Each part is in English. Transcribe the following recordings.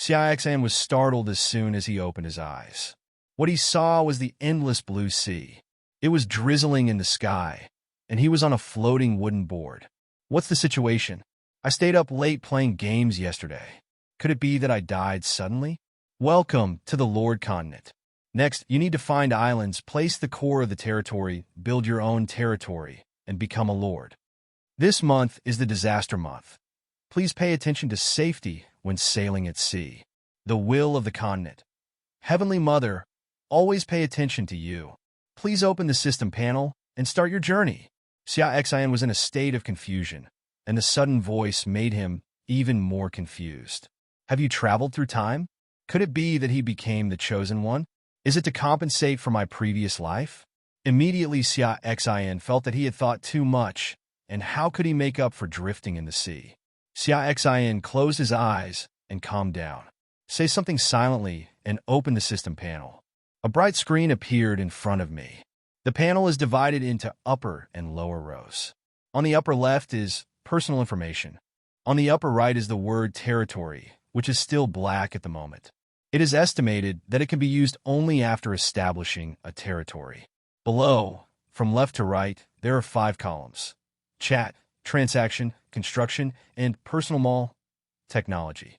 Xia Xin was startled as soon as he opened his eyes. What he saw was the endless blue sea. It was drizzling in the sky, and he was on a floating wooden board. What's the situation? I stayed up late playing games yesterday. Could it be that I died suddenly? Welcome to the Lord Continent. Next, you need to find islands, place the core of the territory, build your own territory, and become a lord. This month is the disaster month. Please pay attention to safety when sailing at sea. The will of the continent. Heavenly Mother, always pay attention to you. Please open the system panel and start your journey. Xia Xin was in a state of confusion, and the sudden voice made him even more confused. Have you traveled through time? Could it be that he became the chosen one? Is it to compensate for my previous life? Immediately, Xia Xin felt that he had thought too much, and how could he make up for drifting in the sea? Xia Xin closed his eyes and calmed down. Say something silently and open the system panel. A bright screen appeared in front of me. The panel is divided into upper and lower rows. On the upper left is personal information. On the upper right is the word territory, which is still black at the moment. It is estimated that it can be used only after establishing a territory. Below, from left to right, there are 5 columns: chat, transaction, construction, and personal mall, technology.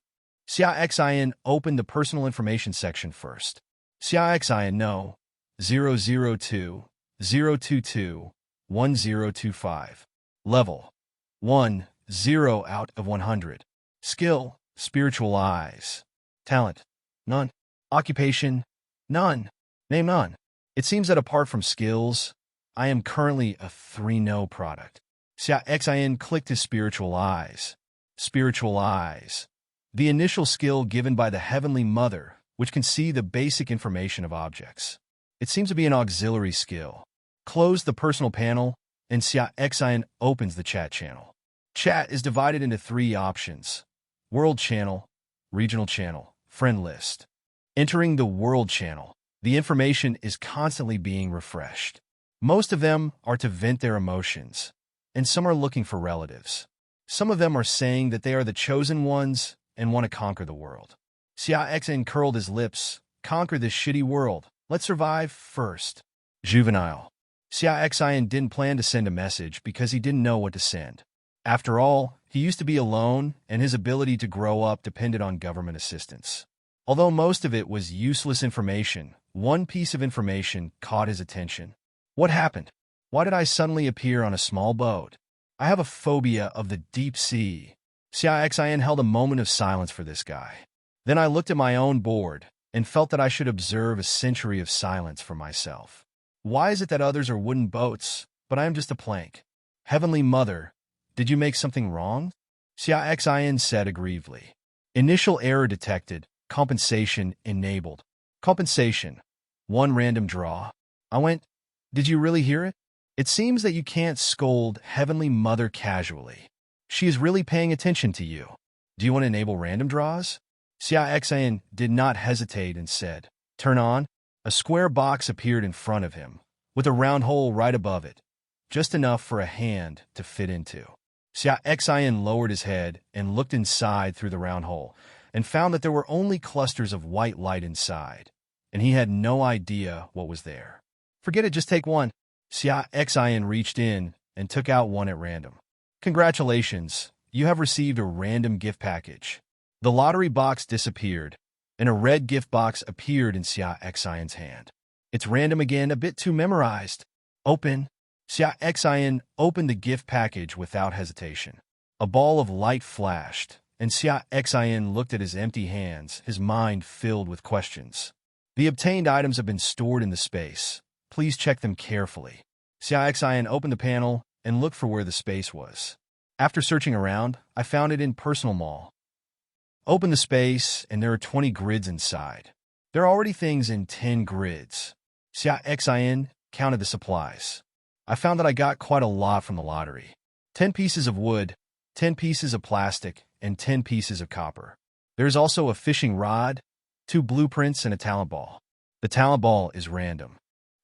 Xia Xin opened the personal information section first. Xia Xin no 002 022 1025. Level 1, 0 out of 100. Skill, spiritual eyes. Talent, none. Occupation, none. Name, none. It seems that apart from skills, I am currently a 3-no product. Xia Xin clicked his spiritual eyes. Spiritual eyes. The initial skill given by the Heavenly Mother, which can see the basic information of objects. It seems to be an auxiliary skill. Close the personal panel, and Xia Xin opens the chat channel. Chat is divided into 3 options: World Channel, Regional Channel, Friend List. Entering the World Channel, the information is constantly being refreshed. Most of them are to vent their emotions, and some are looking for relatives. Some of them are saying that they are the chosen ones and want to conquer the world. Xia Xin curled his lips. Conquer this shitty world. Let's survive first. Juvenile. Xia Xin didn't plan to send a message because he didn't know what to send. After all, he used to be alone, and his ability to grow up depended on government assistance. Although most of it was useless information, one piece of information caught his attention. What happened? Why did I suddenly appear on a small boat? I have a phobia of the deep sea. Xia Xin held a moment of silence for this guy. Then I looked at my own board and felt that I should observe a century of silence for myself. Why is it that others are wooden boats, but I am just a plank? Heavenly Mother, did you make something wrong? Xia Xin said aggrievedly. Initial error detected. Compensation enabled. Compensation. 1 random draw. I went, did you really hear it? It seems that you can't scold Heavenly Mother casually. She is really paying attention to you. Do you want to enable random draws? Xia Xin did not hesitate and said, turn on. A square box appeared in front of him, with a round hole right above it, just enough for a hand to fit into. Xia Xin lowered his head and looked inside through the round hole, and found that there were only clusters of white light inside, and he had no idea what was there. Forget it, just take one. Xia Xin reached in and took out one at random. Congratulations, you have received a random gift package. The lottery box disappeared, and a red gift box appeared in Xia Xin's hand. It's random again, a bit too memorized. Open. Xia Xin opened the gift package without hesitation. A ball of light flashed, and Xia Xin looked at his empty hands, his mind filled with questions. The obtained items have been stored in the space. Please check them carefully. Xia Xin opened the panel and looked for where the space was. After searching around, I found it in Personal Mall. Open the space, and there are 20 grids inside. There are already things in 10 grids. Xia Xin counted the supplies. I found that I got quite a lot from the lottery. 10 pieces of wood, 10 pieces of plastic, and 10 pieces of copper. There is also a fishing rod, 2 blueprints, and a talent ball. The talent ball is random.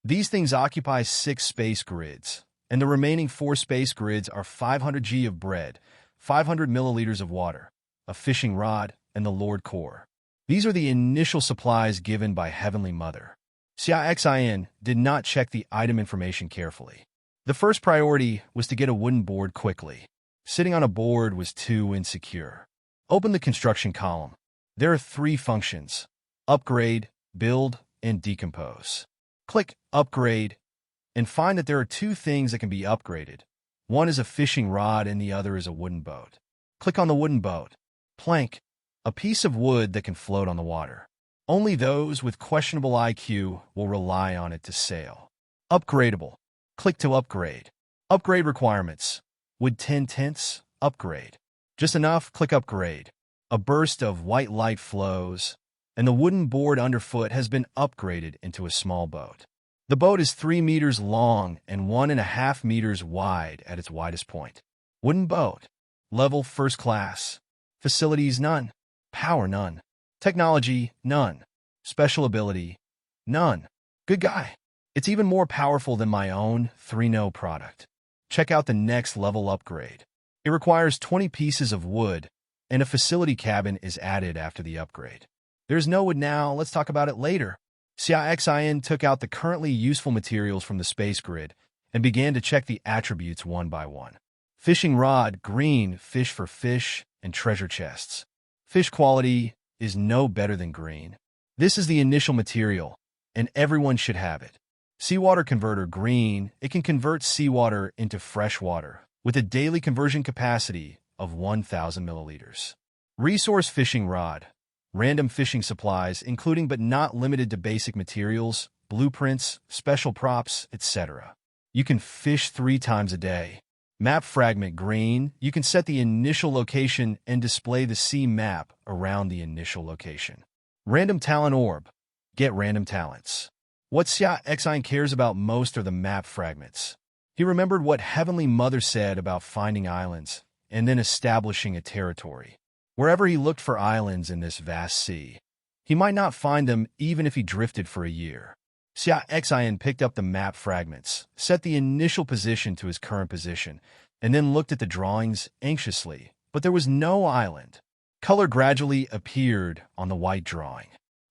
These things occupy 6 space grids, and the remaining 4 space grids are 500 g of bread, 500 milliliters of water, a fishing rod, and the Lord Core. These are the initial supplies given by Heavenly Mother. Xia Xin did not check the item information carefully. The first priority was to get a wooden board quickly. Sitting on a board was too insecure. Open the construction column. There are 3 functions: upgrade, build, and decompose. Click Upgrade and find that there are 2 things that can be upgraded. One is a fishing rod and the other is a wooden boat. Click on the wooden boat. Plank, a piece of wood that can float on the water. Only those with questionable IQ will rely on it to sail. Upgradable. Click to upgrade. Upgrade requirements. Wood 10/10, upgrade. Just enough, click upgrade. A burst of white light flows, and the wooden board underfoot has been upgraded into a small boat. The boat is 3 meters long and 1.5 meters wide at its widest point. Wooden boat. Level first class. Facilities none. Power none. Technology none. Special ability none. Good guy. It's even more powerful than my own 3-no product. Check out the next level upgrade. It requires 20 pieces of wood, and a facility cabin is added after the upgrade. There's no wood now, let's talk about it later. Xia Xin took out the currently useful materials from the space grid and began to check the attributes one by one. Fishing rod, green, fish for fish, and treasure chests. Fish quality is no better than green. This is the initial material, and everyone should have it. Seawater converter, green, it can convert seawater into fresh water with a daily conversion capacity of 1,000 milliliters. Resource fishing rod. Random fishing supplies, including but not limited to basic materials, blueprints, special props, etc. You can fish 3 times a day. Map fragment, green, you can set the initial location and display the sea map around the initial location. Random talent orb. Get random talents. What Xia Xin cares about most are the map fragments. He remembered what Heavenly Mother said about finding islands and then establishing a territory. Wherever he looked for islands in this vast sea, he might not find them even if he drifted for a year. Xia Xin picked up the map fragments, set the initial position to his current position, and then looked at the drawings anxiously, but there was no island. Color gradually appeared on the white drawing.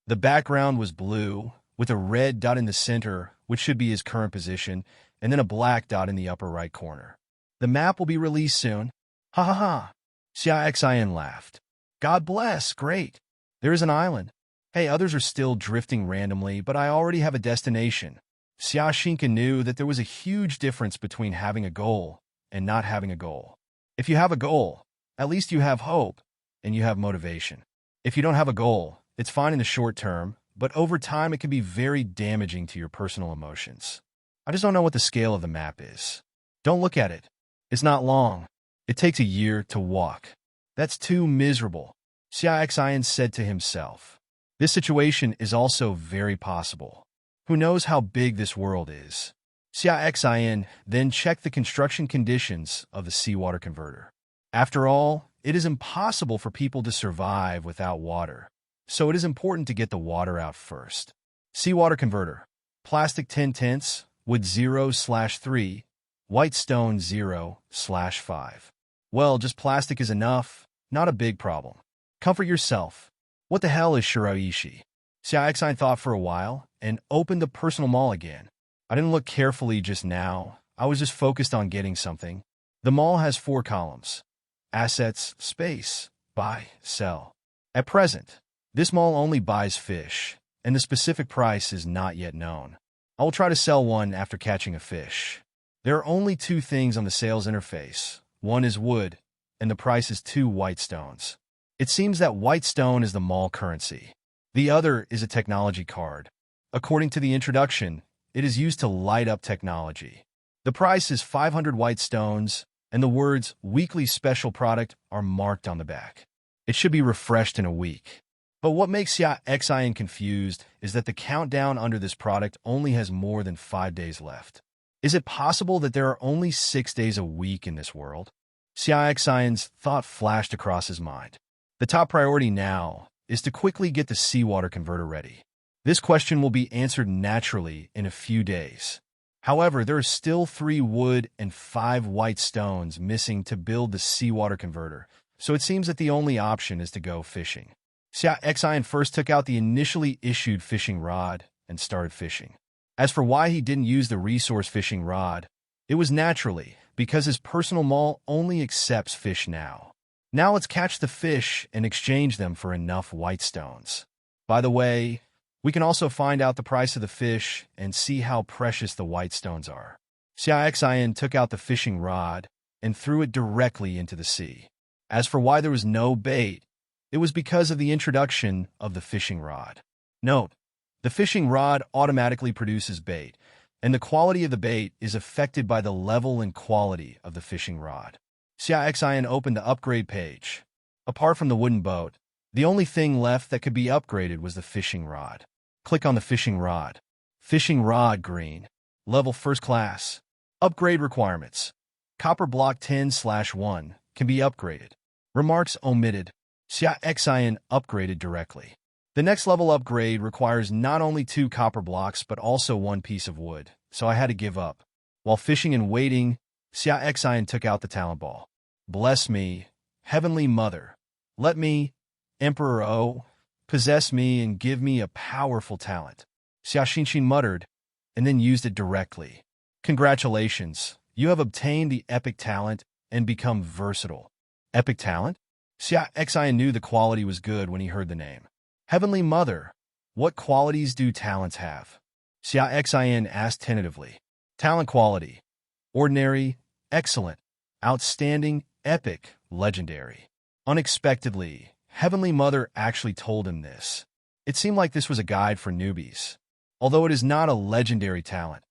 The background was blue, with a red dot in the center, which should be his current position, and then a black dot in the upper right corner. The map will be released soon. Ha ha ha. Xia Xin laughed. God bless, great. There is an island. Hey, others are still drifting randomly, but I already have a destination. Xia Xin knew that there was a huge difference between having a goal and not having a goal. If you have a goal, at least you have hope and you have motivation. If you don't have a goal, it's fine in the short term, but over time it can be very damaging to your personal emotions. I just don't know what the scale of the map is. Don't look at it. It's not long. It takes a year to walk. That's too miserable, Xia Xin said to himself. This situation is also very possible. Who knows how big this world is? Xia Xin then checked the construction conditions of the seawater converter. After all, it is impossible for people to survive without water, so it is important to get the water out first. Seawater converter. Plastic 10/10, wood 0/3, white stone 0/5. Well, just plastic is enough, not a big problem. Comfort yourself. What the hell is shiraishi? Xia Xin thought for a while and opened the personal mall again. I didn't look carefully just now. I was just focused on getting something. The mall has 4 columns. Assets, space, buy, sell. At present, this mall only buys fish, and the specific price is not yet known. I will try to sell one after catching a fish. There are only 2 things on the sales interface. One is wood, and the price is 2 white stones. It seems that white stone is the mall currency. The other is a technology card. According to the introduction, it is used to light up technology. The price is 500 white stones, and the words weekly special product are marked on the back. It should be refreshed in a week. But what makes Xia Xin confused is that the countdown under this product only has more than 5 days left. Is it possible that there are only 6 days a week in this world? Xia Xin's thought flashed across his mind. The top priority now is to quickly get the seawater converter ready. This question will be answered naturally in a few days. However, there are still 3 wood and 5 white stones missing to build the seawater converter, so it seems that the only option is to go fishing. Xia Xin first took out the initially issued fishing rod and started fishing. As for why he didn't use the resource fishing rod, it was naturally because his personal mall only accepts fish now. Now let's catch the fish and exchange them for enough white stones. By the way, we can also find out the price of the fish and see how precious the white stones are. Xia Xin took out the fishing rod and threw it directly into the sea. As for why there was no bait, it was because of the introduction of the fishing rod. Note, the fishing rod automatically produces bait, and the quality of the bait is affected by the level and quality of the fishing rod. Xia Xin opened the upgrade page. Apart from the wooden boat, the only thing left that could be upgraded was the fishing rod. Click on the fishing rod. Fishing rod green. Level first class. Upgrade requirements. Copper block 10/1 can be upgraded. Remarks omitted. Xia Xin upgraded directly. The next level upgrade requires not only 2 copper blocks but also 1 piece of wood, so I had to give up. While fishing and waiting, Xia Xin took out the talent ball. Bless me, Heavenly Mother. Let me, Emperor O, possess me and give me a powerful talent. Xia Xin muttered, and then used it directly. Congratulations, you have obtained the epic talent and become versatile. Epic talent? Xia Xin knew the quality was good when he heard the name. Heavenly Mother, what qualities do talents have? Xia Xin asked tentatively. Talent quality. Ordinary, excellent, outstanding, epic, legendary. Unexpectedly, Heavenly Mother actually told him this. It seemed like this was a guide for newbies. Although it is not a legendary talent,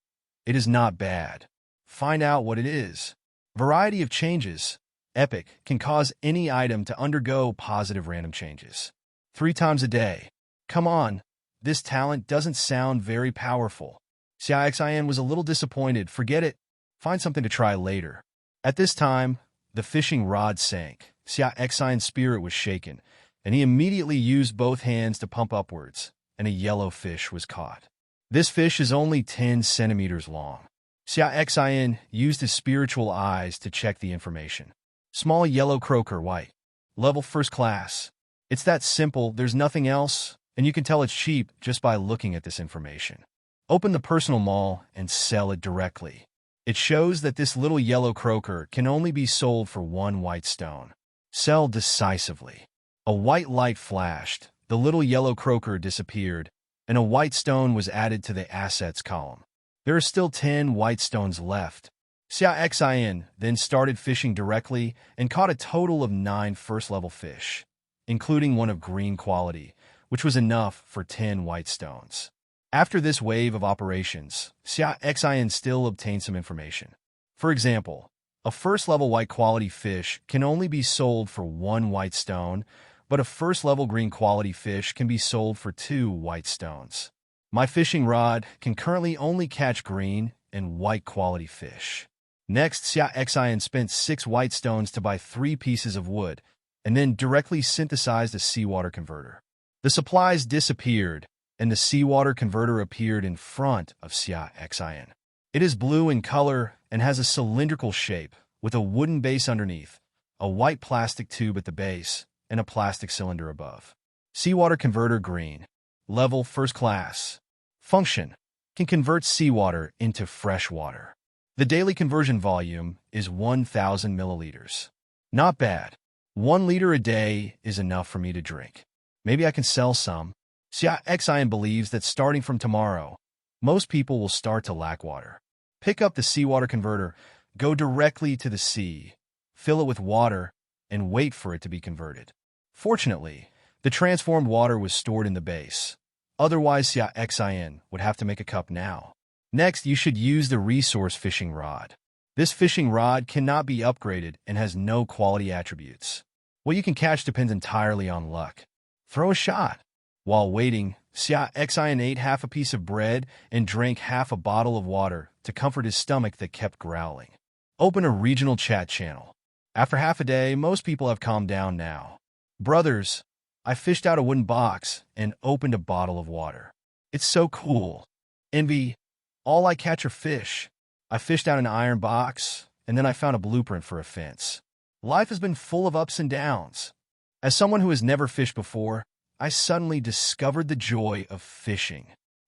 it is not bad. Find out what it is. Variety of changes. Epic can cause any item to undergo positive random changes. 3 times a day. Come on, this talent doesn't sound very powerful. Xia Xin was a little disappointed. Forget it. Find something to try later. At this time, the fishing rod sank. Xia Xin's spirit was shaken, and he immediately used both hands to pump upwards, and a yellow fish was caught. This fish is only 10 centimeters long. Xia Xin used his spiritual eyes to check the information. Small yellow croaker white. Level first class. It's that simple, there's nothing else, and you can tell it's cheap just by looking at this information. Open the personal mall and sell it directly. It shows that this little yellow croaker can only be sold for 1 white stone. Sell decisively. A white light flashed, the little yellow croaker disappeared, and a white stone was added to the assets column. There are still 10 white stones left. Xia Xin then started fishing directly and caught a total of 9 first-level fish, including one of green quality, which was enough for 10 white stones. After this wave of operations, Xia Xin still obtained some information. For example, a first-level white quality fish can only be sold for 1 white stone, but a first-level green quality fish can be sold for 2 white stones. My fishing rod can currently only catch green and white quality fish. Next, Xia Xin spent 6 white stones to buy 3 pieces of wood, and then directly synthesized a seawater converter. The supplies disappeared, and the seawater converter appeared in front of Xia Xin. It is blue in color and has a cylindrical shape, with a wooden base underneath, a white plastic tube at the base, and a plastic cylinder above. Seawater converter green. Level first class. Function. Can convert seawater into fresh water. The daily conversion volume is 1,000 milliliters. Not bad. 1 liter a day is enough for me to drink. Maybe I can sell some. Xia Xin believes that starting from tomorrow, most people will start to lack water. Pick up the seawater converter, go directly to the sea, fill it with water, and wait for it to be converted. Fortunately, the transformed water was stored in the base. Otherwise, Xia Xin would have to make a cup now. Next, you should use the resource fishing rod. This fishing rod cannot be upgraded and has no quality attributes. What you can catch depends entirely on luck. Throw a shot. While waiting, Xia Xin ate half a piece of bread and drank half a bottle of water to comfort his stomach that kept growling. Open a regional chat channel. After half a day, most people have calmed down now. Brothers, I fished out a wooden box and opened a bottle of water. It's so cool. Envy. All I catch are fish. I fished out an iron box, and then I found a blueprint for a fence. Life has been full of ups and downs. As someone who has never fished before, I suddenly discovered the joy of fishing.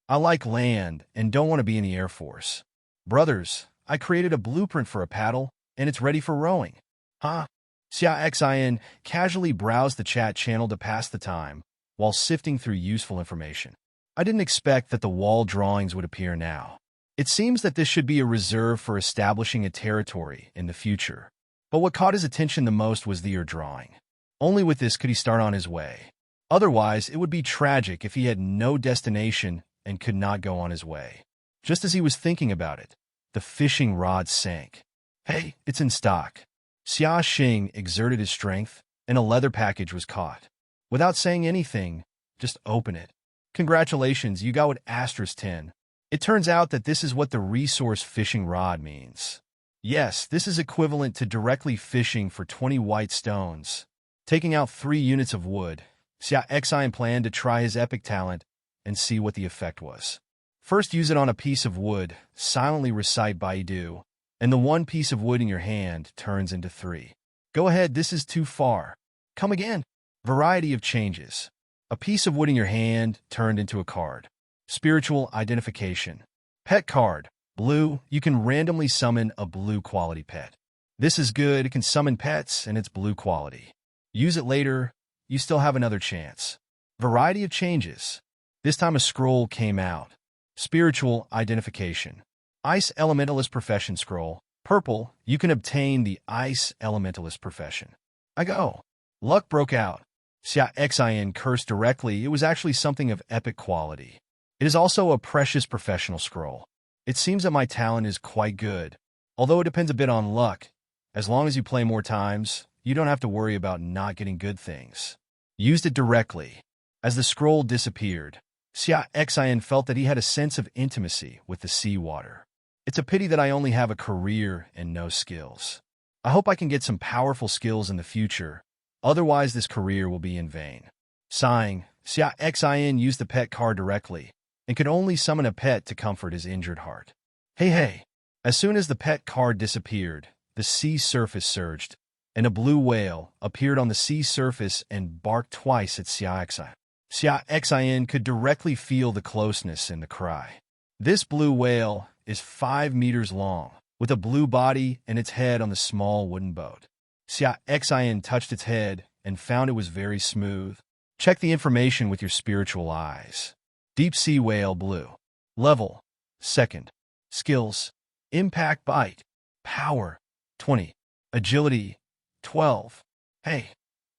I like land and don't want to be in the Air Force. Brothers, I created a blueprint for a paddle, and it's ready for rowing. Huh? Xia Xin casually browsed the chat channel to pass the time, while sifting through useful information. I didn't expect that the wall drawings would appear now. It seems that this should be a reserve for establishing a territory in the future. But what caught his attention the most was the ear drawing. Only with this could he start on his way. Otherwise, it would be tragic if he had no destination and could not go on his way. Just as he was thinking about it, the fishing rod sank. Hey, it's in stock. Xia Xin exerted his strength, and a leather package was caught. Without saying anything, just open it. Congratulations, you got what *10. It turns out that this is what the resource fishing rod means. Yes, this is equivalent to directly fishing for 20 white stones. Taking out 3 units of wood, Xia Xin planned to try his epic talent and see what the effect was. First, use it on a piece of wood, silently recite Baidu, and the 1 piece of wood in your hand turns into 3. Go ahead, this is too far. Come again. Variety of changes. A piece of wood in your hand turned into a card. Spiritual identification. Pet card. Blue, you can randomly summon a blue quality pet. This is good, it can summon pets, and it's blue quality. Use it later, you still have another chance. Variety of changes. This time a scroll came out. Spiritual identification. Ice Elementalist Profession Scroll. Purple, you can obtain the Ice Elementalist Profession. I go. Luck broke out. Xia Xin cursed directly, it was actually something of epic quality. It is also a precious professional scroll. It seems that my talent is quite good, although it depends a bit on luck. As long as you play more times, you don't have to worry about not getting good things. Used it directly. As the scroll disappeared, Xia Xin felt that he had a sense of intimacy with the seawater. It's a pity that I only have a career and no skills. I hope I can get some powerful skills in the future, otherwise this career will be in vain. Sighing, Xia Xin used the pet card directly, and could only summon a pet to comfort his injured heart. Hey! As soon as the pet card disappeared, the sea surface surged, and a blue whale appeared on the sea surface and barked twice at Xia Xin. Xia Xin could directly feel the closeness in the cry. This blue whale is 5 meters long, with a blue body and its head on the small wooden boat. Xia Xin touched its head and found it was very smooth. Check the information with your spiritual eyes. Deep Sea Whale Blue. Level 2nd. Skills. Impact Bite. Power 20. Agility 12. Hey,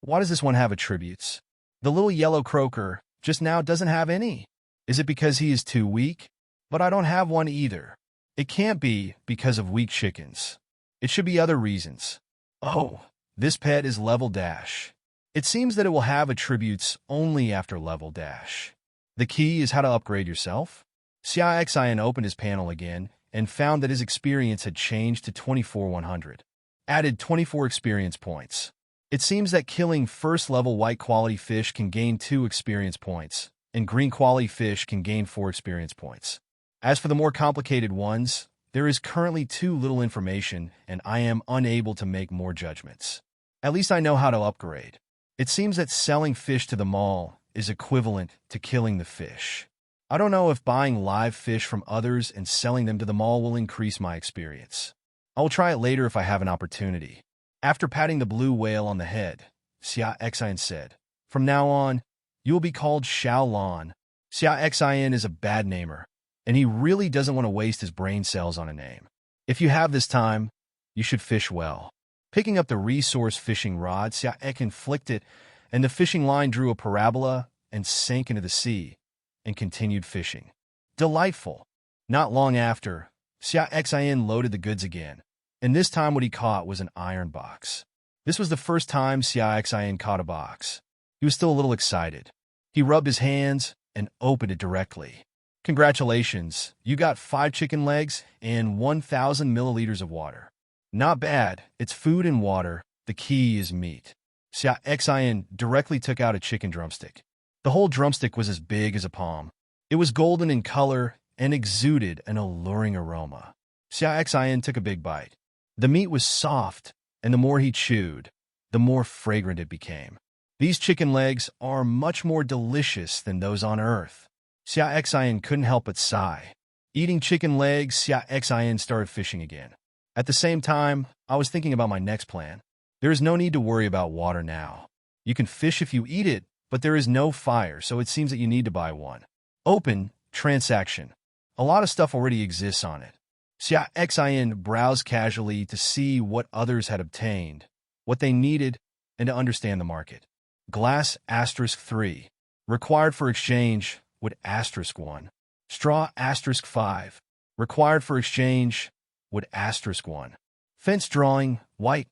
why does this one have attributes? The little yellow croaker just now doesn't have any. Is it because he is too weak? But I don't have one either. It can't be because of weak chickens. It should be other reasons. Oh, this pet is level dash. It seems that it will have attributes only after level dash. The key is how to upgrade yourself. Xia Xin opened his panel again and found that his experience had changed to 24,100. Added 24 experience points. It seems that killing first-level white quality fish can gain 2 experience points, and green quality fish can gain 4 experience points. As for the more complicated ones, there is currently too little information and I am unable to make more judgments. At least I know how to upgrade. It seems that selling fish to the mall is equivalent to killing the fish. I don't know if buying live fish from others and selling them to the mall will increase my experience. I will try it later if I have an opportunity. After patting the blue whale on the head, Xia Xin said, "From now on, you will be called Xiao Lan." Xia Xin is a bad namer, and he really doesn't want to waste his brain cells on a name. If you have this time, you should fish well. Picking up the resource fishing rod, Xia Xin flicked it, and the fishing line drew a parabola and sank into the sea, and continued fishing. Delightful. Not long after, Xia Xin loaded the goods again, and this time what he caught was an iron box. This was the first time Xia Xin caught a box. He was still a little excited. He rubbed his hands and opened it directly. Congratulations, you got 5 chicken legs and 1,000 milliliters of water. Not bad, it's food and water, the key is meat. Xia Xin directly took out a chicken drumstick. The whole drumstick was as big as a palm. It was golden in color and exuded an alluring aroma. Xia Xin took a big bite. The meat was soft, and the more he chewed, the more fragrant it became. These chicken legs are much more delicious than those on Earth. Xia Xin couldn't help but sigh. Eating chicken legs, Xia Xin started fishing again. At the same time, I was thinking about my next plan. There is no need to worry about water now. You can fish if you eat it, but there is no fire, so it seems that you need to buy one. Open transaction. A lot of stuff already exists on it. Xia Xin browsed casually to see what others had obtained, what they needed, and to understand the market. Glass *3. Required for exchange, wood *1. Straw *5. Required for exchange, wood *1. Fence drawing, white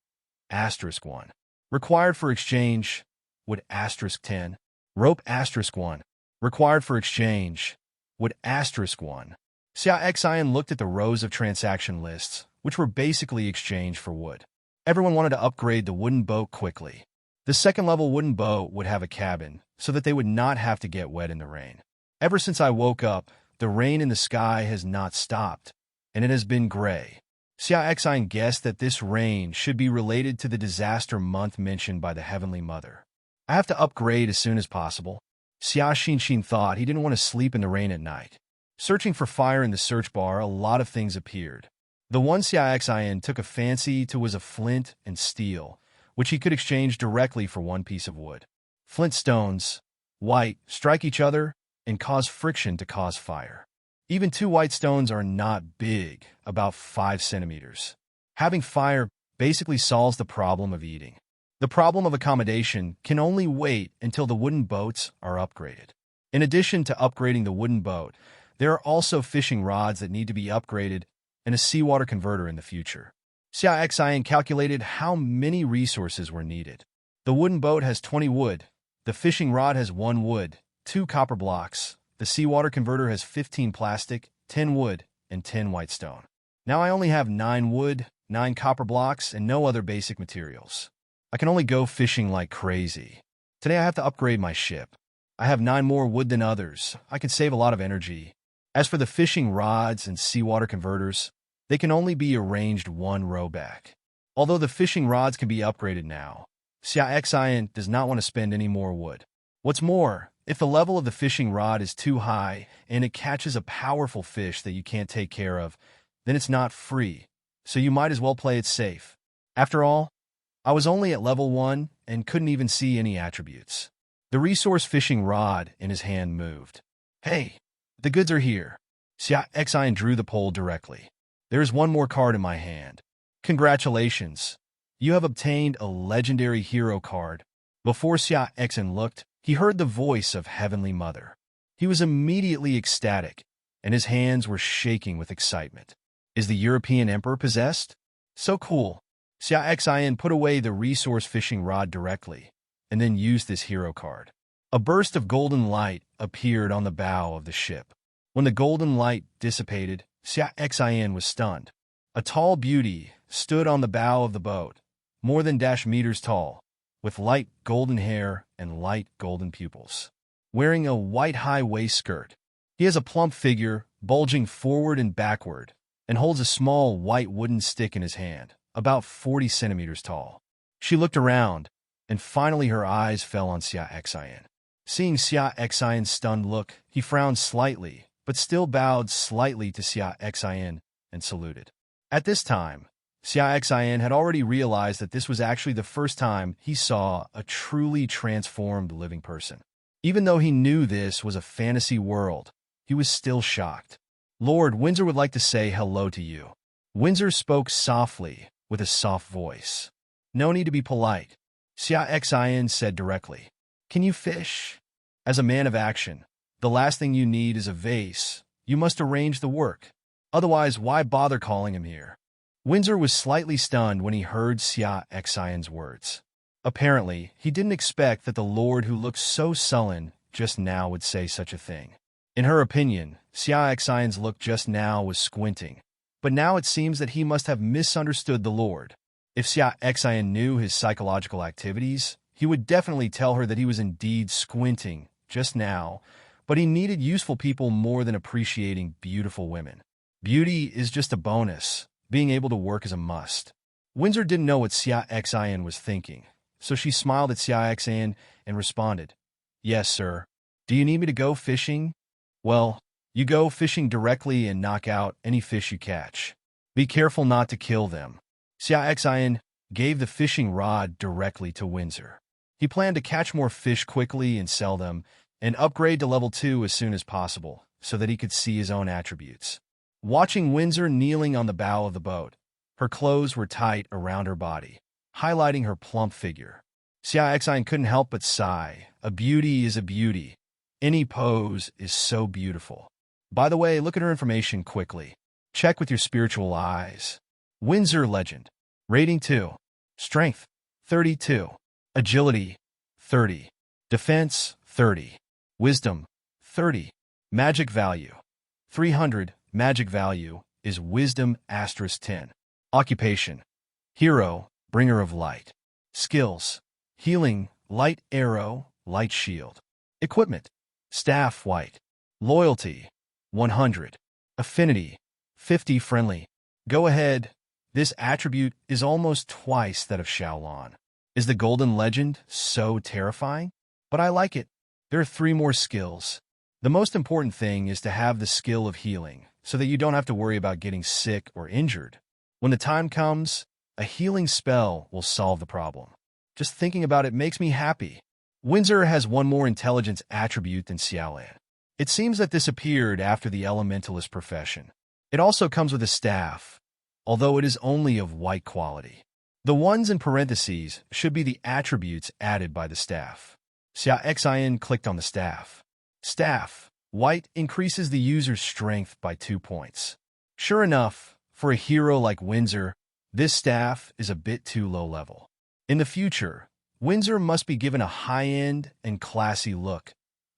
*1. Required for exchange, wood *10. Rope *1. Required for exchange, wood *1. Xia Xin looked at the rows of transaction lists, which were basically exchange for wood. Everyone wanted to upgrade the wooden boat quickly. The second-level wooden boat would have a cabin, so that they would not have to get wet in the rain. Ever since I woke up, the rain in the sky has not stopped, and it has been gray. Xia Xin guessed that this rain should be related to the disaster month mentioned by the Heavenly Mother. I have to upgrade as soon as possible. Xia Xin thought he didn't want to sleep in the rain at night. Searching for fire in the search bar, a lot of things appeared. The one Xia Xin took a fancy to was a flint and steel, which he could exchange directly for one piece of wood. Flint stones, white, strike each other and cause friction to cause fire. Even two white stones are not big, about 5 centimeters. Having fire basically solves the problem of eating. The problem of accommodation can only wait until the wooden boats are upgraded. In addition to upgrading the wooden boat, there are also fishing rods that need to be upgraded and a seawater converter in the future. Xia Xin calculated how many resources were needed. The wooden boat has 20 wood, the fishing rod has 1 wood, 2 copper blocks, the seawater converter has 15 plastic, 10 wood, and 10 white stone. Now I only have 9 wood, 9 copper blocks, and no other basic materials. I can only go fishing like crazy. Today I have to upgrade my ship. I have 9 more wood than others. I can save a lot of energy. As for the fishing rods and seawater converters, they can only be arranged 1 row back. Although the fishing rods can be upgraded now, Xia Xin does not want to spend any more wood. What's more, if the level of the fishing rod is too high and it catches a powerful fish that you can't take care of, then it's not free, so you might as well play it safe. After all, I was only at level 1 and couldn't even see any attributes. The resource fishing rod in his hand moved. Hey, the goods are here. Xia Xin drew the pole directly. There is 1 more card in my hand. Congratulations. You have obtained a legendary hero card. Before Xia Xin looked, he heard the voice of Heavenly Mother. He was immediately ecstatic, and his hands were shaking with excitement. Is the European Emperor possessed? So cool. Xia Xin put away the resource fishing rod directly, and then used this hero card. A burst of golden light appeared on the bow of the ship. When the golden light dissipated, Xia Xin was stunned. A tall beauty stood on the bow of the boat, more than -meters tall, with light golden hair and light golden pupils. Wearing a white high-waist skirt, he has a plump figure, bulging forward and backward, and holds a small white wooden stick in his hand, about 40 centimeters tall. She looked around, and finally her eyes fell on Xia Xin. Seeing Xia Xin's stunned look, he frowned slightly, but still bowed slightly to Xia Xin and saluted. At this time, Xia Xin had already realized that this was actually the first time he saw a truly transformed living person. Even though he knew this was a fantasy world, he was still shocked. Lord Windsor would like to say hello to you. Windsor spoke softly, with a soft voice. No need to be polite, Xia Xin said directly. Can you fish? As a man of action, the last thing you need is a vase. You must arrange the work. Otherwise, why bother calling him here? Windsor was slightly stunned when he heard Xia Xin's words. Apparently, he didn't expect that the Lord who looked so sullen just now would say such a thing. In her opinion, Xia Xin's look just now was squinting, but now it seems that he must have misunderstood the Lord. If Xia Xin knew his psychological activities, he would definitely tell her that he was indeed squinting just now, but he needed useful people more than appreciating beautiful women. Beauty is just a bonus. Being able to work is a must. Windsor didn't know what Xia Xin was thinking, so she smiled at Xia Xin and responded, "Yes, sir. Do you need me to go fishing?" "Well, you go fishing directly and knock out any fish you catch. Be careful not to kill them." Xia Xin gave the fishing rod directly to Windsor. He planned to catch more fish quickly and sell them, and upgrade to level 2 as soon as possible, so that he could see his own attributes. Watching Windsor kneeling on the bow of the boat, her clothes were tight around her body, highlighting her plump figure. Xia Xin couldn't help but sigh. A beauty is a beauty. Any pose is so beautiful. By the way, look at her information quickly. Check with your spiritual eyes. Windsor Legend. Rating 2. Strength, 32. Agility, 30. Defense, 30. Wisdom, 30. Magic value, 300. Magic value is Wisdom *10. Occupation, Hero, Bringer of Light. Skills, Healing, Light Arrow, Light Shield. Equipment, Staff White. Loyalty, 100. Affinity, 50. Friendly. Go ahead. This attribute is almost twice that of Xiaolan. Is the Golden Legend so terrifying? But I like it. There are 3 more skills. The most important thing is to have the skill of healing, so that you don't have to worry about getting sick or injured. When the time comes, a healing spell will solve the problem. Just thinking about it makes me happy. Windsor has one more intelligence attribute than Xiaolan. It seems that this appeared after the elementalist profession. It also comes with a staff, although it is only of white quality. The ones in parentheses should be the attributes added by the staff. Xia Xin clicked on the staff. Staff, white, increases the user's strength by 2 points. Sure enough, for a hero like Windsor, this staff is a bit too low level. In the future, Windsor must be given a high-end and classy look,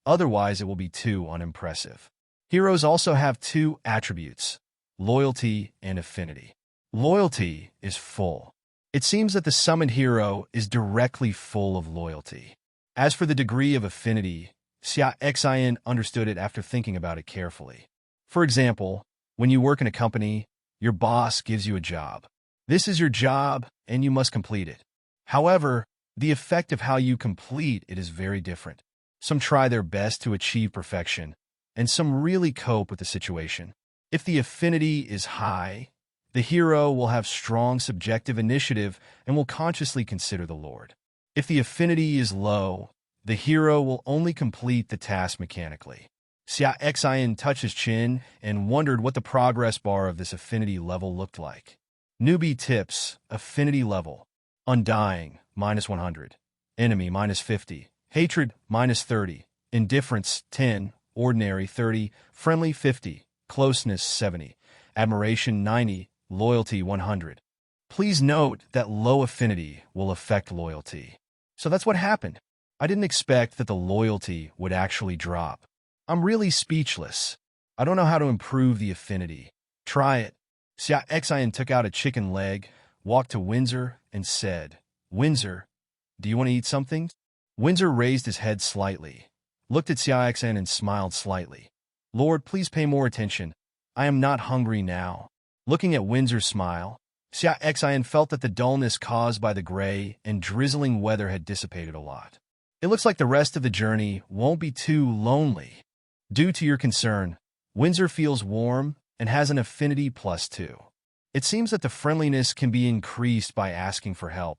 otherwise it will be too unimpressive. Heroes also have 2 attributes, loyalty and affinity. Loyalty is full. It seems that the summoned hero is directly full of loyalty. As for the degree of affinity, Xia Xin understood it after thinking about it carefully. For example, when you work in a company, your boss gives you a job. This is your job, and you must complete it. However, the effect of how you complete it is very different. Some try their best to achieve perfection, and some really cope with the situation. If the affinity is high, the hero will have strong subjective initiative and will consciously consider the Lord. If the affinity is low, the hero will only complete the task mechanically. Xia Xin touched his chin and wondered what the progress bar of this affinity level looked like. Newbie tips, affinity level. Undying, -100. Enemy, -50. Hatred, -30. Indifference, 10. Ordinary, 30. Friendly, 50. Closeness, 70. Admiration, 90. Loyalty, 100. Please note that low affinity will affect loyalty. So that's what happened. I didn't expect that the loyalty would actually drop. I'm really speechless. I don't know how to improve the affinity. Try it. Xia Xin took out a chicken leg, walked to Windsor, and said, "Windsor, do you want to eat something?" Windsor raised his head slightly, looked at Xia Xin and smiled slightly. "Lord, please pay more attention. I am not hungry now." Looking at Windsor's smile, Xia Xin felt that the dullness caused by the gray and drizzling weather had dissipated a lot. It looks like the rest of the journey won't be too lonely. Due to your concern, Windsor feels warm and has an affinity +2. It seems that the friendliness can be increased by asking for help,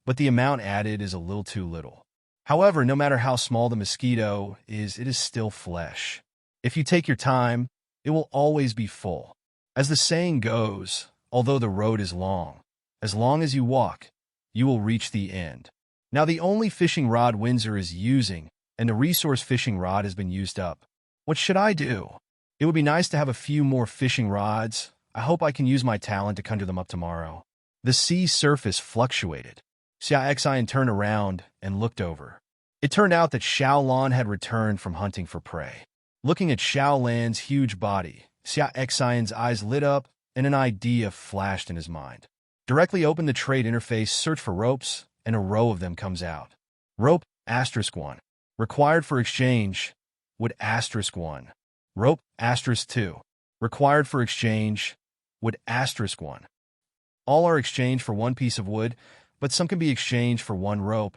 but the amount added is a little too little. However, no matter how small the mosquito is, it is still flesh. If you take your time, it will always be full. As the saying goes, although the road is long as you walk, you will reach the end. Now the only fishing rod Windsor is using, and the resource fishing rod has been used up. What should I do? It would be nice to have a few more fishing rods. I hope I can use my talent to conjure them up tomorrow. The sea surface fluctuated. Xia Xin turned around and looked over. It turned out that Xiaolan had returned from hunting for prey. Looking at Xiaolan's huge body, Xia Xin's eyes lit up and an idea flashed in his mind. Directly open the trade interface, search for ropes, and a row of them comes out. Rope *1. Required for exchange. Wood *1. Rope *2. Required for exchange. Wood *1. All are exchanged for 1 piece of wood, but some can be exchanged for 1 rope,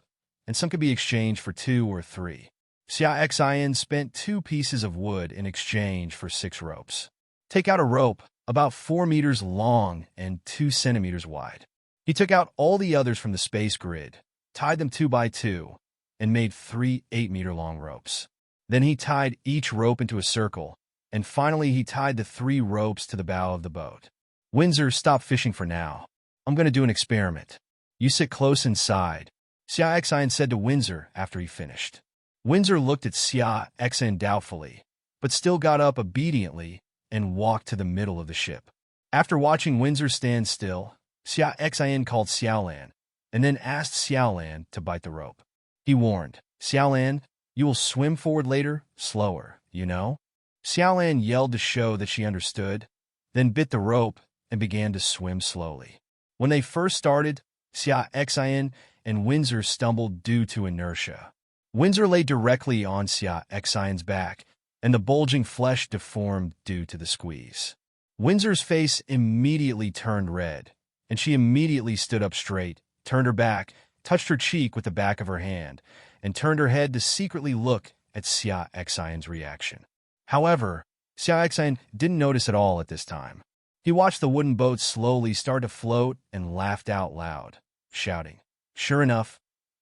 and some could be exchanged for 2 or 3. Xia Xin spent 2 pieces of wood in exchange for 6 ropes. Take out a rope about 4 meters long and 2 centimeters wide. He took out all the others from the space grid, tied them 2 by 2, and made 3 8-meter-long ropes. Then he tied each rope into a circle, and finally he tied the 3 ropes to the bow of the boat. Windsor, stop fishing for now. I'm going to do an experiment. You sit close inside, Xia Xin said to Windsor after he finished. Windsor looked at Xia Xin doubtfully, but still got up obediently and walked to the middle of the ship. After watching Windsor stand still, Xia Xin called Xiaolan, and then asked Xiaolan to bite the rope. He warned, Xiaolan, you will swim forward later, slower, you know? Xiaolan yelled to show that she understood, then bit the rope and began to swim slowly. When they first started, Xia Xin and Windsor stumbled due to inertia. Windsor lay directly on Xia Xin's back, and the bulging flesh deformed due to the squeeze. Windsor's face immediately turned red, and she immediately stood up straight, turned her back, touched her cheek with the back of her hand, and turned her head to secretly look at Xia Xin's reaction. However, Xia Xin didn't notice at all at this time. He watched the wooden boat slowly start to float and laughed out loud, shouting, "Sure enough,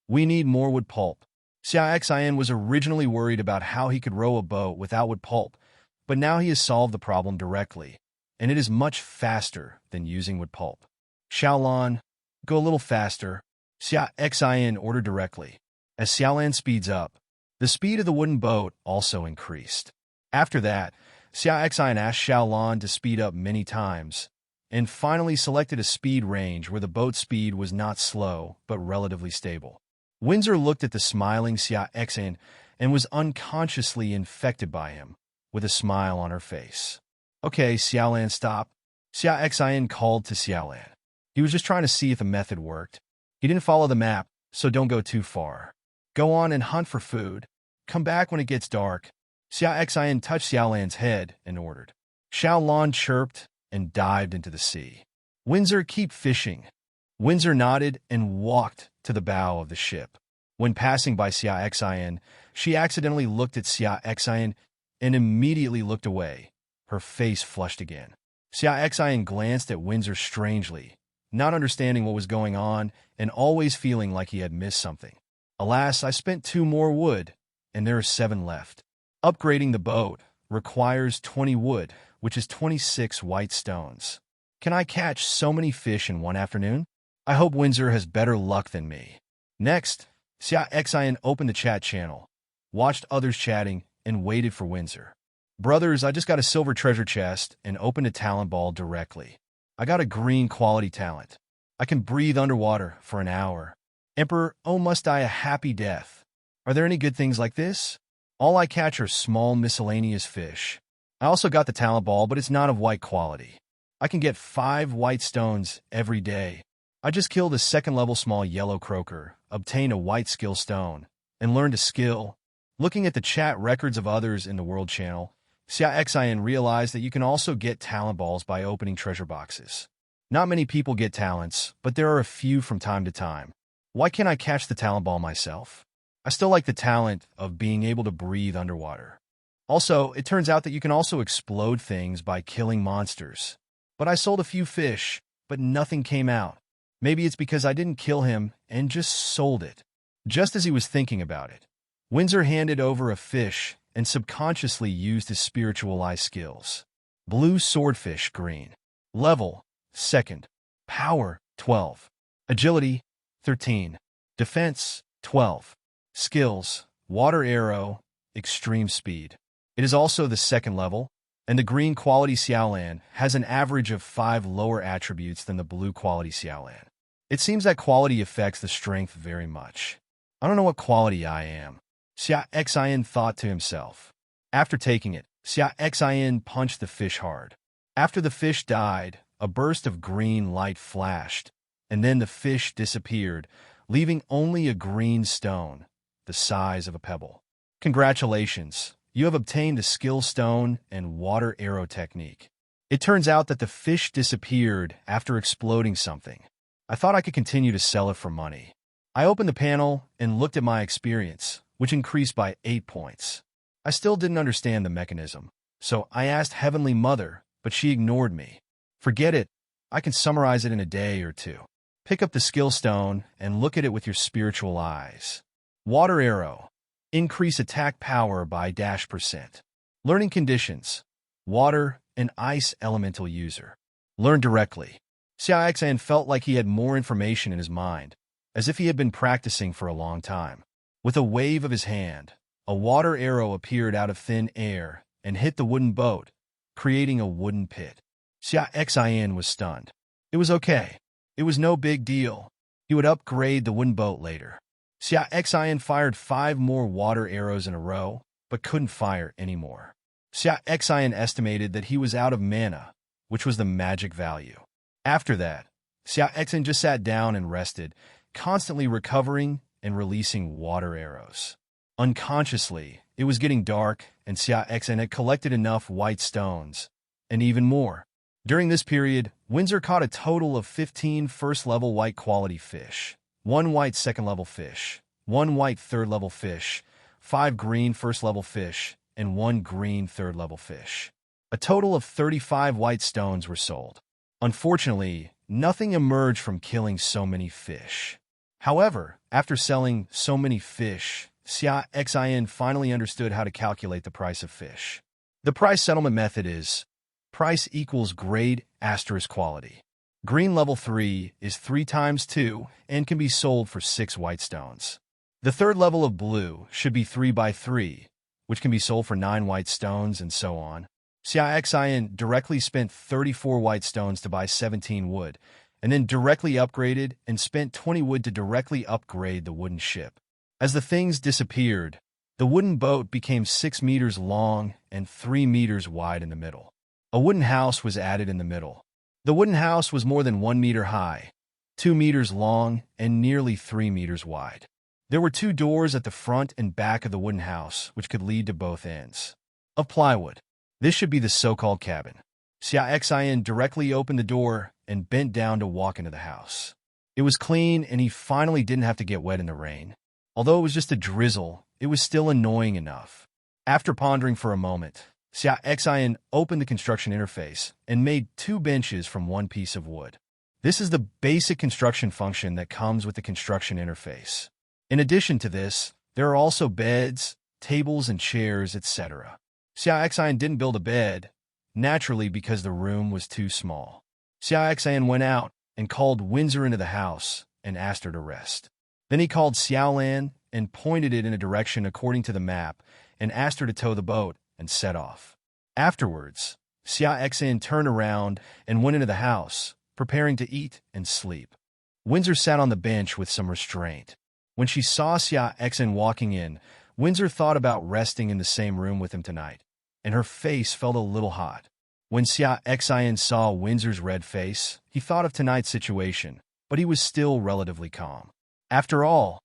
we need more wood pulp." Xia Xin was originally worried about how he could row a boat without wood pulp, but now he has solved the problem directly, and it is much faster than using wood pulp. Xiaolan, go a little faster, Xia Xin ordered directly. As Xiaolan speeds up, the speed of the wooden boat also increased. After that, Xia Xin asked Xiaolan to speed up many times, and finally selected a speed range where the boat speed was not slow but relatively stable. Windsor looked at the smiling Xia Xin and was unconsciously infected by him, with a smile on her face. Okay, Xiaolan, stop. Xia Xin called to Xiaolan. He was just trying to see if the method worked. He didn't follow the map, so don't go too far. Go on and hunt for food. Come back when it gets dark. Xia Xin touched Xiaolan's head and ordered. Xiaolan chirped and dived into the sea. Windsor, keep fishing. Windsor nodded and walked to the bow of the ship. When passing by Xia Xin, she accidentally looked at Xia Xin and immediately looked away. Her face flushed again. Xia Xin glanced at Windsor strangely, not understanding what was going on and always feeling like he had missed something. Alas, I spent 2 more wood, and there are 7 left. Upgrading the boat requires 20 wood, which is 26 white stones. Can I catch so many fish in one afternoon? I hope Windsor has better luck than me. Next, Xia Xin opened the chat channel, watched others chatting, and waited for Windsor. Brothers, I just got a silver treasure chest and opened a talent ball directly. I got a green quality talent. I can breathe underwater for an hour. Emperor, oh, must die a happy death. Are there any good things like this? All I catch are small miscellaneous fish. I also got the talent ball, but it's not of white quality. I can get 5 white stones every day. I just killed a 2nd-level small yellow croaker, obtained a white skill stone, and learned a skill. Looking at the chat records of others in the world channel, Xia Xin realized that you can also get talent balls by opening treasure boxes. Not many people get talents, but there are a few from time to time. Why can't I catch the talent ball myself? I still like the talent of being able to breathe underwater. Also, it turns out that you can also explode things by killing monsters. But I sold a few fish, but nothing came out. Maybe it's because I didn't kill him and just sold it. Just as he was thinking about it, Windsor handed over a fish and subconsciously used his spiritualized skills. Blue swordfish, green. Level, 2nd. Power, 12. Agility, 13. Defense, 12. Skills, water arrow, extreme speed. It is also the 2nd level, and the green quality Xiaolan has an average of 5 lower attributes than the blue quality Xiaolan. It seems that quality affects the strength very much. I don't know what quality I am. Xia Xin thought to himself. After taking it, Xia Xin punched the fish hard. After the fish died, a burst of green light flashed, and then the fish disappeared, leaving only a green stone, the size of a pebble. Congratulations, you have obtained a skill stone and water arrow technique. It turns out that the fish disappeared after exploding something. I thought I could continue to sell it for money. I opened the panel and looked at my experience, which increased by 8 points. I still didn't understand the mechanism, so I asked Heavenly Mother, but she ignored me. Forget it. I can summarize it in a day or two. Pick up the skill stone and look at it with your spiritual eyes. Water arrow. Increase attack power by %. Learning conditions. Water and ice elemental user. Learn directly. Xia Xin felt like he had more information in his mind, as if he had been practicing for a long time. With a wave of his hand, a water arrow appeared out of thin air and hit the wooden boat, creating a wooden pit. Xia Xin was stunned. It was okay. It was no big deal. He would upgrade the wooden boat later. Xia Xin fired 5 more water arrows in a row, but couldn't fire anymore. Xia Xin estimated that he was out of mana, which was the magic value. After that, Xia Xin just sat down and rested, constantly recovering and releasing water arrows. Unconsciously, it was getting dark, and Xia Xin had collected enough white stones, and even more. During this period, Windsor caught a total of 15 first-level white quality fish, 1 white second-level fish, 1 white third-level fish, 5 green first-level fish, and 1 green third-level fish. A total of 35 white stones were sold. Unfortunately, nothing emerged from killing so many fish. However, after selling so many fish, Xia Xin finally understood how to calculate the price of fish. The price settlement method is price equals grade * quality. Green level 3 is 3 times 2 and can be sold for 6 white stones. The third level of blue should be 3 by 3, which can be sold for 9 white stones, and so on. Xia Xin directly spent 34 white stones to buy 17 wood, and then directly upgraded and spent 20 wood to directly upgrade the wooden ship. As the things disappeared, the wooden boat became 6 meters long and 3 meters wide in the middle. A wooden house was added in the middle. The wooden house was more than 1 meter high, 2 meters long, and nearly 3 meters wide. There were 2 doors at the front and back of the wooden house, which could lead to both ends of plywood. This should be the so-called cabin. Xia Xin directly opened the door and bent down to walk into the house. It was clean, and he finally didn't have to get wet in the rain. Although it was just a drizzle, it was still annoying enough. After pondering for a moment, Xia Xin opened the construction interface and made 2 benches from 1 piece of wood. This is the basic construction function that comes with the construction interface. In addition to this, there are also beds, tables, and chairs, etc. Xia Xin didn't build a bed, naturally, because the room was too small. Xia Xin went out and called Windsor into the house and asked her to rest. Then he called Xiaolan and pointed it in a direction according to the map and asked her to tow the boat and set off. Afterwards, Xia Xin turned around and went into the house, preparing to eat and sleep. Windsor sat on the bench with some restraint. When she saw Xia Xin walking in, Windsor thought about resting in the same room with him tonight, and her face felt a little hot. When Xia Xin saw Windsor's red face, he thought of tonight's situation, but he was still relatively calm. After all,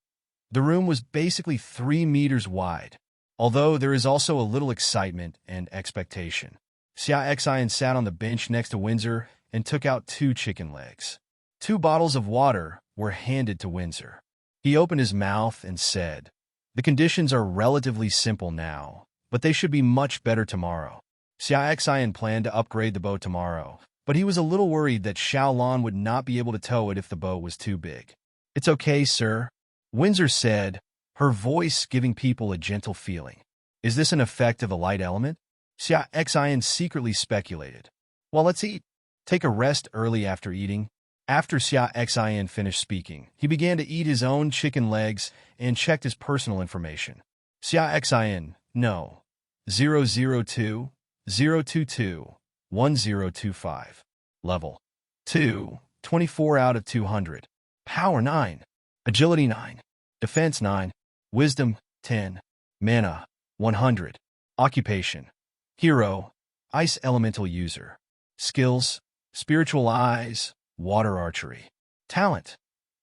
the room was basically 3 meters wide, although there is also a little excitement and expectation. Xia Xin sat on the bench next to Windsor and took out 2 chicken legs. 2 bottles of water were handed to Windsor. He opened his mouth and said, "The conditions are relatively simple now, but they should be much better tomorrow." Xia Xin planned to upgrade the boat tomorrow, but he was a little worried that Xiaolan would not be able to tow it if the boat was too big. "It's okay, sir," Windsor said, her voice giving people a gentle feeling. Is this an effect of the light element? Xia Xin secretly speculated. "Well, let's eat. Take a rest early after eating." After Xia Xin finished speaking, he began to eat his own chicken legs and checked his personal information. Xia Xin, no. 002 022 1025. Level 2, 24 out of 200. Power 9. Agility 9. Defense 9. Wisdom 10. Mana 100. Occupation. Hero. Ice Elemental User. Skills. Spiritual Eyes. Water Archery. Talent.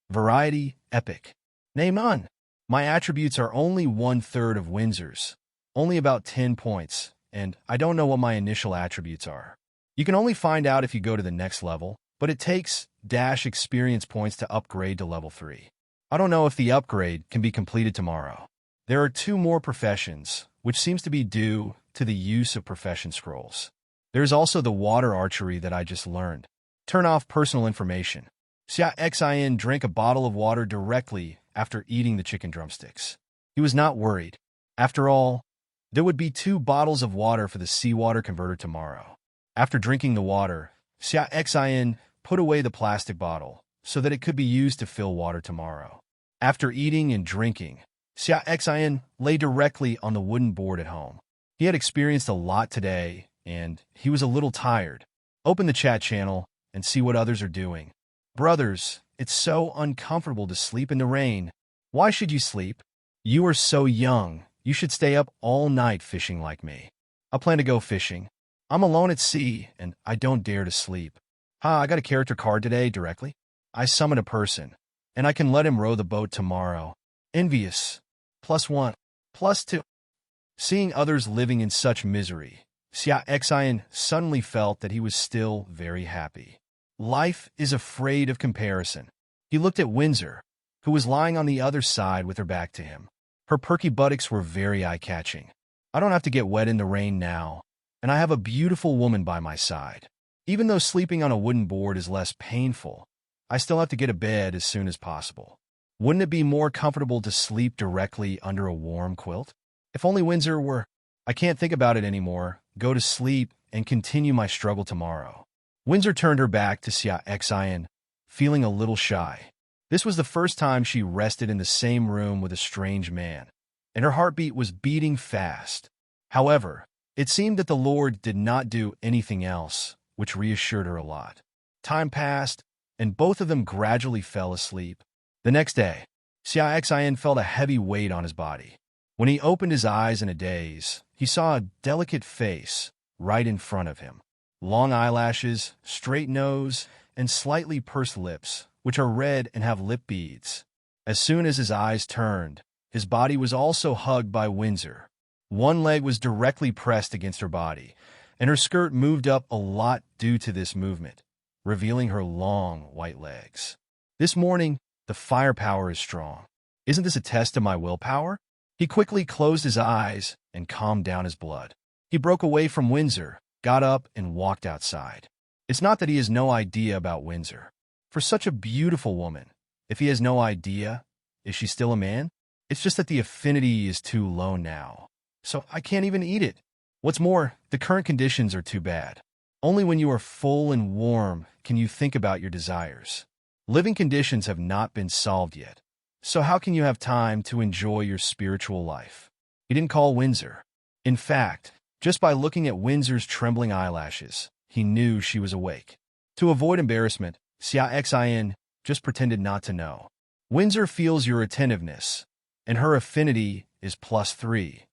Variety. Epic. Name none. My attributes are only 1/3 of Windsor's. Only about 10 points, and I don't know what my initial attributes are. You can only find out if you go to the next level, but it takes - experience points to upgrade to level 3. I don't know if the upgrade can be completed tomorrow. There are 2 more professions, which seems to be due to the use of profession scrolls. There's also the water archery that I just learned. Turn off personal information. Xia Xin drank a bottle of water directly after eating the chicken drumsticks. He was not worried. After all, there would be 2 bottles of water for the seawater converter tomorrow. After drinking the water, Xia Xin put away the plastic bottle so that it could be used to fill water tomorrow. After eating and drinking, Xia Xin lay directly on the wooden board at home. He had experienced a lot today, and he was a little tired. Open the chat channel and see what others are doing. Brothers, it's so uncomfortable to sleep in the rain. Why should you sleep? You are so young. You should stay up all night fishing like me. I plan to go fishing. I'm alone at sea, and I don't dare to sleep. I got a character card today directly. I summon a person, and I can let him row the boat tomorrow. Envious. +1. +2. Seeing others living in such misery, Xia Xin suddenly felt that he was still very happy. Life is afraid of comparison. He looked at Windsor, who was lying on the other side with her back to him. Her perky buttocks were very eye-catching. I don't have to get wet in the rain now, and I have a beautiful woman by my side. Even though sleeping on a wooden board is less painful, I still have to get a bed as soon as possible. Wouldn't it be more comfortable to sleep directly under a warm quilt? If only Windsor were... I can't think about it anymore. Go to sleep and continue my struggle tomorrow. Windsor turned her back to Xia Xin, feeling a little shy. This was the first time she rested in the same room with a strange man, and her heartbeat was beating fast. However, it seemed that the Lord did not do anything else, which reassured her a lot. Time passed, and both of them gradually fell asleep. The next day, Xia Xin felt a heavy weight on his body. When he opened his eyes in a daze, he saw a delicate face right in front of him. Long eyelashes, straight nose, and slightly pursed lips, which are red and have lip beads. As soon as his eyes turned, his body was also hugged by Windsor. One leg was directly pressed against her body, and her skirt moved up a lot due to this movement, revealing her long white legs. This morning, the firepower is strong. Isn't this a test of my willpower? He quickly closed his eyes and calmed down his blood. He broke away from Windsor, got up, and walked outside. It's not that he has no idea about Windsor. For such a beautiful woman, if he has no idea, is she still a man? It's just that the affinity is too low now. So I can't even eat it. What's more, the current conditions are too bad. Only when you are full and warm can you think about your desires. Living conditions have not been solved yet. So how can you have time to enjoy your spiritual life? He didn't call Windsor. In fact, just by looking at Windsor's trembling eyelashes, he knew she was awake. To avoid embarrassment, Xia Xin just pretended not to know. Windsor feels your attentiveness, and her affinity is +3.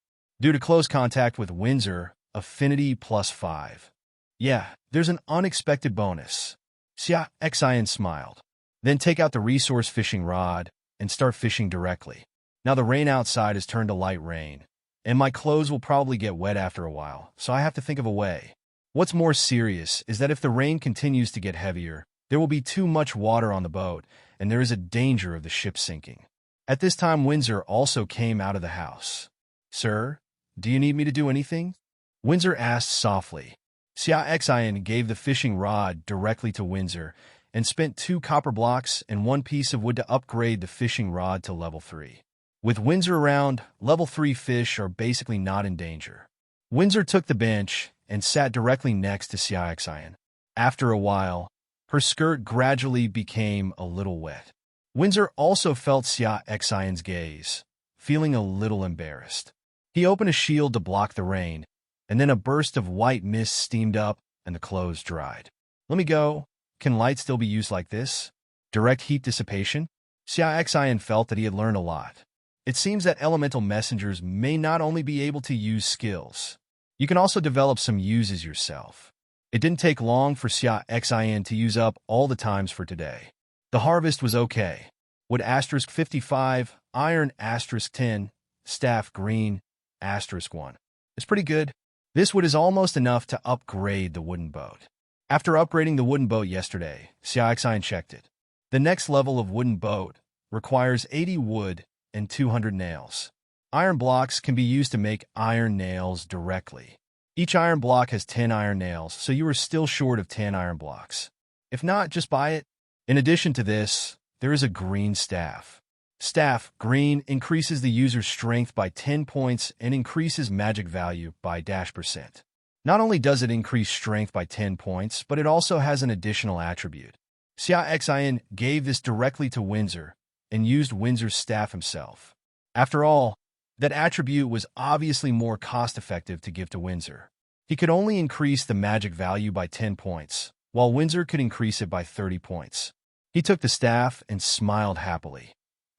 Due to close contact with Windsor, affinity +5. Yeah, there's an unexpected bonus. Xia Xin smiled. Then take out the resource fishing rod and start fishing directly. Now the rain outside has turned to light rain, and my clothes will probably get wet after a while, so I have to think of a way. What's more serious is that if the rain continues to get heavier, there will be too much water on the boat, and there is a danger of the ship sinking. At this time, Windsor also came out of the house. Sir, do you need me to do anything? Windsor asked softly. Xia Xin gave the fishing rod directly to Windsor and spent 2 copper blocks and 1 piece of wood to upgrade the fishing rod to level 3. With Windsor around, level 3 fish are basically not in danger. Windsor took the bench and sat directly next to Xia Xin. After a while, her skirt gradually became a little wet. Windsor also felt Xia Xin's gaze, feeling a little embarrassed. He opened a shield to block the rain, and then a burst of white mist steamed up and the clothes dried. Let me go. Can light still be used like this? Direct heat dissipation? Xia Xin felt that he had learned a lot. It seems that elemental messengers may not only be able to use skills. You can also develop some uses yourself. It didn't take long for Xia Xin to use up all the times for today. The harvest was okay. Wood *55, iron *10, staff green *1. It's pretty good. This wood is almost enough to upgrade the wooden boat. After upgrading the wooden boat yesterday, Xia Xin checked it. The next level of wooden boat, requires 80 wood and 200 nails. Iron blocks can be used to make iron nails directly. Each iron block has 10 iron nails, so you are still short of 10 iron blocks. If not, just buy it. In addition to this, there is a green staff. Staff, green, increases the user's strength by 10 points and increases magic value by -%. Not only does it increase strength by 10 points, but it also has an additional attribute. Xia Xin gave this directly to Windsor and used Windsor's staff himself. After all, that attribute was obviously more cost-effective to give to Windsor. He could only increase the magic value by 10 points, while Windsor could increase it by 30 points. He took the staff and smiled happily.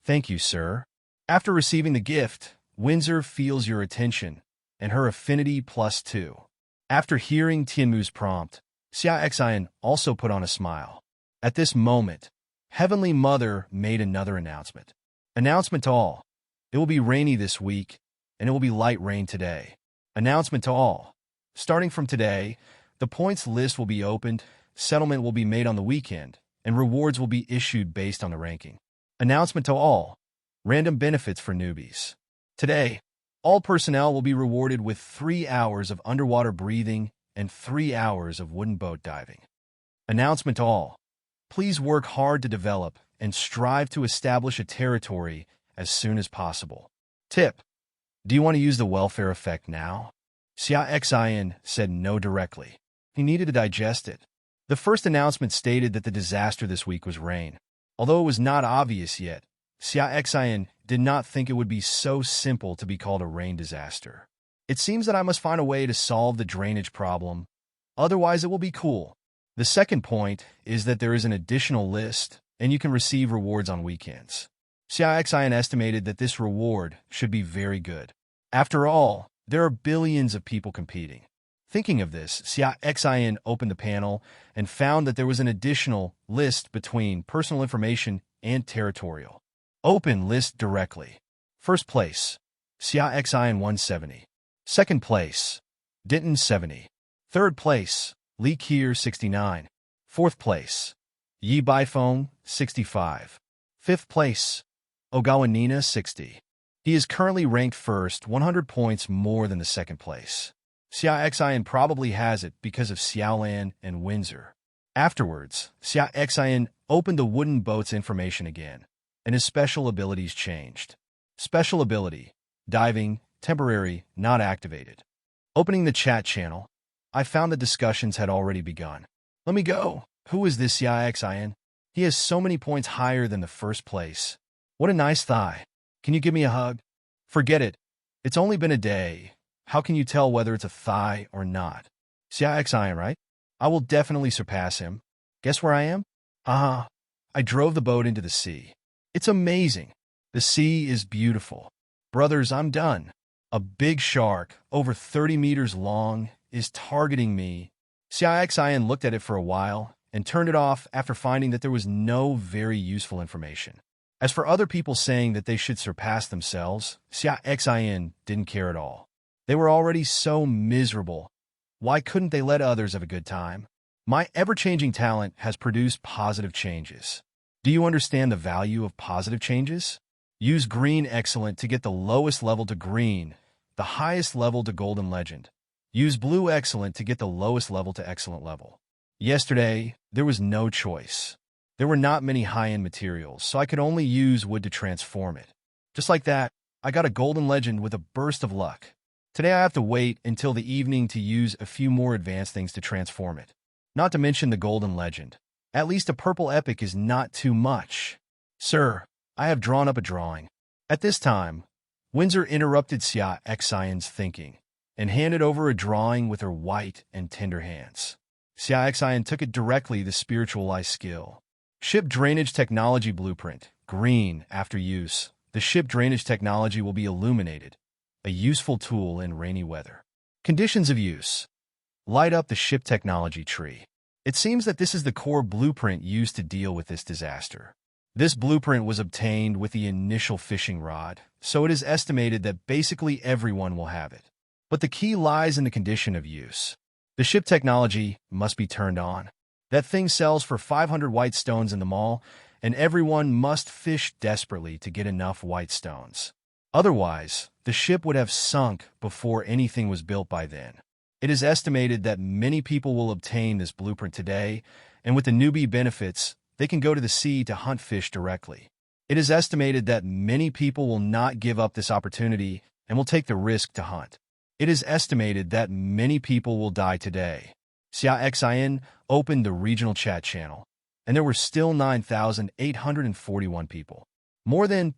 "Thank you, sir." After receiving the gift, Windsor feels your attention and her affinity +2. After hearing Tianmu's prompt, Xia Xin also put on a smile. At this moment, Heavenly Mother made another announcement. Announcement to all. It will be rainy this week, and it will be light rain today. Announcement to all. Starting from today, the points list will be opened, settlement will be made on the weekend, and rewards will be issued based on the ranking. Announcement to all. Random benefits for newbies. Today, all personnel will be rewarded with 3 hours of underwater breathing and 3 hours of wooden boat diving. Announcement to all. Please work hard to develop and strive to establish a territory as soon as possible. Tip: do you want to use the welfare effect now? Xia Xin said no directly. He needed to digest it. The first announcement stated that the disaster this week was rain. Although it was not obvious yet, Xia Xin did not think it would be so simple to be called a rain disaster. It seems that I must find a way to solve the drainage problem, otherwise it will be cool. The second point is that there is an additional list, and you can receive rewards on weekends. Xia Xin estimated that this reward should be very good. After all, there are billions of people competing. Thinking of this, Xia Xin opened the panel and found that there was an additional list between personal information and territorial. Open list directly. First place, Xia Xin 170. Second place, Denton 70. Third place, Li Kier 69. Fourth place, Yi Baifeng 65. Fifth place, Ogawa Nina 60. He is currently ranked first, 100 points more than the second place. Xia Xin probably has it because of Xiaolan and Windsor. Afterwards, Xia Xin opened the wooden boat's information again, and his special abilities changed. Special ability, diving, temporary, not activated. Opening the chat channel, I found the discussions had already begun. Let me go. Who is this Xia Xin? He has so many points higher than the first place. What a nice thigh. Can you give me a hug? Forget it. It's only been a day. How can you tell whether it's a thigh or not? Xia Xin, right? I will definitely surpass him. Guess where I am? I drove the boat into the sea. It's amazing. The sea is beautiful. Brothers, I'm done. A big shark, over 30 meters long, is targeting me. Xia Xin looked at it for a while and turned it off after finding that there was no very useful information. As for other people saying that they should surpass themselves, Xia Xin didn't care at all. They were already so miserable. Why couldn't they let others have a good time? My ever-changing talent has produced positive changes. Do you understand the value of positive changes? Use green excellent to get the lowest level to green, the highest level to golden legend. Use blue excellent to get the lowest level to excellent level. Yesterday, there was no choice. There were not many high-end materials, so I could only use wood to transform it. Just like that, I got a golden legend with a burst of luck. Today I have to wait until the evening to use a few more advanced things to transform it. Not to mention the golden legend. At least a purple epic is not too much. Sir, I have drawn up a drawing. At this time, Windsor interrupted Xia Xin's thinking and handed over a drawing with her white and tender hands. Xia Xin took it directly, the spiritualized skill. Ship drainage technology blueprint, green after use. The ship drainage technology will be illuminated, a useful tool in rainy weather. Conditions of use. Light up the ship technology tree. It seems that this is the core blueprint used to deal with this disaster. This blueprint was obtained with the initial fishing rod, so it is estimated that basically everyone will have it. But the key lies in the condition of use. The ship technology must be turned on. That thing sells for 500 white stones in the mall, and everyone must fish desperately to get enough white stones. Otherwise, the ship would have sunk before anything was built by then. It is estimated that many people will obtain this blueprint today, and with the newbie benefits, they can go to the sea to hunt fish directly. It is estimated that many people will not give up this opportunity and will take the risk to hunt. It is estimated that many people will die today. Xia Xin opened the regional chat channel, and there were still 9,841 people. More than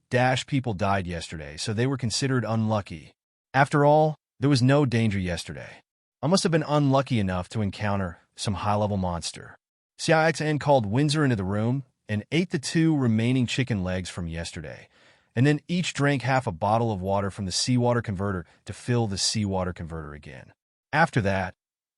people died yesterday, so they were considered unlucky. After all, there was no danger yesterday. I must have been unlucky enough to encounter some high-level monster. Xia Xin called Windsor into the room and ate the 2 remaining chicken legs from yesterday, and then each drank half a bottle of water from the seawater converter to fill the seawater converter again. After that,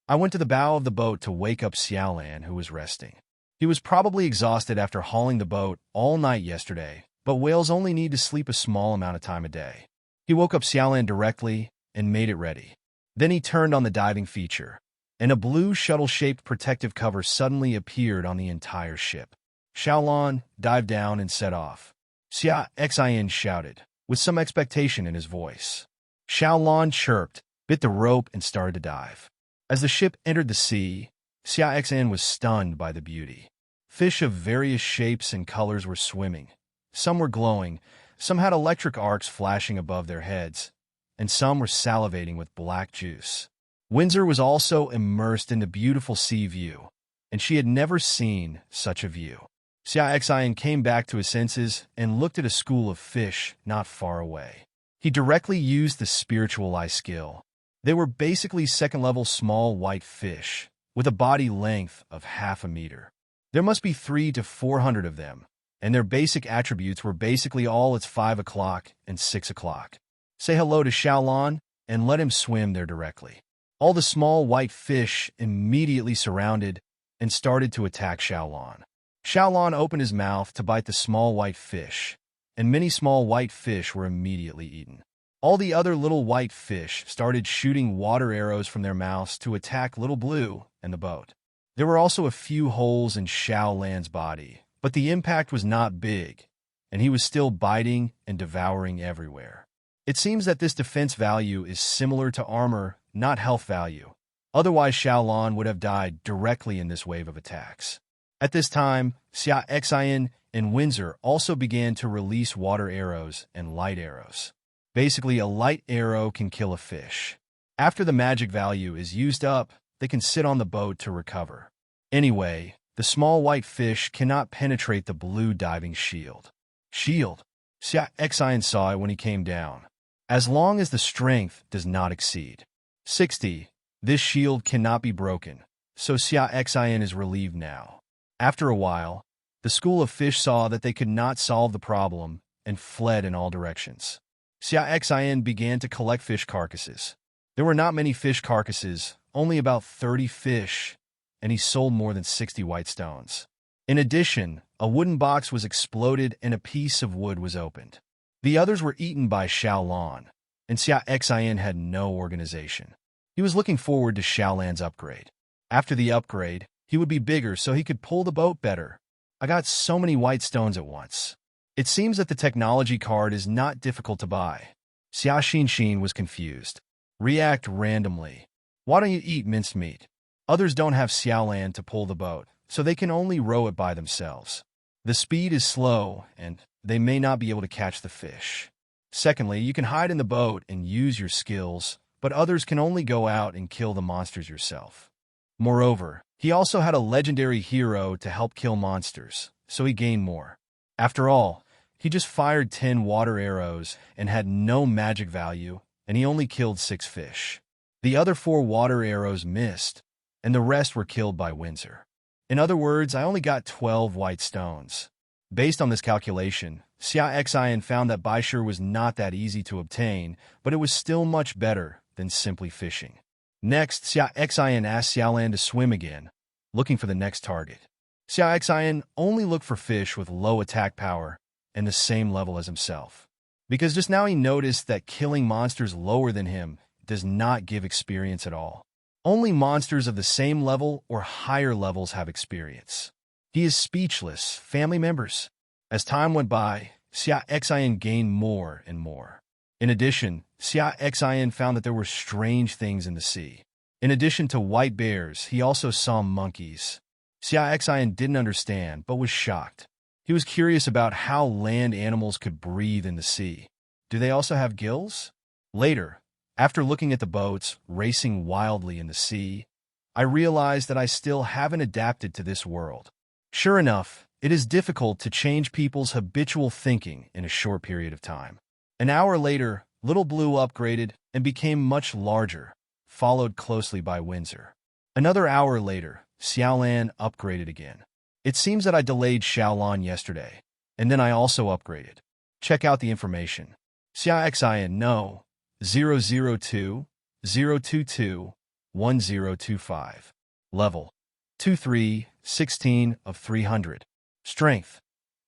I went to the bow of the boat to wake up Xiaolan, who was resting. He was probably exhausted after hauling the boat all night yesterday, but whales only need to sleep a small amount of time a day. He woke up Xiaolan directly and made it ready. Then he turned on the diving feature, and a blue shuttle-shaped protective cover suddenly appeared on the entire ship. Xiaolan dived down and set off. Xia Xin shouted, with some expectation in his voice. Xiaolan chirped, bit the rope, and started to dive. As the ship entered the sea, Xia Xin was stunned by the beauty. Fish of various shapes and colors were swimming. Some were glowing, some had electric arcs flashing above their heads, and some were salivating with black juice. Windsor was also immersed in the beautiful sea view, and she had never seen such a view. Xia Xin came back to his senses and looked at a school of fish not far away. He directly used the spiritual eye skill. They were basically second-level small white fish, with a body length of half a meter. There must be 300 to 400 of them, and their basic attributes were basically all at 5 o'clock and 6 o'clock. Say hello to Xiaolan and let him swim there directly. All the small white fish immediately surrounded and started to attack Xiaolan. Xiaolan opened his mouth to bite the small white fish, and many small white fish were immediately eaten. All the other little white fish started shooting water arrows from their mouths to attack Little Blue and the boat. There were also a few holes in Xiaolan's body, but the impact was not big, and he was still biting and devouring everywhere. It seems that this defense value is similar to armor, not health value. Otherwise, Xiaolan would have died directly in this wave of attacks. At this time, Xia Xin and Windsor also began to release water arrows and light arrows. Basically, a light arrow can kill a fish. After the magic value is used up, they can sit on the boat to recover. Anyway, the small white fish cannot penetrate the blue diving shield. Shield. Xia Xin saw it when he came down. As long as the strength does not exceed 60, this shield cannot be broken, so Xia Xin is relieved now. After a while, the school of fish saw that they could not solve the problem and fled in all directions. Xia Xin began to collect fish carcasses. There were not many fish carcasses, only about 30 fish, and he sold more than 60 white stones. In addition, a wooden box was exploded and a piece of wood was opened. The others were eaten by Xiaolan, and Xia Xin had no organization. He was looking forward to Xiaolan's upgrade. After the upgrade, he would be bigger so he could pull the boat better. I got so many white stones at once. It seems that the technology card is not difficult to buy. Xia Xin was confused. React randomly. Why don't you eat minced meat? Others don't have Xiaolan to pull the boat, so they can only row it by themselves. The speed is slow, and they may not be able to catch the fish. Secondly, you can hide in the boat and use your skills, but others can only go out and kill the monsters yourself. Moreover, he also had a legendary hero to help kill monsters, so he gained more. After all, he just fired 10 water arrows and had no magic value, and he only killed 6 fish. The other 4 water arrows missed, and the rest were killed by Windsor. In other words, I only got 12 white stones. Based on this calculation, Xia Xin found that Baishur was not that easy to obtain, but it was still much better than simply fishing. Next, Xia Xin asked Xiaolan to swim again, looking for the next target. Xia Xin only looked for fish with low attack power and the same level as himself, because just now he noticed that killing monsters lower than him does not give experience at all. Only monsters of the same level or higher levels have experience. He is speechless. Family members. As time went by, Xia Xin gained more and more. In addition, Xia Xin found that there were strange things in the sea. In addition to white bears, he also saw monkeys. Xia Xin didn't understand, but was shocked. He was curious about how land animals could breathe in the sea. Do they also have gills? Later, after looking at the boats racing wildly in the sea, I realized that I still haven't adapted to this world. Sure enough, it is difficult to change people's habitual thinking in a short period of time. An hour later, Little Blue upgraded and became much larger, followed closely by Windsor. Another hour later, Xiaolan upgraded again. It seems that I delayed Xiaolan yesterday, and then I also upgraded. Check out the information. Xia Xin no, 002, 022, 1025. Level 23, 16 of 300. Strength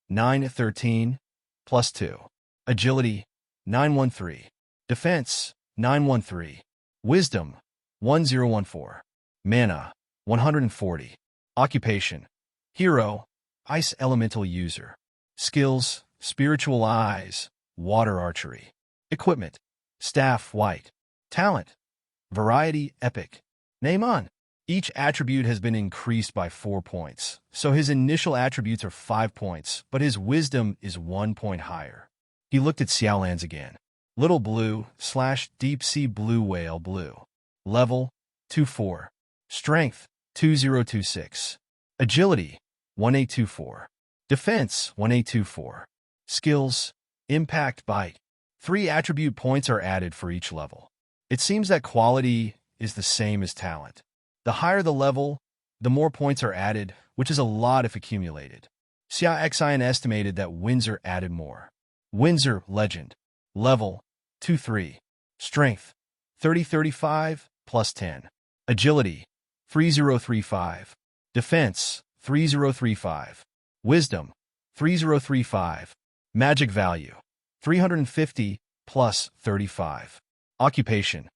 913, plus 2. Agility 913. Defense 913. Wisdom 1014. Mana 140. Occupation Hero, Ice Elemental User. Skills, Spiritual Eyes, Water Archery. Equipment, Staff White. Talent, Variety Epic. Name on. Each attribute has been increased by 4 points, so his initial attributes are 5 points, but his wisdom is 1 point higher. He looked at Xiaolan's again. Little Blue / Deep Sea Blue Whale Blue. Level 24. Strength 2026. Agility 1824. Defense 1824. Skills, Impact Bite. 3 attribute points are added for each level. It seems that quality is the same as talent. The higher the level, the more points are added, which is a lot if accumulated. Xia Xin estimated that Windsor added more. Windsor Legend. Level 23. Strength 3035 plus 10. Agility 3035. Defense 3035. Wisdom 3035. Magic value 350 plus 35. Occupation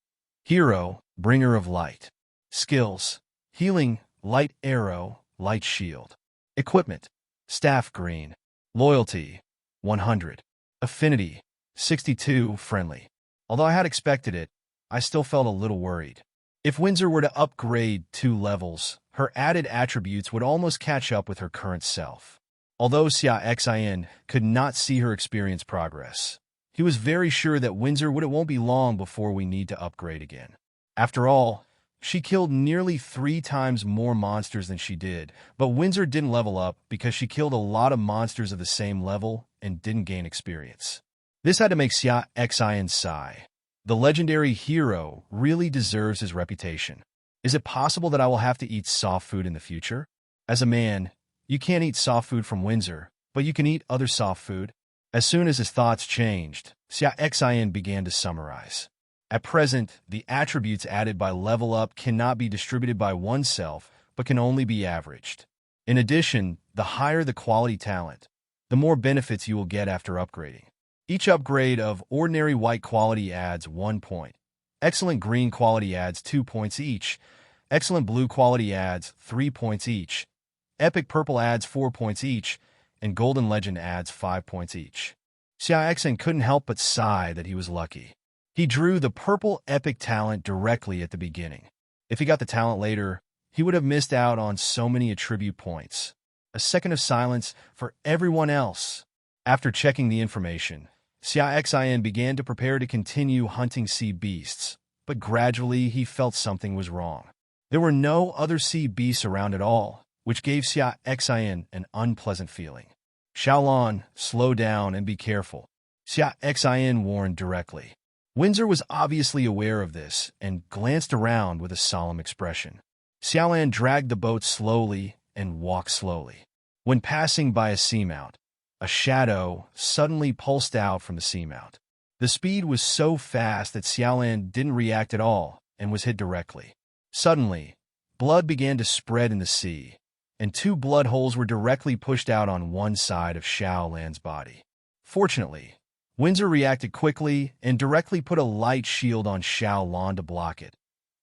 Hero, Bringer of Light. Skills, Healing, Light Arrow, Light Shield. Equipment, Staff Green. Loyalty, 100. Affinity, 62, Friendly. Although I had expected it, I still felt a little worried. If Windsor were to upgrade 2 levels, her added attributes would almost catch up with her current self. Although Xia Xin could not see her experience progress, he was very sure that Windsor won't be long before we need to upgrade again. After all, she killed nearly 3 times more monsters than she did, but Windsor didn't level up because she killed a lot of monsters of the same level and didn't gain experience. This had to make Xia Xin sigh. The legendary hero really deserves his reputation. Is it possible that I will have to eat soft food in the future? As a man, you can't eat soft food from Windsor, but you can eat other soft food. As soon as his thoughts changed, Xia Xin began to summarize. At present, the attributes added by level up cannot be distributed by oneself, but can only be averaged. In addition, the higher the quality talent, the more benefits you will get after upgrading. Each upgrade of ordinary white quality adds 1 point. Excellent green quality adds 2 points each. Excellent blue quality adds 3 points each. Epic purple adds 4 points each, and golden legend adds 5 points each. Xia Xin couldn't help but sigh that he was lucky. He drew the purple epic talent directly at the beginning. If he got the talent later, he would have missed out on so many attribute points. A second of silence for everyone else. After checking the information, Xia Xin began to prepare to continue hunting sea beasts, but gradually he felt something was wrong. There were no other sea beasts around at all, which gave Xia Xin an unpleasant feeling. Xiaolan, slow down and be careful, Xia Xin warned directly. Windsor was obviously aware of this and glanced around with a solemn expression. Xiaolan dragged the boat slowly and walked slowly. When passing by a seamount, a shadow suddenly pulsed out from the seamount. The speed was so fast that Xiaolan didn't react at all and was hit directly. Suddenly, blood began to spread in the sea, and 2 blood holes were directly pushed out on one side of Xiaolan's body. Fortunately, Windsor reacted quickly and directly put a light shield on Xiaolan to block it.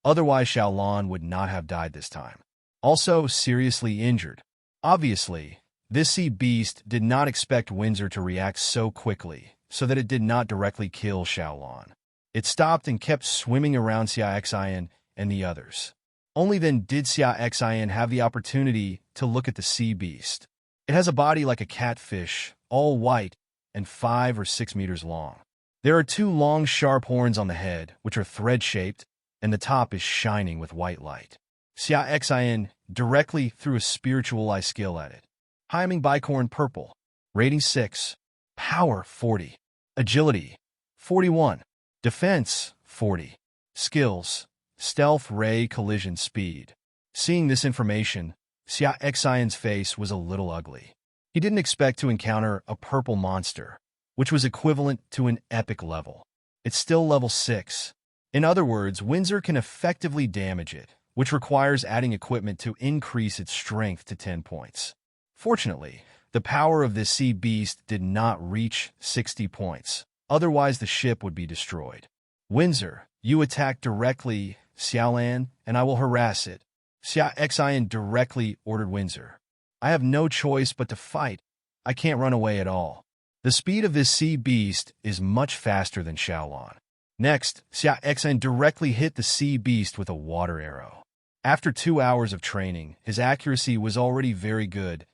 Otherwise, Xiaolan would not have died this time. Also seriously injured. Obviously, this sea beast did not expect Windsor to react so quickly, so that it did not directly kill Xiaolon. It stopped and kept swimming around Xia Xin and the others. Only then did Xia Xin have the opportunity to look at the sea beast. It has a body like a catfish, all white, and 5 or 6 meters long. There are 2 long sharp horns on the head, which are thread-shaped, and the top is shining with white light. Xia Xin directly threw a spiritual eye skill at it. Timing bicorn purple. Rating 6. Power 40. Agility 41. Defense 40. Skills. Stealth ray collision speed. Seeing this information, Xia Xion's face was a little ugly. He didn't expect to encounter a purple monster, which was equivalent to an epic level. It's still level 6. In other words, Windsor can effectively damage it, which requires adding equipment to increase its strength to 10 points. Fortunately, the power of this sea beast did not reach 60 points, otherwise the ship would be destroyed. Windsor, you attack directly, Xiaolan, and I will harass it. Xia Xian directly ordered Windsor. I have no choice but to fight. I can't run away at all. The speed of this sea beast is much faster than Xiaolon. Next, Xia Xian directly hit the sea beast with a water arrow. After 2 hours of training, his accuracy was already very good,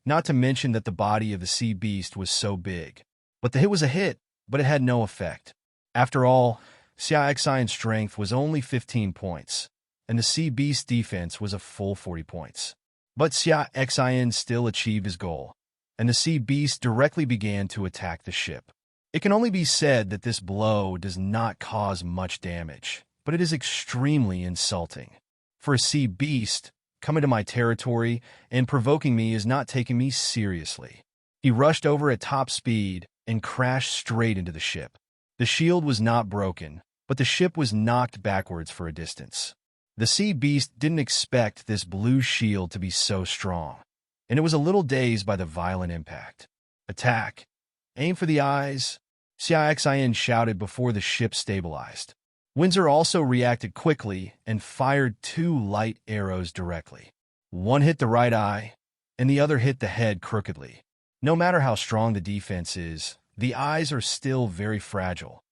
not to mention that the body of the sea beast was so big. But the hit was a hit, but it had no effect. After all, Xia Xian's strength was only 15 points, and the sea beast's defense was a full 40 points. But Xia Xian still achieved his goal, and the sea beast directly began to attack the ship. It can only be said that this blow does not cause much damage, but it is extremely insulting. For a sea beast, coming to my territory and provoking me is not taking me seriously. He rushed over at top speed and crashed straight into the ship. The shield was not broken, but the ship was knocked backwards for a distance. The sea beast didn't expect this blue shield to be so strong, and it was a little dazed by the violent impact. Attack! Aim for the eyes! Xia Xian shouted before the ship stabilized. Windsor also reacted quickly and fired 2 light arrows directly. One hit the right eye, and the other hit the head crookedly. No matter how strong the defense is, the eyes are still very fragile.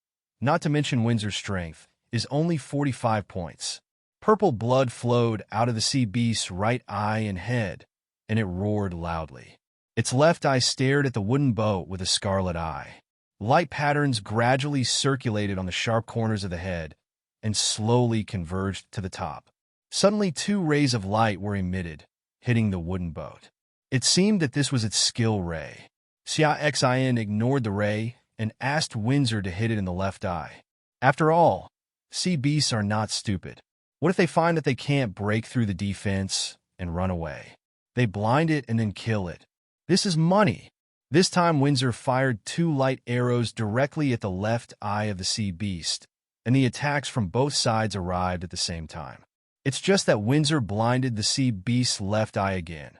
Not to mention Windsor's strength is only 45 points. Purple blood flowed out of the sea beast's right eye and head, and it roared loudly. Its left eye stared at the wooden boat with a scarlet eye. Light patterns gradually circulated on the sharp corners of the head and slowly converged to the top. Suddenly 2 rays of light were emitted, hitting the wooden boat. It seemed that this was its skill ray. Xia Xian ignored the ray and asked Windsor to hit it in the left eye. After all, sea beasts are not stupid. What if they find that they can't break through the defense and run away? They blind it and then kill it. This is money. This time Windsor fired 2 light arrows directly at the left eye of the sea beast, and the attacks from both sides arrived at the same time. It's just that Windsor blinded the sea beast's left eye again,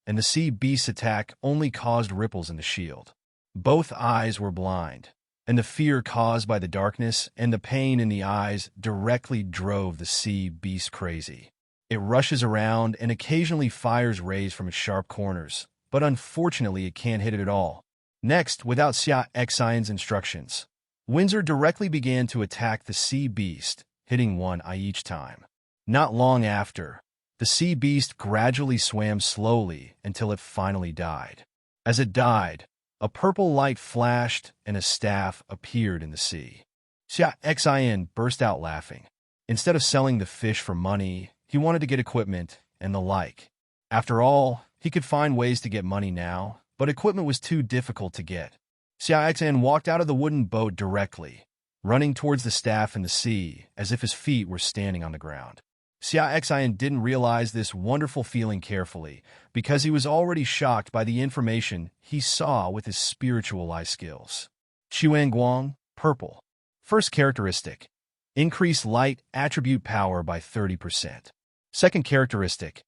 and the sea beast's attack only caused ripples in the shield. Both eyes were blind, and the fear caused by the darkness and the pain in the eyes directly drove the sea beast crazy. It rushes around and occasionally fires rays from its sharp corners, but unfortunately it can't hit it at all. Next, without Xia Xian's instructions, Windsor directly began to attack the sea beast, hitting one eye each time. Not long after, the sea beast gradually swam slowly until it finally died. As it died, a purple light flashed and a staff appeared in the sea. Xia Xian burst out laughing. Instead of selling the fish for money, he wanted to get equipment and the like. After all, he could find ways to get money now, but equipment was too difficult to get. Xia Xian walked out of the wooden boat directly, running towards the staff in the sea as if his feet were standing on the ground. Xia Xian didn't realize this wonderful feeling carefully because he was already shocked by the information he saw with his spiritual eye skills. Guang, purple. First characteristic, increase light attribute power by 30%. Second characteristic,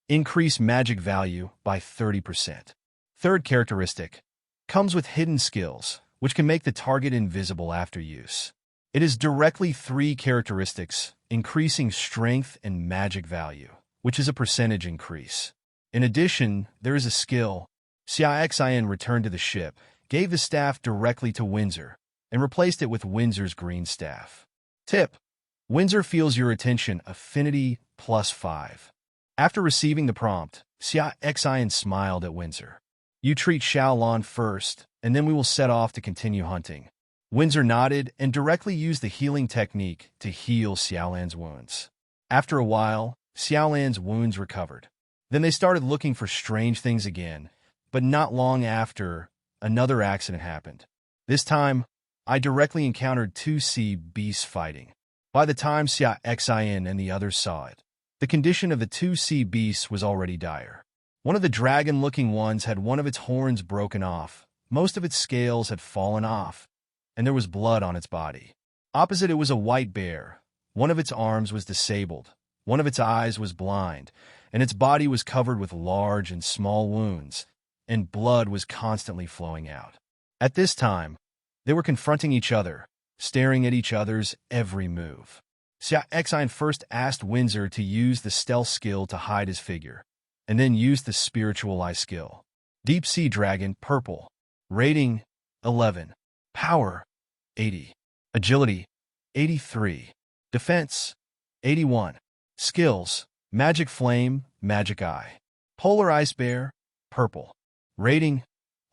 increase magic value by 30%. Third characteristic, comes with hidden skills, which can make the target invisible after use. It is directly 3 characteristics, increasing strength and magic value, which is a percentage increase. In addition, there is a skill. Xia Xin returned to the ship, gave the staff directly to Windsor, and replaced it with Windsor's green staff. Tip: Windsor feels your attention, affinity +5. After receiving the prompt, Xia Xin smiled at Windsor. You treat Xiaolan first, and then we will set off to continue hunting. Windsor nodded and directly used the healing technique to heal Xiaolan's wounds. After a while, Xiaolan's wounds recovered. Then they started looking for strange things again, but not long after, another accident happened. This time, I directly encountered two sea beasts fighting. By the time Xia Xin and the others saw it, the condition of the two sea beasts was already dire. One of the dragon-looking ones had one of its horns broken off, most of its scales had fallen off, and there was blood on its body. Opposite it was a white bear. One of its arms was disabled, one of its eyes was blind, and its body was covered with large and small wounds, and blood was constantly flowing out. At this time, they were confronting each other, staring at each other's every move. Xia Xin first asked Windsor to use the stealth skill to hide his figure, and then used the spiritual eye skill. Deep Sea Dragon, purple. Rating, 11. Power, 80. Agility, 83. Defense, 81. Skills, Magic Flame, Magic Eye. Polar Ice Bear, purple. Rating,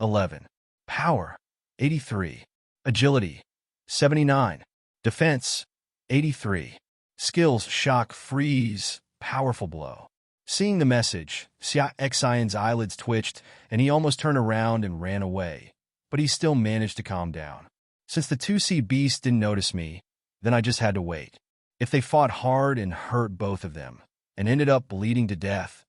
11. Power, 83. Agility, 79. Defense, 83. Skills, Shock, Freeze, Powerful Blow. Seeing the message, Xia Xion's eyelids twitched, and he almost turned around and ran away, but he still managed to calm down. Since the two sea beasts didn't notice me, then I just had to wait. If they fought hard and hurt both of them, and ended up bleeding to death,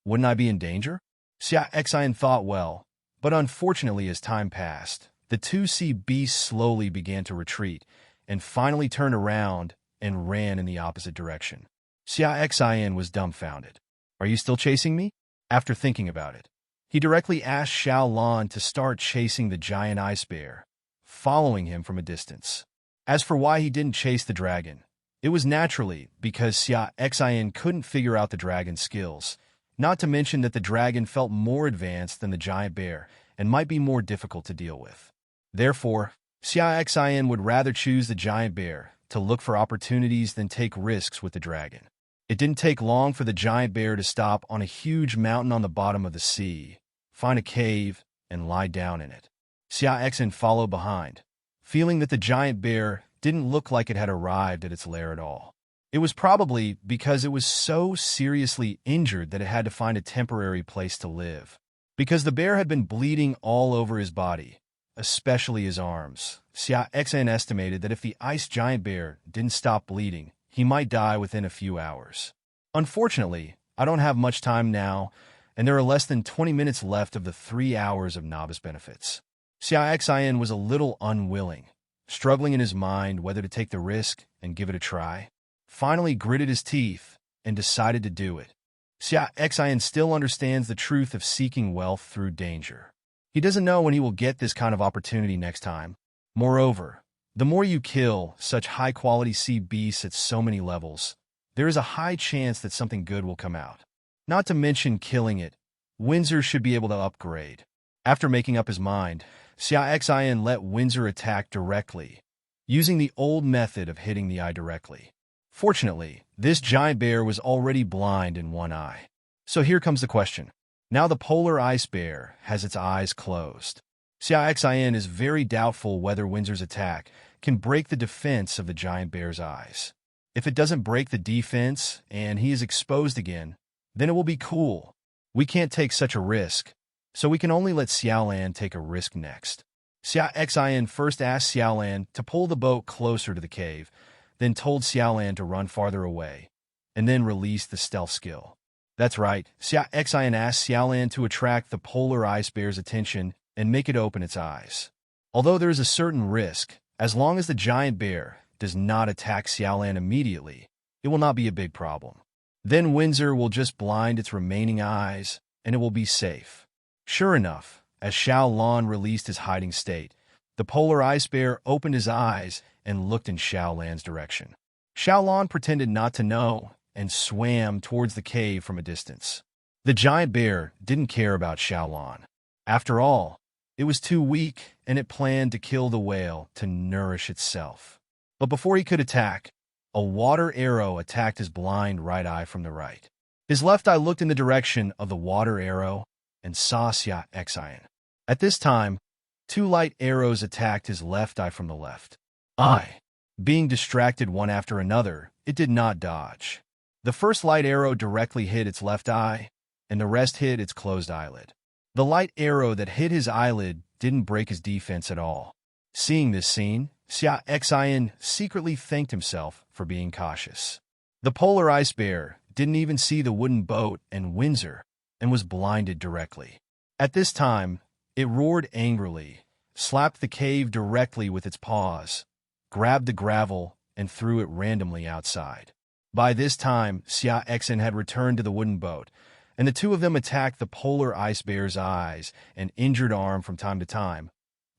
wouldn't I be in danger? Xia Xion thought well, but unfortunately as time passed, the two sea beasts slowly began to retreat, and finally turned around and ran in the opposite direction. Xia Xion was dumbfounded. Are you still chasing me? After thinking about it, he directly asked Xiaolan to start chasing the giant ice bear, following him from a distance. As for why he didn't chase the dragon, it was naturally because Xia Xin couldn't figure out the dragon's skills, not to mention that the dragon felt more advanced than the giant bear and might be more difficult to deal with. Therefore, Xia Xin would rather choose the giant bear to look for opportunities than take risks with the dragon. It didn't take long for the giant bear to stop on a huge mountain on the bottom of the sea, find a cave, and lie down in it. Xia Xin followed behind, feeling that the giant bear didn't look like it had arrived at its lair at all. It was probably because it was so seriously injured that it had to find a temporary place to live. Because the bear had been bleeding all over his body, especially his arms, Xia Xin estimated that if the ice giant bear didn't stop bleeding, he might die within a few hours. Unfortunately, I don't have much time now, and there are less than 20 minutes left of the 3 hours of novice benefits. Xia Xin was a little unwilling, struggling in his mind whether to take the risk and give it a try. Finally gritted his teeth and decided to do it. Xia Xin still understands the truth of seeking wealth through danger. He doesn't know when he will get this kind of opportunity next time. Moreover, the more you kill such high-quality sea beasts at so many levels, there is a high chance that something good will come out. Not to mention killing it, Windsor should be able to upgrade. After making up his mind, Xia Xin let Windsor attack directly, using the old method of hitting the eye directly. Fortunately, this giant bear was already blind in one eye. So here comes the question. Now the polar ice bear has its eyes closed. Xia Xin is very doubtful whether Windsor's attack can break the defense of the giant bear's eyes. If it doesn't break the defense and he is exposed again, then it will be cool. We can't take such a risk, so we can only let Xiaolan take a risk next. Xia Xin first asked Xiaolan to pull the boat closer to the cave, then told Xiaolan to run farther away, and then release the stealth skill. That's right, Xia Xin asked Xiaolan to attract the polar ice bear's attention and make it open its eyes. Although there is a certain risk, as long as the giant bear does not attack Xiaolan immediately, it will not be a big problem. Then Windsor will just blind its remaining eyes, and it will be safe. Sure enough, as Xiaolan released his hiding state, the polar ice bear opened his eyes and looked in Xiaolan's direction. Xiaolan pretended not to know and swam towards the cave from a distance. The giant bear didn't care about Xiaolan. After all, it was too weak, and it planned to kill the whale to nourish itself. But before he could attack, a water arrow attacked his blind right eye from the right. His left eye looked in the direction of the water arrow and saw Xia Xin. At this time, two light arrows attacked his left eye from the left eye. Being distracted one after another, it did not dodge. The first light arrow directly hit its left eye, and the rest hit its closed eyelid. The light arrow that hit his eyelid didn't break his defense at all. Seeing this scene, Xia Xin secretly thanked himself for being cautious. The polar ice bear didn't even see the wooden boat and Windsor and was blinded directly. At this time, it roared angrily, slapped the cave directly with its paws, grabbed the gravel, and threw it randomly outside. By this time, Xia Xin had returned to the wooden boat, and the two of them attacked the polar ice bear's eyes and injured arm from time to time,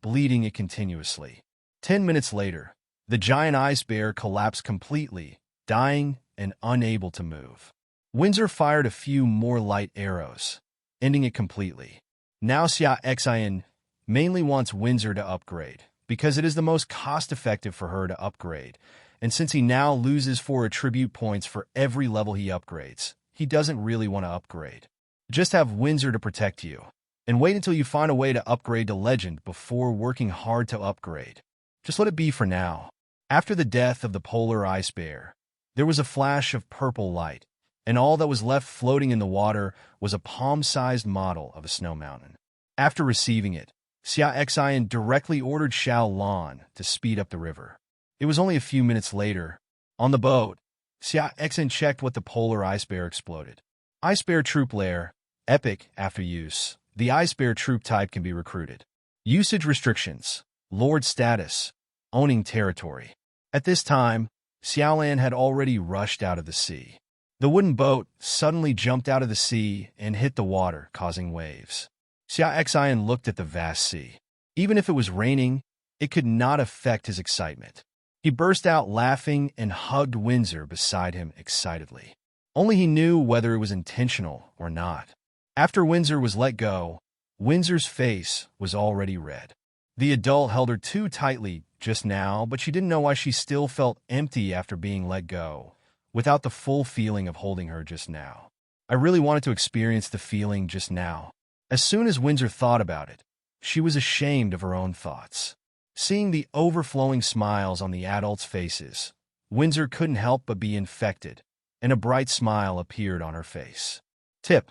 bleeding it continuously. 10 minutes later, the giant ice bear collapsed completely, dying and unable to move. Windsor fired a few more light arrows, ending it completely. Now Xia Xin mainly wants Windsor to upgrade, because it is the most cost-effective for her to upgrade, and since he now loses 4 attribute points for every level he upgrades, he doesn't really want to upgrade. Just have Windsor to protect you, and wait until you find a way to upgrade to Legend before working hard to upgrade. Just let it be for now. After the death of the polar ice bear, there was a flash of purple light, and all that was left floating in the water was a palm-sized model of a snow mountain. After receiving it, Xia Xin directly ordered Xiaolan to speed up the river. It was only a few minutes later. On the boat, Xia Xin checked what the polar ice bear exploded. Ice bear troop lair, epic after use. The ice bear troop type can be recruited. Usage restrictions, lord status, owning territory. At this time, Xiaolan had already rushed out of the sea. The wooden boat suddenly jumped out of the sea and hit the water, causing waves. Xia Xin looked at the vast sea. Even if it was raining, it could not affect his excitement. He burst out laughing and hugged Windsor beside him excitedly. Only he knew whether it was intentional or not. After Windsor was let go, Windsor's face was already red. The adult held her too tightly just now, but she didn't know why she still felt empty after being let go, without the full feeling of holding her just now. I really wanted to experience the feeling just now. As soon as Windsor thought about it, she was ashamed of her own thoughts. Seeing the overflowing smiles on the adults' faces, Windsor couldn't help but be infected, and a bright smile appeared on her face. Tip: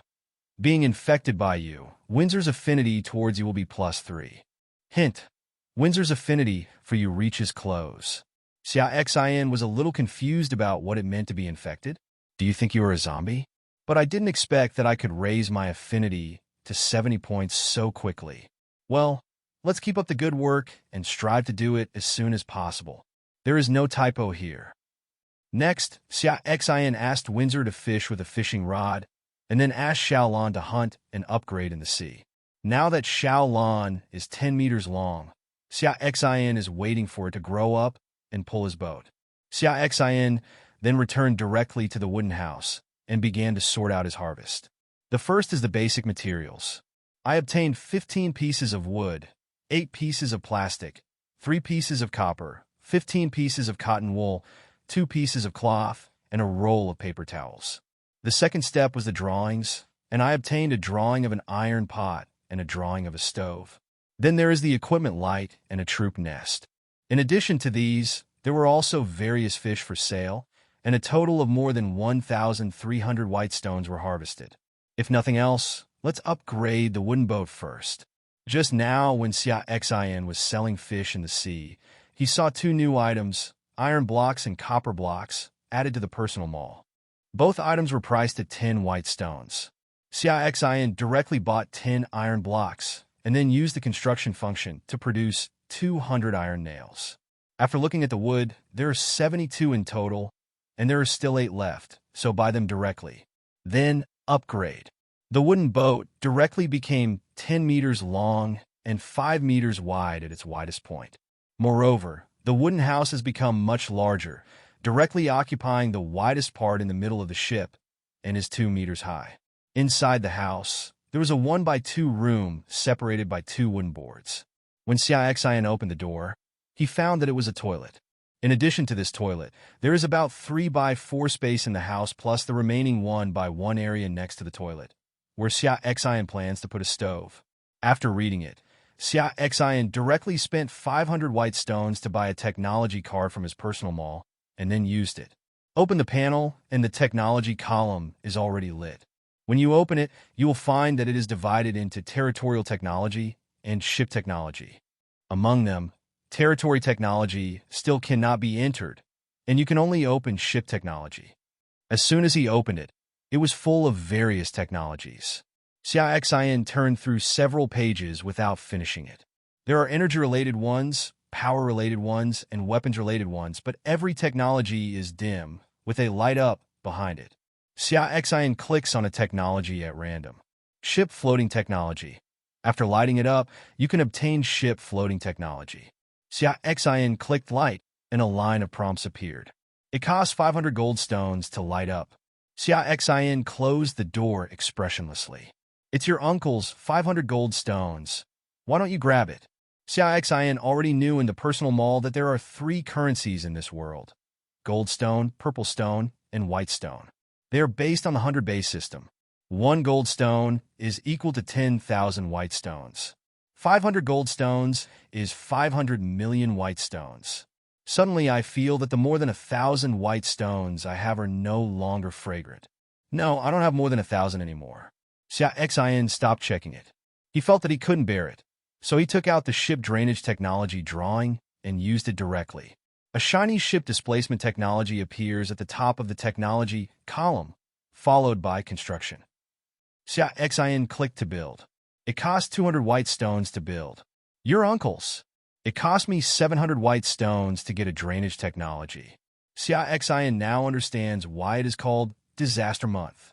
being infected by you, Windsor's affinity towards you will be +3. Hint: Windsor's affinity for you reaches close. Xia Xin was a little confused about what it meant to be infected. Do you think you were a zombie? But I didn't expect that I could raise my affinity to 70 points so quickly. Well, let's keep up the good work and strive to do it as soon as possible. There is no typo here. Next, Xia Xin asked Windsor to fish with a fishing rod, and then asked Xiaolan to hunt and upgrade in the sea. Now that Xiaolan is 10 meters long, Xia Xin is waiting for it to grow up and pull his boat. Xia Xin then returned directly to the wooden house and began to sort out his harvest. The first is the basic materials. I obtained 15 pieces of wood, 8 pieces of plastic, 3 pieces of copper, 15 pieces of cotton wool, 2 pieces of cloth, and a roll of paper towels. The second step was the drawings, and I obtained a drawing of an iron pot and a drawing of a stove. Then there is the equipment light and a troop nest. In addition to these, there were also various fish for sale, and a total of more than 1,300 white stones were harvested. If nothing else, let's upgrade the wooden boat first. Just now, when Xia Xin was selling fish in the sea, he saw 2 new items, iron blocks and copper blocks, added to the personal mall. Both items were priced at 10 white stones. Xia Xin directly bought 10 iron blocks, and then used the construction function to produce 200 iron nails. After looking at the wood, there are 72 in total, and there are still 8 left, so buy them directly. Then, upgrade. The wooden boat directly became 10 meters long and 5 meters wide at its widest point. Moreover, the wooden house has become much larger, directly occupying the widest part in the middle of the ship, and is 2 meters high. Inside the house, there was a 1-by-2 room separated by 2 wooden boards. When Xia Xin opened the door, he found that it was a toilet. In addition to this toilet, there is about 3-by-4 space in the house plus the remaining 1-by-1 area next to the toilet, where Xia Xin plans to put a stove. After reading it, Xia Xin directly spent 500 white stones to buy a technology card from his personal mall, and then used it. Open the panel, and the technology column is already lit. When you open it, you will find that it is divided into territorial technology and ship technology. Among them, territory technology still cannot be entered, and you can only open ship technology. As soon as he opened it, it was full of various technologies. Xia Xin turned through several pages without finishing it. There are energy-related ones, power-related ones, and weapons-related ones, but every technology is dim, with a light up behind it. Xia Xin clicks on a technology at random. Ship floating technology. After lighting it up, you can obtain ship floating technology. Xia Xin clicked light, and a line of prompts appeared. It costs 500 gold stones to light up. Xia Xin closed the door expressionlessly. It's your uncle's 500 gold stones. Why don't you grab it? Xia Xin already knew in the personal mall that there are 3 currencies in this world: gold stone, purple stone, and white stone. They are based on the 100 base system. 1 gold stone is equal to 10,000 white stones. 500 gold stones is 500 million white stones. Suddenly, I feel that the more than 1,000 white stones I have are no longer fragrant. No, I don't have more than 1,000 anymore. Xia Xin stopped checking it. He felt that he couldn't bear it, so he took out the ship drainage technology drawing and used it directly. A shiny ship displacement technology appears at the top of the technology column, followed by construction. Xia Xin clicked to build. It cost 200 white stones to build. Your uncle's. It cost me 700 white stones to get a drainage technology. Xia Xin now understands why it is called Disaster Month.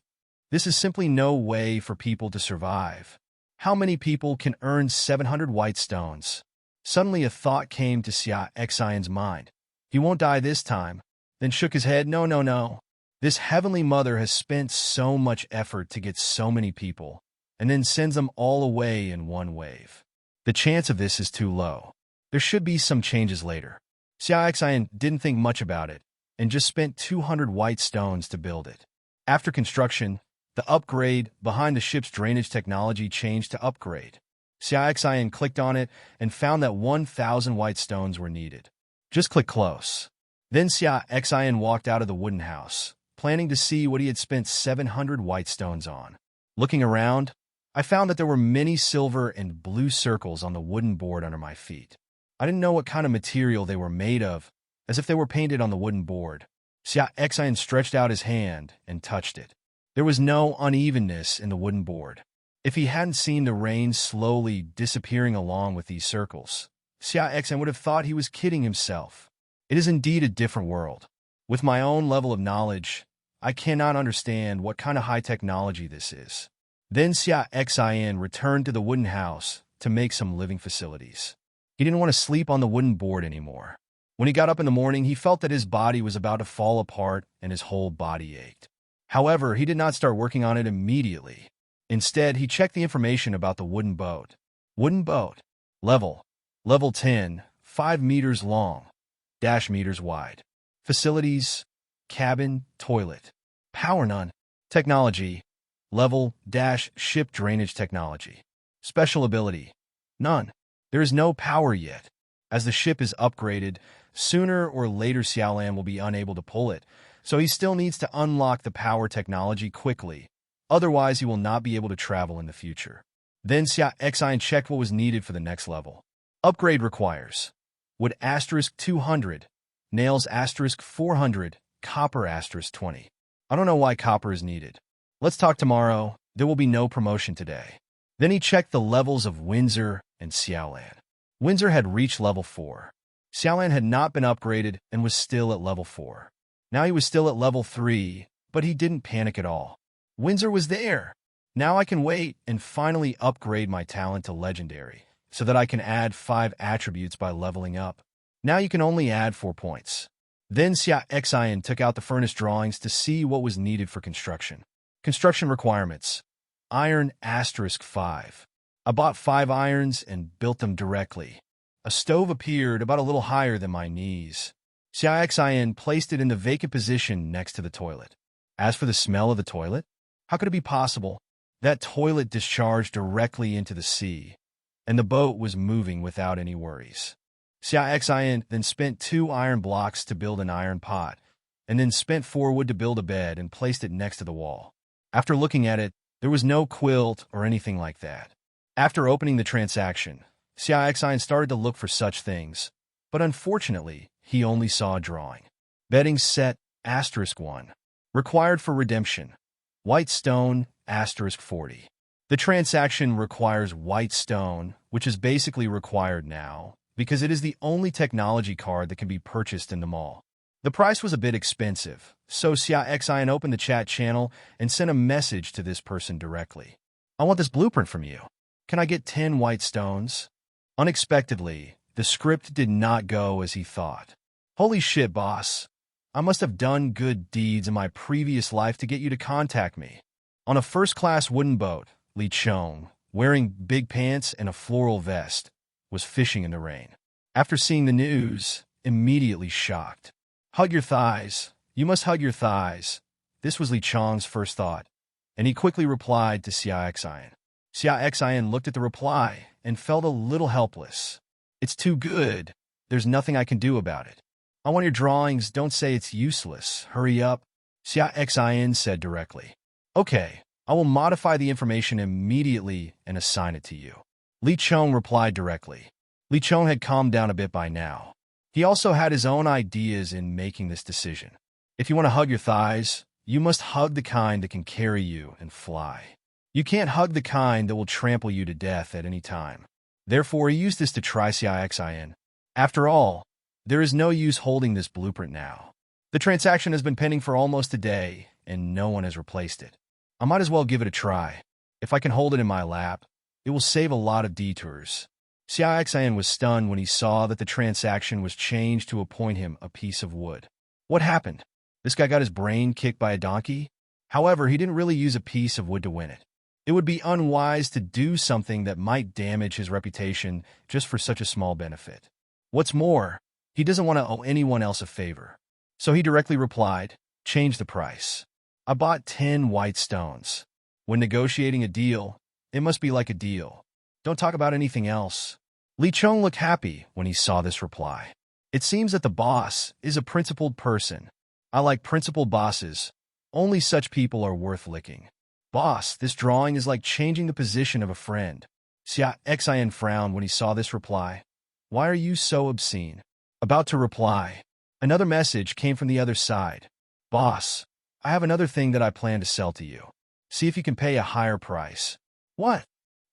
This is simply no way for people to survive. How many people can earn 700 white stones? Suddenly a thought came to Xia Xion's mind. He won't die this time. Then shook his head. No. This heavenly mother has spent so much effort to get so many people, and then sends them all away in one wave. The chance of this is too low. There should be some changes later. Xia Xian didn't think much about it, and just spent 200 white stones to build it. After construction, the upgrade behind the ship's drainage technology changed to upgrade. Xia Xian clicked on it and found that 1,000 white stones were needed. Just click close. Then Xia Xian walked out of the wooden house, planning to see what he had spent 700 white stones on. Looking around, I found that there were many silver and blue circles on the wooden board under my feet. I didn't know what kind of material they were made of, as if they were painted on the wooden board. Xia Xian stretched out his hand and touched it. There was no unevenness in the wooden board. If he hadn't seen the rain slowly disappearing along with these circles, Xia Xian would have thought he was kidding himself. It is indeed a different world. With my own level of knowledge, I cannot understand what kind of high technology this is. Then Xia Xian returned to the wooden house to make some living facilities. He didn't want to sleep on the wooden board anymore. When he got up in the morning, he felt that his body was about to fall apart and his whole body ached. However, he did not start working on it immediately. Instead, he checked the information about the wooden boat. Wooden boat. Level 10, 5 meters long, -meters wide. Facilities, cabin, toilet. Power none. Technology, level -ship drainage technology. Special ability, none. There is no power yet. As the ship is upgraded, sooner or later Xiaolan will be unable to pull it, so he still needs to unlock the power technology quickly. Otherwise, he will not be able to travel in the future. Then Xia Xian checked what was needed for the next level. Upgrade requires wood *200, nails *400, copper *20. I don't know why copper is needed. Let's talk tomorrow. There will be no promotion today. Then he checked the levels of Windsor and Xiaolan. Windsor had reached level 4. Xiaolan had not been upgraded and was still at level 4. Now he was still at level 3, but he didn't panic at all. Windsor was there. Now I can wait and finally upgrade my talent to legendary, so that I can add 5 attributes by leveling up. Now you can only add 4 points. Then Xia Xian took out the furnace drawings to see what was needed for construction. Construction requirements: Iron *5. I bought 5 irons and built them directly. A stove appeared about a little higher than my knees. Xia Xin placed it in the vacant position next to the toilet. As for the smell of the toilet, how could it be possible? That toilet discharged directly into the sea, and the boat was moving without any worries. Xia Xin then spent 2 iron blocks to build an iron pot, and then spent 4 wood to build a bed and placed it next to the wall. After looking at it, there was no quilt or anything like that. After opening the transaction, Xia Xin started to look for such things, but unfortunately, he only saw a drawing. Bedding set *1. Required for redemption. White stone *40. The transaction requires white stone, which is basically required now, because it is the only technology card that can be purchased in the mall. The price was a bit expensive, so Xia Xin opened the chat channel and sent a message to this person directly. I want this blueprint from you. Can I get 10 white stones? Unexpectedly, the script did not go as he thought. Holy shit, boss. I must have done good deeds in my previous life to get you to contact me. On a first-class wooden boat, Li Chong, wearing big pants and a floral vest, was fishing in the rain. After seeing the news, immediately shocked. Hug your thighs. You must hug your thighs. This was Li Chong's first thought, and he quickly replied to Xia Xin. Xia Xin looked at the reply and felt a little helpless. It's too good. There's nothing I can do about it. I want your drawings. Don't say it's useless. Hurry up. Xia Xin said directly. Okay, I will modify the information immediately and assign it to you. Li Chong replied directly. Li Chong had calmed down a bit by now. He also had his own ideas in making this decision. If you want to hug your thighs, you must hug the kind that can carry you and fly. You can't hug the kind that will trample you to death at any time. Therefore, he used this to try Xia Xin. After all, there is no use holding this blueprint now. The transaction has been pending for almost a day, and no one has replaced it. I might as well give it a try. If I can hold it in my lap, it will save a lot of detours. Xia Xin was stunned when he saw that the transaction was changed to appoint him a piece of wood. What happened? This guy got his brain kicked by a donkey? However, he didn't really use a piece of wood to win it. It would be unwise to do something that might damage his reputation just for such a small benefit. What's more, he doesn't want to owe anyone else a favor. So he directly replied, change the price. I bought 10 white stones. When negotiating a deal, it must be like a deal. Don't talk about anything else. Li Chong looked happy when he saw this reply. It seems that the boss is a principled person. I like principled bosses. Only such people are worth licking. Boss, this drawing is like changing the position of a friend. Xia Xin frowned when he saw this reply. Why are you so obscene? About to reply, another message came from the other side. Boss, I have another thing that I plan to sell to you. See if you can pay a higher price. What?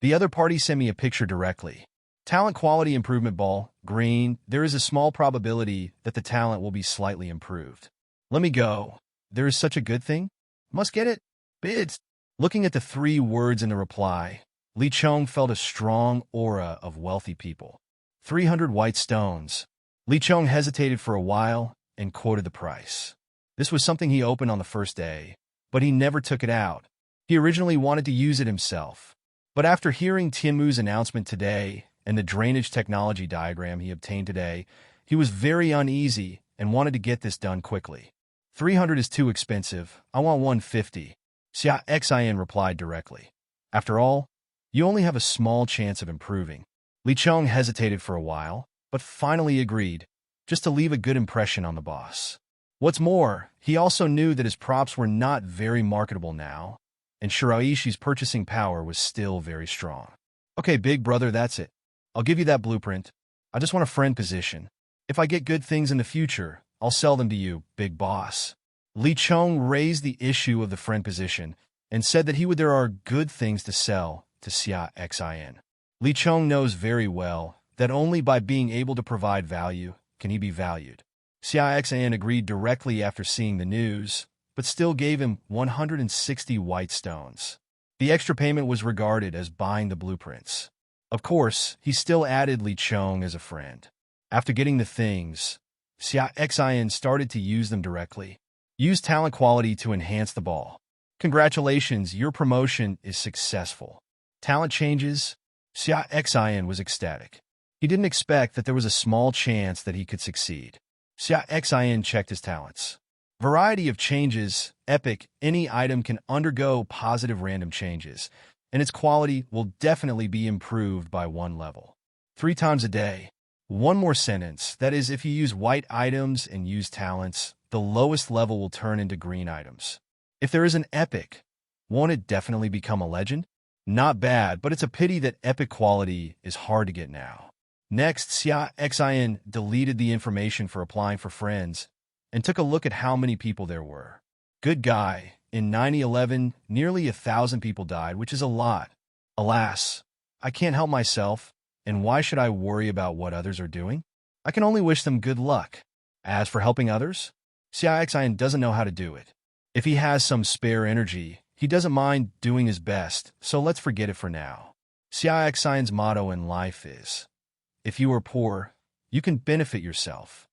The other party sent me a picture directly. Talent quality improvement ball, green. There is a small probability that the talent will be slightly improved. Let me go. There is such a good thing? Must get it? Bids. Looking at the 3 words in the reply, Li Chong felt a strong aura of wealthy people. 300 white stones. Li Chong hesitated for a while and quoted the price. This was something he opened on the first day, but he never took it out. He originally wanted to use it himself. But after hearing Tianmu's announcement today and the drainage technology diagram he obtained today, he was very uneasy and wanted to get this done quickly. 300 is too expensive. I want 150. Xia Xin replied directly. After all, you only have a small chance of improving. Li Chong hesitated for a while, but finally agreed, just to leave a good impression on the boss. What's more, he also knew that his props were not very marketable now, and Shiraishi's purchasing power was still very strong. Okay, big brother, that's it. I'll give you that blueprint. I just want a friend position. If I get good things in the future, I'll sell them to you, big boss. Li Chong raised the issue of the friend position and said that there are good things to sell to Xia Xin. Li Chong knows very well that only by being able to provide value can he be valued. Xia Xin agreed directly after seeing the news, but still gave him 160 white stones. The extra payment was regarded as buying the blueprints. Of course, he still added Li Chong as a friend. After getting the things, Xia Xin started to use them directly. Use talent quality to enhance the ball. Congratulations, your promotion is successful. Talent changes. Xia Xin was ecstatic. He didn't expect that there was a small chance that he could succeed. Xia Xin checked his talents. Variety of changes, epic, any item can undergo positive random changes, and its quality will definitely be improved by 1 level. 3 times a day. One more sentence, that is, if you use white items and use talents, the lowest level will turn into green items. If there is an epic, won't it definitely become a legend? Not bad, but it's a pity that epic quality is hard to get now. Next, Xia Xin deleted the information for applying for friends and took a look at how many people there were. Good guy. In 9/11, nearly 1,000 people died, which is a lot. Alas, I can't help myself, and why should I worry about what others are doing? I can only wish them good luck. As for helping others, Xia Xin doesn't know how to do it. If he has some spare energy, he doesn't mind doing his best, so let's forget it for now. Xia Xin's motto in life is, if you are poor, you can benefit yourself.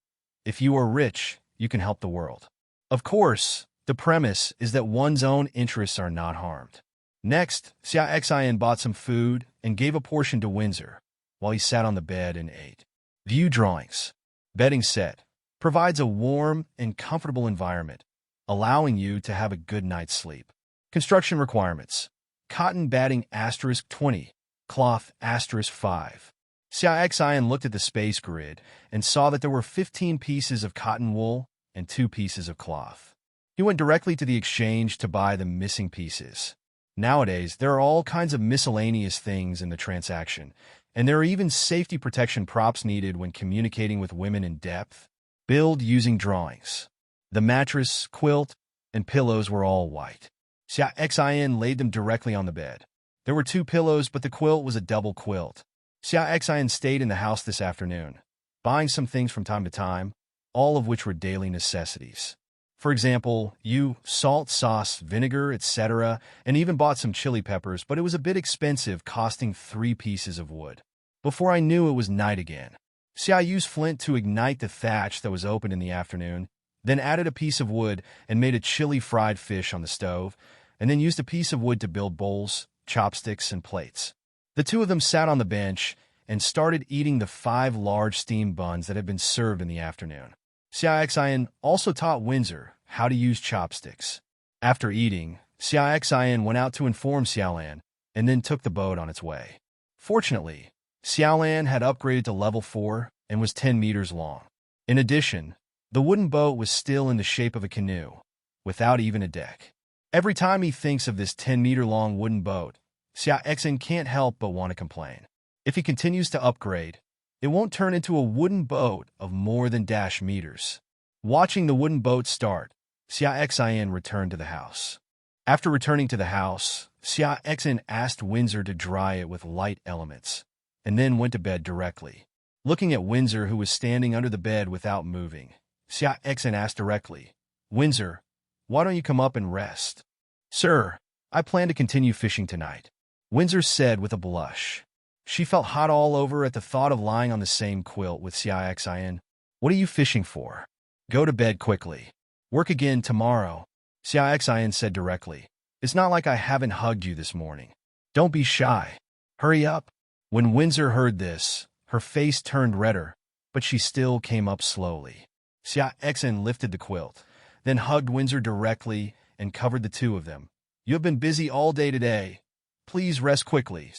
If you are rich, you can help the world. Of course, the premise is that one's own interests are not harmed. Next, Xia Xin bought some food and gave a portion to Windsor, while he sat on the bed and ate. View drawings. Bedding set provides a warm and comfortable environment, allowing you to have a good night's sleep. Construction requirements. Cotton batting *20, cloth *5. Xia Xin looked at the space grid and saw that there were 15 pieces of cotton wool and 2 pieces of cloth. He went directly to the exchange to buy the missing pieces. Nowadays, there are all kinds of miscellaneous things in the transaction, and there are even safety protection props needed when communicating with women in depth. Build using drawings. The mattress, quilt, and pillows were all white. Xia Xin laid them directly on the bed. There were 2 pillows, but the quilt was a double quilt. Xia Xin stayed in the house this afternoon, buying some things from time to time, all of which were daily necessities. For example, salt, sauce, vinegar, etc., and even bought some chili peppers, but it was a bit expensive, costing 3 pieces of wood. Before I knew it was night again. Xia used flint to ignite the thatch that was open in the afternoon, then added a piece of wood and made a chili fried fish on the stove, and then used a piece of wood to build bowls, chopsticks, and plates. The 2 of them sat on the bench and started eating the 5 large steamed buns that had been served in the afternoon. Xia Xin also taught Windsor how to use chopsticks. After eating, Xia Xin went out to inform Xiaolan and then took the boat on its way. Fortunately, Xiaolan had upgraded to level 4 and was 10 meters long. In addition, the wooden boat was still in the shape of a canoe, without even a deck. Every time he thinks of this 10-meter-long wooden boat, Xia Xin can't help but want to complain. If he continues to upgrade, it won't turn into a wooden boat of more than -meters. Watching the wooden boat start, Xia Xin returned to the house. After returning to the house, Xia Xin asked Windsor to dry it with light elements, and then went to bed directly. Looking at Windsor, who was standing under the bed without moving, Xia Xin asked directly, "Windsor, why don't you come up and rest?" "Sir, I plan to continue fishing tonight," Windsor said with a blush. She felt hot all over at the thought of lying on the same quilt with Xia Xin. "What are you fishing for? Go to bed quickly. Work again tomorrow," Xia Xin said directly. "It's not like I haven't hugged you this morning. Don't be shy. Hurry up." When Windsor heard this, her face turned redder, but she still came up slowly. Xia Xin lifted the quilt, then hugged Windsor directly and covered the 2 of them. "You have been busy all day today. Please rest quickly."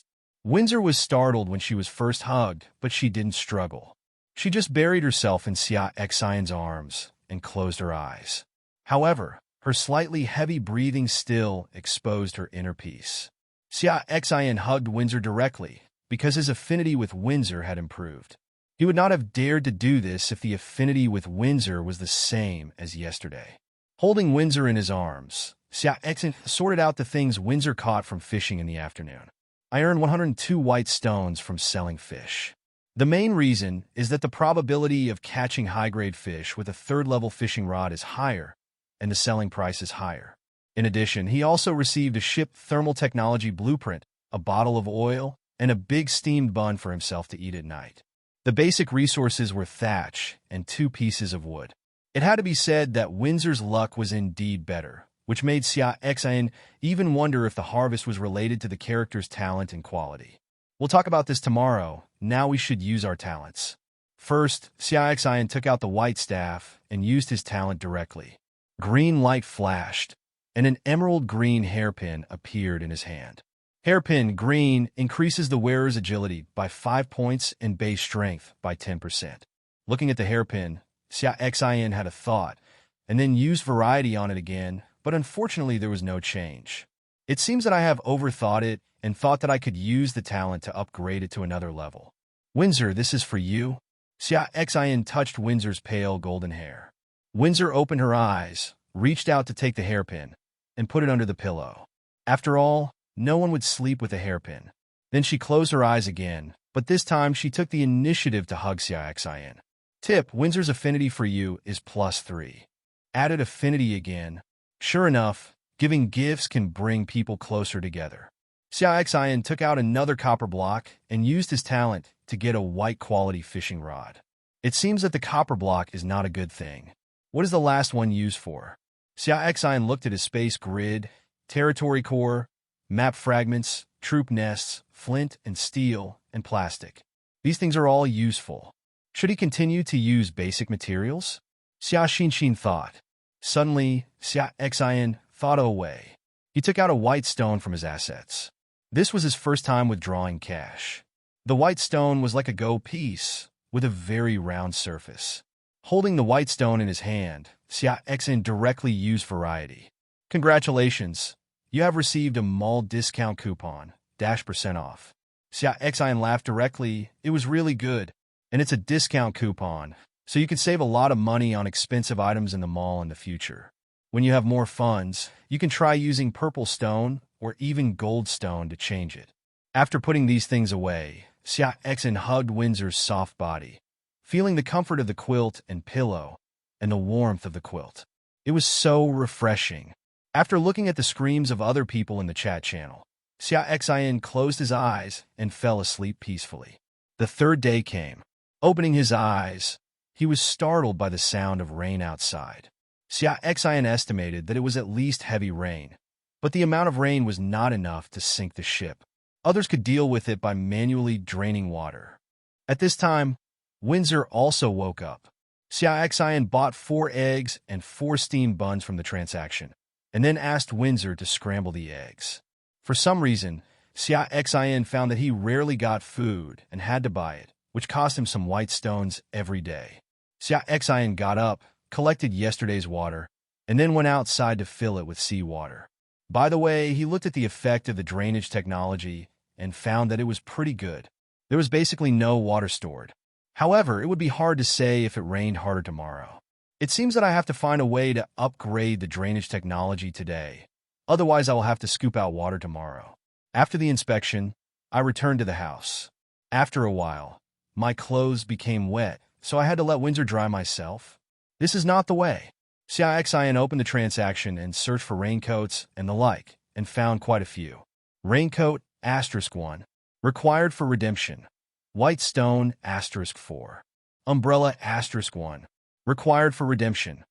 Windsor was startled when she was first hugged, but she didn't struggle. She just buried herself in Xia Xin's arms and closed her eyes. However, her slightly heavy breathing still exposed her inner peace. Xia Xin hugged Windsor directly because his affinity with Windsor had improved. He would not have dared to do this if the affinity with Windsor was the same as yesterday. Holding Windsor in his arms, Xia Xin sorted out the things Windsor caught from fishing in the afternoon. "I earned 102 white stones from selling fish. The main reason is that the probability of catching high-grade fish with a 3rd-level fishing rod is higher, and the selling price is higher." In addition, he also received a ship thermal technology blueprint, a bottle of oil, and a big steamed bun for himself to eat at night. The basic resources were thatch and 2 pieces of wood. It had to be said that Windsor's luck was indeed better, which made Xia Xin even wonder if the harvest was related to the character's talent and quality. We'll talk about this tomorrow. Now we should use our talents. First, Xia Xin took out the white staff and used his talent directly. Green light flashed, and an emerald green hairpin appeared in his hand. Hairpin green increases the wearer's agility by 5 points and base strength by 10%. Looking at the hairpin, Xia Xin had a thought, and then used variety on it again, but unfortunately there was no change. It seems that I have overthought it and thought that I could use the talent to upgrade it to another level. Windsor, this is for you. Xia Xin touched Windsor's pale golden hair. Windsor opened her eyes, reached out to take the hairpin, and put it under the pillow. After all, no one would sleep with a hairpin. Then she closed her eyes again, but this time she took the initiative to hug Xia Xin. Tip, Windsor's affinity for you is +3. Added affinity again. Sure enough, giving gifts can bring people closer together. Xia Xin took out another copper block and used his talent to get a white-quality fishing rod. It seems that the copper block is not a good thing. What is the last one used for? Xia Xin looked at his space grid, territory core, map fragments, troop nests, flint and steel, and plastic. These things are all useful. Should he continue to use basic materials? Xia Xin thought. Suddenly, Xia Xin thought away. He took out a white stone from his assets. This was his first time withdrawing cash. The white stone was like a gold piece, with a very round surface. Holding the white stone in his hand, Xia Xin directly used variety. Congratulations, you have received a mall discount coupon, -% off. Xia Xin laughed directly. It was really good, and it's a discount coupon, so you can save a lot of money on expensive items in the mall in the future. When you have more funds, you can try using purple stone or even gold stone to change it. After putting these things away, Xia Xin hugged Windsor's soft body, feeling the comfort of the quilt and pillow and the warmth of the quilt. It was so refreshing. After looking at the screams of other people in the chat channel, Xia Xin closed his eyes and fell asleep peacefully. The third day came. Opening his eyes, he was startled by the sound of rain outside. Xia Xin estimated that it was at least heavy rain, but the amount of rain was not enough to sink the ship. Others could deal with it by manually draining water. At this time, Windsor also woke up. Xia Xin bought 4 eggs and 4 steamed buns from the transaction, and then asked Windsor to scramble the eggs. For some reason, Xia Xin found that he rarely got food and had to buy it, which cost him some white stones every day. Xia Xin got up, collected yesterday's water, and then went outside to fill it with seawater. By the way, he looked at the effect of the drainage technology and found that it was pretty good. There was basically no water stored. However, it would be hard to say if it rained harder tomorrow. It seems that I have to find a way to upgrade the drainage technology today. Otherwise, I will have to scoop out water tomorrow. After the inspection, I returned to the house. After a while, my clothes became wet, so I had to let Windsor dry myself. This is not the way. Xia Xin opened the transaction and searched for raincoats and the like, and found quite a few. Raincoat, *1, required for redemption. White stone, *4. Umbrella, *1, required for redemption.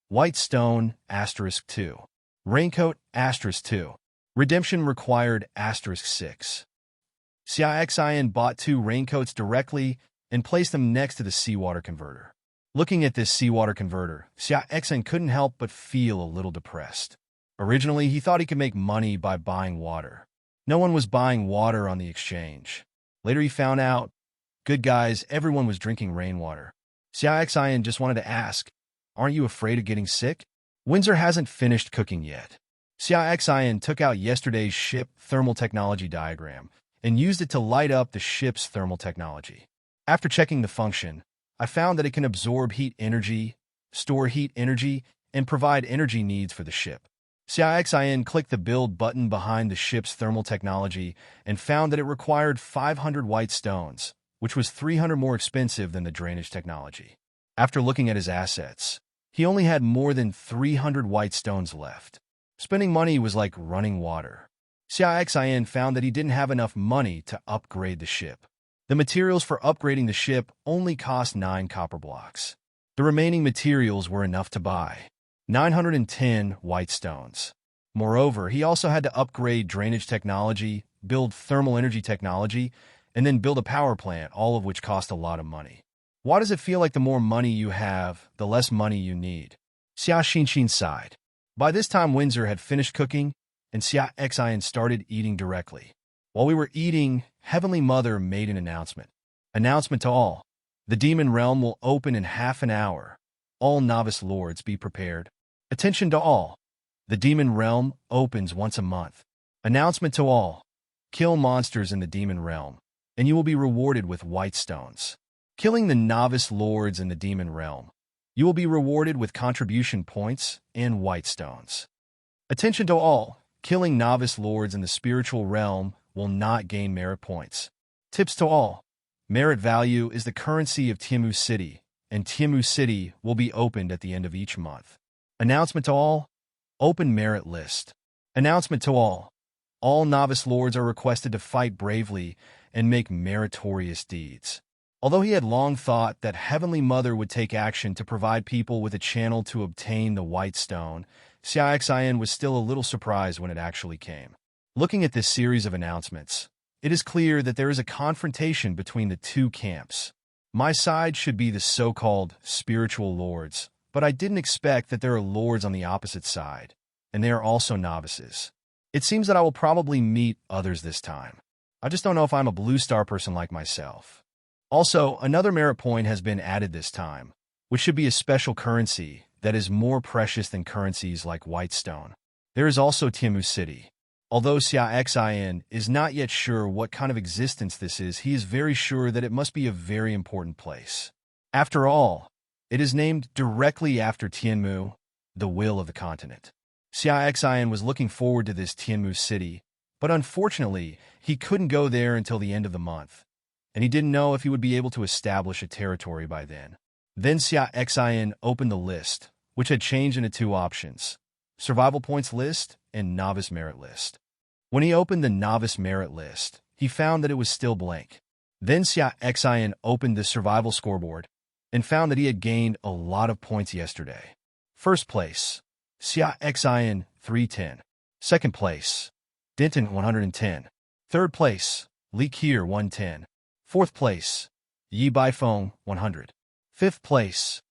White stone, *2. Raincoat, *2. Redemption required, *6. Xia Xin bought 2 raincoats directly and placed them next to the seawater converter. Looking at this seawater converter, Xia Xin couldn't help but feel a little depressed. Originally, he thought he could make money by buying water. No one was buying water on the exchange. Later he found out, good guys, everyone was drinking rainwater. Xia Xin just wanted to ask, aren't you afraid of getting sick? Windsor hasn't finished cooking yet. Xia Xin took out yesterday's ship thermal technology diagram and used it to light up the ship's thermal technology. After checking the function, I found that it can absorb heat energy, store heat energy, and provide energy needs for the ship. Xia Xin clicked the build button behind the ship's thermal technology and found that it required 500 white stones, which was 300 more expensive than the drainage technology. After looking at his assets, he only had more than 300 white stones left. Spending money was like running water. Xia Xin found that he didn't have enough money to upgrade the ship. The materials for upgrading the ship only cost 9 copper blocks. The remaining materials were enough to buy 910 white stones. Moreover, he also had to upgrade drainage technology, build thermal energy technology, and then build a power plant, all of which cost a lot of money. Why does it feel like the more money you have, the less money you need? Xia Xin sighed. By this time, Windsor had finished cooking, and Xia Xin started eating directly. While we were eating, Heavenly Mother made an announcement. Announcement to all. The demon realm will open in half an hour. All novice lords be prepared. Attention to all. The demon realm opens once a month. Announcement to all. Kill monsters in the demon realm, and you will be rewarded with white stones. Killing the novice lords in the demon realm. You will be rewarded with contribution points and white stones. Attention to all. Killing novice lords in the spiritual realm will not gain merit points. Tips to all. Merit value is the currency of Tiemu City, and Tiemu City will be opened at the end of each month. Announcement to all. Open merit list. Announcement to all. All novice lords are requested to fight bravely and make meritorious deeds. Although he had long thought that Heavenly Mother would take action to provide people with a channel to obtain the white stone, Xia Xin was still a little surprised when it actually came. Looking at this series of announcements, it is clear that there is a confrontation between the two camps. My side should be the so-called spiritual lords, but I didn't expect that there are lords on the opposite side, and they are also novices. It seems that I will probably meet others this time. I just don't know if I'm a blue star person like myself. Also, another merit point has been added this time, which should be a special currency that is more precious than currencies like white stone. There is also Tiemu City. Although Xia Xin is not yet sure what kind of existence this is, he is very sure that it must be a very important place. After all, it is named directly after Tianmu, the will of the continent. Xia Xin was looking forward to this Tianmu City, but unfortunately, he couldn't go there until the end of the month, and he didn't know if he would be able to establish a territory by then. Then Xia Xin opened the list, which had changed into two options: survival points list and novice merit list. When he opened the novice merit list, he found that it was still blank. Then Xia Xin opened the survival scoreboard and found that he had gained a lot of points yesterday. First place, Xia Xin 310. Second place, Denton 110. Third place, Li Kier 110. Fourth place, Yi Baifeng 100. Fifth place,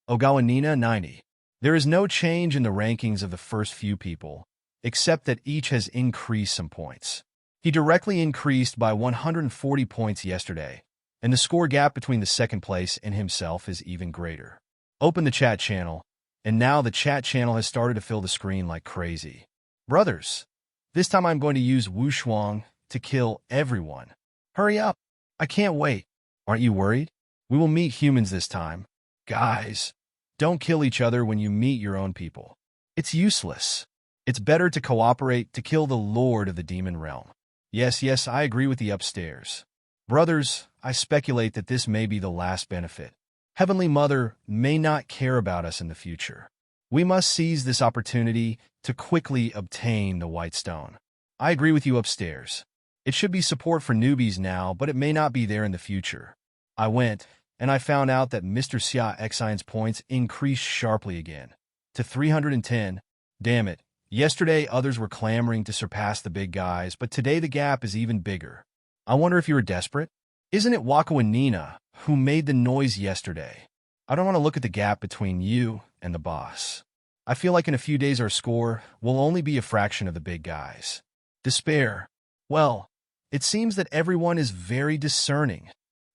Ogawa Nina 90. There is no change in the rankings of the first few people, except that each has increased some points. He directly increased by 140 points yesterday, and the score gap between the second place and himself is even greater. Open the chat channel, and now the chat channel has started to fill the screen like crazy. Brothers, this time I'm going to use Wu Shuang to kill everyone. Hurry up! I can't wait. Aren't you worried? We will meet humans this time. Guys, don't kill each other when you meet your own people. It's useless. It's better to cooperate to kill the Lord of the Demon Realm. Yes, I agree with the upstairs. Brothers, I speculate that this may be the last benefit. Heavenly Mother may not care about us in the future. We must seize this opportunity to quickly obtain the white stone. I agree with you upstairs. It should be support for newbies now, but it may not be there in the future. I went, and I found out that Mr. Xia Xin's points increased sharply again, to 310. Damn it. Yesterday, others were clamoring to surpass the big guys, but today the gap is even bigger. I wonder if you were desperate? Isn't it Wako and Nina who made the noise yesterday? I don't want to look at the gap between you and the boss. I feel like in a few days our score will only be a fraction of the big guys. Despair. Well, it seems that everyone is very discerning,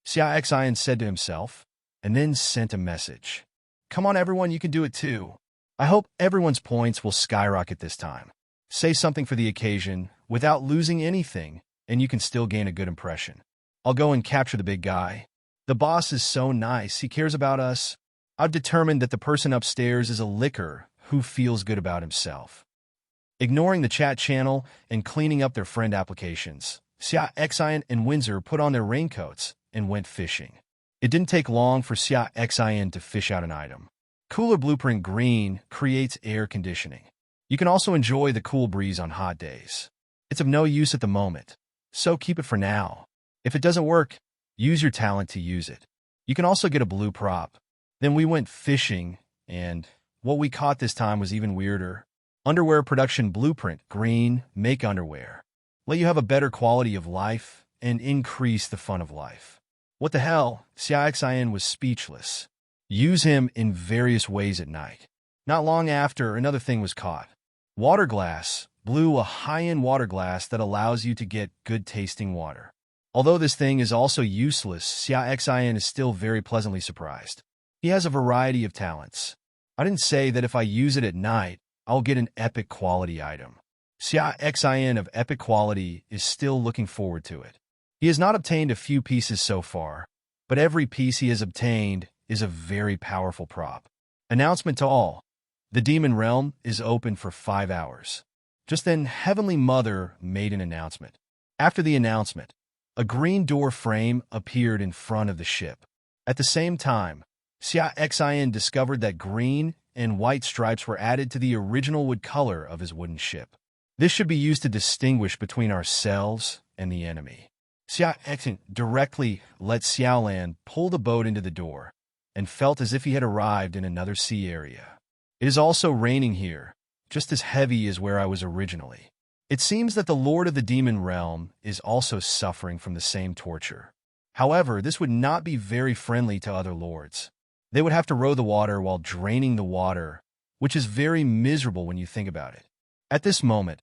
Xia Xin said to himself, and then sent a message. Come on everyone, you can do it too. I hope everyone's points will skyrocket this time. Say something for the occasion without losing anything, and you can still gain a good impression. I'll go and capture the big guy. The boss is so nice, he cares about us. I've determined that the person upstairs is a licker who feels good about himself. Ignoring the chat channel and cleaning up their friend applications, Xia Xin and Windsor put on their raincoats and went fishing. It didn't take long for Xia Xin to fish out an item. Cooler Blueprint Green creates air conditioning. You can also enjoy the cool breeze on hot days. It's of no use at the moment, so keep it for now. If it doesn't work, use your talent to use it. You can also get a blue prop. Then we went fishing, and what we caught this time was even weirder. Underwear production blueprint, green, make underwear. Let you have a better quality of life and increase the fun of life. What the hell? Xia Xin was speechless. Use him in various ways at night. Not long after, another thing was caught. Water glass, blue, a high-end water glass that allows you to get good-tasting water. Although this thing is also useless, Xia Xin is still very pleasantly surprised. He has a variety of talents. I didn't say that if I use it at night, I'll get an epic quality item. Xia Xin of epic quality is still looking forward to it. He has not obtained a few pieces so far, but every piece he has obtained is a very powerful prop. Announcement to all. The Demon Realm is open for 5 hours. Just then, Heavenly Mother made an announcement. After the announcement, a green door frame appeared in front of the ship. At the same time, Xia Xin discovered that green and white stripes were added to the original wood color of his wooden ship. This should be used to distinguish between ourselves and the enemy. Xia Xin directly let Xiaolan pull the boat into the door and felt as if he had arrived in another sea area. It is also raining here, just as heavy as where I was originally. It seems that the Lord of the Demon Realm is also suffering from the same torture. However, this would not be very friendly to other lords. They would have to row the water while draining the water, which is very miserable when you think about it. At this moment,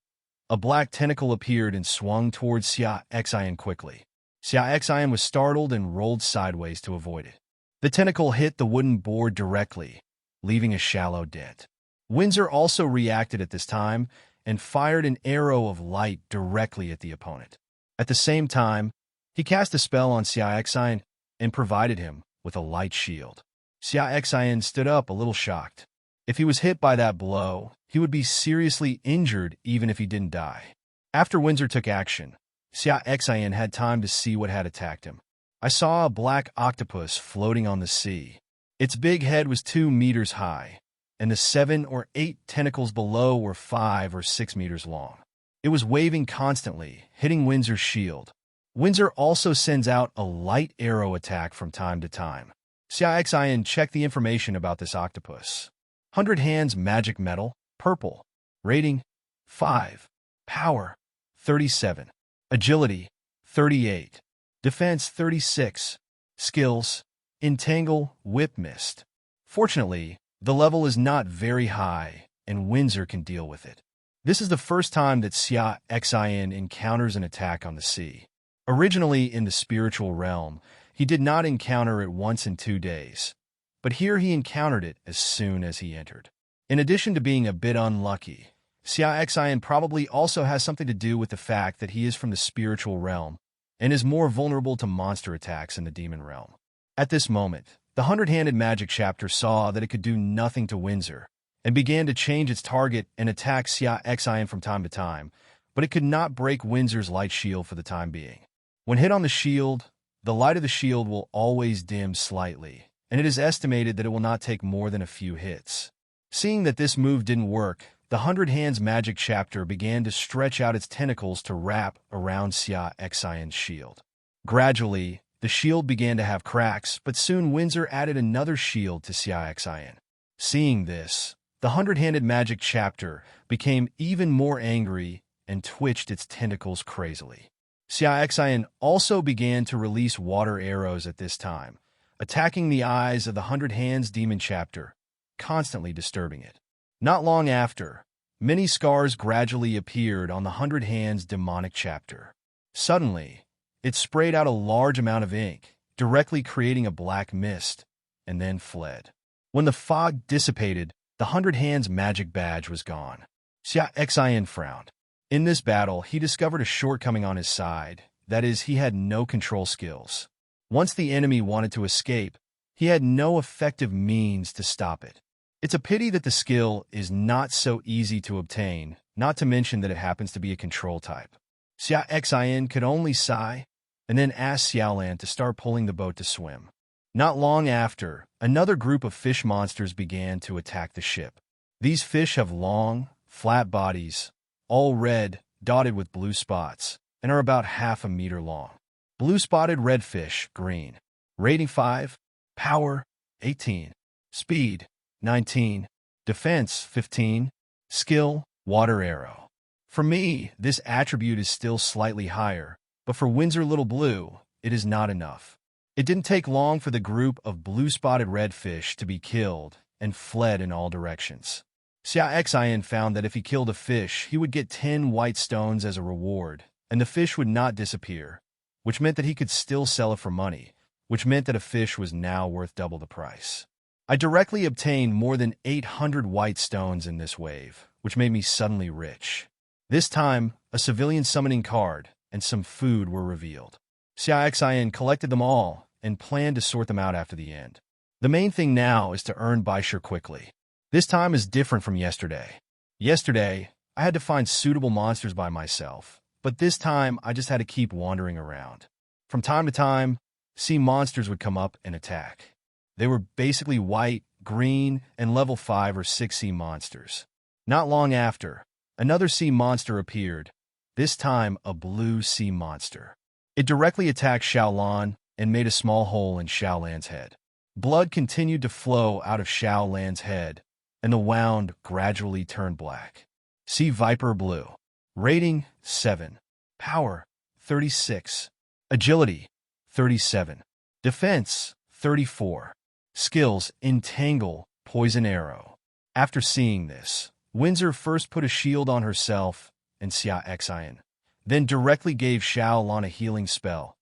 a black tentacle appeared and swung towards Xia Xin quickly. Xia Xin was startled and rolled sideways to avoid it. The tentacle hit the wooden board directly, leaving a shallow dent. Windsor also reacted at this time and fired an arrow of light directly at the opponent. At the same time, he cast a spell on Xia Xin and provided him with a light shield. Xia Xin stood up a little shocked. If he was hit by that blow, he would be seriously injured even if he didn't die. After Windsor took action, Xia Xin had time to see what had attacked him. I saw a black octopus floating on the sea. Its big head was 2 meters high, and the 7 or 8 tentacles below were 5 or 6 meters long. It was waving constantly, hitting Windsor's shield. Windsor also sends out a light arrow attack from time to time. Xia Xin checked the information about this octopus. 100 Hands Magic Metal, Purple. Rating, 5. Power, 37. Agility, 38. Defense, 36. Skills, Entangle, Whip Mist. Fortunately, the level is not very high, and Windsor can deal with it. This is the first time that Xia Xin encounters an attack on the sea. Originally in the spiritual realm, he did not encounter it once in 2 days, but here he encountered it as soon as he entered. In addition to being a bit unlucky, Xia Xin probably also has something to do with the fact that he is from the spiritual realm and is more vulnerable to monster attacks in the demon realm. At this moment, the 100-handed magic chapter saw that it could do nothing to Windsor and began to change its target and attack Xia Xin from time to time, but it could not break Windsor's light shield for the time being. When hit on the shield, the light of the shield will always dim slightly, and it is estimated that it will not take more than a few hits. Seeing that this move didn't work, the 100 Hands magic chapter began to stretch out its tentacles to wrap around Xia Xion's shield. Gradually, the shield began to have cracks, but soon Windsor added another shield to Xia Xion. Seeing this, the 100-handed magic chapter became even more angry and twitched its tentacles crazily. Xia Xion also began to release water arrows at this time, attacking the eyes of the 100 Hands demon chapter, constantly disturbing it. Not long after, many scars gradually appeared on the 100 Hands demonic chapter. Suddenly, it sprayed out a large amount of ink, directly creating a black mist, and then fled. When the fog dissipated, the 100 Hands magic badge was gone. Xia Xion frowned. In this battle, he discovered a shortcoming on his side, that is, he had no control skills. Once the enemy wanted to escape, he had no effective means to stop it. It's a pity that the skill is not so easy to obtain, not to mention that it happens to be a control type. Xia Xion could only sigh, and then ask Xiaolan to start pulling the boat to swim. Not long after, another group of fish monsters began to attack the ship. These fish have long, flat bodies, all red, dotted with blue spots, and are about half a meter long. Blue-spotted redfish, green. Rating 5. Power, 18. Speed, 19. Defense, 15. Skill, water arrow. For me, this attribute is still slightly higher, but for Windsor Little Blue, it is not enough. It didn't take long for the group of blue-spotted redfish to be killed and fled in all directions. Xia Xin found that if he killed a fish, he would get 10 white stones as a reward, and the fish would not disappear, which meant that he could still sell it for money, which meant that a fish was now worth double the price. I directly obtained more than 800 white stones in this wave, which made me suddenly rich. This time, a civilian summoning card and some food were revealed. Xia Xin collected them all and planned to sort them out after the end. The main thing now is to earn Baishir quickly. This time is different from yesterday. Yesterday, I had to find suitable monsters by myself, but this time I just had to keep wandering around. From time to time, sea monsters would come up and attack. They were basically white, green, and level 5 or 6 sea monsters. Not long after, another sea monster appeared, this time a blue sea monster. It directly attacked Xiaolan and made a small hole in Xiaolan's head. Blood continued to flow out of Xiaolan's head, and the wound gradually turned black. Sea Viper Blue. Rating, 7. Power, 36. Agility, 37. Defense, 34. Skills, Entangle, Poison Arrow. After seeing this, Windsor first put a shield on herself and Xia Xin, then directly gave Xiaolan a healing spell,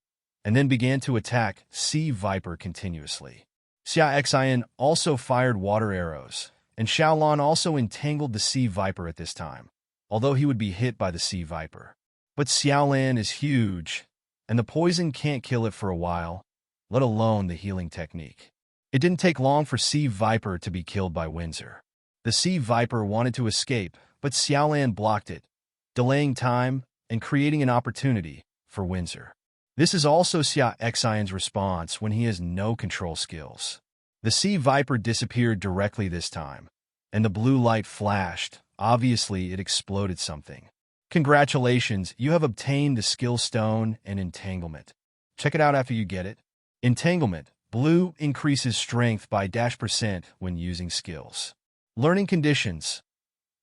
and then began to attack Sea Viper continuously. Xia Xin also fired water arrows, and Xiaolan also entangled the Sea Viper at this time, although he would be hit by the Sea Viper. But Xiaolan is huge, and the poison can't kill it for a while, let alone the healing technique. It didn't take long for Sea Viper to be killed by Windsor. The Sea Viper wanted to escape, but Xiaolan blocked it, delaying time and creating an opportunity for Windsor. This is also Xia Xin's response when he has no control skills. The Sea Viper disappeared directly this time, and the blue light flashed. Obviously, it exploded something. Congratulations, you have obtained the skill stone and entanglement. Check it out after you get it. Entanglement. Blue increases strength by -% when using skills. Learning conditions.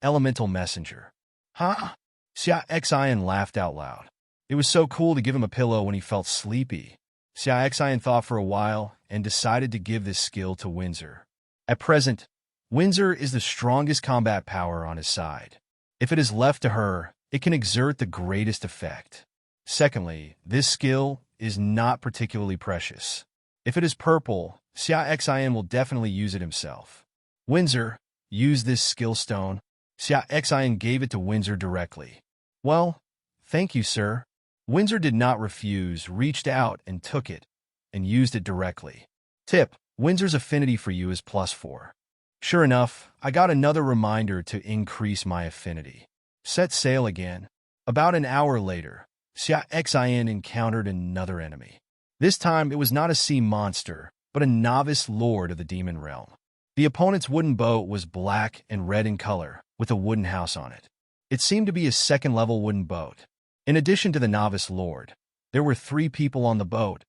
Elemental Messenger. Huh? Xia Xin laughed out loud. It was so cool to give him a pillow when he felt sleepy. Xia Xin thought for a while and decided to give this skill to Windsor. At present, Windsor is the strongest combat power on his side. If it is left to her, it can exert the greatest effect. Secondly, this skill is not particularly precious. If it is purple, Xia Xin will definitely use it himself. Windsor, use this skill stone. Xia Xin gave it to Windsor directly. Well, thank you, sir. Windsor did not refuse, reached out and took it, and used it directly. Tip: Windsor's affinity for you is +4. Sure enough, I got another reminder to increase my affinity. Set sail again. About an hour later, Xia Xin encountered another enemy. This time, it was not a sea monster, but a novice lord of the demon realm. The opponent's wooden boat was black and red in color, with a wooden house on it. It seemed to be a second-level wooden boat. In addition to the novice lord, there were 3 people on the boat,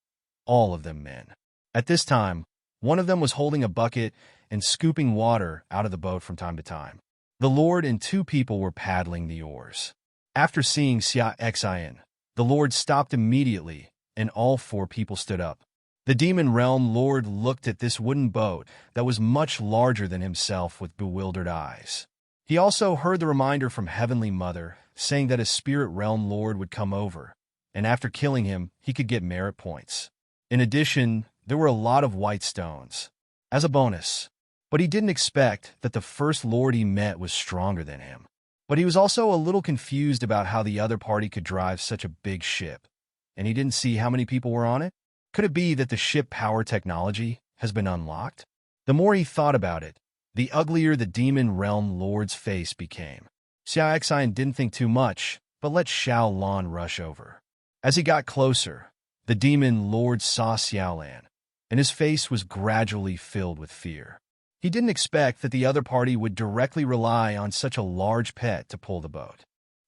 all of them men. At this time, one of them was holding a bucket and scooping water out of the boat from time to time. The lord and 2 people were paddling the oars. After seeing Xia Xin, the lord stopped immediately, and all 4 people stood up. The demon realm lord looked at this wooden boat that was much larger than himself with bewildered eyes. He also heard the reminder from Heavenly Mother, saying that a spirit realm lord would come over, and after killing him, he could get merit points. In addition, there were a lot of white stones, as a bonus. But he didn't expect that the first lord he met was stronger than him. But he was also a little confused about how the other party could drive such a big ship, and he didn't see how many people were on it. Could it be that the ship power technology has been unlocked? The more he thought about it, the uglier the demon realm lord's face became. Xia Xin didn't think too much, but let Xiaolan rush over. As he got closer, the demon lord saw Xiaolan, and his face was gradually filled with fear. He didn't expect that the other party would directly rely on such a large pet to pull the boat.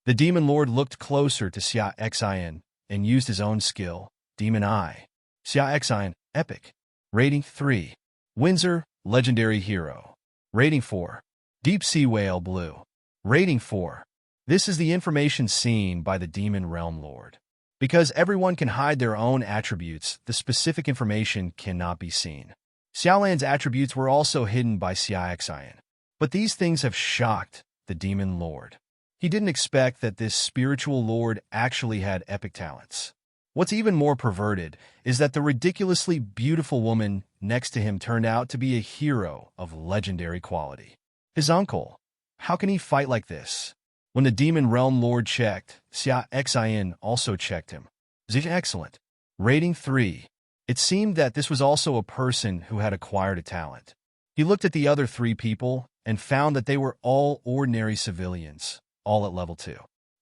The demon lord looked closer to Xia Xin and used his own skill, Demon Eye. Xia Xin, Epic. Rating 3. Windsor, Legendary Hero. Rating 4. Deep Sea Whale Blue. Rating 4. This is the information seen by the Demon Realm Lord. Because everyone can hide their own attributes, the specific information cannot be seen. Xiaolan's attributes were also hidden by Xia Xin. But these things have shocked the Demon Lord. He didn't expect that this spiritual lord actually had epic talents. What's even more perverted is that the ridiculously beautiful woman next to him turned out to be a hero of legendary quality. His uncle. How can he fight like this? When the Demon Realm Lord checked, Xia Xin also checked him. Excellent. Rating 3. It seemed that this was also a person who had acquired a talent. He looked at the other 3 people and found that they were all ordinary civilians, all at level 2.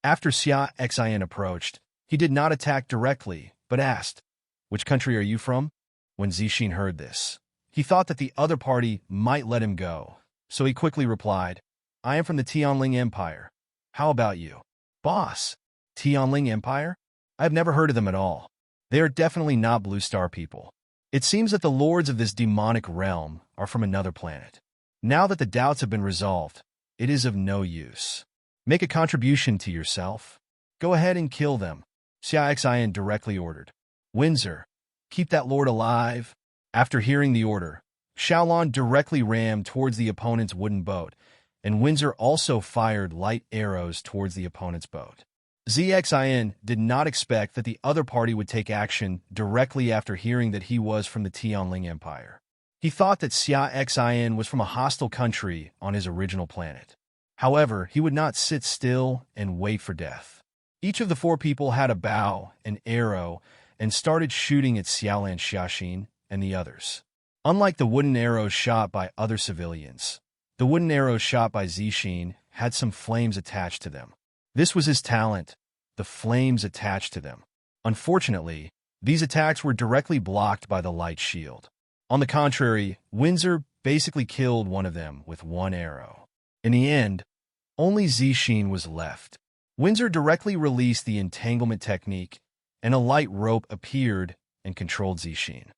After Xia Xin approached, he did not attack directly, but asked, "Which country are you from?" When Xia Xin heard this, he thought that the other party might let him go, so he quickly replied, "I am from the Tianling Empire. How about you?" "Boss, Tianling Empire? I've never heard of them at all. They are definitely not Blue Star people. It seems that the lords of this demonic realm are from another planet. Now that the doubts have been resolved, it is of no use. Make a contribution to yourself. Go ahead and kill them," Xia Xin directly ordered. "Windsor, keep that lord alive." After hearing the order, Xiaolan directly rammed towards the opponent's wooden boat, and Windsor also fired light arrows towards the opponent's boat. Xia Xin did not expect that the other party would take action directly after hearing that he was from the Tianling Empire. He thought that Xia Xin was from a hostile country on his original planet. However, he would not sit still and wait for death. Each of the 4 people had a bow, an arrow, and started shooting at Xiaolan, Xia Xin, and the others. Unlike the wooden arrows shot by other civilians, the wooden arrows shot by Xia Xin had some flames attached to them. This was his talent, the flames attached to them. Unfortunately, these attacks were directly blocked by the light shield. On the contrary, Windsor basically killed one of them with 1 arrow. In the end, only Xia Xin was left. Windsor directly released the entanglement technique, and a light rope appeared and controlled Xia Xin.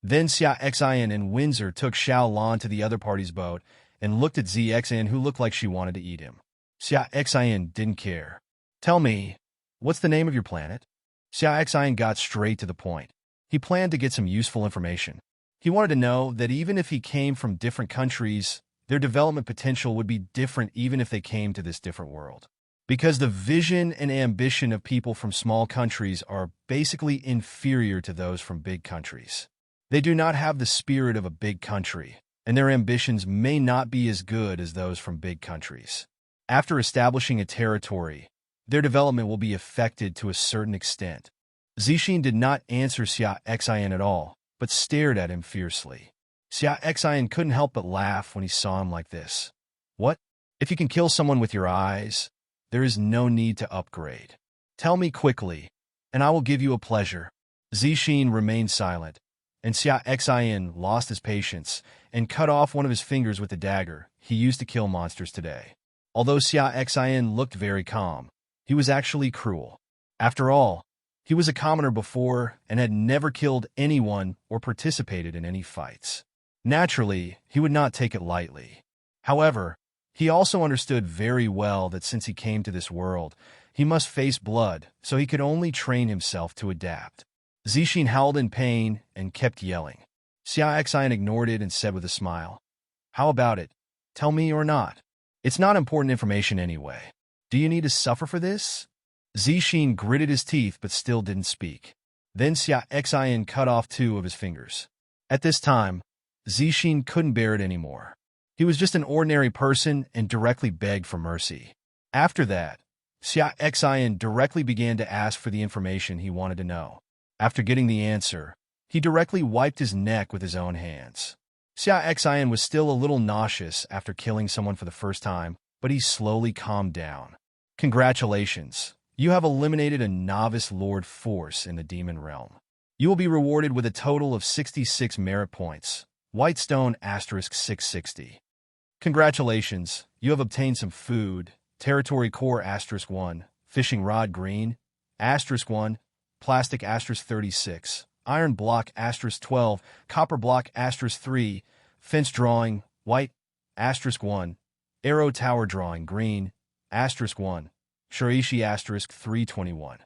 Then Xia Xin and Windsor took Xiaolan to the other party's boat and looked at Xia Xin, who looked like she wanted to eat him. Xia Xin didn't care. "Tell me, what's the name of your planet?" Xia Xin got straight to the point. He planned to get some useful information. He wanted to know that even if he came from different countries, their development potential would be different even if they came to this different world. Because the vision and ambition of people from small countries are basically inferior to those from big countries. They do not have the spirit of a big country, and their ambitions may not be as good as those from big countries. After establishing a territory, their development will be affected to a certain extent. Xia Xin did not answer Xia Xin at all, but stared at him fiercely. Xia Xin couldn't help but laugh when he saw him like this. "What? If you can kill someone with your eyes, there is no need to upgrade. Tell me quickly, and I will give you a pleasure." Xia Xin remained silent, and Xia Xin lost his patience and cut off one of his fingers with the dagger he used to kill monsters today. Although Xia Xin looked very calm, he was actually cruel. After all, he was a commoner before and had never killed anyone or participated in any fights. Naturally, he would not take it lightly. However, he also understood very well that since he came to this world, he must face blood, so he could only train himself to adapt. Xia Xin howled in pain and kept yelling. Xia Xin ignored it and said with a smile, "How about it? Tell me or not. It's not important information anyway. Do you need to suffer for this?" Xia Xin gritted his teeth but still didn't speak. Then Xia Xin cut off 2 of his fingers. At this time, Xia Xin couldn't bear it anymore. He was just an ordinary person and directly begged for mercy. After that, Xia Xin directly began to ask for the information he wanted to know. After getting the answer, he directly wiped his neck with his own hands. Xia Xin was still a little nauseous after killing someone for the first time, but he slowly calmed down. "Congratulations, you have eliminated a novice lord force in the demon realm. You will be rewarded with a total of 66 merit points. Whitestone *660. Congratulations, you have obtained some food. Territory core *1, fishing rod green *1, plastic *36, iron block *12, copper block *3, fence drawing white *1, Arrow Tower Drawing Green, *1, Shurishi 321.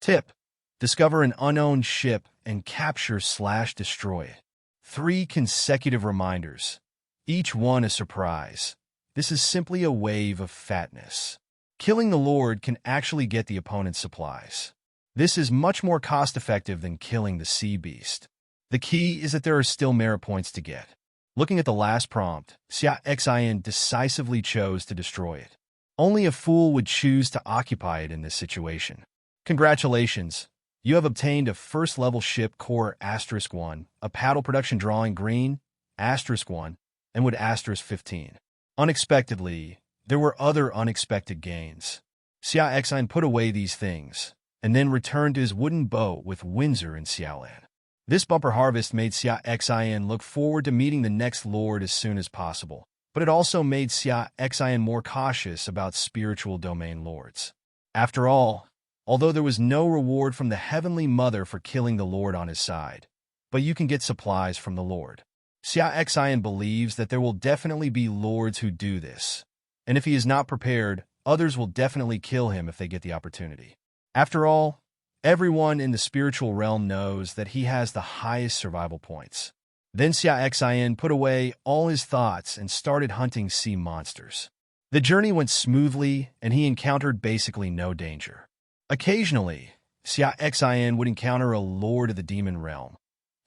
Tip: discover an unowned ship and capture/destroy it. 3 consecutive reminders, each one a surprise. This is simply a wave of fatness. Killing the Lord can actually get the opponent's supplies. This is much more cost-effective than killing the sea beast. The key is that there are still merit points to get. Looking at the last prompt, Xia Xin decisively chose to destroy it. Only a fool would choose to occupy it in this situation. Congratulations! You have obtained a first-level ship core *1, a paddle production drawing green *1, and wood *15. Unexpectedly, there were other unexpected gains. Xia Xin put away these things, and then returned to his wooden boat with Windsor and Xiaolan. This bumper harvest made Xia Xin look forward to meeting the next lord as soon as possible, but it also made Xia Xin more cautious about spiritual domain lords. After all, although there was no reward from the Heavenly Mother for killing the Lord on his side, but you can get supplies from the Lord. Xia Xin believes that there will definitely be lords who do this, and if he is not prepared, others will definitely kill him if they get the opportunity. After all, everyone in the spiritual realm knows that he has the highest survival points. Then Xia Xin put away all his thoughts and started hunting sea monsters. The journey went smoothly, and he encountered basically no danger. Occasionally, Xia Xin would encounter a lord of the demon realm,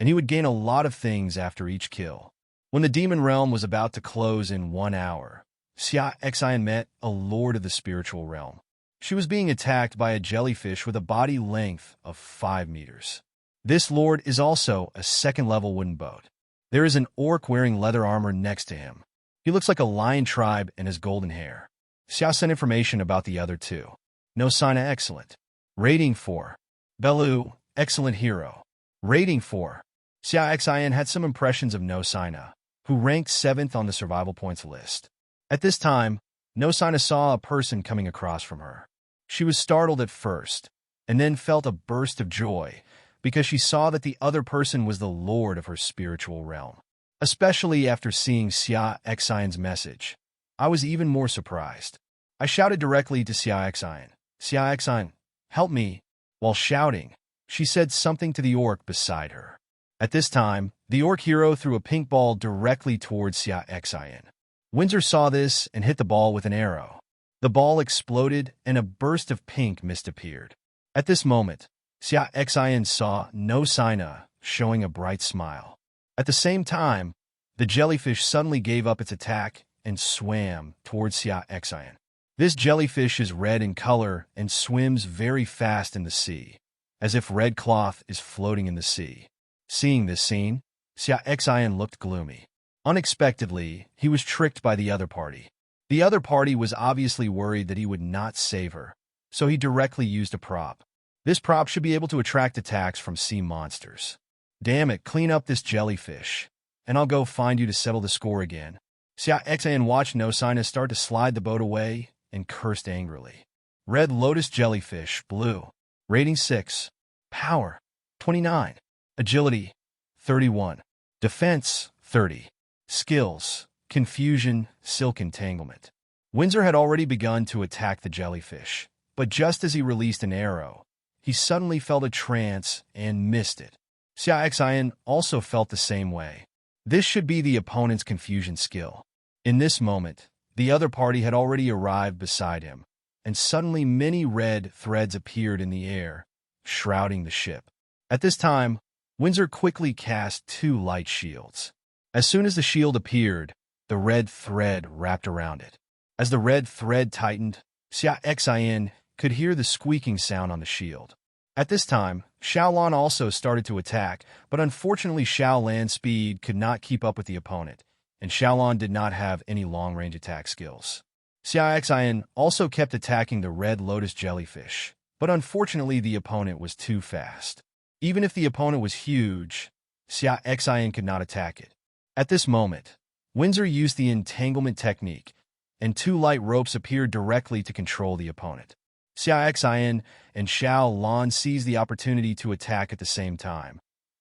and he would gain a lot of things after each kill. When the demon realm was about to close in 1 hour, Xia Xin met a lord of the spiritual realm. She was being attacked by a jellyfish with a body length of 5 meters. This lord is also a second-level wooden boat. There is an orc wearing leather armor next to him. He looks like a lion tribe and has golden hair. Xia sent information about the other 2. No Sina excellent. Rating 4. Belu, excellent hero. Rating 4. Xia Xin had some impressions of No Sina, who ranked 7th on the survival points list. At this time, No Sina saw a person coming across from her. She was startled at first, and then felt a burst of joy, because she saw that the other person was the lord of her spiritual realm. Especially after seeing Xia Xin's message, I was even more surprised. I shouted directly to Xia Xin, "Xia Xin, help me." While shouting, she said something to the orc beside her. At this time, the orc hero threw a pink ball directly towards Xia Xin. Windsor saw this and hit the ball with an arrow. The ball exploded and a burst of pink mist appeared. At this moment, Xia Xin saw No Sina showing a bright smile. At the same time, the jellyfish suddenly gave up its attack and swam towards Xia Xin. This jellyfish is red in color and swims very fast in the sea, as if red cloth is floating in the sea. Seeing this scene, Xia Xin looked gloomy. Unexpectedly, he was tricked by the other party. The other party was obviously worried that he would not save her, so he directly used a prop. This prop should be able to attract attacks from sea monsters. Damn it, clean up this jellyfish, and I'll go find you to settle the score again. Xia Xin watched No Sina start to slide the boat away and cursed angrily. Red Lotus Jellyfish, blue. Rating 6. Power, 29. Agility, 31. Defense, 30. Skills, Confusion, Silk Entanglement. Windsor had already begun to attack the jellyfish, but just as he released an arrow, he suddenly felt a trance and missed it. Xia Xin also felt the same way. This should be the opponent's confusion skill. In this moment, the other party had already arrived beside him, and suddenly many red threads appeared in the air, shrouding the ship. At this time, Windsor quickly cast 2 light shields. As soon as the shield appeared, the red thread wrapped around it. As the red thread tightened, Xia Xin could hear the squeaking sound on the shield. At this time, Xiaolan also started to attack, but unfortunately Xiaolan's speed could not keep up with the opponent, and Xiaolan did not have any long-range attack skills. Xia Xin also kept attacking the red lotus jellyfish, but unfortunately the opponent was too fast. Even if the opponent was huge, Xia Xin could not attack it. At this moment, Windsor used the entanglement technique, and 2 light ropes appeared directly to control the opponent. Xia Xin and Xiaolan seized the opportunity to attack at the same time,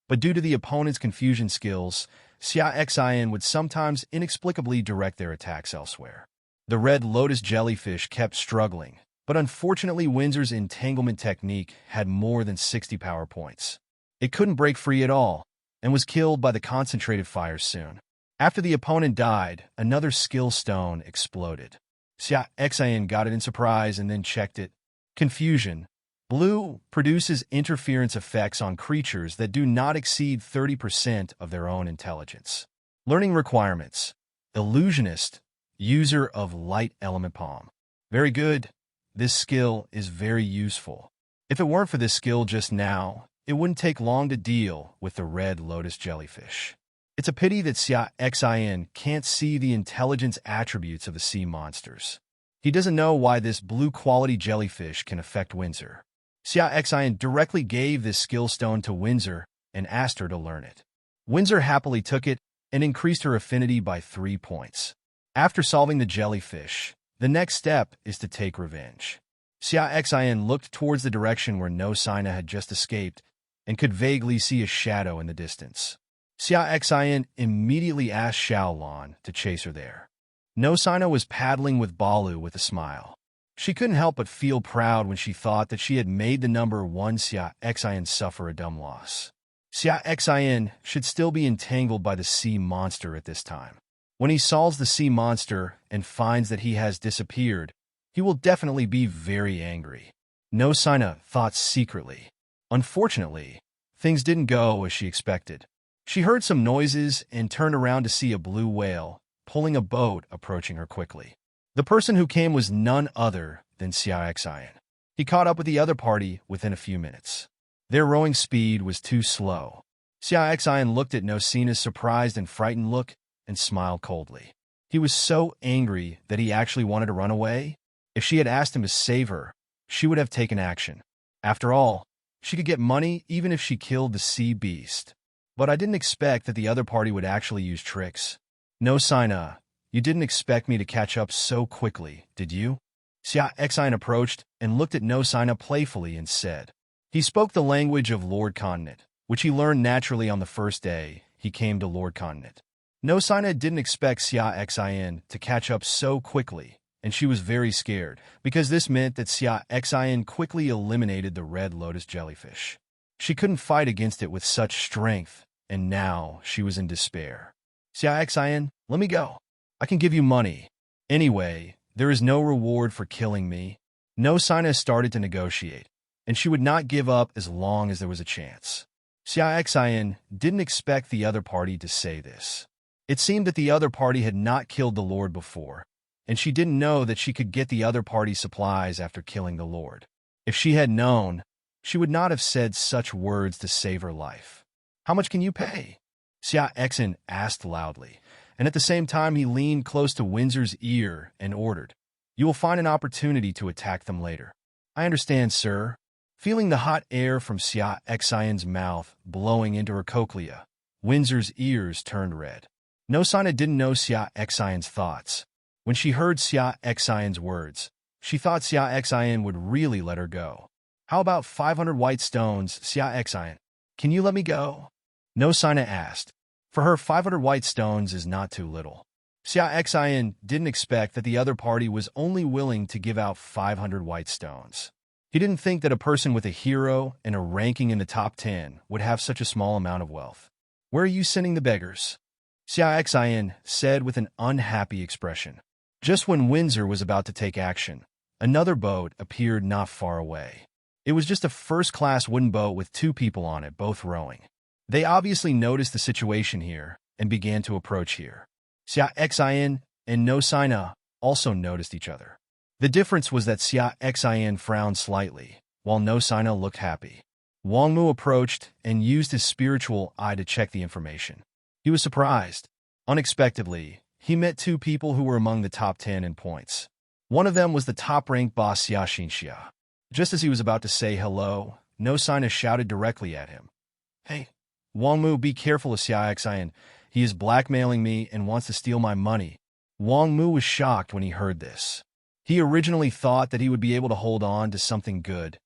but due to the opponent's confusion skills, Xia Xin would sometimes inexplicably direct their attacks elsewhere. The red lotus jellyfish kept struggling, but unfortunately Windsor's entanglement technique had more than 60 power points. It couldn't break free at all, and was killed by the concentrated fire soon. After the opponent died, another skill stone exploded. Xia Xin got it in surprise and then checked it. Confusion. Blue produces interference effects on creatures that do not exceed 30% of their own intelligence. Learning requirements. Illusionist. User of light element palm. Very good. This skill is very useful. If it weren't for this skill just now, it wouldn't take long to deal with the red lotus jellyfish. It's a pity that Xia Xin can't see the intelligence attributes of the sea monsters. He doesn't know why this blue-quality jellyfish can affect Windsor. Xia Xin directly gave this skill stone to Windsor and asked her to learn it. Windsor happily took it and increased her affinity by 3 points. After solving the jellyfish, the next step is to take revenge. Xia Xin looked towards the direction where No Sina had just escaped and could vaguely see a shadow in the distance. Xia Xin immediately asked Xiaolan to chase her there. No Sina was paddling with Balu with a smile. She couldn't help but feel proud when she thought that she had made the number 1 Xia Xin suffer a dumb loss. Xia Xin should still be entangled by the sea monster at this time. When he solves the sea monster and finds that he has disappeared, he will definitely be very angry. No Sina thought secretly. Unfortunately, things didn't go as she expected. She heard some noises and turned around to see a blue whale pulling a boat approaching her quickly. The person who came was none other than Xia Xin. He caught up with the other party within a few minutes. Their rowing speed was too slow. Xia Xin looked at No Sina's surprised and frightened look and smiled coldly. He was so angry that he actually wanted to run away. If she had asked him to save her, she would have taken action. After all, she could get money even if she killed the sea beast. But I didn't expect that the other party would actually use tricks. No Sina, you didn't expect me to catch up so quickly, did you? Xia Xin approached and looked at No Sina playfully and said. He spoke the language of Lord Continent, which he learned naturally on the first day he came to Lord Continent. No Sina didn't expect Xia Xin to catch up so quickly, and she was very scared, because this meant that Xia Xin quickly eliminated the red lotus jellyfish. She couldn't fight against it with such strength, and now she was in despair. Xia Xin, let me go. I can give you money. Anyway, there is no reward for killing me. No Sina started to negotiate, and she would not give up as long as there was a chance. Xia Xin didn't expect the other party to say this. It seemed that the other party had not killed the Lord before, and she didn't know that she could get the other party's supplies after killing the Lord. If she had known, she would not have said such words to save her life. How much can you pay? Xia Xin asked loudly, and at the same time he leaned close to Windsor's ear and ordered, You will find an opportunity to attack them later. I understand, sir. Feeling the hot air from Xia Xin's mouth blowing into her cochlea, Windsor's ears turned red. No Sina didn't know Xia Xin's thoughts. When she heard Xia Xin's words, she thought Xia Xin would really let her go. How about 500 white stones, Xia Xin? Can you let me go? No Sina asked. For her, 500 white stones is not too little. Xia Xin didn't expect that the other party was only willing to give out 500 white stones. He didn't think that a person with a hero and a ranking in the top 10 would have such a small amount of wealth. Where are you sending the beggars? Xia Xin said with an unhappy expression. Just when Windsor was about to take action, another boat appeared not far away. It was just a first-class wooden boat with 2 people on it, both rowing. They obviously noticed the situation here and began to approach here. Xia Xin and No Sina also noticed each other. The difference was that Xia Xin frowned slightly, while No Sina looked happy. Wang Mu approached and used his spiritual eye to check the information. He was surprised. Unexpectedly, he met 2 people who were among the top 10 in points. One of them was the top-ranked boss Xia Xin. Just as he was about to say hello, No Sina shouted directly at him. Hey, Wang Mu, be careful of Xia Xin. He is blackmailing me and wants to steal my money. Wang Mu was shocked when he heard this. He originally thought that he would be able to hold on to something good,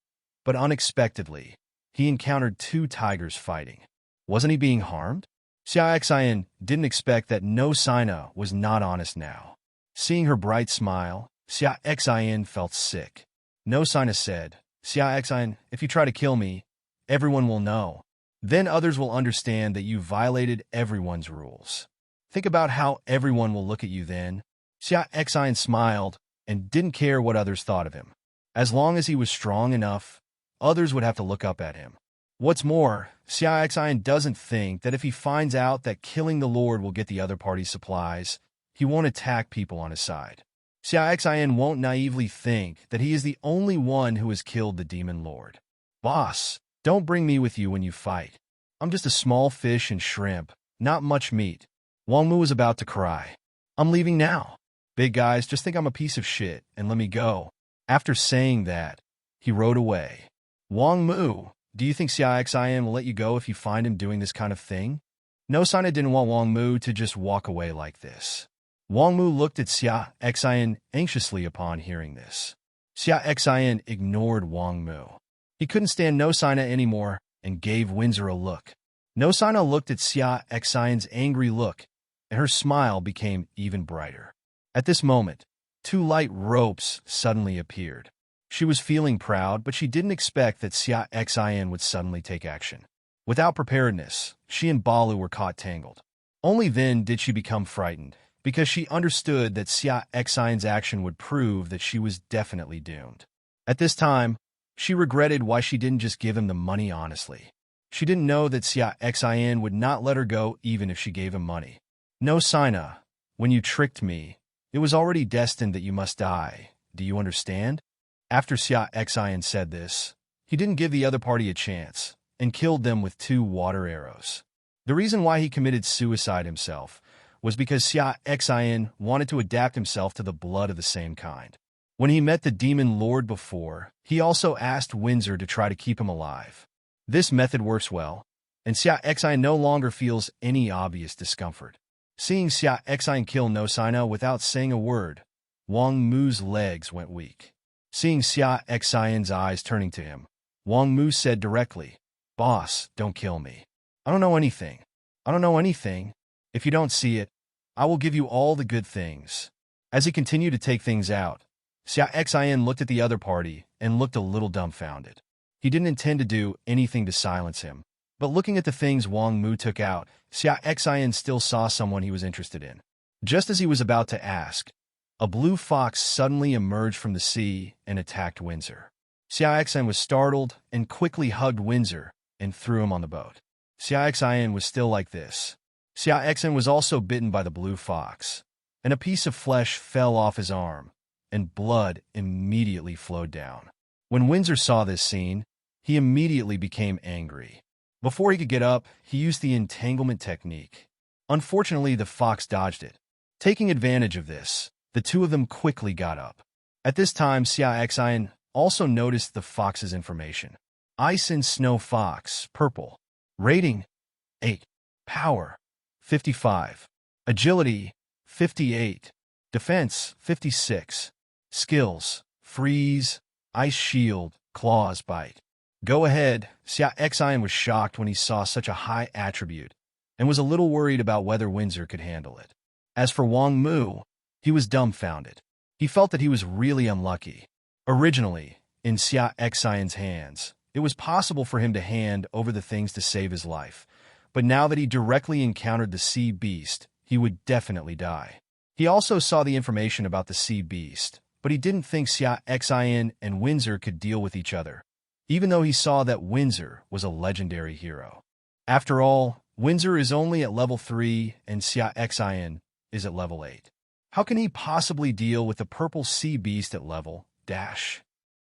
but unexpectedly, he encountered 2 tigers fighting. Wasn't he being harmed? Xia Xin didn't expect that No Sina was not honest now. Seeing her bright smile, Xia Xin felt sick. No Sina said, Xia Xin, if you try to kill me, everyone will know. Then others will understand that you violated everyone's rules. Think about how everyone will look at you then. Xia Xin smiled and didn't care what others thought of him. As long as he was strong enough, others would have to look up at him. What's more, Xia Xin doesn't think that if he finds out that killing the Lord will get the other party's supplies, he won't attack people on his side. Xia Xin won't naively think that he is the only one who has killed the Demon Lord. Boss, don't bring me with you when you fight. I'm just a small fish and shrimp, not much meat. Wang Mu was about to cry. I'm leaving now. Big guys just think I'm a piece of shit and let me go. After saying that, he rode away. Wang Mu, do you think Xia Xin will let you go if you find him doing this kind of thing? No Sina didn't want Wang Mu to just walk away like this. Wang Mu looked at Xia Xin anxiously upon hearing this. Xia Xin ignored Wang Mu. He couldn't stand No Sina anymore and gave Windsor a look. No Sina looked at Xia Xin's angry look, and her smile became even brighter. At this moment, 2 light ropes suddenly appeared. She was feeling proud, but she didn't expect that Xia Xin would suddenly take action. Without preparedness, she and Balu were caught tangled. Only then did she become frightened, because she understood that Xia Xin's action would prove that she was definitely doomed. At this time, she regretted why she didn't just give him the money honestly. She didn't know that Xia Xin would not let her go even if she gave him money. No Sina, when you tricked me, it was already destined that you must die. Do you understand? After Xia Xin said this, he didn't give the other party a chance and killed them with 2 water arrows. The reason why he committed suicide himself was because Xia Xin wanted to adapt himself to the blood of the same kind. When he met the Demon Lord before, he also asked Windsor to try to keep him alive. This method works well, and Xia Xin no longer feels any obvious discomfort. Seeing Xia Xin kill No Sina without saying a word, Wang Mu's legs went weak. Seeing Xia Xin's eyes turning to him, Wang Mu said directly, Boss, don't kill me. I don't know anything. I don't know anything. If you don't see it, I will give you all the good things. As he continued to take things out, Xia Xin looked at the other party and looked a little dumbfounded. He didn't intend to do anything to silence him, but looking at the things Wang Mu took out, Xia Xin still saw someone he was interested in. Just as he was about to ask, a blue fox suddenly emerged from the sea and attacked Windsor. Xia Xin was startled and quickly hugged Windsor and threw him on the boat. Xia Xin was still like this. Xia Xin was also bitten by the blue fox, and a piece of flesh fell off his arm, and blood immediately flowed down. When Windsor saw this scene, he immediately became angry. Before he could get up, he used the entanglement technique. Unfortunately, the fox dodged it. Taking advantage of this, the 2 of them quickly got up. At this time, Xia Xin also noticed the fox's information. Ice and Snow Fox, purple. Rating, 8. Power, 55. Agility, 58. Defense, 56. Skills, Freeze, Ice Shield, Claws Bite. Go ahead. Xia Xin was shocked when he saw such a high attribute and was a little worried about whether Windsor could handle it. As for Wang Mu, he was dumbfounded. He felt that he was really unlucky. Originally, in Xia Xin's hands, it was possible for him to hand over the things to save his life, but now that he directly encountered the sea beast, he would definitely die. He also saw the information about the sea beast, but he didn't think Xia Xin and Windsor could deal with each other, even though he saw that Windsor was a legendary hero. After all, Windsor is only at level 3 and Xia Xin is at level 8. How can he possibly deal with the purple sea beast at level dash?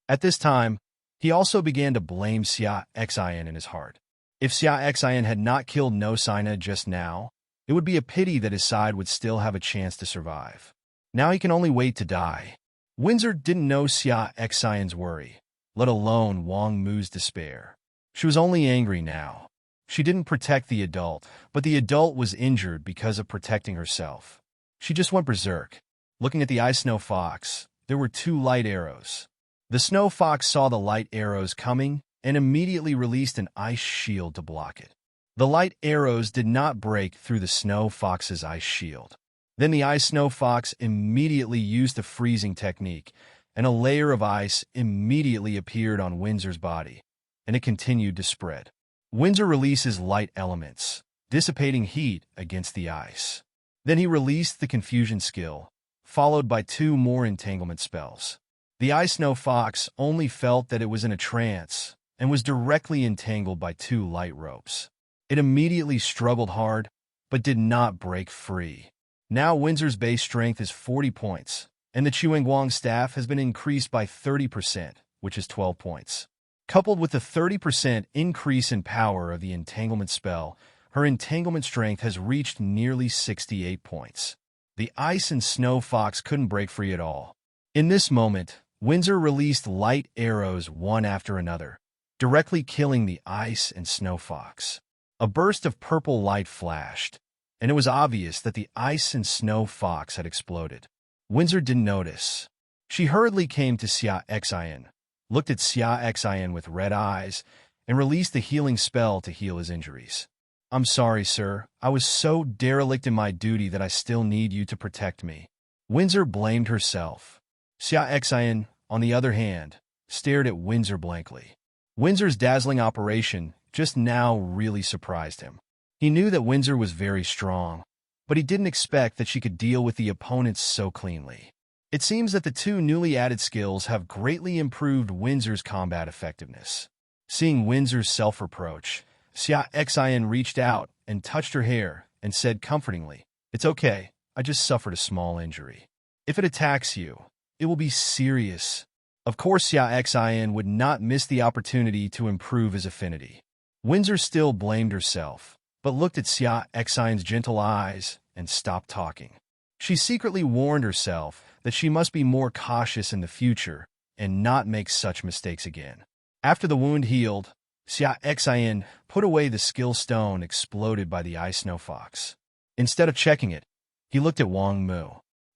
At this time, he also began to blame Xia Xin in his heart. If Xia Xin had not killed No Sina just now, it would be a pity that his side would still have a chance to survive. Now he can only wait to die. Windsor didn't know Xia Xin's worry, let alone Wang Mu's despair. She was only angry now. She didn't protect the adult, but the adult was injured because of protecting herself. She just went berserk. Looking at the Ice Snow Fox, there were 2 light arrows. The Snow Fox saw the light arrows coming and immediately released an ice shield to block it. The light arrows did not break through the Snow Fox's ice shield. Then the ice snow fox immediately used the freezing technique, and a layer of ice immediately appeared on Windsor's body, and it continued to spread. Windsor releases light elements, dissipating heat against the ice. Then he released the confusion skill, followed by 2 more entanglement spells. The ice snow fox only felt that it was in a trance and was directly entangled by 2 light ropes. It immediately struggled hard, but did not break free. Now Windsor's base strength is 40 points, and the Chuanguang staff has been increased by 30%, which is 12 points. Coupled with the 30% increase in power of the entanglement spell, her entanglement strength has reached nearly 68 points. The ice and snow fox couldn't break free at all. In this moment, Windsor released light arrows one after another, directly killing the ice and snow fox. A burst of purple light flashed, and it was obvious that the ice and snow fox had exploded. Windsor didn't notice. She hurriedly came to Xia Xin, looked at Xia Xin with red eyes, and released the healing spell to heal his injuries. "I'm sorry, sir. I was so derelict in my duty that I still need you to protect me." Windsor blamed herself. Xia Xin, on the other hand, stared at Windsor blankly. Windsor's dazzling operation just now really surprised him. He knew that Windsor was very strong, but he didn't expect that she could deal with the opponents so cleanly. It seems that the 2 newly added skills have greatly improved Windsor's combat effectiveness. Seeing Windsor's self-reproach, Xia Xin reached out and touched her hair and said comfortingly, "It's okay, I just suffered a small injury. If it attacks you, it will be serious." Of course, Xia Xin would not miss the opportunity to improve his affinity. Windsor still blamed herself, but looked at Xia Xin's gentle eyes and stopped talking. She secretly warned herself that she must be more cautious in the future and not make such mistakes again. After the wound healed, Xia Xin put away the skill stone exploded by the ice snow fox. Instead of checking it, he looked at Wang Mu.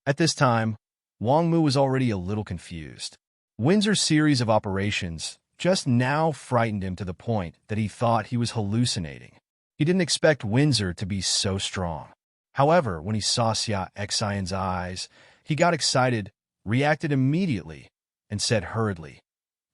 At this time, Wang Mu was already a little confused. Windsor's series of operations just now frightened him to the point that he thought he was hallucinating. He didn't expect Windsor to be so strong. However, when he saw Xia Xin's eyes, he got excited, reacted immediately, and said hurriedly,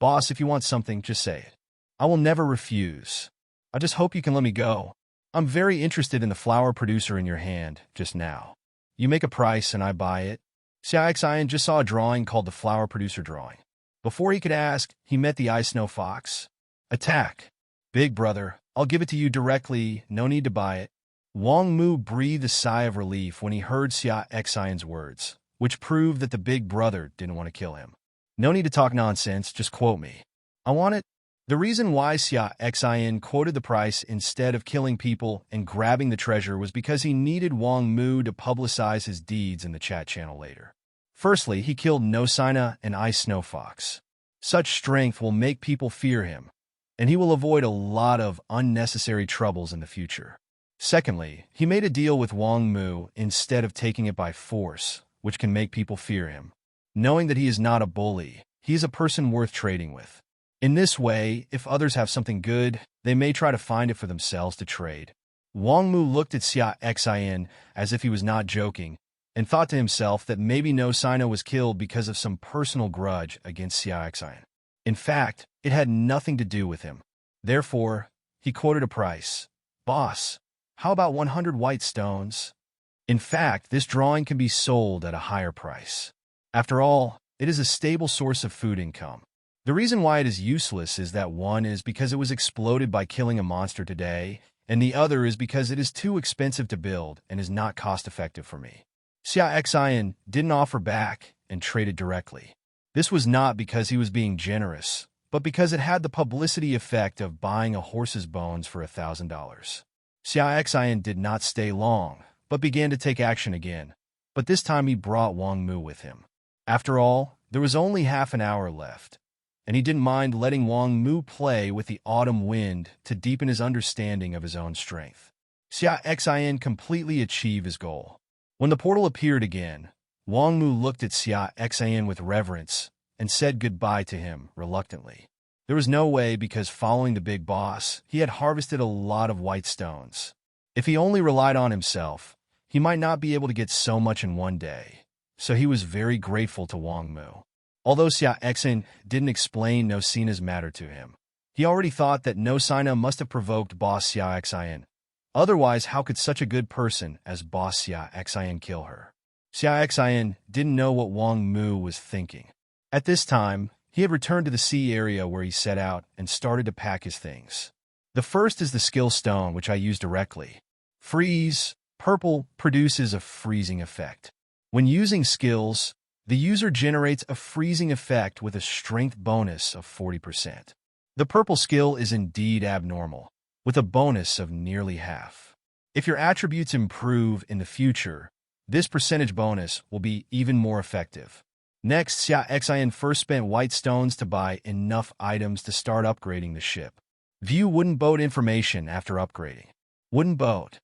"Boss, if you want something, just say it. I will never refuse. I just hope you can let me go. I'm very interested in the flower producer in your hand just now. You make a price and I buy it." Xia Xin just saw a drawing called the flower producer drawing. Before he could ask, he met the ice snow fox. "Attack. Big brother, I'll give it to you directly, no need to buy it." Wang Mu breathed a sigh of relief when he heard Xia Xin's words, which proved that the big brother didn't want to kill him. "No need to talk nonsense, just quote me. I want it." The reason why Xia Xin quoted the price instead of killing people and grabbing the treasure was because he needed Wang Mu to publicize his deeds in the chat channel later. Firstly, he killed No Sina and Ice Snow Fox. Such strength will make people fear him, and he will avoid a lot of unnecessary troubles in the future. Secondly, he made a deal with Wang Mu instead of taking it by force, which can make people fear him. Knowing that he is not a bully, he is a person worth trading with. In this way, if others have something good, they may try to find it for themselves to trade. Wang Mu looked at Xia Xin as if he was not joking, and thought to himself that maybe No Sino was killed because of some personal grudge against Xia Xin. In fact, it had nothing to do with him. Therefore, he quoted a price. "Boss, how about 100 white stones?" In fact, this drawing can be sold at a higher price. After all, it is a stable source of food income. The reason why it is useless is that one is because it was exploded by killing a monster today, and the other is because it is too expensive to build and is not cost-effective for me. Xia Xin didn't offer back and traded directly. This was not because he was being generous, but because it had the publicity effect of buying a horse's bones for $1,000. Xia Xin did not stay long, but began to take action again, but this time he brought Wang Mu with him. After all, there was only half an hour left, and he didn't mind letting Wang Mu play with the autumn wind to deepen his understanding of his own strength. Xia Xin completely achieved his goal. When the portal appeared again, Wang Mu looked at Xia Xin with reverence and said goodbye to him reluctantly. There was no way because following the big boss, he had harvested a lot of white stones. If he only relied on himself, he He might not be able to get so much in one day, so he was very grateful to Wang Mu. Although Xia Xin didn't explain No Sina's matter to him, he already thought that No Sina must have provoked Boss Xia Xin. Otherwise, how could such a good person as Boss Xia Xin kill her? Xia Xin didn't know what Wang Mu was thinking. At this time, he had returned to the sea area where he set out and started to pack his things. The first is the skill stone, which I use directly. Freeze. Purple produces a freezing effect. When using skills, the user generates a freezing effect with a strength bonus of 40%. The purple skill is indeed abnormal, with a bonus of nearly half. If your attributes improve in the future, this percentage bonus will be even more effective. Next, Xia Xin first spent white stones to buy enough items to start upgrading the ship. View wooden boat information after upgrading. Wooden boat.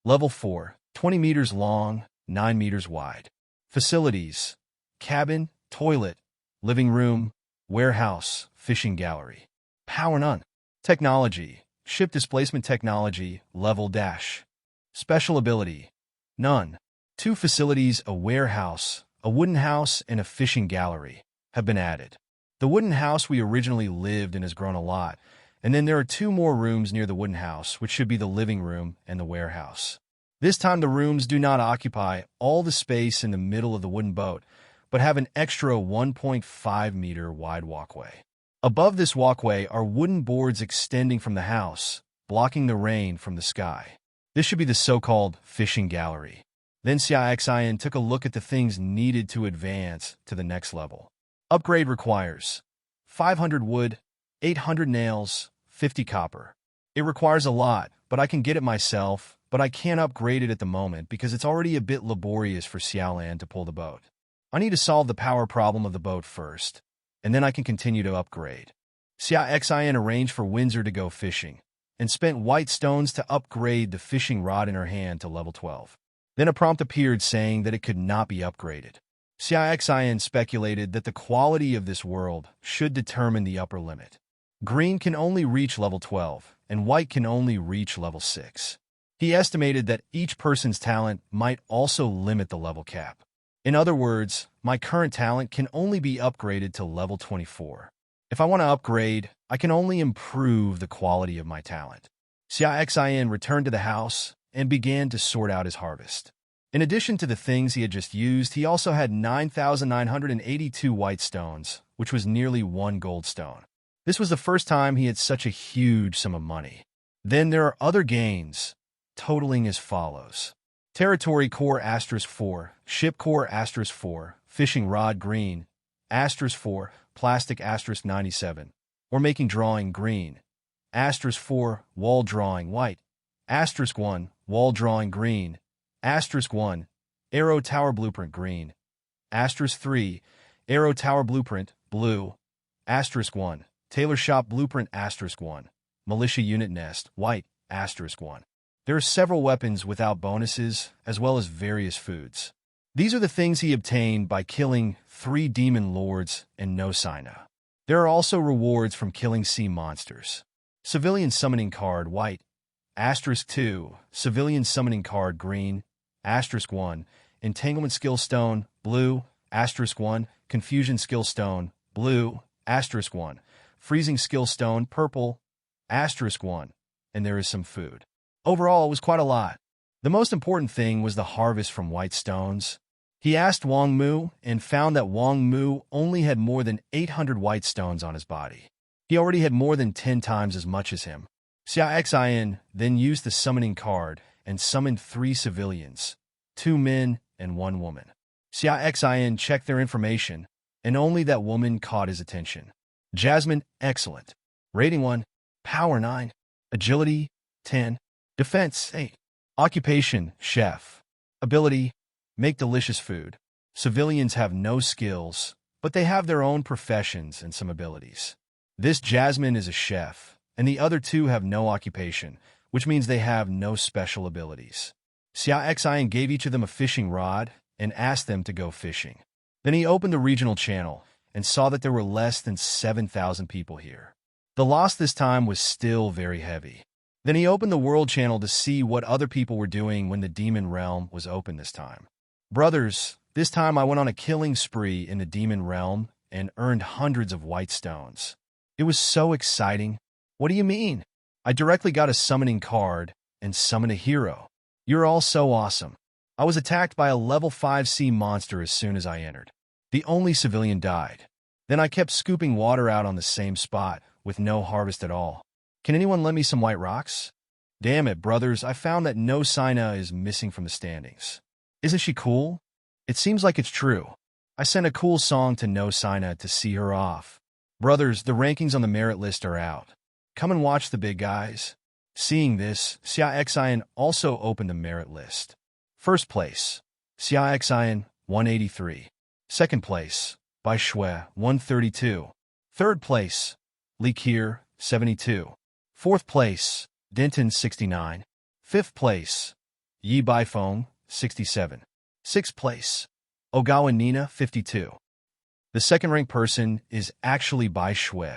Level 4, 20 meters long, 9 meters wide. Facilities: cabin, toilet, living room, warehouse, fishing gallery. Power none. Technology: ship displacement technology, level dash. Special ability: none. 2 facilities, a warehouse, a wooden house, and a fishing gallery, have been added. The wooden house we originally lived in has grown a lot, and then there are 2 more rooms near the wooden house, which should be the living room and the warehouse. This time the rooms do not occupy all the space in the middle of the wooden boat, but have an extra 1.5 meter wide walkway. Above this walkway are wooden boards extending from the house, blocking the rain from the sky. This should be the so-called fishing gallery. Then Xia Xin took a look at the things needed to advance to the next level. Upgrade requires 500 wood, 800 nails, 50 copper. It requires a lot, but I can get it myself, but I can't upgrade it at the moment because it's already a bit laborious for Xiaolan to pull the boat. I need to solve the power problem of the boat first, and then I can continue to upgrade. Xia Xin arranged for Windsor to go fishing, and spent white stones to upgrade the fishing rod in her hand to level 12. Then a prompt appeared saying that it could not be upgraded. Xia Xin speculated that the quality of this world should determine the upper limit. Green can only reach level 12, and white can only reach level 6. He estimated that each person's talent might also limit the level cap. In other words, my current talent can only be upgraded to level 24. If I want to upgrade, I can only improve the quality of my talent. Xia Xin returned to the house and began to sort out his harvest. In addition to the things he had just used, he also had 9,982 white stones, which was nearly 1 gold stone. This was the first time he had such a huge sum of money. Then there are other gains, totaling as follows. Territory core *4, ship core *4, fishing rod green, *4, plastic *97, or making drawing green, *4, wall drawing white, *1, wall drawing green, *1, arrow tower blueprint green, *3, arrow tower blueprint blue, *1, tailor shop blueprint *1, militia unit nest white, *1. There are several weapons without bonuses, as well as various foods. These are the things he obtained by killing 3 demon lords and No Sina. There are also rewards from killing sea monsters. Civilian summoning card white, *2, civilian summoning card green, *1, entanglement skill stone blue, *1, confusion skill stone blue, *1, freezing skill stone purple, *1, and there is some food. Overall, it was quite a lot. The most important thing was the harvest from white stones. He asked Wang Mu and found that Wang Mu only had more than 800 white stones on his body. He already had more than 10 times as much as him. Xia Xin then used the summoning card and summoned 3 civilians, 2 men and 1 woman. Xia Xin checked their information, and only that woman caught his attention. Jasmine, excellent. Rating 1, Power 9, Agility 10, Defense 8. Occupation, chef. Ability, make delicious food. Civilians have no skills, but they have their own professions and some abilities. This Jasmine is a chef, and the other 2 have no occupation, which means they have no special abilities. Xia Xin gave each of them a fishing rod and asked them to go fishing. Then he opened the regional channel and saw that there were less than 7,000 people here. The loss this time was still very heavy. Then he opened the World Channel to see what other people were doing when the Demon Realm was open this time. Brothers, this time I went on a killing spree in the Demon Realm and earned hundreds of white stones. It was so exciting. What do you mean? I directly got a summoning card and summoned a hero. You're all so awesome. I was attacked by a level 5 sea monster as soon as I entered. The only civilian died. Then I kept scooping water out on the same spot with no harvest at all. Can anyone lend me some white rocks? Damn it, brothers, I found that No Sina is missing from the standings. Isn't she cool? It seems like it's true. I sent a cool song to No Sina to see her off. Brothers, the rankings on the merit list are out. Come and watch the big guys. Seeing this, Xia Xin also opened the merit list. First place, Xia Xin, 183. Second place, Bai Shui, 132. Third place, Li Kier, 72. Fourth place, Denton, 69. Fifth place, Yi Baifeng, 67. Sixth place, Ogawa Nina, 52. The second-ranked person is actually Bai Shui.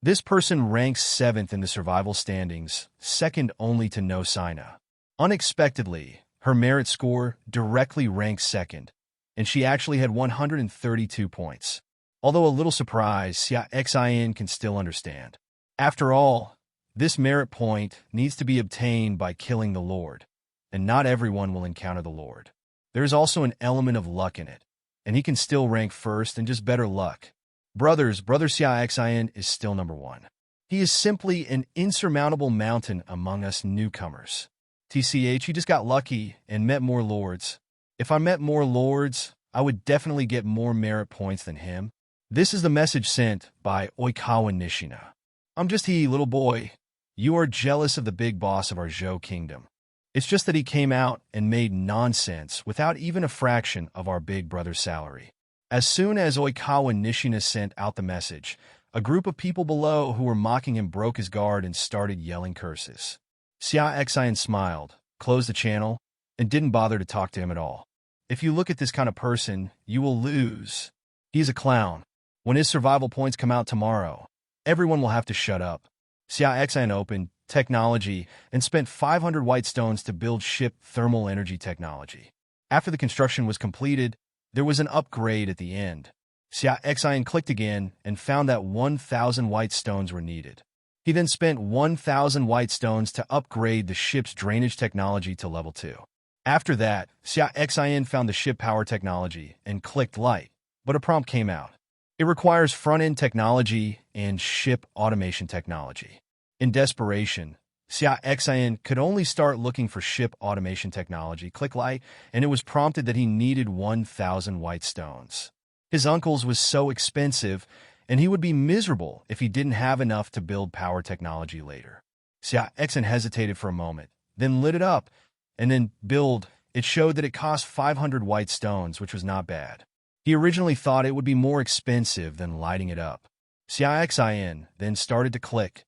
This person ranks 7th in the survival standings, second only to No Sina. Unexpectedly, her merit score directly ranks second, and she actually had 132 points. Although a little surprised, Xia Xin can still understand. After all, this merit point needs to be obtained by killing the Lord, and not everyone will encounter the Lord. There is also an element of luck in it, and he can still rank first and just better luck. Brothers, Brother Xia Xin is still number 1. He is simply an insurmountable mountain among us newcomers. TCH, he just got lucky and met more lords. If I met more lords, I would definitely get more merit points than him. This is the message sent by Oikawa Nishina. I'm just he, little boy. You are jealous of the big boss of our Zhou kingdom. It's just that he came out and made nonsense without even a fraction of our big brother's salary. As soon as Oikawa Nishina sent out the message, a group of people below who were mocking him broke his guard and started yelling curses. Xia Xin smiled, closed the channel, and didn't bother to talk to him at all. If you look at this kind of person, you will lose. He's a clown. When his survival points come out tomorrow, everyone will have to shut up. Xia Xin opened technology and spent 500 white stones to build ship thermal energy technology. After the construction was completed, there was an upgrade at the end. Xia Xin clicked again and found that 1,000 white stones were needed. He then spent 1,000 white stones to upgrade the ship's drainage technology to level 2. After that, Xia Xin found the ship power technology and clicked light, but a prompt came out. It requires front-end technology and ship automation technology. In desperation, Xia Xin could only start looking for ship automation technology, click light, and it was prompted that he needed 1,000 white stones. His uncle's was so expensive, and he would be miserable if he didn't have enough to build power technology later. Xia Xin hesitated for a moment, then lit it up, and then build. It showed that it cost 500 white stones, which was not bad. He originally thought it would be more expensive than lighting it up. Xia Xin then started to click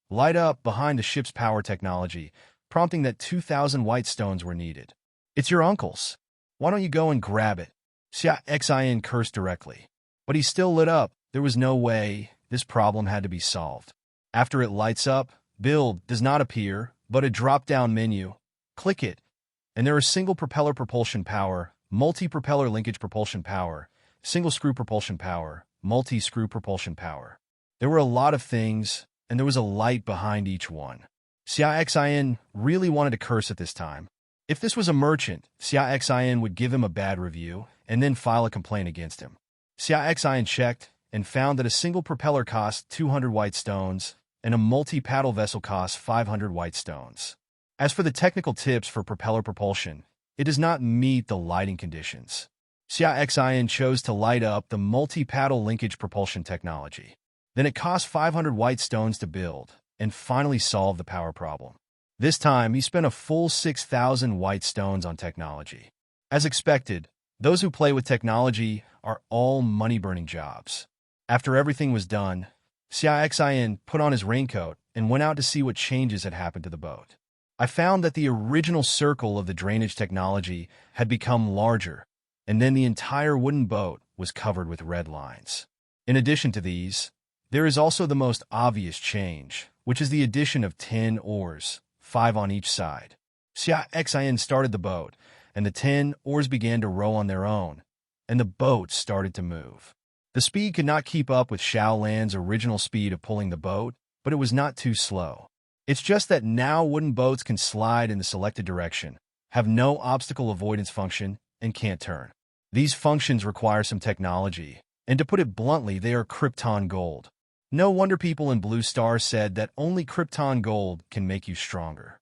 light up behind the ship's power technology, prompting that 2,000 white stones were needed. It's your uncle's. Why don't you go and grab it? Xia Xin cursed directly. But he still lit up. There was no way. This problem had to be solved. After it lights up, build does not appear, but a drop-down menu. Click it, and there are single propeller propulsion power, multi-propeller linkage propulsion power, single screw propulsion power, multi-screw propulsion power. There were a lot of things, and there was a light behind each one. Xia Xin really wanted to curse at this time. If this was a merchant, Xia Xin would give him a bad review and then file a complaint against him. Xia Xin checked and found that a single propeller cost 200 white stones and a multi-paddle vessel cost 500 white stones. As for the technical tips for propeller propulsion, it does not meet the lighting conditions. Xia Xin chose to light up the multi-paddle linkage propulsion technology. Then it cost 500 white stones to build, and finally solve the power problem. This time, he spent a full 6,000 white stones on technology. As expected, those who play with technology are all money-burning jobs. After everything was done, Xia Xin put on his raincoat and went out to see what changes had happened to the boat. I found that the original circle of the drainage technology had become larger, and then the entire wooden boat was covered with red lines. In addition to these, there is also the most obvious change, which is the addition of 10 oars, 5 on each side. Xia Xin started the boat, and the 10 oars began to row on their own, and the boat started to move. The speed could not keep up with Xiaolan's original speed of pulling the boat, but it was not too slow. It's just that now wooden boats can slide in the selected direction, have no obstacle avoidance function, and can't turn. These functions require some technology, and to put it bluntly, they are Krypton gold. No wonder people in Blue Star said that only Krypton gold can make you stronger.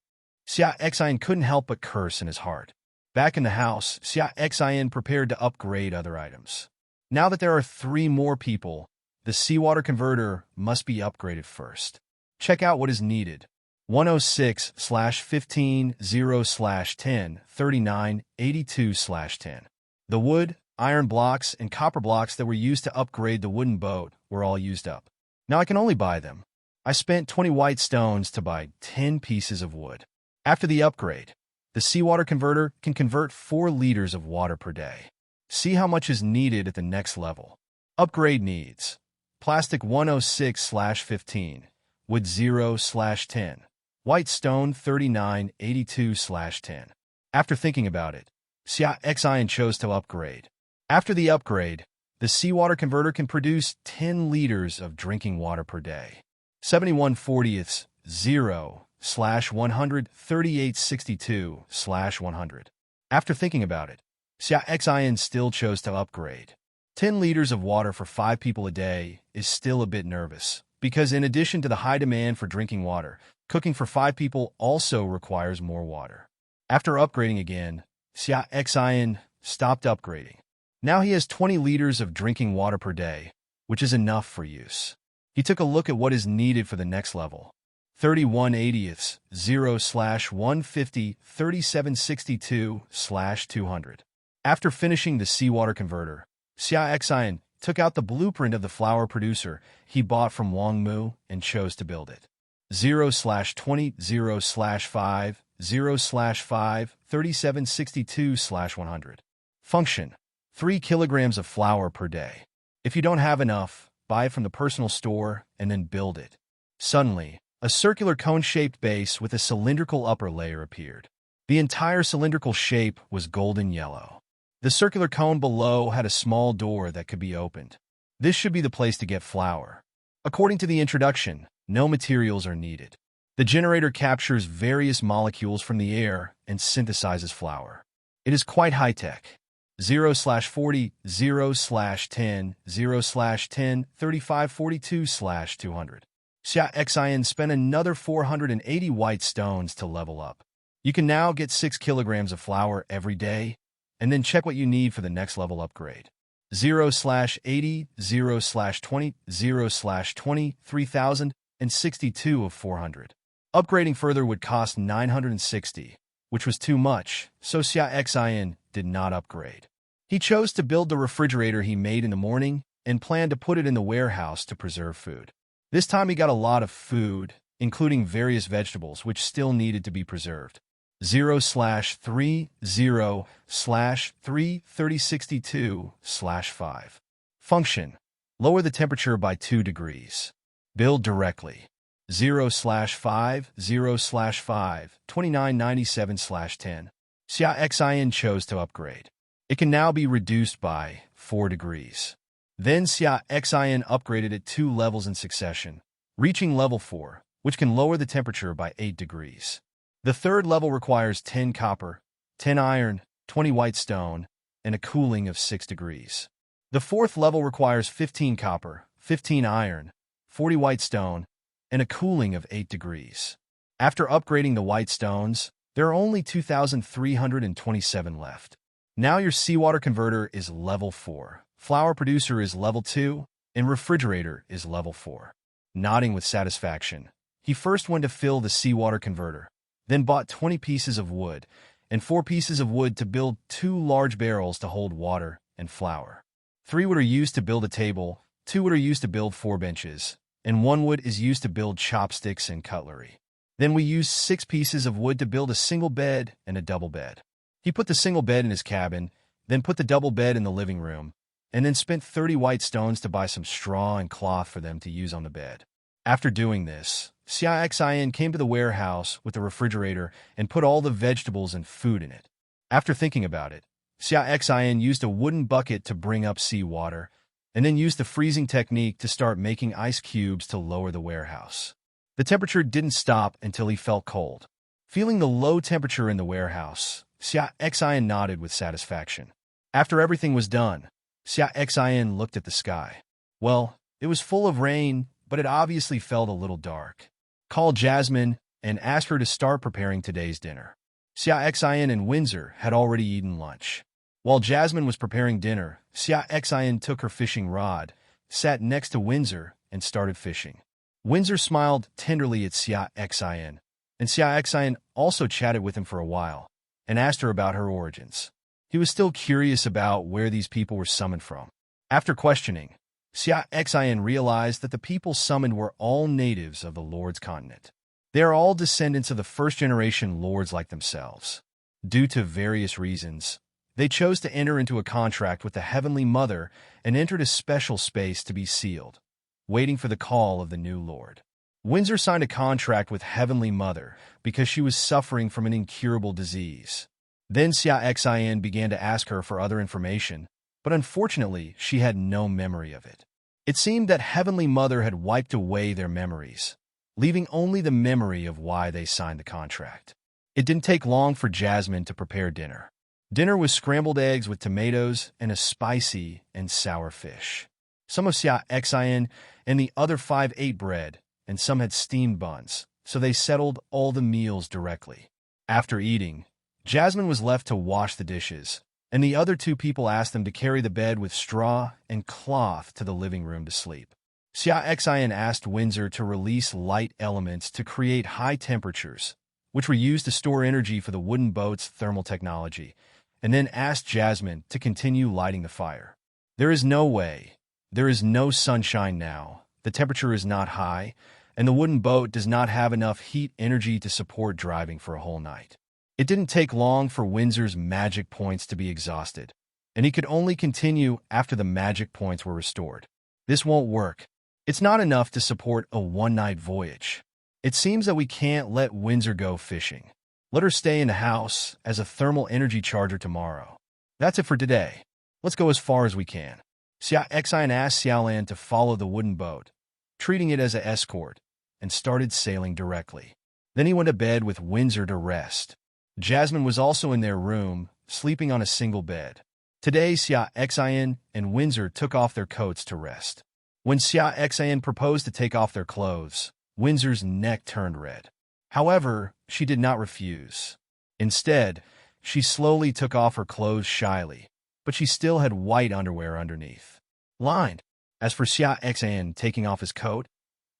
Xia Xin couldn't help but curse in his heart. Back in the house, Xia Xin prepared to upgrade other items. Now that there are 3 more people, the seawater converter must be upgraded first. Check out what is needed. 106/15/0/10/39/82/10. The wood, iron blocks, and copper blocks that were used to upgrade the wooden boat were all used up. Now I can only buy them. I spent 20 white stones to buy 10 pieces of wood. After the upgrade, the seawater converter can convert 4 liters of water per day. See how much is needed at the next level. Upgrade needs: plastic 106/15, wood 0/10, white stone 39/82/10. After thinking about it, Xia Xin chose to upgrade. After the upgrade, the seawater converter can produce 10 liters of drinking water per day. 71/40ths 0/138/62/100. After thinking about it, Xia Xin still chose to upgrade. 10 liters of water for 5 people a day is still a bit nervous, because in addition to the high demand for drinking water, cooking for 5 people also requires more water. After upgrading again, Xia Xin stopped upgrading. Now he has 20 liters of drinking water per day, which is enough for use. He took a look at what is needed for the next level. 31/80ths 0/150/3762/200. After finishing the seawater converter, Xia Xin took out the blueprint of the flour producer he bought from Wangmu and chose to build it. 0/20 0/5 0/5 3762/100. Function: 3 kilograms of flour per day. If you don't have enough, buy it from the personal store and then build it. Suddenly, a circular cone-shaped base with a cylindrical upper layer appeared. The entire cylindrical shape was golden yellow. The circular cone below had a small door that could be opened. This should be the place to get flour. According to the introduction, no materials are needed. The generator captures various molecules from the air and synthesizes flour. It is quite high-tech. 0/40 0/10 0/10 3542/200. Xia Xin spent another 480 white stones to level up. You can now get 6 kilograms of flour every day, and then check what you need for the next level upgrade. 0/80 0/20 0/20 3062 of 400. Upgrading further would cost 960, which was too much, so Xia Xin did not upgrade. He chose to build the refrigerator he made in the morning and planned to put it in the warehouse to preserve food. This time he got a lot of food, including various vegetables which still needed to be preserved. 0/3 0/3 3062/5. Function: lower the temperature by 2 degrees. Build directly. 0/5 0/5 2997/10. Xia Xin chose to upgrade. It can now be reduced by 4 degrees. Then Xia Xin upgraded it 2 levels in succession, reaching level 4, which can lower the temperature by 8 degrees. The third level requires 10 copper, 10 iron, 20 white stone, and a cooling of 6 degrees. The fourth level requires 15 copper, 15 iron, 40 white stone, and a cooling of 8 degrees. After upgrading the white stones, there are only 2,327 left. Now your seawater converter is level 4, flour producer is level 2, and refrigerator is level 4. Nodding with satisfaction, he first went to fill the seawater converter, then bought 20 pieces of wood and 4 pieces of wood to build 2 large barrels to hold water and flour. 3 wood are used to build a table, 2 wood are used to build 4 benches, and 1 wood is used to build chopsticks and cutlery. Then we used 6 pieces of wood to build a single bed and a double bed. He put the single bed in his cabin, then put the double bed in the living room, and then spent 30 white stones to buy some straw and cloth for them to use on the bed. After doing this, Xia Xin came to the warehouse with the refrigerator and put all the vegetables and food in it. After thinking about it, Xia Xin used a wooden bucket to bring up seawater, and then used the freezing technique to start making ice cubes to lower the warehouse. The temperature didn't stop until he felt cold. Feeling the low temperature in the warehouse, Xia Xin nodded with satisfaction. After everything was done, Xia Xin looked at the sky. Well, it was full of rain, but it obviously felt a little dark. Called Jasmine and asked her to start preparing today's dinner. Xia Xin and Windsor had already eaten lunch. While Jasmine was preparing dinner, Xia Xin took her fishing rod, sat next to Windsor, and started fishing. Windsor smiled tenderly at Xia Xin, and Xia Xin also chatted with him for a while, and asked her about her origins. He was still curious about where these people were summoned from. After questioning, Xia Xin realized that the people summoned were all natives of the Lord's continent. They are all descendants of the first-generation lords like themselves. Due to various reasons, they chose to enter into a contract with the Heavenly Mother and entered a special space to be sealed, waiting for the call of the new Lord. Windsor signed a contract with Heavenly Mother because she was suffering from an incurable disease. Then Xia Xin began to ask her for other information, but unfortunately she had no memory of it. It seemed that Heavenly Mother had wiped away their memories, leaving only the memory of why they signed the contract. It didn't take long for Jasmine to prepare dinner. Dinner was scrambled eggs with tomatoes and a spicy and sour fish. Some of Xia Xin and the other 5 ate bread, and some had steamed buns, so they settled all the meals directly. After eating, Jasmine was left to wash the dishes, and the other 2 people asked them to carry the bed with straw and cloth to the living room to sleep. Xia Xin asked Windsor to release light elements to create high temperatures, which were used to store energy for the wooden boat's thermal technology, and then asked Jasmine to continue lighting the fire. There is no way. There is no sunshine now, the temperature is not high, and the wooden boat does not have enough heat energy to support driving for a whole night. It didn't take long for Windsor's magic points to be exhausted, and he could only continue after the magic points were restored. This won't work. It's not enough to support a one-night voyage. It seems that we can't let Windsor go fishing. Let her stay in the house as a thermal energy charger tomorrow. That's it for today. Let's go as far as we can. Xia Xin asked Xiaolan to follow the wooden boat, treating it as an escort, and started sailing directly. Then he went to bed with Windsor to rest. Jasmine was also in their room, sleeping on a single bed. Today, Xia Xin and Windsor took off their coats to rest. When Xia Xin proposed to take off their clothes, Windsor's neck turned red. However, she did not refuse. Instead, she slowly took off her clothes shyly, but she still had white underwear underneath. Lined. As for Xia Xin taking off his coat,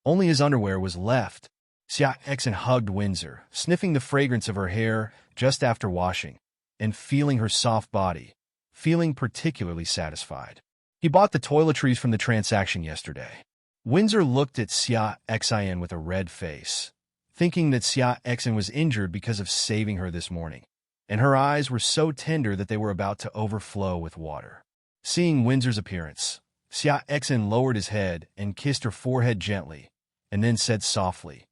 only his underwear was left. Xia Xin hugged Windsor, sniffing the fragrance of her hair just after washing, and feeling her soft body, feeling particularly satisfied. He bought the toiletries from the transaction yesterday. Windsor looked at Xia Xin with a red face, thinking that Xia Xin was injured because of saving her this morning, and her eyes were so tender that they were about to overflow with water. Seeing Windsor's appearance, Xia Xin lowered his head and kissed her forehead gently, and then said softly,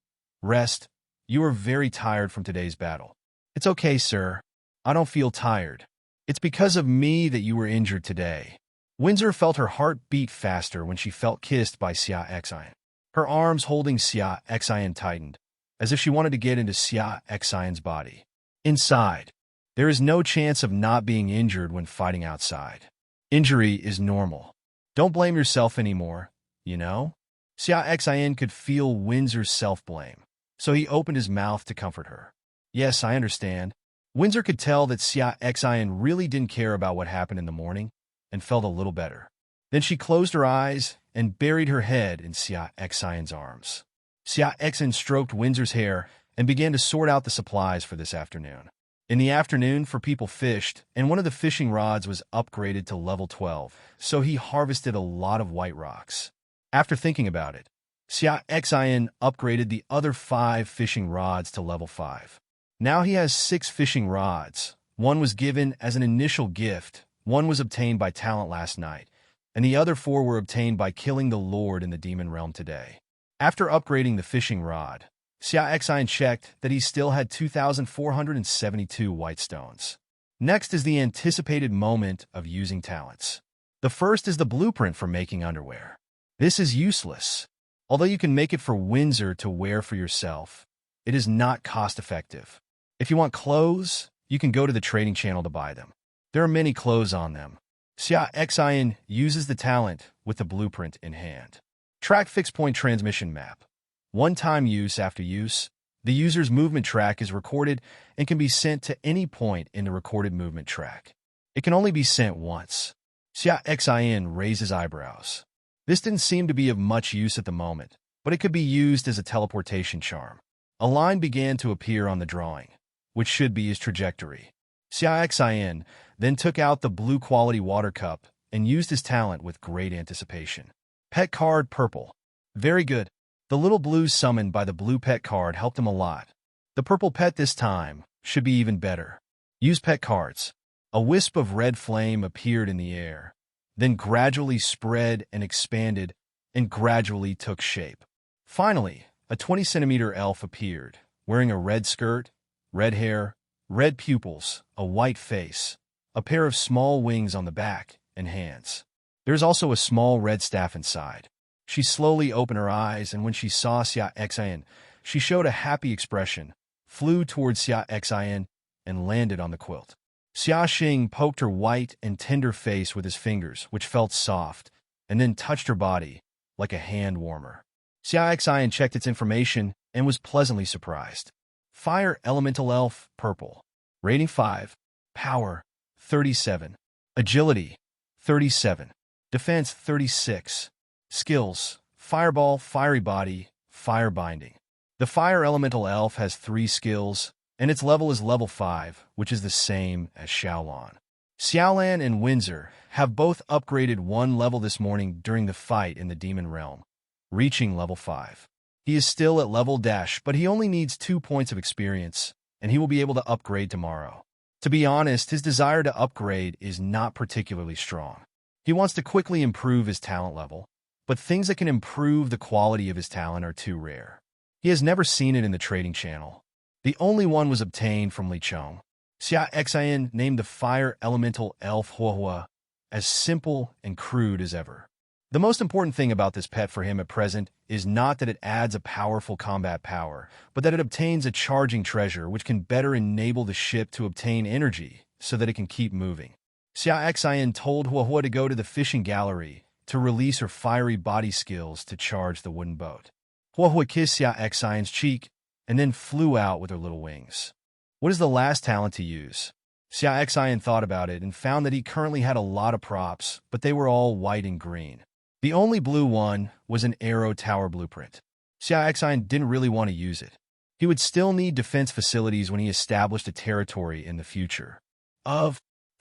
"Rest. You are very tired from today's battle." "It's okay, sir. I don't feel tired. It's because of me that you were injured today." Windsor felt her heart beat faster when she felt kissed by Xia Xin. Her arms holding Xia Xin tightened, as if she wanted to get into Xia Xin's body. Inside, there is no chance of not being injured when fighting outside. Injury is normal. Don't blame yourself anymore, you know? Xia Xin could feel Windsor's self-blame, so he opened his mouth to comfort her. "Yes, I understand." Windsor could tell that Xia Xin really didn't care about what happened in the morning, and felt a little better. Then she closed her eyes and buried her head in Xia Xin's arms. Xia Xin stroked Windsor's hair and began to sort out the supplies for this afternoon. In the afternoon, for people fished, and one of the fishing rods was upgraded to level 12, so he harvested a lot of white rocks. After thinking about it, Xia Xin upgraded the other 5 fishing rods to level 5. Now he has 6 fishing rods. One was given as an initial gift, one was obtained by talent last night, and the other 4 were obtained by killing the Lord in the demon realm today. After upgrading the fishing rod, Xia Xin checked that he still had 2,472 white stones. Next is the anticipated moment of using talents. The first is the blueprint for making underwear. This is useless. Although you can make it for Windsor to wear for yourself, it is not cost-effective. If you want clothes, you can go to the trading channel to buy them. There are many clothes on them. Xia Xin uses the talent with the blueprint in hand. Track fixed-point transmission map. One-time use after use, the user's movement track is recorded and can be sent to any point in the recorded movement track. It can only be sent once. Xia Xin raises eyebrows. This didn't seem to be of much use at the moment, but it could be used as a teleportation charm. A line began to appear on the drawing, which should be his trajectory. Xia Xin then took out the blue-quality water cup and used his talent with great anticipation. Pet card purple. Very good. The little blue summoned by the blue pet card helped him a lot. The purple pet this time should be even better. Use pet cards. A wisp of red flame appeared in the air, then gradually spread and expanded and gradually took shape. Finally, a 20-centimeter elf appeared, wearing a red skirt, red hair, red pupils, a white face, a pair of small wings on the back, and hands. There's also a small red staff inside. She slowly opened her eyes, and when she saw Xia Xin, she showed a happy expression, flew towards Xia Xin, and landed on the quilt. Xia Xin poked her white and tender face with his fingers, which felt soft, and then touched her body, like a hand warmer. Xia Xin checked its information and was pleasantly surprised. Fire Elemental Elf, purple. Rating 5. Power, 37. Agility, 37. Defense, 36. Skills, Fireball, Fiery Body, Fire Binding. The Fire Elemental Elf has 3 skills, and its level is level 5, which is the same as Xiaolan. Xiaolan and Windsor have both upgraded 1 level this morning during the fight in the Demon Realm, reaching level 5. He is still at level dash, but he only needs 2 points of experience, and he will be able to upgrade tomorrow. To be honest, his desire to upgrade is not particularly strong. He wants to quickly improve his talent level, but things that can improve the quality of his talent are too rare. He has never seen it in the trading channel. The only one was obtained from Li Chong. Xia Xin named the Fire Elemental Elf Huohua as simple and crude as ever. The most important thing about this pet for him at present is not that it adds a powerful combat power, but that it obtains a charging treasure which can better enable the ship to obtain energy so that it can keep moving. Xia Xin told Huohua to go to the fishing gallery to release her fiery body skills to charge the wooden boat. Huohua kissed Xia Xin's cheek and then flew out with her little wings. What is the last talent to use? Xia Xin thought about it and found that he currently had a lot of props, but they were all white and green. The only blue one was an arrow tower blueprint. Xia Xin didn't really want to use it. He would still need defense facilities when he established a territory in the future.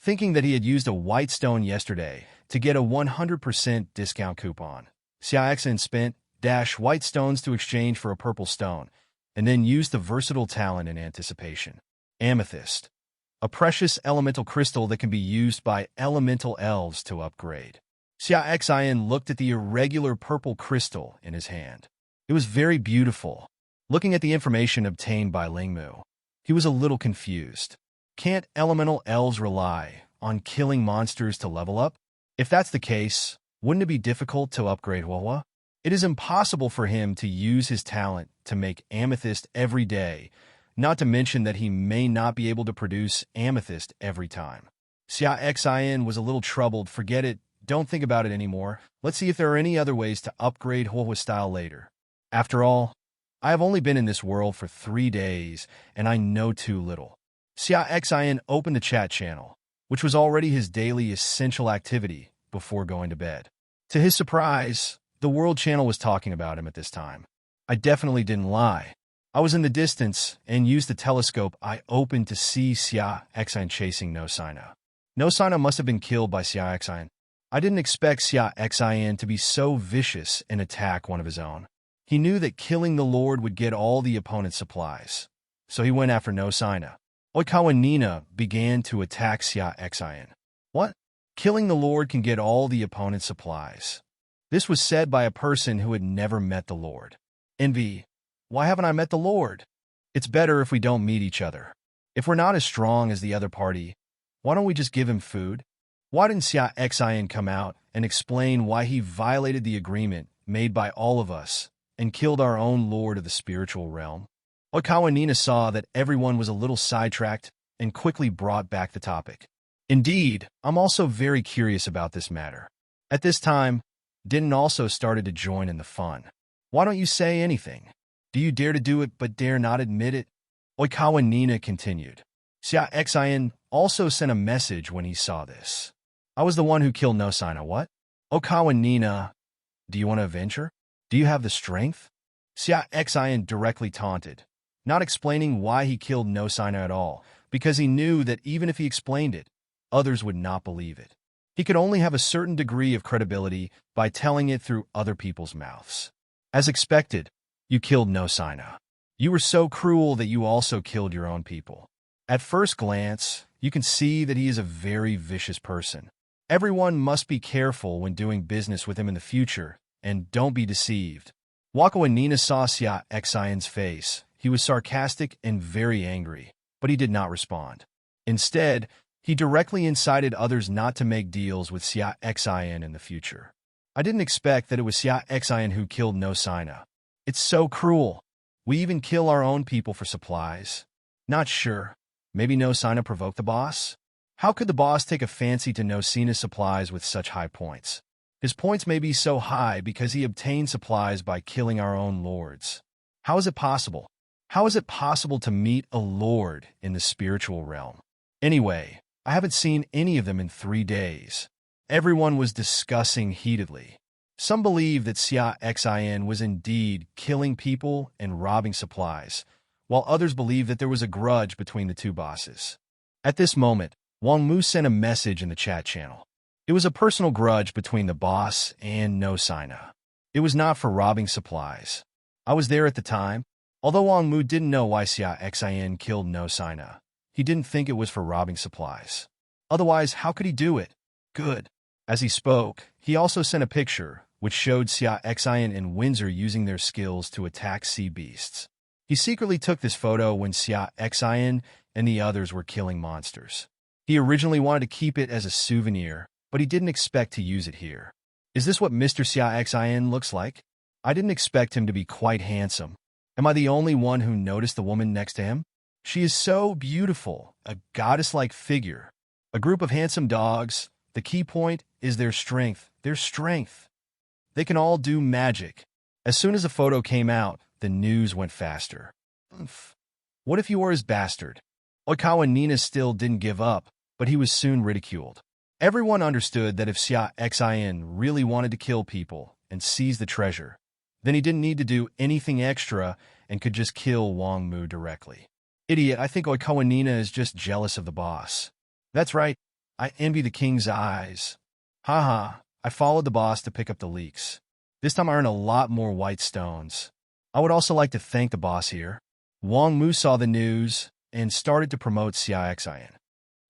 Thinking that he had used a white stone yesterday to get a 100% discount coupon, Xia Xin spent -white stones to exchange for a purple stone, and then used the versatile talent in anticipation. Amethyst, a precious elemental crystal that can be used by elemental elves to upgrade. Xia Xin looked at the irregular purple crystal in his hand. It was very beautiful. Looking at the information obtained by Lingmu, he was a little confused. Can't elemental elves rely on killing monsters to level up? If that's the case, wouldn't it be difficult to upgrade Huohua? It is impossible for him to use his talent to make amethyst every day, not to mention that he may not be able to produce amethyst every time. Xia Xin was a little troubled. Forget it. Don't think about it anymore. Let's see if there are any other ways to upgrade Huohua style later. After all, I have only been in this world for 3 days, and I know too little. Xia Xin opened the chat channel, which was already his daily essential activity before going to bed. To his surprise, the World Channel was talking about him at this time. I definitely didn't lie. I was in the distance and used the telescope I opened to see Xia Xin chasing No Sina. No Sina must have been killed by Xia Xin. I didn't expect Xia Xin to be so vicious and attack one of his own. He knew that killing the Lord would get all the opponent's supplies, so he went after No Sina. Oikawa Nina began to attack Xia Xin. What? Killing the Lord can get all the opponent's supplies. This was said by a person who had never met the Lord. Envy. Why haven't I met the Lord? It's better if we don't meet each other. If we're not as strong as the other party, why don't we just give him food? Why didn't Xia Xin come out and explain why he violated the agreement made by all of us and killed our own Lord of the spiritual realm? Oikawa Nina saw that everyone was a little sidetracked and quickly brought back the topic. Indeed, I'm also very curious about this matter. At this time, Din also started to join in the fun. Why don't you say anything? Do you dare to do it but dare not admit it? Oikawa Nina continued. Xia Xin also sent a message when he saw this. I was the one who killed No Sina, what? Oikawa Nina, do you want to avenge her? Do you have the strength? Xia Xin directly taunted, not explaining why he killed No Sina at all, because he knew that even if he explained it, others would not believe it. He could only have a certain degree of credibility by telling it through other people's mouths. As expected, you killed No Sina. You were so cruel that you also killed your own people. At first glance, you can see that he is a very vicious person. Everyone must be careful when doing business with him in the future, and don't be deceived. Wakawa Nina saw Xia Xin's face. He was sarcastic and very angry, but he did not respond. Instead, he directly incited others not to make deals with Xia Xin in the future. I didn't expect that it was Xia Xin who killed No Sina. It's so cruel. We even kill our own people for supplies. Not sure. Maybe No Sina provoked the boss? How could the boss take a fancy to No Sina's supplies with such high points? His points may be so high because he obtained supplies by killing our own lords. How is it possible? How is it possible to meet a lord in the spiritual realm? Anyway, I haven't seen any of them in 3 days. Everyone was discussing heatedly. Some believed that Xia Xin was indeed killing people and robbing supplies, while others believed that there was a grudge between the two bosses. At this moment, Wang Mu sent a message in the chat channel. It was a personal grudge between the boss and No Sina. It was not for robbing supplies. I was there at the time. Although Wang Mu didn't know why Xia Xin killed No Sina, he didn't think it was for robbing supplies. Otherwise, how could he do it? Good. As he spoke, he also sent a picture which showed Xia Xin and Windsor using their skills to attack sea beasts. He secretly took this photo when Xia Xin and the others were killing monsters. He originally wanted to keep it as a souvenir, but he didn't expect to use it here. Is this what Mr. Xia Xin looks like? I didn't expect him to be quite handsome. Am I the only one who noticed the woman next to him? She is so beautiful, a goddess-like figure. A group of handsome dogs. The key point is their strength. Their strength. They can all do magic. As soon as the photo came out, the news went faster. What if you were his bastard? Oikawa Nina still didn't give up, but he was soon ridiculed. Everyone understood that if Xia Xin really wanted to kill people and seize the treasure, then he didn't need to do anything extra and could just kill Wang Mu directly. Idiot, I think Oikawa Nina is just jealous of the boss. That's right, I envy the king's eyes. Haha, I followed the boss to pick up the leeks. This time I earned a lot more white stones. I would also like to thank the boss here. Wang Mu saw the news and started to promote Xia Xin.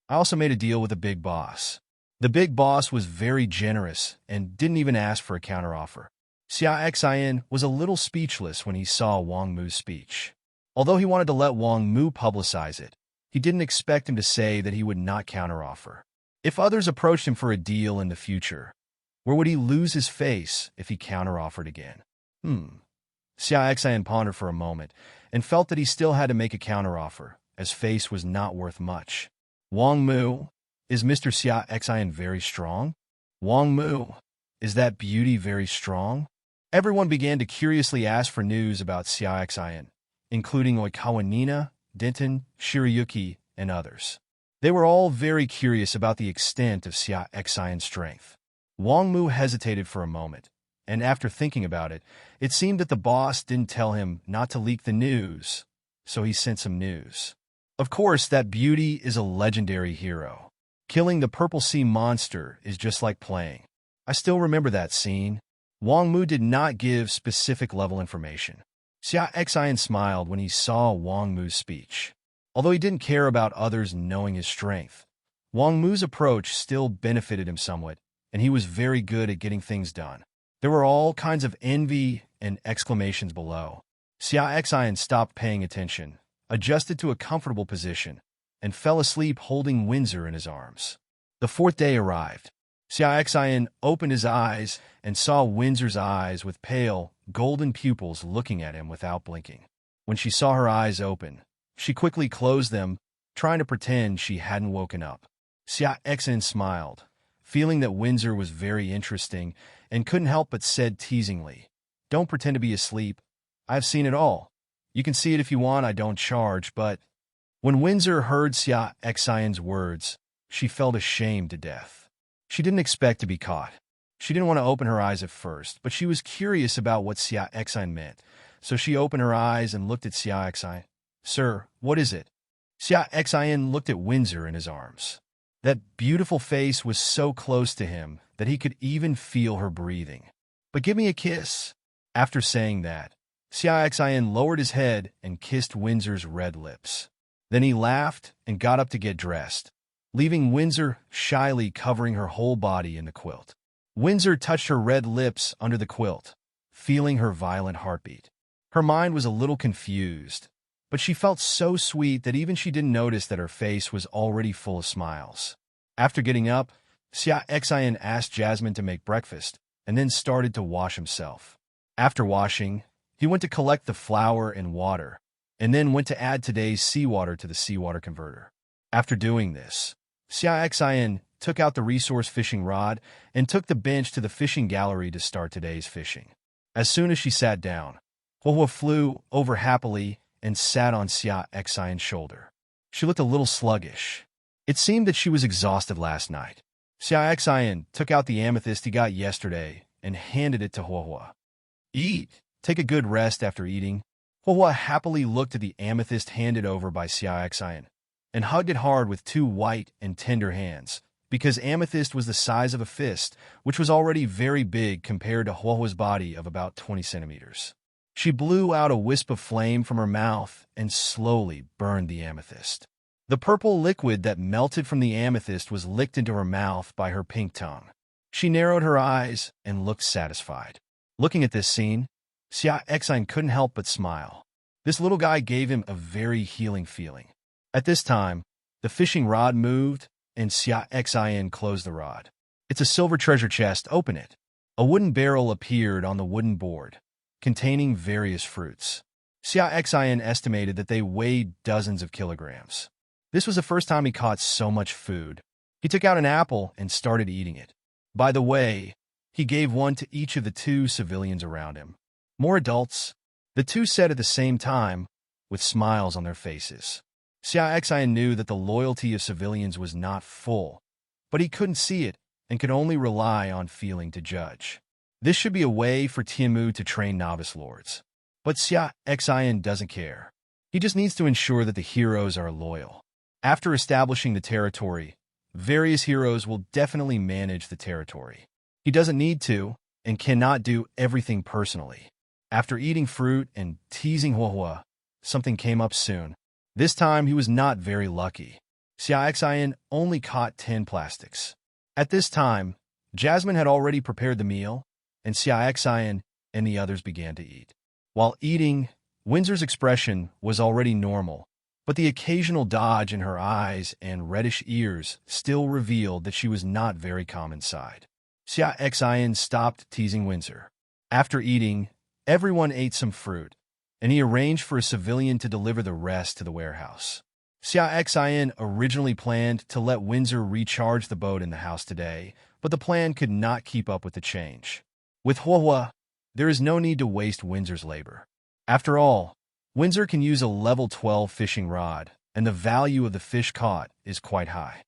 I also made a deal with the big boss. The big boss was very generous and didn't even ask for a counteroffer. Xia Xin was a little speechless when he saw Wang Mu's speech. Although he wanted to let Wang Mu publicize it, he didn't expect him to say that he would not counteroffer. If others approached him for a deal in the future, where would he lose his face if he counteroffered again? Xia Xin pondered for a moment and felt that he still had to make a counteroffer, as face was not worth much. Wang Mu, is Mr. Xia Xin very strong? Wang Mu, is that beauty very strong? Everyone began to curiously ask for news about Xia Xin, including Oikawa Nina, Denton, Shirayuki, and others. They were all very curious about the extent of Xia Xin's strength. Wang Mu hesitated for a moment, and after thinking about it, it seemed that the boss didn't tell him not to leak the news, so he sent some news. Of course, that beauty is a legendary hero. Killing the Purple Sea monster is just like playing. I still remember that scene. Wang Mu did not give specific level information. Xia Xin smiled when he saw Wang Mu's speech. Although he didn't care about others knowing his strength, Wang Mu's approach still benefited him somewhat, and he was very good at getting things done. There were all kinds of envy and exclamations below. Xia Xin stopped paying attention, adjusted to a comfortable position, and fell asleep holding Windsor in his arms. The fourth day arrived. Xia Xin opened his eyes and saw Windsor's eyes with pale, golden pupils looking at him without blinking. When she saw her eyes open, she quickly closed them, trying to pretend she hadn't woken up. Xia Xin smiled, feeling that Windsor was very interesting, and couldn't help but said teasingly, "Don't pretend to be asleep. I've seen it all. You can see it if you want, I don't charge, but—" When Windsor heard Xia Xin's words, she felt ashamed to death. She didn't expect to be caught. She didn't want to open her eyes at first, but she was curious about what Xia Xin meant, so she opened her eyes and looked at Xia Xin. "Sir, what is it?" Xia Xin looked at Windsor in his arms. That beautiful face was so close to him that he could even feel her breathing. "But give me a kiss." After saying that, Xia Xin lowered his head and kissed Windsor's red lips. Then he laughed and got up to get dressed, leaving Windsor shyly covering her whole body in the quilt. Windsor touched her red lips under the quilt, feeling her violent heartbeat. Her mind was a little confused, but she felt so sweet that even she didn't notice that her face was already full of smiles. After getting up, Xia Xin asked Jasmine to make breakfast and then started to wash himself. After washing, he went to collect the flour and water, and then went to add today's seawater to the seawater converter. After doing this, Xia Xin took out the resource fishing rod and took the bench to the fishing gallery to start today's fishing. As soon as she sat down, Huohuo flew over happily and sat on Xia Xin's shoulder. She looked a little sluggish. It seemed that she was exhausted last night. Xia Xin took out the amethyst he got yesterday and handed it to Huohuo. "Eat. Take a good rest after eating." Huohuo happily looked at the amethyst handed over by Xia Xin and hugged it hard with two white and tender hands, because amethyst was the size of a fist, which was already very big compared to Huohuo's body of about 20 centimeters. She blew out a wisp of flame from her mouth and slowly burned the amethyst. The purple liquid that melted from the amethyst was licked into her mouth by her pink tongue. She narrowed her eyes and looked satisfied. Looking at this scene, Xia Xin couldn't help but smile. This little guy gave him a very healing feeling. At this time, the fishing rod moved, and Xia Xin closed the rod. "It's a silver treasure chest, open it." A wooden barrel appeared on the wooden board, containing various fruits. Xia Xin estimated that they weighed dozens of kilograms. This was the first time he caught so much food. He took out an apple and started eating it. By the way, he gave one to each of the two civilians around him. "More adults," the two said at the same time, with smiles on their faces. Xia Xin knew that the loyalty of civilians was not full, but he couldn't see it and could only rely on feeling to judge. This should be a way for Tianmu to train novice lords. But Xia Xin doesn't care. He just needs to ensure that the heroes are loyal. After establishing the territory, various heroes will definitely manage the territory. He doesn't need to and cannot do everything personally. After eating fruit and teasing Huohuo, something came up soon. This time he was not very lucky. Xia Xin only caught 10 plastics. At this time, Jasmine had already prepared the meal, and Xia Xin and the others began to eat. While eating, Windsor's expression was already normal, but the occasional dodge in her eyes and reddish ears still revealed that she was not very calm inside. Xia Xin stopped teasing Windsor. After eating, everyone ate some fruit, and he arranged for a civilian to deliver the rest to the warehouse. Xia Xin originally planned to let Windsor recharge the boat in the house today, but the plan could not keep up with the change. With Huohuo, there is no need to waste Windsor's labor. After all, Windsor can use a level 12 fishing rod, and the value of the fish caught is quite high.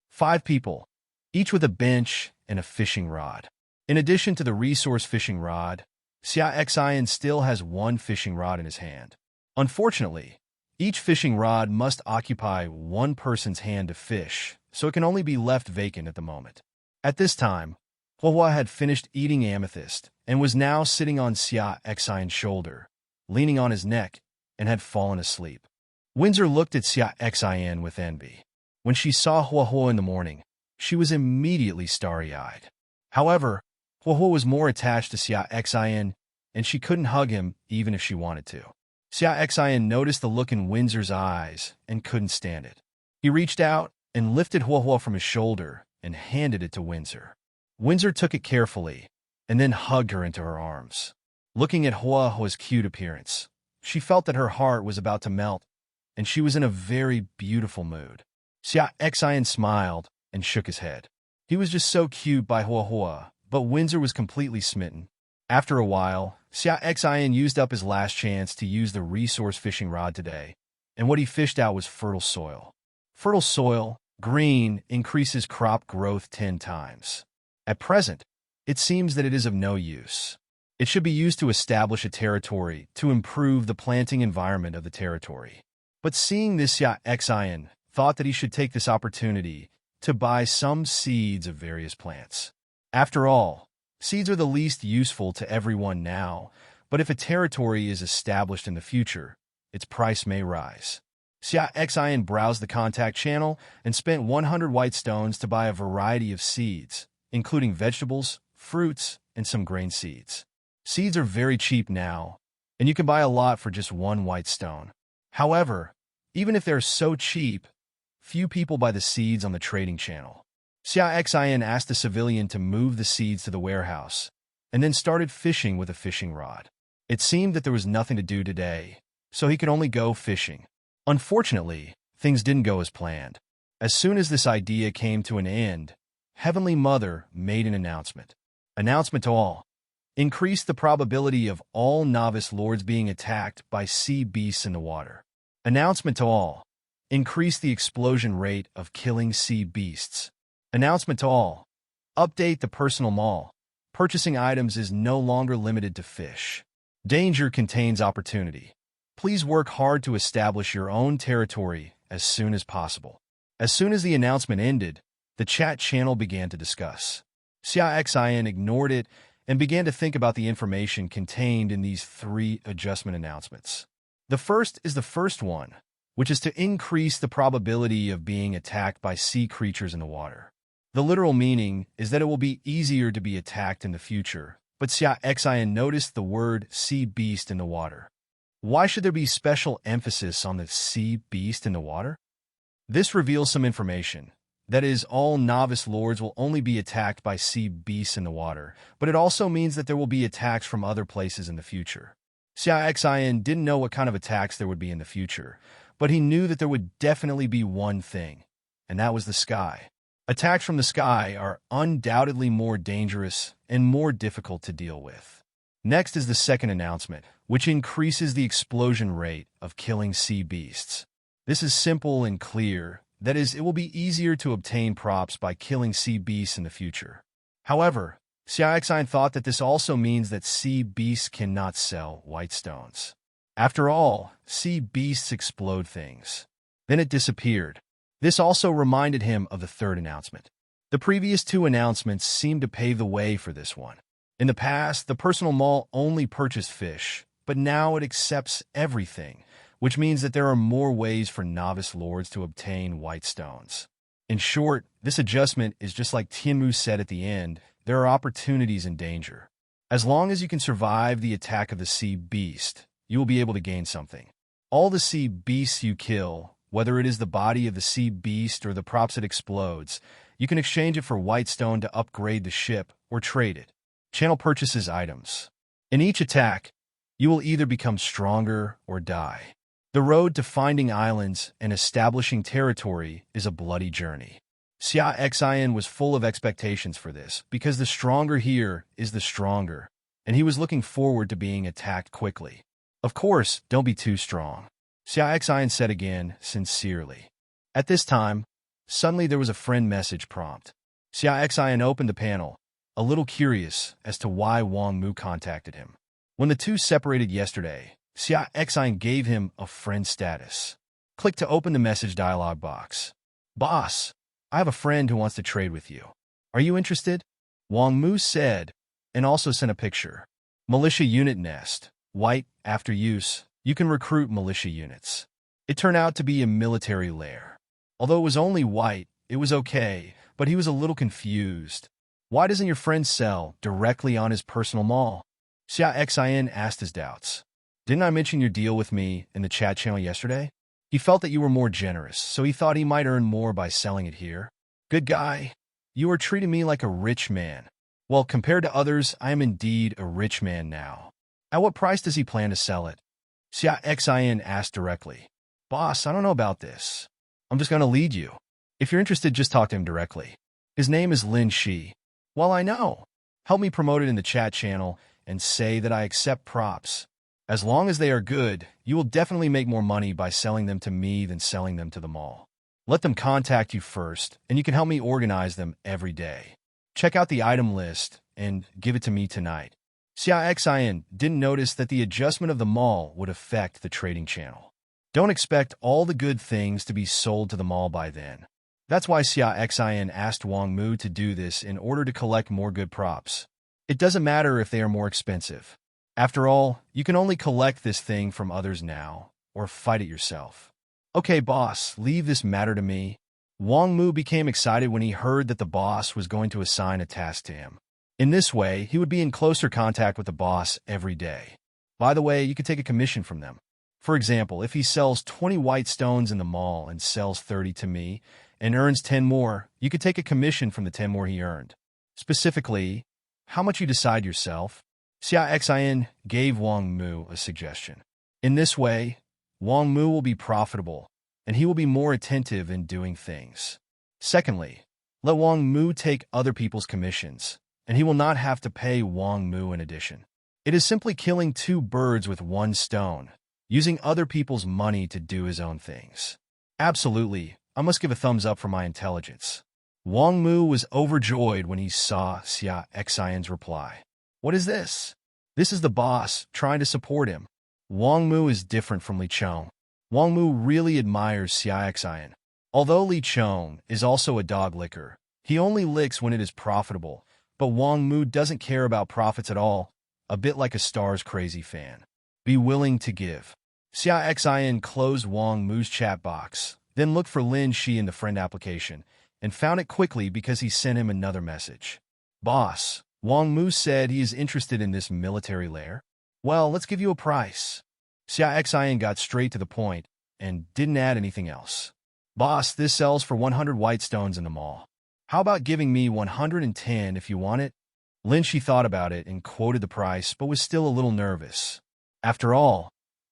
5 people, each with a bench and a fishing rod. In addition to the resource fishing rod, Xia Xin still has one fishing rod in his hand. Unfortunately, each fishing rod must occupy one person's hand to fish, so it can only be left vacant at the moment. At this time, Huohuo had finished eating amethyst and was now sitting on Xia Xin's shoulder, leaning on his neck, and had fallen asleep. Windsor looked at Xia Xin with envy. When she saw Huohuo in the morning, she was immediately starry-eyed. However, Huohuo was more attached to Xia Xin, and she couldn't hug him even if she wanted to. Xia Xian noticed the look in Windsor's eyes and couldn't stand it. He reached out and lifted Hua Hua from his shoulder and handed it to Windsor. Windsor took it carefully and then hugged her into her arms. Looking at Hua Hua's cute appearance, she felt that her heart was about to melt, and she was in a very beautiful mood. Xia Xian smiled and shook his head. He was just so cute by Hua Hua, but Windsor was completely smitten. After a while, Xia Xian used up his last chance to use the resource fishing rod today, and what he fished out was fertile soil. Fertile soil, green, increases crop growth 10 times. At present, it seems that it is of no use. It should be used to establish a territory to improve the planting environment of the territory. But seeing this, Xia Xian thought that he should take this opportunity to buy some seeds of various plants. After all, seeds are the least useful to everyone now, but if a territory is established in the future, its price may rise. Xia Xian browsed the contact channel and spent 100 white stones to buy a variety of seeds, including vegetables, fruits, and some grain seeds. Seeds are very cheap now, and you can buy a lot for just 1 white stone. However, even if they're so cheap, few people buy the seeds on the trading channel. Xia Xian asked the civilian to move the seeds to the warehouse, and then started fishing with a fishing rod. It seemed that there was nothing to do today, so he could only go fishing. Unfortunately, things didn't go as planned. As soon as this idea came to an end, Heavenly Mother made an announcement. Announcement to all. Increase the probability of all novice lords being attacked by sea beasts in the water. Announcement to all. Increase the explosion rate of killing sea beasts. Announcement to all. Update the personal mall. Purchasing items is no longer limited to fish. Danger contains opportunity. Please work hard to establish your own territory as soon as possible. As soon as the announcement ended, the chat channel began to discuss. Xia Xian ignored it and began to think about the information contained in these 3 adjustment announcements. The first is the first one, which is to increase the probability of being attacked by sea creatures in the water. The literal meaning is that it will be easier to be attacked in the future, but Xia Xian noticed the word sea beast in the water. Why should there be special emphasis on the sea beast in the water? This reveals some information. That is, all novice lords will only be attacked by sea beasts in the water, but it also means that there will be attacks from other places in the future. Xia Xian didn't know what kind of attacks there would be in the future, but he knew that there would definitely be one thing, and that was the sky. Attacks from the sky are undoubtedly more dangerous and more difficult to deal with. Next is the second announcement, which increases the explosion rate of killing sea beasts. This is simple and clear. That is, it will be easier to obtain props by killing sea beasts in the future. However, Xia Xian thought that this also means that sea beasts cannot sell white stones. After all, sea beasts explode things. Then it disappeared. This also reminded him of the third announcement. The previous 2 announcements seemed to pave the way for this one. In the past, the personal mall only purchased fish, but now it accepts everything, which means that there are more ways for novice lords to obtain white stones. In short, this adjustment is just like Tianmu said at the end, there are opportunities and danger. As long as you can survive the attack of the sea beast, you will be able to gain something. All the sea beasts you kill, whether it is the body of the sea beast or the props it explodes, you can exchange it for white stone to upgrade the ship or trade it. Channel purchases items. In each attack, you will either become stronger or die. The road to finding islands and establishing territory is a bloody journey. Xia Xian was full of expectations for this, because the stronger here is the stronger, and he was looking forward to being attacked quickly. Of course, don't be too strong, Xia Xian said again, sincerely. At this time, suddenly there was a friend message prompt. Xia Xian opened the panel, a little curious as to why Wang Mu contacted him. When the 2 separated yesterday, Xia Xian gave him a friend status. Click to open the message dialog box. Boss, I have a friend who wants to trade with you. Are you interested? Wang Mu said, and also sent a picture. Militia unit nest. White, after use, you can recruit militia units. It turned out to be a military lair. Although it was only white, it was okay, but he was a little confused. Why doesn't your friend sell directly on his personal mall? Xia Xin asked his doubts. Didn't I mention your deal with me in the chat channel yesterday? He felt that you were more generous, so he thought he might earn more by selling it here. Good guy. You are treating me like a rich man. Well, compared to others, I am indeed a rich man now. At what price does he plan to sell it? Xia Xin asked directly. Boss, I don't know about this. I'm just going to lead you. If you're interested, just talk to him directly. His name is Lin Shi. Well, I know. Help me promote it in the chat channel and say that I accept props. As long as they are good, you will definitely make more money by selling them to me than selling them to the mall. Let them contact you first, and you can help me organize them every day. Check out the item list and give it to me tonight. Xia Xin didn't notice that the adjustment of the mall would affect the trading channel. Don't expect all the good things to be sold to the mall by then. That's why Xia Xin asked Wang Mu to do this in order to collect more good props. It doesn't matter if they are more expensive. After all, you can only collect this thing from others now, or fight it yourself. Okay, boss, leave this matter to me. Wang Mu became excited when he heard that the boss was going to assign a task to him. In this way, he would be in closer contact with the boss every day. By the way, you could take a commission from them. For example, if he sells 20 white stones in the mall and sells 30 to me and earns 10 more, you could take a commission from the 10 more he earned. Specifically, how much you decide yourself. Xia Xin gave Wang Mu a suggestion. In this way, Wang Mu will be profitable, and he will be more attentive in doing things. Secondly, let Wang Mu take other people's commissions, and he will not have to pay Wang Mu in addition. It is simply killing two birds with one stone, using other people's money to do his own things. Absolutely, I must give a thumbs up for my intelligence. Wang Mu was overjoyed when he saw Xia Xin's reply. What is this? This is the boss trying to support him. Wang Mu is different from Li Chong. Wang Mu really admires Xia Xin. Although Li Chong is also a dog licker, he only licks when it is profitable, but Wang Mu doesn't care about profits at all, a bit like a Star's crazy fan. Be willing to give. Xia Xin closed Wang Mu's chat box, then looked for Lin Shi in the friend application, and found it quickly because he sent him another message. Boss, Wang Mu said he is interested in this military lair. Well, let's give you a price. Xia Xin got straight to the point and didn't add anything else. Boss, this sells for 100 white stones in the mall. How about giving me 110 if you want it? Lin Shi thought about it and quoted the price, but was still a little nervous. After all,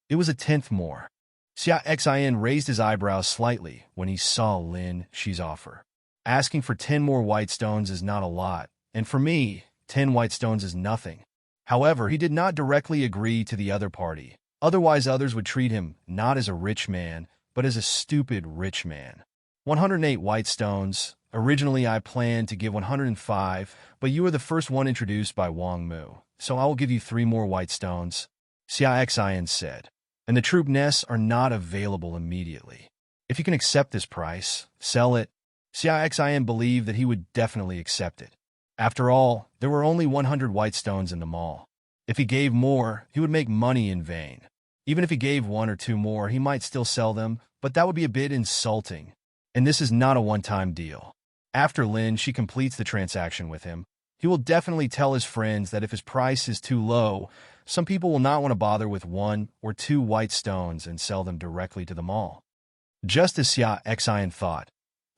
it was a tenth more. Xia Xin raised his eyebrows slightly when he saw Lin Shi's offer. Asking for 10 more white stones is not a lot, and for me, 10 white stones is nothing. However, he did not directly agree to the other party. Otherwise, others would treat him not as a rich man, but as a stupid rich man. 108 white stones. Originally, I planned to give 105, but you were the first one introduced by Wang Mu, so I will give you 3 more white stones, Xia Xin said. And the troop nests are not available immediately. If you can accept this price, sell it. Xia Xin believed that he would definitely accept it. After all, there were only 100 white stones in the mall. If he gave more, he would make money in vain. Even if he gave 1 or 2 more, he might still sell them, but that would be a bit insulting. And this is not a one-time deal. After Lin Shi completes the transaction with him, he will definitely tell his friends that if his price is too low, some people will not want to bother with 1 or 2 white stones and sell them directly to the mall. Just as Xia Xin thought,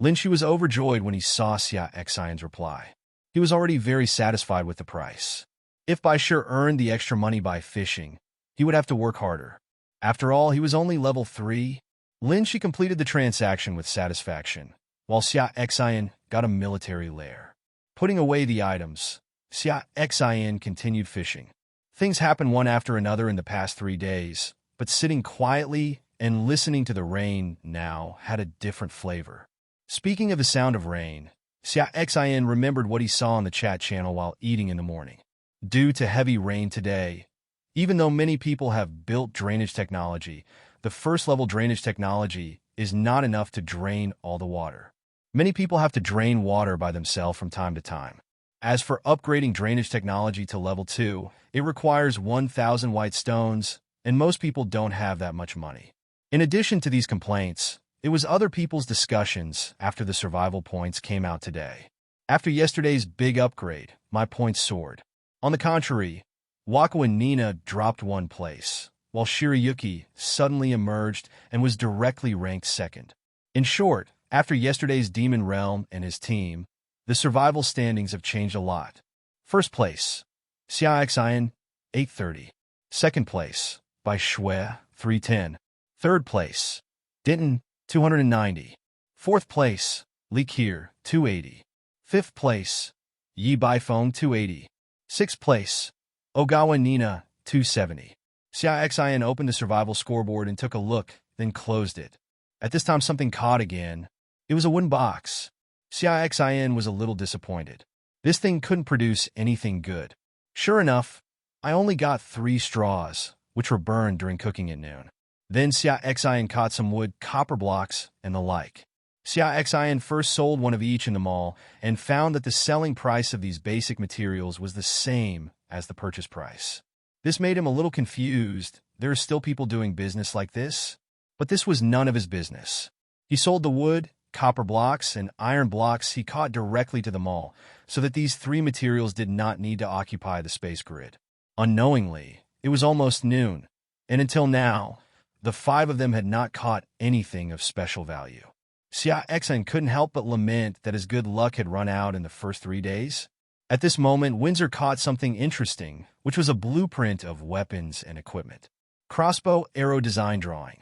Lin Shi was overjoyed when he saw Xia Xin's reply. He was already very satisfied with the price. If Bai Shi earned the extra money by fishing, he would have to work harder. After all, he was only level 3. Lin Shi completed the transaction with satisfaction, while Xia Xin got a military lair. Putting away the items, Xia Xin continued fishing. Things happened one after another in the past 3 days, but sitting quietly and listening to the rain now had a different flavor. Speaking of the sound of rain, Xia Xin remembered what he saw on the chat channel while eating in the morning. Due to heavy rain today, even though many people have built drainage technology, the first-level drainage technology is not enough to drain all the water. Many people have to drain water by themselves from time to time. As for upgrading drainage technology to level 2, it requires 1,000 white stones, and most people don't have that much money. In addition to these complaints, it was other people's discussions after the survival points came out today. After yesterday's big upgrade, my points soared. On the contrary, Wako and Nina dropped one place, while Shirayuki suddenly emerged and was directly ranked second. In short, after yesterday's Demon Realm and his team, the survival standings have changed a lot. First place, Xia Xin, 830. Second place, by Shui, 310. Third place, Dinton, 290. Fourth place, Li Kier, 280. Fifth place, Yi Baifeng, 280. Sixth place, Ogawa Nina, 270. Xia Xin opened the survival scoreboard and took a look, then closed it. At this time something caught again. It was a wooden box. Xia Xin was a little disappointed. This thing couldn't produce anything good. Sure enough, I only got 3 straws, which were burned during cooking at noon. Then Xia Xin caught some wood, copper blocks, and the like. Xia Xin first sold one of each in the mall and found that the selling price of these basic materials was the same as the purchase price. This made him a little confused. There are still people doing business like this? But this was none of his business. He sold the wood, copper blocks, and iron blocks he caught directly to the mall, so that these 3 materials did not need to occupy the space grid. Unknowingly, it was almost noon, and until now, the 5 of them had not caught anything of special value. Xia Xin couldn't help but lament that his good luck had run out in the first 3 days. At this moment, Windsor caught something interesting, which was a blueprint of weapons and equipment. Crossbow arrow design drawing.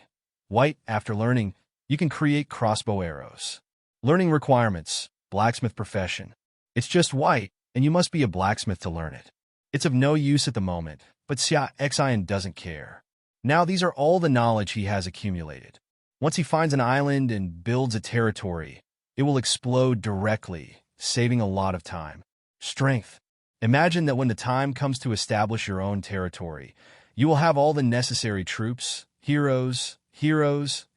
White, after learning, you can create crossbow arrows. Learning requirements, blacksmith profession. It's just white, and you must be a blacksmith to learn it. It's of no use at the moment, but Xia Xin doesn't care. Now these are all the knowledge he has accumulated. Once he finds an island and builds a territory, it will explode directly, saving a lot of time. Strength. Imagine that when the time comes to establish your own territory, you will have all the necessary troops, heroes,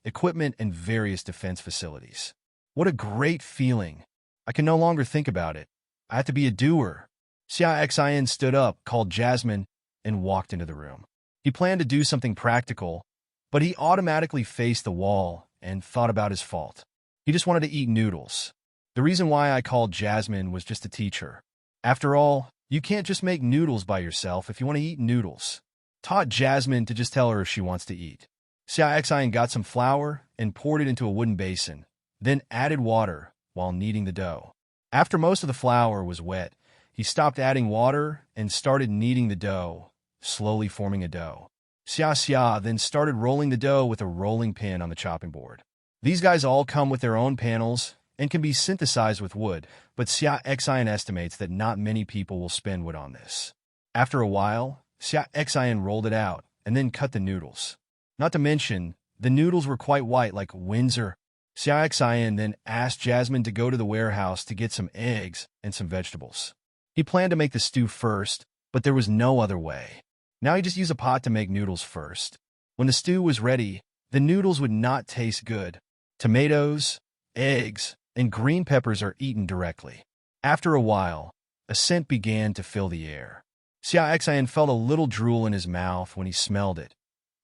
equipment, and various defense facilities. What a great feeling. I can no longer think about it. I have to be a doer. Xia Xin stood up, called Jasmine, and walked into the room. He planned to do something practical, but he automatically faced the wall and thought about his fault. He just wanted to eat noodles. The reason why I called Jasmine was just to teach her. After all, you can't just make noodles by yourself if you want to eat noodles. Taught Jasmine to just tell her if she wants to eat. Xia Xin got some flour and poured it into a wooden basin, then added water while kneading the dough. After most of the flour was wet, he stopped adding water and started kneading the dough, slowly forming a dough. Xia then started rolling the dough with a rolling pin on the chopping board. These guys all come with their own panels and can be synthesized with wood, but Xia Xin estimates that not many people will spend wood on this. After a while, Xia Xin rolled it out and then cut the noodles. Not to mention, the noodles were quite white like Windsor. Xia Xin then asked Jasmine to go to the warehouse to get some eggs and some vegetables. He planned to make the stew first, but there was no other way. Now he just used a pot to make noodles first. When the stew was ready, the noodles would not taste good. Tomatoes, eggs, and green peppers are eaten directly. After a while, a scent began to fill the air. Xia Xin felt a little drool in his mouth when he smelled it,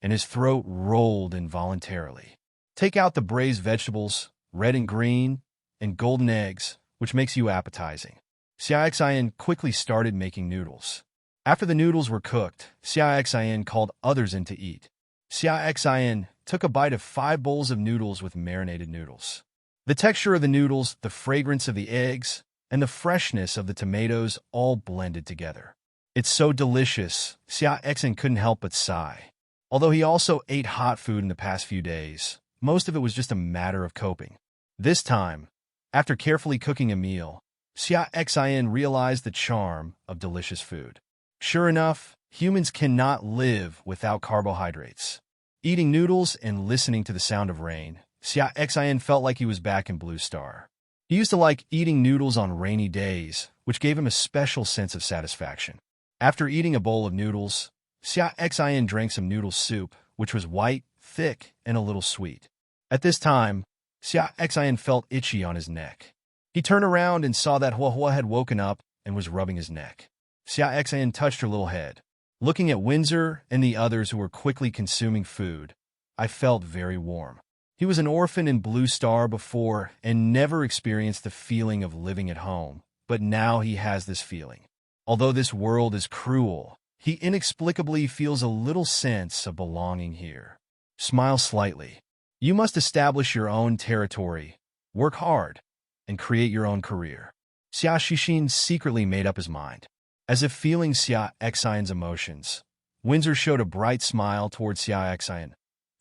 and his throat rolled involuntarily. Take out the braised vegetables, red and green, and golden eggs, which makes you appetizing. Xia Xin quickly started making noodles. After the noodles were cooked, Xia Xin called others in to eat. Xia Xin took a bite of 5 bowls of noodles with marinated noodles. The texture of the noodles, the fragrance of the eggs, and the freshness of the tomatoes all blended together. It's so delicious, Xia Xin couldn't help but sigh. Although he also ate hot food in the past few days, most of it was just a matter of coping. This time, after carefully cooking a meal, Xia Xin realized the charm of delicious food. Sure enough, humans cannot live without carbohydrates. Eating noodles and listening to the sound of rain, Xia Xin felt like he was back in Blue Star. He used to like eating noodles on rainy days, which gave him a special sense of satisfaction. After eating a bowl of noodles, Xia Xin drank some noodle soup, which was white, thick, and a little sweet. At this time, Xia Xin felt itchy on his neck. He turned around and saw that Hua had woken up and was rubbing his neck. Xia Xin touched her little head. Looking at Windsor and the others who were quickly consuming food, I felt very warm. He was an orphan in Blue Star before and never experienced the feeling of living at home, but now he has this feeling. Although this world is cruel, He inexplicably feels a little sense of belonging here. Smile slightly. You must establish your own territory, work hard, and create your own career. Xia Xin secretly made up his mind. As if feeling Xia Xin's emotions, Windsor showed a bright smile towards Xia Xin.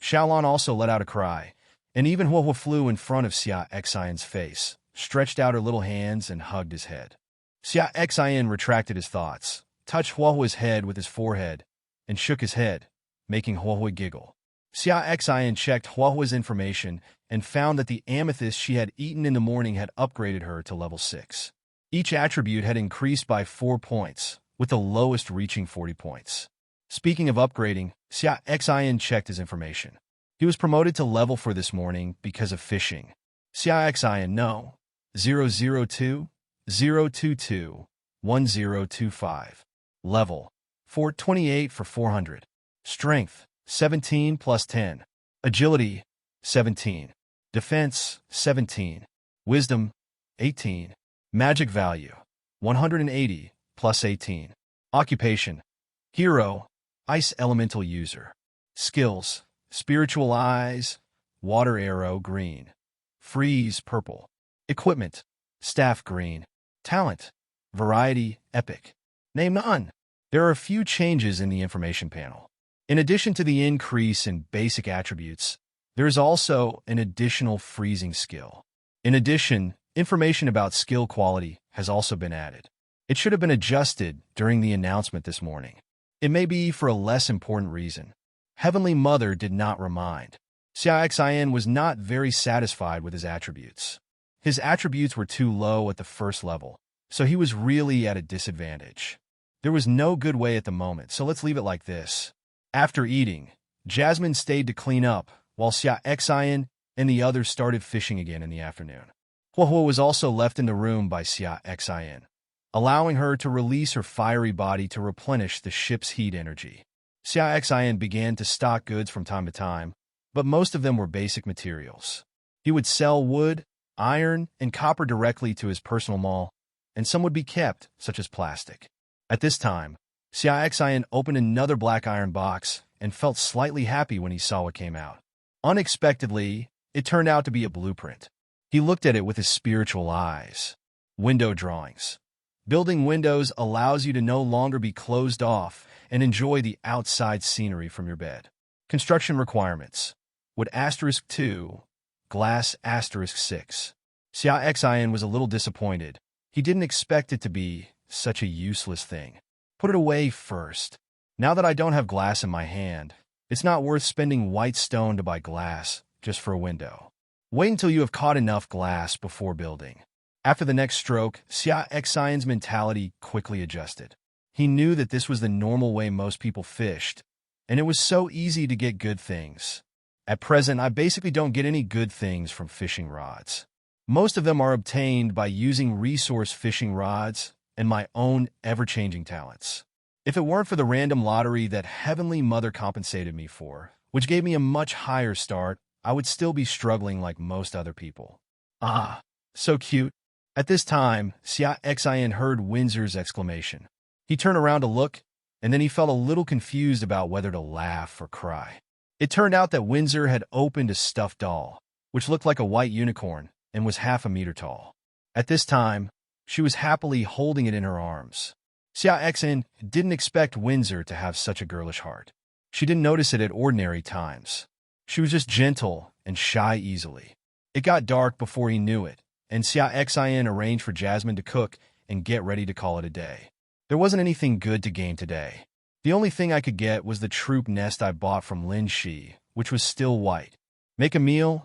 Xiaolon also let out a cry, and even Huohuo flew in front of Xia Xin's face, stretched out her little hands and hugged his head. Xia Xin retracted his thoughts, touched Huohuo's head with his forehead, and shook his head, making Huohuo giggle. Xia Xin checked Huohuo's information and found that the amethyst she had eaten in the morning had upgraded her to level 6. Each attribute had increased by 4 points, with the lowest reaching 40 points. Speaking of upgrading, Xia Xin checked his information. He was promoted to level 4 this morning because of fishing. Xia Xin no. 002 022 1025. Level 428 for 400. Strength 17 plus 10. Agility 17. Defense 17. Wisdom 18. Magic value 180 plus 18. Occupation Hero, Ice Elemental User. Skills Spiritual Eyes, Water Arrow green. Freeze purple. Equipment Staff green. Talent Variety Epic. Name none. There are a few changes in the information panel. In addition to the increase in basic attributes, there is also an additional freezing skill. In addition, information about skill quality has also been added. It should have been adjusted during the announcement this morning. It may be for a less important reason. Heavenly Mother did not remind. Xia Xin was not very satisfied with his attributes. His attributes were too low at the first level, so he was really at a disadvantage. There was no good way at the moment, so let's leave it like this. After eating, Jasmine stayed to clean up, while Xia Xin and the others started fishing again in the afternoon. Huohuo was also left in the room by Xia Xin, allowing her to release her fiery body to replenish the ship's heat energy. Xia Xin began to stock goods from time to time, but most of them were basic materials. He would sell wood, iron, and copper directly to his personal mall, and some would be kept, such as plastic. At this time, Xia Xin opened another black iron box and felt slightly happy when he saw what came out. Unexpectedly, it turned out to be a blueprint. He looked at it with his spiritual eyes. Window drawings. Building windows allows you to no longer be closed off and enjoy the outside scenery from your bed. Construction requirements. Wood *2, glass *6. Xia Xin was a little disappointed. He didn't expect it to be such a useless thing. Put it away first. Now that I don't have glass in my hand, it's not worth spending white stone to buy glass just for a window. Wait until you have caught enough glass before building. After the next stroke, Xia Xin's mentality quickly adjusted. He knew that this was the normal way most people fished, and it was so easy to get good things. At present, I basically don't get any good things from fishing rods. Most of them are obtained by using resource fishing rods and my own ever-changing talents. If it weren't for the random lottery that Heavenly Mother compensated me for, which gave me a much higher start, I would still be struggling like most other people. Ah, so cute. At this time, Xia Xin heard Windsor's exclamation. He turned around to look, and then he felt a little confused about whether to laugh or cry. It turned out that Windsor had opened a stuffed doll, which looked like a white unicorn and was half a meter tall. At this time, she was happily holding it in her arms. Xia Xin didn't expect Windsor to have such a girlish heart. She didn't notice it at ordinary times. She was just gentle and shy easily. It got dark before he knew it, and Xia Xin arranged for Jasmine to cook and get ready to call it a day. There wasn't anything good to gain today. The only thing I could get was the troop nest I bought from Lin Shi, which was still white. Make a meal,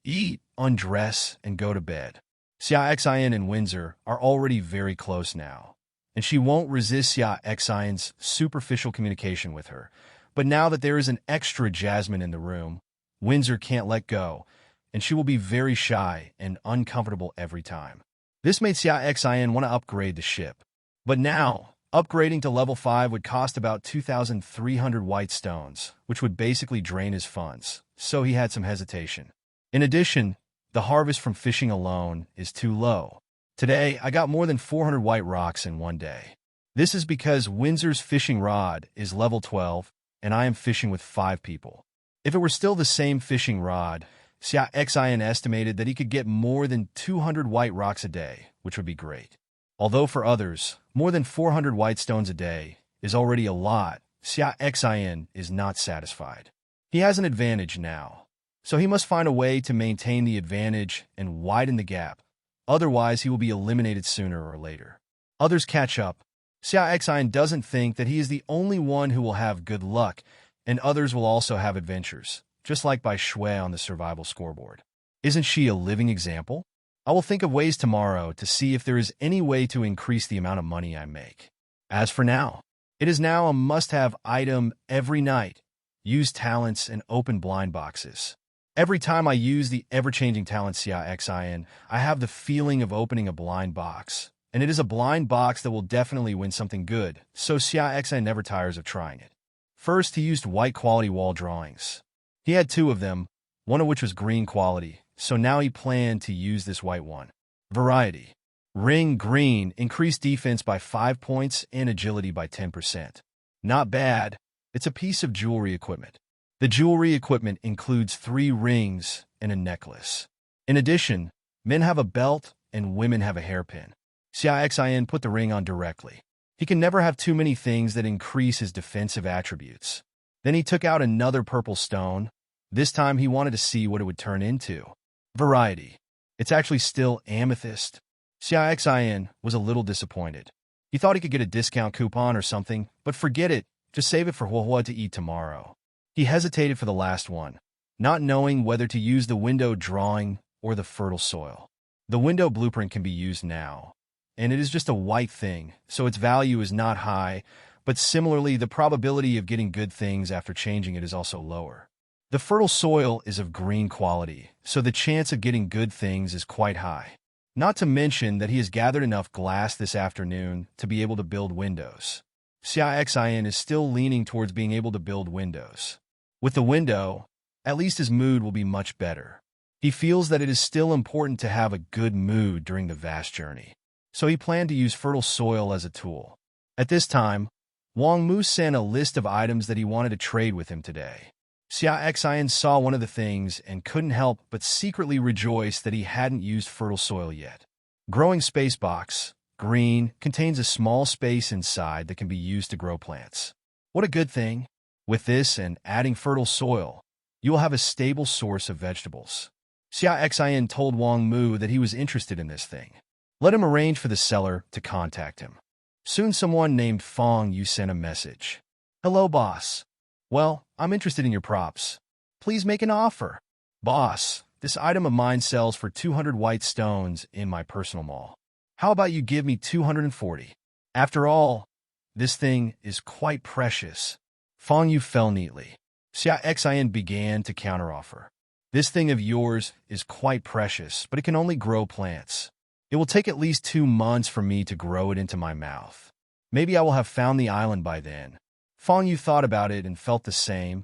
eat, undress, and go to bed. Xia Xin and Windsor are already very close now, and she won't resist Xia Xin's superficial communication with her. But now that there is an extra Jasmine in the room, Windsor can't let go, and she will be very shy and uncomfortable every time. This made Xia Xin want to upgrade the ship. But now, upgrading to level 5 would cost about 2,300 white stones, which would basically drain his funds, so he had some hesitation. In addition, the harvest from fishing alone is too low. Today, I got more than 400 white rocks in one day. This is because Windsor's fishing rod is level 12, and I am fishing with 5 people. If it were still the same fishing rod, Xia Xin estimated that he could get more than 200 white rocks a day, which would be great. Although for others, more than 400 white stones a day is already a lot, Xia Xin is not satisfied. He has an advantage now, so he must find a way to maintain the advantage and widen the gap. Otherwise, he will be eliminated sooner or later. Others catch up. Xia Xin doesn't think that he is the only one who will have good luck, and others will also have adventures, just like by Shui on the survival scoreboard. Isn't she a living example? I will think of ways tomorrow to see if there is any way to increase the amount of money I make. As for now, it is now a must-have item every night. Use talents and open blind boxes. Every time I use the ever-changing talent Xia Xin, I have the feeling of opening a blind box. And it is a blind box that will definitely win something good, so Xia Xin never tires of trying it. First, he used white quality wall drawings. He had 2 of them, one of which was green quality, so now he planned to use this white one. Variety. Ring green increased defense by 5 points and agility by 10%. Not bad. It's a piece of jewelry equipment. The jewelry equipment includes 3 rings and a necklace. In addition, men have a belt and women have a hairpin. Xia Xin put the ring on directly. He can never have too many things that increase his defensive attributes. Then he took out another purple stone. This time he wanted to see what it would turn into. Variety. It's actually still amethyst. Xia Xin was a little disappointed. He thought he could get a discount coupon or something, but forget it. Just save it for Huohua to eat tomorrow. He hesitated for the last one, not knowing whether to use the window drawing or the fertile soil. The window blueprint can be used now, and it is just a white thing, so its value is not high, but similarly, the probability of getting good things after changing it is also lower. The fertile soil is of green quality, so the chance of getting good things is quite high. Not to mention that he has gathered enough glass this afternoon to be able to build windows. Xia Xin is still leaning towards being able to build windows. With the window, at least his mood will be much better. He feels that it is still important to have a good mood during the vast journey, so he planned to use fertile soil as a tool. At this time, Wang Mu sent a list of items that he wanted to trade with him today. Xia Xin saw one of the things and couldn't help but secretly rejoice that he hadn't used fertile soil yet. Growing space box, green, contains a small space inside that can be used to grow plants. What a good thing! With this and adding fertile soil, you will have a stable source of vegetables. Xia Xin told Wang Mu that he was interested in this thing. Let him arrange for the seller to contact him. Soon someone named Fong Yu sent a message. Hello, boss. Well, I'm interested in your props. Please make an offer. Boss, this item of mine sells for 200 white stones in my personal mall. How about you give me 240? After all, this thing is quite precious. Fong Yu fell neatly. Xia Xin began to counteroffer. This thing of yours is quite precious, but it can only grow plants. It will take at least 2 months for me to grow it into my mouth. Maybe I will have found the island by then. Fong Yu thought about it and felt the same,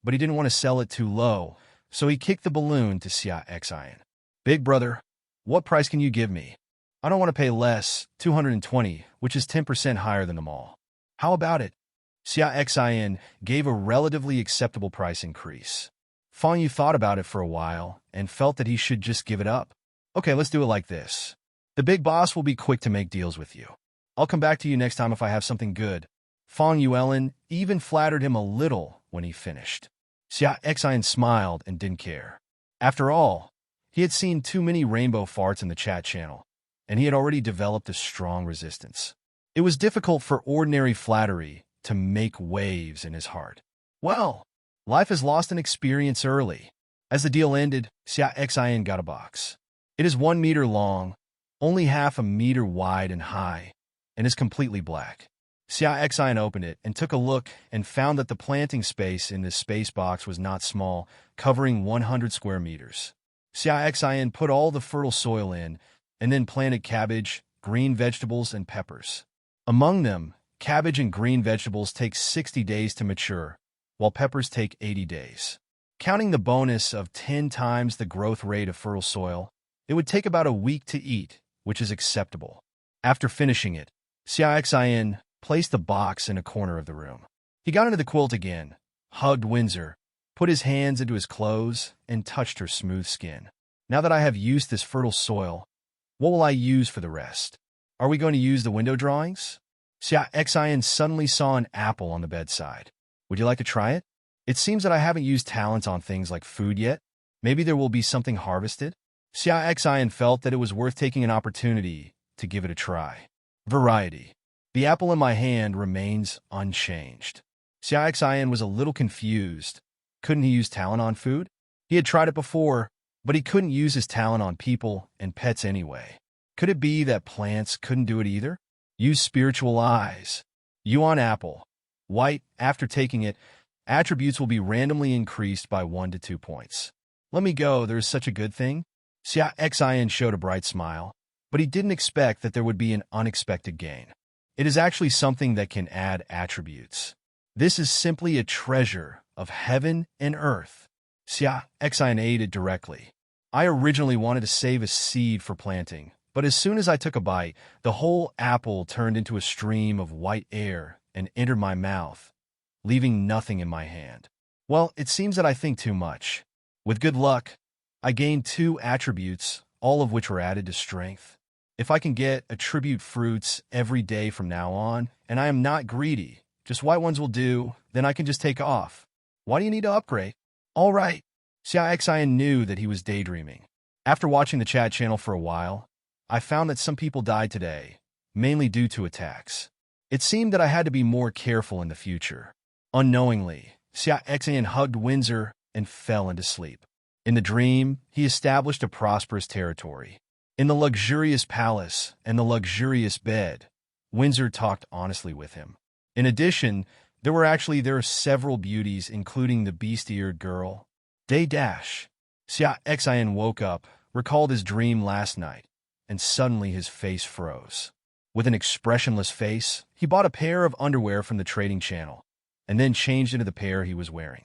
but he didn't want to sell it too low, so he kicked the balloon to Xia Xin. Big brother, what price can you give me? I don't want to pay less, 220, which is 10% higher than the mall. How about it? Xia Xin gave a relatively acceptable price increase. Fong Yu thought about it for a while and felt that he should just give it up. Okay, let's do it like this. The big boss will be quick to make deals with you. I'll come back to you next time if I have something good. Fong Yuelin even flattered him a little when he finished. Xia Xin smiled and didn't care. After all, he had seen too many rainbow farts in the chat channel, and he had already developed a strong resistance. It was difficult for ordinary flattery to make waves in his heart. Well, life has lost an experience early. As the deal ended, Xia Xin got a box. It is 1 meter long, only half a meter wide and high, and is completely black. Xia Xin opened it and took a look and found that the planting space in this space box was not small, covering 100 square meters. Xia Xin put all the fertile soil in and then planted cabbage, green vegetables, and peppers. Among them, cabbage and green vegetables take 60 days to mature, while peppers take 80 days. Counting the bonus of 10 times the growth rate of fertile soil, it would take about a week to eat, which is acceptable. After finishing it, Xia Xin placed the box in a corner of the room. He got into the quilt again, hugged Windsor, put his hands into his clothes, and touched her smooth skin. Now that I have used this fertile soil, what will I use for the rest? Are we going to use the window drawings? Xia Xin suddenly saw an apple on the bedside. Would you like to try it? It seems that I haven't used talent on things like food yet. Maybe there will be something harvested? Xia Xin felt that it was worth taking an opportunity to give it a try. Variety. The apple in my hand remains unchanged. Xia Xin was a little confused. Couldn't he use talent on food? He had tried it before, but he couldn't use his talent on people and pets anyway. Could it be that plants couldn't do it either? Use spiritual eyes. Yuan apple. White, after taking it, attributes will be randomly increased by 1 to 2 points. Let me go, there is such a good thing. Xia Xin showed a bright smile, but he didn't expect that there would be an unexpected gain. It is actually something that can add attributes. This is simply a treasure of heaven and earth. Xia Xin ate it directly. I originally wanted to save a seed for planting, but as soon as I took a bite, the whole apple turned into a stream of white air and entered my mouth, leaving nothing in my hand. Well, it seems that I think too much. With good luck, I gained 2 attributes, all of which were added to strength. If I can get attribute fruits every day from now on, and I am not greedy, just white ones will do, then I can just take off. Why do you need to upgrade? All right. Xia Xin knew that he was daydreaming. After watching the chat channel for a while, I found that some people died today, mainly due to attacks. It seemed that I had to be more careful in the future. Unknowingly, Xia Xin hugged Windsor and fell into sleep. In the dream, he established a prosperous territory. In the luxurious palace and the luxurious bed, Windsor talked honestly with him. In addition, there are several beauties, including the beast-eared girl. Xia Xin woke up, recalled his dream last night, and suddenly his face froze. With an expressionless face, he bought a pair of underwear from the trading channel, and then changed into the pair he was wearing.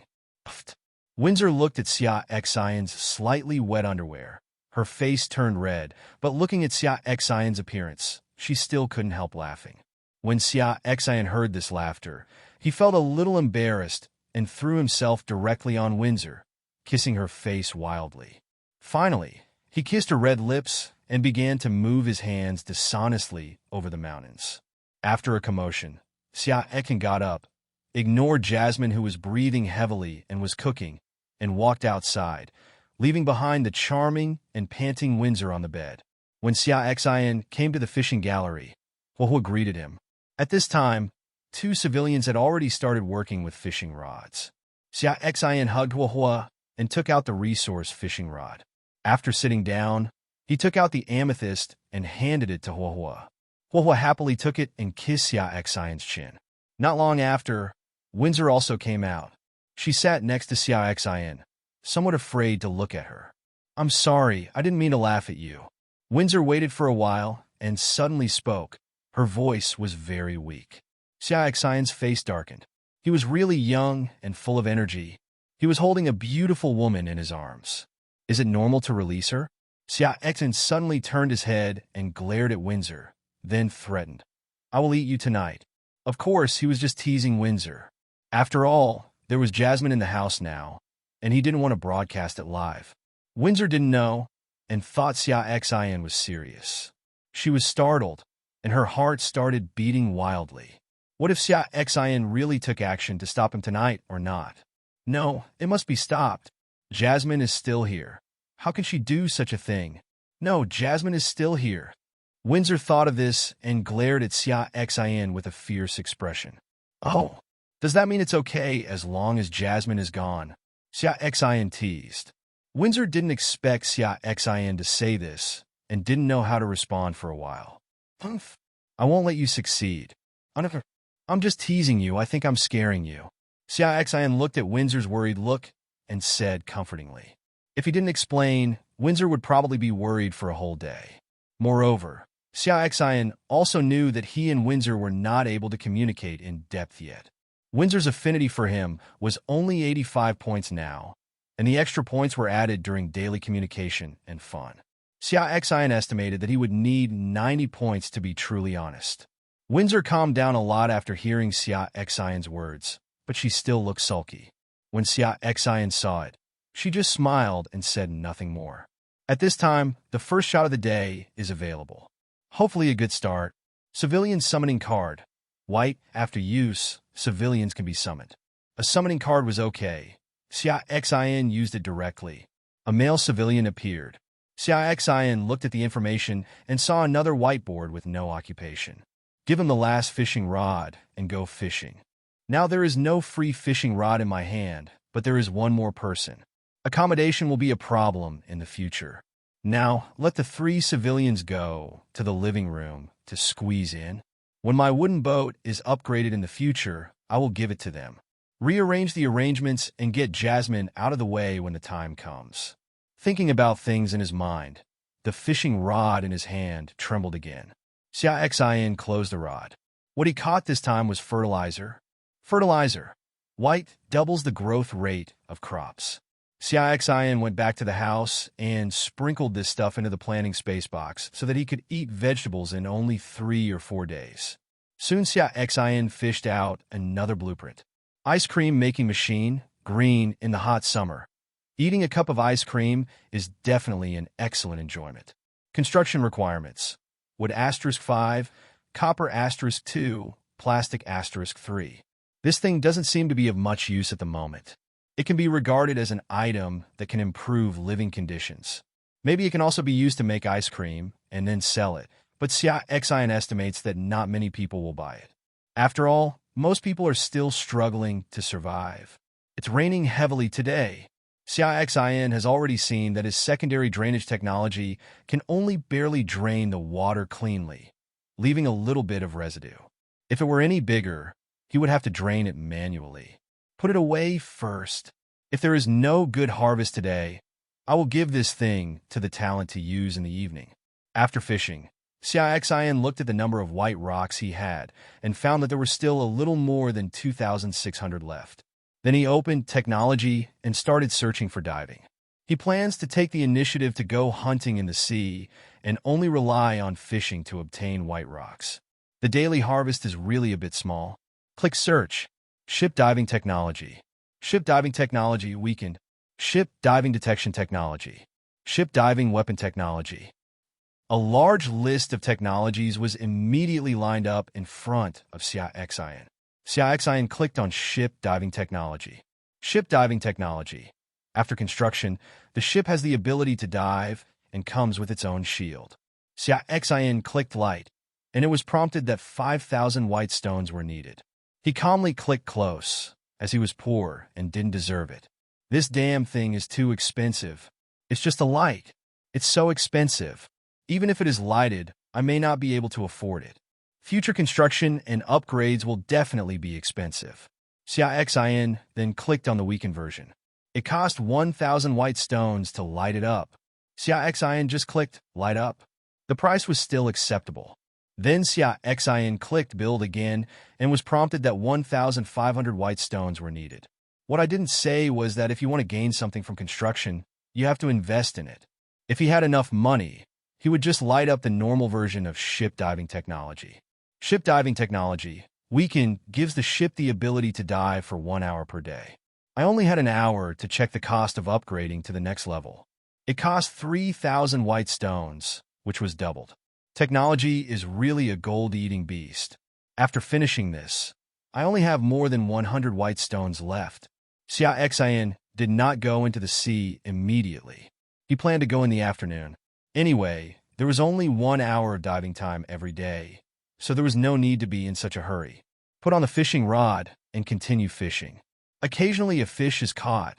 Windsor looked at Xia Xin's slightly wet underwear. Her face turned red, but looking at Xia Xin's appearance, she still couldn't help laughing. When Xia Xin heard this laughter, he felt a little embarrassed and threw himself directly on Windsor, kissing her face wildly. Finally, he kissed her red lips and began to move his hands dishonestly over the mountains. After a commotion, Xia Xin got up, ignored Jasmine, who was breathing heavily and was cooking, and walked outside, leaving behind the charming and panting Windsor on the bed. When Xia Xin came to the fishing gallery, Huahua greeted him. At this time, 2 civilians had already started working with fishing rods. Xia Xin hugged Huahua and took out the resource fishing rod. After sitting down, he took out the amethyst and handed it to Huahua. Huahua happily took it and kissed Xia Xin's chin. Not long after, Windsor also came out. She sat next to Xia Xin, somewhat afraid to look at her. I'm sorry, I didn't mean to laugh at you. Windsor waited for a while and suddenly spoke. Her voice was very weak. Xia Xin's face darkened. He was really young and full of energy. He was holding a beautiful woman in his arms. Is it normal to release her? Xia Xin suddenly turned his head and glared at Windsor, then threatened. I will eat you tonight. Of course, he was just teasing Windsor. After all, there was Jasmine in the house now, and he didn't want to broadcast it live. Windsor didn't know and thought Xia Xin was serious. She was startled, and her heart started beating wildly. What if Xia Xin really took action to stop him tonight or not? No, it must be stopped. Jasmine is still here. How can she do such a thing? No, Jasmine is still here. Windsor thought of this and glared at Xia Xin with a fierce expression. Oh, does that mean it's okay as long as Jasmine is gone? Xia Xin teased. Windsor didn't expect Xia Xin to say this and didn't know how to respond for a while. Humph. I won't let you succeed. I'm just teasing you. I think I'm scaring you. Xia Xin looked at Windsor's worried look and said comfortingly. If he didn't explain, Windsor would probably be worried for a whole day. Moreover, Xia Xin also knew that he and Windsor were not able to communicate in depth yet. Windsor's affinity for him was only 85 points now, and the extra points were added during daily communication and fun. Xia Xin estimated that he would need 90 points to be truly honest. Windsor calmed down a lot after hearing Xia Xion's words, but she still looked sulky. When Xia Xion saw it, she just smiled and said nothing more. At this time, the first shot of the day is available. Hopefully a good start. Civilian Summoning Card. White, after use, civilians can be summoned. A summoning card was okay. Xia Xion used it directly. A male civilian appeared. Xia Xion looked at the information and saw another whiteboard with no occupation. Give him the last fishing rod and go fishing. Now there is no free fishing rod in my hand, but there is one more person. Accommodation will be a problem in the future. Now, let the 3 civilians go to the living room to squeeze in. When my wooden boat is upgraded in the future, I will give it to them. Rearrange the arrangements and get Jasmine out of the way when the time comes. Thinking about things in his mind, the fishing rod in his hand trembled again. Xia Xion closed the rod. What he caught this time was fertilizer. Fertilizer. White doubles the growth rate of crops. Xia Xion went back to the house and sprinkled this stuff into the planting space box so that he could eat vegetables in only 3 or 4 days. Soon Xia Xion fished out another blueprint. Ice cream making machine, green in the hot summer. Eating a cup of ice cream is definitely an excellent enjoyment. Construction requirements. Wood *5, copper *2, plastic *3. This thing doesn't seem to be of much use at the moment. It can be regarded as an item that can improve living conditions. Maybe it can also be used to make ice cream and then sell it, but Xia Xion estimates that not many people will buy it. After all, most people are still struggling to survive. It's raining heavily today. Xia Xion has already seen that his secondary drainage technology can only barely drain the water cleanly, leaving a little bit of residue. If it were any bigger, he would have to drain it manually. Put it away first. If there is no good harvest today, I will give this thing to the talent to use in the evening. After fishing, Xia Xion looked at the number of white rocks he had and found that there were still a little more than 2,600 left. Then he opened technology and started searching for diving. He plans to take the initiative to go hunting in the sea and only rely on fishing to obtain white rocks. The daily harvest is really a bit small. Click search. Ship diving technology. Ship diving technology weakened. Ship diving detection technology. Ship diving weapon technology. A large list of technologies was immediately lined up in front of Xia Xion. Xia Xion clicked on ship diving technology. Ship diving technology. After construction, the ship has the ability to dive and comes with its own shield. Xia Xion clicked light, and it was prompted that 5,000 white stones were needed. He calmly clicked close, as he was poor and didn't deserve it. This damn thing is too expensive. It's just a light. It's so expensive. Even if it is lighted, I may not be able to afford it. Future construction and upgrades will definitely be expensive. Xia Xion then clicked on the weakened version. It cost 1,000 white stones to light it up. Xia Xion just clicked light up. The price was still acceptable. Then Xia Xion clicked build again and was prompted that 1,500 white stones were needed. What I didn't say was that if you want to gain something from construction, you have to invest in it. If he had enough money, he would just light up the normal version of ship diving technology. Ship diving technology, weakened, gives the ship the ability to dive for 1 hour per day. I only had an hour to check the cost of upgrading to the next level. It cost 3,000 white stones, which was doubled. Technology is really a gold-eating beast. After finishing this, I only have more than 100 white stones left. Xia Xion did not go into the sea immediately. He planned to go in the afternoon. Anyway, there was only 1 hour of diving time every day, so there was no need to be in such a hurry. Put on the fishing rod and continue fishing. Occasionally a fish is caught,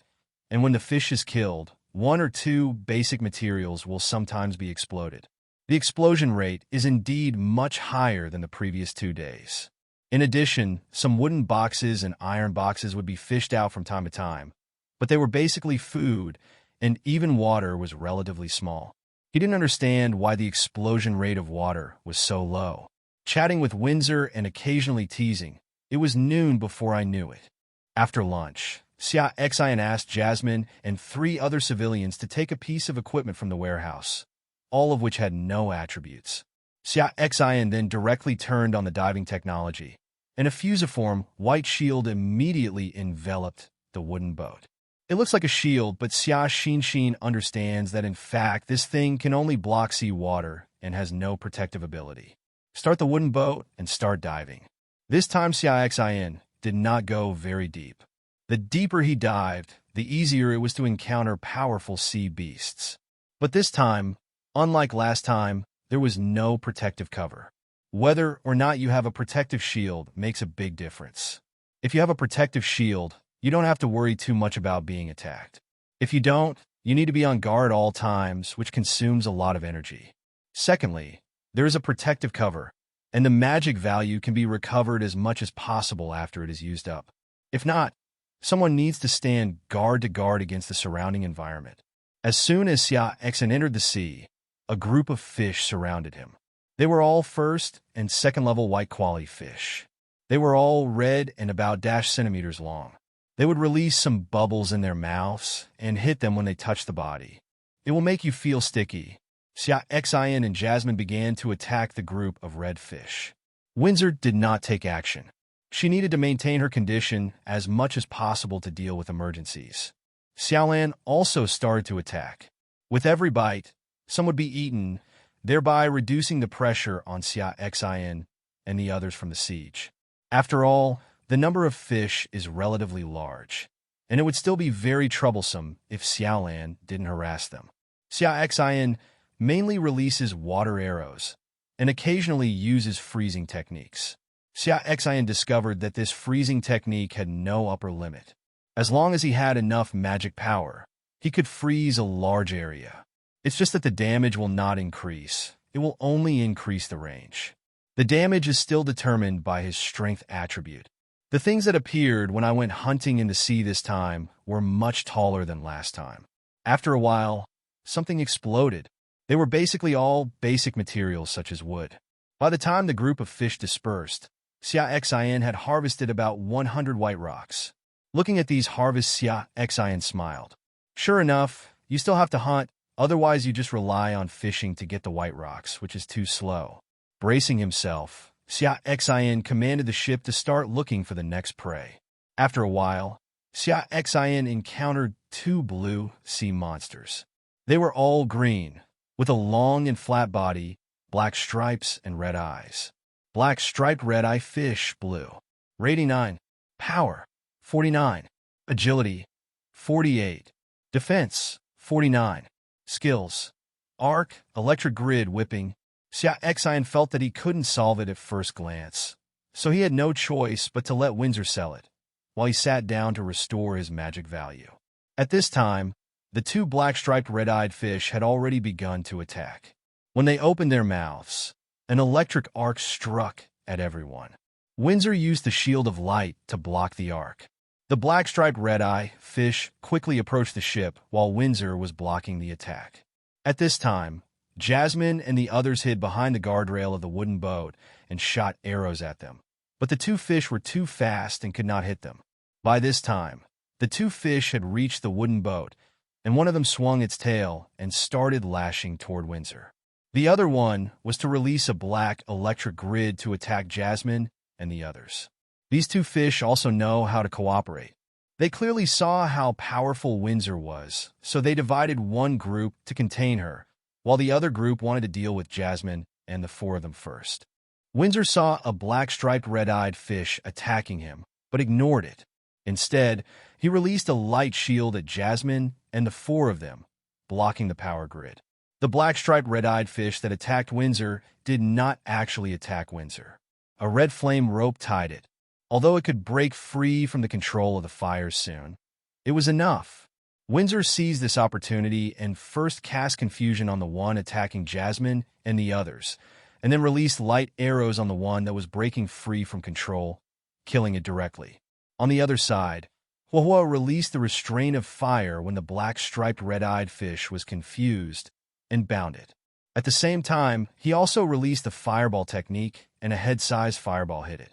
and when the fish is killed, 1 or 2 basic materials will sometimes be exploded. The explosion rate is indeed much higher than the previous 2 days. In addition, some wooden boxes and iron boxes would be fished out from time to time, but they were basically food, and even water was relatively small. He didn't understand why the explosion rate of water was so low. Chatting with Windsor and occasionally teasing, it was noon before I knew it. After lunch, Xia Xion asked Jasmine and 3 other civilians to take a piece of equipment from the warehouse, all of which had no attributes. Xia Xin then directly turned on the diving technology, and a fusiform white shield immediately enveloped the wooden boat. It looks like a shield, but Xia Xin understands that in fact this thing can only block sea water and has no protective ability. Start the wooden boat and start diving. This time Xia Xin did not go very deep. The deeper he dived, the easier it was to encounter powerful sea beasts. But this time, unlike last time, there was no protective cover. Whether or not you have a protective shield makes a big difference. If you have a protective shield, you don't have to worry too much about being attacked. If you don't, you need to be on guard all times, which consumes a lot of energy. Secondly, there is a protective cover, and the magic value can be recovered as much as possible after it is used up. If not, someone needs to stand guard to guard against the surrounding environment. As soon as Xia Xin entered the sea, a group of fish surrounded him. They were all first and second level white quality fish. They were all red and about -centimeters long. They would release some bubbles in their mouths and hit them when they touched the body. It will make you feel sticky. Xia Xin and Jasmine began to attack the group of red fish. Windsor did not take action. She needed to maintain her condition as much as possible to deal with emergencies. Xiaolan also started to attack. With every bite, some would be eaten, thereby reducing the pressure on Xia Xin and the others from the siege. After all, the number of fish is relatively large, and it would still be very troublesome if Xiaolan didn't harass them. Xia Xin mainly releases water arrows and occasionally uses freezing techniques. Xia Xin discovered that this freezing technique had no upper limit. As long as he had enough magic power, he could freeze a large area. It's just that the damage will not increase. It will only increase the range. The damage is still determined by his strength attribute. The things that appeared when I went hunting in the sea this time were much taller than last time. After a while, something exploded. They were basically all basic materials such as wood. By the time the group of fish dispersed, Xia Xin had harvested about 100 white rocks. Looking at these harvests, Xia Xin smiled. Sure enough, you still have to hunt, otherwise you just rely on fishing to get the white rocks, which is too slow. Bracing himself, Xia Xin commanded the ship to start looking for the next prey. After a while, Xia Xin encountered 2 blue sea monsters. They were all green, with a long and flat body, black stripes, and red eyes. Black striped red-eye fish, blue. Rating 9. Power, 49. Agility, 48. Defense, 49. Skills, arc, electric grid whipping. Xia Xin felt that he couldn't solve it at first glance, so he had no choice but to let Windsor sell it, while he sat down to restore his magic value. At this time, the 2 black-striped red-eyed fish had already begun to attack. When they opened their mouths, an electric arc struck at everyone. Windsor used the shield of light to block the arc. The black-striped red-eye fish quickly approached the ship while Windsor was blocking the attack. At this time, Jasmine and the others hid behind the guardrail of the wooden boat and shot arrows at them. But the 2 fish were too fast and could not hit them. By this time, the 2 fish had reached the wooden boat, and one of them swung its tail and started lashing toward Windsor. The other one was to release a black electric grid to attack Jasmine and the others. These 2 fish also know how to cooperate. They clearly saw how powerful Windsor was, so they divided one group to contain her, while the other group wanted to deal with Jasmine and the 4 of them first. Windsor saw a black-striped red-eyed fish attacking him, but ignored it. Instead, he released a light shield at Jasmine and the 4 of them, blocking the power grid. The black-striped red-eyed fish that attacked Windsor did not actually attack Windsor. A red flame rope tied it. Although it could break free from the control of the fires soon, it was enough. Windsor seized this opportunity and first cast confusion on the one attacking Jasmine and the others, and then released light arrows on the one that was breaking free from control, killing it directly. On the other side, Huahua released the restraint of fire when the black-striped red-eyed fish was confused and bound it. At the same time, he also released the fireball technique, and a head-sized fireball hit it.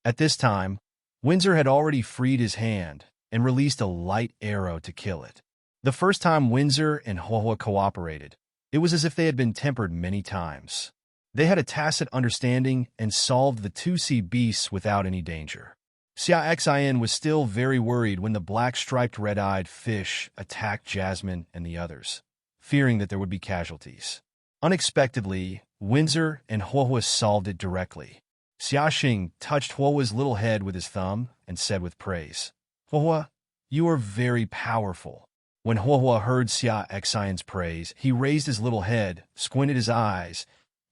At this time, Windsor had already freed his hand and released a light arrow to kill it. The first time Windsor and Huahua cooperated, it was as if they had been tempered many times. They had a tacit understanding and solved the two sea beasts without any danger. Xia Xin was still very worried when the black-striped red-eyed fish attacked Jasmine and the others, fearing that there would be casualties. Unexpectedly, Windsor and Huohua solved it directly. Xia Xin touched Huohua's little head with his thumb and said with praise, "Huohua, you are very powerful." When Huohua heard Xia Xin's praise, he raised his little head, squinted his eyes,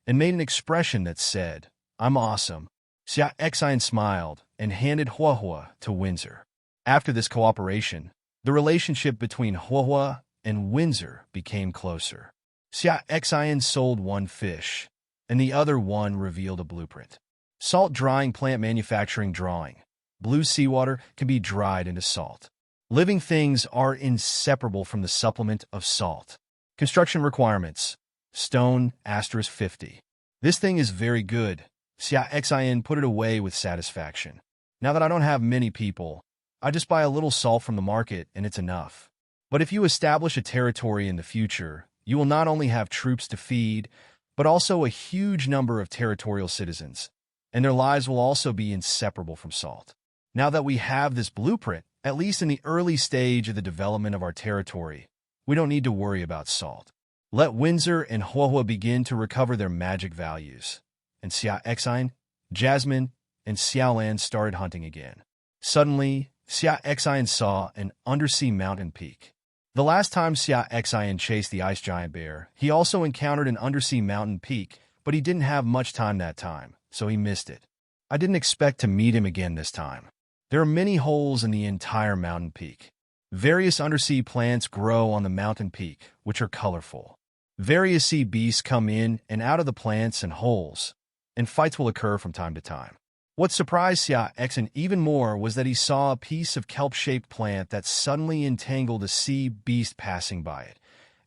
and made an expression that said, "I'm awesome." Xia Xin smiled and handed Huohua to Windsor. After this cooperation, the relationship between Huohua and Windsor became closer. Xia Xin sold one fish, and the other one revealed a blueprint. Salt drying plant manufacturing drawing. Blue seawater can be dried into salt. Living things are inseparable from the supplement of salt. Construction requirements. Stone, *50. This thing is very good. Xia Xin put it away with satisfaction. Now that I don't have many people, I just buy a little salt from the market and it's enough. But if you establish a territory in the future, you will not only have troops to feed, but also a huge number of territorial citizens, and their lives will also be inseparable from salt. Now that we have this blueprint, at least in the early stage of the development of our territory, we don't need to worry about salt. Let Windsor and Huohua begin to recover their magic values. And Xia Xin, Jasmine, and Xiaolan started hunting again. Suddenly, Xia Xin saw an undersea mountain peak. The last time Xia Xin chased the ice giant bear, he also encountered an undersea mountain peak, but he didn't have much time that time, so he missed it. I didn't expect to meet him again this time. There are many holes in the entire mountain peak. Various undersea plants grow on the mountain peak, which are colorful. Various sea beasts come in and out of the plants and holes, and fights will occur from time to time. What surprised Xia Xin even more was that he saw a piece of kelp-shaped plant that suddenly entangled a sea beast passing by it,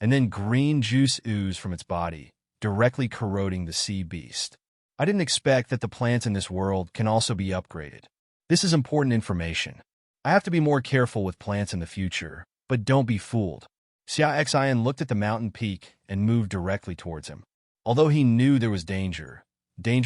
and then green juice oozed from its body, directly corroding the sea beast. I didn't expect that the plants in this world can also be upgraded. This is important information. I have to be more careful with plants in the future, but don't be fooled. Xia Xin looked at the mountain peak and moved directly towards him. Although he knew there was danger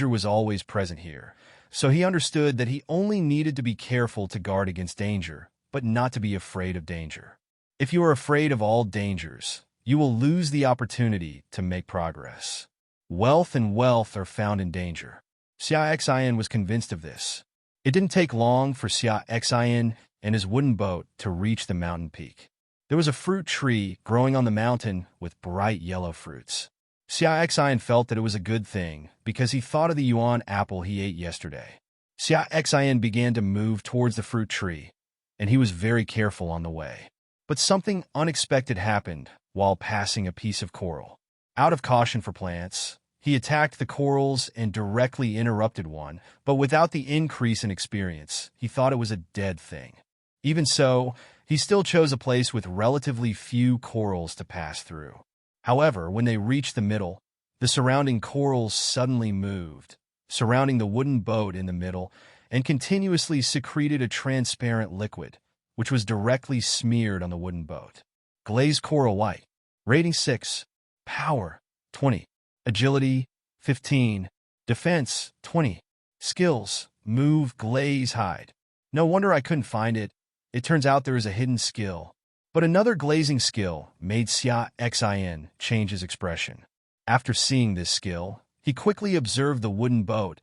was always present here. So he understood that he only needed to be careful to guard against danger, but not to be afraid of danger. If you are afraid of all dangers, you will lose the opportunity to make progress. Wealth and wealth are found in danger. Xia Xin was convinced of this. It didn't take long for Xia Xin and his wooden boat to reach the mountain peak. There was a fruit tree growing on the mountain with bright yellow fruits. Xia Xin felt that it was a good thing because he thought of the yuan apple he ate yesterday. Xia Xin began to move towards the fruit tree, and he was very careful on the way. But something unexpected happened while passing a piece of coral. Out of caution for plants, he attacked the corals and directly interrupted one, but without the increase in experience, he thought it was a dead thing. Even so, he still chose a place with relatively few corals to pass through. However, when they reached the middle, the surrounding corals suddenly moved, surrounding the wooden boat in the middle, and continuously secreted a transparent liquid, which was directly smeared on the wooden boat. Glazed coral white. Rating 6. Power, 20. Agility, 15. Defense, 20. Skills, move, glaze, hide. No wonder I couldn't find it. It turns out there is a hidden skill. But another glazing skill made Xia Xin change his expression. After seeing this skill, he quickly observed the wooden boat,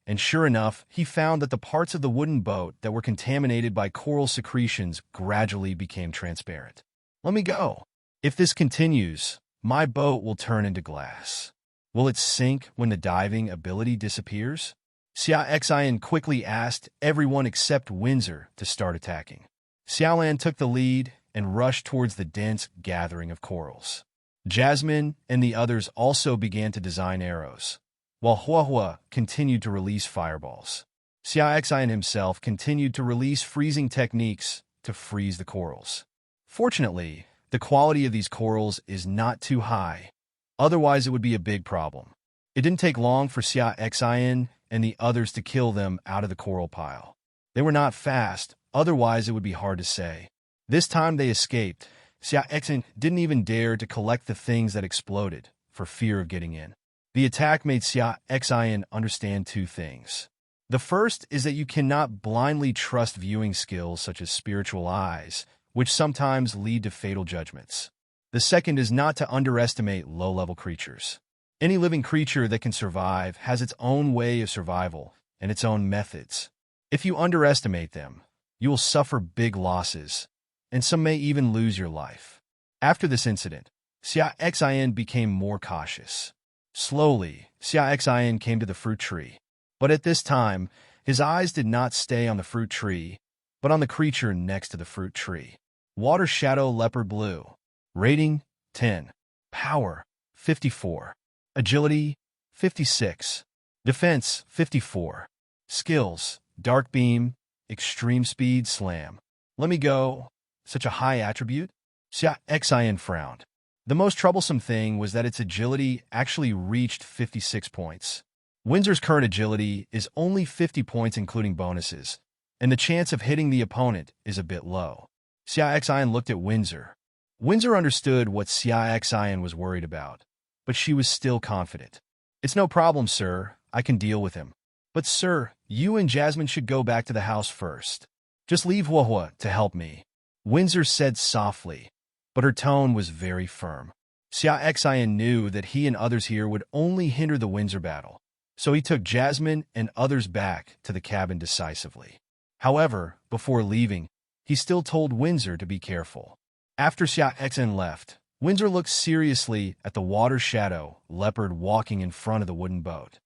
and sure enough, he found that the parts of the wooden boat that were contaminated by coral secretions gradually became transparent. Let me go. If this continues, my boat will turn into glass. Will it sink when the diving ability disappears? Xia Xin quickly asked everyone except Windsor to start attacking. Xiaolan took the lead and rushed towards the dense gathering of corals. Jasmine and the others also began to design arrows, while Huohua continued to release fireballs. Xia Xin himself continued to release freezing techniques to freeze the corals. Fortunately, the quality of these corals is not too high, otherwise it would be a big problem. It didn't take long for Xia Xin and the others to kill them out of the coral pile. They were not fast, otherwise it would be hard to say. This time they escaped. Xia Xin didn't even dare to collect the things that exploded, for fear of getting in. The attack made Xia Xin understand two things. The first is that you cannot blindly trust viewing skills such as spiritual eyes, which sometimes lead to fatal judgments. The second is not to underestimate low-level creatures. Any living creature that can survive has its own way of survival and its own methods. If you underestimate them, you will suffer big losses, and some may even lose your life. After this incident, Xia Xin became more cautious. Slowly, Xia Xin came to the fruit tree, but at this time, his eyes did not stay on the fruit tree, but on the creature next to the fruit tree. Water Shadow Leopard Blue. Rating, 10. Power, 54. Agility, 56. Defense, 54. Skills, Dark Beam, Extreme Speed Slam. Let me go. Such a high attribute? Xia Xin frowned. The most troublesome thing was that its agility actually reached 56 points. Windsor's current agility is only 50 points including bonuses, and the chance of hitting the opponent is a bit low. Xia Xin looked at Windsor. Windsor understood what Xia Xin was worried about, but she was still confident. It's no problem, sir. I can deal with him. But, sir, you and Jasmine should go back to the house first. Just leave Huahua to help me. Windsor said softly, but her tone was very firm. Xia Xin knew that he and others here would only hinder the Windsor battle, so he took Jasmine and others back to the cabin decisively. However, before leaving, he still told Windsor to be careful. After Xia Xin left, Windsor looked seriously at the water shadow leopard walking in front of the wooden boat.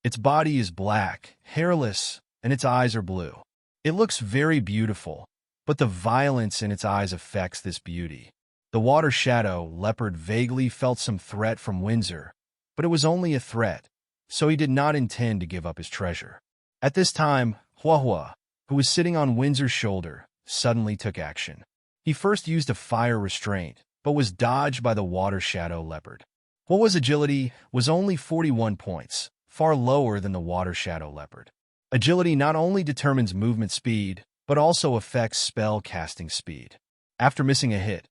Its body is black, hairless, and its eyes are blue. It looks very beautiful, but the violence in its eyes affects this beauty. The water shadow leopard vaguely felt some threat from Windsor, but it was only a threat, so he did not intend to give up his treasure. At this time, Huahua, who was sitting on Windsor's shoulder, suddenly took action. He first used a fire restraint, but was dodged by the water shadow leopard. Huahua's agility was only 41 points, far lower than the water shadow leopard. Agility not only determines movement speed, but also affects spell casting speed. After missing a hit,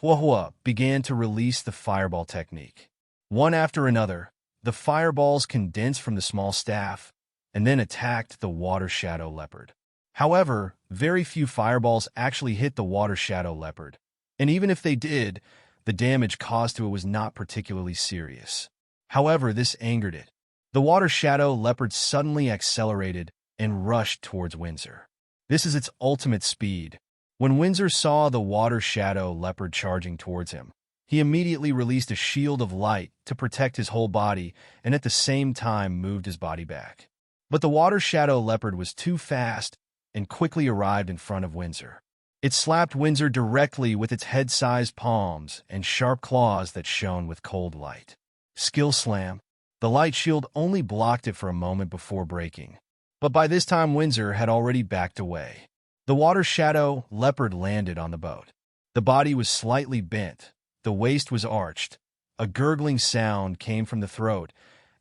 Huahua began to release the fireball technique. One after another, the fireballs condensed from the small staff and then attacked the water shadow leopard. However, very few fireballs actually hit the water shadow leopard, and even if they did, the damage caused to it was not particularly serious. However, this angered it. The water shadow leopard suddenly accelerated and rushed towards Windsor. This is its ultimate speed. When Windsor saw the water shadow leopard charging towards him, he immediately released a shield of light to protect his whole body and at the same time moved his body back. But the water shadow leopard was too fast and quickly arrived in front of Windsor. It slapped Windsor directly with its head-sized palms and sharp claws that shone with cold light. Skill Slam. The light shield only blocked it for a moment before breaking, but by this time Windsor had already backed away. The water shadow leopard landed on the boat. The body was slightly bent, the waist was arched, a gurgling sound came from the throat,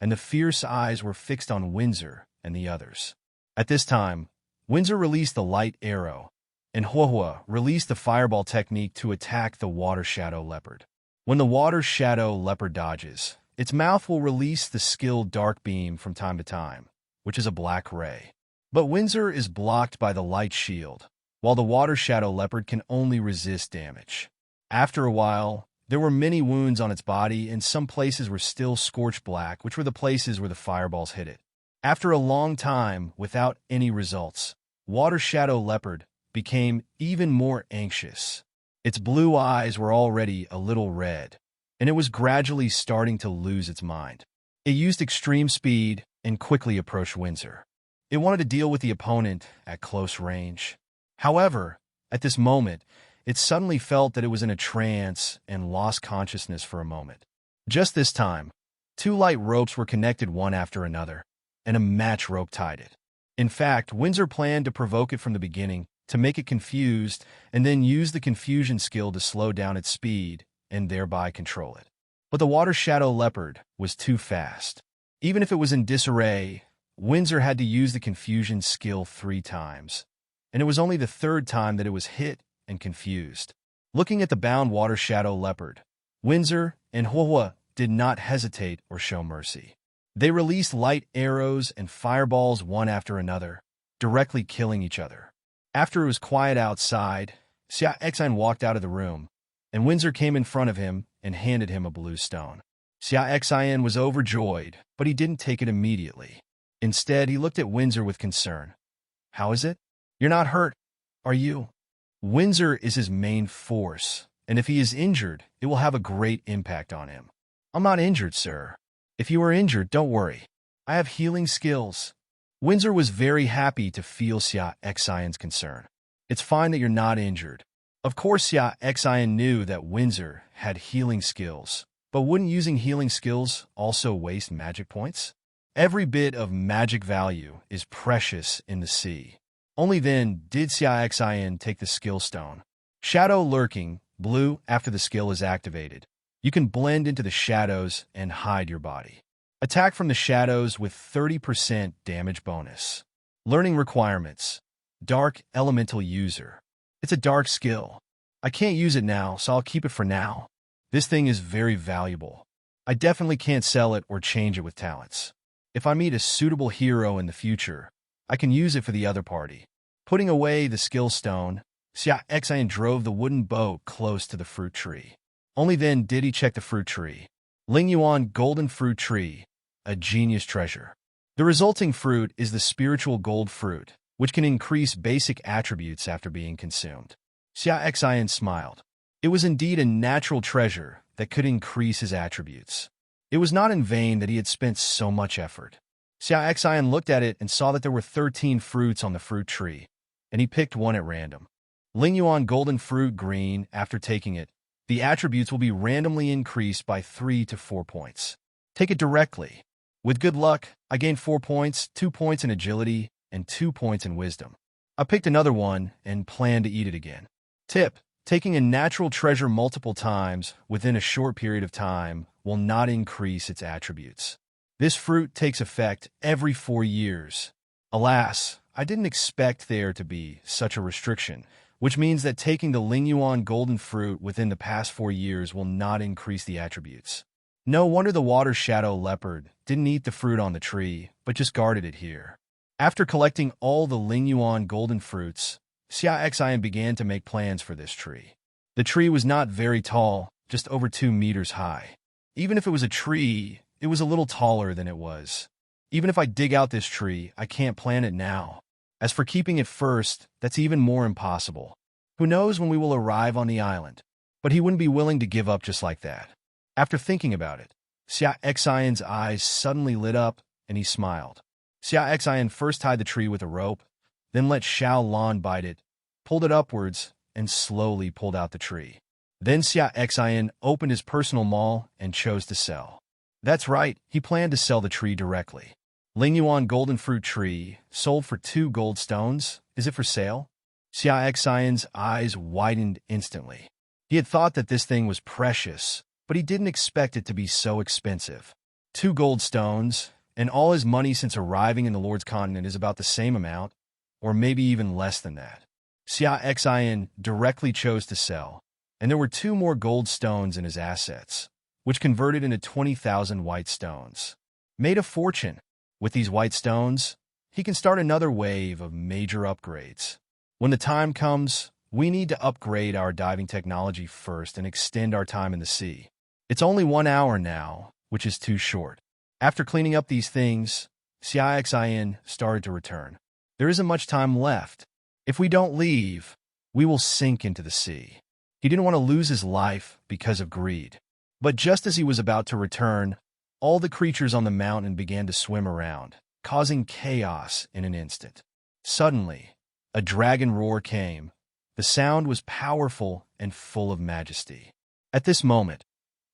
and the fierce eyes were fixed on Windsor and the others. At this time, Windsor released the light arrow, and Huahua released the fireball technique to attack the water shadow leopard. When the water shadow leopard dodges, its mouth will release the skill Dark Beam from time to time, which is a black ray. But Windsor is blocked by the light shield, while the water shadow leopard can only resist damage. After a while, there were many wounds on its body, and some places were still scorched black, which were the places where the fireballs hit it. After a long time, without any results, water shadow leopard became even more anxious. Its blue eyes were already a little red, and it was gradually starting to lose its mind. It used extreme speed and quickly approached Windsor. It wanted to deal with the opponent at close range. However, at this moment, it suddenly felt that it was in a trance and lost consciousness for a moment. Just this time, two light ropes were connected one after another, and a match rope tied it. In fact, Windsor planned to provoke it from the beginning, to make it confused, and then use the confusion skill to slow down its speed and thereby control it. But the water shadow leopard was too fast. Even if it was in disarray, Windsor had to use the confusion skill 3 times, and it was only the 3rd time that it was hit and confused. Looking at the bound water shadow leopard, Windsor and Huahua did not hesitate or show mercy. They released light arrows and fireballs one after another, directly killing each other. After it was quiet outside, Xia Xin walked out of the room, and Windsor came in front of him and handed him a blue stone. Xia Xin was overjoyed, but he didn't take it immediately. Instead, he looked at Windsor with concern. "How is it? You're not hurt, are you?" Windsor is his main force, and if he is injured, it will have a great impact on him. "I'm not injured, sir. If you are injured, don't worry. I have healing skills." Windsor was very happy to feel Xia Xin's concern. "It's fine that you're not injured." Of course, Xia Xin knew that Windsor had healing skills, but wouldn't using healing skills also waste magic points? Every bit of magic value is precious in the sea. Only then did Xia Xin take the skill stone. Shadow Lurking, blue after the skill is activated. You can blend into the shadows and hide your body. Attack from the shadows with 30% damage bonus. Learning requirements. Dark Elemental User. It's a dark skill. I can't use it now, so I'll keep it for now. This thing is very valuable. I definitely can't sell it or change it with talents. If I meet a suitable hero in the future, I can use it for the other party. Putting away the skill stone, Xia Xin drove the wooden boat close to the fruit tree. Only then did he check the fruit tree. Lingyuan Golden Fruit Tree, a genius treasure. The resulting fruit is the spiritual gold fruit, which can increase basic attributes after being consumed. Xia Xin smiled. It was indeed a natural treasure that could increase his attributes. It was not in vain that he had spent so much effort. Xia Xin looked at it and saw that there were 13 fruits on the fruit tree, and he picked one at random. Lingyuan Golden Fruit Green, after taking it, the attributes will be randomly increased by 3 to 4 points. Take it directly. With good luck, I gained 4 points, 2 points in agility, and 2 points in wisdom. I picked another one and plan to eat it again. Tip: taking a natural treasure multiple times within a short period of time will not increase its attributes. This fruit takes effect every 4 years. Alas, I didn't expect there to be such a restriction, which means that taking the Lingyuan Golden Fruit within the past 4 years will not increase the attributes. No wonder the water shadow leopard didn't eat the fruit on the tree, but just guarded it here. After collecting all the Lingyuan Golden Fruits, Xia Xin began to make plans for this tree. The tree was not very tall, just over 2 meters high. Even if it was a tree, it was a little taller than it was. Even if I dig out this tree, I can't plant it now. As for keeping it first, that's even more impossible. Who knows when we will arrive on the island? But he wouldn't be willing to give up just like that. After thinking about it, Xia Xin's eyes suddenly lit up, and he smiled. Xia Xin first tied the tree with a rope, then let Xiao Lan bite it, pulled it upwards, and slowly pulled out the tree. Then Xia Xin opened his personal mall and chose to sell. That's right, he planned to sell the tree directly. Lingyuan Golden Fruit Tree, sold for 2 gold stones. Is it for sale? Xia Xin's eyes widened instantly. He had thought that this thing was precious, but he didn't expect it to be so expensive. 2 gold stones, and all his money since arriving in the Lord's Continent is about the same amount, or maybe even less than that. Xia Xin directly chose to sell, and there were 2 more gold stones in his assets, which converted into 20,000 white stones. Made a fortune. With these white stones, he can start another wave of major upgrades. When the time comes, we need to upgrade our diving technology first and extend our time in the sea. It's only 1 hour now, which is too short. After cleaning up these things, Xia Xin started to return. There isn't much time left. If we don't leave, we will sink into the sea. He didn't want to lose his life because of greed. But just as he was about to return, all the creatures on the mountain began to swim around, causing chaos in an instant. Suddenly, a dragon roar came. The sound was powerful and full of majesty. At this moment,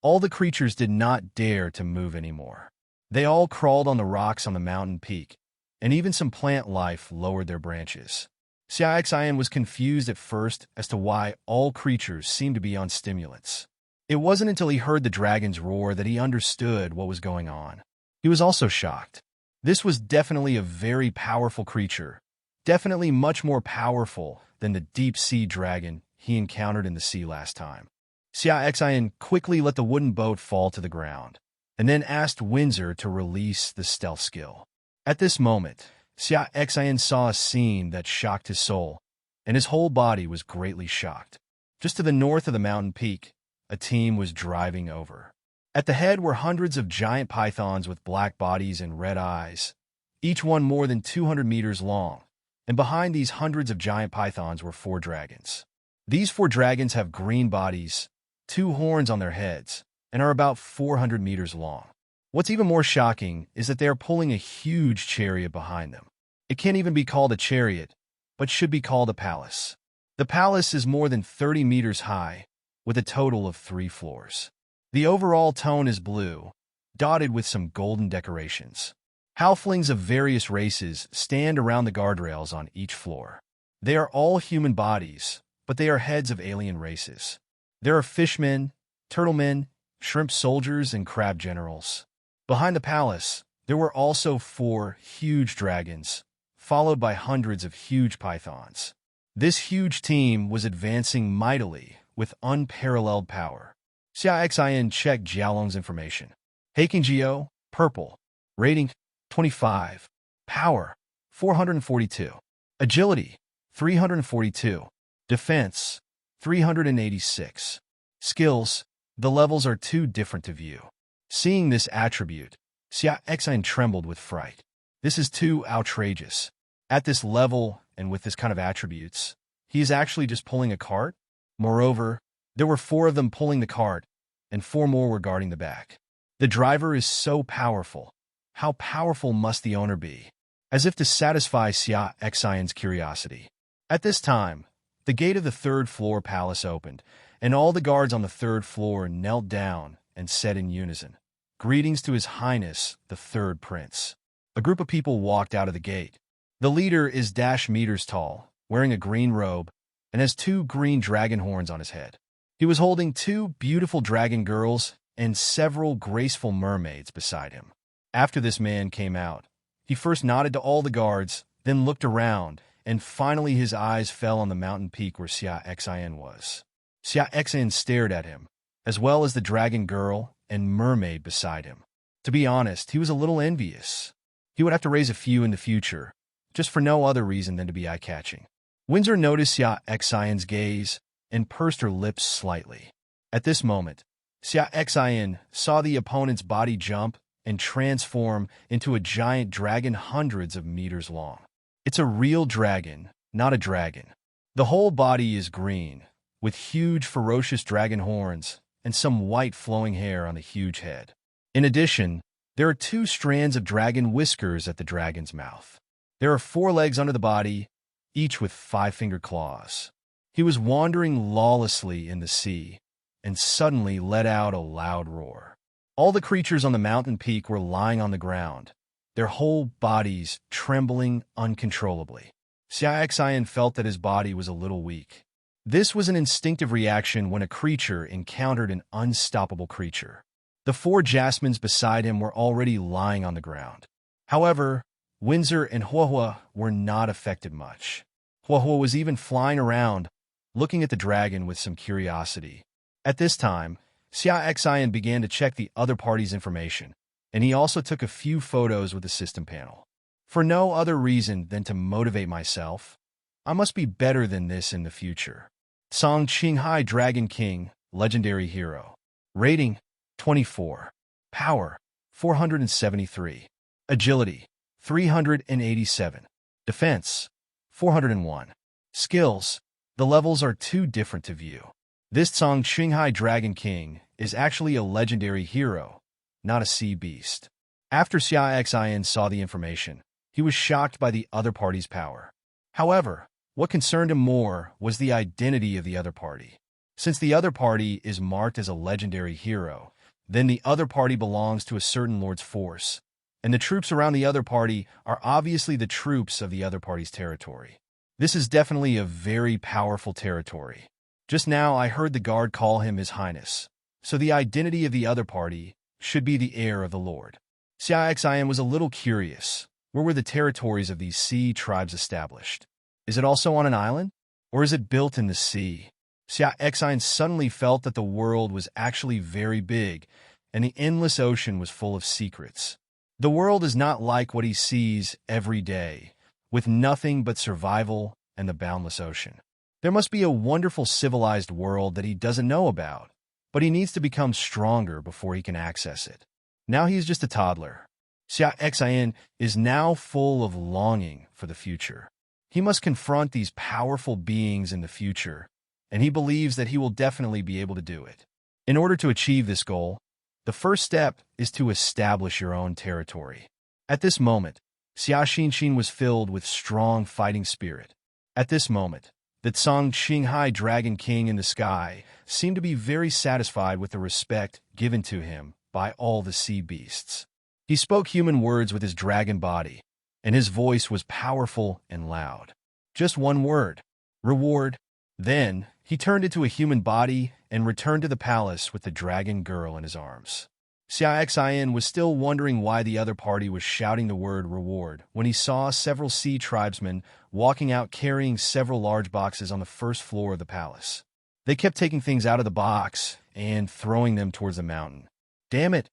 all the creatures did not dare to move anymore. They all crawled on the rocks on the mountain peak, and even some plant life lowered their branches. Xia Xin was confused at first as to why all creatures seemed to be on stimulants. It wasn't until he heard the dragon's roar that he understood what was going on. He was also shocked. This was definitely a very powerful creature, definitely much more powerful than the deep-sea dragon he encountered in the sea last time. Xia Xin quickly let the wooden boat fall to the ground, and then asked Windsor to release the stealth skill. At this moment, Xia Xin saw a scene that shocked his soul, and his whole body was greatly shocked. Just to the north of the mountain peak, a team was driving over. At the head were hundreds of giant pythons with black bodies and red eyes, each one more than 200 meters long, and behind these hundreds of giant pythons were 4 dragons. These 4 dragons have green bodies, 2 horns on their heads, and are about 400 meters long. What's even more shocking is that they are pulling a huge chariot behind them. It can't even be called a chariot, but should be called a palace. The palace is more than 30 meters high, with a total of 3 floors. The overall tone is blue, dotted with some golden decorations. Halflings of various races stand around the guardrails on each floor. They are all human bodies, but they are heads of alien races. There are fishmen, turtlemen, shrimp soldiers, and crab generals. Behind the palace, there were also 4 huge dragons, followed by hundreds of huge pythons. This huge team was advancing mightily with unparalleled power. Xia Xin checked Jialong's information. Heikingjiu, purple. Rating, 25. Power, 442. Agility, 342. Defense, 386. Skills, the levels are too different to view. Seeing this attribute, Xia Xin trembled with fright. This is too outrageous. At this level and with this kind of attributes, he is actually just pulling a cart? Moreover, there were 4 of them pulling the cart, and 4 more were guarding the back. The driver is so powerful. How powerful must the owner be? As if to satisfy Xia Xin's curiosity. At this time, the gate of the 3rd floor palace opened, and all the guards on the 3rd floor knelt down and said in unison, "Greetings to His Highness, the 3rd Prince." A group of people walked out of the gate. The leader is -meters tall, wearing a green robe, and has 2 green dragon horns on his head. He was holding 2 beautiful dragon girls and several graceful mermaids beside him. After this man came out, he first nodded to all the guards, then looked around, and finally his eyes fell on the mountain peak where Xia Xin was. Xia Xin stared at him, as well as the dragon girl and mermaid beside him. To be honest, he was a little envious. He would have to raise a few in the future, just for no other reason than to be eye-catching. Windsor noticed Xia Xin's gaze and pursed her lips slightly. At this moment, Xia Xin saw the opponent's body jump and transform into a giant dragon hundreds of meters long. It's a real dragon, not a dragon. The whole body is green, with huge ferocious dragon horns and some white flowing hair on the huge head. In addition, there are 2 strands of dragon whiskers at the dragon's mouth. There are 4 legs under the body, each with 5-fingered claws. He was wandering lawlessly in the sea, and suddenly let out a loud roar. All the creatures on the mountain peak were lying on the ground, their whole bodies trembling uncontrollably. Xia Xin felt that his body was a little weak. This was an instinctive reaction when a creature encountered an unstoppable creature. The 4 jasmines beside him were already lying on the ground. However, Windsor and Huahua were not affected much. Huahua was even flying around, looking at the dragon with some curiosity. At this time, Xia Xin began to check the other party's information, and he also took a few photos with the system panel. For no other reason than to motivate myself. I must be better than this in the future. Song Qinghai Dragon King, Legendary Hero. Rating, 24. Power, 473. Agility, 387. Defense, 401. Skills, the levels are too different to view. This Song Qinghai Dragon King is actually a legendary hero, not a sea beast. After Xia Xin saw the information, he was shocked by the other party's power. However, what concerned him more was the identity of the other party. Since the other party is marked as a legendary hero, then the other party belongs to a certain lord's force, and the troops around the other party are obviously the troops of the other party's territory. This is definitely a very powerful territory. Just now I heard the guard call him His Highness, so the identity of the other party should be the heir of the lord. Xia Xin was a little curious. Where were the territories of these sea tribes established? Is it also on an island? Or is it built in the sea? Xia Xin suddenly felt that the world was actually very big, and the endless ocean was full of secrets. The world is not like what he sees every day, with nothing but survival and the boundless ocean. There must be a wonderful civilized world that he doesn't know about, but he needs to become stronger before he can access it. Now he is just a toddler. Xia Xin is now full of longing for the future. He must confront these powerful beings in the future, and he believes that he will definitely be able to do it. In order to achieve this goal, the first step is to establish your own territory. At this moment, Xia Xin was filled with strong fighting spirit. At this moment, the Qinghai Dragon King in the sky seemed to be very satisfied with the respect given to him by all the sea beasts. He spoke human words with his dragon body, and his voice was powerful and loud. Just one word: reward. Then, he turned into a human body and returned to the palace with the dragon girl in his arms. Xia Xin was still wondering why the other party was shouting the word reward when he saw several sea tribesmen walking out carrying several large boxes on the first floor of the palace. They kept taking things out of the box and throwing them towards the mountain. Damn it!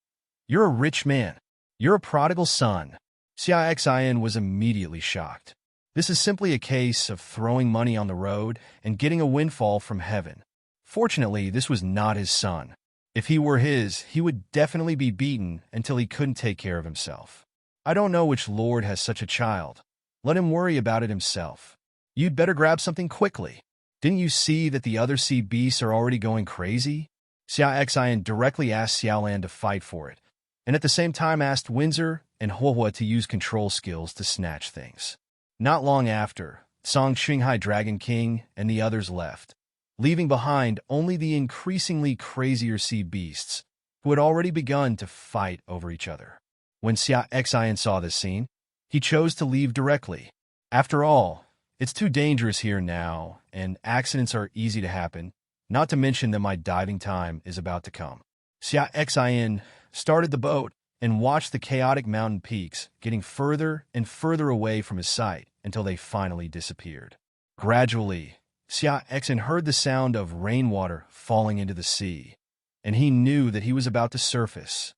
You're a rich man. You're a prodigal son. Xia Xin was immediately shocked. This is simply a case of throwing money on the road and getting a windfall from heaven. Fortunately, this was not his son. If he were his, he would definitely be beaten until he couldn't take care of himself. I don't know which lord has such a child. Let him worry about it himself. You'd better grab something quickly. Didn't you see that the other sea beasts are already going crazy? Xia Xin directly asked Xiaolan to fight for it, and at the same time asked Windsor and Huohua to use control skills to snatch things. Not long after, Qinghai Dragon King and the others left, leaving behind only the increasingly crazier sea beasts, who had already begun to fight over each other. When Xia Xin saw this scene, he chose to leave directly. After all, it's too dangerous here now, and accidents are easy to happen, not to mention that my diving time is about to come. Xia Xin started the boat and watched the chaotic mountain peaks getting further and further away from his sight until they finally disappeared. Gradually, Xia Xin heard the sound of rainwater falling into the sea, and he knew that he was about to surfaced.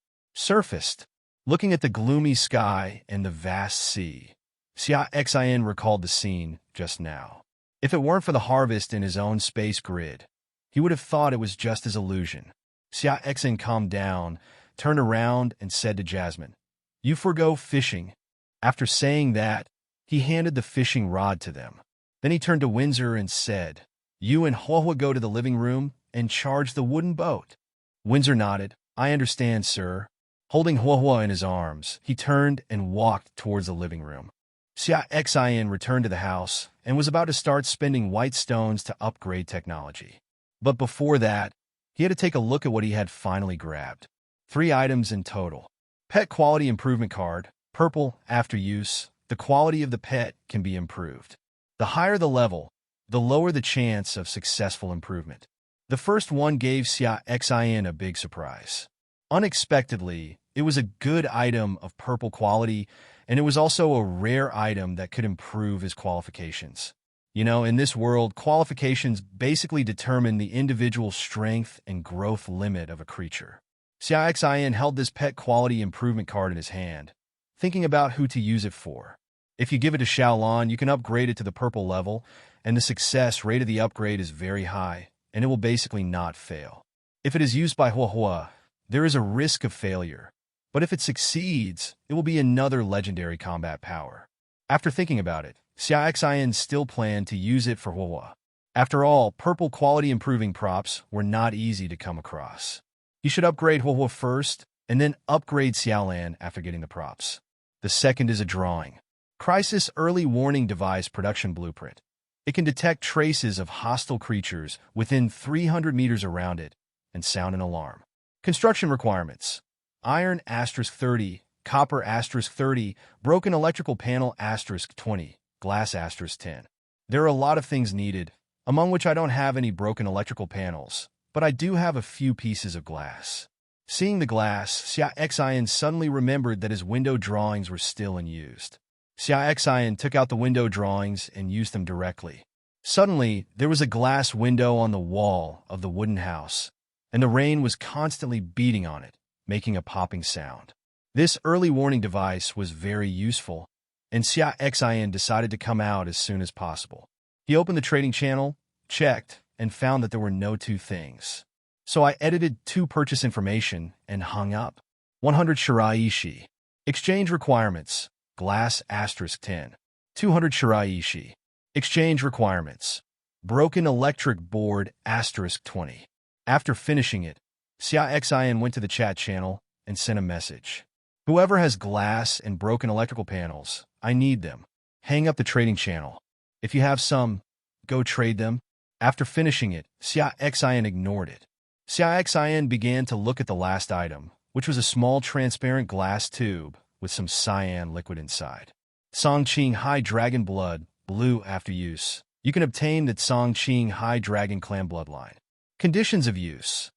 Looking at the gloomy sky and the vast sea, Xia Xin recalled the scene just now. If it weren't for the harvest in his own space grid, he would have thought it was just his illusion. Xia Xin calmed down, turned around, and said to Jasmine, "You forgo fishing." After saying that, he handed the fishing rod to them. Then he turned to Windsor and said, "You and Huohua go to the living room and charge the wooden boat." Windsor nodded. "I understand, sir." Holding Huohua in his arms, he turned and walked towards the living room. Xia Xin returned to the house and was about to start spending white stones to upgrade technology. But before that, he had to take a look at what he had finally grabbed. 3 items in total. Pet Quality Improvement Card, purple, after use. The quality of the pet can be improved. The higher the level, the lower the chance of successful improvement. The first one gave Xia Xin a big surprise. Unexpectedly, it was a good item of purple quality, and it was also a rare item that could improve his qualifications. You know, in this world, qualifications basically determine the individual strength and growth limit of a creature. Xia Xin held this pet quality improvement card in his hand, thinking about who to use it for. If you give it to Xiaolan, you can upgrade it to the purple level, and the success rate of the upgrade is very high, and it will basically not fail. If it is used by Huohua, there is a risk of failure, but if it succeeds, it will be another legendary combat power. After thinking about it, Xia Xin still planned to use it for Huohua. After all, purple quality improving props were not easy to come across. He should upgrade Huohua first, and then upgrade Xiaolan after getting the props. The second is a drawing. Crisis Early Warning Device Production Blueprint. It can detect traces of hostile creatures within 300 meters around it and sound an alarm. Construction requirements: iron *30, copper *30, broken electrical panel *20, glass *10. There are a lot of things needed, among which I don't have any broken electrical panels, but I do have a few pieces of glass. Seeing the glass, Xia Xin suddenly remembered that his window drawings were still unused. Xia Xin took out the window drawings and used them directly. Suddenly, there was a glass window on the wall of the wooden house, and the rain was constantly beating on it, making a popping sound. This early warning device was very useful, and Xia Xin decided to come out as soon as possible. He opened the trading channel, checked, and found that there were no two things. So I edited 2 purchase information and hung up. 100 shiraishi. Exchange requirements. Glass *10. 200 shiraishi. Exchange requirements. Broken electric board *20. After finishing it, Xia Xin went to the chat channel and sent a message. Whoever has glass and broken electrical panels, I need them. Hang up the trading channel. If you have some, go trade them. After finishing it, Xia Xin ignored it. Xia Xin began to look at the last item, which was a small transparent glass tube with some cyan liquid inside. Scorching High Dragon Blood, blue after use. You can obtain the Scorching High Dragon Clan bloodline. Conditions of use.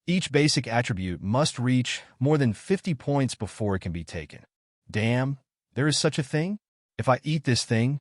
Each basic attribute must reach more than 50 points before it can be taken. Damn, there is such a thing? If I eat this thing,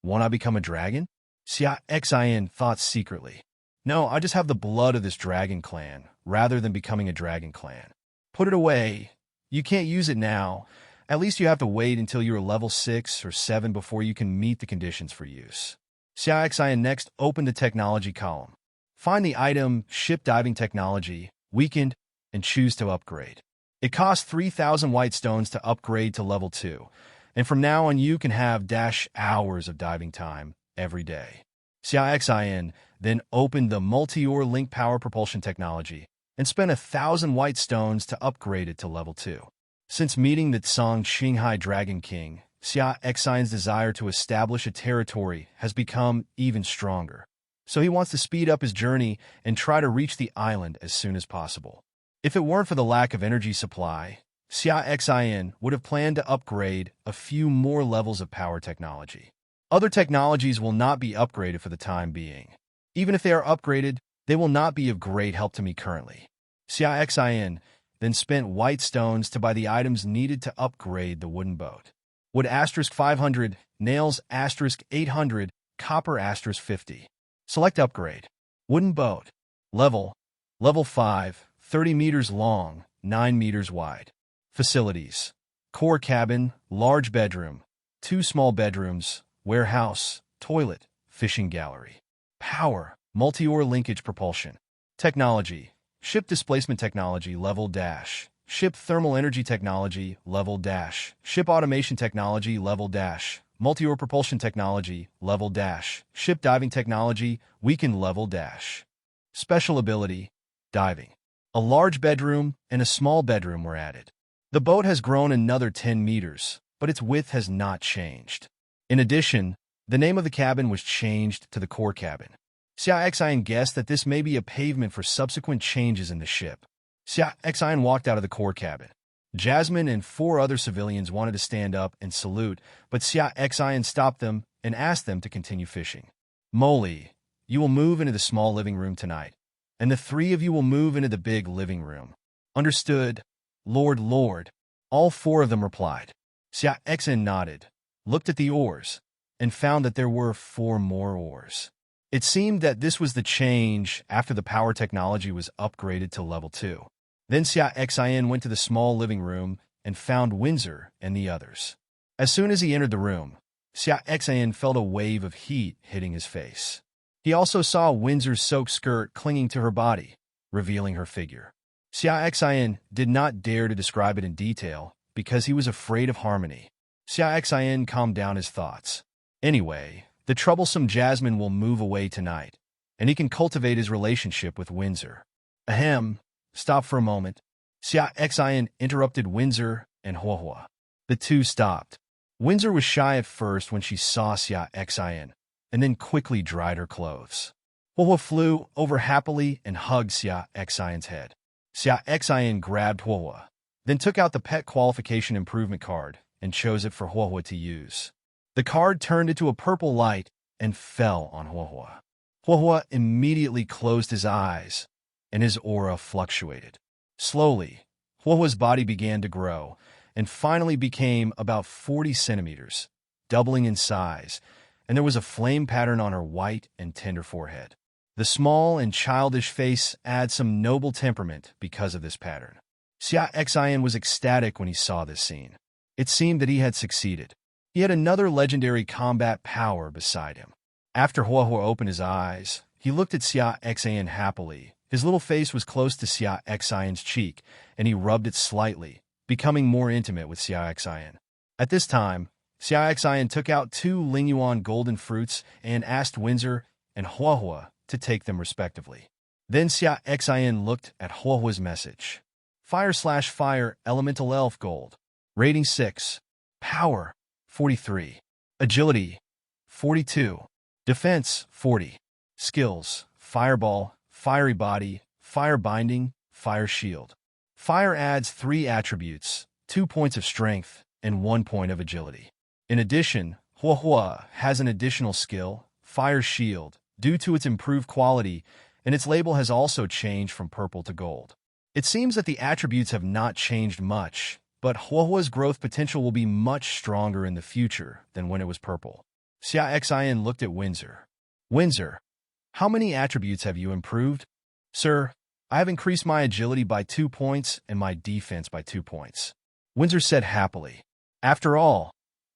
won't I become a dragon? Xia Xin thought secretly. No, I just have the blood of this dragon clan, rather than becoming a dragon clan. Put it away. You can't use it now. At least you have to wait until you are level 6 or 7 before you can meet the conditions for use. Xia Xin next opened the technology column. Find the item Ship Diving Technology, Weakened, and choose to upgrade. It costs 3,000 white stones to upgrade to level 2, and from now on you can have -hours of diving time every day. Xia Xin then opened the Multi-Ore Link Power Propulsion Technology and spent 1,000 white stones to upgrade it to level 2. Since meeting the Scorching High Dragon King, Xia Xin's desire to establish a territory has become even stronger. So he wants to speed up his journey and try to reach the island as soon as possible. If it weren't for the lack of energy supply, Xia Xin would have planned to upgrade a few more levels of power technology. Other technologies will not be upgraded for the time being. Even if they are upgraded, they will not be of great help to me currently. Xia Xin then spent white stones to buy the items needed to upgrade the wooden boat. Wood *500, nails *800, copper *50. Select upgrade. Wooden boat. Level 5, 30 meters long, 9 meters wide. Facilities. Core cabin, large bedroom, 2 small bedrooms, warehouse, toilet, fishing gallery. Power, multi-ore linkage propulsion. Technology, ship displacement technology level dash, ship thermal energy technology level dash, ship automation technology level dash, multi-ore propulsion technology level dash, ship diving technology weakened level dash. Special ability, diving. A large bedroom and a small bedroom were added. The boat has grown another 10 meters, but its width has not changed. In addition, the name of the cabin was changed to the core cabin. Xia Xin guessed that this may be a pavement for subsequent changes in the ship. Xia Xin walked out of the core cabin. Jasmine and 4 other civilians wanted to stand up and salute, but Xia Xin stopped them and asked them to continue fishing. Molly, you will move into the small living room tonight, and the 3 of you will move into the big living room. Understood, Lord. All 4 of them replied. Xia Xin nodded, looked at the oars, and found that there were 4 more oars. It seemed that this was the change after the power technology was upgraded to level 2. Then Xia Xin went to the small living room and found Windsor and the others. As soon as he entered the room, Xia Xin felt a wave of heat hitting his face. He also saw Windsor's soaked skirt clinging to her body, revealing her figure. Xia Xin did not dare to describe it in detail because he was afraid of Harmony. Xia Xin calmed down his thoughts. Anyway, the troublesome Jasmine will move away tonight, and he can cultivate his relationship with Windsor. Ahem, stop for a moment. Xia Xin interrupted Windsor and Huohua. The 2 stopped. Windsor was shy at first when she saw Xia Xin, and then quickly dried her clothes. Huohua flew over happily and hugged Xia Xin's head. Xia Xin grabbed Huohua, then took out the pet qualification improvement card and chose it for Huohua to use. The card turned into a purple light and fell on Huohua. Huohua immediately closed his eyes, and his aura fluctuated. Slowly, Huohua's body began to grow, and finally became about 40 centimeters, doubling in size, and there was a flame pattern on her white and tender forehead. The small and childish face adds some noble temperament because of this pattern. Xia Xin was ecstatic when he saw this scene. It seemed that he had succeeded. He had another legendary combat power beside him. After Hua Hua opened his eyes, he looked at Xia Xin happily. His little face was close to Xia Xin's cheek, and he rubbed it slightly, becoming more intimate with Xia Xin. At this time, Xia Xin took out 2 Lingyuan golden fruits and asked Windsor and Hua Hua to take them respectively. Then Xia Xin looked at Hua Hua's message. Fire/Fire Elemental Elf Gold. Rating 6. Power 43. Agility 42. Defense 40. Skills: Fireball, Fiery Body, Fire Binding, Fire Shield. Fire adds 3 attributes, 2 points of strength, and 1 point of agility. In addition, Hua Hua has an additional skill, Fire Shield, due to its improved quality, and its label has also changed from purple to gold. It seems that the attributes have not changed much, but Hua Hua's growth potential will be much stronger in the future than when it was purple. Xia Xin looked at Windsor. Windsor, how many attributes have you improved? Sir, I have increased my agility by 2 points and my defense by 2 points. Windsor said happily. After all,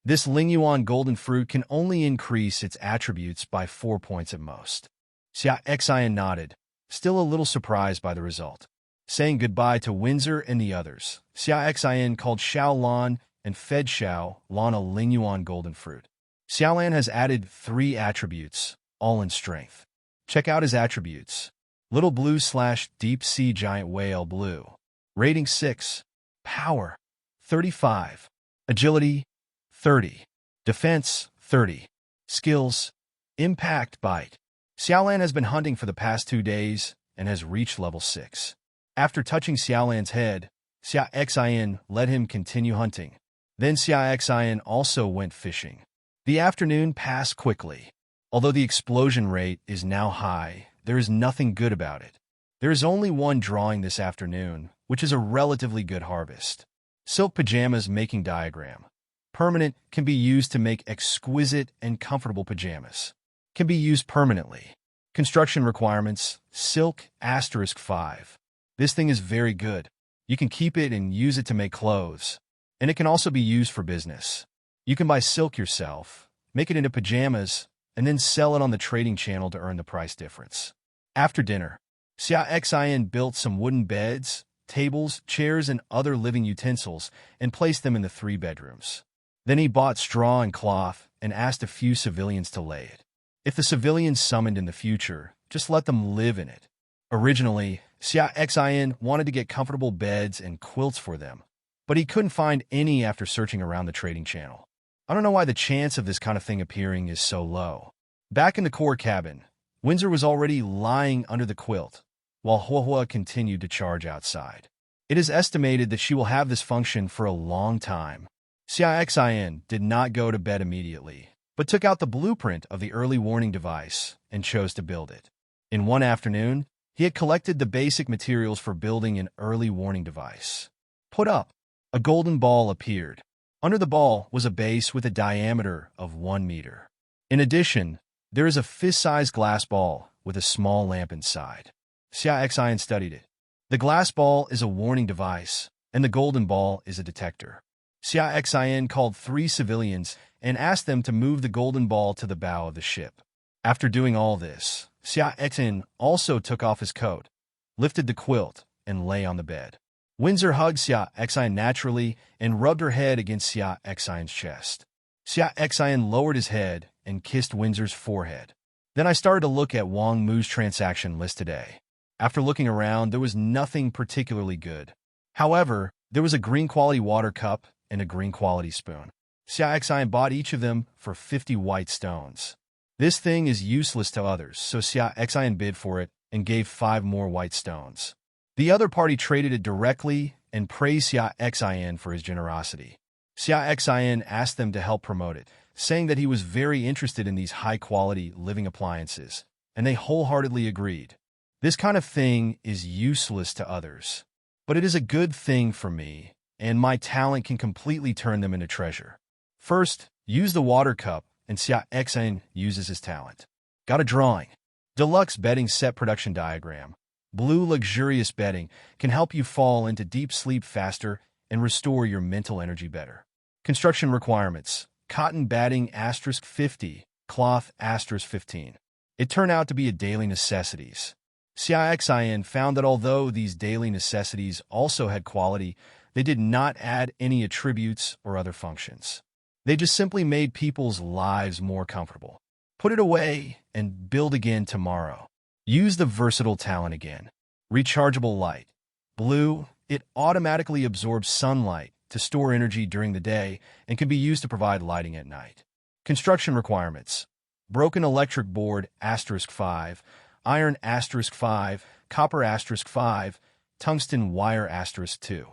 this Lingyuan golden fruit can only increase its attributes by 4 points at most. Xia Xin nodded, still a little surprised by the result. Saying goodbye to Windsor and the others, Xia Xin called Xiao Lan and fed Xiao Lan a Lingyuan golden fruit. Xiao Lan has added 3 attributes, all in strength. Check out his attributes. Little Blue/Deep Sea Giant Whale Blue. Rating 6. Power 35. Agility 30. Defense 30. Skills: Impact Bite. Xiaolan has been hunting for the past 2 days and has reached level 6. After touching Xiaolan's head, Xia Xin let him continue hunting. Then Xia Xin also went fishing. The afternoon passed quickly. Although the explosion rate is now high, there is nothing good about it. There is only one drawing this afternoon, which is a relatively good harvest. Silk pajamas making diagram. Permanent can be used to make exquisite and comfortable pajamas. Can be used permanently. Construction requirements, silk *5. This thing is very good. You can keep it and use it to make clothes. And it can also be used for business. You can buy silk yourself, make it into pajamas, and then sell it on the trading channel to earn the price difference. After dinner, Xia Xin built some wooden beds, tables, chairs, and other living utensils and placed them in the 3 bedrooms. Then he bought straw and cloth and asked a few civilians to lay it. If the civilians summoned in the future, just let them live in it. Originally, Xia Xin wanted to get comfortable beds and quilts for them, but he couldn't find any after searching around the trading channel. I don't know why the chance of this kind of thing appearing is so low. Back in the core cabin, Windsor was already lying under the quilt, while Hua Hua continued to charge outside. It is estimated that she will have this function for a long time. Xia Xin did not go to bed immediately, but took out the blueprint of the early warning device and chose to build it. In one afternoon, he had collected the basic materials for building an early warning device. Put up. A golden ball appeared. Under the ball was a base with a diameter of 1 meter. In addition, there is a fist-sized glass ball with a small lamp inside. Xia Xin studied it. The glass ball is a warning device, and the golden ball is a detector. Xia Xin called 3 civilians and asked them to move the golden ball to the bow of the ship. After doing all this, Xia Xin also took off his coat, lifted the quilt, and lay on the bed. Windsor hugged Xia Xin naturally and rubbed her head against Xia Xin's chest. Xia Xin lowered his head and kissed Windsor's forehead. Then I started to look at Wang Mu's transaction list today. After looking around, there was nothing particularly good. However, there was a green quality water cup and a green quality spoon. Xia Xin bought each of them for 50 white stones. This thing is useless to others, so Xia Xin bid for it and gave 5 more white stones. The other party traded it directly and praised Xia Xin for his generosity. Xia Xin asked them to help promote it, saying that he was very interested in these high-quality living appliances, and they wholeheartedly agreed. This kind of thing is useless to others, but it is a good thing for me, and my talent can completely turn them into treasure. First, use the water cup and Xia Xin uses his talent. Got a drawing. Deluxe bedding set production diagram. Blue luxurious bedding can help you fall into deep sleep faster and restore your mental energy better. Construction requirements. Cotton batting *50, cloth *15. It turned out to be a daily necessities. Xia Xin found that although these daily necessities also had quality, they did not add any attributes or other functions. They just simply made people's lives more comfortable. Put it away and build again tomorrow. Use the versatile talent again. Rechargeable light. Blue, it automatically absorbs sunlight to store energy during the day and can be used to provide lighting at night. Construction requirements. Broken electric board *5, iron *5, copper *5, tungsten wire *2.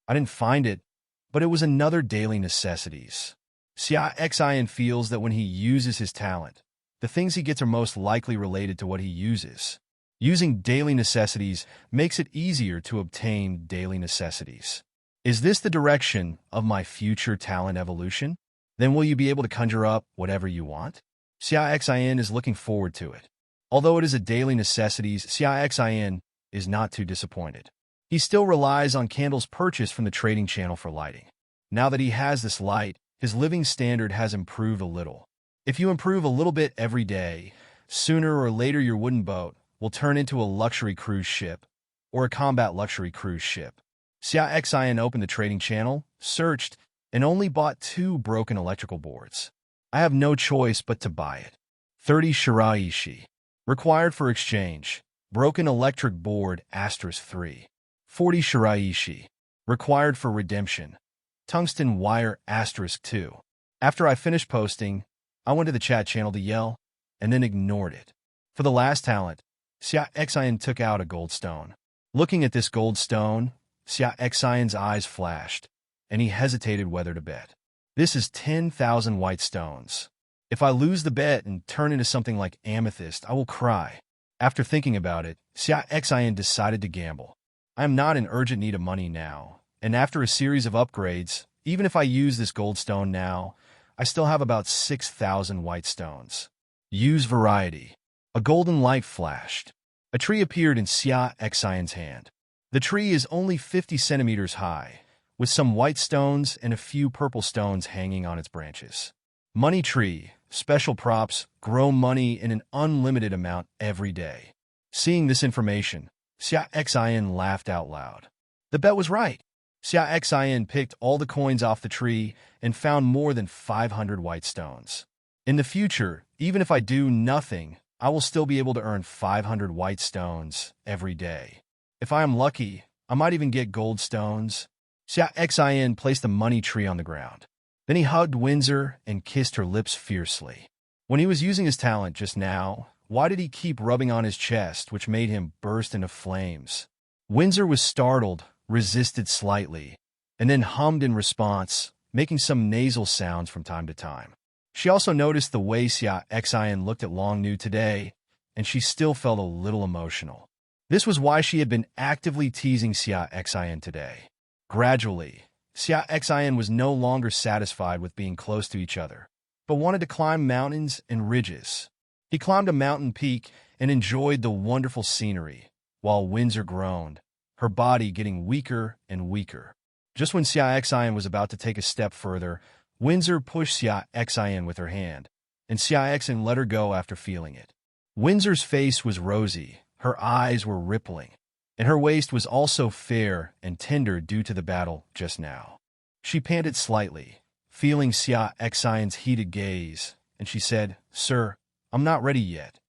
I didn't find it, but it was another daily necessities. Xia Xin feels that when he uses his talent, the things he gets are most likely related to what he uses. Using daily necessities makes it easier to obtain daily necessities. Is this the direction of my future talent evolution? Then will you be able to conjure up whatever you want? Xia Xin is looking forward to it. Although it is a daily necessities, Xia Xin is not too disappointed. He still relies on candles purchased from the trading channel for lighting. Now that he has this light, his living standard has improved a little. If you improve a little bit every day, sooner or later your wooden boat will turn into a luxury cruise ship or a combat luxury cruise ship. Xia Xin opened the trading channel, searched, and only bought 2 broken electrical boards. I have no choice but to buy it. 30 shiraishi. Required for exchange. Broken electric board *3. 40 shiraishi. Required for redemption. Tungsten wire *2. After I finished posting, I went to the chat channel to yell, and then ignored it. For the last talent, Xia Xin took out a gold stone. Looking at this gold stone, Xia Xin's eyes flashed, and he hesitated whether to bet. This is 10,000 white stones. If I lose the bet and turn into something like amethyst, I will cry. After thinking about it, Xia Xin decided to gamble. I am not in urgent need of money now, and after a series of upgrades, even if I use this gold stone now, I still have about 6,000 white stones. Use variety. A golden light flashed. A tree appeared in Xia Xin's hand. The tree is only 50 centimeters high, with some white stones and a few purple stones hanging on its branches. Money tree, special props, grow money in an unlimited amount every day. Seeing this information, Xia Xin laughed out loud. The bet was right. Xia Xin picked all the coins off the tree and found more than 500 white stones. In the future, even if I do nothing, I will still be able to earn 500 white stones every day. If I am lucky, I might even get gold stones. Xia Xin placed the money tree on the ground. Then he hugged Windsor and kissed her lips fiercely. When he was using his talent just now, why did he keep rubbing on his chest, which made him burst into flames? Windsor was startled, resisted slightly, and then hummed in response, making some nasal sounds from time to time. She also noticed the way Xia Xin looked at Long Nu today, and she still felt a little emotional. This was why she had been actively teasing Xia Xin today. Gradually, Xia Xin was no longer satisfied with being close to each other, but wanted to climb mountains and ridges. He climbed a mountain peak and enjoyed the wonderful scenery, while Windsor groaned, her body getting weaker and weaker. Just when Xia Xin was about to take a step further, Windsor pushed Xia Xin with her hand, and Xia Xin let her go after feeling it. Windsor's face was rosy, her eyes were rippling, and her waist was also fair and tender due to the battle just now. She panted slightly, feeling Xia Xin's heated gaze, and she said, "Sir, I'm not ready yet."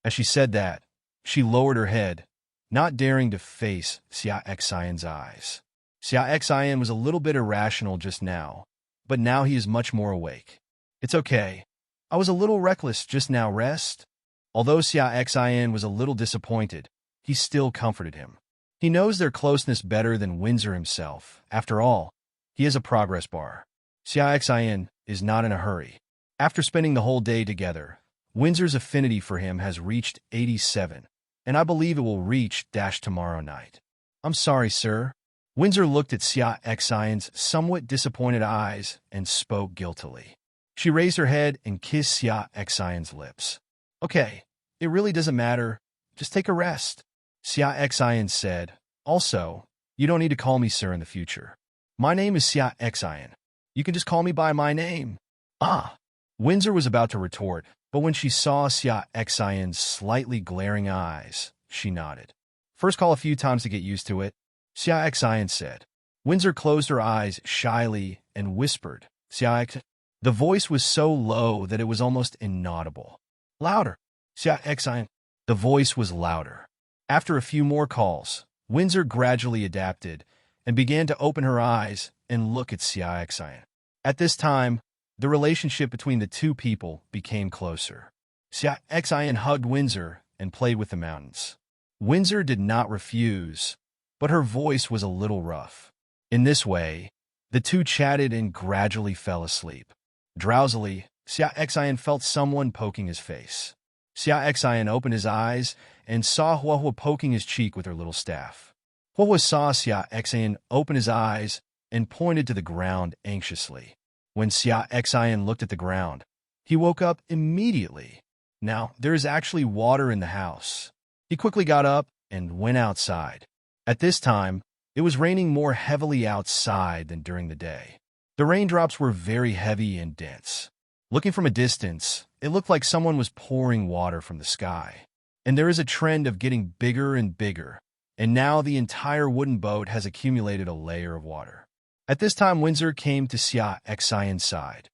As she said that, she lowered her head, not daring to face Xia Xin's eyes. Xia Xin was a little bit irrational just now, but now he is much more awake. "It's okay. I was a little reckless just now, rest." Although Xia Xin was a little disappointed, he still comforted him. He knows their closeness better than Windsor himself. After all, he has a progress bar. Xia Xin is not in a hurry. After spending the whole day together, Windsor's affinity for him has reached 87, and I believe it will reach tomorrow night. "I'm sorry, sir." Windsor looked at Xia Xin's somewhat disappointed eyes and spoke guiltily. She raised her head and kissed Xia Xion's lips. Okay, it really doesn't matter. Just take a rest, Xia Xion said. Also, you don't need to call me sir in the future. My name is Xia Xion. You can just call me by my name. Ah. Windsor was about to retort, but when she saw Xia Xion's slightly glaring eyes, she nodded. First call a few times to get used to it, Xia Xion said. Windsor closed her eyes shyly and whispered, Xia Xion. The voice was so low that it was almost inaudible. Louder, Xia Xion. The voice was louder. After a few more calls, Windsor gradually adapted and began to open her eyes and look at Xia Xion. At this time, the relationship between the two people became closer. Xia Xion hugged Windsor and played with the mountains. Windsor did not refuse, but her voice was a little rough. In this way, the two chatted and gradually fell asleep. Drowsily, Xia Xion felt someone poking his face. Xia Xion opened his eyes and saw Huahua poking his cheek with her little staff. Huahua saw Xia Xion open his eyes and pointed to the ground anxiously. When Xia Xion looked at the ground, he woke up immediately. Now, there is actually water in the house. He quickly got up and went outside. At this time, it was raining more heavily outside than during the day. The raindrops were very heavy and dense. Looking from a distance, it looked like someone was pouring water from the sky. And there is a trend of getting bigger and bigger, and now the entire wooden boat has accumulated a layer of water. At this time, Windsor came to Xia Xion's side.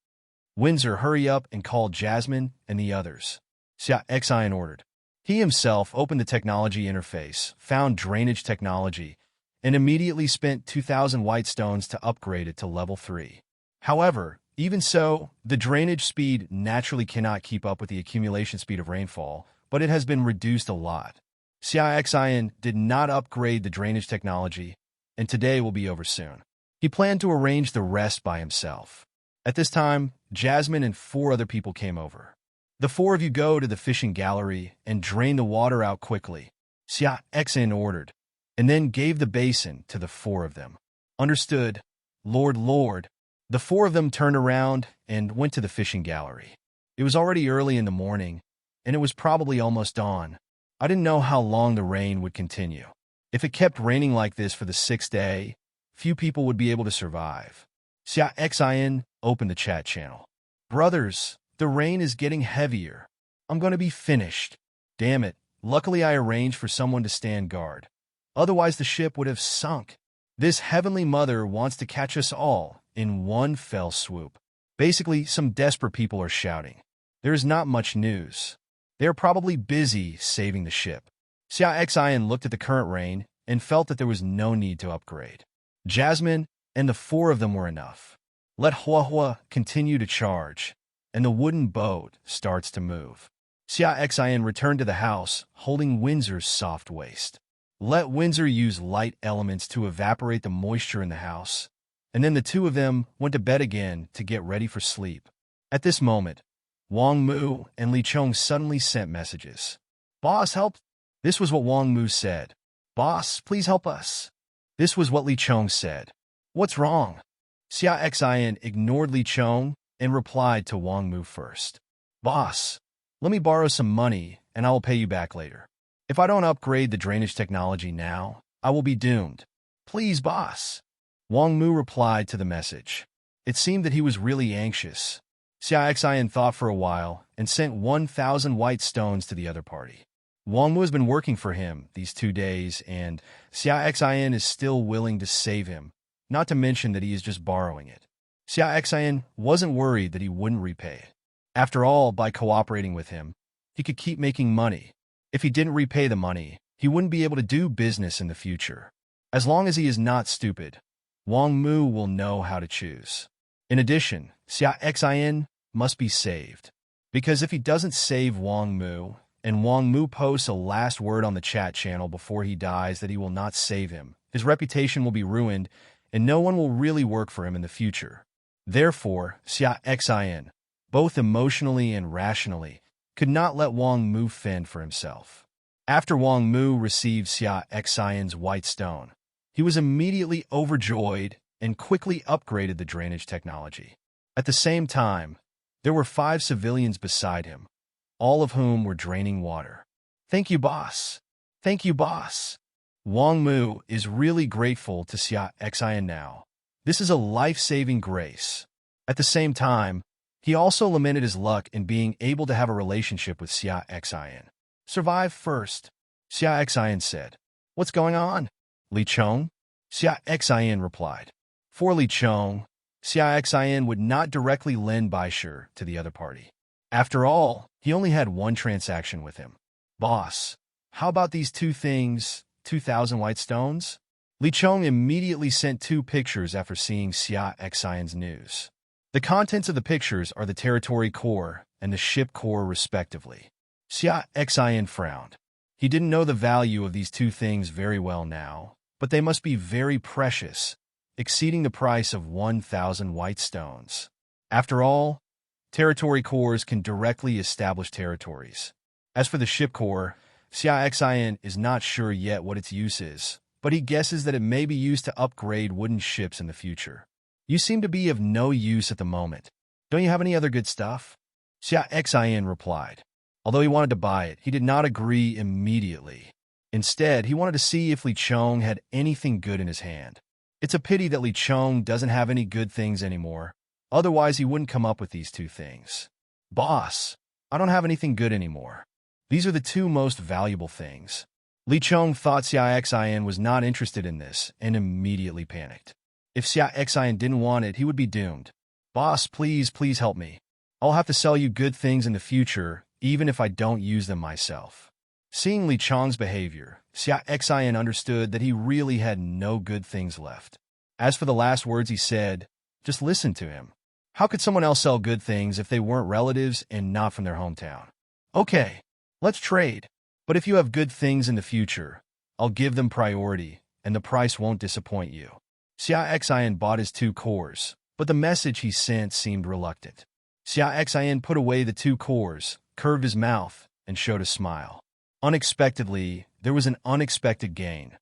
Windsor, hurry up and call Jasmine and the others, Xia Xion ordered. He himself opened the technology interface, found drainage technology, and immediately spent 2,000 white stones to upgrade it to level 3. However, even so, the drainage speed naturally cannot keep up with the accumulation speed of rainfall, but it has been reduced a lot. Xia Xion did not upgrade the drainage technology, and today will be over soon. He planned to arrange the rest by himself. At this time, Jasmine and 4 other people came over. The 4 of you go to the fishing gallery and drain the water out quickly, Xia Xion ordered, and then gave the basin to the 4 of them. Understood, Lord. The 4 of them turned around and went to the fishing gallery. It was already early in the morning, and it was probably almost dawn. I didn't know how long the rain would continue. If it kept raining like this for the 6th day, few people would be able to survive. Xia Xion opened the chat channel. Brothers, the rain is getting heavier. I'm going to be finished. Damn it, luckily I arranged for someone to stand guard. Otherwise the ship would have sunk. This heavenly mother wants to catch us all in one fell swoop. Basically, some desperate people are shouting. There is not much news. They are probably busy saving the ship. Xia Xion looked at the current rain and felt that there was no need to upgrade. Jasmine and the 4 of them were enough. Let Huahua continue to charge, and the wooden boat starts to move. Xia Xion returned to the house, holding Windsor's soft waist. Let Windsor use light elements to evaporate the moisture in the house, and then the 2 of them went to bed again to get ready for sleep. At this moment, Wang Mu and Li Chong suddenly sent messages. Boss, help! This was what Wang Mu said. Boss, please help us. This was what Li Chong said. What's wrong? Xia Xion ignored Li Chong and replied to Wang Mu first. Boss, let me borrow some money and I will pay you back later. If I don't upgrade the drainage technology now, I will be doomed. Please, boss. Wang Mu replied to the message. It seemed that he was really anxious. Xia Xion thought for a while and sent 1,000 white stones to the other party. Wang Mu has been working for him these 2 days, and Xia Xion is still willing to save him, not to mention that he is just borrowing it. Xia Xion wasn't worried that he wouldn't repay it. After all, by cooperating with him, he could keep making money. If he didn't repay the money, he wouldn't be able to do business in the future. As long as he is not stupid, Wang Mu will know how to choose. In addition, Xia Xion must be saved. Because if he doesn't save Wang Mu, and Wang Mu posts a last word on the chat channel before he dies that he will not save him, his reputation will be ruined, and no one will really work for him in the future. Therefore, Xia Xion, both emotionally and rationally, could not let Wang Mu fend for himself. After Wang Mu received Xia Xion's white stone, he was immediately overjoyed and quickly upgraded the drainage technology. At the same time, There were 5 civilians beside him, all of whom were draining water. "Thank you, boss. Thank you, boss." Wang Mu is really grateful to Xia Xin now. This is a life-saving grace. At the same time, he also lamented his luck in being able to have a relationship with Xia Xin. "Survive first," Xia Xin said. "What's going on, Li Chong?" Xia Xin replied. For Li Chong, Xia Xin would not directly lend Baishir to the other party. After all, he only had one transaction with him. "Boss, how about these 2 things, 2,000 white stones?" Li Chong immediately sent 2 pictures after seeing Xia Xin's news. The contents of the pictures are the territory core and the ship core respectively. Xia Xin frowned. He didn't know the value of these 2 things very well now, but they must be very precious, exceeding the price of 1,000 white stones. After all, territory cores can directly establish territories. As for the ship core, Xia Xin is not sure yet what its use is, but he guesses that it may be used to upgrade wooden ships in the future. "You seem to be of no use at the moment. Don't you have any other good stuff?" Xia Xin replied. Although he wanted to buy it, he did not agree immediately. Instead, he wanted to see if Li Chong had anything good in his hand. It's a pity that Li Chong doesn't have any good things anymore. Otherwise, he wouldn't come up with these 2 things. "Boss, I don't have anything good anymore. These are the 2 most valuable things." Li Chong thought Xia Xin was not interested in this and immediately panicked. If Xia Xin didn't want it, he would be doomed. "Boss, please help me. I'll have to sell you good things in the future, even if I don't use them myself." Seeing Li Chong's behavior, Xia Xin understood that he really had no good things left. As for the last words he said, just listen to him. How could someone else sell good things if they weren't relatives and not from their hometown? "Okay, let's trade. But if you have good things in the future, I'll give them priority, and the price won't disappoint you." Xia Xin bought his 2 cores, but the message he sent seemed reluctant. Xia Xin put away the 2 cores, curved his mouth, and showed a smile. Unexpectedly, there was an unexpected gain.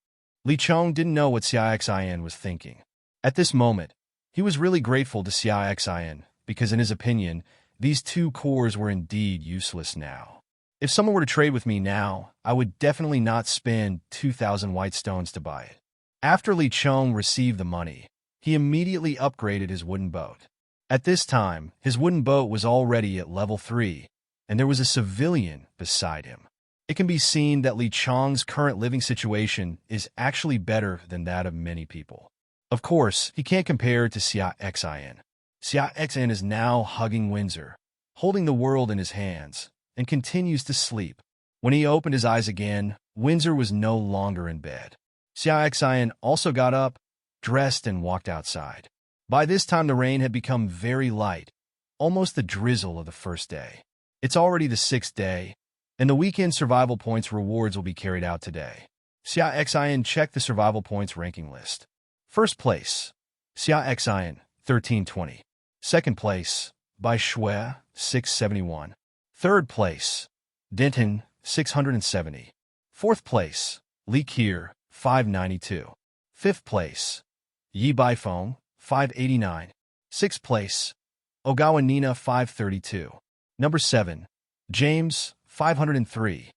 Li Chong didn't know what Xia Xin was thinking. At this moment, he was really grateful to Xia Xin, because in his opinion, these 2 cores were indeed useless now. If someone were to trade with me now, I would definitely not spend 2,000 white stones to buy it. After Li Chong received the money, he immediately upgraded his wooden boat. At this time, his wooden boat was already at level 3, and there was a civilian beside him. It can be seen that Li Chong's current living situation is actually better than that of many people. Of course, he can't compare to Xia Xin. Xia Xin is now hugging Windsor, holding the world in his hands, and continues to sleep. When he opened his eyes again, Windsor was no longer in bed. Xia Xin also got up, dressed, and walked outside. By this time, the rain had become very light, almost the drizzle of the first day. It's already the 6th day, and the weekend survival points rewards will be carried out today. Xia Xin checked the survival points ranking list. First place, Xia Xin, 1320. Second place, Bai Shui, 671. Third place, Denton, 670. Fourth place, Li Kier, 592. Fifth place, Yi Baifeng, 589. Sixth place, Ogawa Nina, 532. Number 7, James, 503.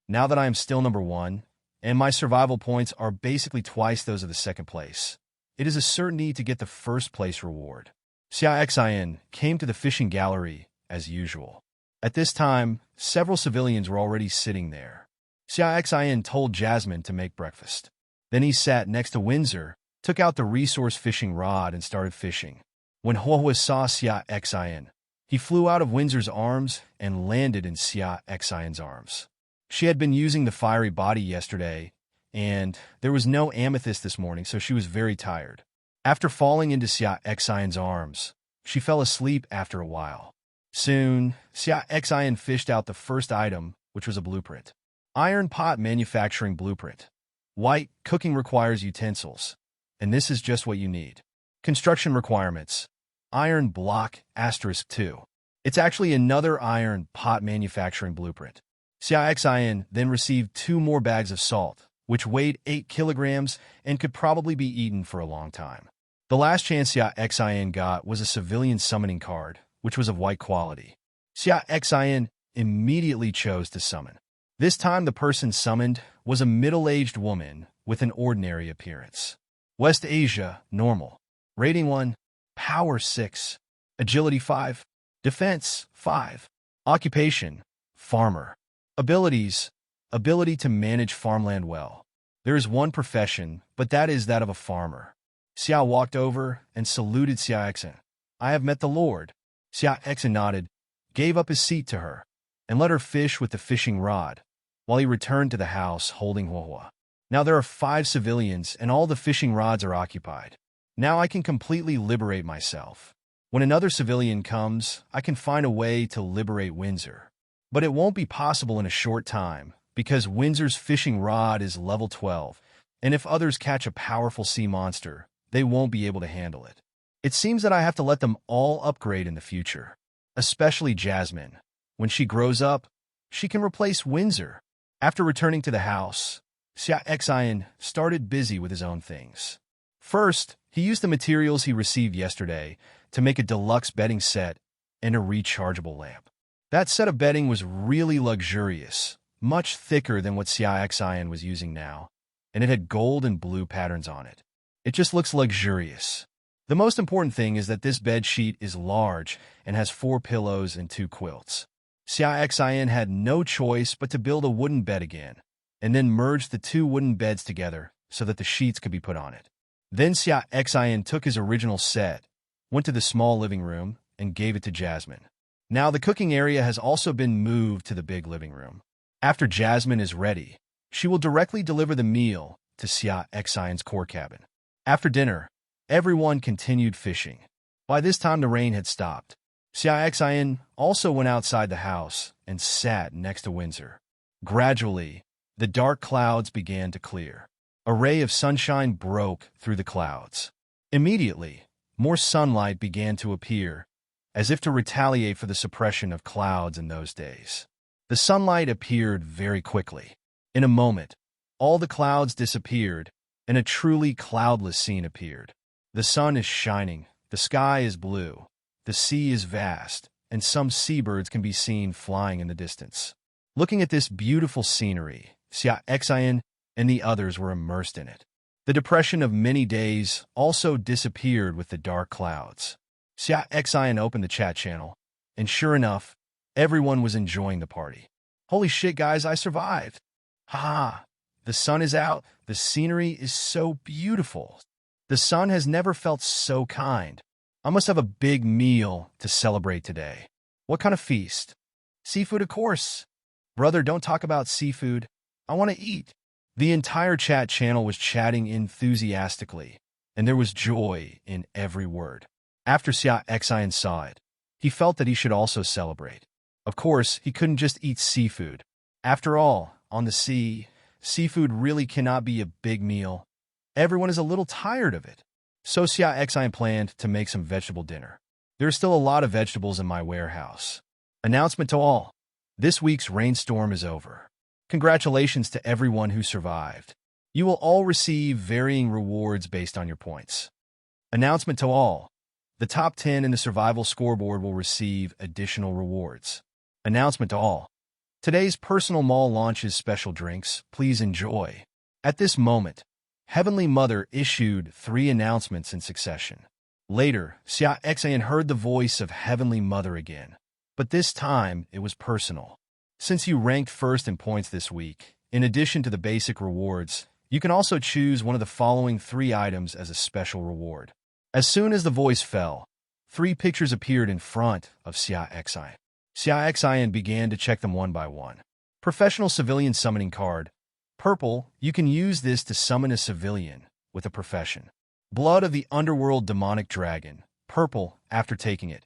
Now that I am still number 1, and my survival points are basically twice those of the second place, it is a certainty to get the first place reward. Xia Xin came to the fishing gallery as usual. At this time, several civilians were already sitting there. Xia Xin told Jasmine to make breakfast. Then he sat next to Windsor, took out the resource fishing rod, and started fishing. When Huahua saw Xia Xin, he flew out of Windsor's arms and landed in Xia Xin's arms. She had been using the fiery body yesterday, and there was no amethyst this morning, so she was very tired. After falling into Xia Xin's arms, she fell asleep after a while. Soon, Xia Xin fished out the first item, which was a blueprint. Iron pot manufacturing blueprint. White cooking requires utensils, and this is just what you need. Construction requirements. Iron block *2. It's actually another iron pot manufacturing blueprint. Xia Xin then received 2 more bags of salt, which weighed 8 kilograms and could probably be eaten for a long time. The last chance Xia Xin got was a civilian summoning card, which was of white quality. Xia Xin immediately chose to summon. This time the person summoned was a middle-aged woman with an ordinary appearance. West Asia, normal. Rating 1, Power 6, Agility 5, Defense 5, Occupation, Farmer. Abilities, ability to manage farmland well. There is one profession, but that is that of a farmer. Xia walked over and saluted Xia Xin. I have met the Lord. Xia Xin nodded, gave up his seat to her, and let her fish with the fishing rod, while he returned to the house holding Huahua. Now there are 5 civilians and all the fishing rods are occupied. Now I can completely liberate myself. When another civilian comes, I can find a way to liberate Windsor. But it won't be possible in a short time, because Windsor's fishing rod is level 12, and if others catch a powerful sea monster, they won't be able to handle it. It seems that I have to let them all upgrade in the future, especially Jasmine. When she grows up, she can replace Windsor. After returning to the house, Xia Xin started busy with his own things. First, he used the materials he received yesterday to make a deluxe bedding set and a rechargeable lamp. That set of bedding was really luxurious, much thicker than what Xia Xin was using now, and it had gold and blue patterns on it. It just looks luxurious. The most important thing is that this bed sheet is large and has 4 pillows and 2 quilts. Xia Xin had no choice but to build a wooden bed again, and then merge the 2 wooden beds together so that the sheets could be put on it. Then Xia Xin took his original set, went to the small living room, and gave it to Jasmine. Now the cooking area has also been moved to the big living room. After Jasmine is ready, she will directly deliver the meal to Xia Xin's core cabin. After dinner, everyone continued fishing. By this time the rain had stopped. Xia Xin also went outside the house and sat next to Windsor. Gradually, the dark clouds began to clear. A ray of sunshine broke through the clouds. Immediately, more sunlight began to appear, as if to retaliate for the suppression of clouds in those days. The sunlight appeared very quickly. In a moment, all the clouds disappeared, and a truly cloudless scene appeared. The sun is shining, the sky is blue, the sea is vast, and some seabirds can be seen flying in the distance. Looking at this beautiful scenery, Xia Xin and the others were immersed in it. The depression of many days also disappeared with the dark clouds. Xia Xin opened the chat channel, and sure enough, everyone was enjoying the party. Holy shit, guys, I survived. Haha, the sun is out. The scenery is so beautiful. The sun has never felt so kind. I must have a big meal to celebrate today. What kind of feast? Seafood, of course. Brother, don't talk about seafood. I want to eat. The entire chat channel was chatting enthusiastically, and there was joy in every word. After Xia Xin saw it, he felt that he should also celebrate. Of course, he couldn't just eat seafood. After all, on the sea, seafood really cannot be a big meal. Everyone is a little tired of it. So Xia Xin planned to make some vegetable dinner. There are still a lot of vegetables in my warehouse. Announcement to all. This week's rainstorm is over. Congratulations to everyone who survived. You will all receive varying rewards based on your points. Announcement to all. The top 10 in the survival scoreboard will receive additional rewards. Announcement to all. Today's personal mall launches special drinks. Please enjoy. At this moment, Heavenly Mother issued 3 announcements in succession. Later, Xia Xin heard the voice of Heavenly Mother again, but this time it was personal. Since you ranked first in points this week, in addition to the basic rewards, you can also choose one of the following 3 items as a special reward. As soon as the voice fell, 3 pictures appeared in front of Xia Xin. Xia Xin began to check them one by one. Professional Civilian Summoning Card. Purple, you can use this to summon a civilian with a profession. Blood of the Underworld Demonic Dragon. Purple, after taking it,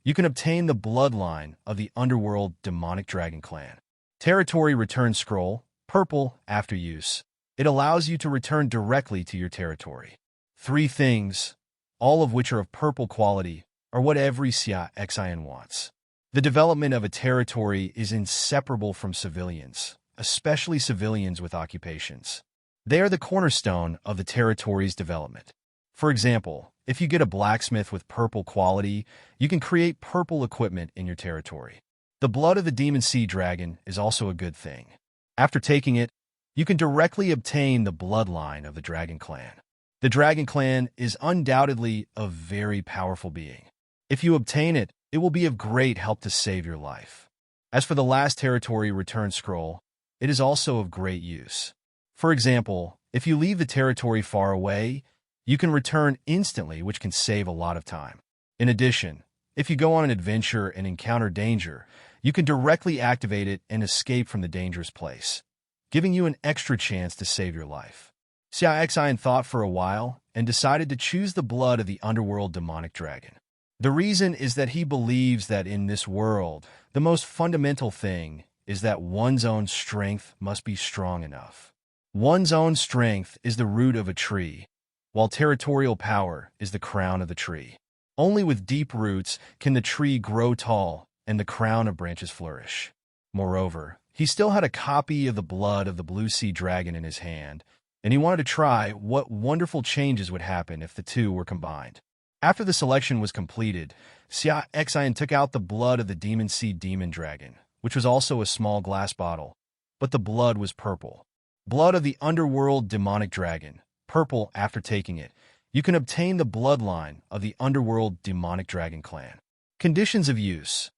you can obtain the bloodline of the Underworld Demonic Dragon clan. Territory Return Scroll. Purple, after use. It allows you to return directly to your territory. 3 things, all of which are of purple quality, are what every Xia Xin wants. The development of a territory is inseparable from civilians, especially civilians with occupations. They are the cornerstone of the territory's development. For example, If you get a blacksmith with purple quality, you can create purple equipment in your territory. The blood of the demon sea dragon is also a good thing. After taking it, you can directly obtain the bloodline of the dragon clan. The dragon clan is undoubtedly a very powerful being. If you obtain it, it will be of great help to save your life. As for the last territory return scroll, it is also of great use. For example, if you leave the territory far away, you can return instantly, which can save a lot of time. In addition, if you go on an adventure and encounter danger, you can directly activate it and escape from the dangerous place, giving you an extra chance to save your life. Xia Xin thought for a while and decided to choose the blood of the underworld demonic dragon. The reason is that he believes that in this world, the most fundamental thing is that one's own strength must be strong enough. One's own strength is the root of a tree, while territorial power is the crown of the tree. Only with deep roots can the tree grow tall and the crown of branches flourish. Moreover, he still had a copy of the blood of the blue sea dragon in his hand, and he wanted to try what wonderful changes would happen if the two were combined. After the selection was completed, Xia Xin took out the blood of the demon sea demon dragon, which was also a small glass bottle, but the blood was purple. Blood of the underworld demonic dragon, purple. After taking it, you can obtain the bloodline of the underworld demonic dragon clan. Conditions of use.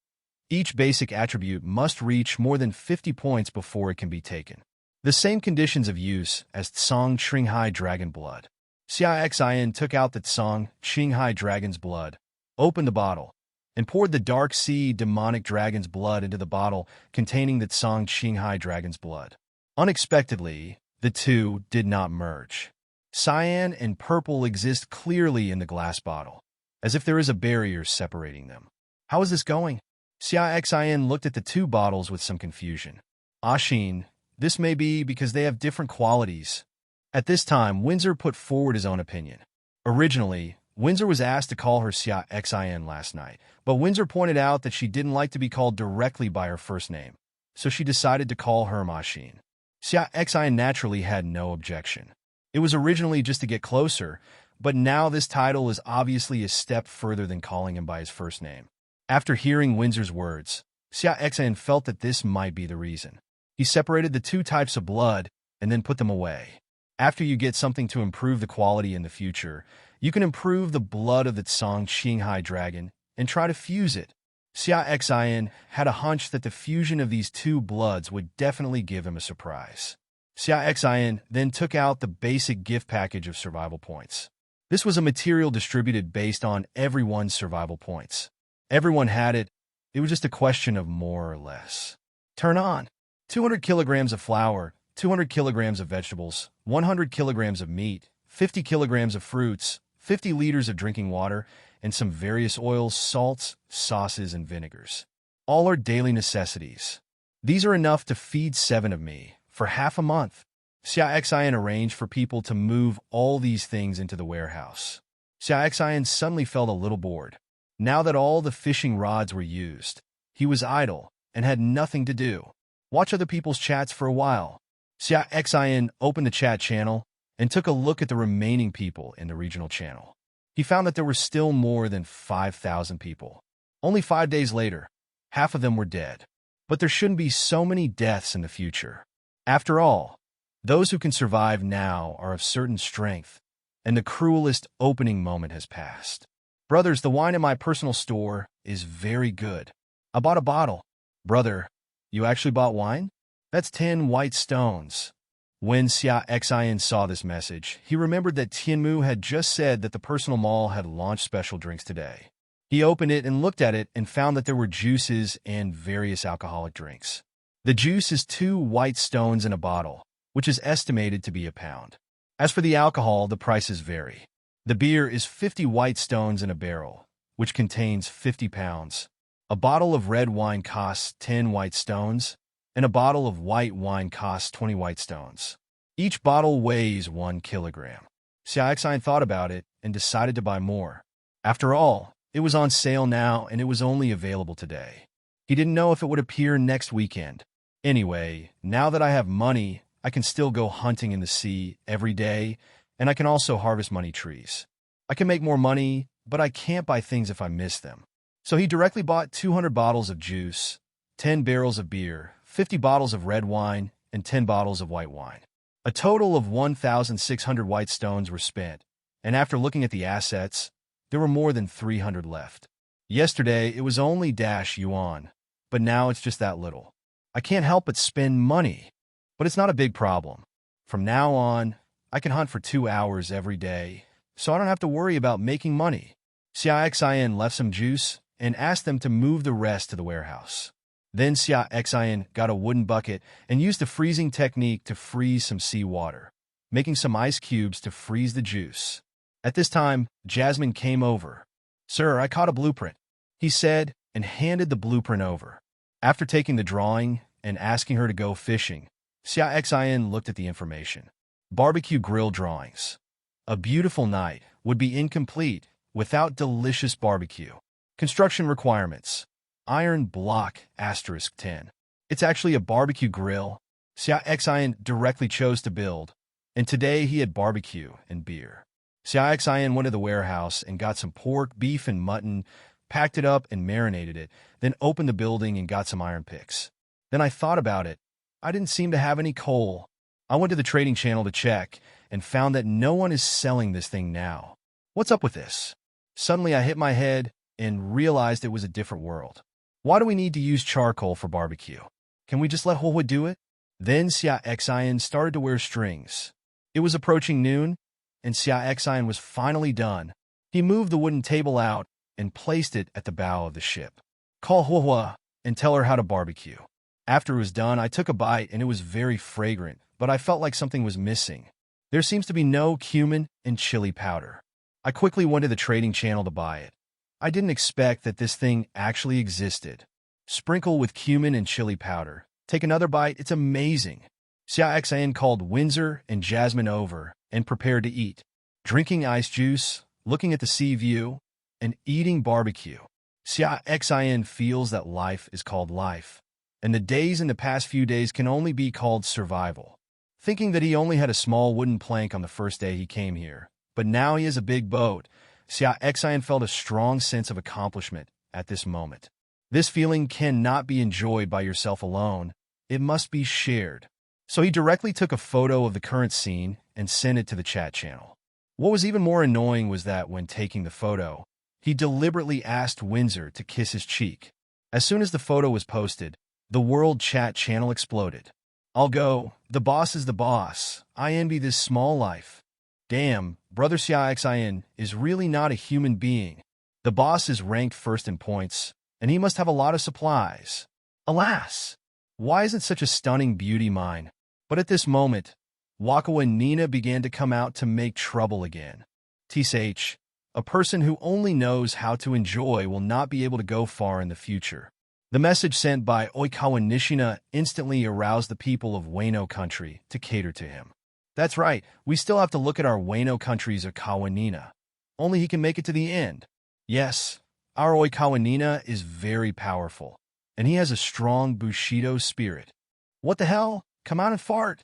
Each basic attribute must reach more than 50 points before it can be taken. The same conditions of use as Tsang Qinghai dragon blood. Xia Xin took out the Tsang Qinghai dragon's blood, opened the bottle, and poured the dark sea demonic dragon's blood into the bottle containing the Tsang Qinghai dragon's blood. Unexpectedly, the two did not merge. Cyan and purple exist clearly in the glass bottle, as if there is a barrier separating them. How is this going? Xia Xin looked at the two bottles with some confusion. Xin, this may be because they have different qualities. At this time, Windsor put forward his own opinion. Originally, Windsor was asked to call her Xia Xin last night, but Windsor pointed out that she didn't like to be called directly by her first name, so she decided to call her Xin. Xia Xin naturally had no objection. It was originally just to get closer, but now this title is obviously a step further than calling him by his first name. After hearing Windsor's words, Xia Xin felt that this might be the reason. He separated the two types of blood and then put them away. After you get something to improve the quality in the future, you can improve the blood of the Tsang Qinghai dragon and try to fuse it. Xia Xin had a hunch that the fusion of these two bloods would definitely give him a surprise. Xia Xin then took out the basic gift package of survival points. This was a material distributed based on everyone's survival points. Everyone had it. It was just a question of more or less. Turn on. 200 kilograms of flour, 200 kilograms of vegetables, 100 kilograms of meat, 50 kilograms of fruits, 50 liters of drinking water, and some various oils, salts, sauces, and vinegars. All are daily necessities. These are enough to feed 7 of me for half a month. Xia Xin arranged for people to move all these things into the warehouse. Xia Xin suddenly felt a little bored. Now that all the fishing rods were used, he was idle and had nothing to do. Watch other people's chats for a while. Xia Xin opened the chat channel and took a look at the remaining people in the regional channel. He found that there were still more than 5,000 people. Only 5 days later, half of them were dead. But there shouldn't be so many deaths in the future. After all, those who can survive now are of certain strength, and the cruelest opening moment has passed. Brothers, the wine in my personal store is very good. I bought a bottle. Brother, you actually bought wine? That's 10 white stones. When Xia Xin saw this message, he remembered that Tianmu had just said that the personal mall had launched special drinks today. He opened it and looked at it and found that there were juices and various alcoholic drinks. The juice is 2 white stones in a bottle, which is estimated to be £1. As for the alcohol, the prices vary. The beer is 50 white stones in a barrel, which contains 50 pounds. A bottle of red wine costs 10 white stones, and a bottle of white wine costs 20 white stones. Each bottle weighs 1 kilogram. Xia Xin thought about it and decided to buy more. After all, it was on sale now and it was only available today. He didn't know if it would appear next weekend. Anyway, now that I have money, I can still go hunting in the sea every day, and I can also harvest money trees. I can make more money, but I can't buy things if I miss them. So he directly bought 200 bottles of juice, 10 barrels of beer, 50 bottles of red wine, and 10 bottles of white wine. A total of 1,600 white stones were spent, and after looking at the assets, there were more than 300 left. Yesterday, it was only -yuan, but now it's just that little. I can't help but spend money, but it's not a big problem. From now on, I can hunt for 2 hours every day, so I don't have to worry about making money. Xia Xin left some juice and asked them to move the rest to the warehouse. Then Xia Xin got a wooden bucket and used the freezing technique to freeze some seawater, making some ice cubes to freeze the juice. At this time, Jasmine came over. "Sir, I caught a blueprint," he said, and handed the blueprint over. After taking the drawing and asking her to go fishing, Xia Xin looked at the information. Barbecue grill drawings. A beautiful night would be incomplete without delicious barbecue. Construction requirements. Iron block *10. It's actually a barbecue grill Xia Xin directly chose to build, and today he had barbecue and beer. Xia Xin went to the warehouse and got some pork, beef, and mutton, packed it up and marinated it, then opened the building and got some iron picks. Then I thought about it. I didn't seem to have any coal. I went to the trading channel to check and found that no one is selling this thing now. What's up with this? Suddenly I hit my head and realized it was a different world. Why do we need to use charcoal for barbecue? Can we just let Huohui do it? Then Xia Xin started to wear strings. It was approaching noon, and Xia Xin was finally done. He moved the wooden table out and placed it at the bow of the ship. "Call Huohui and tell her how to barbecue." After it was done, I took a bite and it was very fragrant, but I felt like something was missing. There seems to be no cumin and chili powder. I quickly went to the trading channel to buy it. I didn't expect that this thing actually existed. Sprinkle with cumin and chili powder. Take another bite, it's amazing. Xia Xin called Windsor and Jasmine over and prepared to eat. Drinking ice juice, looking at the sea view, and eating barbecue. Xia Xin feels that life is called life, and the days in the past few days can only be called survival. Thinking that he only had a small wooden plank on the first day he came here, but now he has a big boat, Xia Xin felt a strong sense of accomplishment at this moment. This feeling cannot be enjoyed by yourself alone. It must be shared. So he directly took a photo of the current scene and sent it to the chat channel. What was even more annoying was that when taking the photo, he deliberately asked Windsor to kiss his cheek. As soon as the photo was posted, the world chat channel exploded. "I'll go. The boss is the boss. I envy this small life. Damn, brother Xia Xin is really not a human being. The boss is ranked first in points, and he must have a lot of supplies. Alas, why isn't such a stunning beauty mine?" But at this moment, Wako and Nina began to come out to make trouble again. TSH, a person who only knows how to enjoy will not be able to go far in the future. The message sent by Oikawa Nishina instantly aroused the people of Wano country to cater to him. That's right, we still have to look at our Wano country's Oikawa Nina. Only he can make it to the end. Yes, our Oikawa Nina is very powerful, and he has a strong Bushido spirit. What the hell? Come out and fart.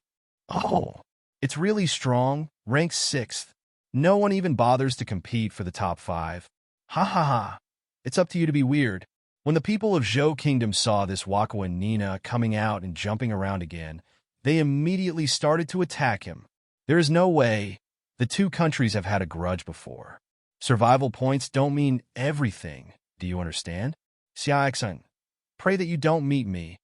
Oh, it's really strong, ranked 6th. No one even bothers to compete for the top 5. Ha ha ha. It's up to you to be weird. When the people of Zhou Kingdom saw this Wako and Nina coming out and jumping around again, they immediately started to attack him. There is no way. The two countries have had a grudge before. Survival points don't mean everything. Do you understand? Xia Xin, pray that you don't meet me.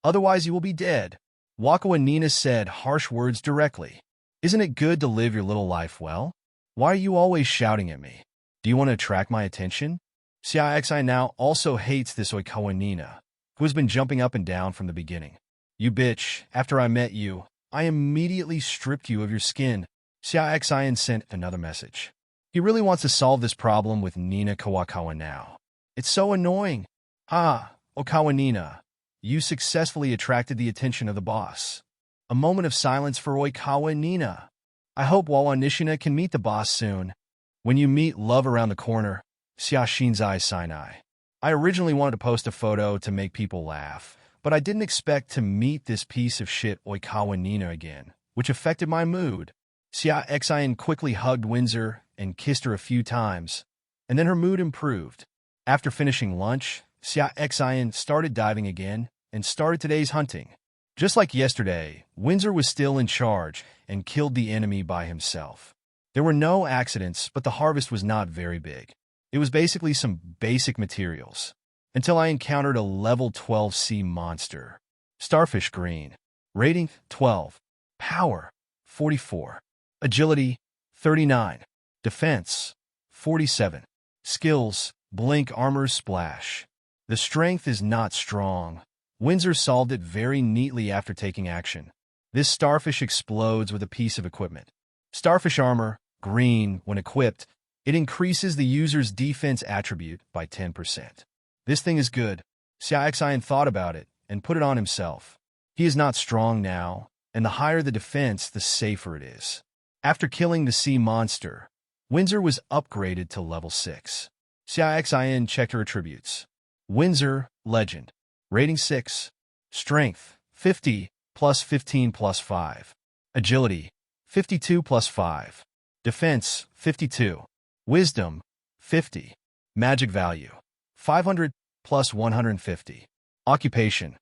Otherwise you will be dead. Wako and Nina said harsh words directly. Isn't it good to live your little life well? Why are you always shouting at me? Do you want to attract my attention? Xia Xin now also hates this Oikawa Nina, who has been jumping up and down from the beginning. You bitch, after I met you, I immediately stripped you of your skin. Xia Xin sent another message. He really wants to solve this problem with Nina Kawakawa now. It's so annoying. Ah, Okawa Nina, you successfully attracted the attention of the boss. A moment of silence for Oikawa Nina. I hope Wawa Nishina can meet the boss soon. When you meet love around the corner, Xia Xinzai Sinai. I originally wanted to post a photo to make people laugh, but I didn't expect to meet this piece of shit Oikawa Nina again, which affected my mood. Xia Xin quickly hugged Windsor and kissed her a few times, and then her mood improved. After finishing lunch, Xia Xin started diving again and started today's hunting. Just like yesterday, Windsor was still in charge and killed the enemy by himself. There were no accidents, but the harvest was not very big. It was basically some basic materials, until I encountered a level 12 sea monster. Starfish green. Rating 12. Power 44. Agility 39. Defense 47. Skills blink armor splash. The strength is not strong. Windsor solved it very neatly after taking action. This starfish explodes with a piece of equipment. Starfish armor green. When equipped, it increases the user's defense attribute by 10%. This thing is good. Xia Xin thought about it and put it on himself. He is not strong now, and the higher the defense, the safer it is. After killing the sea monster, Windsor was upgraded to level 6. Xia Xin checked her attributes. Windsor, Legend. Rating 6. Strength, 50, plus 15 plus 5. Agility, 52 plus 5. Defense, 52. Wisdom, 50. Magic value, 500 plus 150. Occupation,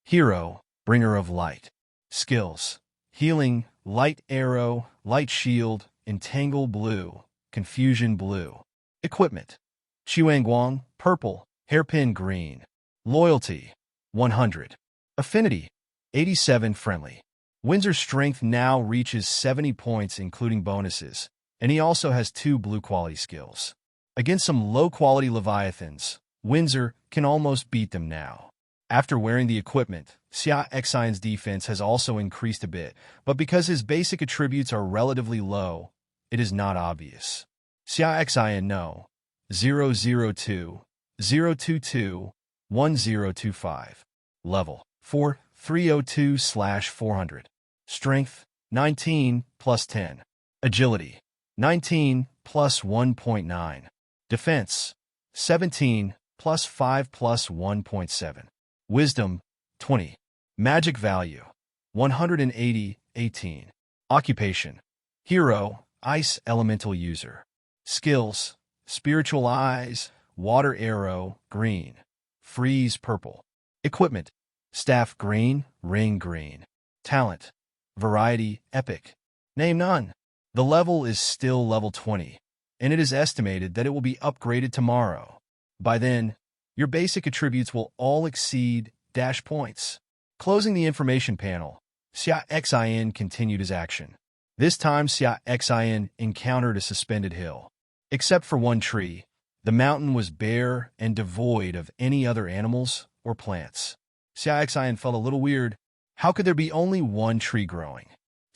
Hero, Bringer of Light. Skills, Healing, Light Arrow, Light Shield, Entangle Blue, Confusion Blue. Equipment, Guang, Purple, Hairpin Green. Loyalty, 100. Affinity, 87 Friendly. Windsor's strength now reaches 70 points including bonuses, and he also has 2 blue quality skills. Against some low-quality Leviathans, Windsor can almost beat them now. After wearing the equipment, Xia Xin's defense has also increased a bit, but because his basic attributes are relatively low, it is not obvious. Xia Xin no. 002, 022, 1025. Level 4, 302/400. Strength, 19, plus 10. Agility, 19, plus 1.9. Defense, 17, plus 5 plus 1.7. Wisdom, 20. Magic value, 180, 18. Occupation, Hero, Ice Elemental User. Skills, Spiritual Eyes, Water Arrow, Green. Freeze, Purple. Equipment, Staff green, Ring green. Talent, Variety, Epic. Name none. The level is still level 20, and it is estimated that it will be upgraded tomorrow. By then, your basic attributes will all exceed dash points. Closing the information panel, Xia Xin continued his action. This time, Xia Xin encountered a suspended hill. Except for one tree, the mountain was bare and devoid of any other animals or plants. Xia Xin felt a little weird. How could there be only one tree growing?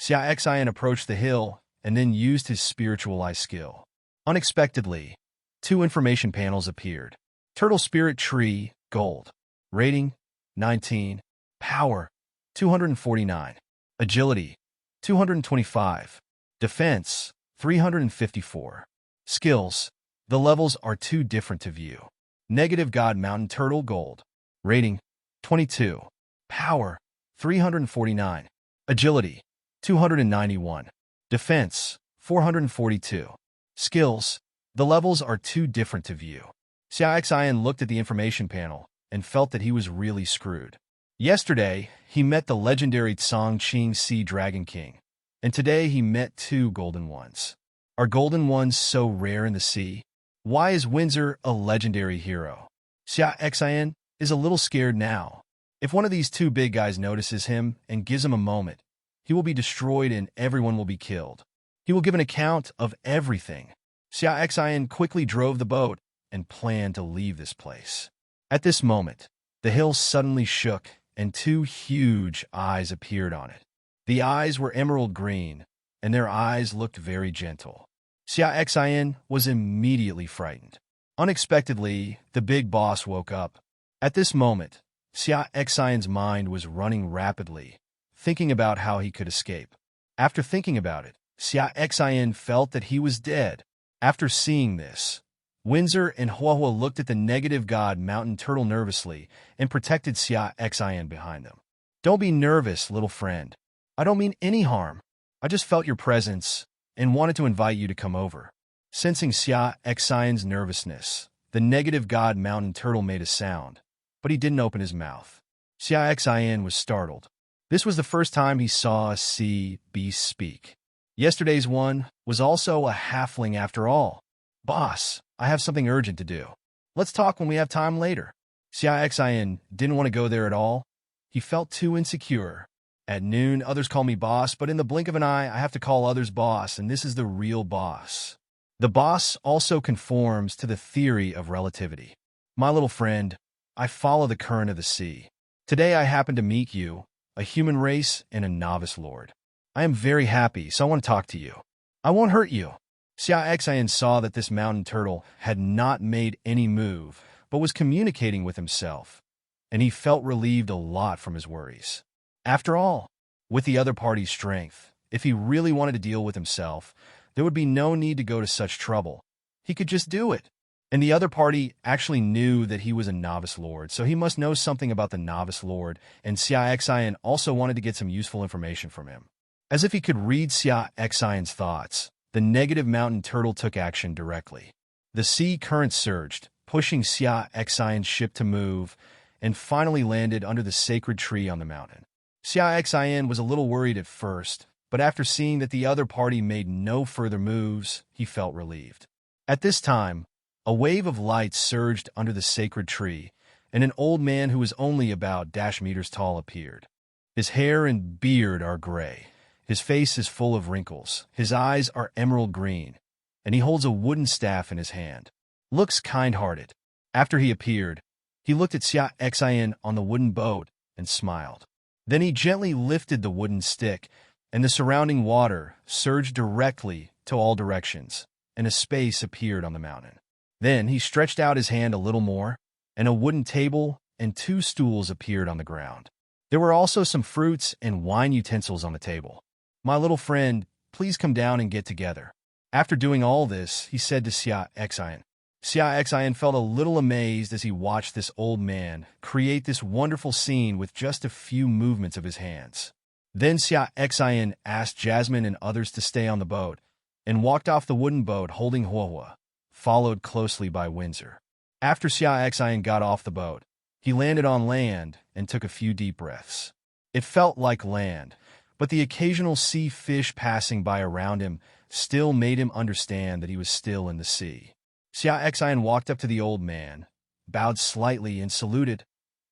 Xia Xin approached the hill and then used his spiritual eye skill. Unexpectedly, 2 information panels appeared. Turtle Spirit Tree, Gold. Rating, 19. Power, 249. Agility, 225. Defense, 354. Skills. The levels are too different to view. Negative God Mountain Turtle Gold. Rating, 22. Power, 349. Agility, 291. Defense, 442. Skills. The levels are too different to view. Xia Xin looked at the information panel and felt that he was really screwed. Yesterday, he met the legendary Scorching Sea Dragon King, and today he met 2 golden ones. Are golden ones so rare in the sea? Why is Windsor a legendary hero? Xia Xin is a little scared now. If one of these 2 big guys notices him and gives him a moment, he will be destroyed and everyone will be killed. He will give an account of everything. Xia Xin quickly drove the boat and planned to leave this place. At this moment, the hill suddenly shook and 2 huge eyes appeared on it. The eyes were emerald green, and their eyes looked very gentle. Xia Xin was immediately frightened. Unexpectedly, the big boss woke up. At this moment, Xia Xin's mind was running rapidly, thinking about how he could escape. After thinking about it, Xia Xin felt that he was dead. After seeing this, Windsor and Huahua looked at the negative god Mountain Turtle nervously and protected Xia Xin behind them. Don't be nervous, little friend. I don't mean any harm. I just felt your presence and wanted to invite you to come over. Sensing Xia Xin's nervousness, the negative god mountain turtle made a sound, but he didn't open his mouth. Xia Xin was startled. This was the first time he saw a sea beast speak. Yesterday's one was also a halfling after all. Boss, I have something urgent to do. Let's talk when we have time later. Xia Xin didn't want to go there at all. He felt too insecure. At noon, others call me boss, but in the blink of an eye, I have to call others boss, and this is the real boss. The boss also conforms to the theory of relativity. My little friend, I follow the current of the sea. Today I happen to meet you, a human race and a novice lord. I am very happy, so I want to talk to you. I won't hurt you. Xia Xin saw that this mountain turtle had not made any move, but was communicating with himself, and he felt relieved a lot from his worries. After all, with the other party's strength, if he really wanted to deal with himself, there would be no need to go to such trouble. He could just do it. And the other party actually knew that he was a novice lord, so he must know something about the novice lord, and Xia Xin also wanted to get some useful information from him. As if he could read Xia Xin's thoughts, the negative mountain turtle took action directly. The sea current surged, pushing Xia Xin's ship to move, and finally landed under the sacred tree on the mountain. Xia Xin was a little worried at first, but after seeing that the other party made no further moves, he felt relieved. At this time, a wave of light surged under the sacred tree, and an old man who was only about -meters tall appeared. His hair and beard are gray. His face is full of wrinkles. His eyes are emerald green, and he holds a wooden staff in his hand. Looks kind-hearted. After he appeared, he looked at Xia Xin on the wooden boat and smiled. Then he gently lifted the wooden stick, and the surrounding water surged directly to all directions, and a space appeared on the mountain. Then he stretched out his hand a little more, and a wooden table and 2 stools appeared on the ground. There were also some fruits and wine utensils on the table. My little friend, please come down and get together. After doing all this, he said to Xia Xin. Xia Xin felt a little amazed as he watched this old man create this wonderful scene with just a few movements of his hands. Then Xia Xin asked Jasmine and others to stay on the boat, and walked off the wooden boat holding Huohua, followed closely by Windsor. After Xia Xin got off the boat, he landed on land and took a few deep breaths. It felt like land, but the occasional sea fish passing by around him still made him understand that he was still in the sea. Xia Xin walked up to the old man, bowed slightly, and saluted.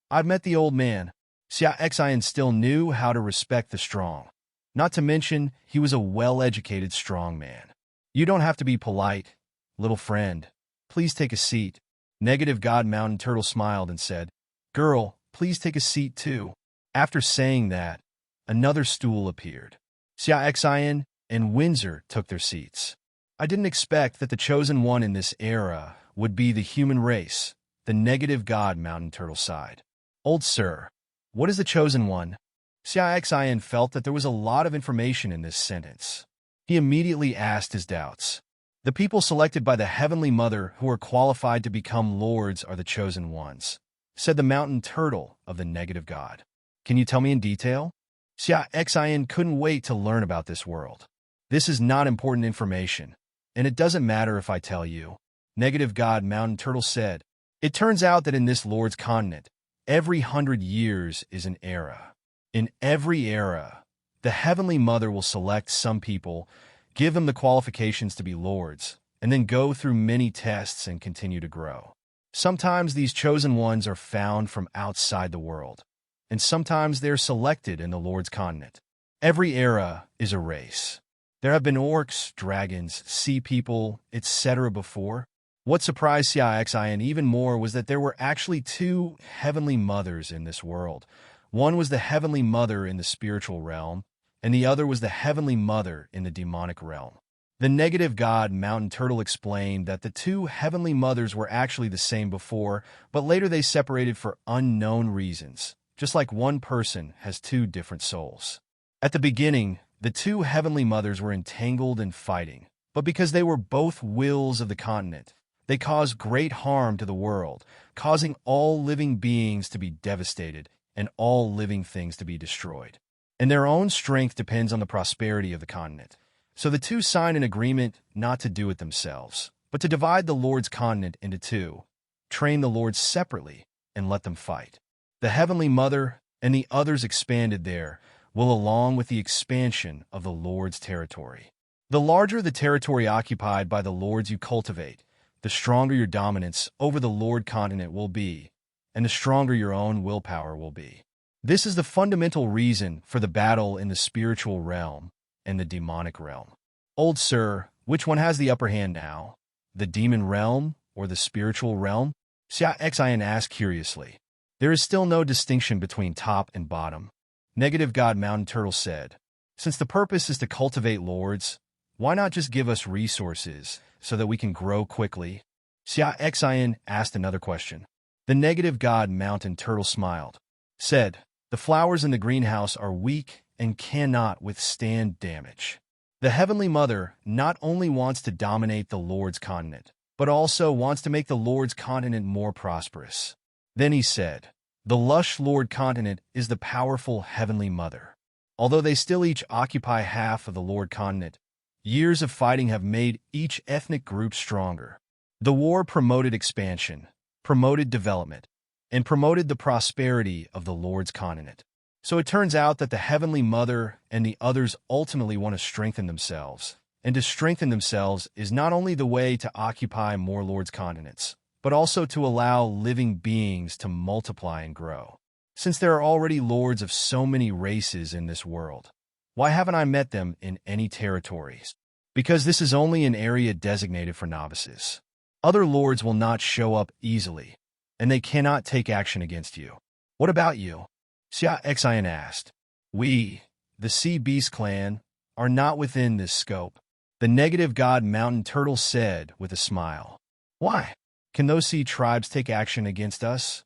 I've met the old man. Xia Xin still knew how to respect the strong. Not to mention, he was a well-educated strong man. You don't have to be polite, little friend. Please take a seat. Negative God Mountain Turtle smiled and said, Girl, please take a seat too. After saying that, another stool appeared. Xia Xin and Windsor took their seats. I didn't expect that the chosen one in this era would be the human race, the negative God Mountain Turtle sighed. Old sir, what is the chosen one? Xia Xin felt that there was a lot of information in this sentence. He immediately asked his doubts. The people selected by the Heavenly Mother who are qualified to become lords are the chosen ones, said the mountain turtle of the negative god. Can you tell me in detail? Xia Xin couldn't wait to learn about this world. This is not important information, and it doesn't matter if I tell you, negative god Mountain Turtle said. It turns out that in this Lord's continent, every 100 years is an era. In every era, the Heavenly Mother will select some people, give them the qualifications to be lords, and then go through many tests and continue to grow. Sometimes these chosen ones are found from outside the world, and sometimes they're selected in the Lord's continent. Every era is a race. There have been orcs, dragons, sea people, etc. before. What surprised Xia Xin even more was that there were actually 2 Heavenly Mothers in this world. One was the Heavenly Mother in the spiritual realm, and the other was the Heavenly Mother in the demonic realm. The negative god Mountain Turtle explained that the 2 Heavenly Mothers were actually the same before, but later they separated for unknown reasons, just like one person has 2 different souls. At the beginning, the 2 Heavenly Mothers were entangled and fighting, but because they were both wills of the continent, they caused great harm to the world, causing all living beings to be devastated and all living things to be destroyed. And their own strength depends on the prosperity of the continent. So the two signed an agreement not to do it themselves, but to divide the Lord's continent into two, train the lords separately, and let them fight. The Heavenly Mother and the others expanded their will along with the expansion of the Lord's territory. The larger the territory occupied by the lords you cultivate, the stronger your dominance over the Lord continent will be, and the stronger your own willpower will be. This is the fundamental reason for the battle in the spiritual realm and the demonic realm. Old sir, which one has the upper hand now? The demon realm or the spiritual realm? Xia Xin asked curiously. There is still no distinction between top and bottom. Negative God Mountain Turtle said. Since the purpose is to cultivate lords, why not just give us resources so that we can grow quickly? Xia Xin asked another question. The Negative God Mountain Turtle smiled. Said, the flowers in the greenhouse are weak and cannot withstand damage. The Heavenly Mother not only wants to dominate the Lord's continent, but also wants to make the Lord's continent more prosperous. Then he said, the lush Lord continent is the powerful Heavenly Mother. Although they still each occupy half of the Lord continent, years of fighting have made each ethnic group stronger. The war promoted expansion, promoted development, and promoted the prosperity of the Lord's continent. So it turns out that the Heavenly Mother and the others ultimately want to strengthen themselves. And to strengthen themselves is not only the way to occupy more Lord's continents, but also to allow living beings to multiply and grow. Since there are already lords of so many races in this world, why haven't I met them in any territories? Because this is only an area designated for novices. Other lords will not show up easily, and they cannot take action against you. What about you? Xia Xin asked. We, the Sea Beast clan, are not within this scope, the Negative God Mountain Turtle said with a smile. Why? Can those sea tribes take action against us?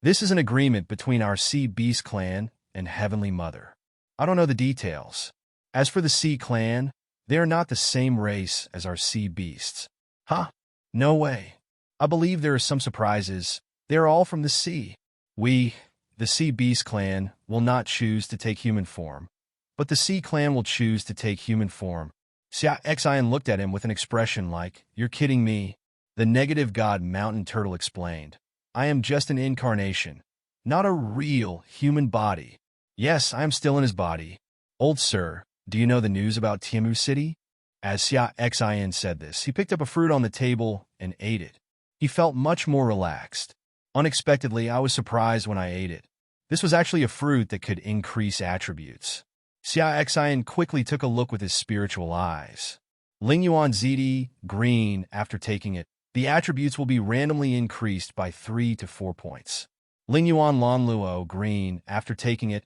This is an agreement between our Sea Beast clan and Heavenly Mother. I don't know the details. As for the Sea clan, they are not the same race as our Sea Beasts. Huh? No way. I believe there are some surprises. They are all from the sea. We, the Sea Beast clan, will not choose to take human form, but the Sea clan will choose to take human form. Xia Xin looked at him with an expression like, you're kidding me. The Negative God Mountain Turtle explained, I am just an incarnation, not a real human body. Yes, I am still in his body. Old sir, do you know the news about Tiamu City? As Xia Xin said this, he picked up a fruit on the table and ate it. He felt much more relaxed. Unexpectedly, I was surprised when I ate it. This was actually a fruit that could increase attributes. Xia Xin quickly took a look with his spiritual eyes. Ling Yuan ZD, green, after taking it, the attributes will be randomly increased by 3 to 4 points. Ling Yuan Lan Luo, green, after taking it,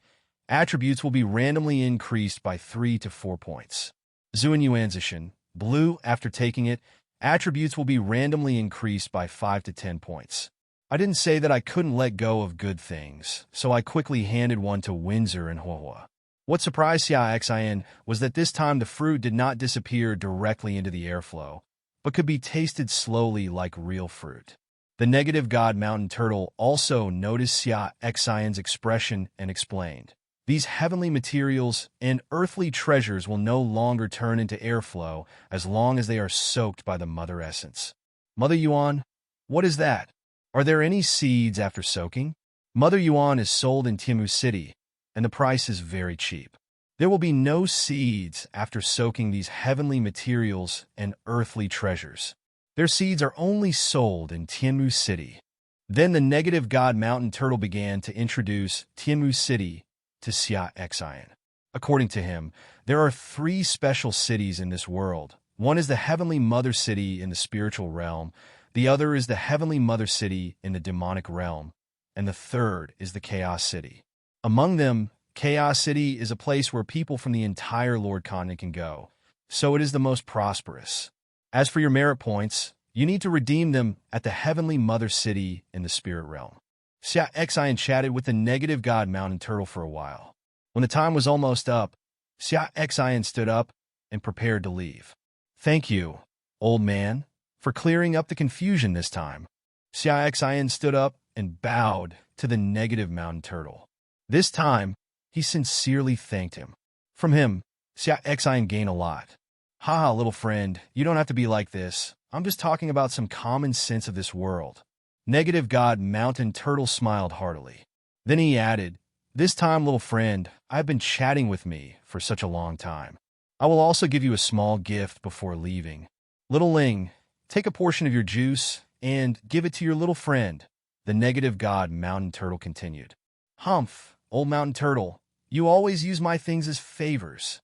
attributes will be randomly increased by 3 to 4 points. Zuan Yuan Zishan, blue, after taking it, attributes will be randomly increased by 5 to 10 points. I didn't say that I couldn't let go of good things, so I quickly handed one to Windsor and Huahua. What surprised Xia Xin was that this time the fruit did not disappear directly into the airflow, but could be tasted slowly like real fruit. The Negative God Mountain Turtle also noticed Xia Xin's expression and explained, these heavenly materials and earthly treasures will no longer turn into airflow as long as they are soaked by the Mother Essence. Mother Yuan, what is that? Are there any seeds after soaking? Mother Yuan is sold in Tiamu City, and the price is very cheap. There will be no seeds after soaking these heavenly materials and earthly treasures. Their seeds are only sold in Tianmu City. Then the Negative God Mountain Turtle began to introduce Tianmu City to Xia Xin. According to him, there are 3 special cities in this world. One is the Heavenly Mother City in the spiritual realm, the other is the Heavenly Mother City in the demonic realm, and the third is the Chaos City. Among them, Chaos City is a place where people from the entire Lord Continent can go, so it is the most prosperous. As for your merit points, you need to redeem them at the Heavenly Mother City in the spirit realm. Xia Xin chatted with the Negative God Mountain Turtle for a while. When the time was almost up, Xia Xin stood up and prepared to leave. Thank you, old man, for clearing up the confusion this time. Xia Xin stood up and bowed to the Negative Mountain Turtle. This time, he sincerely thanked him. From him, Xia Xin gained a lot. Haha, little friend, you don't have to be like this. I'm just talking about some common sense of this world. Negative God Mountain Turtle smiled heartily. Then he added, this time, little friend, I've been chatting with me for such a long time. I will also give you a small gift before leaving. Little Ling, take a portion of your juice and give it to your little friend. The negative God Mountain Turtle continued. Humph, old Mountain Turtle, you always use my things as favors.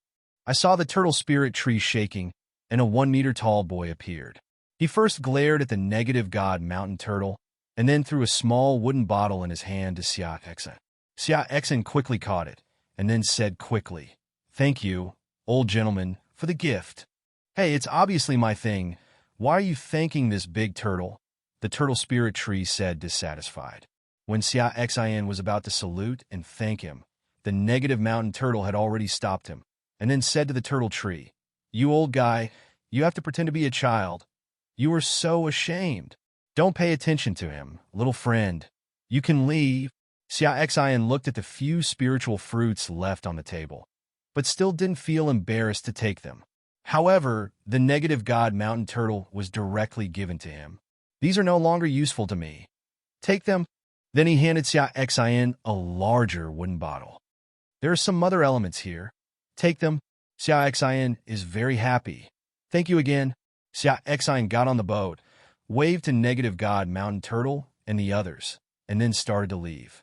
I saw the turtle spirit tree shaking, and a 1-meter-tall boy appeared. He first glared at the negative God Mountain Turtle, and then threw a small wooden bottle in his hand to Xia Xin. Xia Xin quickly caught it, and then said quickly, thank you, old gentleman, for the gift. Hey, it's obviously my thing. Why are you thanking this big turtle? The turtle spirit tree said, dissatisfied. When Xia Xin was about to salute and thank him, the negative mountain turtle had already stopped him, and then said to the turtle tree, you old guy, you have to pretend to be a child. You are so ashamed. Don't pay attention to him, little friend. You can leave. Xia Xin looked at the few spiritual fruits left on the table, but still didn't feel embarrassed to take them. However, the negative God Mountain Turtle was directly given to him. These are no longer useful to me. Take them. Then he handed Xia Xin a larger wooden bottle. There are some other elements here. Take them. Xia Xin is very happy. Thank you again. Xia Xin got on the boat, waved to negative God Mountain Turtle and the others, and then started to leave.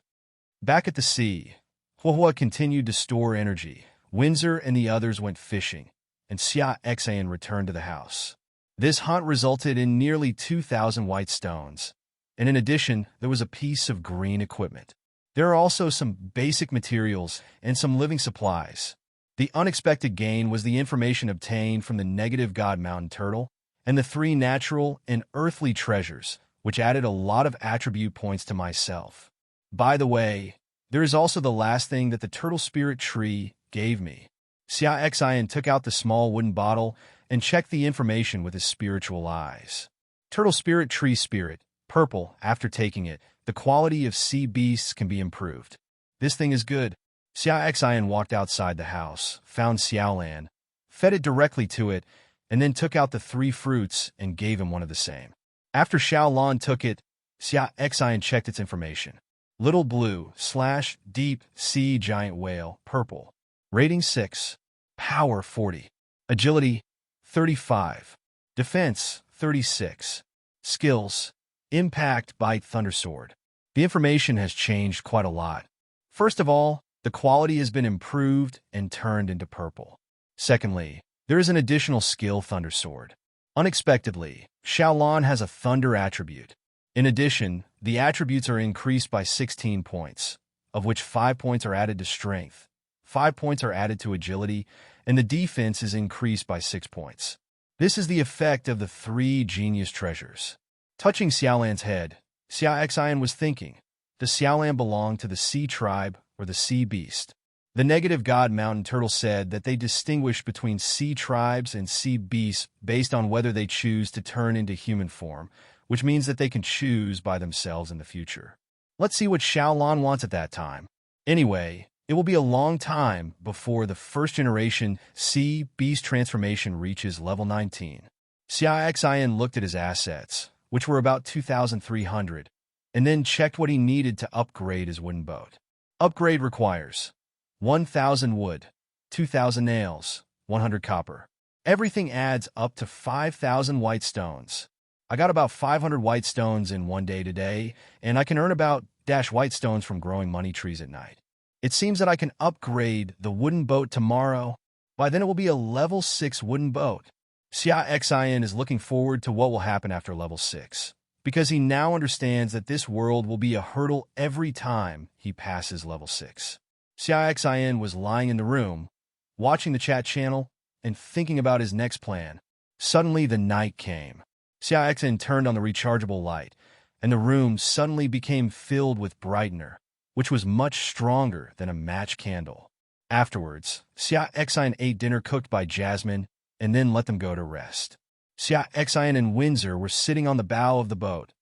Back at the sea, Huahua continued to store energy. Windsor and the others went fishing, and Xia Xin returned to the house. This hunt resulted in nearly 2,000 white stones, and in addition, there was a piece of green equipment. There are also some basic materials and some living supplies. The unexpected gain was the information obtained from the negative God Mountain Turtle and the 3 natural and earthly treasures, which added a lot of attribute points to myself. By the way, there is also the last thing that the turtle spirit tree gave me. Xia Xin took out the small wooden bottle and checked the information with his spiritual eyes. Turtle spirit tree spirit, purple. After taking it, the quality of sea beasts can be improved. This thing is good. Xia Xin walked outside the house, found Xiaolan, fed it directly to it, and then took out the 3 fruits and gave him one of the same. After Xiaolan took it, Xia Xin checked its information. Little blue / deep sea giant whale, purple. Rating 6. Power 40. Agility 35. Defense 36. Skills. Impact, bite, thundersword. The information has changed quite a lot. First of all, the quality has been improved and turned into purple. Secondly, there is an additional skill, thundersword. Unexpectedly, Xiaolan has a thunder attribute. In addition, the attributes are increased by 16 points, of which 5 points are added to strength, 5 points are added to agility, and the defense is increased by 6 points. This is the effect of the 3 genius treasures. Touching Xiaolan's head, Xia Xin was thinking, does Xiaolan belong to the sea tribe or the sea beast? The negative God Mountain Turtle said that they distinguish between sea tribes and sea beasts based on whether they choose to turn into human form, which means that they can choose by themselves in the future. Let's see what Xiaolan wants at that time. Anyway, it will be a long time before the first generation sea beast transformation reaches level 19. Xia Xin looked at his assets, which were about 2,300, and then checked what he needed to upgrade his wooden boat. Upgrade requires 1,000 wood, 2,000 nails, 100 copper. Everything adds up to 5,000 white stones. I got about 500 white stones in one day today, and I can earn about -white stones from growing money trees at night. It seems that I can upgrade the wooden boat tomorrow. By then it will be a level 6 wooden boat. Xia Xin is looking forward to what will happen after level 6, because he now understands that this world will be a hurdle every time he passes level 6. Xia Xin was lying in the room, watching the chat channel, and thinking about his next plan. Suddenly the night came. Xia Xin turned on the rechargeable light, and the room suddenly became filled with brightener, which was much stronger than a match candle. Afterwards, Xia Xin ate dinner cooked by Jasmine, and then let them go to rest. Xia Xin and Windsor were sitting on the bow of the boat,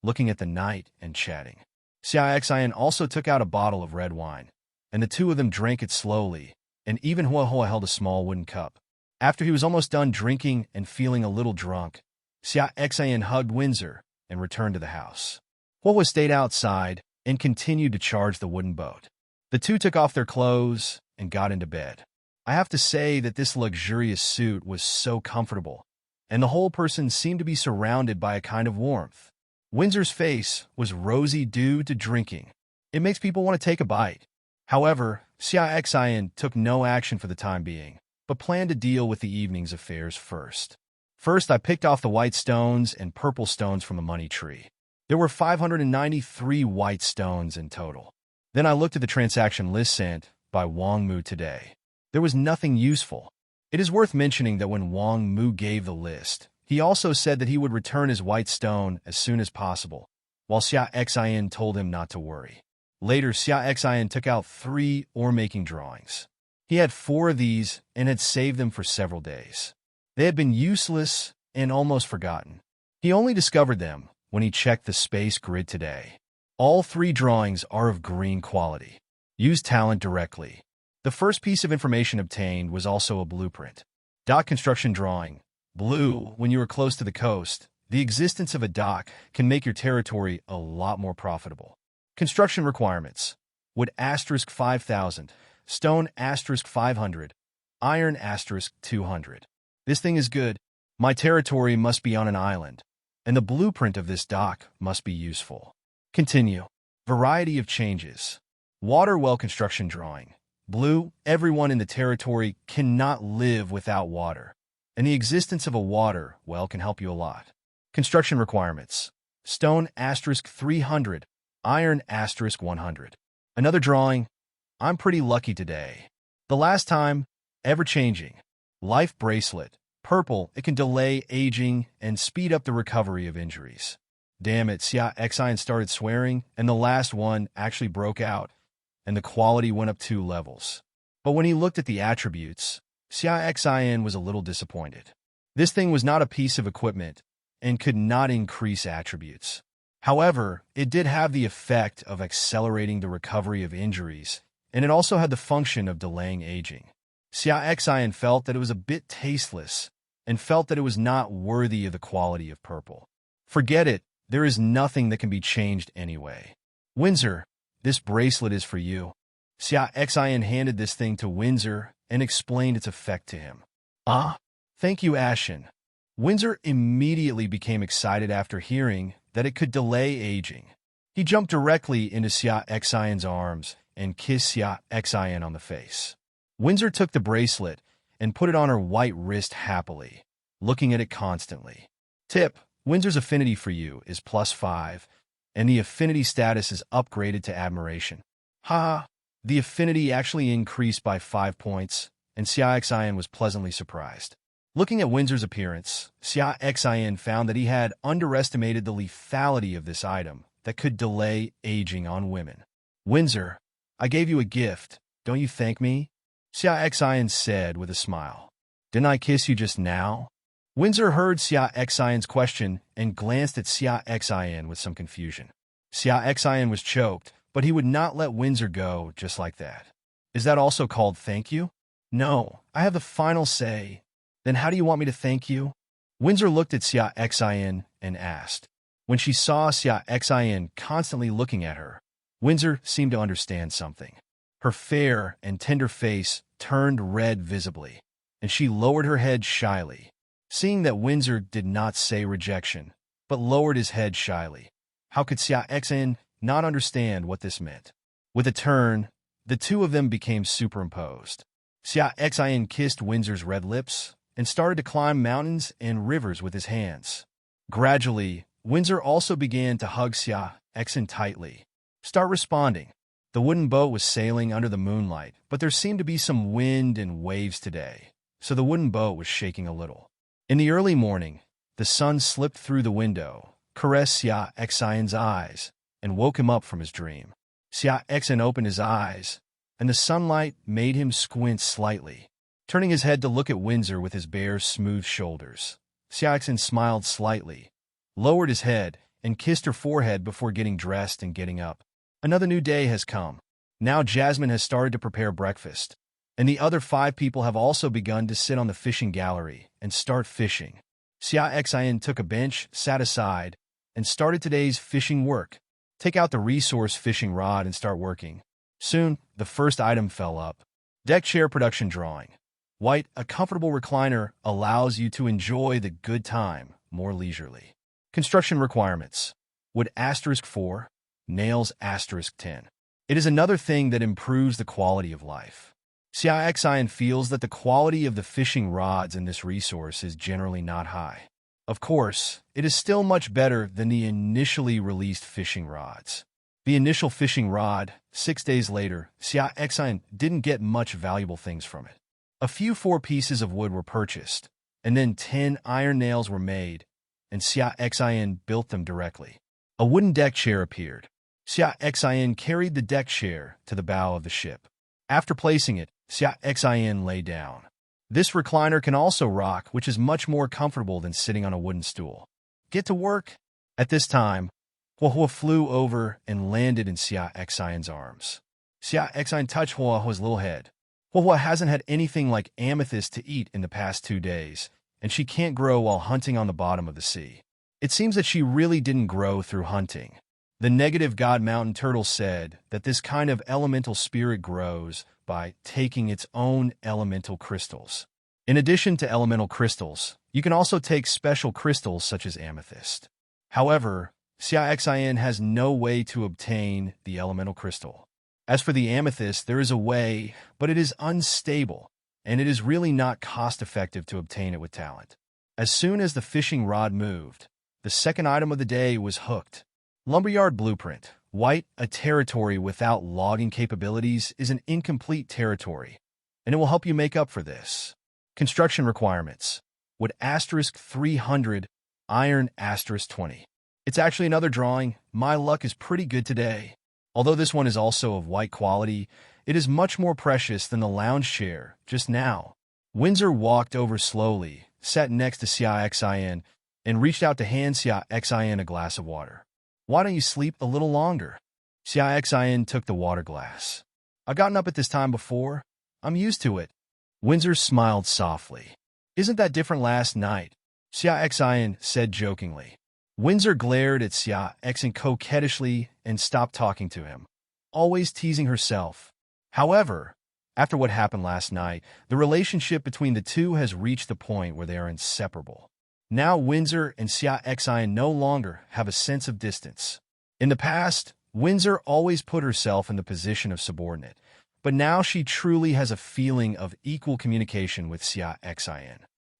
looking at the night and chatting. Xia Xin also took out a bottle of red wine, and the two of them drank it slowly, and even Huahua held a small wooden cup. After he was almost done drinking and feeling a little drunk, Xia Xin hugged Windsor and returned to the house. Hua stayed outside and continued to charge the wooden boat. The two took off their clothes and got into bed. I have to say that this luxurious suit was so comfortable, and the whole person seemed to be surrounded by a kind of warmth. Windsor's face was rosy due to drinking. It makes people want to take a bite. However, Xia Xin took no action for the time being, but planned to deal with the evening's affairs first. First, I picked off the white stones and purple stones from the money tree. There were 593 white stones in total. Then I looked at the transaction list sent by Wang Mu today. There was nothing useful. It is worth mentioning that when Wang Mu gave the list, he also said that he would return his white stone as soon as possible, while Xia Xin told him not to worry. Later, Xia Xin took out 3 ore-making drawings. He had 4 of these and had saved them for several days. They had been useless and almost forgotten. He only discovered them when he checked the space grid today. All 3 drawings are of green quality. Use talent directly. The first piece of information obtained was also a blueprint. Dock construction drawing. Blue, when you are close to the coast, the existence of a dock can make your territory a lot more profitable. Construction requirements. Wood * 5,000. Stone * 500. Iron * 200. This thing is good. My territory must be on an island, and the blueprint of this dock must be useful. Continue. Variety of changes. Water well construction drawing. Blue, everyone in the territory cannot live without water, and the existence of a water well can help you a lot. Construction requirements. Stone * 300. Iron * 100. Another drawing. I'm pretty lucky today. The last time, ever-changing. Life bracelet. Purple, it can delay aging and speed up the recovery of injuries. Damn it, Xia Xin started swearing, and the last one actually broke out, and the quality went up 2 levels. But when he looked at the attributes, Xia Xin was a little disappointed. This thing was not a piece of equipment and could not increase attributes. However, it did have the effect of accelerating the recovery of injuries, and it also had the function of delaying aging. Xia Xin felt that it was a bit tasteless and felt that it was not worthy of the quality of purple. Forget it, there is nothing that can be changed anyway. Windsor, this bracelet is for you. Xia Xin handed this thing to Windsor and explained its effect to him. Ah, thank you, Ashen. Windsor immediately became excited after hearing that it could delay aging. He jumped directly into Xia Xin's arms and kissed Xia Xin on the face. Windsor took the bracelet and put it on her white wrist happily, looking at it constantly. Tip: Windsor's affinity for you is +5, and the affinity status is upgraded to admiration. Ha! The affinity actually increased by 5 points, and Xia Xin was pleasantly surprised. Looking at Windsor's appearance, Xia Xin found that he had underestimated the lethality of this item that could delay aging on women. Windsor, I gave you a gift. Don't you thank me? Xia Xin said with a smile. Didn't I kiss you just now? Windsor heard Xia Xin's question and glanced at Xia Xin with some confusion. Xia Xin was choked, but he would not let Windsor go just like that. Is that also called thank you? No, I have the final say. Then how do you want me to thank you? Windsor looked at Xia Xin and asked. When she saw Xia Xin constantly looking at her, Windsor seemed to understand something. Her fair and tender face turned red visibly, and she lowered her head shyly. Seeing that Windsor did not say rejection, but lowered his head shyly, how could Xia Xin not understand what this meant? With a turn, the two of them became superimposed. Xia Xin kissed Windsor's red lips and started to climb mountains and rivers with his hands. Gradually, Windsor also began to hug Xia Xin tightly. Start responding. The wooden boat was sailing under the moonlight, but there seemed to be some wind and waves today, so the wooden boat was shaking a little. In the early morning, the sun slipped through the window, caressed Xia Xin's eyes, and woke him up from his dream. Xia Xin opened his eyes, and the sunlight made him squint slightly. Turning his head to look at Windsor with his bare, smooth shoulders, Xia Xin smiled slightly, lowered his head, and kissed her forehead before getting dressed and getting up. Another new day has come. Now Jasmine has started to prepare breakfast, and the other 5 people have also begun to sit on the fishing gallery and start fishing. Xia Xin took a bench, sat aside, and started today's fishing work. Take out the resource fishing rod and start working. Soon, the first item fell up. Deck chair production drawing. White, a comfortable recliner, allows you to enjoy the good time more leisurely. Construction requirements. Wood *4, nails *10. It is another thing that improves the quality of life. Xia Xin feels that the quality of the fishing rods in this resource is generally not high. Of course, it is still much better than the initially released fishing rods. The initial fishing rod, 6 days later, Xia Xin didn't get much valuable things from it. A few 4 pieces of wood were purchased, and then 10 iron nails were made, and Xia Xin built them directly. A wooden deck chair appeared. Xia Xin carried the deck chair to the bow of the ship. After placing it, Xia Xin lay down. This recliner can also rock, which is much more comfortable than sitting on a wooden stool. Get to work? At this time, Hua flew over and landed in Xia Xin's arms. Xia Xin touched Hua's little head. Hua hasn't had anything like amethyst to eat in the past 2 days, and she can't grow while hunting on the bottom of the sea. It seems that she really didn't grow through hunting. The negative god mountain turtle said that this kind of elemental spirit grows by taking its own elemental crystals. In addition to elemental crystals, you can also take special crystals such as amethyst. However, Xia Xin has no way to obtain the elemental crystal. As for the amethyst, there is a way, but it is unstable, and it is really not cost-effective to obtain it with talent. As soon as the fishing rod moved, the second item of the day was hooked. Lumberyard Blueprint. White, a territory without logging capabilities, is an incomplete territory, and it will help you make up for this. Construction requirements. Wood *300, iron *20. It's actually another drawing. My luck is pretty good today. Although this one is also of white quality, it is much more precious than the lounge chair just now. Windsor walked over slowly, sat next to Xia Xin, and reached out to hand Xia Xin a glass of water. Why don't you sleep a little longer? Xia Xin took the water glass. I've gotten up at this time before. I'm used to it. Windsor smiled softly. Isn't that different last night? Xia Xin said jokingly. Windsor glared at Xia Xin coquettishly and stopped talking to him, always teasing herself. However, after what happened last night, the relationship between the two has reached the point where they are inseparable. Now Windsor and Xia Xin no longer have a sense of distance. In the past, Windsor always put herself in the position of subordinate, but now she truly has a feeling of equal communication with Xia Xin.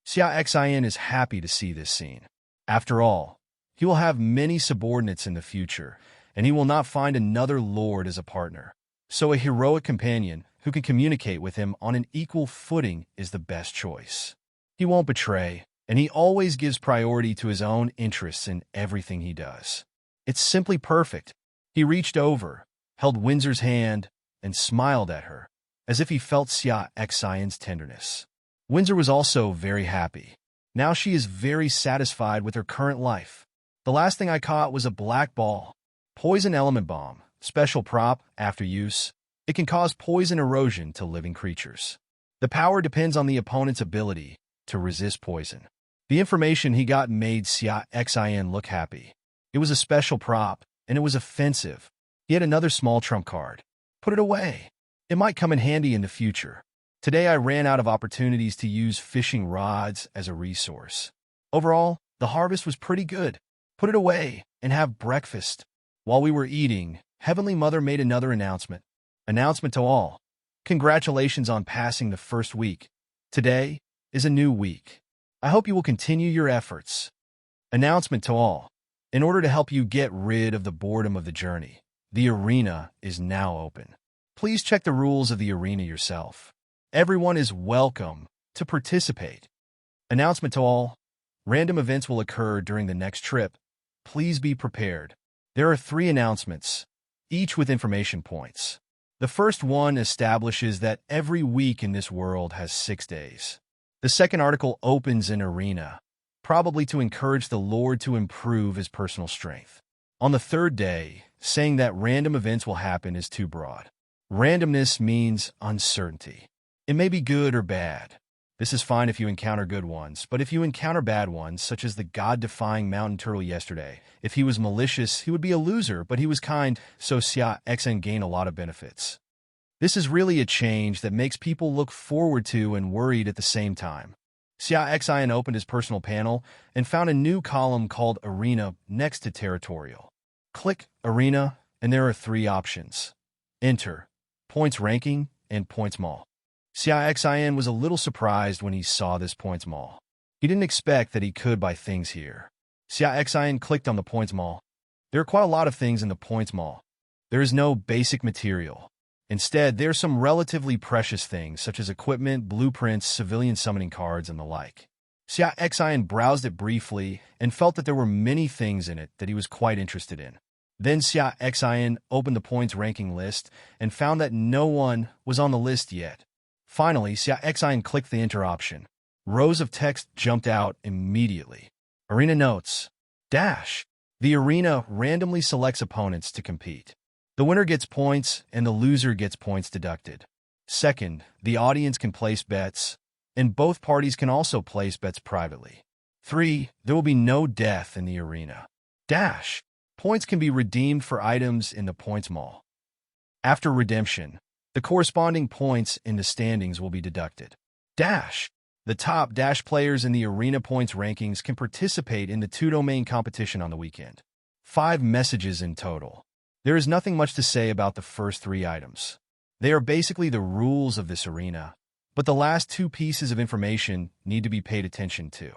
Xia Xin is happy to see this scene. After all, he will have many subordinates in the future, and he will not find another lord as a partner. So a heroic companion who can communicate with him on an equal footing is the best choice. He won't betray, and he always gives priority to his own interests in everything he does. It's simply perfect. He reached over, held Windsor's hand, and smiled at her, as if he felt Xia Xin's tenderness. Windsor was also very happy. Now she is very satisfied with her current life. The last thing I caught was a black ball. Poison element bomb, special prop, after use. It can cause poison erosion to living creatures. The power depends on the opponent's ability to resist poison. The information he got made Xia Xin look happy. It was a special prop, and it was offensive. He had another small trump card. Put it away. It might come in handy in the future. Today I ran out of opportunities to use fishing rods as a resource. Overall, the harvest was pretty good. Put it away and have breakfast. While we were eating, Heavenly Mother made another announcement. Announcement to all. Congratulations on passing the first week. Today is a new week. I hope you will continue your efforts. Announcement to all. In order to help you get rid of the boredom of the journey, the arena is now open. Please check the rules of the arena yourself. Everyone is welcome to participate. Announcement to all. Random events will occur during the next trip. Please be prepared. There are 3 announcements, each with information points. The first one establishes that every week in this world has 6 days. The second article opens an arena, probably to encourage the Lord to improve his personal strength. On the third day, saying that random events will happen is too broad. Randomness means uncertainty. It may be good or bad. This is fine if you encounter good ones, but if you encounter bad ones, such as the god-defying mountain turtle yesterday, if he was malicious, he would be a loser, but he was kind, so Xia Xin gained a lot of benefits. This is really a change that makes people look forward to and worried at the same time. Xia Xin opened his personal panel and found a new column called Arena next to Territorial. Click Arena, and there are 3 options: Enter, Points Ranking, and Points Mall. Xia Xin was a little surprised when he saw this Points Mall. He didn't expect that he could buy things here. Xia Xin clicked on the Points Mall. There are quite a lot of things in the Points Mall. There is no basic material. Instead, there are some relatively precious things, such as equipment, blueprints, civilian summoning cards, and the like. Xia Xin browsed it briefly and felt that there were many things in it that he was quite interested in. Then Xia Xin opened the points ranking list and found that no one was on the list yet. Finally, Xia Xin clicked the Enter option. Rows of text jumped out immediately. Arena Notes. Dash. The arena randomly selects opponents to compete. The winner gets points, and the loser gets points deducted. Second, the audience can place bets, and both parties can also place bets privately. 3. There will be no death in the arena. Dash. Points can be redeemed for items in the Points Mall. After redemption, the corresponding points in the standings will be deducted. Dash. The top Dash players in the arena points rankings can participate in the 2-domain competition on the weekend. 5 messages in total. There is nothing much to say about the first 3 items. They are basically the rules of this arena, but the last 2 pieces of information need to be paid attention to.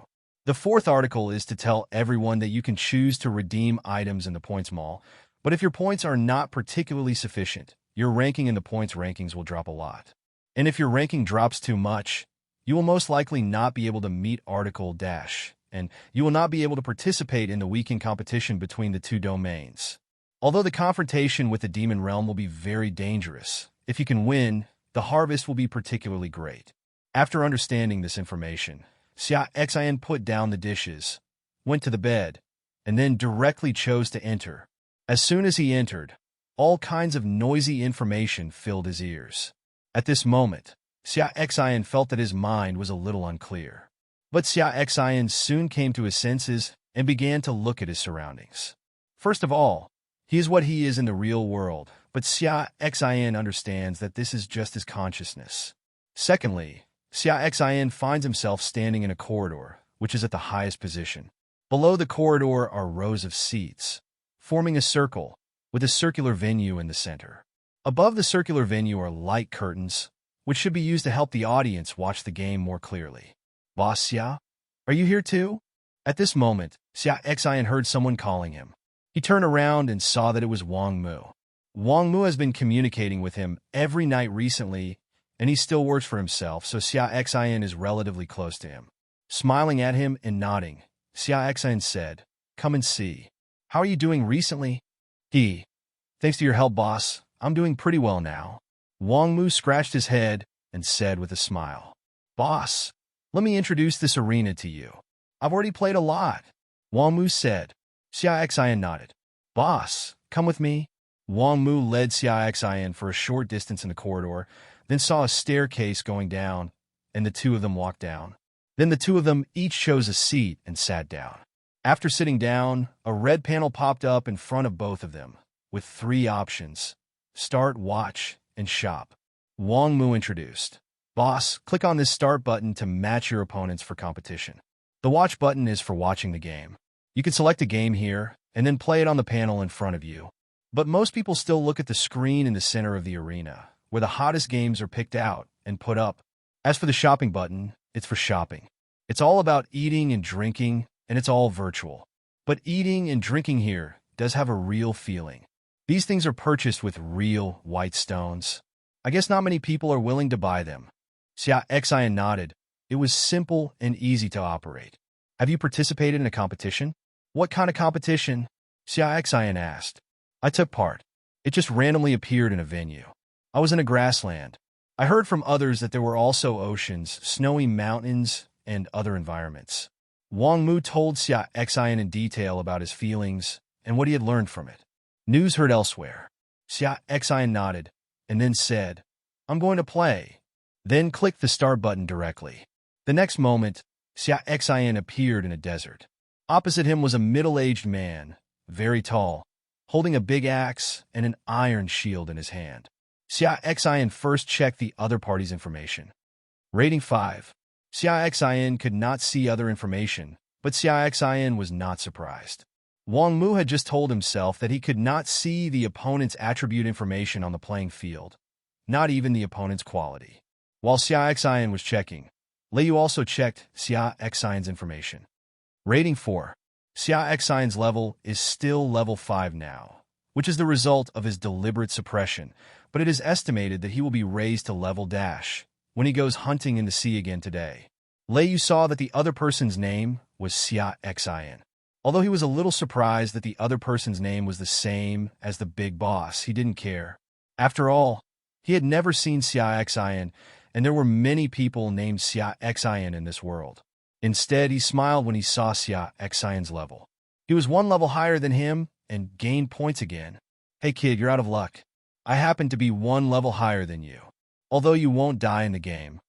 The 4th article is to tell everyone that you can choose to redeem items in the Points Mall, but if your points are not particularly sufficient, your ranking in the points rankings will drop a lot. And if your ranking drops too much, you will most likely not be able to meet Article Dash, and you will not be able to participate in the weekend competition between the 2 domains. Although the confrontation with the Demon Realm will be very dangerous, if you can win, the harvest will be particularly great. After understanding this information, Xia Xin put down the dishes, went to the bed, and then directly chose to enter. As soon as he entered, all kinds of noisy information filled his ears. At this moment, Xia Xin felt that his mind was a little unclear. But Xia Xin soon came to his senses and began to look at his surroundings. First of all, he is what he is in the real world, but Xia Xin understands that this is just his consciousness. Secondly, Xia Xin finds himself standing in a corridor, which is at the highest position. Below the corridor are rows of seats, forming a circle, with a circular venue in the center. Above the circular venue are light curtains, which should be used to help the audience watch the game more clearly. Boss Xia, are you here too? At this moment, Xia Xin heard someone calling him. He turned around and saw that it was Wang Mu. Wang Mu has been communicating with him every night recently, and he still works for himself, so Xia Xin is relatively close to him. Smiling at him and nodding, Xia Xin said, "Come and see. How are you doing recently?" Thanks to your help, boss, I'm doing pretty well now." Wang Mu scratched his head and said with a smile, "Boss, let me introduce this arena to you. I've already played a lot." Wang Mu said. Xia Xin nodded. "Boss, come with me." Wang Mu led Xia Xin for a short distance in the corridor, then saw a staircase going down, and the 2 of them walked down. Then the 2 of them each chose a seat and sat down. After sitting down, a red panel popped up in front of both of them, with 3 options: Start, Watch, and Shop. Wang Mu introduced. "Boss, click on this Start button to match your opponents for competition. The Watch button is for watching the game. You can select a game here, and then play it on the panel in front of you. But most people still look at the screen in the center of the arena, where the hottest games are picked out and put up. As for the Shopping button, it's for shopping. It's all about eating and drinking, and it's all virtual. But eating and drinking here does have a real feeling. These things are purchased with real white stones. I guess not many people are willing to buy them." Xia Xin nodded. It was simple and easy to operate. "Have you participated in a competition?" "What kind of competition?" Xia Xin asked. "I took part. It just randomly appeared in a venue. I was in a grassland. I heard from others that there were also oceans, snowy mountains, and other environments." Wang Mu told Xia Xin in detail about his feelings and what he had learned from it. "News heard elsewhere." Xia Xin nodded, and then said, "I'm going to play. Then click the start button directly. The next moment, Xia Xin appeared in a desert. Opposite him was a middle-aged man, very tall, holding a big axe and an iron shield in his hand. Xia Xin first checked the other party's information. Rating 5. Xia Xin could not see other information, but Xia Xin was not surprised. Wang Mu had just told himself that he could not see the opponent's attribute information on the playing field, not even the opponent's quality. While Xia Xin was checking, Lei Yu also checked Xia Xin's information. Rating 4. Xia Xin's level is still level 5 now, which is the result of his deliberate suppression, but it is estimated that he will be raised to level dash when he goes hunting in the sea again today. Lei Yu saw that the other person's name was Xia Xin. Although he was a little surprised that the other person's name was the same as the big boss, he didn't care. After all, he had never seen Xia Xin, and there were many people named Xia Xin in this world. Instead, he smiled when he saw Xia Xin's level. He was one level higher than him and gained points again. Hey kid, you're out of luck. I happen to be one level higher than you. Although you won't die in the game,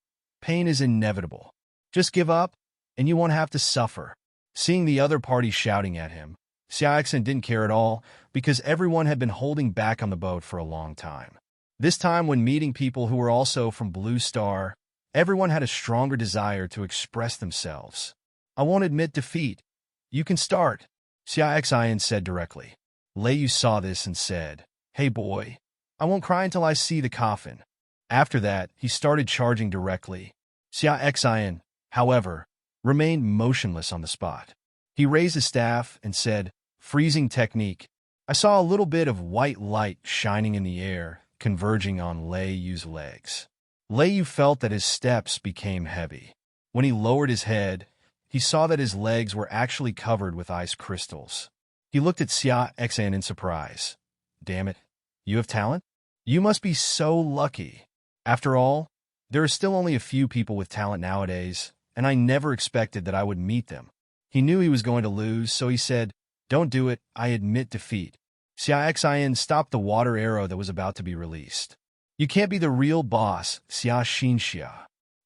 pain is inevitable. Just give up, and you won't have to suffer. Seeing the other party shouting at him, Xia Xin didn't care at all because everyone had been holding back on the boat for a long time. This time, when meeting people who were also from Blue Star, everyone had a stronger desire to express themselves. I won't admit defeat. You can start, Xia Xin said directly. Lei Yu saw this and said, Hey boy, I won't cry until I see the coffin. After that, he started charging directly. Xia Xin, however, remained motionless on the spot. He raised his staff and said, Freezing technique. I saw a little bit of white light shining in the air, converging on Lei Yu's legs. Lei Yu felt that his steps became heavy. When he lowered his head, he saw that his legs were actually covered with ice crystals. He looked at Xia Xin in surprise. Damn it, you have talent? You must be so lucky. After all, there are still only a few people with talent nowadays, and I never expected that I would meet them. He knew he was going to lose, so he said, Don't do it, I admit defeat. Xia Xin stopped the water arrow that was about to be released. You can't be the real boss, Xia Xin.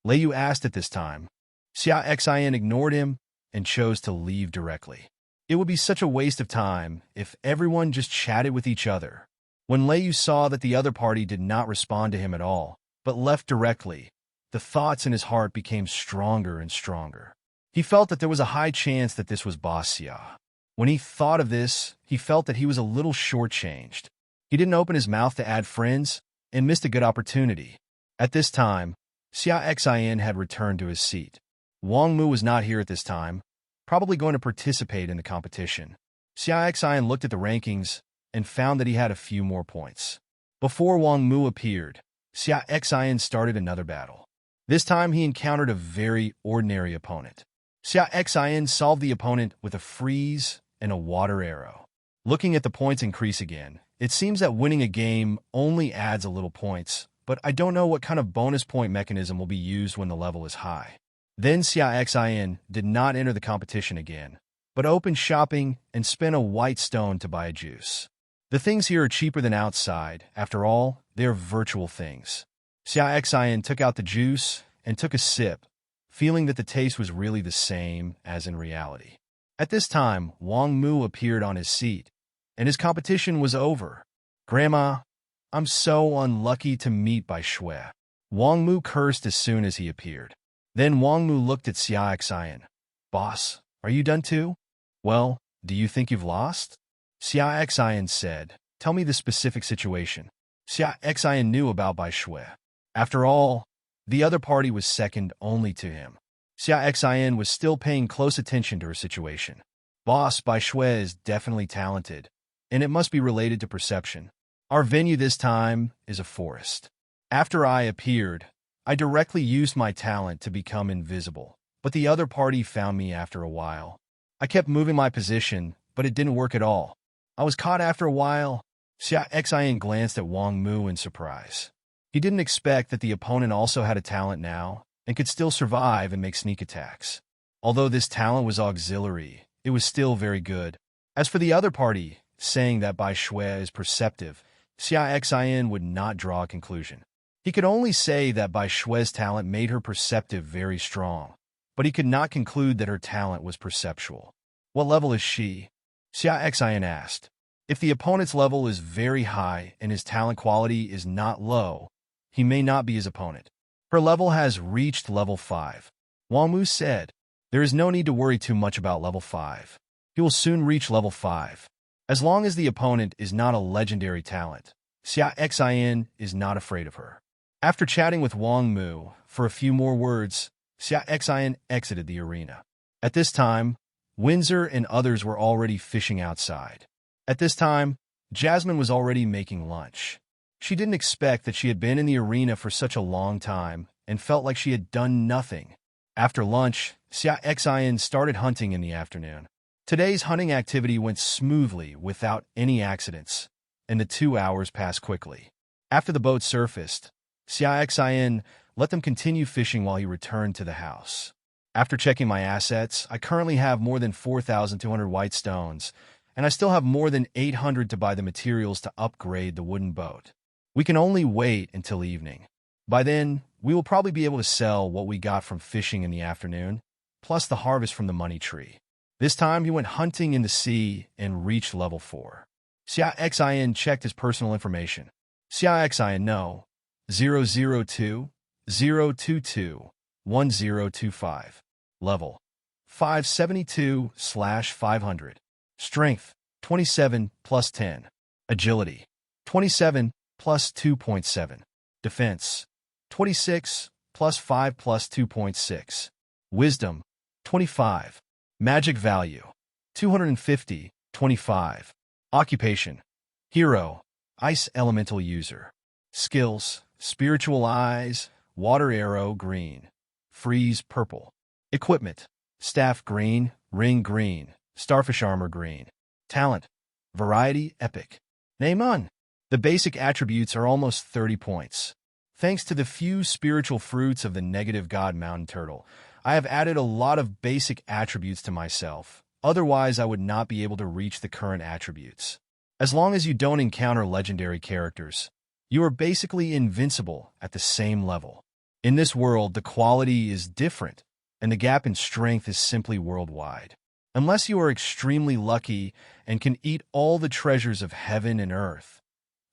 Lei Yu asked at this time. Xia Xin ignored him and chose to leave directly. It would be such a waste of time if everyone just chatted with each other. When Lei Yu saw that the other party did not respond to him at all, but left directly, the thoughts in his heart became stronger and stronger. He felt that there was a high chance that this was Boss Xia. When he thought of this, he felt that he was a little shortchanged. He didn't open his mouth to add friends and missed a good opportunity. At this time, Xia Xin had returned to his seat. Wang Mu was not here at this time, probably going to participate in the competition. Xia Xin looked at the rankings and found that he had a few more points. Before Wang Mu appeared, Xia Xin started another battle. This time he encountered a very ordinary opponent. Xia Xin solved the opponent with a freeze and a water arrow. Looking at the points increase again, it seems that winning a game only adds a little points, but I don't know what kind of bonus point mechanism will be used when the level is high. Then Xia Xin did not enter the competition again, but opened shopping and spent a white stone to buy a juice. The things here are cheaper than outside. After all, they are virtual things. Xia Xin took out the juice and took a sip, feeling that the taste was really the same as in reality. At this time, Wang Mu appeared on his seat, and his competition was over. Grandma, I'm so unlucky to meet Bai Shui. Wang Mu cursed as soon as he appeared. Then Wang Mu looked at Xia Xin. Boss, are you done too? Well, do you think you've lost? Xia Xin said, Tell me the specific situation. Xia Xin knew about Bai Shui. After all, the other party was second only to him. Xia Xin was still paying close attention to her situation. Boss Bai Shui is definitely talented, and it must be related to perception. Our venue this time is a forest. After I appeared, I directly used my talent to become invisible, but the other party found me after a while. I kept moving my position, but it didn't work at all. I was caught after a while. Xia Xin glanced at Wang Mu in surprise. He didn't expect that the opponent also had a talent now and could still survive and make sneak attacks. Although this talent was auxiliary, it was still very good. As for the other party, saying that Bai Shui is perceptive, Xia Xin would not draw a conclusion. He could only say that Bai Shui's talent made her perceptive very strong, but he could not conclude that her talent was perceptual. What level is she? Xia Xin asked. If the opponent's level is very high and his talent quality is not low, he may not be his opponent. Her level has reached level 5. Wang Mu said, there is no need to worry too much about level 5. He will soon reach level 5. As long as the opponent is not a legendary talent, Xia Xin is not afraid of her. After chatting with Wang Mu for a few more words, Xia Xin exited the arena. At this time, Windsor and others were already fishing outside. At this time, Jasmine was already making lunch. She didn't expect that she had been in the arena for such a long time and felt like she had done nothing. After lunch, Xia Xin started hunting in the afternoon. Today's hunting activity went smoothly without any accidents, and the 2 hours passed quickly. After the boat surfaced, Xia Xin let them continue fishing while he returned to the house. After checking my assets, I currently have more than 4,200 white stones, and I still have more than 800 to buy the materials to upgrade the wooden boat. We can only wait until evening. By then, we will probably be able to sell what we got from fishing in the afternoon, plus the harvest from the money tree. This time, he went hunting in the sea and reached level 4. Xia Xin checked his personal information. Xia Xin no. 002 022 1025. Level 572/500. Strength 27 plus 10. Agility 27 plus 2.7. Defense 26 plus 5 plus 2.6. Wisdom 25. Magic value 250, 25. Occupation Hero, Ice Elemental User. Skills, Spiritual Eyes, Water Arrow green, Freeze purple. Equipment, Staff green, Ring green, Starfish Armor green. Talent, Variety epic. Name on. The basic attributes are almost 30 points. Thanks to the few spiritual fruits of the negative god mountain turtle, I have added a lot of basic attributes to myself. Otherwise, I would not be able to reach the current attributes. As long as you don't encounter legendary characters, you are basically invincible at the same level. In this world, the quality is different, and the gap in strength is simply worldwide. Unless you are extremely lucky and can eat all the treasures of heaven and earth.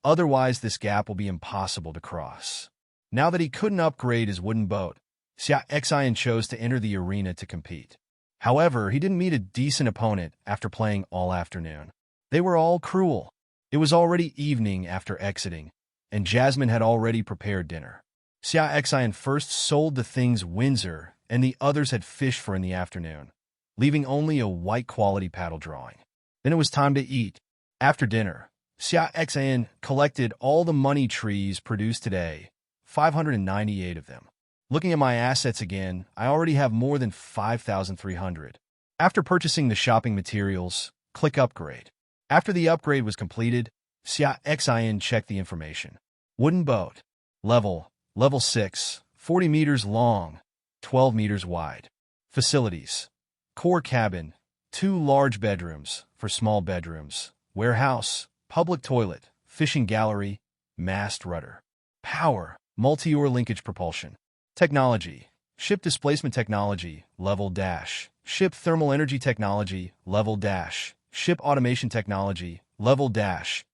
Otherwise, this gap will be impossible to cross. Now that he couldn't upgrade his wooden boat, Xia Xin chose to enter the arena to compete. However, he didn't meet a decent opponent after playing all afternoon. They were all cruel. It was already evening after exiting, and Jasmine had already prepared dinner. Xia Xin first sold the things Windsor and the others had fished for in the afternoon, leaving only a white quality paddle drawing. Then it was time to eat. After dinner, Xia Xin collected all the money trees produced today, 598 of them. Looking at my assets again, I already have more than 5,300. After purchasing the shopping materials, click Upgrade. After the upgrade was completed, Xia Xin checked the information. Wooden boat. Level 6, 40 meters long, 12 meters wide. Facilities. Core cabin, 2 large bedrooms for small bedrooms, warehouse, public toilet, fishing gallery, mast rudder. Power, multi-oar linkage propulsion. Technology, ship displacement technology, level dash. Ship thermal energy technology, level dash. Ship automation technology, level dash.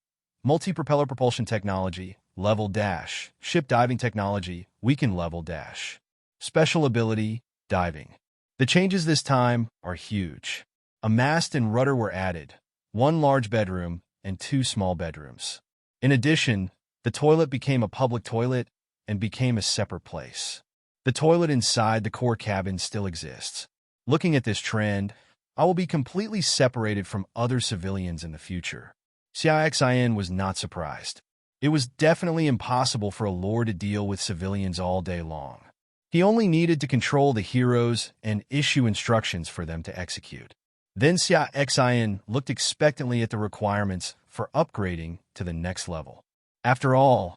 Multi-propeller propulsion technology, level dash. Ship diving technology, weaken level dash. Special ability, diving. The changes this time are huge. A mast and rudder were added, 1 large bedroom and 2 small bedrooms. In addition, the toilet became a public toilet and became a separate place. The toilet inside the core cabin still exists. Looking at this trend, I will be completely separated from other civilians in the future. Xia Xin was not surprised. It was definitely impossible for a lord to deal with civilians all day long. He only needed to control the heroes and issue instructions for them to execute. Then Xia Xin looked expectantly at the requirements for upgrading to the next level. After all,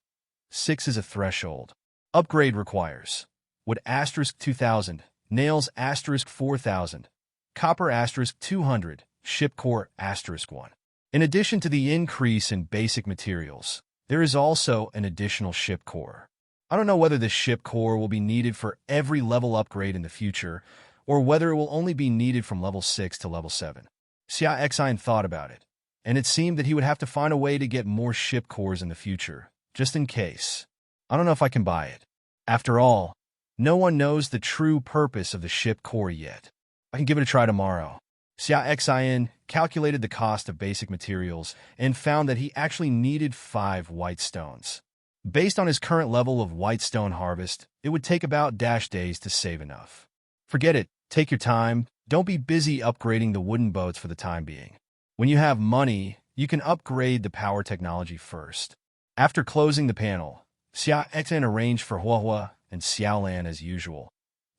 6 is a threshold. Upgrade requires wood asterisk 2000, nails asterisk 4000, copper asterisk 200, ship core asterisk 1. In addition to the increase in basic materials, there is also an additional ship core. I don't know whether this ship core will be needed for every level upgrade in the future, or whether it will only be needed from level 6 to level 7. Xia Xin thought about it, and it seemed that he would have to find a way to get more ship cores in the future, just in case. I don't know if I can buy it. After all, no one knows the true purpose of the ship core yet. I can give it a try tomorrow. Xia Xin calculated the cost of basic materials and found that he actually needed 5 white stones. Based on his current level of white stone harvest, it would take about -days to save enough. Forget it, take your time, don't be busy upgrading the wooden boats for the time being. When you have money, you can upgrade the power technology first. After closing the panel, Xia Xin arranged for Huahua and Xiaolan as usual,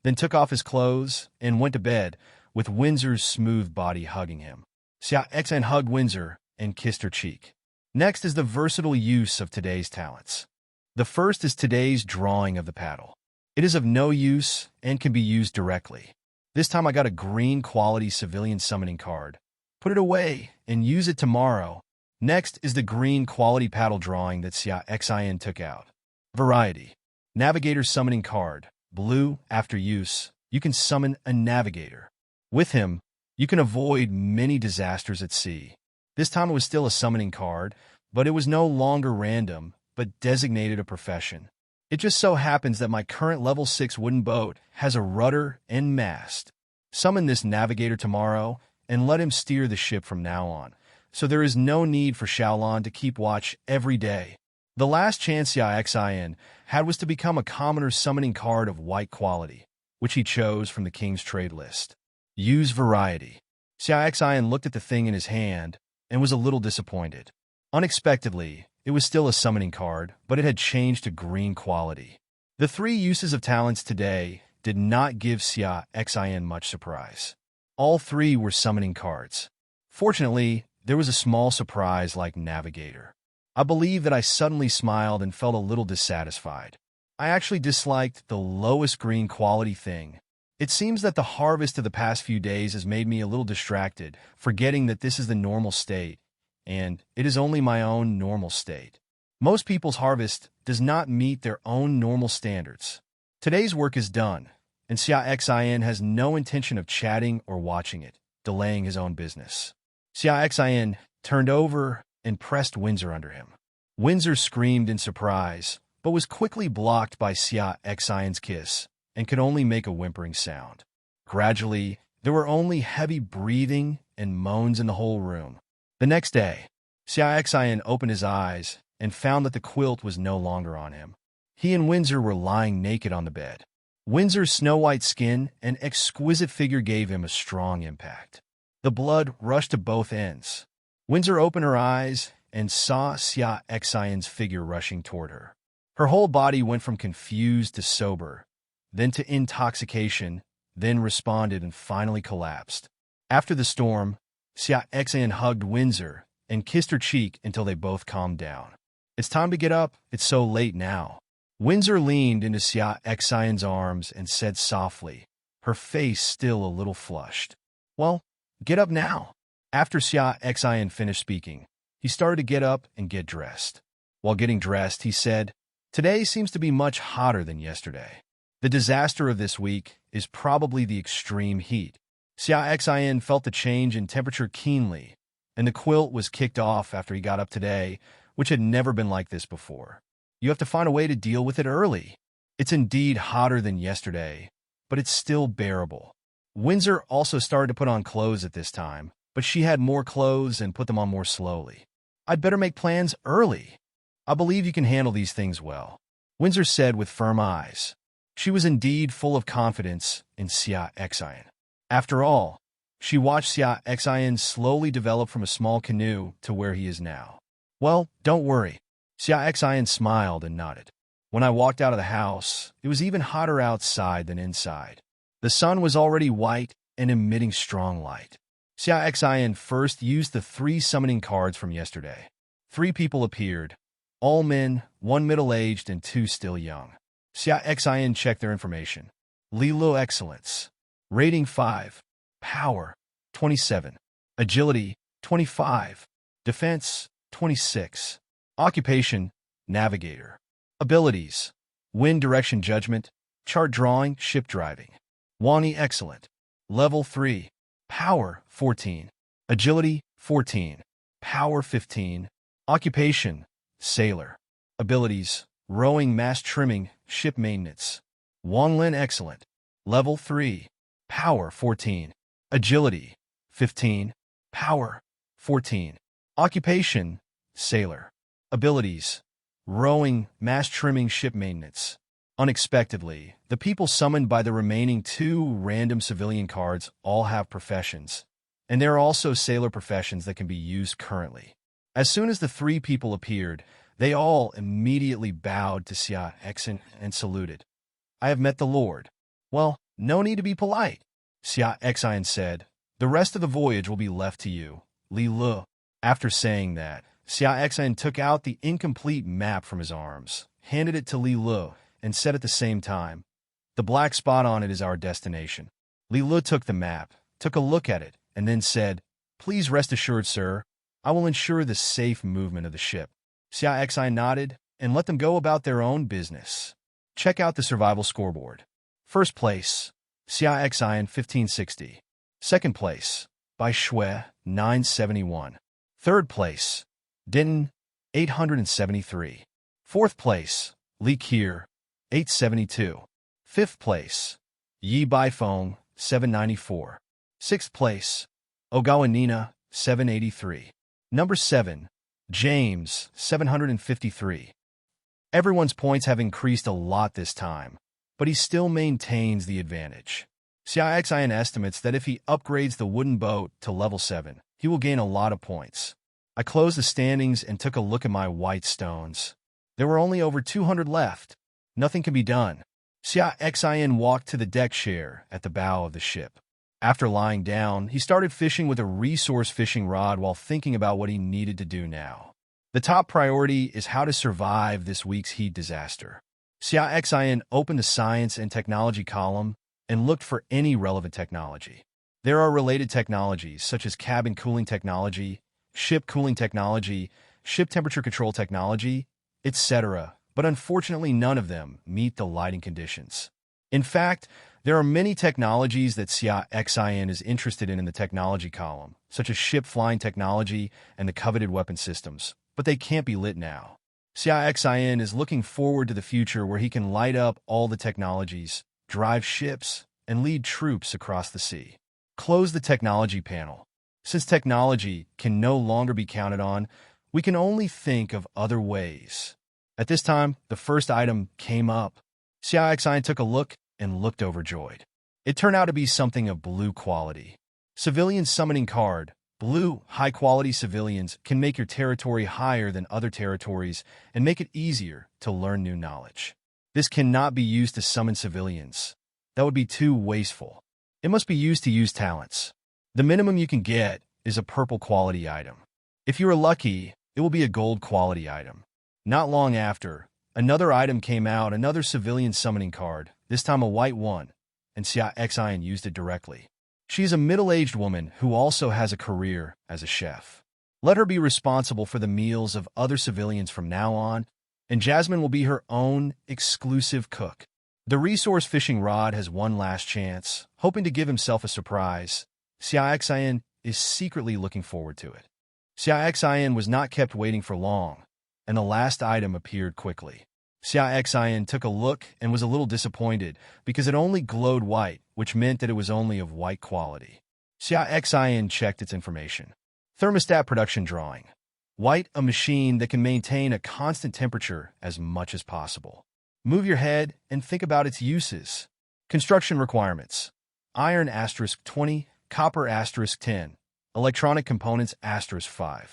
then took off his clothes and went to bed, with Windsor's smooth body hugging him. Xia Xin hugged Windsor and kissed her cheek. Next is the versatile use of today's talents. The first is today's drawing of the paddle. It is of no use and can be used directly. This time I got a green quality civilian summoning card. Put it away and use it tomorrow. Next is the green quality paddle drawing that Xia Xin took out. Variety. Navigator summoning card. Blue, after use, you can summon a navigator. With him, you can avoid many disasters at sea. This time it was still a summoning card, but it was no longer random, but designated a profession. It just so happens that my current level 6 wooden boat has a rudder and mast. Summon this navigator tomorrow and let him steer the ship from now on, so there is no need for Xiaolan to keep watch every day. The last chance Xia Xin had was to become a commoner's summoning card of white quality, which he chose from the king's trade list. Use variety. Xia Xin looked at the thing in his hand and was a little disappointed. Unexpectedly, it was still a summoning card, but it had changed to green quality. The 3 uses of talents today did not give Xia Xin much surprise. All 3 were summoning cards. Fortunately, there was a small surprise like Navigator. I believe that I suddenly smiled and felt a little dissatisfied. I actually disliked the lowest green quality thing. It seems that the harvest of the past few days has made me a little distracted, forgetting that this is the normal state, and it is only my own normal state. Most people's harvest does not meet their own normal standards. Today's work is done, and Xia Xin has no intention of chatting or watching it, delaying his own business. Xia Xin turned over and pressed Windsor under him. Windsor screamed in surprise, but was quickly blocked by Xia Xin's kiss, and could only make a whimpering sound. Gradually, there were only heavy breathing and moans in the whole room. The next day, Xia Xin opened his eyes and found that the quilt was no longer on him. He and Windsor were lying naked on the bed. Windsor's snow-white skin and exquisite figure gave him a strong impact. The blood rushed to both ends. Windsor opened her eyes and saw Xia Xin's figure rushing toward her. Her whole body went from confused to sober, then to intoxication, then responded and finally collapsed. After the storm, Xia Xin hugged Windsor and kissed her cheek until they both calmed down. It's time to get up, it's so late now. Windsor leaned into Xia Xin's arms and said softly, her face still a little flushed. Well, get up now. After Xia Xin finished speaking, he started to get up and get dressed. While getting dressed, he said, today seems to be much hotter than yesterday. The disaster of this week is probably the extreme heat. Xia Xin felt the change in temperature keenly, and the quilt was kicked off after he got up today, which had never been like this before. You have to find a way to deal with it early. It's indeed hotter than yesterday, but it's still bearable. Windsor also started to put on clothes at this time, but she had more clothes and put them on more slowly. I'd better make plans early. I believe you can handle these things well, Windsor said with firm eyes. She was indeed full of confidence in Xia Xin. After all, she watched Xia Xin slowly develop from a small canoe to where he is now. Well, don't worry. Xia Xin smiled and nodded. When I walked out of the house, it was even hotter outside than inside. The sun was already white and emitting strong light. Xia Xin first used the 3 summoning cards from yesterday. 3 people appeared, all men, 1 middle-aged and 2 still young. Xia Xin checked their information. Lilo Excellence. Rating 5. Power, 27. Agility, 25. Defense, 26. Occupation, Navigator. Abilities. Wind direction judgment, chart drawing, ship driving. Wani excellent. Level 3. Power 14. Agility 14. Power 15. Occupation, sailor. Abilities, rowing, mast trimming, ship maintenance. Wanlin excellent. Level 3. Power 14. Agility 15. Power 14. Occupation, sailor. Abilities, rowing, mast trimming, ship maintenance. Unexpectedly, the people summoned by the remaining 2 random civilian cards all have professions, and there are also sailor professions that can be used currently. As soon as the 3 people appeared, they all immediately bowed to Xia Xin and saluted. "I have met the Lord." "Well, no need to be polite," Xia Xin said. "The rest of the voyage will be left to you, Li Lu." After saying that, Xia Xin took out the incomplete map from his arms, handed it to Li Lu, and said at the same time, "The black spot on it is our destination." Li Lu took the map, took a look at it, and then said, "Please rest assured, sir, I will ensure the safe movement of the ship." Xia Xin nodded and let them go about their own business. Check out the survival scoreboard. First place, Xia Xin 1560. Second place, Bai Shui 971. Third place, Din 873. Fourth place, Li Kier 872. Fifth place, Yi Baifeng 794. Sixth place, Ogawa Nina 783. Number 7, James 753. Everyone's points have increased a lot this time, but he still maintains the advantage. Xia Xin estimates that if he upgrades the wooden boat to level 7, he will gain a lot of points. I closed the standings and took a look at my white stones. There were only over 200 left. Nothing can be done. Xia Xin walked to the deck chair at the bow of the ship. After lying down, he started fishing with a resource fishing rod while thinking about what he needed to do now. The top priority is how to survive this week's heat disaster. Xia Xin opened the Science and Technology column and looked for any relevant technology. There are related technologies such as cabin cooling technology, ship cooling technology, ship temperature control technology, etc., but unfortunately none of them meet the lighting conditions. In fact, there are many technologies that Xia Xin is interested in the technology column, such as ship flying technology and the coveted weapon systems, but they can't be lit now. Xia Xin is looking forward to the future where he can light up all the technologies, drive ships, and lead troops across the sea. Close the technology panel. Since technology can no longer be counted on, we can only think of other ways. At this time, the first item came up. Xia Xin took a look and looked overjoyed. It turned out to be something of blue quality. Civilian summoning card. Blue, high-quality civilians can make your territory higher than other territories and make it easier to learn new knowledge. This cannot be used to summon civilians. That would be too wasteful. It must be used to use talents. The minimum you can get is a purple quality item. If you are lucky, it will be a gold quality item. Not long after, another item came out, another civilian summoning card, this time a white one, and Xia Xin used it directly. She is a middle-aged woman who also has a career as a chef. Let her be responsible for the meals of other civilians from now on, and Jasmine will be her own exclusive cook. The resource fishing rod has one last chance, hoping to give himself a surprise. Xia Xin is secretly looking forward to it. Xia Xin was not kept waiting for long, and the last item appeared quickly. Xia Xin took a look and was a little disappointed because it only glowed white, which meant that it was only of white quality. Xia Xin checked its information. Thermostat production drawing. White, a machine that can maintain a constant temperature as much as possible. Move your head and think about its uses. Construction requirements. Iron *20, copper *10, electronic components *5.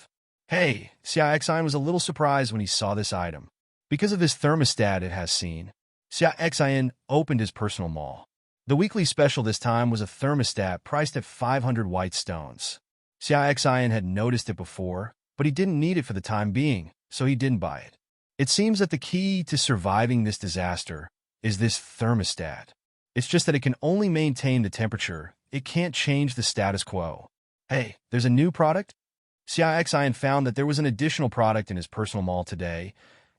Hey, Xia Xin was a little surprised when he saw this item. Because of this thermostat it has seen, Xia Xin opened his personal mall. The weekly special this time was a thermostat priced at 500 white stones. Xia Xin had noticed it before, but he didn't need it for the time being, so he didn't buy it. It seems that the key to surviving this disaster is this thermostat. It's just that it can only maintain the temperature, it can't change the status quo. Hey, there's a new product? Xia Xin found that there was an additional product in his personal mall today,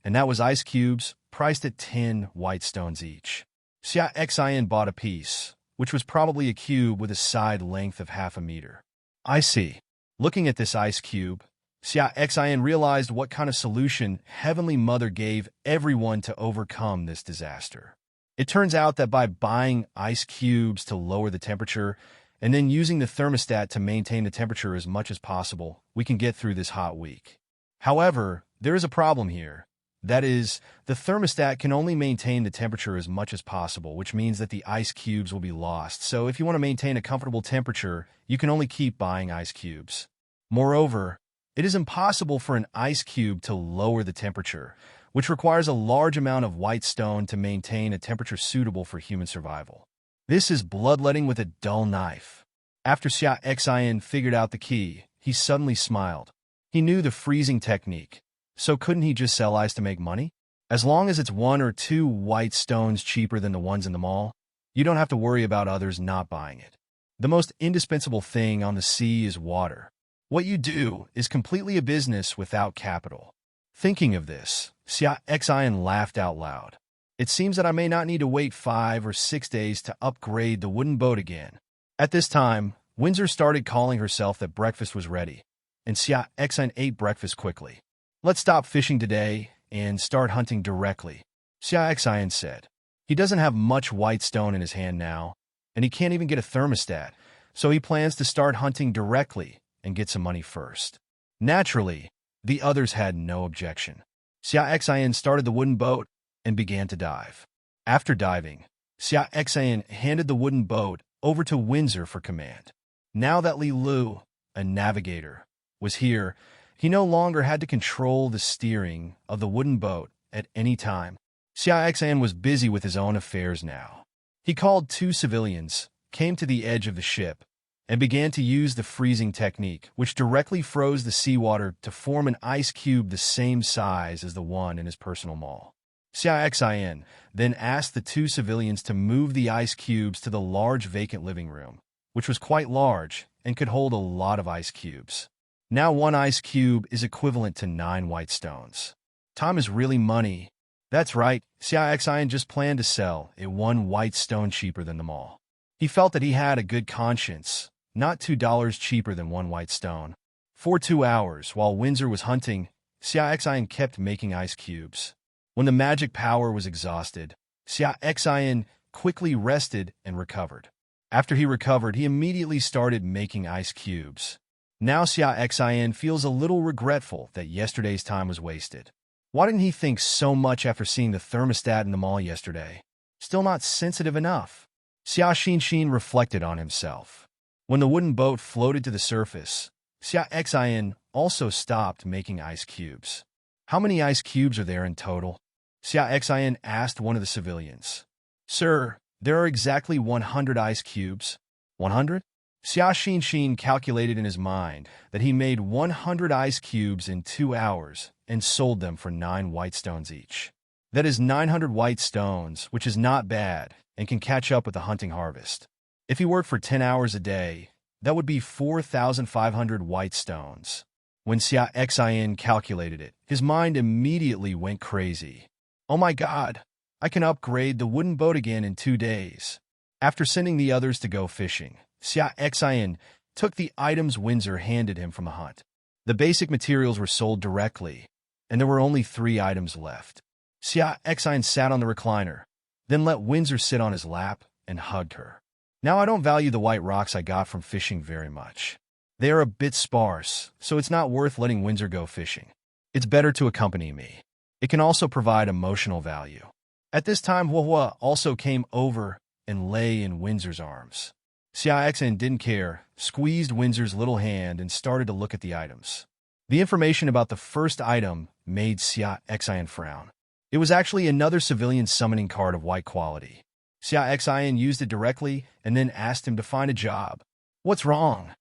and that was ice cubes priced at 10 white stones each. Xia Xin bought a piece, which was probably a cube with a side length of half a meter. I see. Looking at this ice cube, Xia Xin realized what kind of solution Heavenly Mother gave everyone to overcome this disaster. It turns out that by buying ice cubes to lower the temperature and then using the thermostat to maintain the temperature as much as possible, we can get through this hot week. However, there is a problem here. That is, the thermostat can only maintain the temperature as much as possible, which means that the ice cubes will be lost. So if you want to maintain a comfortable temperature, you can only keep buying ice cubes. Moreover, it is impossible for an ice cube to lower the temperature, which requires a large amount of white stone to maintain a temperature suitable for human survival. This is bloodletting with a dull knife. After Xia Xin figured out the key, he suddenly smiled. He knew the freezing technique. So couldn't he just sell ice to make money? As long as it's 1 or 2 white stones cheaper than the ones in the mall, you don't have to worry about others not buying it. The most indispensable thing on the sea is water. What you do is completely a business without capital. Thinking of this, Xia Xin laughed out loud. It seems that I may not need to wait 5 or 6 days to upgrade the wooden boat again. At this time, Windsor started calling herself that breakfast was ready, and Xia Xin ate breakfast quickly. Let's stop fishing today and start hunting directly, Xia Xin said. He doesn't have much white stone in his hand now, and he can't even get a thermostat, so he plans to start hunting directly and get some money first. Naturally, the others had no objection. Xia Xin started the wooden boat and began to dive. After diving, Xia Xin handed the wooden boat over to Windsor for command. Now that Li Lu, a navigator, was here, he no longer had to control the steering of the wooden boat at any time. Xia Xin was busy with his own affairs now. He called 2 civilians, came to the edge of the ship, and began to use the freezing technique, which directly froze the seawater to form an ice cube the same size as the one in his personal mall. Xia Xin then asked the 2 civilians to move the ice cubes to the large vacant living room, which was quite large and could hold a lot of ice cubes. Now 1 ice cube is equivalent to 9 white stones. Time is really money. That's right, Xia Xin just planned to sell a 1 white stone cheaper than the mall. He felt that he had a good conscience, not $2 cheaper than 1 white stone. For 2 hours, while Windsor was hunting, Xia Xin kept making ice cubes. When the magic power was exhausted, Xia Xin quickly rested and recovered. After he recovered, he immediately started making ice cubes. Now Xia Xin feels a little regretful that yesterday's time was wasted. Why didn't he think so much after seeing the thermostat in the mall yesterday? Still not sensitive enough. Xia Xin reflected on himself. When the wooden boat floated to the surface, Xia Xin also stopped making ice cubes. How many ice cubes are there in total? Xia Xin asked one of the civilians. Sir, there are exactly 100 ice cubes. 100? Xia Xin calculated in his mind that he made 100 ice cubes in 2 hours and sold them for 9 white stones each. That is 900 white stones, which is not bad and can catch up with the hunting harvest. If he worked for 10 hours a day, that would be 4,500 white stones. When Xia Xin calculated it, his mind immediately went crazy. Oh my God, I can upgrade the wooden boat again in 2 days. After sending the others to go fishing, Xia Xin took the items Windsor handed him from the hunt. The basic materials were sold directly, and there were only 3 items left. Xia Xin sat on the recliner, then let Windsor sit on his lap and hugged her. Now I don't value the white rocks I got from fishing very much. They are a bit sparse, so it's not worth letting Windsor go fishing. It's better to accompany me. It can also provide emotional value. At this time, Huahua also came over and lay in Windsor's arms. Xia Xin didn't care, squeezed Windsor's little hand and started to look at the items. The information about the first item made Xia Xin frown. It was actually another civilian summoning card of white quality. Xia Xin used it directly and then asked him to find a job. What's wrong?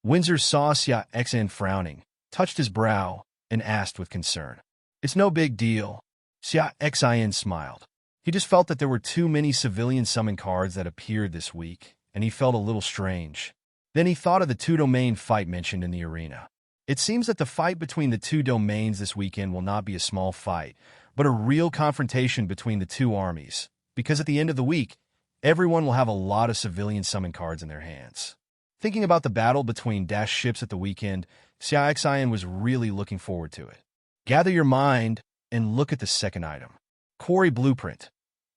Windsor saw Xia Xin frowning, touched his brow, and asked with concern. It's no big deal. Xia Xin smiled. He just felt that there were too many civilian summon cards that appeared this week, and he felt a little strange. Then he thought of the 2-domain fight mentioned in the arena. It seems that the fight between the 2 domains this weekend will not be a small fight, but a real confrontation between the two armies, because at the end of the week, everyone will have a lot of civilian summon cards in their hands. Thinking about the battle between dash ships at the weekend, Xia Xin was really looking forward to it. Gather your mind and look at the second item. Quarry Blueprint.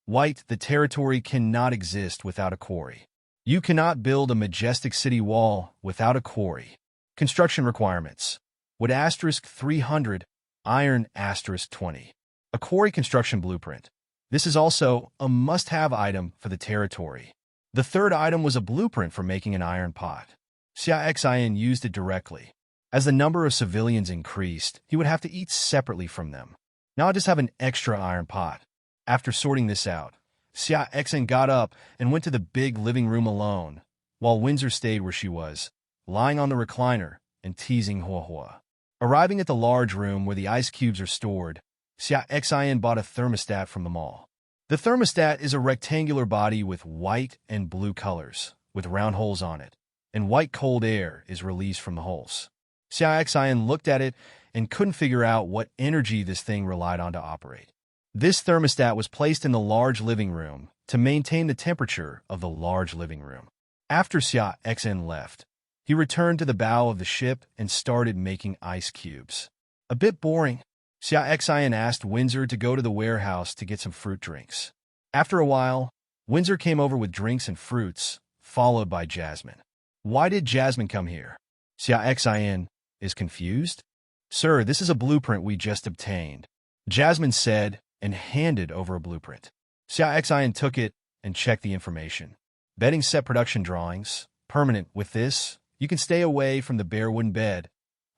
White, the territory cannot exist without a quarry. You cannot build a majestic city wall without a quarry. Construction requirements. Wood *300, iron *20. A quarry construction blueprint. This is also a must-have item for the territory. The third item was a blueprint for making an iron pot. Xia Xin used it directly. As the number of civilians increased, he would have to eat separately from them. Now I just have an extra iron pot. After sorting this out, Xia Xin got up and went to the big living room alone, while Windsor stayed where she was, lying on the recliner and teasing Hua Hua. Arriving at the large room where the ice cubes are stored, Xia Xin bought a thermostat from the mall. The thermostat is a rectangular body with white and blue colors, with round holes on it, and white cold air is released from the holes. Xia Xin looked at it and couldn't figure out what energy this thing relied on to operate. This thermostat was placed in the large living room to maintain the temperature of the large living room. After Xia Xin left, he returned to the bow of the ship and started making ice cubes. A bit boring, Xia Xin asked Windsor to go to the warehouse to get some fruit drinks. After a while, Windsor came over with drinks and fruits, followed by Jasmine. Why did Jasmine come here? Xia Xin is confused. Sir, this is a blueprint we just obtained, Jasmine said and handed over a blueprint. Xia Xin took it and checked the information. Bedding set production drawings, permanent. With this, you can stay away from the bare wooden bed.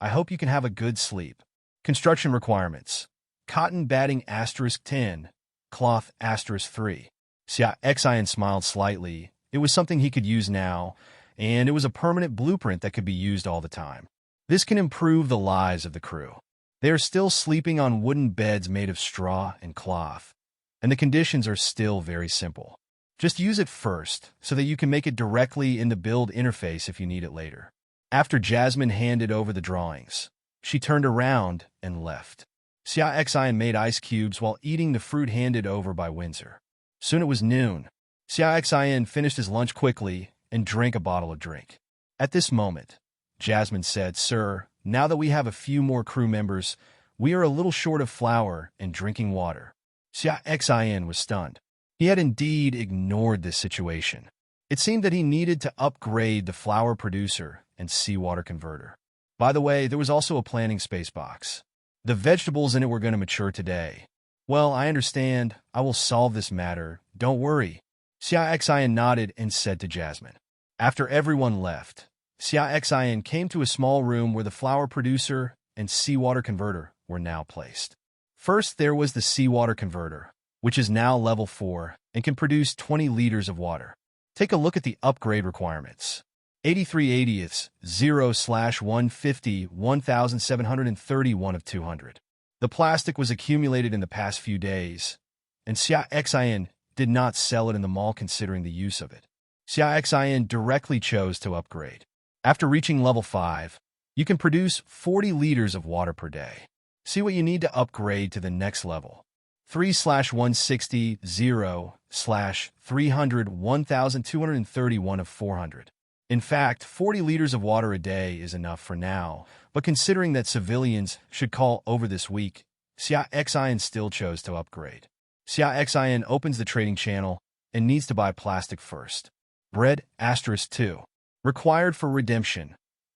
I hope you can have a good sleep. Construction requirements. Cotton batting *10, cloth *3. Xia Xin smiled slightly. It was something he could use now, and it was a permanent blueprint that could be used all the time. This can improve the lives of the crew. They are still sleeping on wooden beds made of straw and cloth, and the conditions are still very simple. Just use it first so that you can make it directly in the build interface if you need it later. After Jasmine handed over the drawings, she turned around and left. Xia Xin made ice cubes while eating the fruit handed over by Windsor. Soon it was noon. Xia Xin finished his lunch quickly and drank a bottle of drink. At this moment, Jasmine said, Sir, now that we have a few more crew members, we are a little short of flour and drinking water. Xia Xin was stunned. He had indeed ignored this situation. It seemed that he needed to upgrade the flour producer and seawater converter. By the way, there was also a planning space box. The vegetables in it were going to mature today. Well, I understand. I will solve this matter. Don't worry. Xia Xin nodded and said to Jasmine. After everyone left, Xia Xin came to a small room where the flour producer and seawater converter were now placed. First, there was the seawater converter, which is now level 4 and can produce 20 liters of water. Take a look at the upgrade requirements. 83/80ths, 0/150, 1,731 of 200. The plastic was accumulated in the past few days, and Xia Xin did not sell it in the mall considering the use of it. Xia Xin directly chose to upgrade. After reaching level 5, you can produce 40 liters of water per day. See what you need to upgrade to the next level. 3/160, 0/300, 1,231 of 400. In fact, 40 liters of water a day is enough for now, but considering that civilians should call over this week, Xia Xin still chose to upgrade. Xia Xin opens the trading channel and needs to buy plastic first. Bread *2. Required for redemption.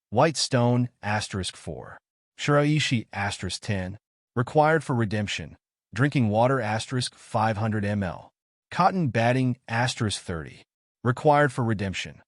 White stone *4. Shiraishi *10. Required for redemption. Drinking water *500 ml. Cotton batting *30. Required for redemption.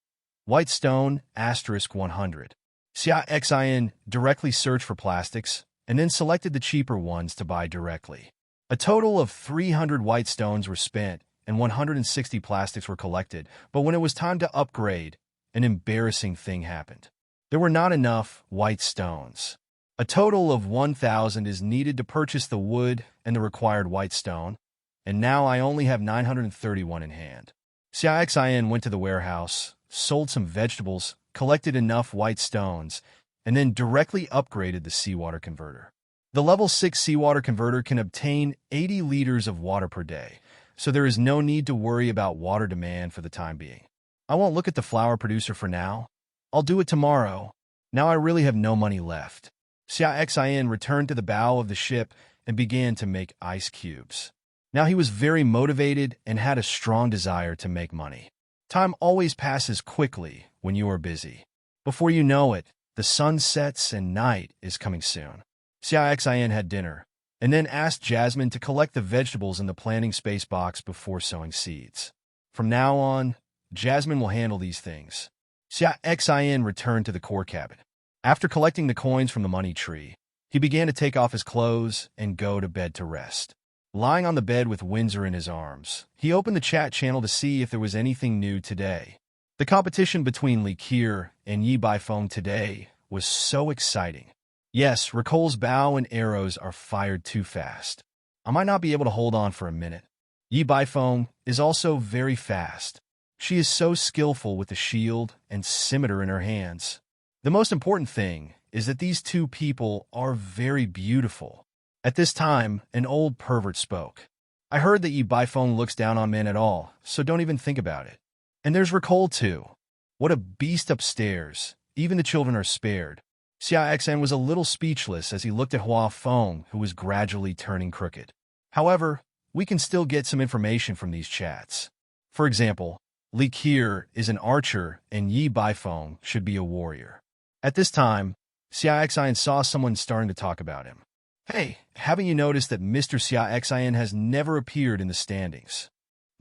White stone *100. Xia Xin directly searched for plastics and then selected the cheaper ones to buy directly. A total of 300 white stones were spent and 160 plastics were collected, but when it was time to upgrade, an embarrassing thing happened. There were not enough white stones. A total of 1,000 is needed to purchase the wood and the required white stone, and now I only have 931 in hand. Xia Xin went to the warehouse, sold some vegetables, collected enough white stones, and then directly upgraded the seawater converter. The level 6 seawater converter can obtain 80 liters of water per day, so there is no need to worry about water demand for the time being. I won't look at the flower producer for now. I'll do it tomorrow. Now I really have no money left. Xia Xin returned to the bow of the ship and began to make ice cubes. Now he was very motivated and had a strong desire to make money. Time always passes quickly when you are busy. Before you know it, the sun sets and night is coming soon. Xia Xin had dinner, and then asked Jasmine to collect the vegetables in the planting space box before sowing seeds. From now on, Jasmine will handle these things. Xia Xin returned to the core cabin. After collecting the coins from the money tree, he began to take off his clothes and go to bed to rest. Lying on the bed with Windsor in his arms, he opened the chat channel to see if there was anything new today. The competition between Li Qier and Yi Baifeng today was so exciting. Yes, Ricole's bow and arrows are fired too fast. I might not be able to hold on for a minute. Yi Baifeng is also very fast. She is so skillful with the shield and scimitar in her hands. The most important thing is that these two people are very beautiful. At this time, an old pervert spoke. I heard that Yi Baifeng looks down on men at all, so don't even think about it. And there's Ricole too. What a beast upstairs. Even the children are spared. Xia Xin was a little speechless as he looked at Hua Feng, who was gradually turning crooked. However, we can still get some information from these chats. For example, Li Qier is an archer and Yi Baifeng should be a warrior. At this time, Xia Xin saw someone starting to talk about him. Hey, haven't you noticed that Mr. Xia Xin has never appeared in the standings?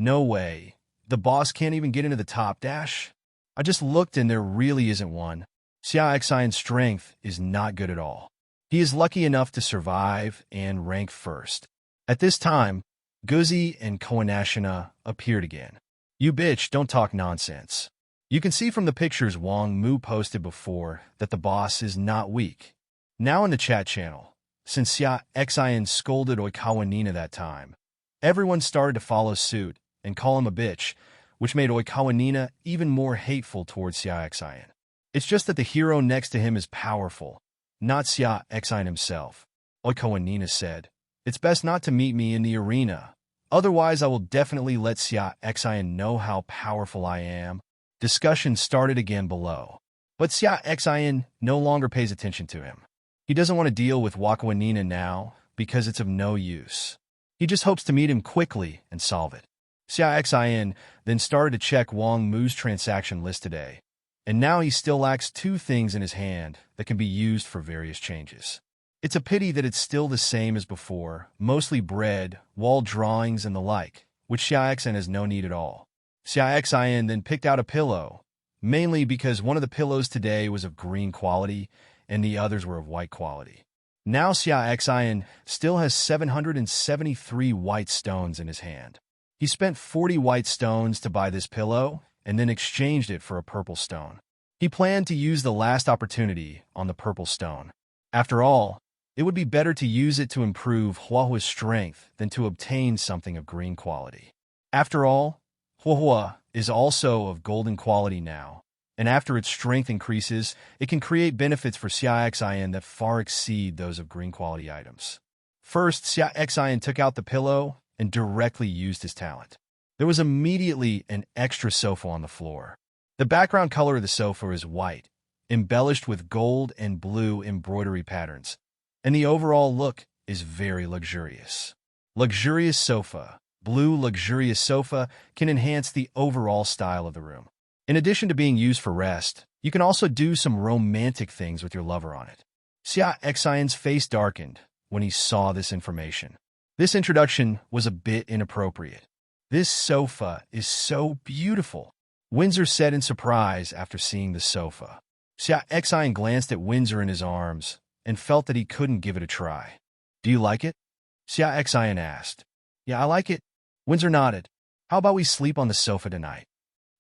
No way. The boss can't even get into the top dash? I just looked and there really isn't one. Xia Xin's strength is not good at all. He is lucky enough to survive and rank first. At this time, Guzi and Koanashina appeared again. You bitch, don't talk nonsense. You can see from the pictures Wang Mu posted before that the boss is not weak. Now in the chat channel, since Xia Xin scolded Oikawa Nina that time, everyone started to follow suit and call him a bitch, which made Oikawa Nina even more hateful towards Xia Xin. It's just that the hero next to him is powerful, not Xia Xin himself. Oikawa Nina said, "It's best not to meet me in the arena. Otherwise, I will definitely let Xia Xin know how powerful I am." Discussion started again below. But Xia Xin no longer pays attention to him. He doesn't want to deal with Wakawa Nina now because it's of no use. He just hopes to meet him quickly and solve it. Xia Xin then started to check Wang Mu's transaction list today, and now he still lacks two things in his hand that can be used for various changes. It's a pity that it's still the same as before, mostly bread, wall drawings, and the like, which Xia Xin has no need at all. Xia Xin then picked out a pillow, mainly because one of the pillows today was of green quality and the others were of white quality. Now Xia Xin still has 773 white stones in his hand. He spent 40 white stones to buy this pillow and then exchanged it for a purple stone. He planned to use the last opportunity on the purple stone. After all, it would be better to use it to improve Huahua's strength than to obtain something of green quality. After all, Huahua is also of golden quality now, and after its strength increases, it can create benefits for Xia Xin that far exceed those of green quality items. First, Xia Xin took out the pillow and directly used his talent. There was immediately an extra sofa on the floor. The background color of the sofa is white, embellished with gold and blue embroidery patterns, and the overall look is very luxurious. Luxurious sofa. Blue luxurious sofa can enhance the overall style of the room. In addition to being used for rest, you can also do some romantic things with your lover on it. Xia Xin's face darkened when he saw this information. This introduction was a bit inappropriate. This sofa is so beautiful, Windsor said in surprise after seeing the sofa. Xia Xin glanced at Windsor in his arms and felt that he couldn't give it a try. Do you like it? Xia Xin asked. Yeah, I like it. Windsor nodded. How about we sleep on the sofa tonight?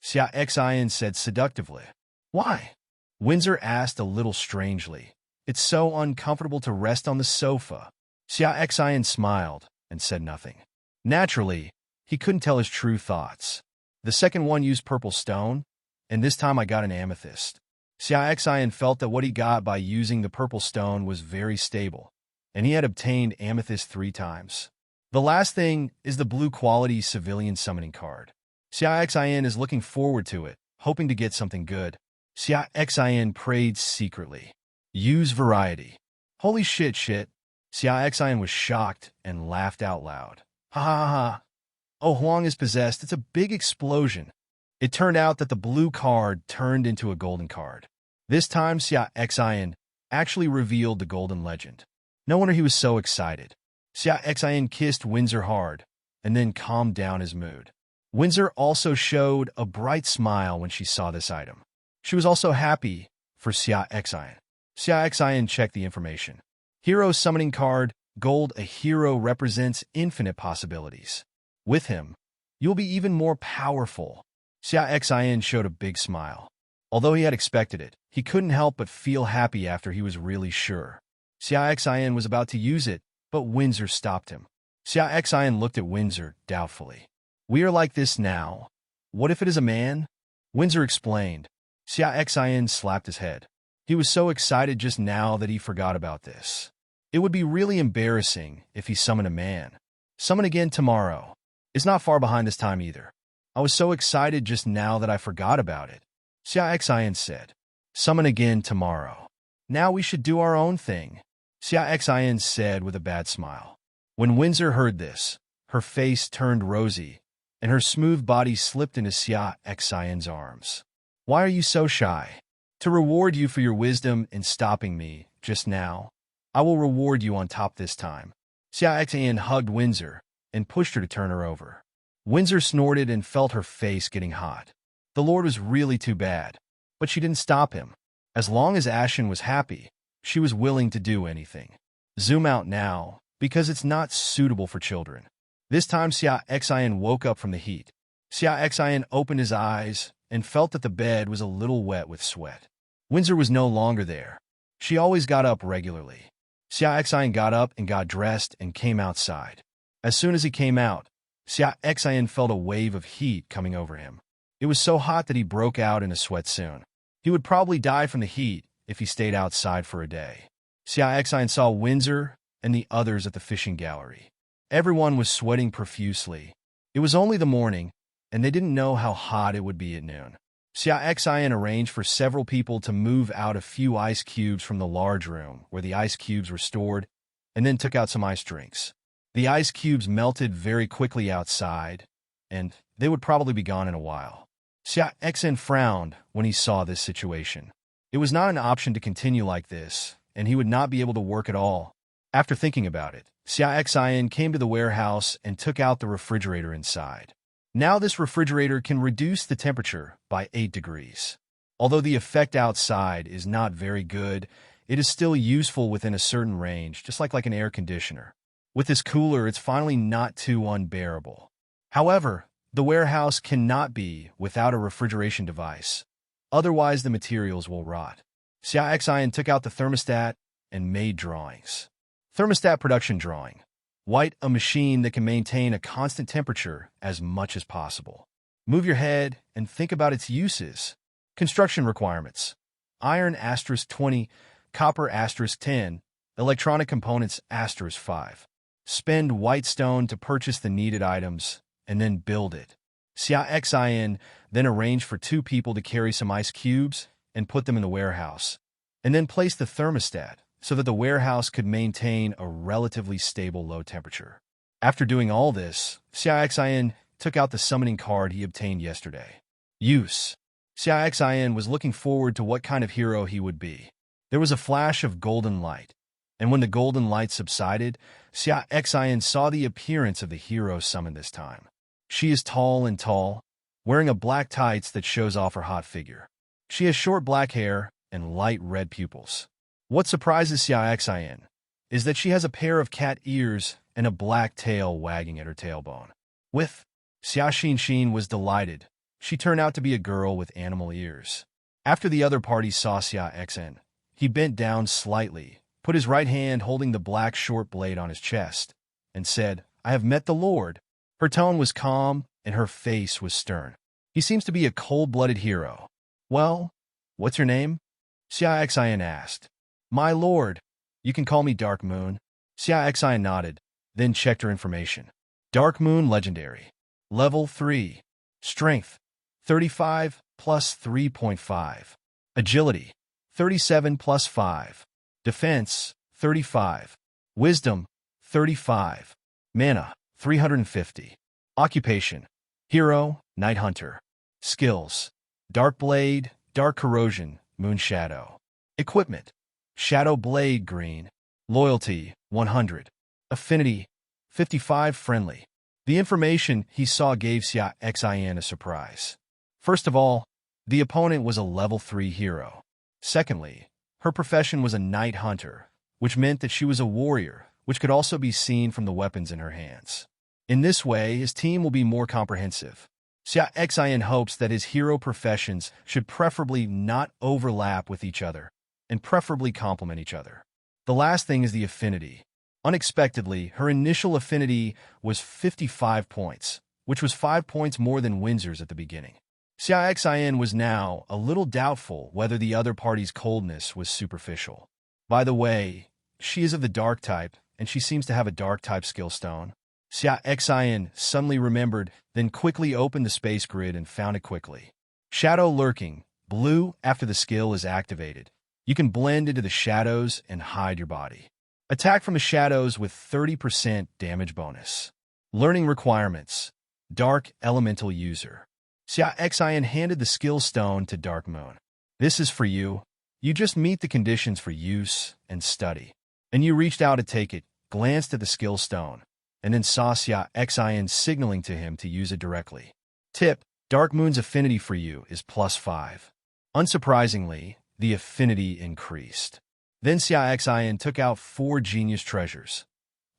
Xia Xin said seductively. Why? Windsor asked a little strangely. It's so uncomfortable to rest on the sofa. Xia Xin smiled and said nothing. Naturally, he couldn't tell his true thoughts. The second one used purple stone, and this time I got an amethyst. Xia Xin felt that what he got by using the purple stone was very stable, and he had obtained amethyst 3 times. The last thing is the blue quality civilian summoning card. Xia Xin is looking forward to it, hoping to get something good. Xia Xin prayed secretly. Use variety. Holy shit. Xia Xin was shocked and laughed out loud. Ha ha ha. Oh, Huang is possessed. It's a big explosion. It turned out that the blue card turned into a golden card. This time, Xia Xin actually revealed the golden legend. No wonder he was so excited. Xia Xin kissed Windsor hard and then calmed down his mood. Windsor also showed a bright smile when she saw this item. She was also happy for Xia Xin. Xia Xin checked the information. Hero summoning card, gold. A hero represents infinite possibilities. With him, you'll be even more powerful. Xia Xin showed a big smile. Although he had expected it, he couldn't help but feel happy after he was really sure. Xia Xin was about to use it, but Windsor stopped him. Xia Xin looked at Windsor doubtfully. We are like this now. What if it is a man? Windsor explained. Xia Xin slapped his head. He was so excited just now that he forgot about this. It would be really embarrassing if he summoned a man. Summon again tomorrow. It's not far behind this time either. I was so excited just now that I forgot about it. Xia Xin said. Summon again tomorrow. Now we should do our own thing. Xia Xin said with a bad smile. When Windsor heard this, her face turned rosy, and her smooth body slipped into Xia Xin's arms. Why are you so shy? To reward you for your wisdom in stopping me just now, I will reward you on top this time. Xia Xin hugged Windsor and pushed her to turn her over. Windsor snorted and felt her face getting hot. The Lord was really too bad, but she didn't stop him. As long as Ashen was happy, she was willing to do anything. Zoom out now, because it's not suitable for children. This time Xia Xin woke up from the heat. Xia Xin opened his eyes and felt that the bed was a little wet with sweat. Windsor was no longer there. She always got up regularly. Xia Xin got up and got dressed and came outside. As soon as he came out, Xia Xin felt a wave of heat coming over him. It was so hot that he broke out in a sweat soon. He would probably die from the heat if he stayed outside for a day. Xia Xin saw Windsor and the others at the fishing gallery. Everyone was sweating profusely. It was only the morning, and they didn't know how hot it would be at noon. Xia Xin arranged for several people to move out a few ice cubes from the large room where the ice cubes were stored, and then took out some ice drinks. The ice cubes melted very quickly outside, and they would probably be gone in a while. Xia Xin frowned when he saw this situation. It was not an option to continue like this, and he would not be able to work at all. After thinking about it, Xia Xin came to the warehouse and took out the refrigerator inside. Now this refrigerator can reduce the temperature by 8 degrees. Although the effect outside is not very good, it is still useful within a certain range, just like an air conditioner. With this cooler, it's finally not too unbearable. However, the warehouse cannot be without a refrigeration device. Otherwise, the materials will rot. Xia Xin took out the thermostat and made drawings. Thermostat production drawing. White, a machine that can maintain a constant temperature as much as possible. Move your head and think about its uses. Construction requirements. Iron *20, copper *10, electronic components *5. Spend white stone to purchase the needed items, and then build it. Xia Xin then arranged for 2 people to carry some ice cubes and put them in the warehouse, and then place the thermostat so that the warehouse could maintain a relatively stable low temperature. After doing all this, Xia Xin took out the summoning card he obtained yesterday. Use. Xia Xin was looking forward to what kind of hero he would be. There was a flash of golden light, and when the golden light subsided, Xia Xin saw the appearance of the hero summoned this time. She is tall and tall, wearing a black tights that shows off her hot figure. She has short black hair and light red pupils. What surprises Xia Xin is that she has a pair of cat ears and a black tail wagging at her tailbone. Xia Xin was delighted. She turned out to be a girl with animal ears. After the other party saw Xia Xin, he bent down slightly, put his right hand holding the black short blade on his chest, and said, "I have met the Lord." Her tone was calm, and her face was stern. He seems to be a cold-blooded hero. Well, what's your name? Xia Xin asked. My lord, you can call me Dark Moon. Xia Xin nodded, then checked her information. Dark Moon Legendary. Level 3. Strength, 35 plus 3.5. Agility, 37 plus 5. Defense, 35. Wisdom, 35. Mana, 350. Occupation, Hero, Night Hunter. Skills, Dark Blade, Dark Corrosion, Moon Shadow. Equipment, Shadow Blade Green. Loyalty, 100. Affinity, 55 Friendly. The information he saw gave Xia Xin a surprise. First of all, the opponent was a level 3 hero. Secondly, her profession was a night hunter, which meant that she was a warrior, which could also be seen from the weapons in her hands. In this way, his team will be more comprehensive. Xia Xin hopes that his hero professions should preferably not overlap with each other, and preferably complement each other. The last thing is the affinity. Unexpectedly, her initial affinity was 55 points, which was 5 points more than Windsor's at the beginning. Xia Xin was now a little doubtful whether the other party's coldness was superficial. By the way, she is of the dark type, and she seems to have a dark type skill stone. Xia Xin suddenly remembered, then quickly opened the space grid and found it quickly. Shadow Lurking, blue after the skill is activated. You can blend into the shadows and hide your body. Attack from the shadows with 30% damage bonus. Learning requirements. Dark Elemental User. Xia Xin handed the skill stone to Dark Moon. This is for you. You just meet the conditions for use and study. And you reached out to take it, glanced at the skill stone, and then saw Xia Xin signaling to him to use it directly. Tip: Dark Moon's affinity for you is +5. Unsurprisingly, the affinity increased. Then Xia Xin took out 4 genius treasures: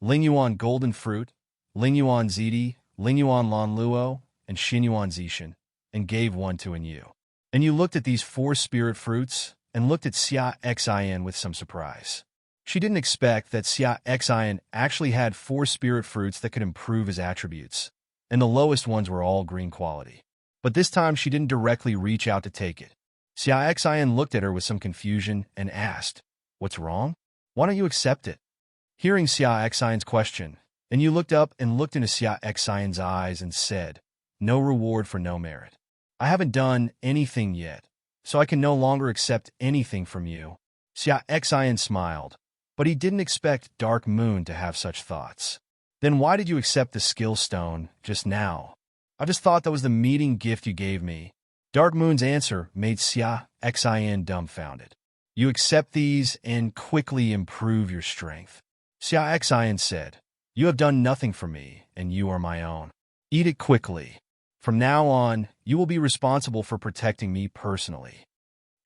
Lingyuan Golden Fruit, Lingyuan Zidi, Lingyuan Lan Luo, and Xinyuan Zishan, and gave one to Yu. And you looked at these 4 spirit fruits, and looked at Xia Xin with some surprise. She didn't expect that Xia Xin actually had 4 spirit fruits that could improve his attributes, and the lowest ones were all green quality. But this time she didn't directly reach out to take it. Xia Xin looked at her with some confusion and asked, "What's wrong? Why don't you accept it?" Hearing Xia Xin's question, and you looked up and looked into Xia Xin's eyes and said, "No reward for no merit. I haven't done anything yet, so I can no longer accept anything from you." Xia Xin smiled, but he didn't expect Dark Moon to have such thoughts. "Then why did you accept the skill stone just now?" "I just thought that was the meeting gift you gave me." Dark Moon's answer made Xia Xin dumbfounded. "You accept these and quickly improve your strength." Xia Xin said, "You have done nothing for me, and you are my own. Eat it quickly. From now on, you will be responsible for protecting me personally."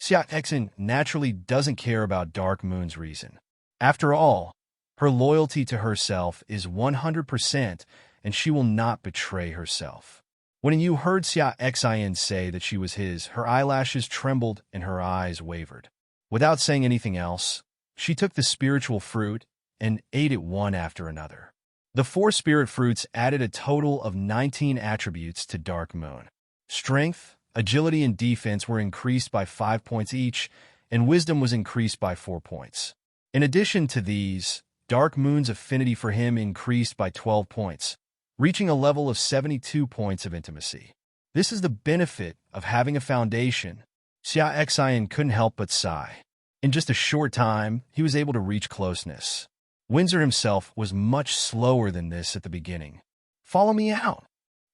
Xia Xin naturally doesn't care about Dark Moon's reason. After all, her loyalty to herself is 100%, and she will not betray herself. When you heard Xia Xin say that she was his, her eyelashes trembled and her eyes wavered. Without saying anything else, she took the spiritual fruit and ate it one after another. The 4 spirit fruits added a total of 19 attributes to Dark Moon. Strength, agility, and defense were increased by 5 points each, and wisdom was increased by 4 points. In addition to these, Dark Moon's affinity for him increased by 12 points, reaching a level of 72 points of intimacy. This is the benefit of having a foundation. Xia Xin couldn't help but sigh. In just a short time, he was able to reach closeness. Windsor himself was much slower than this at the beginning. "Follow me out."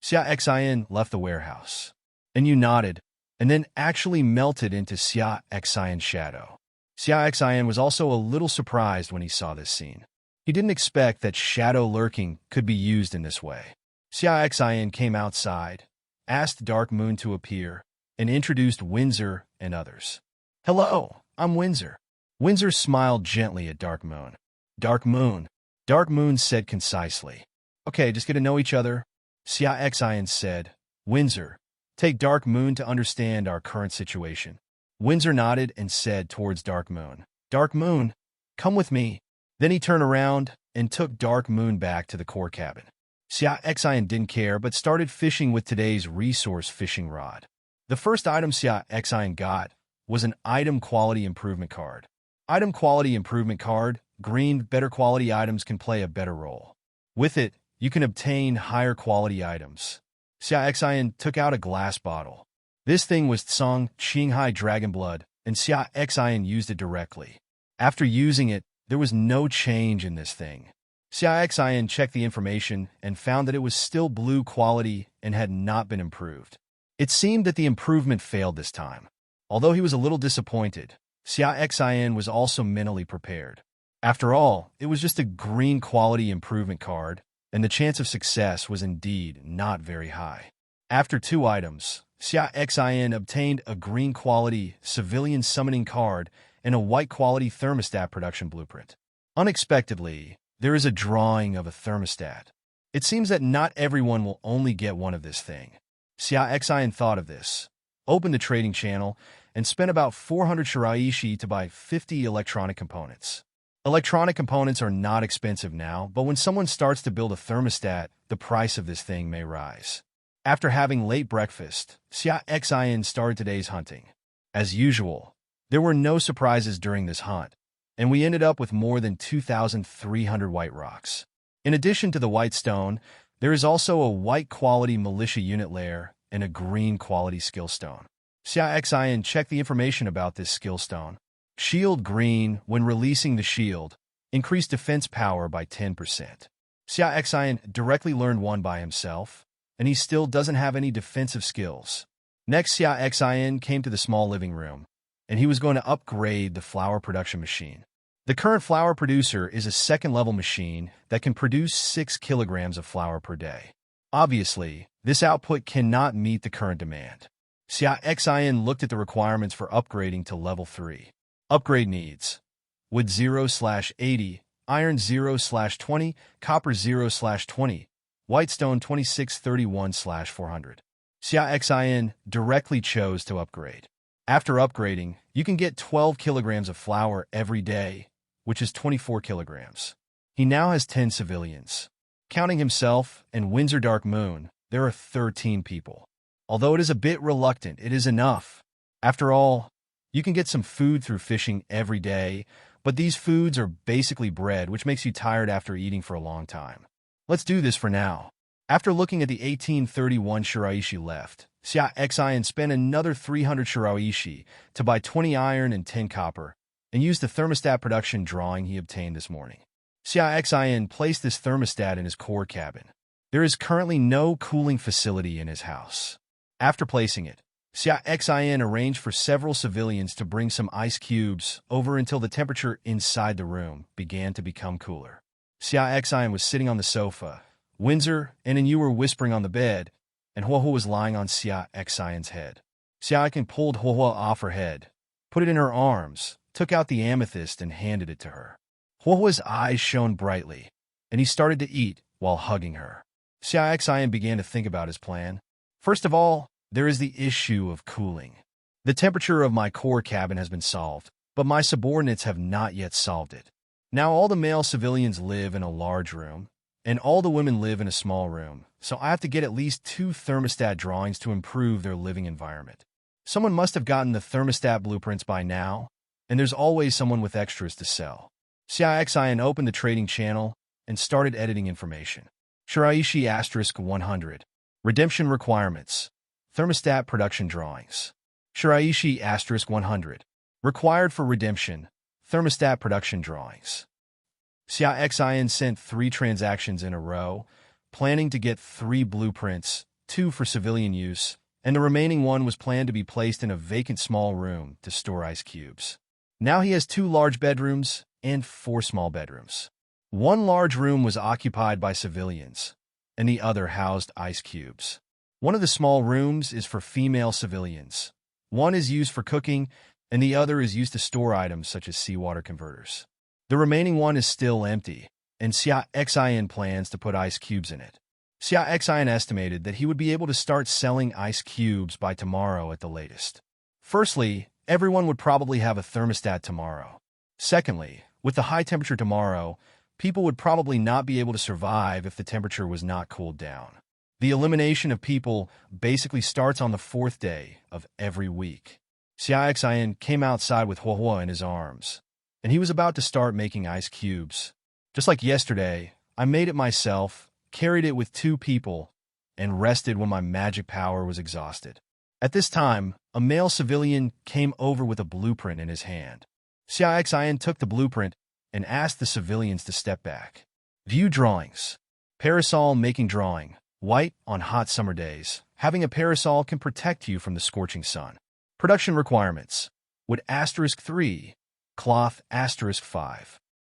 Xia Xin left the warehouse. And you nodded, and then actually melted into Xia Xin's shadow. Xia Xin was also a little surprised when he saw this scene. He didn't expect that shadow lurking could be used in this way. Xia Xin came outside, asked Dark Moon to appear, and introduced Windsor and others. "Hello, I'm Windsor." Windsor smiled gently at Dark Moon. "Dark Moon," Dark Moon said concisely. "Okay, just get to know each other." Xia Xin said, "Windsor, take Dark Moon to understand our current situation." Windsor nodded and said towards Dark Moon, "Dark Moon, come with me." Then he turned around and took Dark Moon back to the core cabin. Xia Xin didn't care but started fishing with today's resource fishing rod. The first item Xia Xin got was an item quality improvement card. Item quality improvement card green, better quality items can play a better role. With it, you can obtain higher quality items. Xia Xin took out a glass bottle. This thing was Tsang Qinghai Dragon Blood, and Xia Xin used it directly. After using it, there was no change in this thing. Xia Xin checked the information and found that it was still blue quality and had not been improved. It seemed that the improvement failed this time. Although he was a little disappointed, Xia Xin was also mentally prepared. After all, it was just a green quality improvement card, and the chance of success was indeed not very high. After 2 items, Xia Xin obtained a green quality civilian summoning card and a white quality thermostat production blueprint. Unexpectedly, there is a drawing of a thermostat. It seems that not everyone will only get one of this thing. Xia Xin thought of this, opened the trading channel, and spent about 400 shiraishi to buy 50 electronic components. Electronic components are not expensive now, but when someone starts to build a thermostat, the price of this thing may rise. After having late breakfast, Xia Xin started today's hunting. As usual, there were no surprises during this hunt, and we ended up with more than 2,300 white rocks. In addition to the white stone, there is also a white quality militia unit layer and a green quality skill stone. Xia Xin checked the information about this skill stone. Shield green, when releasing the shield, increased defense power by 10%. Xia Xin directly learned one by himself, and he still doesn't have any defensive skills. Next, Xia Xin came to the small living room, and he was going to upgrade the flour production machine. The current flour producer is a second-level machine that can produce 6 kilograms of flour per day. Obviously, this output cannot meet the current demand. Xia Xin looked at the requirements for upgrading to level 3. Upgrade needs: wood 0/80, iron 0/20, copper 0/20, whitestone 2631/400. Xia Xin directly chose to upgrade. After upgrading, you can get 12 kilograms of flour every day, which is 24 kilograms. He now has 10 civilians. Counting himself and Windsor Dark Moon, there are 13 people. Although it is a bit reluctant, it is enough. After all, you can get some food through fishing every day, but these foods are basically bread, which makes you tired after eating for a long time. Let's do this for now. After looking at the 1831 shiraishi left, Xia Xin spent another 300 shiraishi to buy 20 iron and 10 copper, and used the thermostat production drawing he obtained this morning. Xia Xin placed this thermostat in his core cabin. There is currently no cooling facility in his house. After placing it, Xia Xin arranged for several civilians to bring some ice cubes over until the temperature inside the room began to become cooler. Xia Xin was sitting on the sofa. Windsor and you were whispering on the bed, and Huohuo was lying on Xia Xion's head. Xia Xin pulled Huohuo off her head, put it in her arms, took out the amethyst and handed it to her. Huohuo's eyes shone brightly, and he started to eat while hugging her. Xia Xian began to think about his plan. First of all, there is the issue of cooling. The temperature of my core cabin has been solved, but my subordinates have not yet solved it. Now all the male civilians live in a large room, and all the women live in a small room, so I have to get at least 2 thermostat drawings to improve their living environment. Someone must have gotten the thermostat blueprints by now, and there's always someone with extras to sell. Xia Xian opened the trading channel and started editing information. Shiraishi *100. Redemption requirements. Thermostat production drawings. Shiraishi *100. Required for redemption. Thermostat production drawings. Xia Xian sent 3 transactions in a row, planning to get 3 blueprints, 2 for civilian use, and the remaining one was planned to be placed in a vacant small room to store ice cubes. Now he has 2 large bedrooms and 4 small bedrooms. One large room was occupied by civilians, and the other housed ice cubes. One of the small rooms is for female civilians. One is used for cooking, and the other is used to store items such as seawater converters. The remaining one is still empty, and Xia Xian plans to put ice cubes in it. Xia Xian estimated that he would be able to start selling ice cubes by tomorrow at the latest. Firstly, everyone would probably have a thermostat tomorrow. Secondly, with the high temperature tomorrow, people would probably not be able to survive if the temperature was not cooled down. The elimination of people basically starts on the 4th day of every week. Xia Xian came outside with Huohuo in his arms, and he was about to start making ice cubes. Just like yesterday, I made it myself, carried it with 2 people, and rested when my magic power was exhausted. At this time, a male civilian came over with a blueprint in his hand. Xia Xin took the blueprint and asked the civilians to step back. View drawings. Parasol making drawing. White on hot summer days. Having a parasol can protect you from the scorching sun. Production requirements. Wood *3. Cloth *5.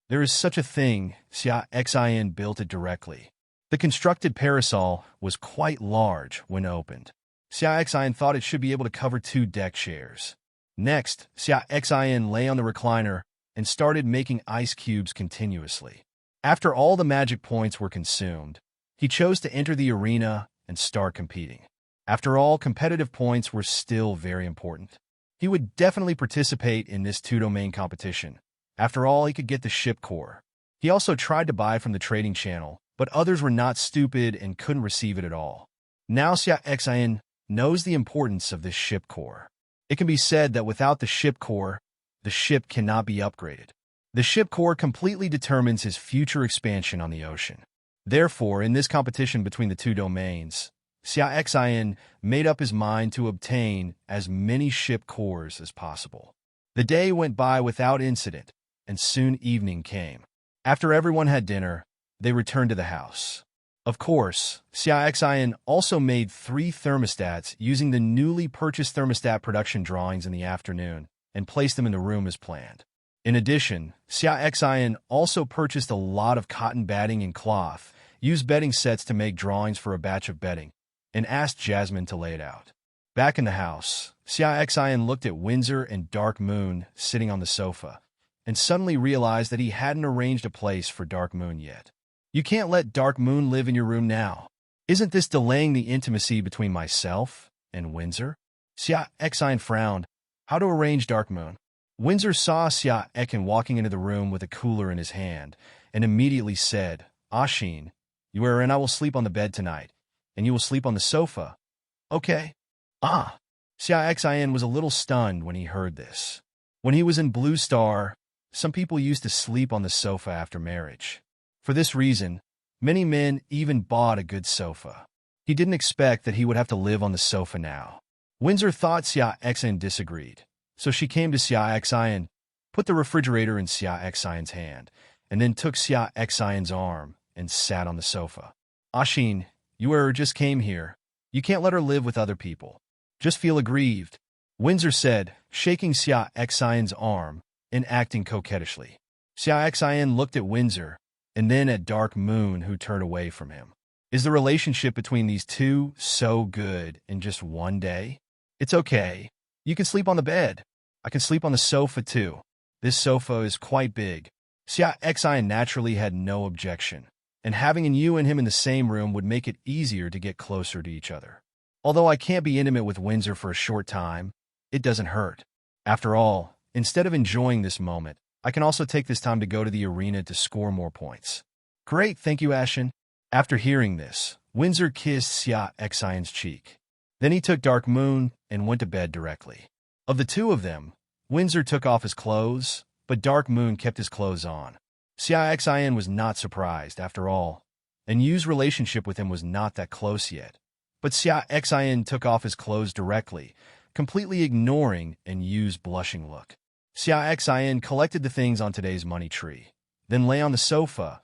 There is such a thing, Xia Xin built it directly. The constructed parasol was quite large when opened. Xia Xin thought it should be able to cover 2 deck chairs. Next, Xia Xin lay on the recliner and started making ice cubes continuously. After all the magic points were consumed, he chose to enter the arena and start competing. After all, competitive points were still very important. He would definitely participate in this 2-domain competition. After all, he could get the ship core. He also tried to buy from the trading channel, but others were not stupid and couldn't receive it at all. Now Xia Xin knows the importance of this ship core. It can be said that without the ship core, the ship cannot be upgraded. The ship core completely determines his future expansion on the ocean. Therefore, in this competition between the 2 domains, Xia Xin made up his mind to obtain as many ship cores as possible. The day went by without incident, and soon evening came. After everyone had dinner, they returned to the house. Of course, Xia Xin also made 3 thermostats using the newly purchased thermostat production drawings in the afternoon and placed them in the room as planned. In addition, Xia Xin also purchased a lot of cotton batting and cloth, used bedding sets to make drawings for a batch of bedding, and asked Jasmine to lay it out. Back in the house, Xia Xin looked at Windsor and Dark Moon sitting on the sofa, and suddenly realized that he hadn't arranged a place for Dark Moon yet. You can't let Dark Moon live in your room now. Isn't this delaying the intimacy between myself and Windsor? Xia Xin frowned. How to arrange Dark Moon? Windsor saw Xia Xin walking into the room with a cooler in his hand, and immediately said, Xin, you are and I will sleep on the bed tonight, and you will sleep on the sofa. Okay. Xia Xin was a little stunned when he heard this. When he was in Blue Star, some people used to sleep on the sofa after marriage. For this reason, many men even bought a good sofa. He didn't expect that he would have to live on the sofa now. Windsor thought Xia Xin disagreed, so she came to Xia Xin, put the refrigerator in Xia Xin's hand, and then took Xia Xin's arm and sat on the sofa. Xin, you just came here. You can't let her live with other people. Just feel aggrieved, Windsor said, shaking Xia Xin's arm and acting coquettishly. Xia Xin looked at Windsor, and then at Dark Moon, who turned away from him. Is the relationship between these 2 so good in just one day? It's okay. You can sleep on the bed. I can sleep on the sofa too. This sofa is quite big. Xia Xin naturally had no objection, and having you and him in the same room would make it easier to get closer to each other. Although I can't be intimate with Windsor for a short time, it doesn't hurt. After all, instead of enjoying this moment, I can also take this time to go to the arena to score more points. Great, thank you, Xin. After hearing this, Windsor kissed Xia Xin's cheek. Then he took Dark Moon and went to bed directly. Of the 2 of them, Windsor took off his clothes, but Dark Moon kept his clothes on. Xia Xin was not surprised, after all, and Yu's relationship with him was not that close yet. But Xia Xin took off his clothes directly, completely ignoring Yu's blushing look. Xia Xin collected the things on today's money tree, then lay on the sofa,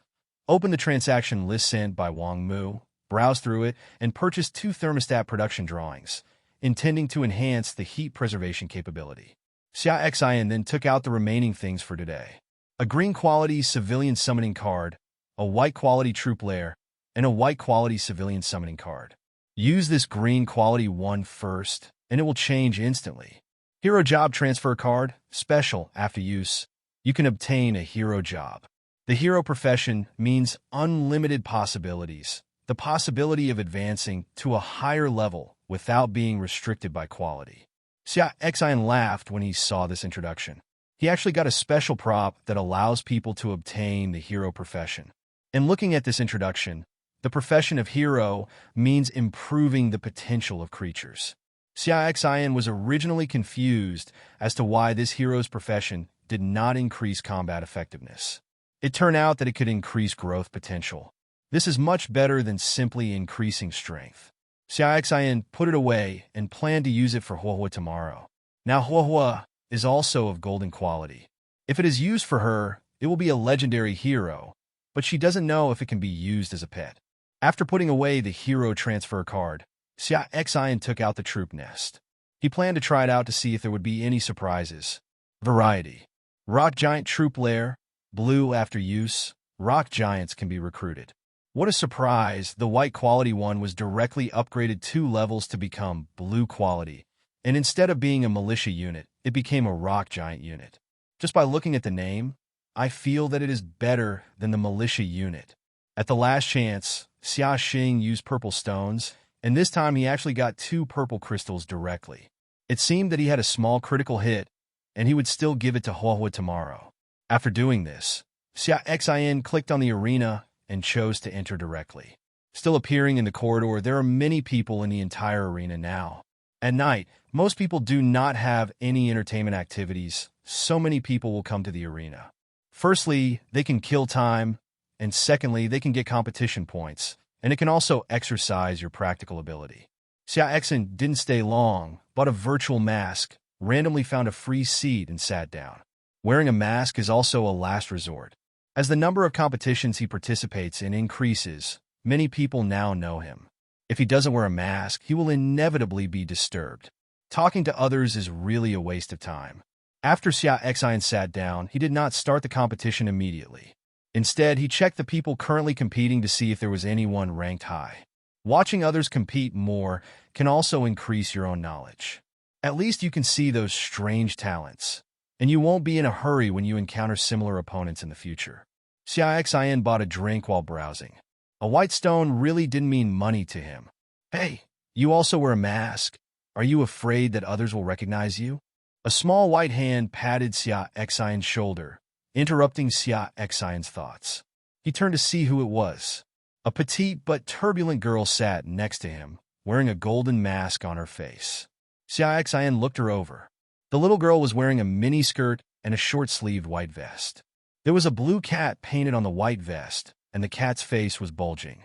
opened the transaction list sent by Wang Mu, browsed through it, and purchased 2 thermostat production drawings, intending to enhance the heat preservation capability. Xia Xin then took out the remaining things for today. A green quality civilian summoning card, a white quality troop lair, and a white quality civilian summoning card. Use this green quality one first, and it will change instantly. Hero Job Transfer Card, special, after use. You can obtain a hero job. The hero profession means unlimited possibilities, the possibility of advancing to a higher level without being restricted by quality. Xia Xin laughed when he saw this introduction. He actually got a special prop that allows people to obtain the hero profession. In looking at this introduction, the profession of hero means improving the potential of creatures. Xia Xin was originally confused as to why this hero's profession did not increase combat effectiveness. It turned out that it could increase growth potential. This is much better than simply increasing strength. Xia Xin put it away and planned to use it for Huohua tomorrow. Now Huohua is also of golden quality. If it is used for her, it will be a legendary hero, but she doesn't know if it can be used as a pet. After putting away the hero transfer card, Xia Xin took out the troop nest. He planned to try it out to see if there would be any surprises. Variety. Rock Giant Troop Lair. Blue after use. Rock Giants can be recruited. What a surprise, the white quality one was directly upgraded 2 levels to become blue quality, and instead of being a militia unit, it became a rock giant unit. Just by looking at the name, I feel that it is better than the militia unit. At the last chance, Xia Xin used purple stones, and this time he actually got 2 purple crystals directly. It seemed that he had a small critical hit, and he would still give it to Huohua tomorrow. After doing this, Xia Xin clicked on the arena and chose to enter directly. Still appearing in the corridor, there are many people in the entire arena now. At night, most people do not have any entertainment activities, so many people will come to the arena. Firstly, they can kill time, and secondly, they can get competition points, and it can also exercise your practical ability. Xia Xin didn't stay long, bought a virtual mask, randomly found a free seat and sat down. Wearing a mask is also a last resort. As the number of competitions he participates in increases, many people now know him. If he doesn't wear a mask, he will inevitably be disturbed. Talking to others is really a waste of time. After Xia Xin sat down, he did not start the competition immediately. Instead, he checked the people currently competing to see if there was anyone ranked high. Watching others compete more can also increase your own knowledge. At least you can see those strange talents, and you won't be in a hurry when you encounter similar opponents in the future. Xia Xin bought a drink while browsing. A white stone really didn't mean money to him. Hey, you also wear a mask. Are you afraid that others will recognize you? A small white hand patted Xia Xin's shoulder, interrupting Xia Xin's thoughts. He turned to see who it was. A petite but turbulent girl sat next to him, wearing a golden mask on her face. Xia Xin looked her over. The little girl was wearing a miniskirt and a short-sleeved white vest. There was a blue cat painted on the white vest, and the cat's face was bulging.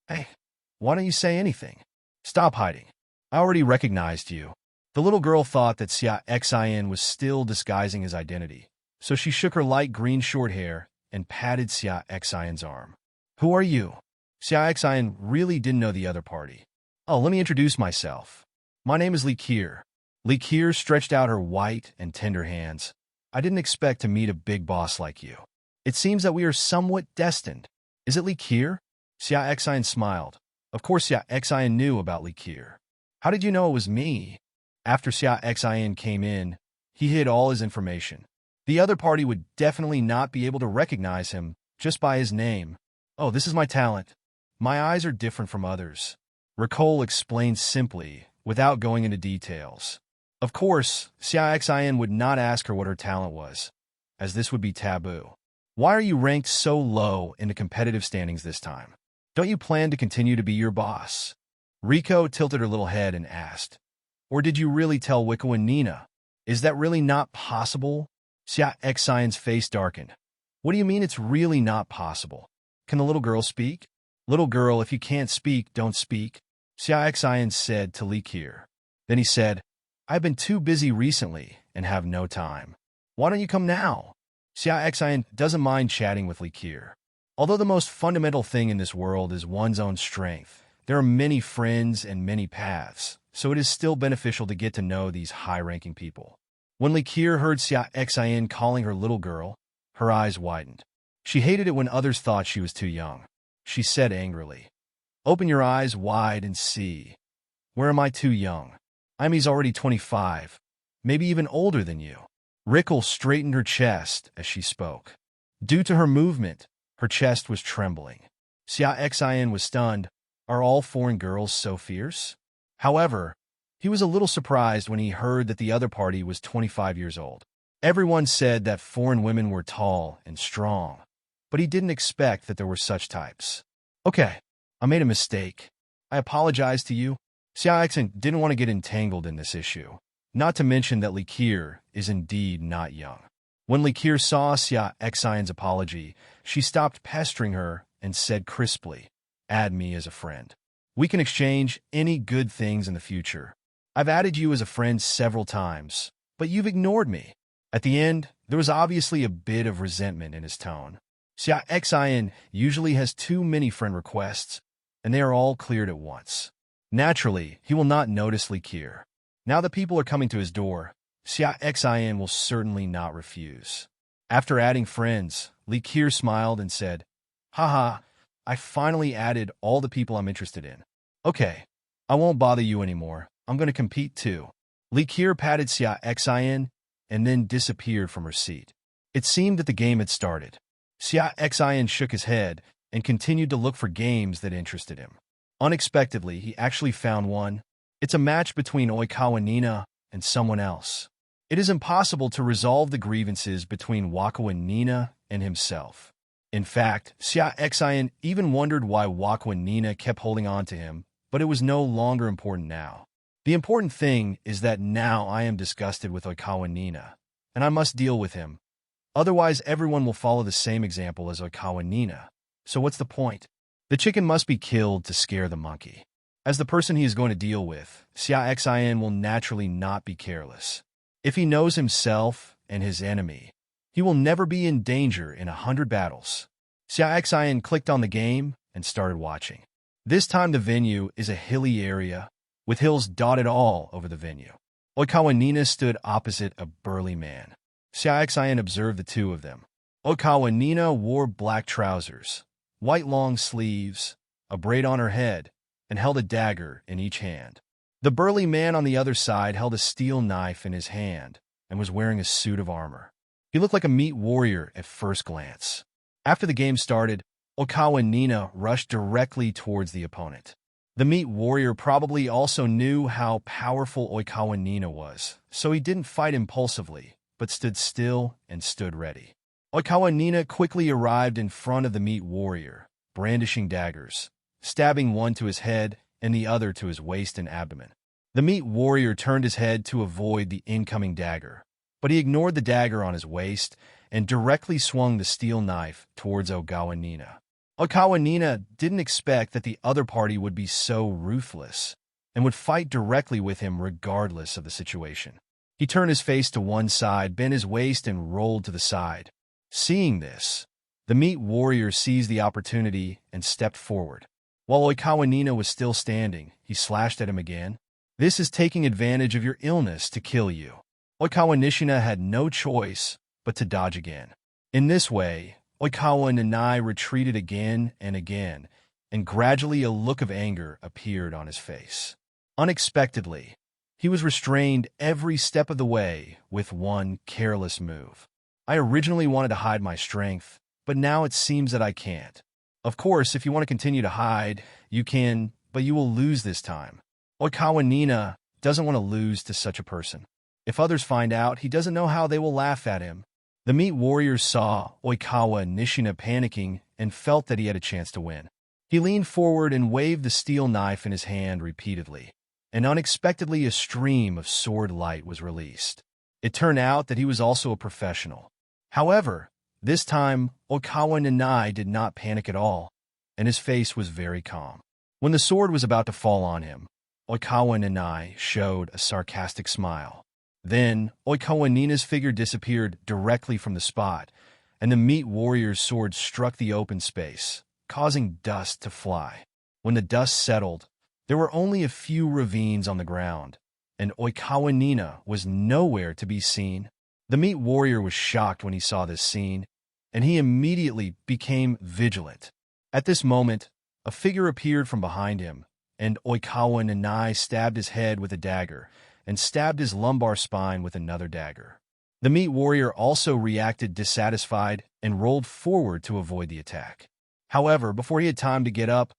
Hey, why don't you say anything? Stop hiding. I already recognized you. The little girl thought that Xia Xin was still disguising his identity, so she shook her light green short hair and patted Xia Xin's arm. Who are you? Xia Xin really didn't know the other party. Oh, let me introduce myself. My name is Li Qier. Li Qier stretched out her white and tender hands. I didn't expect to meet a big boss like you. It seems that we are somewhat destined. Is it Li Qier? Xia Xin smiled. Of course Xia Xin knew about Li Qier. How did you know it was me? After Xia Xin came in, he hid all his information. The other party would definitely not be able to recognize him just by his name. Oh, this is my talent. My eyes are different from others. Ricole explained simply, without going into details. Of course, Xia Xin would not ask her what her talent was, as this would be taboo. Why are you ranked so low in the competitive standings this time? Don't you plan to continue to be your boss? Rico tilted her little head and asked. Or did you really tell Wicco and Nina? Is that really not possible? Xia Xin's face darkened. What do you mean it's really not possible? Can the little girl speak? Little girl, if you can't speak, don't speak, Xia Xin said to Li Qier. Then he said, I've been too busy recently and have no time. Why don't you come now? Xia Xin doesn't mind chatting with Li Qier. Although the most fundamental thing in this world is one's own strength, there are many friends and many paths, so it is still beneficial to get to know these high-ranking people. When Li Qier heard Xia Xin calling her little girl, her eyes widened. She hated it when others thought she was too young. She said angrily, Open your eyes wide and see. Where am I too young? He's already 25, maybe even older than you. Rickel straightened her chest as she spoke. Due to her movement, her chest was trembling. Xia Xin was stunned. Are all foreign girls so fierce? However, he was a little surprised when he heard that the other party was 25 years old. Everyone said that foreign women were tall and strong, but he didn't expect that there were such types. Okay, I made a mistake. I apologize to you. Xia Xin didn't want to get entangled in this issue, not to mention that Li Qier is indeed not young. When Likir saw Xia Xion's apology, she stopped pestering her and said crisply, "Add me as a friend. We can exchange any good things in the future. I've added you as a friend several times, but you've ignored me." At the end, there was obviously a bit of resentment in his tone. Xia Xion usually has too many friend requests, and they are all cleared at once. Naturally, he will not notice Likir. Now that people are coming to his door, Xia Xion will certainly not refuse. After adding friends, Likir smiled and said, "Haha, I finally added all the people I'm interested in. Okay, I won't bother you anymore. I'm going to compete too." Likir patted Xia Xion and then disappeared from her seat. It seemed that the game had started. Xia Xion shook his head and continued to look for games that interested him. Unexpectedly, he actually found one. It's a match between Oikawa Nina and someone else. It is impossible to resolve the grievances between Wakawa Nina and himself. In fact, Xia Xion even wondered why Wakawa Nina kept holding on to him, but it was no longer important now. The important thing is that now I am disgusted with Oikawa Nina, and I must deal with him. Otherwise, everyone will follow the same example as Oikawa Nina. So what's the point? The chicken must be killed to scare the monkey. As the person he is going to deal with, Xia Xion will naturally not be careless. If he knows himself and his enemy, he will never be in danger in 100 battles. Xia Xion clicked on the game and started watching. This time the venue is a hilly area, with hills dotted all over the venue. Oikawa Nina stood opposite a burly man. Xia Xion observed the two of them. Oikawa Nina wore black trousers, white long sleeves, a braid on her head, and held a dagger in each hand. The burly man on the other side held a steel knife in his hand and was wearing a suit of armor. He looked like a meat warrior at first glance. After the game started, Oikawa Nina rushed directly towards the opponent. The meat warrior probably also knew how powerful Oikawa Nina was, so he didn't fight impulsively, but stood still and stood ready. Oikawa Nina quickly arrived in front of the meat warrior, brandishing daggers, stabbing one to his head and the other to his waist and abdomen. The meat warrior turned his head to avoid the incoming dagger, but he ignored the dagger on his waist and directly swung the steel knife towards Oikawa Nina. Oikawa Nina didn't expect that the other party would be so ruthless and would fight directly with him regardless of the situation. He turned his face to one side, bent his waist, and rolled to the side. Seeing this, the meat warrior seized the opportunity and stepped forward. While Oikawa Nina was still standing, he slashed at him again. "This is taking advantage of your illness to kill you." Oikawa Nishina had no choice but to dodge again. In this way, Oikawa Nanai retreated again and again, and gradually a look of anger appeared on his face. Unexpectedly, he was restrained every step of the way with one careless move. "I originally wanted to hide my strength, but now it seems that I can't. Of course, if you want to continue to hide, you can, but you will lose this time." Oikawa Nina doesn't want to lose to such a person. If others find out, he doesn't know how they will laugh at him. The meat warrior saw Oikawa Nishina panicking and felt that he had a chance to win. He leaned forward and waved the steel knife in his hand repeatedly, and unexpectedly a stream of sword light was released. It turned out that he was also a professional. However, this time, Oikawa Nanai did not panic at all, and his face was very calm. When the sword was about to fall on him, Oikawa Nanai showed a sarcastic smile. Then, Oikawa Nina's figure disappeared directly from the spot, and the meat warrior's sword struck the open space, causing dust to fly. When the dust settled, there were only a few ravines on the ground, and Oikawa Nina was nowhere to be seen. The meat warrior was shocked when he saw this scene, and he immediately became vigilant. At this moment, a figure appeared from behind him, and Oikawa Nanai stabbed his head with a dagger and stabbed his lumbar spine with another dagger. The meat warrior also reacted dissatisfied and rolled forward to avoid the attack. However, before he had time to get up,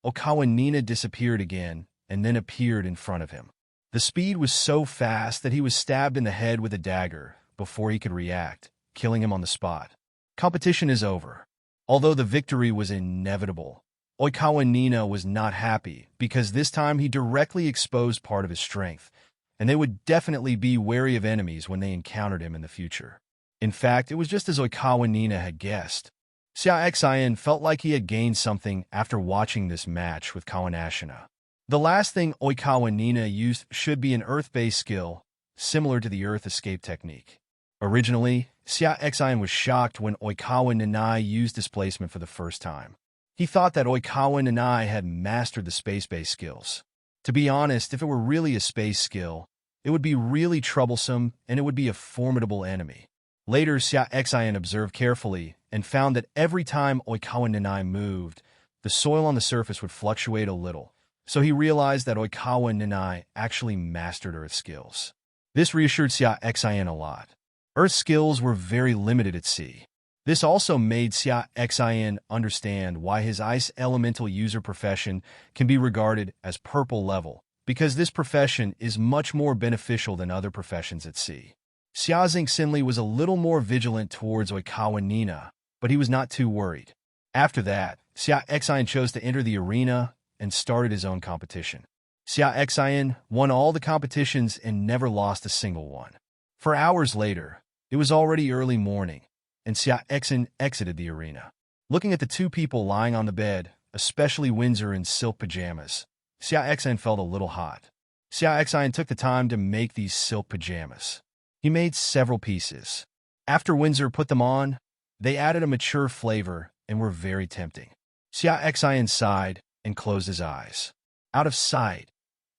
Oikawa Nina disappeared again and then appeared in front of him. The speed was so fast that he was stabbed in the head with a dagger before he could react, killing him on the spot. Competition is over. Although the victory was inevitable, Oikawa Nina was not happy because this time he directly exposed part of his strength, and they would definitely be wary of enemies when they encountered him in the future. In fact, it was just as Oikawa Nina had guessed. Xia Xin felt like he had gained something after watching this match with Kawanashina. The last thing Oikawa Nina used should be an earth-based skill, similar to the earth escape technique. Originally, Xia Xin was shocked when Oikawa Nanai used displacement for the first time. He thought that Oikawa Nanai had mastered the space-based skills. To be honest, if it were really a space skill, it would be really troublesome and it would be a formidable enemy. Later, Xia Xin observed carefully and found that every time Oikawa Nanai moved, the soil on the surface would fluctuate a little, so he realized that Oikawa Nanai actually mastered earth skills. This reassured Xia Xin a lot. Earth skills were very limited at sea. This also made Xia Xin understand why his ice elemental user profession can be regarded as purple level, because this profession is much more beneficial than other professions at sea. Xia Xin was a little more vigilant towards Oikawa Nina, but he was not too worried. After that, Xia Xin chose to enter the arena and started his own competition. Xia Xin won all the competitions and never lost a single one. For hours later, it was already early morning, and Xia Xin exited the arena. Looking at the two people lying on the bed, especially Windsor in silk pajamas, Xia Xin felt a little hot. Xia Xin took the time to make these silk pajamas. He made several pieces. After Windsor put them on, they added a mature flavor and were very tempting. Xia Xin sighed and closed his eyes. Out of sight,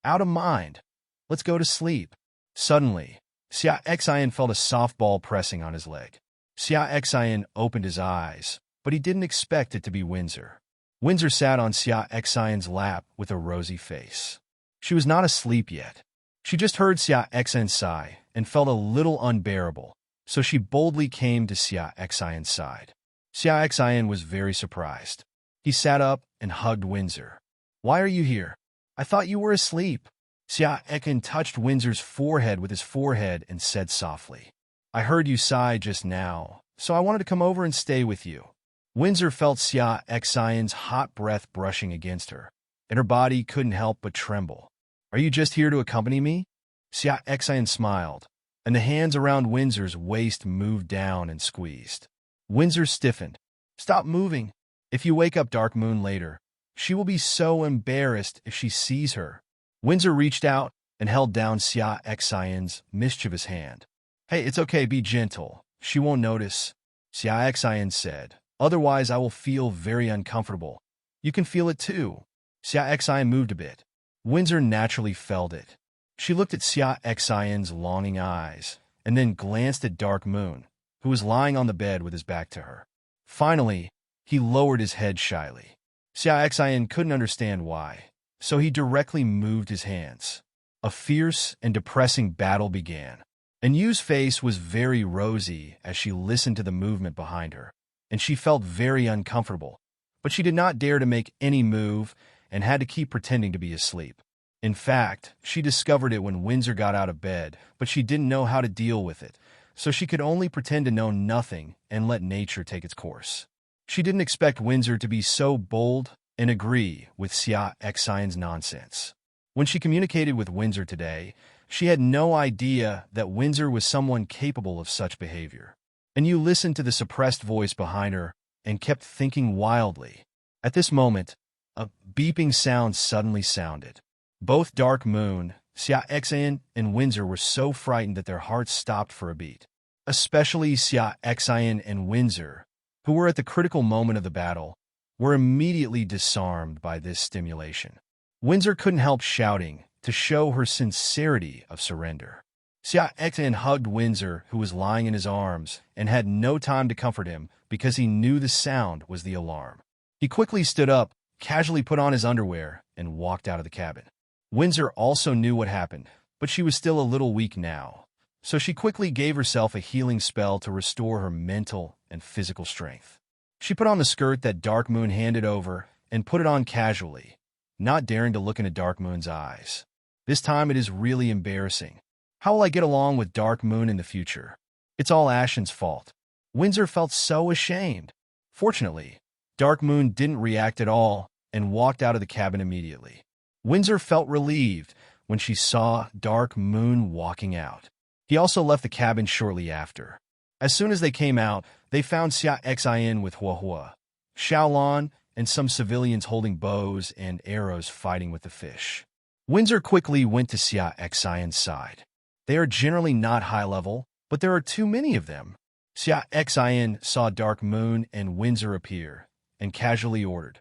out of mind. Let's go to sleep. Suddenly, Xia Xin felt a soft ball pressing on his leg. Xia Xin opened his eyes, but he didn't expect it to be Windsor. Windsor sat on Xia Xin's lap with a rosy face. She was not asleep yet. She just heard Xia Xin sigh and felt a little unbearable, so she boldly came to Xia Xin's side. Xia Xin was very surprised. He sat up and hugged Windsor. "Why are you here? I thought you were asleep." Xia Xin touched Windsor's forehead with his forehead and said softly, "I heard you sigh just now, so I wanted to come over and stay with you." Windsor felt Xia Xin's hot breath brushing against her, and her body couldn't help but tremble. "Are you just here to accompany me?" Xia Xin smiled, and the hands around Windsor's waist moved down and squeezed. Windsor stiffened. "Stop moving. If you wake up Dark Moon later, she will be so embarrassed if she sees her." Windsor reached out and held down Xia Xin's mischievous hand. "Hey, it's okay, be gentle. She won't notice," Xia Xin said. "Otherwise, I will feel very uncomfortable. You can feel it too." Xia Xin moved a bit. Windsor naturally felt it. She looked at Xia Xin's longing eyes, and then glanced at Dark Moon, who was lying on the bed with his back to her. Finally, he lowered his head shyly. Xia Xin couldn't understand why, so he directly moved his hands. A fierce and depressing battle began. And Yu's face was very rosy as she listened to the movement behind her, and she felt very uncomfortable, but she did not dare to make any move and had to keep pretending to be asleep. In fact, she discovered it when Windsor got out of bed, but she didn't know how to deal with it, so she could only pretend to know nothing and let nature take its course. She didn't expect Windsor to be so bold and agree with Xia Xin's nonsense. When she communicated with Windsor today, she had no idea that Windsor was someone capable of such behavior. And Yu listened to the suppressed voice behind her and kept thinking wildly. At this moment, a beeping sound suddenly sounded. Both Dark Moon, Xia Xin, and Windsor were so frightened that their hearts stopped for a beat. Especially Xia Xin and Windsor, who were at the critical moment of the battle, were immediately disarmed by this stimulation. Windsor couldn't help shouting to show her sincerity of surrender. Xia Xin hugged Windsor, who was lying in his arms, and had no time to comfort him because he knew the sound was the alarm. He quickly stood up, casually put on his underwear, and walked out of the cabin. Windsor also knew what happened, but she was still a little weak now, so she quickly gave herself a healing spell to restore her mental and physical strength. She put on the skirt that Dark Moon handed over and put it on casually, not daring to look into Dark Moon's eyes. This time it is really embarrassing. How will I get along with Dark Moon in the future? It's all Ashen's fault. Windsor felt so ashamed. Fortunately, Dark Moon didn't react at all and walked out of the cabin immediately. Windsor felt relieved when she saw Dark Moon walking out. He also left the cabin shortly after. As soon as they came out, they found Xia Xin with Hua, Xiaolan, and some civilians holding bows and arrows fighting with the fish. Windsor quickly went to Xia Xin's side. They are generally not high level, but there are too many of them. Xia Xin saw Dark Moon and Windsor appear, and casually ordered.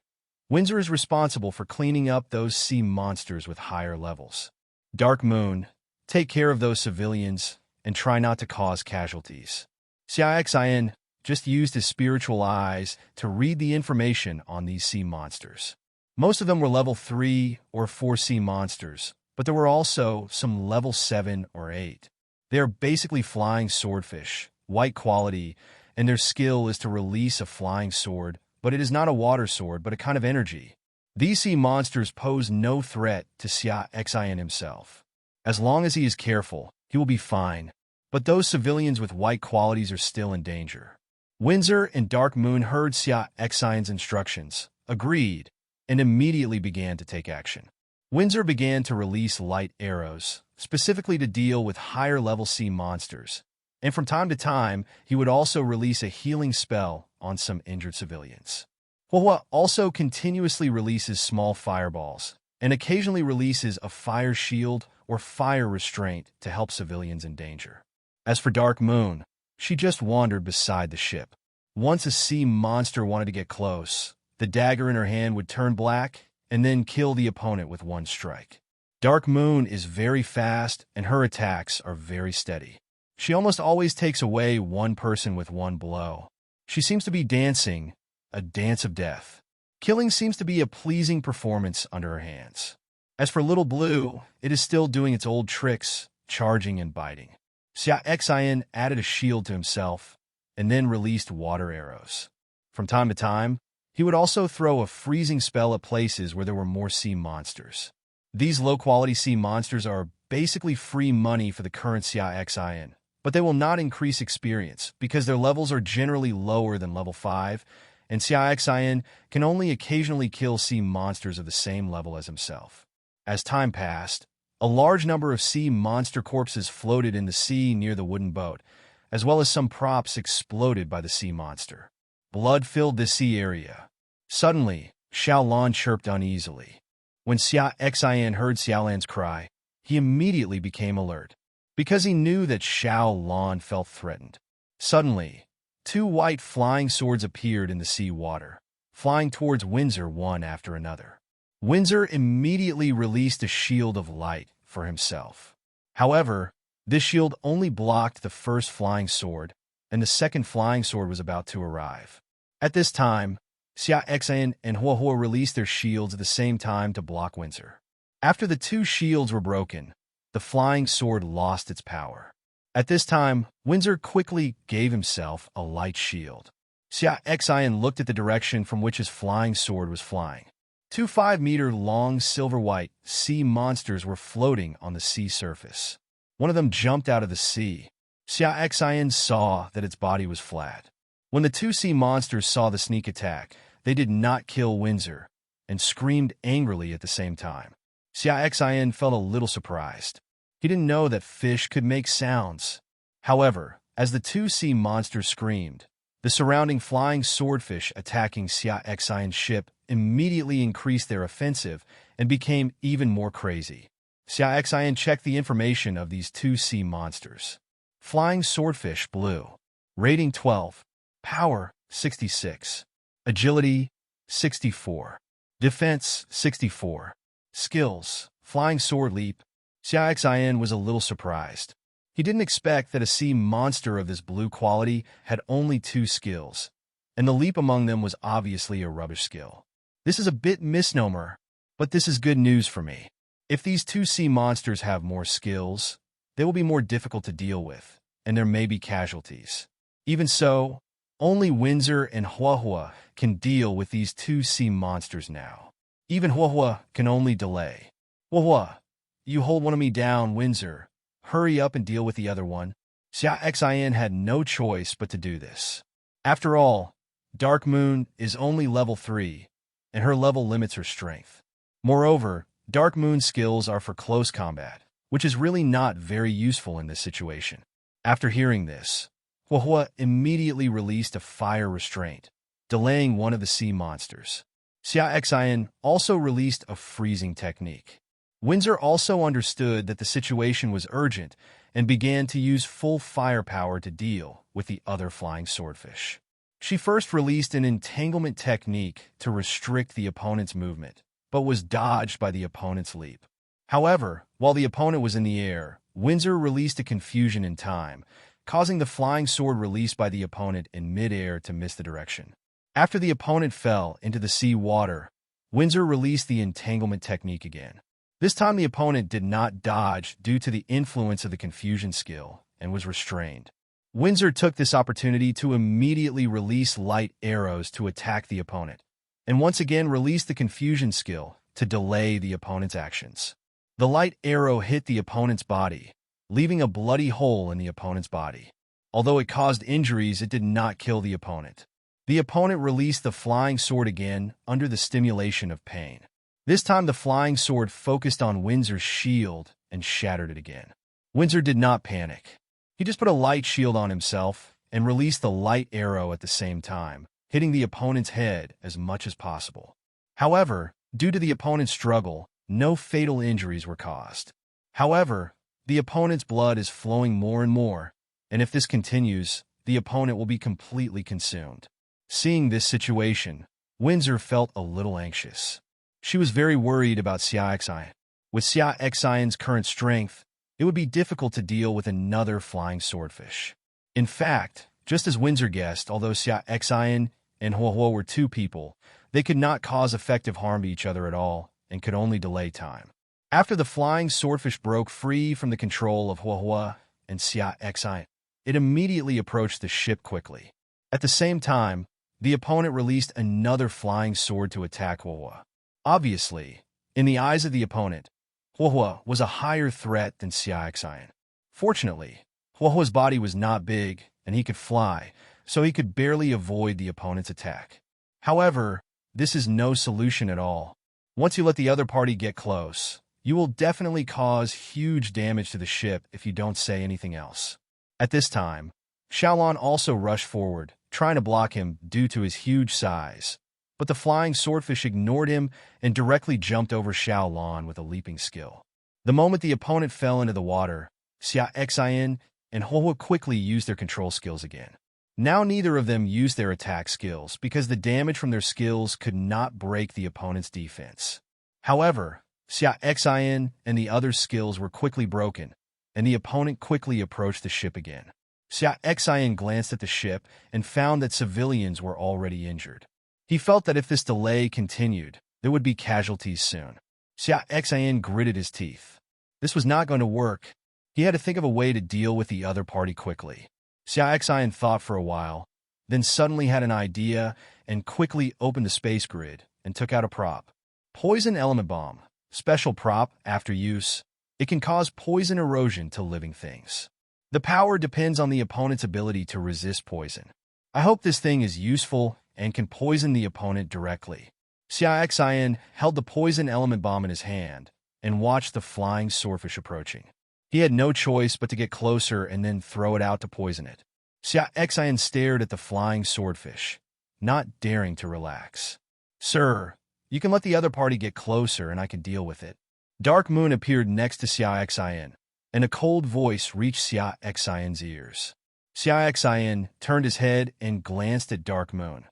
Windsor is responsible for cleaning up those sea monsters with higher levels. Dark Moon, take care of those civilians and try not to cause casualties. Xia Xin just used his spiritual eyes to read the information on these sea monsters. Most of them were level 3 or 4 sea monsters, but there were also some level 7 or 8. They are basically flying swordfish, white quality, and their skill is to release a flying sword, but it is not a water sword, but a kind of energy. These sea monsters pose no threat to Xia Xin himself. As long as he is careful, he will be fine, but those civilians with white qualities are still in danger. Windsor and Dark Moon heard Xia Xin's instructions, agreed, and immediately began to take action. Windsor began to release light arrows, specifically to deal with higher-level sea monsters, and from time to time, he would also release a healing spell on some injured civilians. Hua also continuously releases small fireballs, and occasionally releases a fire shield or fire restraint to help civilians in danger. As for Dark Moon, she just wandered beside the ship. Once a sea monster wanted to get close, the dagger in her hand would turn black and then kill the opponent with one strike. Dark Moon is very fast and her attacks are very steady. She almost always takes away one person with one blow. She seems to be dancing, a dance of death. Killing seems to be a pleasing performance under her hands. As for Little Blue, it is still doing its old tricks, charging and biting. Xia Xin added a shield to himself and then released water arrows. From time to time, he would also throw a freezing spell at places where there were more sea monsters. These low-quality sea monsters are basically free money for the current Xia Xin, but they will not increase experience because their levels are generally lower than level 5, and Xia Xin can only occasionally kill sea monsters of the same level as himself. As time passed, a large number of sea monster corpses floated in the sea near the wooden boat, as well as some props exploded by the sea monster. Blood filled the sea area. Suddenly, Xiaolan chirped uneasily. When Xia Xin heard Xiaolan's cry, he immediately became alert, because he knew that Xiaolan felt threatened. Suddenly, 2 white flying swords appeared in the sea water, flying towards Windsor one after another. Windsor immediately released a shield of light for himself. However, this shield only blocked the first flying sword, and the second flying sword was about to arrive. At this time, Xia Xin and Hua released their shields at the same time to block Windsor. After the 2 shields were broken, the flying sword lost its power. At this time, Windsor quickly gave himself a light shield. Xia Xin looked at the direction from which his flying sword was flying. 2 5-meter-long silver-white sea monsters were floating on the sea surface. One of them jumped out of the sea. Xia Xin saw that its body was flat. When the 2 sea monsters saw the sneak attack, they did not kill Windsor and screamed angrily at the same time. Xia Xin felt a little surprised. He didn't know that fish could make sounds. However, as the 2 sea monsters screamed, the surrounding flying swordfish attacking Xia Xin's ship immediately increased their offensive and became even more crazy. Xia Xin checked the information of these 2 sea monsters. Flying swordfish blue. Rating 12. Power 66. Agility 64. Defense 64. Skills, flying sword leap. Xia Xin was a little surprised. He didn't expect that a sea monster of this blue quality had only 2 skills, and the leap among them was obviously a rubbish skill. This is a bit misnomer, but this is good news for me. If these 2 sea monsters have more skills, they will be more difficult to deal with, and there may be casualties. Even so, only Windsor and Hua can deal with these 2 sea monsters now. Even Hua can only delay. Hua, you hold one of me down, Windsor. Hurry up and deal with the other one. Xia Xin had no choice but to do this. After all, Dark Moon is only level 3, and her level limits her strength. Moreover, Dark Moon's skills are for close combat, which is really not very useful in this situation. After hearing this, Huahua immediately released a fire restraint, delaying one of the sea monsters. Xia Xin also released a freezing technique. Windsor also understood that the situation was urgent and began to use full firepower to deal with the other flying swordfish. She first released an entanglement technique to restrict the opponent's movement, but was dodged by the opponent's leap. However, while the opponent was in the air, Windsor released a confusion in time, causing the flying sword released by the opponent in mid-air to miss the direction. After the opponent fell into the sea water, Windsor released the entanglement technique again. This time the opponent did not dodge due to the influence of the confusion skill and was restrained. Windsor took this opportunity to immediately release light arrows to attack the opponent, and once again released the confusion skill to delay the opponent's actions. The light arrow hit the opponent's body, leaving a bloody hole in the opponent's body. Although it caused injuries, it did not kill the opponent. The opponent released the flying sword again under the stimulation of pain. This time the flying sword focused on Windsor's shield and shattered it again. Windsor did not panic. He just put a light shield on himself and released the light arrow at the same time, hitting the opponent's head as much as possible. However, due to the opponent's struggle, no fatal injuries were caused. However, the opponent's blood is flowing more and more, and if this continues, the opponent will be completely consumed. Seeing this situation, Windsor felt a little anxious. She was very worried about Xia Xin. With Xia Xin's current strength, it would be difficult to deal with another flying swordfish. In fact, just as Windsor guessed, although Xia Xin and Huahua were two people, they could not cause effective harm to each other at all and could only delay time. After the flying swordfish broke free from the control of Huahua and Xia Xin, it immediately approached the ship quickly. At the same time, the opponent released another flying sword to attack Huahua. Obviously, in the eyes of the opponent, Huahua was a higher threat than Xia Xin. Fortunately, Huahua's body was not big and he could fly, so he could barely avoid the opponent's attack. However, this is no solution at all. Once you let the other party get close, you will definitely cause huge damage to the ship if you don't say anything else. At this time, Xiaolon also rushed forward, trying to block him due to his huge size. But the flying swordfish ignored him and directly jumped over Xiaolon with a leaping skill. The moment the opponent fell into the water, Xia Xin and Huahua quickly used their control skills again. Now neither of them used their attack skills because the damage from their skills could not break the opponent's defense. However, Xia Xin and the other skills were quickly broken, and the opponent quickly approached the ship again. Xia Xin glanced at the ship and found that civilians were already injured. He felt that if this delay continued, there would be casualties soon. Xia Xin gritted his teeth. This was not going to work. He had to think of a way to deal with the other party quickly. Xia Xin thought for a while, then suddenly had an idea and quickly opened the space grid and took out a prop. Poison element bomb. Special prop after use. It can cause poison erosion to living things. The power depends on the opponent's ability to resist poison. I hope this thing is useful and can poison the opponent directly. Xia Xin held the poison element bomb in his hand and watched the flying swordfish approaching. He had no choice but to get closer and then throw it out to poison it. Xia Xin stared at the flying swordfish, not daring to relax. "Sir, you can let the other party get closer and I can deal with it." Dark Moon appeared next to Xia Xin, and a cold voice reached Xia Xin's ears. Xia Xin turned his head and glanced at Dark Moon,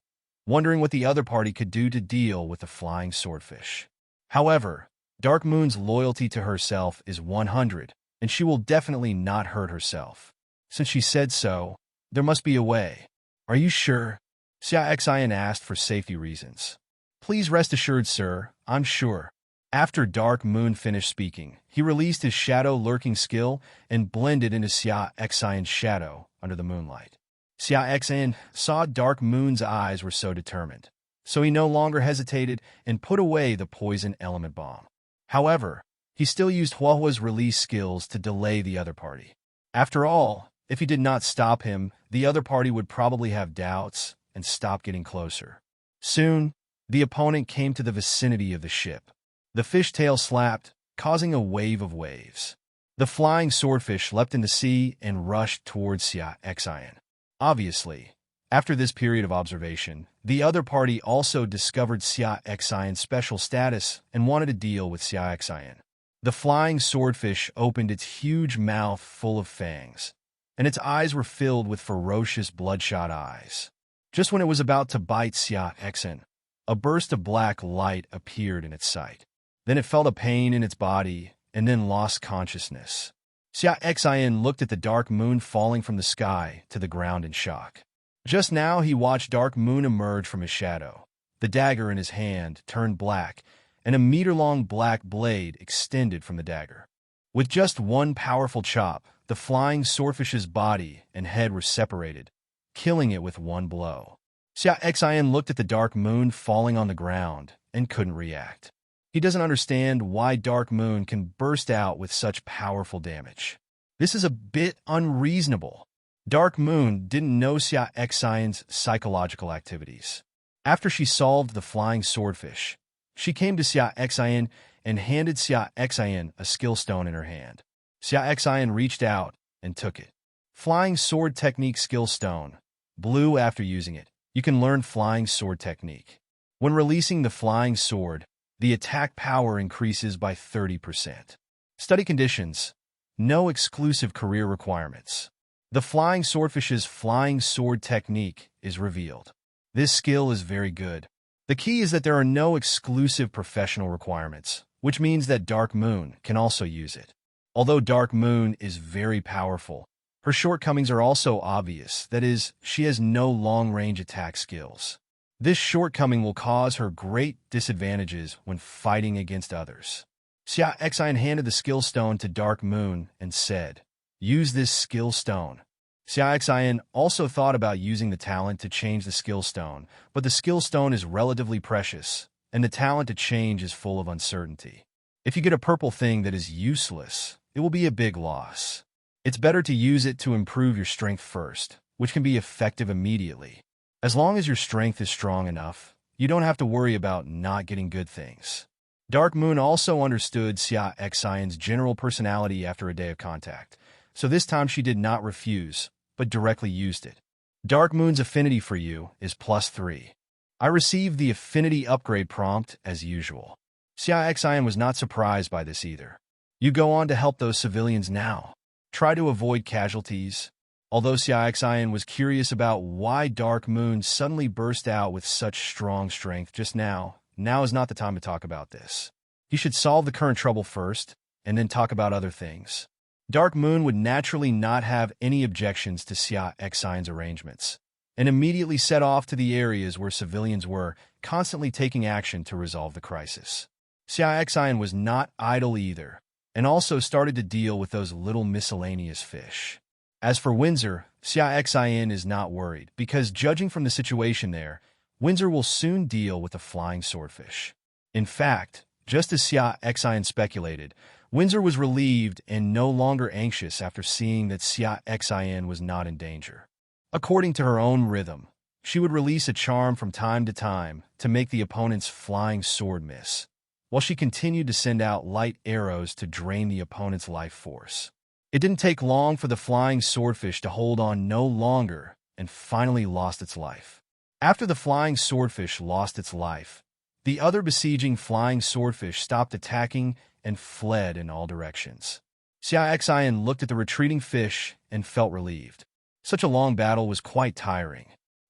wondering what the other party could do to deal with the flying swordfish. However, Dark Moon's loyalty to herself is 100, and she will definitely not hurt herself. Since she said so, there must be a way. "Are you sure?" Xia Xin asked for safety reasons. "Please rest assured, sir, I'm sure." After Dark Moon finished speaking, he released his shadow lurking skill and blended into Xia Xin's shadow under the moonlight. Xia Xin saw Dark Moon's eyes were so determined, so he no longer hesitated and put away the poison element bomb. However, he still used Huahua's release skills to delay the other party. After all, if he did not stop him, the other party would probably have doubts and stop getting closer. Soon, the opponent came to the vicinity of the ship. The fishtail slapped, causing a wave of waves. The flying swordfish leapt in the sea and rushed towards Xia Xin. Obviously, after this period of observation, the other party also discovered Xia Xian's special status and wanted to deal with Xia Xian. The flying swordfish opened its huge mouth full of fangs, and its eyes were filled with ferocious bloodshot eyes. Just when it was about to bite Xia Xian, a burst of black light appeared in its sight. Then it felt a pain in its body and then lost consciousness. Xia Xian looked at the dark moon falling from the sky to the ground in shock. Just now he watched Dark Moon emerge from his shadow. The dagger in his hand turned black, and a meter-long black blade extended from the dagger. With just one powerful chop, the flying swordfish's body and head were separated, killing it with one blow. Xia Xian looked at the Dark Moon falling on the ground and couldn't react. He doesn't understand why Dark Moon can burst out with such powerful damage. This is a bit unreasonable. Dark Moon didn't know Xia Xian's psychological activities. After she solved the flying swordfish, she came to Xia Xian and handed Xia Xian a skill stone in her hand. Xia Xian reached out and took it. Flying sword technique skill stone. Blue after using it. You can learn flying sword technique. When releasing the flying sword, the attack power increases by 30%. Study conditions. No exclusive career requirements. The flying swordfish's flying sword technique is revealed. This skill is very good. The key is that there are no exclusive professional requirements, which means that Dark Moon can also use it. Although Dark Moon is very powerful, her shortcomings are also obvious. That is, she has no long-range attack skills. This shortcoming will cause her great disadvantages when fighting against others. Xia Xian handed the skill stone to Dark Moon and said, "Use this skill stone." Xia Xian also thought about using the talent to change the skill stone, but the skill stone is relatively precious, and the talent to change is full of uncertainty. If you get a purple thing that is useless, it will be a big loss. It's better to use it to improve your strength first, which can be effective immediately. As long as your strength is strong enough, you don't have to worry about not getting good things. Dark Moon also understood Xia Xian's general personality after a day of contact, so this time she did not refuse, but directly used it. Dark Moon's affinity for you is +3. I received the affinity upgrade prompt as usual. Xia Xian was not surprised by this either. You go on to help those civilians now. Try to avoid casualties. Although Xia Xian was curious about why Dark Moon suddenly burst out with such strong strength just now is not the time to talk about this. He should solve the current trouble first, and then talk about other things. Dark Moon would naturally not have any objections to Xia Xian's arrangements, and immediately set off to the areas where civilians were, constantly taking action to resolve the crisis. Xia Xian was not idle either, and also started to deal with those little miscellaneous fish. As for Windsor, Xia Xian is not worried, because judging from the situation there, Windsor will soon deal with the flying swordfish. In fact, just as Xia Xian speculated, Windsor was relieved and no longer anxious after seeing that Xia Xian was not in danger. According to her own rhythm, she would release a charm from time to time to make the opponent's flying sword miss, while she continued to send out light arrows to drain the opponent's life force. It didn't take long for the flying swordfish to hold on no longer and finally lost its life. After the flying swordfish lost its life, the other besieging flying swordfish stopped attacking and fled in all directions. Xia Xian looked at the retreating fish and felt relieved. Such a long battle was quite tiring.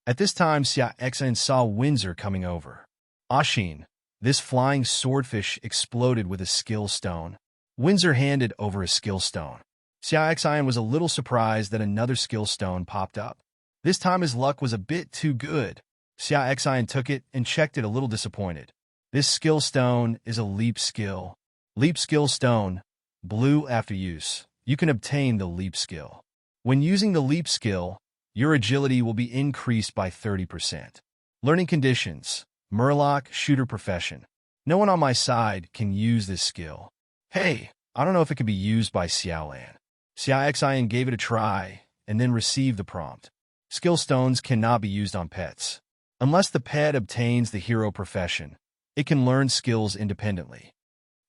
At this time, Xia Xian saw Windsor coming over. Xin, this flying swordfish exploded with a skill stone. Windsor handed over a skill stone. Xia Xian was a little surprised that another skill stone popped up. This time his luck was a bit too good. Xia Xian took it and checked it a little disappointed. This skill stone is a leap skill. Leap skill stone, blue after use. You can obtain the leap skill. When using the leap skill, your agility will be increased by 30%. Learning conditions, Murloc shooter profession. No one on my side can use this skill. Hey, I don't know if it can be used by Xiaolan. Xia Xian gave it a try and then received the prompt. Skill stones cannot be used on pets. Unless the pet obtains the hero profession, it can learn skills independently.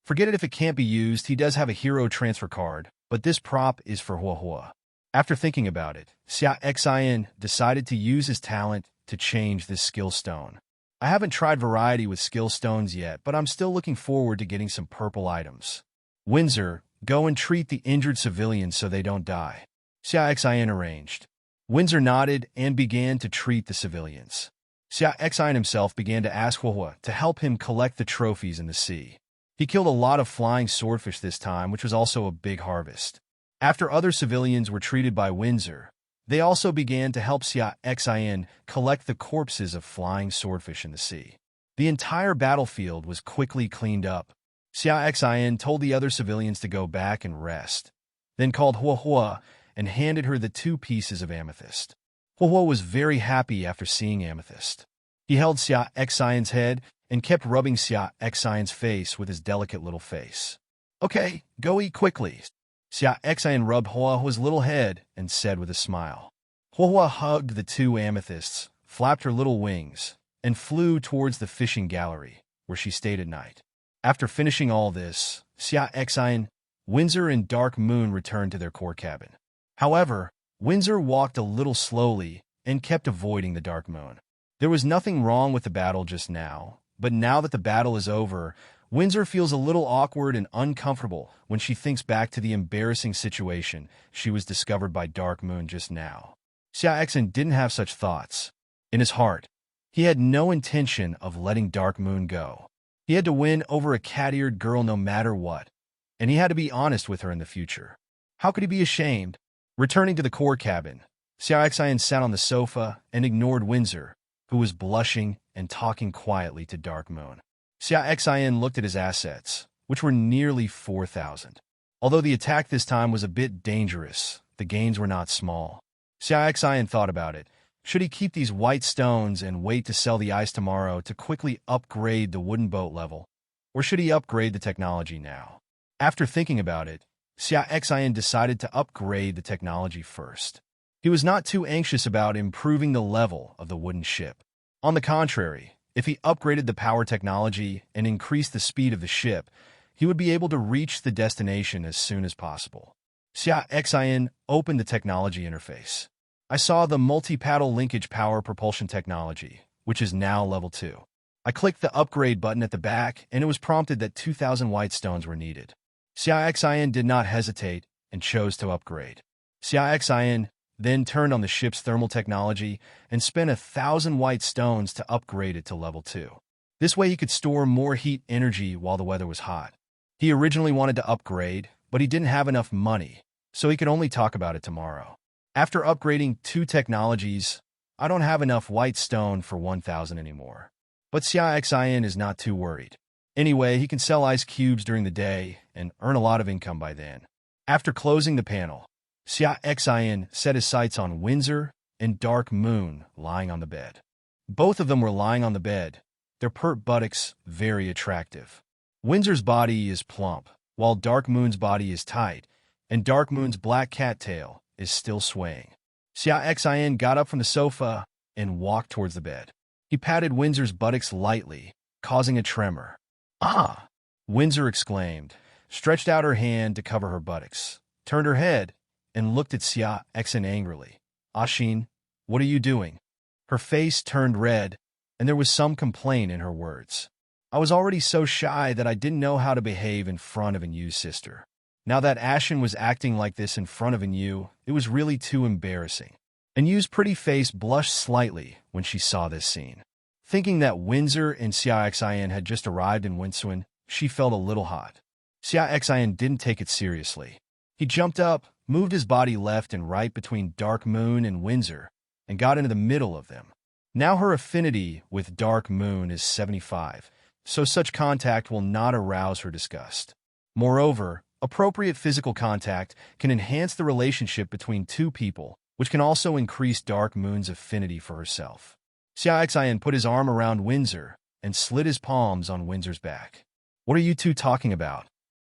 Forget it if it can't be used. He does have a hero transfer card, but this prop is for Hua Hua. After thinking about it, Xia Xin decided to use his talent to change this skill stone. I haven't tried variety with skill stones yet, but I'm still looking forward to getting some purple items. Windsor, go and treat the injured civilians so they don't die. Xia Xin arranged. Windsor nodded and began to treat the civilians. Xia Xin himself began to ask Huohua to help him collect the trophies in the sea. He killed a lot of flying swordfish this time, which was also a big harvest. After other civilians were treated by Windsor, they also began to help Xia Xin collect the corpses of flying swordfish in the sea. The entire battlefield was quickly cleaned up. Xia Xin told the other civilians to go back and rest, then called Huohua and handed her the 2 pieces of amethyst. Huohua was very happy after seeing amethyst. He held Xia Xin's head and kept rubbing Xia Xin's face with his delicate little face. Okay, go eat quickly. Xia Xin rubbed Huohua's little head and said with a smile. Huohua hugged the 2 amethysts, flapped her little wings, and flew towards the fishing gallery, where she stayed at night. After finishing all this, Xia Xin, Windsor, and Dark Moon returned to their core cabin. However, Windsor walked a little slowly and kept avoiding the Dark Moon. There was nothing wrong with the battle just now, but now that the battle is over, Windsor feels a little awkward and uncomfortable when she thinks back to the embarrassing situation she was discovered by Dark Moon just now. Xia Xin didn't have such thoughts. In his heart, he had no intention of letting Dark Moon go. He had to win over a cat-eared girl no matter what, and he had to be honest with her in the future. How could he be ashamed? Returning to the core cabin, Xia Xin sat on the sofa and ignored Windsor, who was blushing and talking quietly to Dark Moon. Xia Xin looked at his assets, which were nearly 4,000. Although the attack this time was a bit dangerous, the gains were not small. Xia Xin thought about it. Should he keep these white stones and wait to sell the ice tomorrow to quickly upgrade the wooden boat level? Or should he upgrade the technology now? After thinking about it, Xia Xin decided to upgrade the technology first. He was not too anxious about improving the level of the wooden ship. On the contrary, if he upgraded the power technology and increased the speed of the ship, he would be able to reach the destination as soon as possible. Xia Xin opened the technology interface. I saw the multi-paddle linkage power propulsion technology, which is now level 2. I clicked the upgrade button at the back, and it was prompted that 2,000 white stones were needed. Xia Xin did not hesitate and chose to upgrade. Xia Xin then turned on the ship's thermal technology and spent 1,000 white stones to upgrade it to level 2. This way he could store more heat energy while the weather was hot. He originally wanted to upgrade, but he didn't have enough money, so he could only talk about it tomorrow. After upgrading 2 technologies, I don't have enough white stone for 1,000 anymore. But Xia Xin is not too worried. Anyway, he can sell ice cubes during the day and earn a lot of income by then. After closing the panel, Xia Xin set his sights on Windsor and Dark Moon lying on the bed. Both of them were lying on the bed, their pert buttocks very attractive. Windsor's body is plump, while Dark Moon's body is tight, and Dark Moon's black cat tail is still swaying. Xia Xin got up from the sofa and walked towards the bed. He patted Windsor's buttocks lightly, causing a tremor. "Ah!" Windsor exclaimed, stretched out her hand to cover her buttocks, turned her head, and looked at Xia Xin angrily. "Xin, what are you doing?" Her face turned red, and there was some complaint in her words. "I was already so shy that I didn't know how to behave in front of Yu's sister. Now that Xin was acting like this in front of Yu, it was really too embarrassing." Yu's pretty face blushed slightly when she saw this scene. Thinking that Windsor and Xia Xin had just arrived in Winswin, she felt a little hot. Xia Xin didn't take it seriously. He jumped up, moved his body left and right between Dark Moon and Windsor, and got into the middle of them. Now her affinity with Dark Moon is 75, so such contact will not arouse her disgust. Moreover, appropriate physical contact can enhance the relationship between 2 people, which can also increase Dark Moon's affinity for herself. Xia Xin put his arm around Windsor and slid his palms on Windsor's back. "What are you 2 talking about?"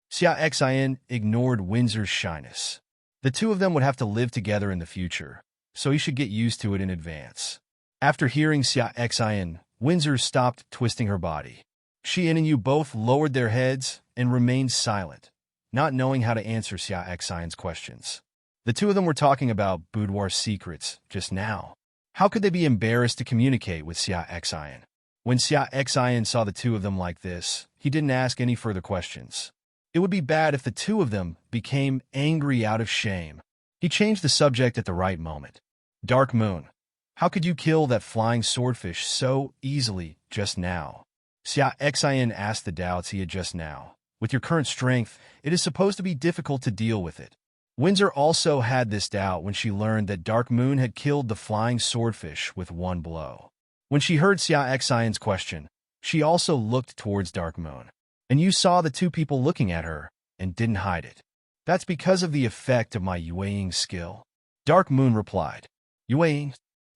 Xia Xin ignored Windsor's shyness. The 2 of them would have to live together in the future, so he should get used to it in advance. After hearing Xia Xin, Windsor stopped twisting her body. She and Yu both lowered their heads and remained silent, not knowing how to answer Xia Xin's questions. The two of them were talking about boudoir secrets just now. How could they be embarrassed to communicate with Xia Xin? When Xia Xin saw the two of them like this, he didn't ask any further questions. It would be bad if the two of them became angry out of shame. He changed the subject at the right moment. Dark Moon, how could you kill that flying swordfish so easily just now? Xia Xin asked the doubts he had just now. With your current strength, it is supposed to be difficult to deal with it. Windsor also had this doubt when she learned that Dark Moon had killed the flying swordfish with one blow. When she heard Xia Xin's question, she also looked towards Dark Moon. And you saw the two people looking at her and didn't hide it. That's because of the effect of my Yueying skill. Dark Moon replied. Yueying?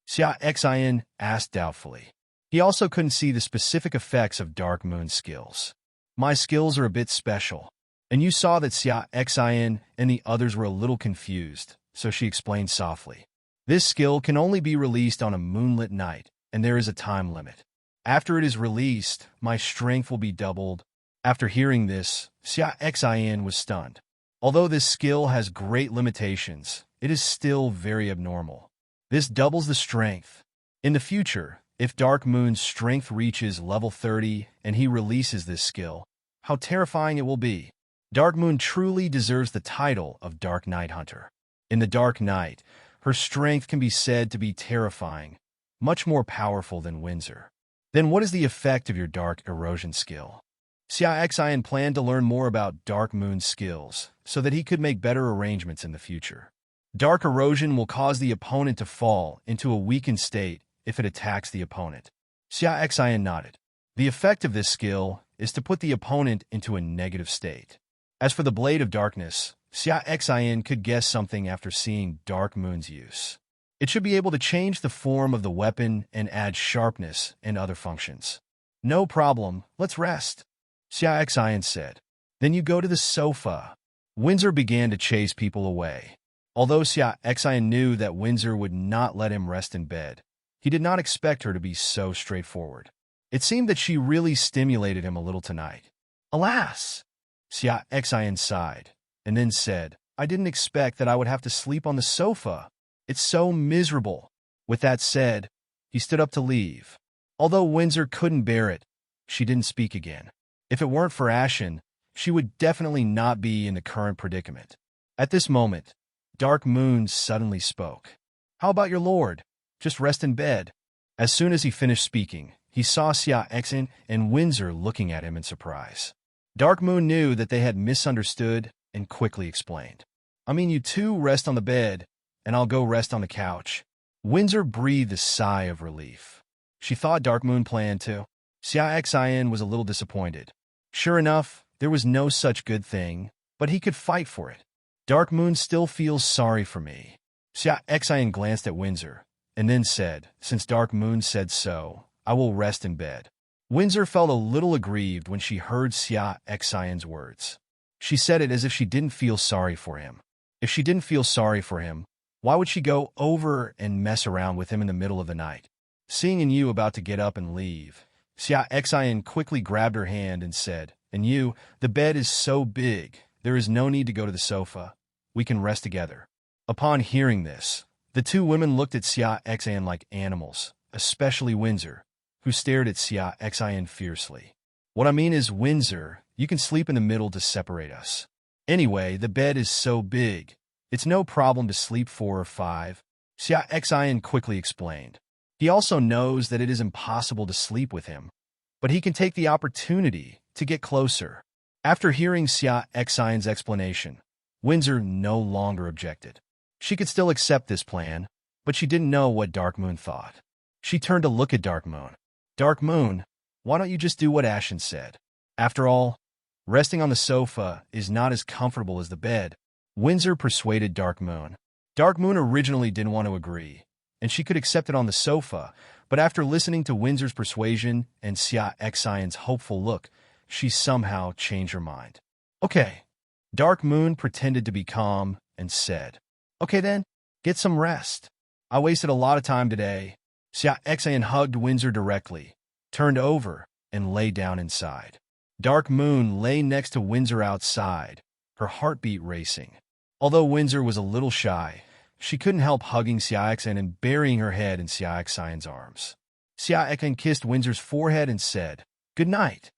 Xia Xin asked doubtfully. He also couldn't see the specific effects of Dark Moon's skills. My skills are a bit special. And you saw that Xia Xin and the others were a little confused, so she explained softly. This skill can only be released on a moonlit night, and there is a time limit. After it is released, my strength will be doubled. After hearing this, Xia Xin was stunned. Although this skill has great limitations, it is still very abnormal. This doubles the strength. In the future, if Dark Moon's strength reaches level 30 and he releases this skill, how terrifying it will be. Dark Moon truly deserves the title of Dark Night Hunter. In the Dark Night, her strength can be said to be terrifying, much more powerful than Windsor. Then what is the effect of your Dark Erosion skill? Xia Xin planned to learn more about Dark Moon's skills so that he could make better arrangements in the future. Dark Erosion will cause the opponent to fall into a weakened state if it attacks the opponent. Xia Xin nodded. The effect of this skill is to put the opponent into a negative state. As for the Blade of Darkness, Xia Xin could guess something after seeing Dark Moon's use. It should be able to change the form of the weapon and add sharpness and other functions. No problem, let's rest, Xia Xin said. Then you go to the sofa. Windsor began to chase people away. Although Xia Xin knew that Windsor would not let him rest in bed, he did not expect her to be so straightforward. It seemed that she really stimulated him a little tonight. Alas! Xia Xin sighed, and then said, I didn't expect that I would have to sleep on the sofa. It's so miserable. With that said, he stood up to leave. Although Windsor couldn't bear it, she didn't speak again. If it weren't for Ashen, she would definitely not be in the current predicament. At this moment, Dark Moon suddenly spoke. How about your lord? Just rest in bed. As soon as he finished speaking, he saw Xia Xin and Windsor looking at him in surprise. Dark Moon knew that they had misunderstood and quickly explained. I mean, you two rest on the bed, and I'll go rest on the couch. Windsor breathed a sigh of relief. She thought Dark Moon planned to. Xia Xin was a little disappointed. Sure enough, there was no such good thing, but he could fight for it. Dark Moon still feels sorry for me. Xia Xin glanced at Windsor, and then said, since Dark Moon said so, I will rest in bed. Windsor felt a little aggrieved when she heard Xia Xin's words. She said it as if she didn't feel sorry for him. If she didn't feel sorry for him, why would she go over and mess around with him in the middle of the night? Seeing you about to get up and leave, Xia Xin quickly grabbed her hand and said, and you, the bed is so big, there is no need to go to the sofa. We can rest together. Upon hearing this, the two women looked at Xia Xin like animals, especially Windsor, who stared at Xia Xin fiercely. What I mean is, Windsor, you can sleep in the middle to separate us. Anyway, the bed is so big, it's no problem to sleep 4 or 5, Xia Xin quickly explained. He also knows that it is impossible to sleep with him, but he can take the opportunity to get closer. After hearing Xia Xin's explanation, Windsor no longer objected. She could still accept this plan, but she didn't know what Dark Moon thought. She turned to look at Dark Moon. Dark Moon, why don't you just do what Ashen said? After all, resting on the sofa is not as comfortable as the bed. Windsor persuaded Dark Moon. Dark Moon originally didn't want to agree, and she could accept it on the sofa, but after listening to Windsor's persuasion and Xia Xin's hopeful look, she somehow changed her mind. Okay. Dark Moon pretended to be calm and said, okay then, get some rest. I wasted a lot of time today. Xia Xin hugged Windsor directly, turned over, and lay down inside. Dark Moon lay next to Windsor outside, her heartbeat racing. Although Windsor was a little shy, she couldn't help hugging Xia Xin and burying her head in Xia Xin's arms. Xia Xin kissed Windsor's forehead and said, "Good night."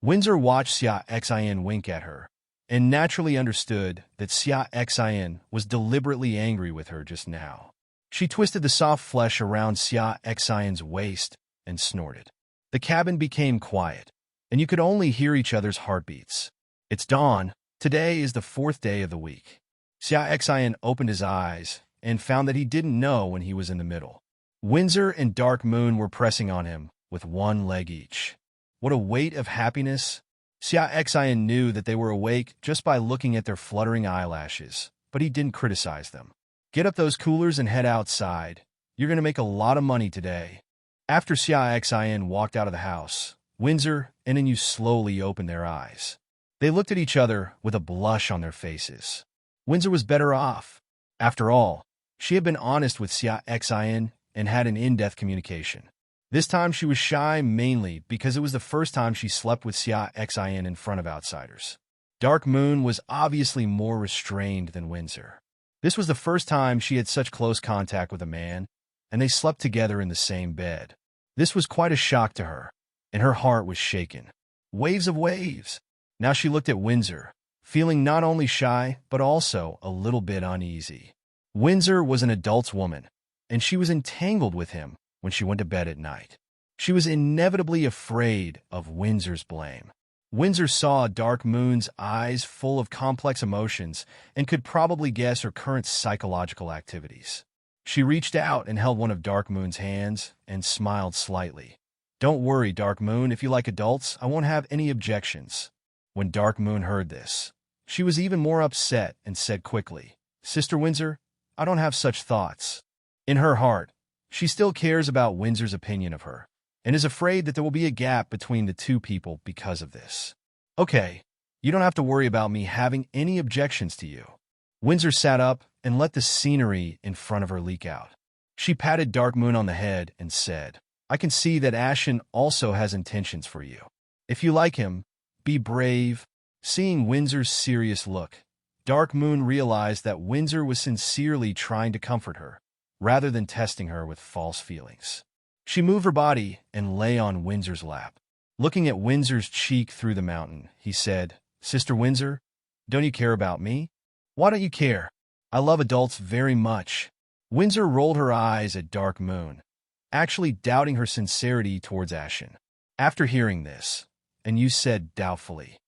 Windsor watched Xia Xin wink at her, and naturally understood that Xia Xin was deliberately angry with her just now. She twisted the soft flesh around Xia Xin's waist and snorted. The cabin became quiet, and you could only hear each other's heartbeats. It's dawn. Today is the 4th day of the week. Xia Xin opened his eyes and found that he didn't know when he was in the middle. Windsor and Dark Moon were pressing on him with one leg each. What a weight of happiness! Xia Xin knew that they were awake just by looking at their fluttering eyelashes, but he didn't criticize them. "Get up those coolers and head outside. You're going to make a lot of money today." After Xia Xin walked out of the house, Windsor and Inu slowly opened their eyes. They looked at each other with a blush on their faces. Windsor was better off. After all, she had been honest with Xia Xin and had an in-depth communication. This time she was shy mainly because it was the first time she slept with Xia Xin in front of outsiders. Dark Moon was obviously more restrained than Windsor. This was the first time she had such close contact with a man, and they slept together in the same bed. This was quite a shock to her, and her heart was shaken. Waves of waves. Now she looked at Windsor, feeling not only shy, but also a little bit uneasy. Windsor was an adult woman, and she was entangled with him when she went to bed at night. She was inevitably afraid of Windsor's blame. Windsor saw Dark Moon's eyes full of complex emotions and could probably guess her current psychological activities. She reached out and held one of Dark Moon's hands and smiled slightly. "Don't worry, Dark Moon, if you like adults, I won't have any objections." When Dark Moon heard this, she was even more upset and said quickly, "Sister Windsor, I don't have such thoughts." In her heart, she still cares about Windsor's opinion of her, and is afraid that there will be a gap between the two people because of this. "Okay, you don't have to worry about me having any objections to you." Windsor sat up and let the scenery in front of her leak out. She patted Dark Moon on the head and said, "I can see that Ashen also has intentions for you. If you like him, be brave." Seeing Windsor's serious look, Dark Moon realized that Windsor was sincerely trying to comfort her, rather than testing her with false feelings. She moved her body and lay on Windsor's lap. Looking at Windsor's cheek through the mountain, he said, "Sister Windsor, don't you care about me?" "Why don't you care? I love adults very much." Windsor rolled her eyes at Dark Moon, actually doubting her sincerity towards Ashen. After hearing this, and you said doubtfully,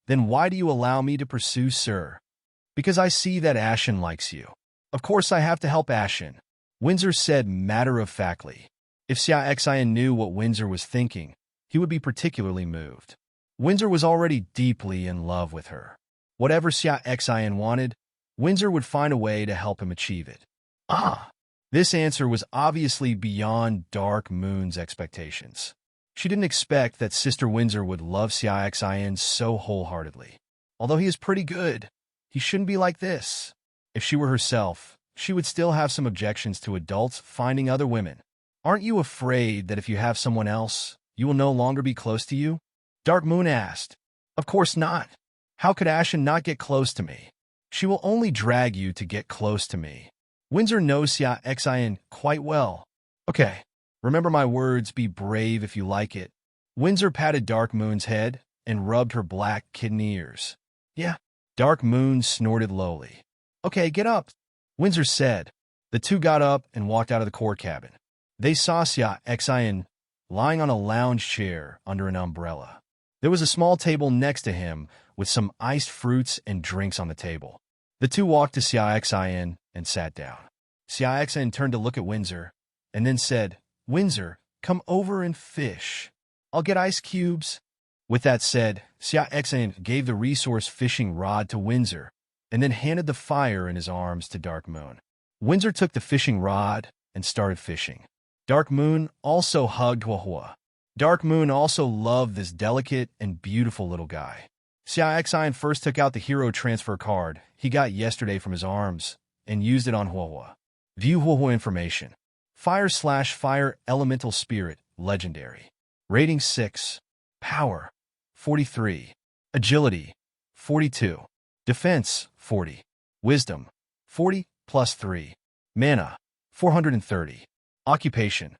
"Then why do you allow me to pursue Sir?" "Because I see that Ashen likes you. Of course I have to help Ashen," Windsor said matter-of-factly. If Xia Xin knew what Windsor was thinking, he would be particularly moved. Windsor was already deeply in love with her. Whatever Xia Xin wanted, Windsor would find a way to help him achieve it. This answer was obviously beyond Dark Moon's expectations. She didn't expect that Sister Windsor would love Xia Xin so wholeheartedly. Although he is pretty good, he shouldn't be like this. If she were herself, she would still have some objections to adults finding other women. "Aren't you afraid that if you have someone else, you will no longer be close to you?" Dark Moon asked. "Of course not. How could Ashen not get close to me? She will only drag you to get close to me." Windsor knows Xia Xin quite well. "Okay, remember my words, be brave if you like it." Windsor patted Dark Moon's head and rubbed her black kitten ears. "Yeah." Dark Moon snorted lowly. "Okay, get up," Windsor said. The two got up and walked out of the court cabin. They saw Xia Xin lying on a lounge chair under an umbrella. There was a small table next to him with some iced fruits and drinks on the table. The two walked to Xia Xin and sat down. Xia Xin turned to look at Windsor and then said, "Windsor, come over and fish. I'll get ice cubes." With that said, Xia Xin gave the resource fishing rod to Windsor and then handed the fire in his arms to Dark Moon. Windsor took the fishing rod and started fishing. Dark Moon also hugged Huahua. Dark Moon also loved this delicate and beautiful little guy. Xia Xin first took out the hero transfer card he got yesterday from his arms and used it on Huahua. View Huahua information. Fire/Fire Elemental Spirit, Legendary. Rating 6. Power, 43. Agility, 42. Defense, 40. Wisdom, 40 plus 3. Mana, 430. Occupation,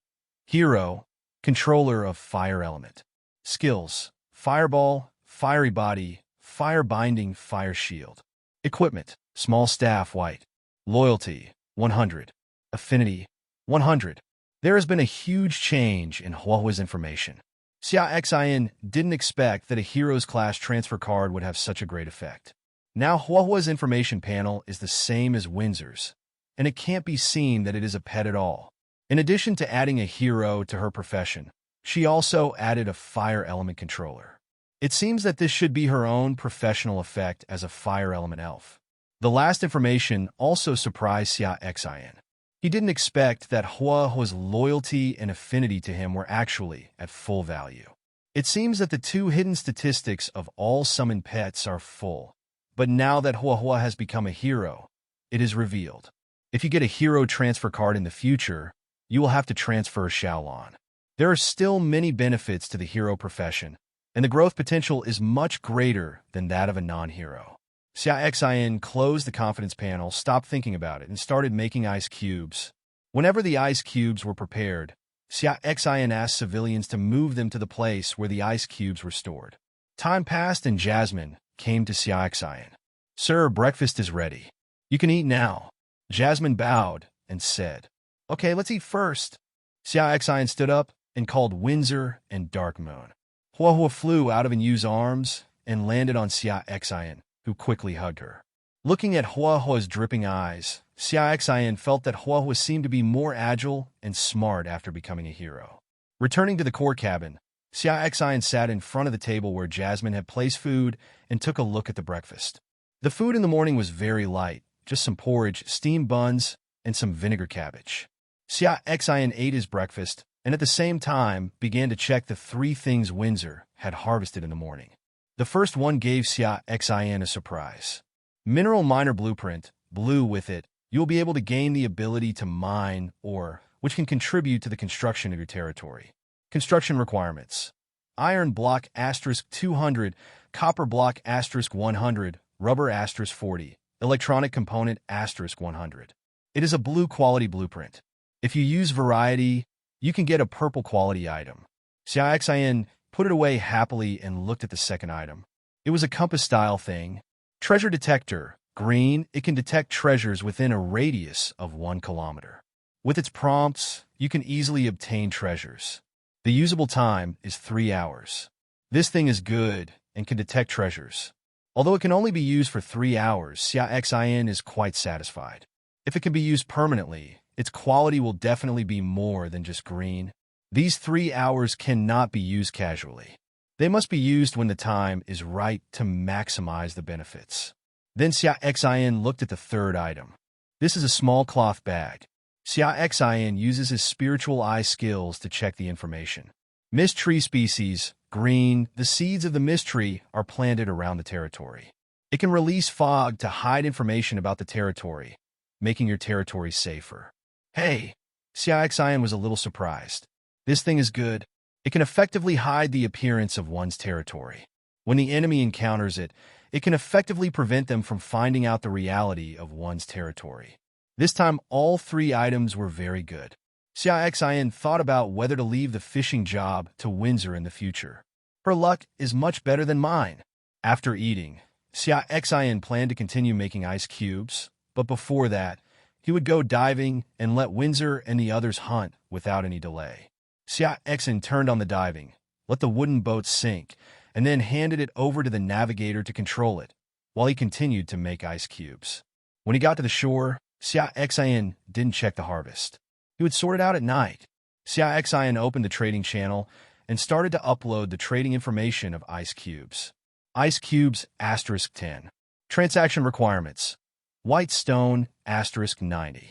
hero, controller of fire element. Skills, fireball, fiery body, fire binding, fire shield. Equipment, small staff, white. Loyalty, 100. Affinity, 100. There has been a huge change in Huahua's information. Xia Xin didn't expect that a hero's class transfer card would have such a great effect. Now Huahua's information panel is the same as Windsor's, and it can't be seen that it is a pet at all. In addition to adding a hero to her profession, she also added a fire element controller. It seems that this should be her own professional effect as a fire element elf. The last information also surprised Xia Xin. He didn't expect that Huahua's loyalty and affinity to him were actually at full value. It seems that the two hidden statistics of all summoned pets are full, but now that Huahua has become a hero, it is revealed. If you get a hero transfer card in the future, you will have to transfer Xiaolon. There are still many benefits to the hero profession, and the growth potential is much greater than that of a non-hero. Xia Xin closed the confidence panel, stopped thinking about it, and started making ice cubes. Whenever the ice cubes were prepared, Xia Xin asked civilians to move them to the place where the ice cubes were stored. Time passed and Jasmine came to Xia Xin. "Sir, breakfast is ready. You can eat now." Jasmine bowed and said, "Okay, let's eat first." Xia Xin stood up and called Windsor and Dark Moon. Huahua flew out of Yu's arms and landed on Xia Xin, who quickly hugged her. Looking at Huahua's dripping eyes, Xia Xin felt that Huahua seemed to be more agile and smart after becoming a hero. Returning to the core cabin, Xia Xin sat in front of the table where Jasmine had placed food and took a look at the breakfast. The food in the morning was very light, just some porridge, steamed buns, and some vinegar cabbage. Xia Xin ate his breakfast and at the same time began to check the 3 things Windsor had harvested in the morning. The first one gave Xia Xin a surprise. Mineral Miner Blueprint, blue. With it, you will be able to gain the ability to mine ore, which can contribute to the construction of your territory. Construction requirements: iron block *200, copper block *100, rubber *40, electronic component *100. It is a blue quality blueprint. If you use variety, you can get a purple quality item. Xia Xin put it away happily and looked at the second item. It was a compass-style thing. Treasure detector, green. It can detect treasures within a radius of 1 kilometer. With its prompts, you can easily obtain treasures. The usable time is 3 hours. This thing is good and can detect treasures. Although it can only be used for 3 hours, Xia Xin is quite satisfied. If it can be used permanently, its quality will definitely be more than just green. These 3 hours cannot be used casually. They must be used when the time is right to maximize the benefits. Then Xia Xin looked at the third item. This is a small cloth bag. Xia Xin uses his spiritual eye skills to check the information. Mist tree species, green. The seeds of the mist tree are planted around the territory. It can release fog to hide information about the territory, making your territory safer. Hey! Xia Xin was a little surprised. This thing is good. It can effectively hide the appearance of one's territory. When the enemy encounters it, it can effectively prevent them from finding out the reality of one's territory. This time, all 3 items were very good. Xia Xin thought about whether to leave the fishing job to Windsor in the future. Her luck is much better than mine. After eating, Xia Xin planned to continue making ice cubes, but before that, he would go diving and let Windsor and the others hunt without any delay. Xia Xin turned on the diving, let the wooden boat sink, and then handed it over to the navigator to control it, while he continued to make ice cubes. When he got to the shore, Xia Xin didn't check the harvest. He would sort it out at night. Xia Xin opened the trading channel and started to upload the trading information of ice cubes. Ice cubes *10. Transaction requirements: white stone *90.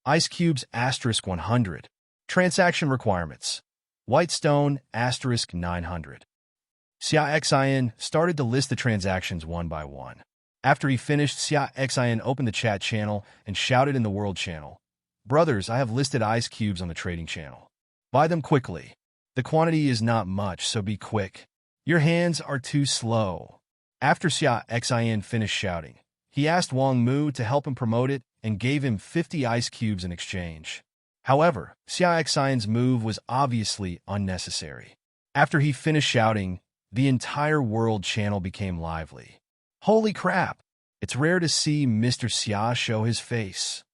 Ice cubes *100. Transaction requirements: white stone *900. Xia Xin started to list the transactions one by one. After he finished, Xia Xin opened the chat channel and shouted in the world channel, "Brothers, I have listed ice cubes on the trading channel. Buy them quickly. The quantity is not much, so be quick. Your hands are too slow." After Xia Xin finished shouting, He asked Wang Mu to help him promote it and gave him 50 ice cubes in exchange. However, Xia Xin's move was obviously unnecessary. After he finished shouting, the entire world channel became lively. Holy crap! It's rare to see Mr. Xia show his face.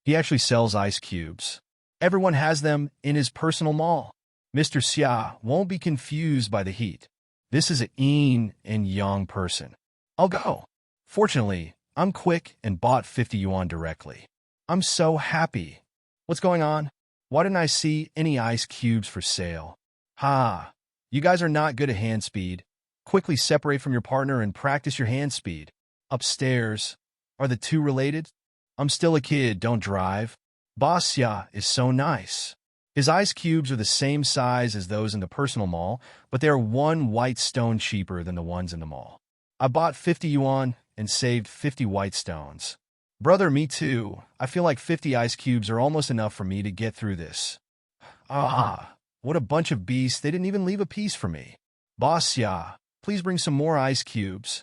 He actually sells ice cubes. Everyone has them in his personal mall. Mr. Xia won't be confused by the heat. This is a yin and yang person. I'll go. Fortunately, I'm quick and bought 50 yuan directly. I'm so happy. What's going on? Why didn't I see any ice cubes for sale? Ha! You guys are not good at hand speed. Quickly separate from your partner and practice your hand speed. Upstairs. Are the two related? I'm still a kid, don't drive. Boss Xia is so nice. His ice cubes are the same size as those in the personal mall, but they are one white stone cheaper than the ones in the mall. I bought 50 yuan and saved 50 white stones. Brother, me too. I feel like 50 ice cubes are almost enough for me to get through this. Ah, what a bunch of beasts. They didn't even leave a piece for me. Boss Xia, please bring some more ice cubes.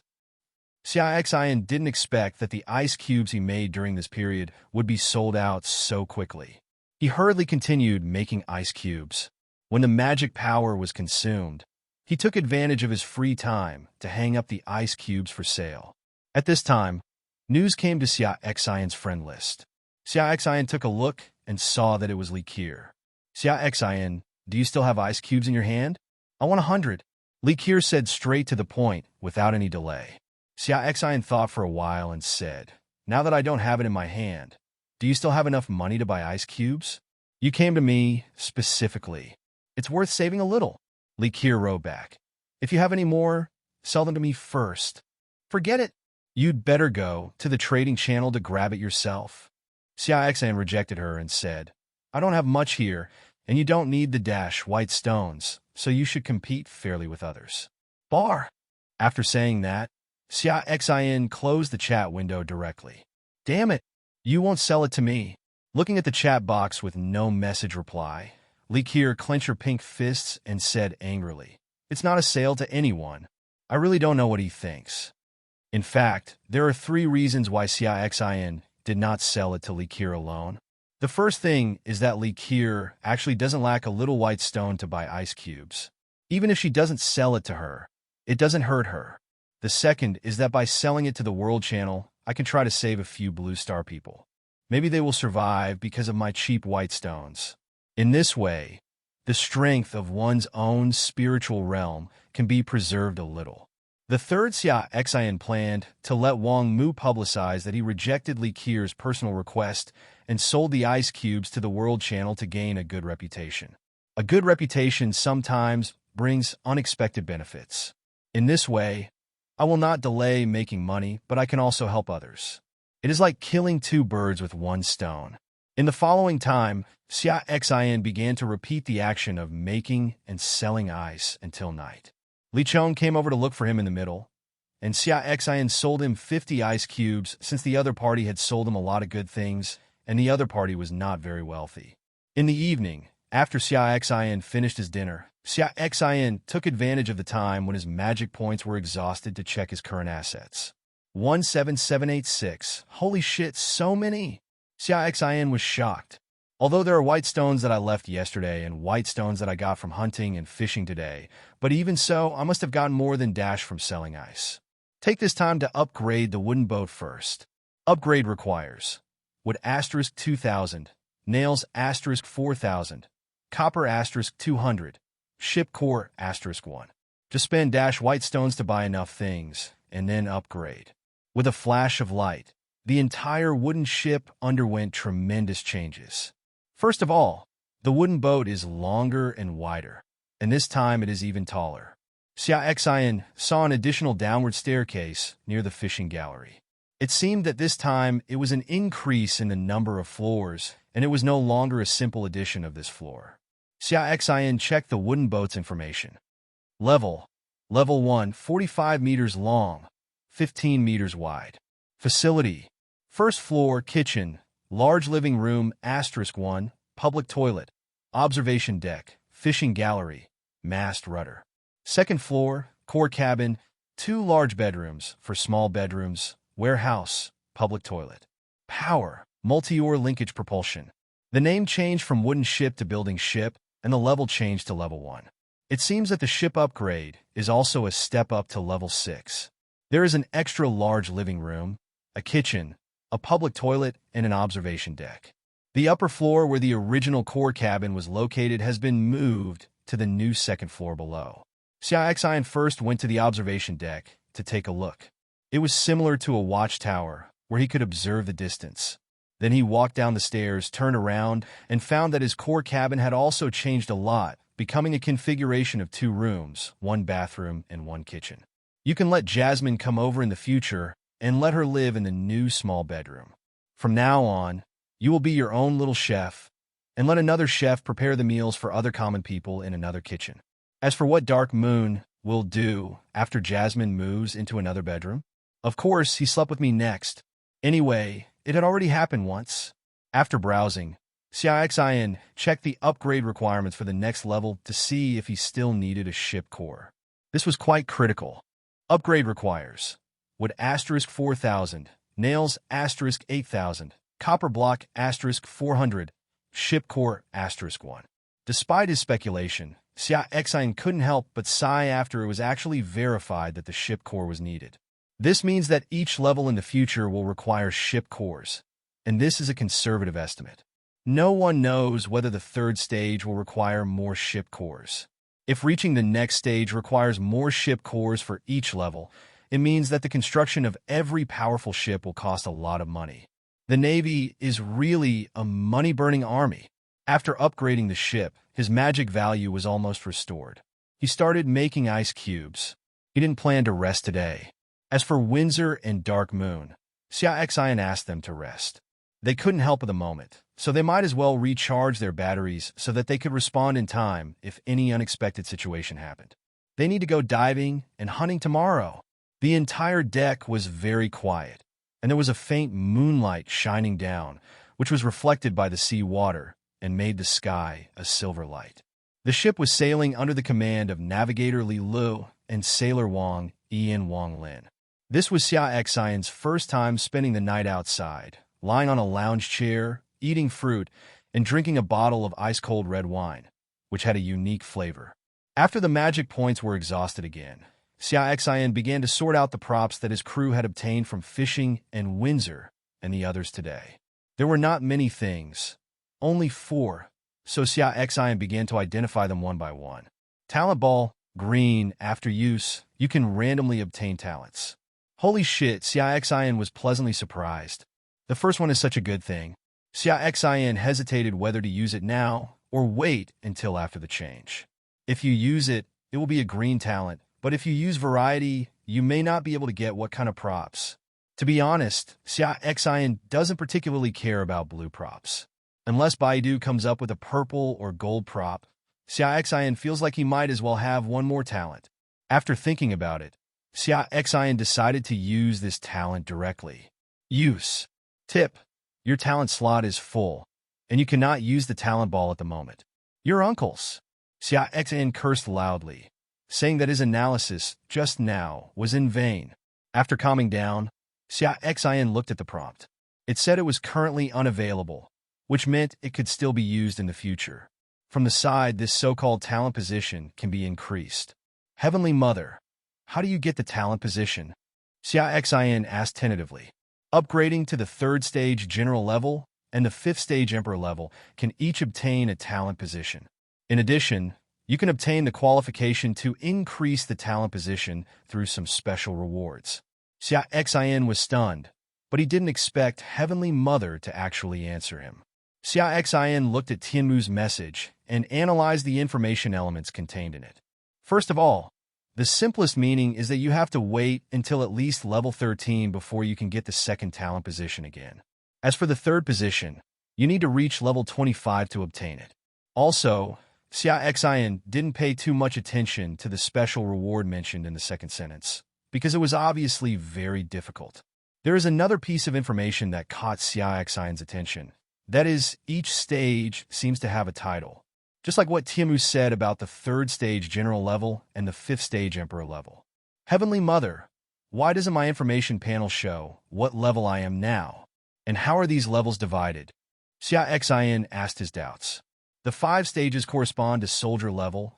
Xia Xin didn't expect that the ice cubes he made during this period would be sold out so quickly. He hurriedly continued making ice cubes. When the magic power was consumed, he took advantage of his free time to hang up the ice cubes for sale. At this time, news came to Xia Xin's friend list. Xia Xin took a look and saw that it was Li Qier. Xia Xin, do you still have ice cubes in your hand? I want 100. Li Qier said straight to the point without any delay. Xia Xin thought for a while and said, now that I don't have it in my hand, do you still have enough money to buy ice cubes? You came to me specifically. It's worth saving a little. Li Qier wrote back. If you have any more, sell them to me first. Forget it. You'd better go to the trading channel to grab it yourself. Xia Xin rejected her and said, I don't have much here, and you don't need the dash white stones, so you should compete fairly with others. Bar. After saying that, Xia Xin closed the chat window directly. Damn it, you won't sell it to me. Looking at the chat box with no message reply, Li Qier clenched her pink fists and said angrily, it's not a sale to anyone. I really don't know what he thinks. In fact, there are 3 reasons why Xia Xin did not sell it to Li Qier alone. The first thing is that Li Qier actually doesn't lack a little white stone to buy ice cubes. Even if she doesn't sell it to her, it doesn't hurt her. The second is that by selling it to the World Channel, I can try to save a few Blue Star people. Maybe they will survive because of my cheap white stones. In this way, the strength of one's own spiritual realm can be preserved a little. The third, Xia Xin planned to let Wang Mu publicize that he rejected Li Qier's personal request and sold the ice cubes to the World Channel to gain a good reputation. A good reputation sometimes brings unexpected benefits. In this way, I will not delay making money, but I can also help others. It is like killing 2 birds with 1 stone. In the following time, Xia Xin began to repeat the action of making and selling ice until night. Li Chong came over to look for him in the middle, and Xia Xin sold him 50 ice cubes since the other party had sold him a lot of good things, and the other party was not very wealthy. In the evening, after Xia Xin finished his dinner, Xia Xin took advantage of the time when his magic points were exhausted to check his current assets. 17786. Holy shit, so many! Xia Xin was shocked. Although there are white stones that I left yesterday and white stones that I got from hunting and fishing today, but even so, I must have gotten more than dash from selling ice. Take this time to upgrade the wooden boat first. Upgrade requires wood asterisk 2000, nails asterisk 4000, copper asterisk 200, ship core asterisk 1. Just spend dash white stones to buy enough things, and then upgrade. With a flash of light, the entire wooden ship underwent tremendous changes. First of all, the wooden boat is longer and wider, and this time it is even taller. Xia Xin saw an additional downward staircase near the fishing gallery. It seemed that this time it was an increase in the number of floors, and it was no longer a simple addition of this floor. Xia Xin checked the wooden boat's information. Level 1, 45 meters long, 15 meters wide. Facility: first floor, kitchen, large living room, asterisk 1, public toilet, observation deck, fishing gallery, mast rudder. Second floor, core cabin, 2 large bedrooms for small bedrooms, warehouse, public toilet. Power, multi-ore linkage propulsion. The name changed from wooden ship to building ship, and the level changed to level 1. It seems that the ship upgrade is also a step up to level 6. There is an extra large living room, a kitchen, a public toilet, and an observation deck. The upper floor where the original core cabin was located has been moved to the new second floor below. Xia Xin first went to the observation deck to take a look. It was similar to a watchtower where he could observe the distance. Then he walked down the stairs, turned around, and found that his core cabin had also changed a lot, becoming a configuration of 2 rooms, 1 bathroom, and 1 kitchen. You can let Jasmine come over in the future and let her live in the new small bedroom. From now on, you will be your own little chef, and let another chef prepare the meals for other common people in another kitchen. As for what Dark Moon will do after Jasmine moves into another bedroom, of course, he slept with me next. Anyway, it had already happened once. After browsing, Xia Xin checked the upgrade requirements for the next level to see if he still needed a ship core. This was quite critical. Upgrade requires wood *4000, nails *8000, copper block *400, ship core *1. Despite his speculation, Xia Xin couldn't help but sigh after it was actually verified that the ship core was needed. This means that each level in the future will require ship cores, and this is a conservative estimate. No one knows whether the 3rd stage will require more ship cores. If reaching the next stage requires more ship cores for each level, it means that the construction of every powerful ship will cost a lot of money. The Navy is really a money-burning army. After upgrading the ship, his magic value was almost restored. He started making ice cubes. He didn't plan to rest today. As for Windsor and Dark Moon, Xia Xin asked them to rest. They couldn't help at the moment, so they might as well recharge their batteries so that they could respond in time if any unexpected situation happened. They need to go diving and hunting tomorrow. The entire deck was very quiet, and there was a faint moonlight shining down, which was reflected by the sea water and made the sky a silver light. The ship was sailing under the command of Navigator Li Lu and Sailor Wang Ian Wang Lin. This was Xia Xin's first time spending the night outside, lying on a lounge chair, eating fruit, and drinking a bottle of ice-cold red wine, which had a unique flavor. After the magic points were exhausted again, Xia Xin began to sort out the props that his crew had obtained from fishing and Windsor and the others today. There were not many things, only 4, so Xia Xin began to identify them one by one. Talent ball, green, after use, you can randomly obtain talents. Holy shit, Xia Xin was pleasantly surprised. The first one is such a good thing. Xia Xin hesitated whether to use it now or wait until after the change. If you use it, it will be a green talent, but if you use variety, you may not be able to get what kind of props. To be honest, Xia Xin doesn't particularly care about blue props. Unless Baidu comes up with a purple or gold prop, Xia Xin feels like he might as well have one more talent. After thinking about it, Xia Xin decided to use this talent directly. Use. Tip. Your talent slot is full, and you cannot use the talent ball at the moment. Your uncles. Xia Xin cursed loudly, saying that his analysis just now was in vain. After calming down, Xia Xin looked at the prompt. It said it was currently unavailable, which meant it could still be used in the future. From the side, this so-called talent position can be increased. Heavenly Mother, how do you get the talent position? Xia Xin asked tentatively. Upgrading to the 3rd stage general level and the 5th stage emperor level can each obtain a talent position. In addition, you can obtain the qualification to increase the talent position through some special rewards. Xia Xin was stunned, but he didn't expect Heavenly Mother to actually answer him. Xia Xin looked at Tianmu's message and analyzed the information elements contained in it. First of all, the simplest meaning is that you have to wait until at least level 13 before you can get the 2nd talent position again. As for the 3rd position, you need to reach level 25 to obtain it. Also, Xia Xin didn't pay too much attention to the special reward mentioned in the 2nd sentence, because it was obviously very difficult. There is another piece of information that caught Xia Xin's attention. That is, each stage seems to have a title. Just like what Tianmu said about the 3rd stage general level and the 5th stage emperor level. Heavenly Mother, Why doesn't my information panel show what level I am now? And how are these levels divided? Xia Xin asked his doubts. The 5 stages correspond to soldier level,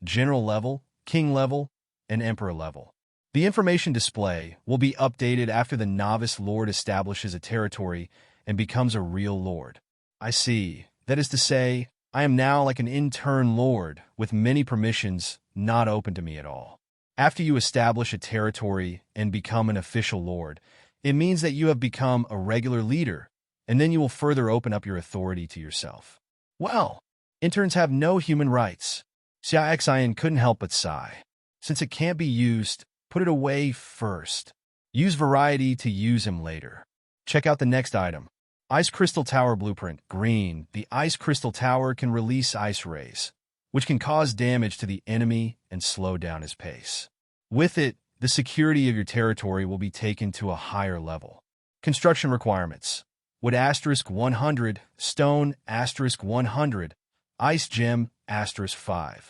general level, king level, and emperor level. The information display will be updated after the novice lord establishes a territory and becomes a real lord. I see. That is to say, I am now like an intern lord with many permissions not open to me at all. After you establish a territory and become an official lord, it means that you have become a regular leader, and then you will further open up your authority to yourself. Well, interns have no human rights. Xia Xin couldn't help but sigh. Since it can't be used, put it away first. Use variety to use him later. Check out the next item. Ice Crystal Tower Blueprint, green. The Ice Crystal Tower can release ice rays, which can cause damage to the enemy and slow down his pace. With it, the security of your territory will be taken to a higher level. Construction requirements. Wood *100, stone *100, ice gem *5.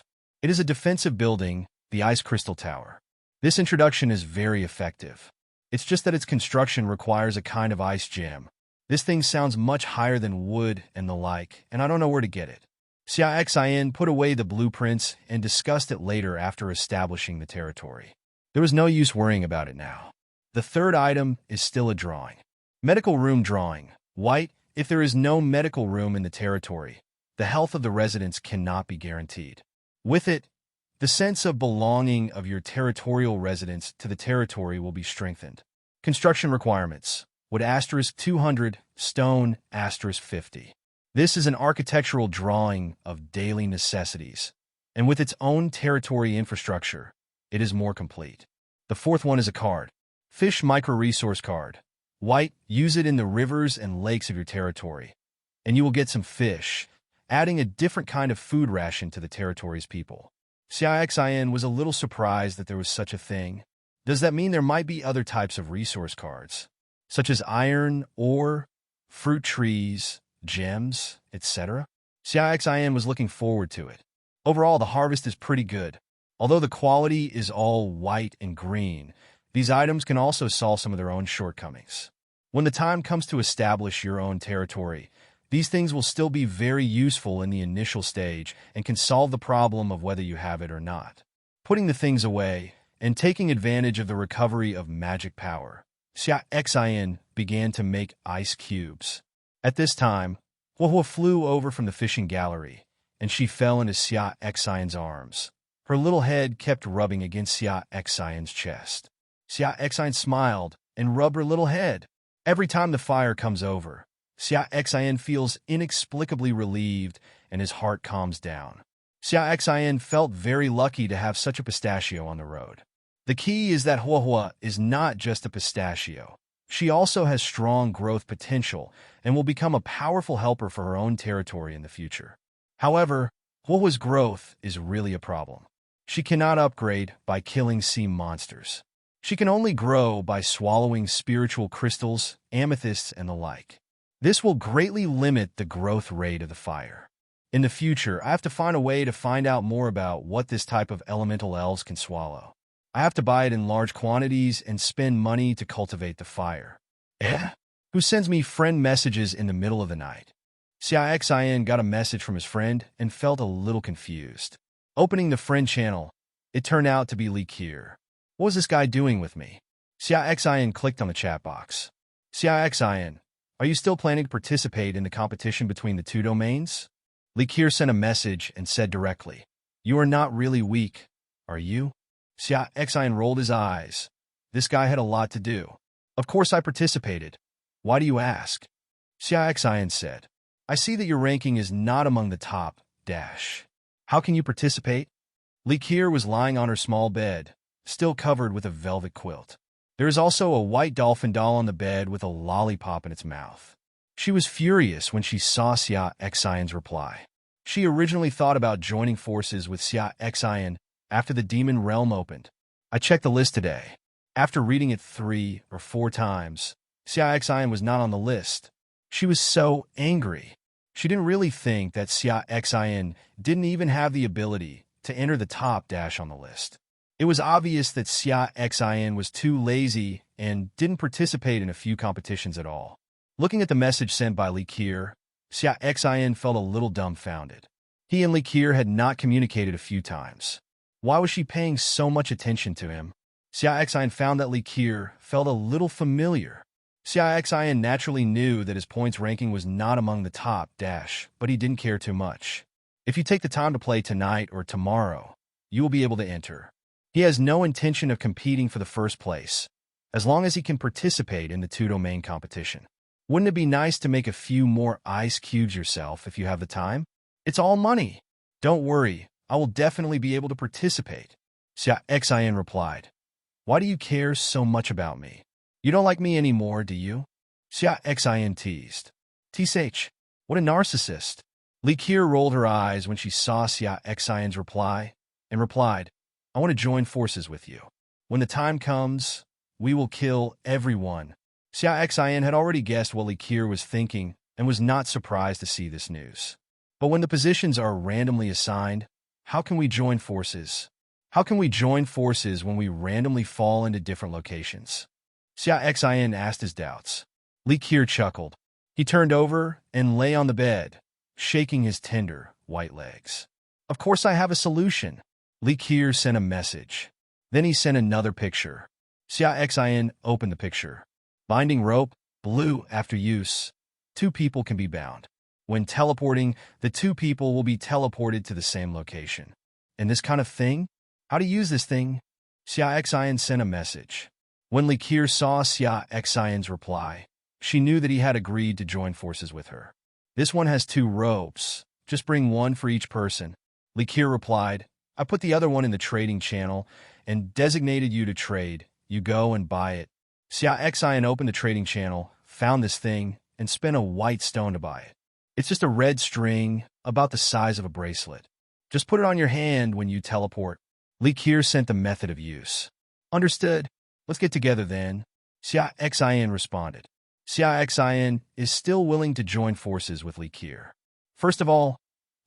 It is a defensive building, the Ice Crystal Tower. This introduction is very effective. It's just that its construction requires a kind of ice gem. This thing sounds much higher than wood and the like, and I don't know where to get it. Xia Xin put away the blueprints and discussed it later after establishing the territory. There was no use worrying about it now. The third item is still a drawing. Medical room drawing. White, if there is no medical room in the territory, the health of the residents cannot be guaranteed. With it, the sense of belonging of your territorial residents to the territory will be strengthened. Construction requirements. Wood *200, stone *50. This is an architectural drawing of daily necessities, and with its own territory infrastructure, it is more complete. The fourth one is a card. Fish micro-resource card. White, use it in the rivers and lakes of your territory, and you will get some fish, adding a different kind of food ration to the territory's people. Xia Xin was a little surprised that there was such a thing. Does that mean there might be other types of resource cards, such as iron, ore, fruit trees, gems, etc.? Xia Xin was looking forward to it. Overall, the harvest is pretty good. Although the quality is all white and green, these items can also solve some of their own shortcomings. When the time comes to establish your own territory, these things will still be very useful in the initial stage and can solve the problem of whether you have it or not. Putting the things away and taking advantage of the recovery of magic power, Xia Xin began to make ice cubes. At this time, Huohuo flew over from the fishing gallery, and she fell into Xia Xin's arms. Her little head kept rubbing against Xia Xin's chest. Xia Xin smiled and rubbed her little head. Every time the fire comes over, Xia Xin feels inexplicably relieved and his heart calms down. Xia Xin felt very lucky to have such a pistachio on the road. The key is that Huohuo is not just a pistachio. She also has strong growth potential and will become a powerful helper for her own territory in the future. However, Huohuo's growth is really a problem. She cannot upgrade by killing sea monsters. She can only grow by swallowing spiritual crystals, amethysts, and the like. This will greatly limit the growth rate of the fire. In the future, I have to find a way to find out more about what this type of elemental elves can swallow. I have to buy it in large quantities and spend money to cultivate the fire. Who sends me friend messages in the middle of the night? Xia Xin got a message from his friend and felt a little confused. Opening the friend channel, it turned out to be Li Qier. What was this guy doing with me? Xia Xin clicked on the chat box. Xia Xin, are you still planning to participate in the competition between the two domains? Li Qier sent a message and said directly, "You are not really weak, are you?" Xia Xin rolled his eyes. This guy had a lot to do. Of course I participated. Why do you ask? Xia Xin said, "I see that your ranking is not among the top, dash. How can you participate?" Li Qier was lying on her small bed, still covered with a velvet quilt. There is also a white dolphin doll on the bed with a lollipop in its mouth. She was furious when she saw Xia Xin's reply. She originally thought about joining forces with Xia Xin after the demon realm opened. I checked the list today. After reading it 3 or 4 times, Xia Xin was not on the list. She was so angry. She didn't really think that Xia Xin didn't even have the ability to enter the top dash on the list. It was obvious that Xia Xin was too lazy and didn't participate in a few competitions at all. Looking at the message sent by Li Qier, Xia Xin felt a little dumbfounded. He and Li Qier had not communicated a few times. Why was she paying so much attention to him? Xia Xin found that Li Qier felt a little familiar. Xia Xin naturally knew that his points ranking was not among the top, but he didn't care too much. If you take the time to play tonight or tomorrow, you will be able to enter. He has no intention of competing for the first place, as long as he can participate in the two-domain competition. Wouldn't it be nice to make a few more ice cubes yourself if you have the time? It's all money. Don't worry, I will definitely be able to participate. Xia Xin replied. Why do you care so much about me? You don't like me anymore, do you? Xia Xin teased. Tsh, what a narcissist. Li Qier rolled her eyes when she saw Xia Xin's reply, and replied, I want to join forces with you. When the time comes, we will kill everyone. Xia Xin had already guessed what Li Qier was thinking and was not surprised to see this news. But when the positions are randomly assigned, how can we join forces? How can we join forces when we randomly fall into different locations? Xia Xin asked his doubts. Li Qier chuckled. He turned over and lay on the bed, shaking his tender, white legs. Of course I have a solution. Li Qier sent a message. Then he sent another picture. Xia Xin opened the picture. Binding rope, blue after use. 2 people can be bound. When teleporting, the 2 people will be teleported to the same location. And this kind of thing? How to use this thing? Xia Xin sent a message. When Li Qier saw Xia Xin's reply, she knew that he had agreed to join forces with her. This one has 2 ropes. Just bring 1 for each person. Li Qier replied, I put the other one in the trading channel and designated you to trade. You go and buy it. Xia Xin opened the trading channel, found this thing, and spent a white stone to buy it. It's just a red string, about the size of a bracelet. Just put it on your hand when you teleport. Li Qier sent the method of use. Understood. Let's get together then. Xia Xin responded. Xia Xin is still willing to join forces with Li Qier. First of all,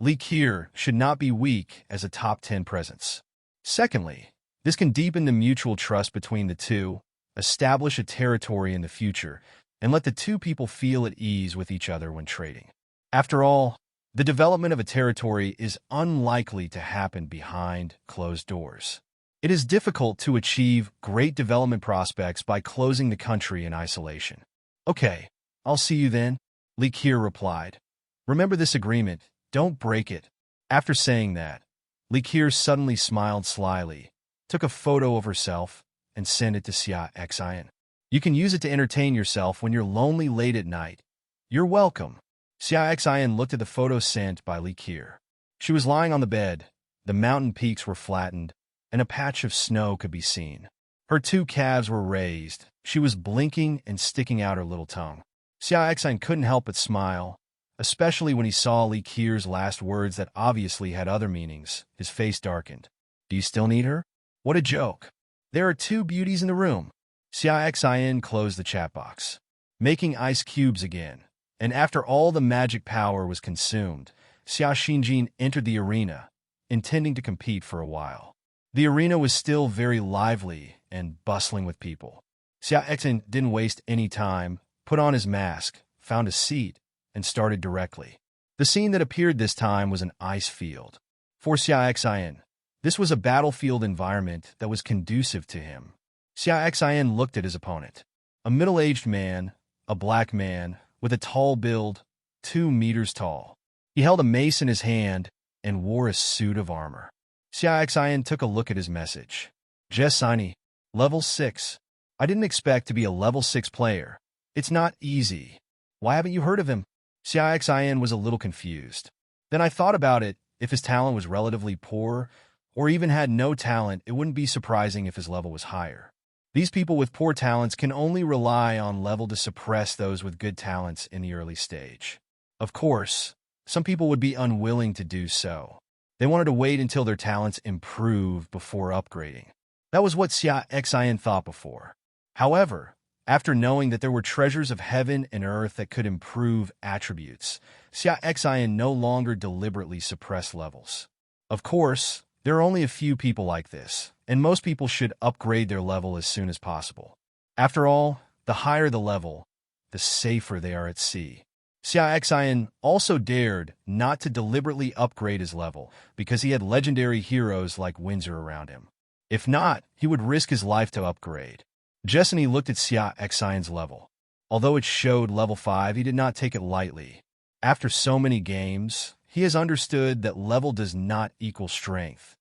Li Qier should not be weak as a top 10 presence. Secondly, this can deepen the mutual trust between the two, establish a territory in the future, and let the 2 people feel at ease with each other when trading. After all, the development of a territory is unlikely to happen behind closed doors. It is difficult to achieve great development prospects by closing the country in isolation. Okay, I'll see you then, Li Qier replied. Remember this agreement, don't break it. After saying that, Li Qier suddenly smiled slyly, took a photo of herself, and sent it to Xia Xin. You can use it to entertain yourself when you're lonely late at night. You're welcome. Xia Xin looked at the photo sent by Li Qier. She was lying on the bed, the mountain peaks were flattened, and a patch of snow could be seen. Her 2 calves were raised. She was blinking and sticking out her little tongue. Xia Xin couldn't help but smile, especially when he saw Li Qier's last words that obviously had other meanings. His face darkened. Do you still need her? What a joke. There are 2 beauties in the room. Xia Xin closed the chat box, making ice cubes again. And after all the magic power was consumed, Xia Xin entered the arena, intending to compete for a while. The arena was still very lively and bustling with people. Xia Xin didn't waste any time, put on his mask, found a seat, and started directly. The scene that appeared this time was an ice field. For Xia Xin, this was a battlefield environment that was conducive to him. Xia Xin looked at his opponent. A middle-aged man, a black man, with a tall build, 2 meters tall. He held a mace in his hand and wore a suit of armor. Xia Xin took a look at his message. Xia Xin, level 6. I didn't expect to be a level 6 player. It's not easy. Why haven't you heard of him? Xia Xin was a little confused. Then I thought about it. If his talent was relatively poor, or even had no talent, it wouldn't be surprising if his level was higher. These people with poor talents can only rely on level to suppress those with good talents in the early stage. Of course, some people would be unwilling to do so. They wanted to wait until their talents improved before upgrading. That was what Xia Xin thought before. However, after knowing that there were treasures of heaven and earth that could improve attributes, Xia Xin no longer deliberately suppressed levels. Of course, There are only a few people like this, and most people should upgrade their level as soon as possible. After all, the higher the level, the safer they are at sea. Xia Xin also dared not to deliberately upgrade his level because he had legendary heroes like Windsor around him. If not, he would risk his life to upgrade. Jesseny looked at Xia Xin's level. Although it showed level 5, he did not take it lightly. After so many games, he has understood that level does not equal strength.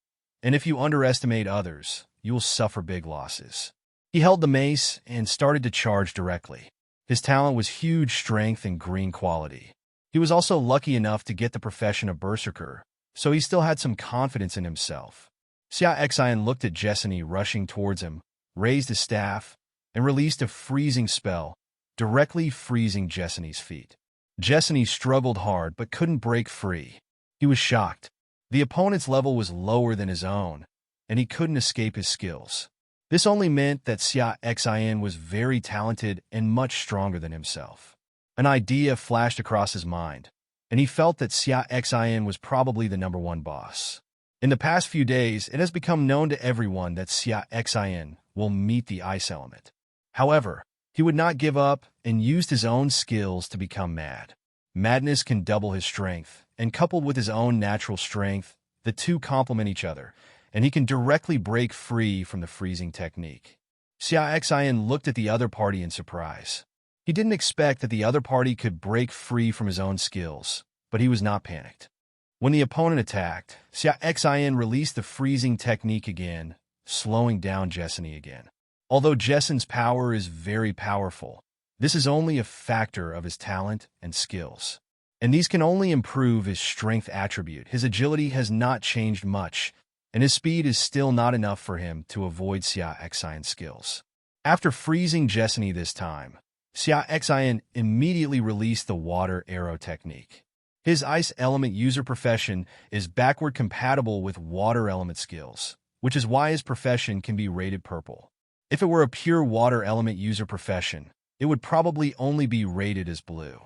And if you underestimate others, you will suffer big losses. He held the mace and started to charge directly. His talent was huge strength and green quality. He was also lucky enough to get the profession of Berserker, so he still had some confidence in himself. Xia Xin looked at Jesseny rushing towards him, raised his staff, and released a freezing spell, directly freezing Jesseny's feet. Jesseny struggled hard but couldn't break free. He was shocked. The opponent's level was lower than his own, and he couldn't escape his skills. This only meant that Xia Xin was very talented and much stronger than himself. An idea flashed across his mind, and he felt that Xia Xin was probably the #1 boss. In the past few days, it has become known to everyone that Xia Xin will meet the ice element. However, he would not give up and used his own skills to become mad. Madness can double his strength, and coupled with his own natural strength, the two complement each other, and he can directly break free from the freezing technique. Xia Xin looked at the other party in surprise. He didn't expect that the other party could break free from his own skills, but he was not panicked. When the opponent attacked, Xia Xin released the freezing technique again, slowing down Jesseny again. Although Jessen's power is very powerful, this is only a factor of his talent and skills. And these can only improve his strength attribute. His agility has not changed much, and his speed is still not enough for him to avoid Xia Xin's skills. After freezing Jesseny this time, Xia Xin immediately released the water arrow technique. His ice element user profession is backward compatible with water element skills, which is why his profession can be rated purple. If it were a pure water element user profession, it would probably only be rated as blue.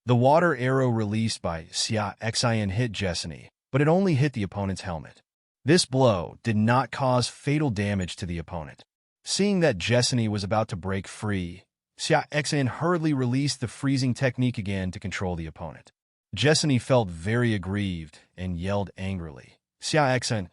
The water arrow released by Xia Xin hit Jesseny, but it only hit the opponent's helmet. This blow did not cause fatal damage to the opponent. Seeing that Jesseny was about to break free, Xia Xin hurriedly released the freezing technique again to control the opponent. Jesseny felt very aggrieved and yelled angrily, "Xia Xin,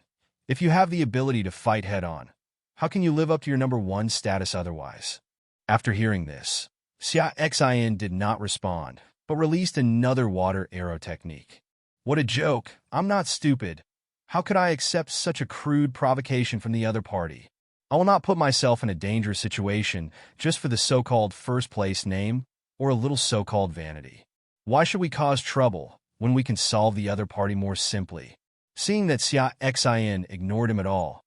if you have the ability to fight head-on, how can you live up to your #1 status otherwise?" After hearing this, Xia Xin did not respond, but released another water arrow technique. "What a joke! I'm not stupid. How could I accept such a crude provocation from the other party? I will not put myself in a dangerous situation just for the so-called first-place name or a little so-called vanity. Why should we cause trouble when we can solve the other party more simply?" Seeing that Xia Xin ignored him at all,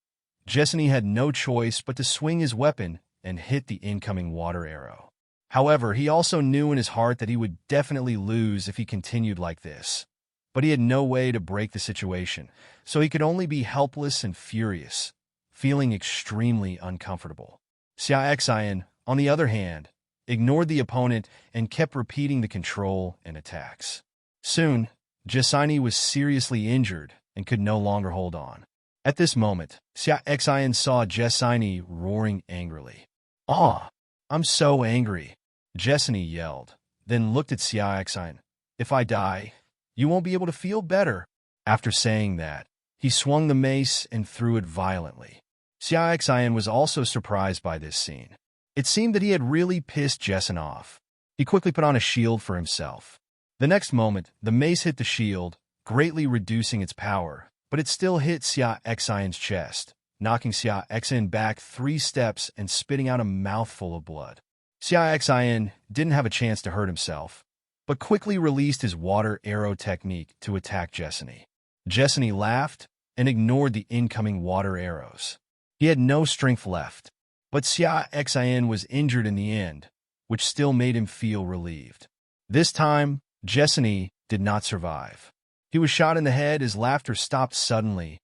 Jesseny had no choice but to swing his weapon and hit the incoming water arrow. However, he also knew in his heart that he would definitely lose if he continued like this. But he had no way to break the situation, so he could only be helpless and furious, feeling extremely uncomfortable. Xia Xin, on the other hand, ignored the opponent and kept repeating the control and attacks. Soon, Jesseny was seriously injured and could no longer hold on. At this moment, Xia Xin saw Jesseny roaring angrily. "Ah, I'm so angry," Jesseny yelled, then looked at Xia Xin. "If I die, you won't be able to feel better." After saying that, he swung the mace and threw it violently. Xia Xin was also surprised by this scene. It seemed that he had really pissed Jessen off. He quickly put on a shield for himself. The next moment, the mace hit the shield, greatly reducing its power, but it still hit Xia Xin's chest, knocking Xia Xin back 3 steps and spitting out a mouthful of blood. Xia Xin didn't have a chance to hurt himself, but quickly released his water arrow technique to attack Jesseny. Jesseny laughed and ignored the incoming water arrows. He had no strength left, but Xia Xin was injured in the end, which still made him feel relieved. This time, Jesseny did not survive. He was shot in the head, his laughter stopped suddenly,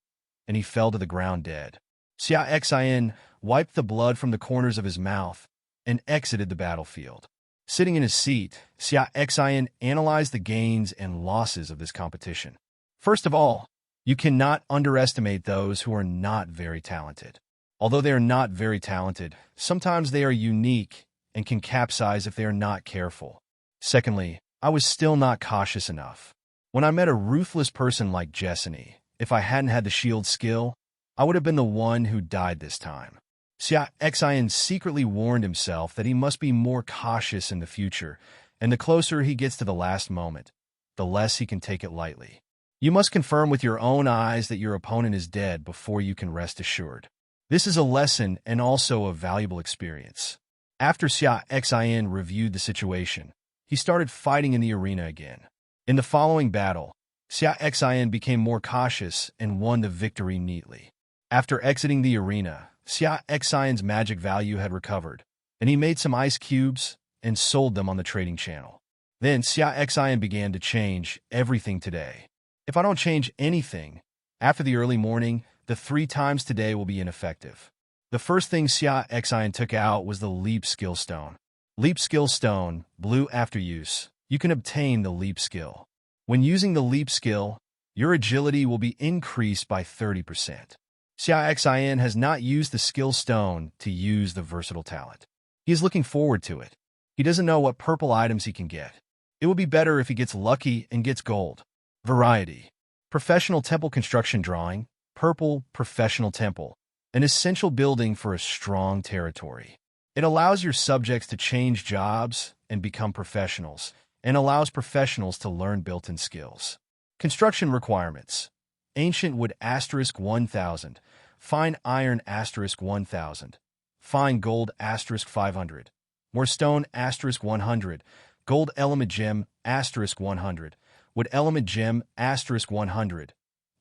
and he fell to the ground dead. Xia Xin wiped the blood from the corners of his mouth and exited the battlefield. Sitting in his seat, Xia Xin analyzed the gains and losses of this competition. First of all, You cannot underestimate those who are not very talented. Although they are not very talented, sometimes they are unique and can capsize if they are not careful. Secondly, I was still not cautious enough. When I met a ruthless person like Xia Xin, if I hadn't had the shield skill, I would have been the one who died this time. Xia Xin secretly warned himself that he must be more cautious in the future, and the closer he gets to the last moment, the less he can take it lightly. You must confirm with your own eyes that your opponent is dead before you can rest assured. This is a lesson and also a valuable experience. After Xia Xin reviewed the situation, he started fighting in the arena again. In the following battle, Xia Xin became more cautious and won the victory neatly. After exiting the arena, Xia Xin's magic value had recovered, and he made some ice cubes and sold them on the trading channel. Then Xia Xin began to change everything today. If I don't change anything, after the early morning, the 3 times today will be ineffective. The first thing Xia Xin took out was the Leap Skill Stone. Leap Skill Stone, blue after use. You can obtain the Leap Skill. When using the Leap Skill, your agility will be increased by 30%. Xia Xin has not used the Skill Stone to use the versatile talent. He is looking forward to it. He doesn't know what purple items he can get. It will be better if he gets lucky and gets gold. Variety. Professional Temple Construction Drawing, Purple Professional Temple, an essential building for a strong territory. It allows your subjects to change jobs and become professionals, and allows professionals to learn built-in skills. Construction requirements. Ancient wood *1000, fine iron *1000, fine gold *500, more stone *100, gold element gem *100, wood element gem *100,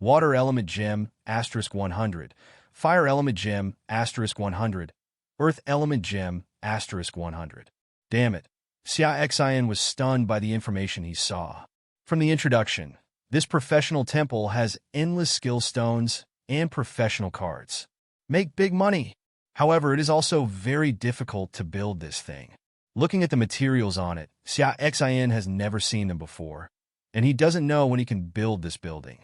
water element gem *100, fire element gem *100, earth element gem *100. Damn it. Xia Xin was stunned by the information he saw. From the introduction, this professional temple has endless skill stones and professional cards. Make big money. However, it is also very difficult to build this thing. Looking at the materials on it, Xia Xin has never seen them before, and he doesn't know when he can build this building.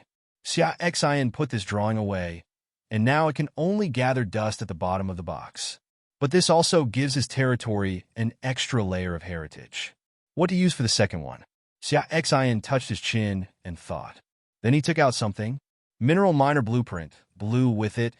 Xia Xin put this drawing away, and now it can only gather dust at the bottom of the box. But this also gives his territory an extra layer of heritage. What to use for the second one? Xia Xin touched his chin and thought. Then he took out something. Mineral Miner Blueprint, blue with it.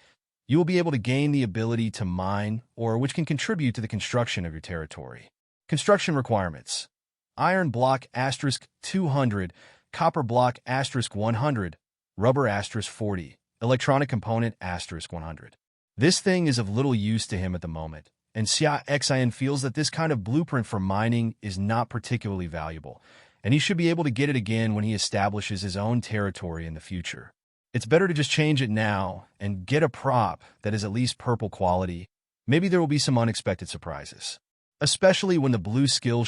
You will be able to gain the ability to mine, or which can contribute to the construction of your territory. Construction requirements. Iron block *200, copper block *100, rubber *40, electronic component *100. This thing is of little use to him at the moment, and Xia Xin feels that this kind of blueprint for mining is not particularly valuable, and he should be able to get it again when he establishes his own territory in the future. It's better to just change it now and get a prop that is at least purple quality. Maybe there will be some unexpected surprises. Especially when the blue skill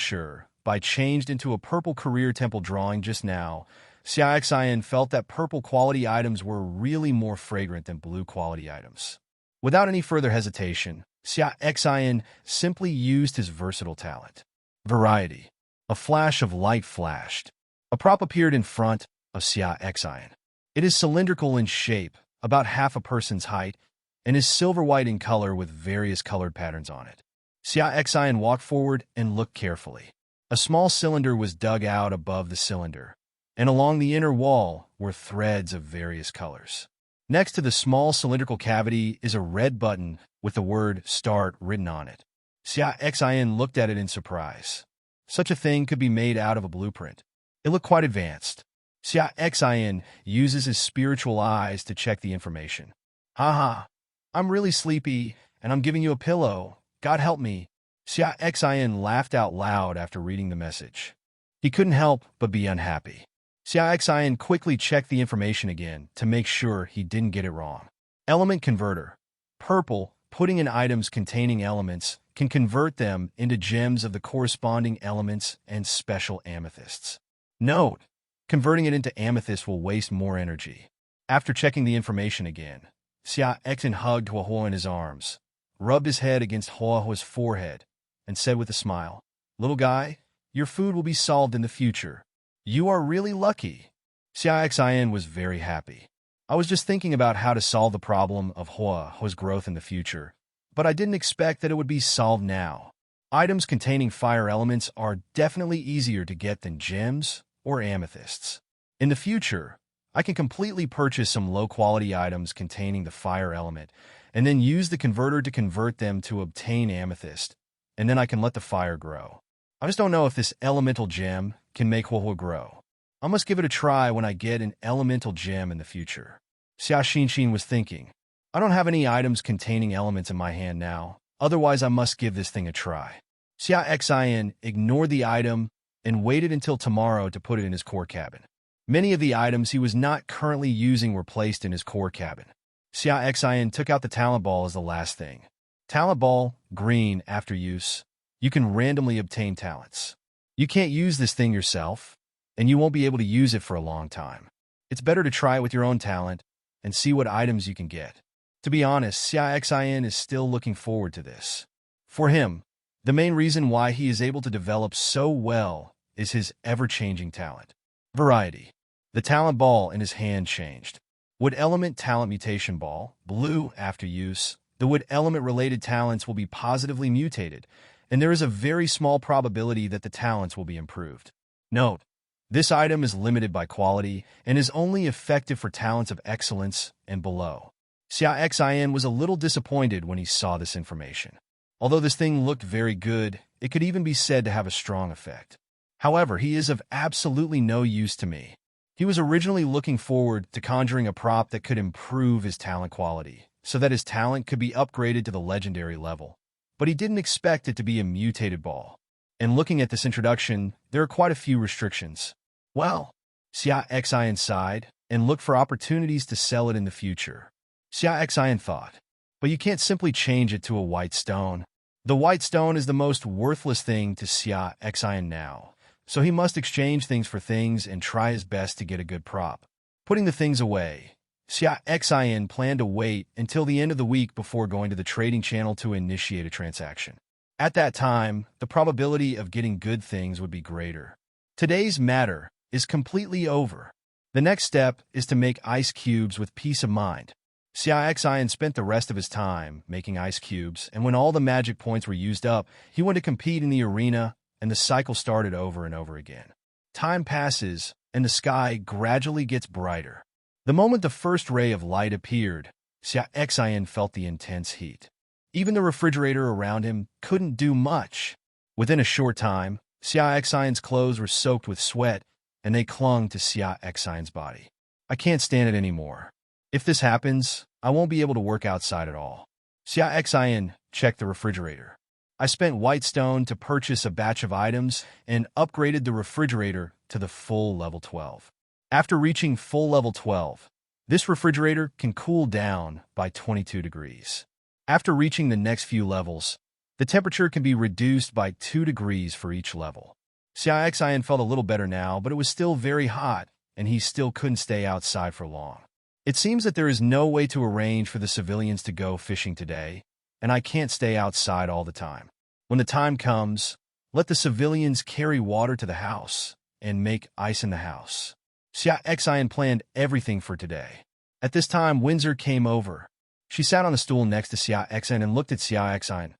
by changed into a purple career temple drawing just now, Xia Xin felt that purple quality items were really more fragrant than blue quality items. Without any further hesitation, Xia Xin simply used his versatile talent. Variety. A flash of light flashed. A prop appeared in front of Xia Xin. It is cylindrical in shape, about half a person's height, and is silver-white in color with various colored patterns on it. Xia Xin walked forward and looked carefully. A small cylinder was dug out above the cylinder, and along the inner wall were threads of various colors. Next to the small cylindrical cavity is a red button with the word START written on it. Xia Xin looked at it in surprise. Such a thing could be made out of a blueprint. It looked quite advanced. Xia Xin uses his spiritual eyes to check the information. Haha, I'm really sleepy, and I'm giving you a pillow. God help me. Xia Xin laughed out loud after reading the message. He couldn't help but be unhappy. Xia Xin quickly checked the information again to make sure he didn't get it wrong. Element Converter. Purple, putting in items containing elements, can convert them into gems of the corresponding elements and special amethysts. Note: converting it into amethyst will waste more energy. After checking the information again, Xia Xin hugged Huahua in his arms, rubbed his head against Huahua's forehead, and said with a smile, "Little guy, your food will be solved in the future. You are really lucky." Xia Xin was very happy. I was just thinking about how to solve the problem of Hua's growth in the future, but I didn't expect that it would be solved now. Items containing fire elements are definitely easier to get than gems or amethysts. In the future, I can completely purchase some low-quality items containing the fire element, and then use the converter to convert them to obtain amethyst, and then I can let the fire grow. I just don't know if this elemental gem can make Hua grow. I must give it a try when I get an elemental gem in the future. Xia Xin was thinking, I don't have any items containing elements in my hand now, otherwise I must give this thing a try. Xia Xin ignored the item and waited until tomorrow to put it in his core cabin. Many of the items he was not currently using were placed in his core cabin. Xia Xin took out the talent ball as the last thing. Talent ball, green, after use. You can randomly obtain talents. You can't use this thing yourself, and you won't be able to use it for a long time. It's better to try it with your own talent and see what items you can get. To be honest, Xia Xin is still looking forward to this. For him, the main reason why he is able to develop so well is his ever-changing talent. Variety. The talent ball in his hand changed. Wood element talent mutation ball, blue after use. The wood element-related talents will be positively mutated, and there is a very small probability that the talents will be improved. Note, this item is limited by quality and is only effective for talents of excellence and below. Xia Xin was a little disappointed when he saw this information. Although this thing looked very good, it could even be said to have a strong effect. However, he is of absolutely no use to me. He was originally looking forward to conjuring a prop that could improve his talent quality, so that his talent could be upgraded to the legendary level. But he didn't expect it to be a mutated ball. And looking at this introduction, there are quite a few restrictions. Well, Xia Xin sighed and looked for opportunities to sell it in the future. Xia Xin thought, but you can't simply change it to a white stone. The white stone is the most worthless thing to Xia Xin now, so he must exchange things for things and try his best to get a good prop. Putting the things away, Xia Xin planned to wait until the end of the week before going to the trading channel to initiate a transaction. At that time, the probability of getting good things would be greater. Today's matter is completely over. The next step is to make ice cubes with peace of mind. Xia Xin spent the rest of his time making ice cubes, and when all the magic points were used up, he went to compete in the arena, and the cycle started over and over again. Time passes, and the sky gradually gets brighter. The moment the first ray of light appeared, Xia Xin felt the intense heat. Even the refrigerator around him couldn't do much. Within a short time, Xia Xin's clothes were soaked with sweat, and they clung to Xia Xin's body. I can't stand it anymore. If this happens, I won't be able to work outside at all. Xia Xin checked the refrigerator. I spent white stone to purchase a batch of items and upgraded the refrigerator to the full level 12. After reaching full level 12, this refrigerator can cool down by 22 degrees. After reaching the next few levels, the temperature can be reduced by 2 degrees for each level. Xia Xin felt a little better now, but it was still very hot, and he still couldn't stay outside for long. It seems that there is no way to arrange for the civilians to go fishing today, and I can't stay outside all the time. When the time comes, let the civilians carry water to the house and make ice in the house. Xia Xin planned everything for today. At this time, Windsor came over. She sat on the stool next to Xia Xin and looked at Xia Xin.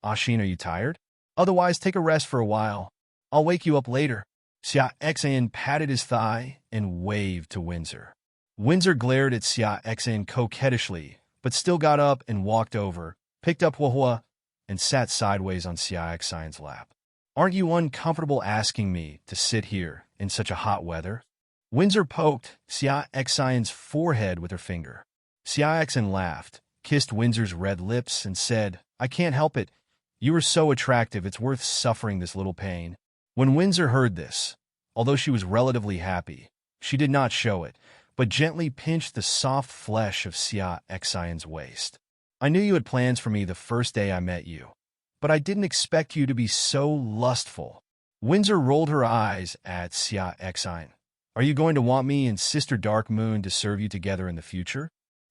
Xin, are you tired? Otherwise, take a rest for a while. I'll wake you up later. Xia Xin patted his thigh and waved to Windsor. Windsor glared at Xia Xin coquettishly, but still got up and walked over, picked up Hua, and sat sideways on Xia Xin's lap. Aren't you uncomfortable asking me to sit here in such a hot weather? Windsor poked Xia Xin's forehead with her finger. Xia Xin laughed, kissed Windsor's red lips, and said, I can't help it. You are so attractive, it's worth suffering this little pain. When Windsor heard this, although she was relatively happy, she did not show it, but gently pinched the soft flesh of Xia Xin's waist. I knew you had plans for me the first day I met you, but I didn't expect you to be so lustful. Windsor rolled her eyes at Xia Xin. Are you going to want me and Sister Dark Moon to serve you together in the future?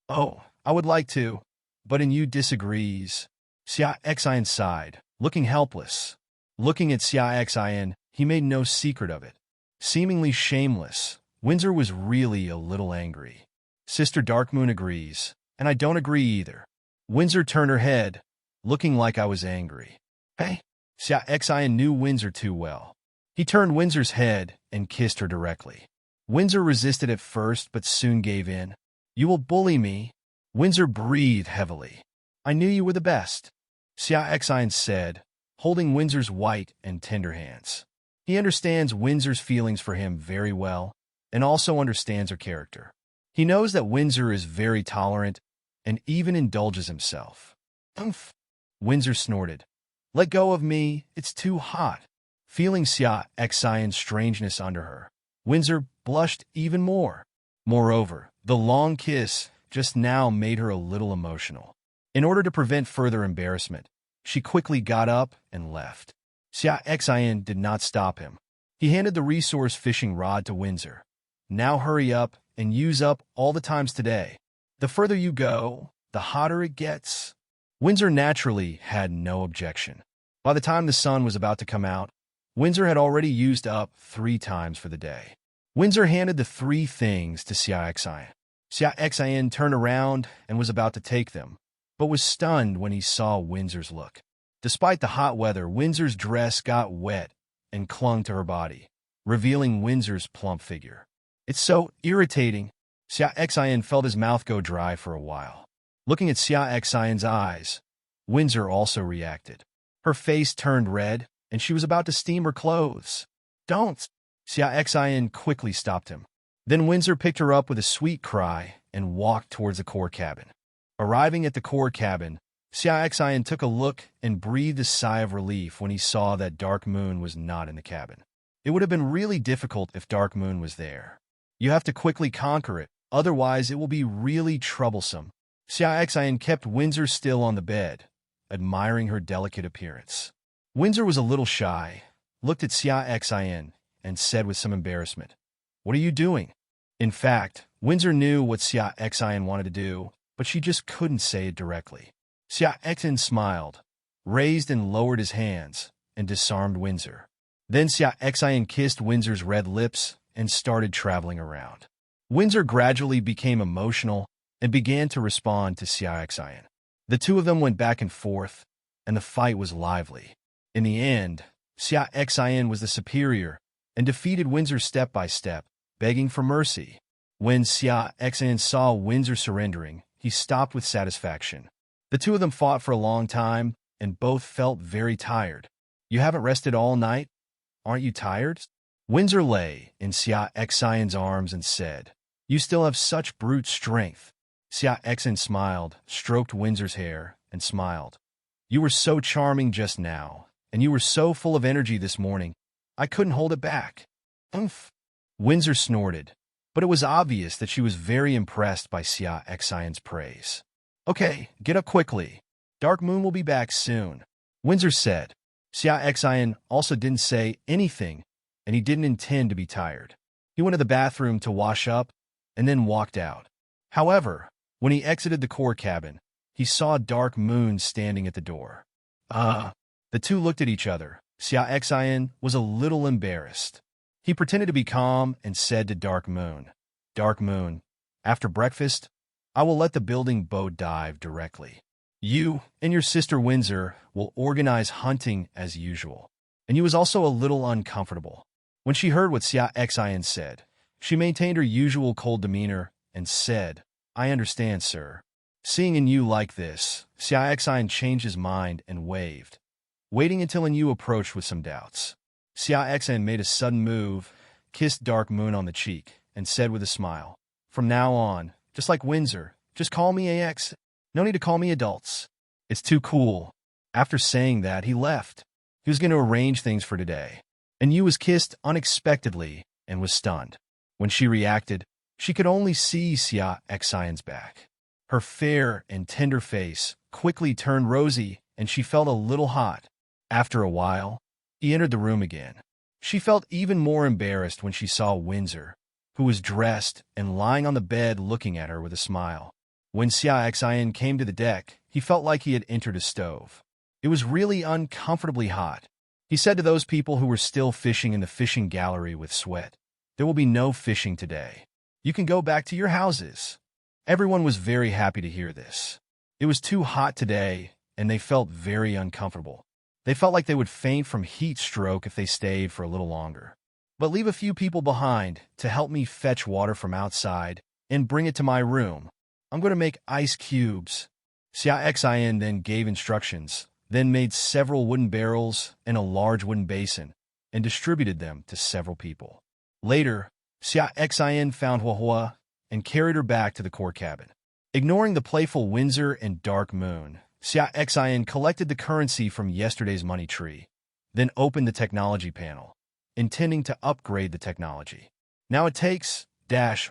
Oh, I would like to, but you disagrees. Xia Xin sighed, looking helpless. Looking at Xia Xin, he made no secret of it. Seemingly shameless, Windsor was really a little angry. Sister Dark Moon agrees, and I don't agree either. Windsor turned her head, looking like I was angry. Hey, Xia Xin knew Windsor too well. He turned Windsor's head and kissed her directly. Windsor resisted at first but soon gave in. You will bully me? Windsor breathed heavily. I knew you were the best, Xia Xin said, holding Windsor's white and tender hands. He understands Windsor's feelings for him very well, and also understands her character. He knows that Windsor is very tolerant and even indulges himself. Umph! Windsor snorted. Let go of me, it's too hot. Feeling Xia Xin's strangeness under her, Windsor blushed even more. Moreover, the long kiss just now made her a little emotional. In order to prevent further embarrassment, she quickly got up and left. Xia Xin did not stop him. He handed the resource fishing rod to Windsor. Now hurry up and use up all the times today. The further you go, the hotter it gets. Windsor naturally had no objection. By the time the sun was about to come out, Windsor had already used up 3 times for the day. Windsor handed the 3 things to Xia Xin. Xia Xin turned around and was about to take them, but was stunned when he saw Windsor's look. Despite the hot weather, Windsor's dress got wet and clung to her body, revealing Windsor's plump figure. It's so irritating. Xia Xin felt his mouth go dry for a while. Looking at Xia Xin's eyes, Windsor also reacted. Her face turned red, and she was about to steam her clothes. Don't! Xia Xin quickly stopped him. Then Windsor picked her up with a sweet cry and walked towards the core cabin. Arriving at the core cabin, Xia Xin took a look and breathed a sigh of relief when he saw that Dark Moon was not in the cabin. It would have been really difficult if Dark Moon was there. You have to quickly conquer it, otherwise it will be really troublesome. Xia Xin kept Windsor still on the bed, admiring her delicate appearance. Windsor was a little shy, looked at Xia Xin, and said with some embarrassment, What are you doing? In fact, Windsor knew what Xia Xin wanted to do, but she just couldn't say it directly. Xia Xin smiled, raised and lowered his hands, and disarmed Windsor. Then Xia Xin kissed Windsor's red lips and started traveling around. Windsor gradually became emotional and began to respond to Xia Xin. The 2 of them went back and forth, and the fight was lively. In the end, Xia Xin was the superior and defeated Windsor step by step, begging for mercy. When Xia Xin saw Windsor surrendering, he stopped with satisfaction. The 2 of them fought for a long time, and both felt very tired. You haven't rested all night? Aren't you tired? Windsor lay in Xia Xin's arms and said, You still have such brute strength. Xia Xin smiled, stroked Windsor's hair, and smiled. You were so charming just now, and you were so full of energy this morning, I couldn't hold it back. Umph. Windsor snorted, but it was obvious that she was very impressed by Xia Xin's praise. Okay, get up quickly. Dark Moon will be back soon, Windsor said. Xia Xin also didn't say anything, and he didn't intend to be tired. He went to the bathroom to wash up, and then walked out. However, when he exited the core cabin, he saw Dark Moon standing at the door. The 2 looked at each other. Xia Xin was a little embarrassed. He pretended to be calm and said to Dark Moon, Dark Moon, after breakfast, I will let the building boat dive directly. You and your sister Windsor will organize hunting as usual. And he was also a little uncomfortable. When she heard what Xia Xin said, she maintained her usual cold demeanor and said, I understand, sir. Seeing Inu like this, Xia Xin changed his mind and waved, waiting until Inu approached with some doubts. Xia Xin made a sudden move, kissed Dark Moon on the cheek, and said with a smile, From now on, just like Windsor, just call me AX. No need to call me adults. It's too cool. After saying that, he left. He was going to arrange things for today. Inu was kissed unexpectedly and was stunned. When she reacted, she could only see Xia Xin's back. Her fair and tender face quickly turned rosy, and she felt a little hot. After a while, he entered the room again. She felt even more embarrassed when she saw Windsor, who was dressed and lying on the bed looking at her with a smile. When Xia Xin came to the deck, he felt like he had entered a stove. It was really uncomfortably hot. He said to those people who were still fishing in the fishing gallery with sweat, There will be no fishing today. You can go back to your houses. Everyone was very happy to hear this. It was too hot today, and they felt very uncomfortable. They felt like they would faint from heat stroke if they stayed for a little longer. But leave a few people behind to help me fetch water from outside and bring it to my room. I'm going to make ice cubes. Xia Xin then gave instructions, then made several wooden barrels and a large wooden basin, and distributed them to several people. Later, Xia Xin found Huahua and carried her back to the core cabin. Ignoring the playful Windsor and Dark Moon, Xia Xin collected the currency from yesterday's money tree, then opened the technology panel, intending to upgrade the technology. Now it takes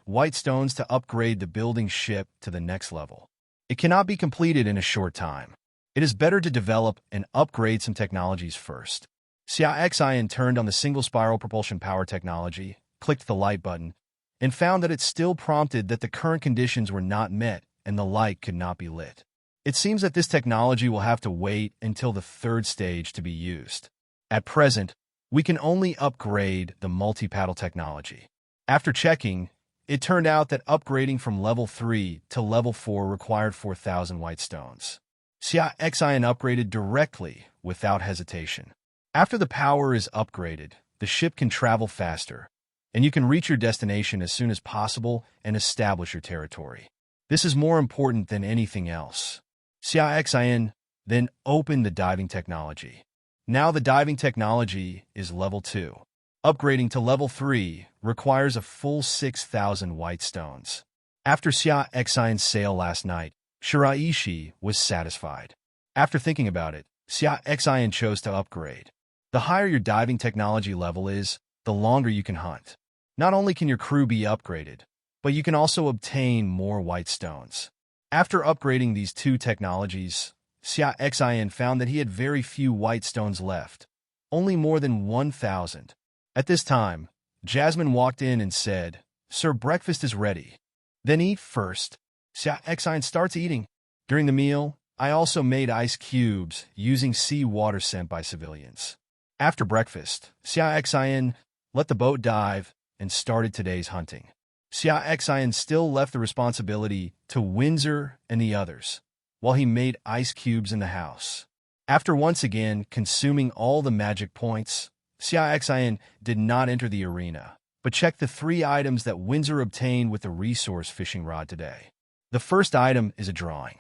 white stones to upgrade the building ship to the next level. It cannot be completed in a short time. It is better to develop and upgrade some technologies first. Xia Xin turned on the single spiral propulsion power technology, clicked the light button, and found that it still prompted that the current conditions were not met and the light could not be lit. It seems that this technology will have to wait until the third stage to be used. At present, we can only upgrade the multi-paddle technology. After checking, it turned out that upgrading from level 3 to level 4 required 4,000 white stones. Xia Xin upgraded directly without hesitation. After the power is upgraded, the ship can travel faster, and you can reach your destination as soon as possible and establish your territory. This is more important than anything else. Xia Xin then opened the diving technology. Now the diving technology is level 2. Upgrading to level 3 requires a full 6,000 white stones. After Xia Xin's sale last night, Shiraishi was satisfied. After thinking about it, Xia Xin chose to upgrade. The higher your diving technology level is, the longer you can hunt. Not only can your crew be upgraded, but you can also obtain more white stones. After upgrading these two technologies, Xia Xin found that he had very few white stones left, only more than 1,000. At this time, Jasmine walked in and said, "Sir, breakfast is ready." "Then eat first." Xia Xin starts eating. During the meal, I also made ice cubes using seawater sent by civilians. After breakfast, Xia Xin let the boat dive and started today's hunting. Xia Xin still left the responsibility to Windsor and the others, while he made ice cubes in the house. After once again consuming all the magic points, Xia Xin did not enter the arena, but checked the 3 items that Windsor obtained with the resource fishing rod today. The first item is a drawing.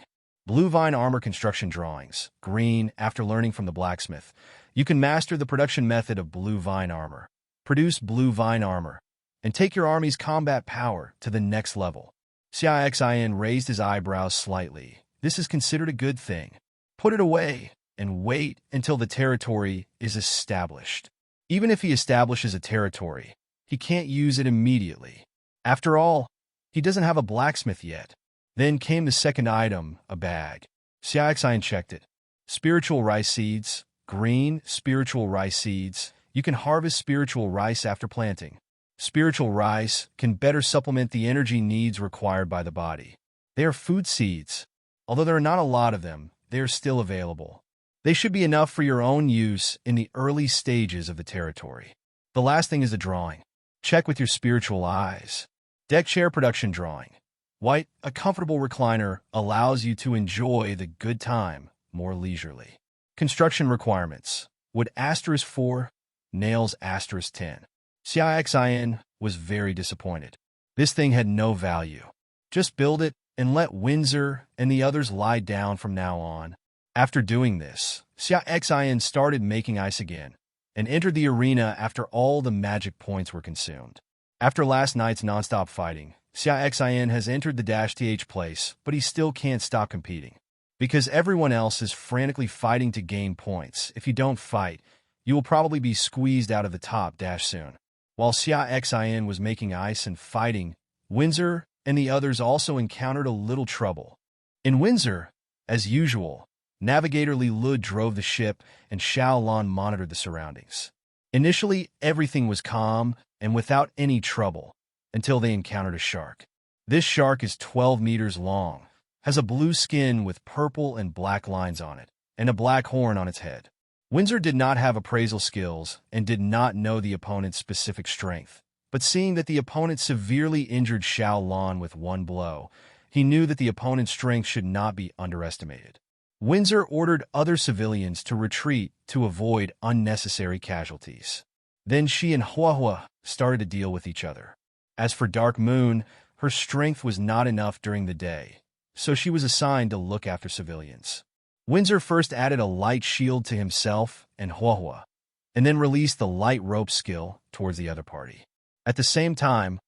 Blue vine armor construction drawings. Green, after learning from the blacksmith, you can master the production method of blue vine armor. Produce blue vine armor, and take your army's combat power to the next level. Xia Xin raised his eyebrows slightly. This is considered a good thing. Put it away and wait until the territory is established. Even if he establishes a territory, he can't use it immediately. After all, he doesn't have a blacksmith yet. Then came the second item, a bag. Xia Xin checked it. Spiritual rice seeds. Green, spiritual rice seeds. You can harvest spiritual rice after planting. Spiritual rice can better supplement the energy needs required by the body. They are food seeds. Although there are not a lot of them, they are still available. They should be enough for your own use in the early stages of the territory. The last thing is the drawing. Check with your spiritual eyes. Deck chair production drawing. White, a comfortable recliner, allows you to enjoy the good time more leisurely. Construction requirements. Wood *4, nails *10. Xia Xin was very disappointed. This thing had no value. Just build it and let Windsor and the others lie down from now on. After doing this, Xia Xin started making ice again and entered the arena after all the magic points were consumed. After last night's non-stop fighting, Xia Xin has entered the -th place, but he still can't stop competing. Because everyone else is frantically fighting to gain points. If you don't fight, you will probably be squeezed out of the top soon. While Xia Xin was making ice and fighting, Windsor and the others also encountered a little trouble. In Windsor, as usual, Navigator Li Lu drove the ship and Xiao Lan monitored the surroundings. Initially, everything was calm and without any trouble, until they encountered a shark. This shark is 12 meters long, has a blue skin with purple and black lines on it, and a black horn on its head. Windsor did not have appraisal skills and did not know the opponent's specific strength, but seeing that the opponent severely injured Xiao Lan with one blow, He knew that the opponent's strength should not be underestimated. Windsor ordered other civilians to retreat to avoid unnecessary casualties. Then she and Huahua started to deal with each other. As for Dark Moon, her strength was not enough during the day, so she was assigned to look after civilians. Windsor first added a light shield to himself and Huahua, and then released the light rope skill towards the other party. At the same time,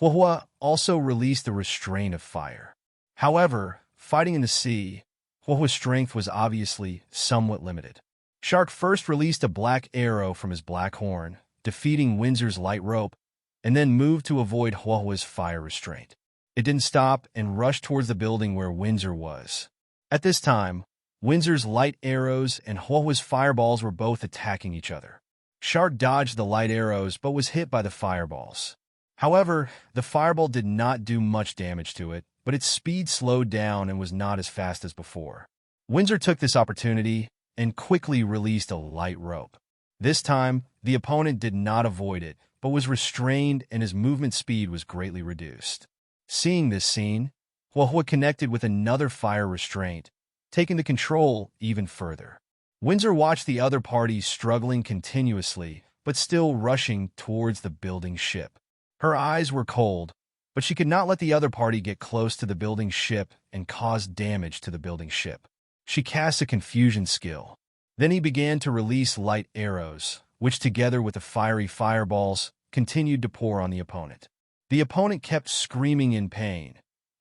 Huahua also released the restraint of fire. However, fighting in the sea, Huahua's strength was obviously somewhat limited. Shark first released a black arrow from his black horn, defeating Windsor's light rope, and then moved to avoid Huahua's fire restraint. It didn't stop and rushed towards the building where Windsor was. At this time, Windsor's light arrows and Huahua's fireballs were both attacking each other. Shark dodged the light arrows but was hit by the fireballs. However, the fireball did not do much damage to it, but its speed slowed down and was not as fast as before. Windsor took this opportunity and quickly released a light rope. This time, the opponent did not avoid it, but was restrained and his movement speed was greatly reduced. Seeing this scene, Huahua connected with another fire restraint, taking the control even further. Windsor watched the other party struggling continuously, but still rushing towards the building ship. Her eyes were cold, but she could not let the other party get close to the building ship and cause damage to the building ship. She cast a confusion skill. Then he began to release light arrows, which together with the fiery fireballs, continued to pour on the opponent. The opponent kept screaming in pain,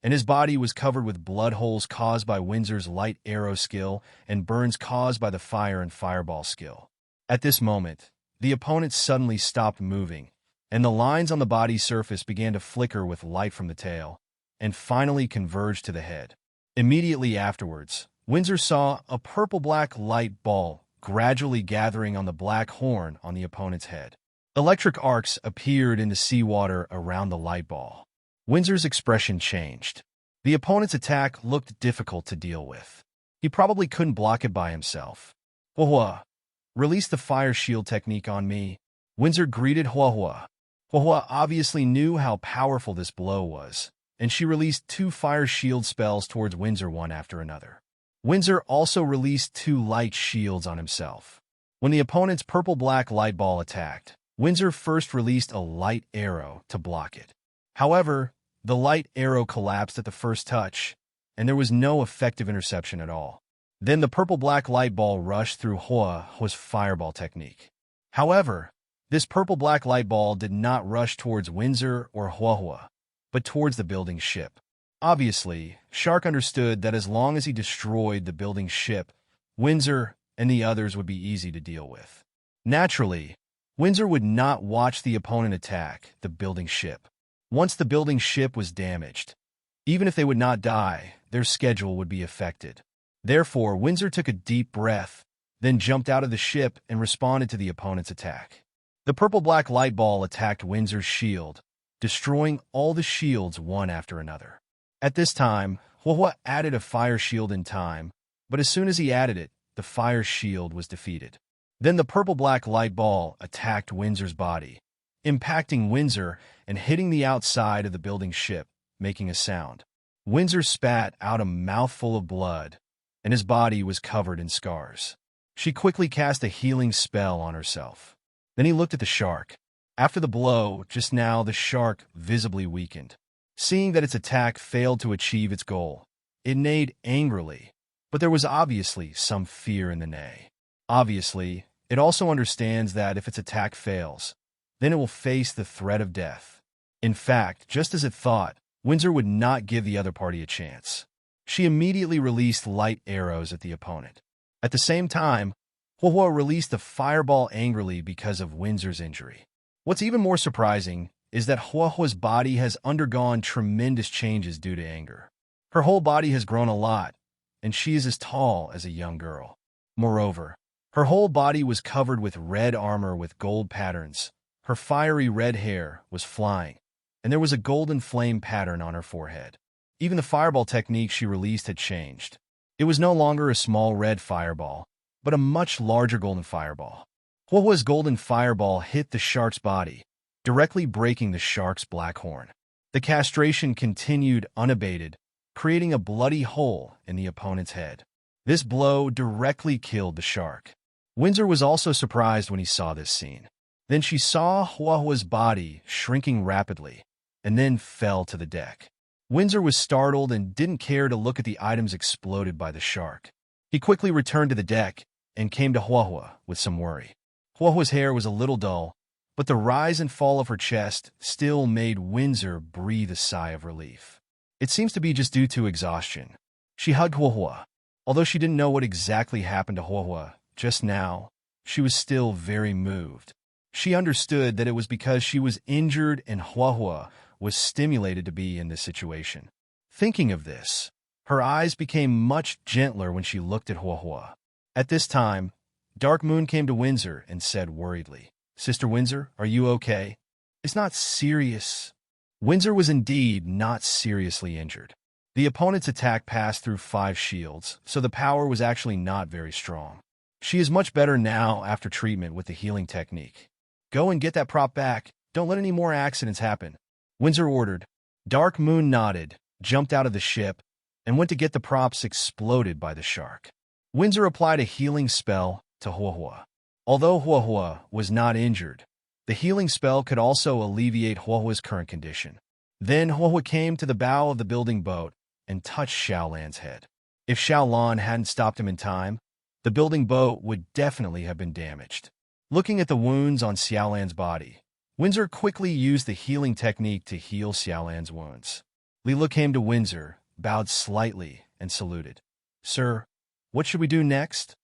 and his body was covered with blood holes caused by Windsor's light arrow skill and burns caused by the fire and fireball skill. At this moment, the opponent suddenly stopped moving, and the lines on the body's surface began to flicker with light from the tail, and finally converged to the head. Immediately afterwards, Windsor saw a purple-black light ball gradually gathering on the black horn on the opponent's head. Electric arcs appeared in the seawater around the light ball. Windsor's expression changed. The opponent's attack looked difficult to deal with. He probably couldn't block it by himself. Huahua, release the fire shield technique on me. Windsor greeted Huahua. Huahua obviously knew how powerful this blow was, and she released 2 fire shield spells towards Windsor one after another. Windsor also released 2 light shields on himself. When the opponent's purple-black light ball attacked, Windsor first released a light arrow to block it. However, the light arrow collapsed at the first touch, and there was no effective interception at all. Then the purple-black light ball rushed through Huahua's fireball technique. However, this purple-black light ball did not rush towards Windsor or Huahua, but towards the building ship. Obviously, Shark understood that as long as he destroyed the building ship, Windsor and the others would be easy to deal with. Naturally, Windsor would not watch the opponent attack the building ship. Once the building ship was damaged, even if they would not die, their schedule would be affected. Therefore, Windsor took a deep breath, then jumped out of the ship and responded to the opponent's attack. The purple-black light ball attacked Windsor's shield, destroying all the shields one after another. At this time, Huahua added a fire shield in time, but as soon as he added it, the fire shield was defeated. Then the purple-black light ball attacked Windsor's body, impacting Windsor and hitting the outside of the building ship, making a sound. Windsor spat out a mouthful of blood, and his body was covered in scars. She quickly cast a healing spell on herself. Then he looked at the shark. After the blow, just now the shark visibly weakened. Seeing that its attack failed to achieve its goal, it neighed angrily, but there was obviously some fear in the neigh. Obviously, it also understands that if its attack fails, then it will face the threat of death. In fact, just as it thought, Windsor would not give the other party a chance. She immediately released light arrows at the opponent. At the same time, Huahua released a fireball angrily because of Windsor's injury. What's even more surprising is that Huahua's body has undergone tremendous changes due to anger. Her whole body has grown a lot, and she is as tall as a young girl. Moreover, her whole body was covered with red armor with gold patterns. Her fiery red hair was flying, and there was a golden flame pattern on her forehead. Even the fireball technique she released had changed. It was no longer a small red fireball, but a much larger golden fireball. Huahua's golden fireball hit the shark's body, directly breaking the shark's black horn. The castration continued unabated, creating a bloody hole in the opponent's head. This blow directly killed the shark. Windsor was also surprised when he saw this scene. Then she saw Huahua's body shrinking rapidly, and then fell to the deck. Windsor was startled and didn't care to look at the items exploded by the shark. He quickly returned to the deck and came to Huahua with some worry. Huahua's hair was a little dull, but the rise and fall of her chest still made Windsor breathe a sigh of relief. It seems to be just due to exhaustion. She hugged Huahua. Although she didn't know what exactly happened to Huahua just now, she was still very moved. She understood that it was because she was injured and Huahua was stimulated to be in this situation. Thinking of this, her eyes became much gentler when she looked at Huahua. At this time, Dark Moon came to Windsor and said worriedly, "Sister Windsor, are you okay? It's not serious." Windsor was indeed not seriously injured. The opponent's attack passed through 5 shields, so the power was actually not very strong. She is much better now after treatment with the healing technique. "Go and get that prop back. Don't let any more accidents happen," Windsor ordered. Dark Moon nodded, jumped out of the ship, and went to get the props exploded by the shark. Windsor applied a healing spell to Huahua. Although Huahua was not injured, the healing spell could also alleviate Huahua's current condition. Then Huahua came to the bow of the building boat and touched Xiaolan's head. If Xiaolan hadn't stopped him in time, the building boat would definitely have been damaged. Looking at the wounds on Xiaolan's body, Windsor quickly used the healing technique to heal Xiaolan's wounds. Lila came to Windsor, bowed slightly, and saluted. "Sir, what should we do next?"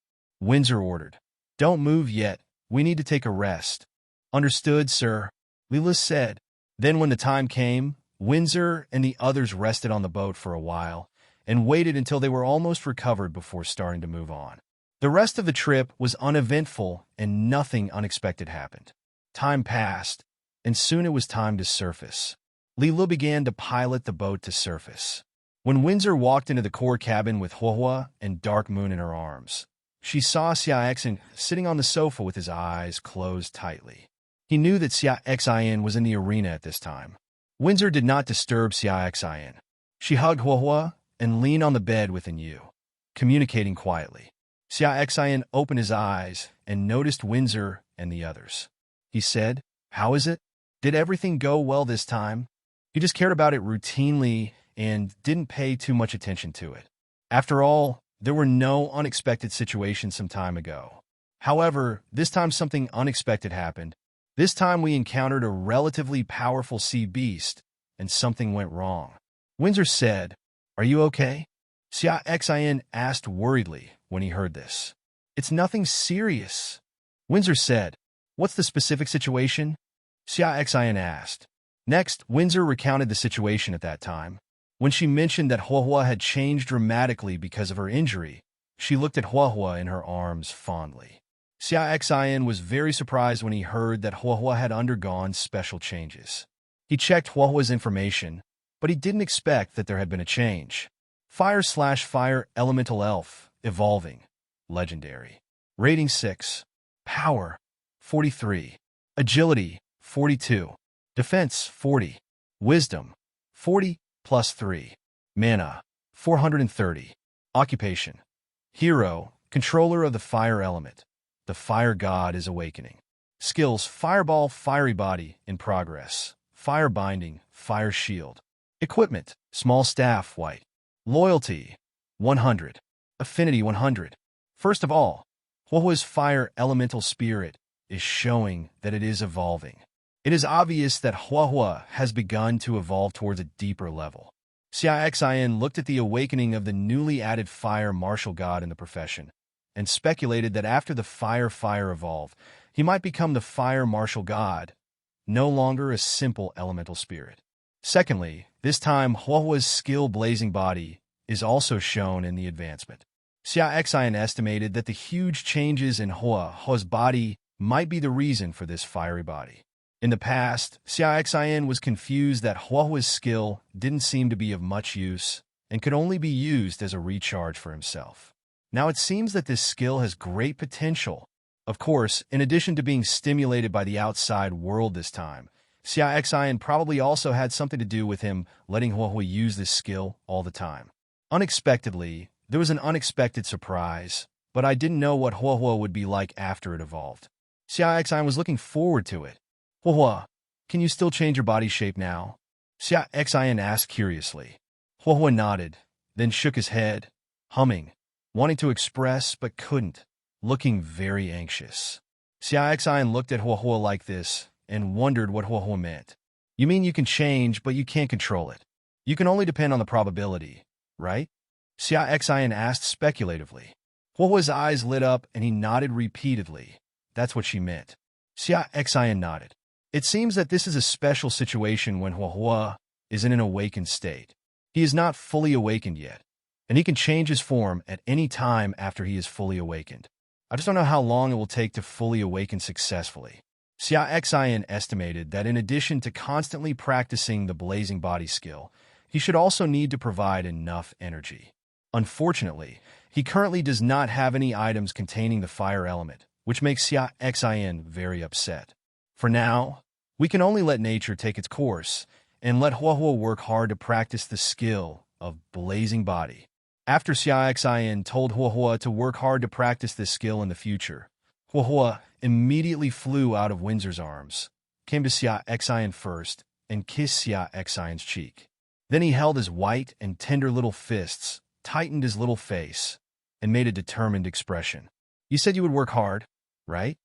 Windsor ordered. "Don't move yet. We need to take a rest." "Understood, sir," Lila said. Then when the time came, Windsor and the others rested on the boat for a while and waited until they were almost recovered before starting to move on. The rest of the trip was uneventful and nothing unexpected happened. Time passed, and soon it was time to surface. Lila began to pilot the boat to surface. When Windsor walked into the core cabin with Huahua and Dark Moon in her arms, she saw Xia Xin sitting on the sofa with his eyes closed tightly. He knew that Xia Xin was in the arena at this time. Windsor did not disturb Xia Xin. She hugged Huahua and leaned on the bed within you, communicating quietly. Xia Xin opened his eyes and noticed Windsor and the others. He said, "How is it? Did everything go well this time?" He just cared about it routinely and didn't pay too much attention to it. After all, there were no unexpected situations some time ago. However, this time something unexpected happened. This time we encountered a relatively powerful sea beast, and something went wrong. Windsor said, "Are you okay?" Xia Xin asked worriedly when he heard this. "It's nothing serious," Windsor said. "What's the specific situation?" Xia Xin asked. Next, Windsor recounted the situation at that time. When she mentioned that Huahua had changed dramatically because of her injury, she looked at Huahua in her arms fondly. Xia Xin was very surprised when he heard that Huahua had undergone special changes. He checked Huahua's information, but he didn't expect that there had been a change. Fire/Fire Elemental Elf, Evolving, Legendary. Rating 6. Power, 43. Agility, 42. Defense, 40. Wisdom, 40, plus 3. Mana, 430. Occupation. Hero, controller of the fire element. The fire god is awakening. Skills: Fireball, Fiery Body, in progress. Fire Binding, Fire Shield. Equipment: Small Staff, White. Loyalty, 100. Affinity, 100. First of all, Huahua's fire elemental spirit is showing that it is evolving. It is obvious that Huahua has begun to evolve towards a deeper level. Xia Xin looked at the awakening of the newly added fire martial god in the profession, and speculated that after the fire evolve, he might become the fire martial god, no longer a simple elemental spirit. Secondly, this time Huahua's skill blazing body is also shown in the advancement. Xia Xin estimated that the huge changes in Huahua's body might be the reason for this fiery body. In the past, Xia Xin was confused that Huahua's skill didn't seem to be of much use and could only be used as a recharge for himself. Now it seems that this skill has great potential. Of course, in addition to being stimulated by the outside world this time, Xia Xin probably also had something to do with him letting Huohuo use this skill all the time. Unexpectedly, there was an unexpected surprise, but I didn't know what Huohuo would be like after it evolved. Xia Xin was looking forward to it. Huohuo, can you still change your body shape now? Xia Xin asked curiously. Huohuo nodded, then shook his head, humming, wanting to express but couldn't, looking very anxious. Xia Xin looked at Huohuo like this and wondered what Huohuo meant. You mean you can change, but you can't control it. You can only depend on the probability, right? Xia Xin asked speculatively. Huohuo's eyes lit up and he nodded repeatedly. That's what she meant. Xia Xin nodded. It seems that this is a special situation when Huohuo is in an awakened state. He is not fully awakened yet, and he can change his form at any time after he is fully awakened. I just don't know how long it will take to fully awaken successfully. Xia Xin estimated that in addition to constantly practicing the blazing body skill, he should also need to provide enough energy. Unfortunately, he currently does not have any items containing the fire element, which makes Xia Xin very upset. For now, we can only let nature take its course and let Huohuo work hard to practice the skill of blazing body. After Xia Xin told Huohuo to work hard to practice this skill in the future, Huohuo immediately flew out of Windsor's arms, came to Xia Xin first, and kissed Xia Xin's cheek. Then he held his white and tender little fists, tightened his little face, and made a determined expression. You said you would work hard, right?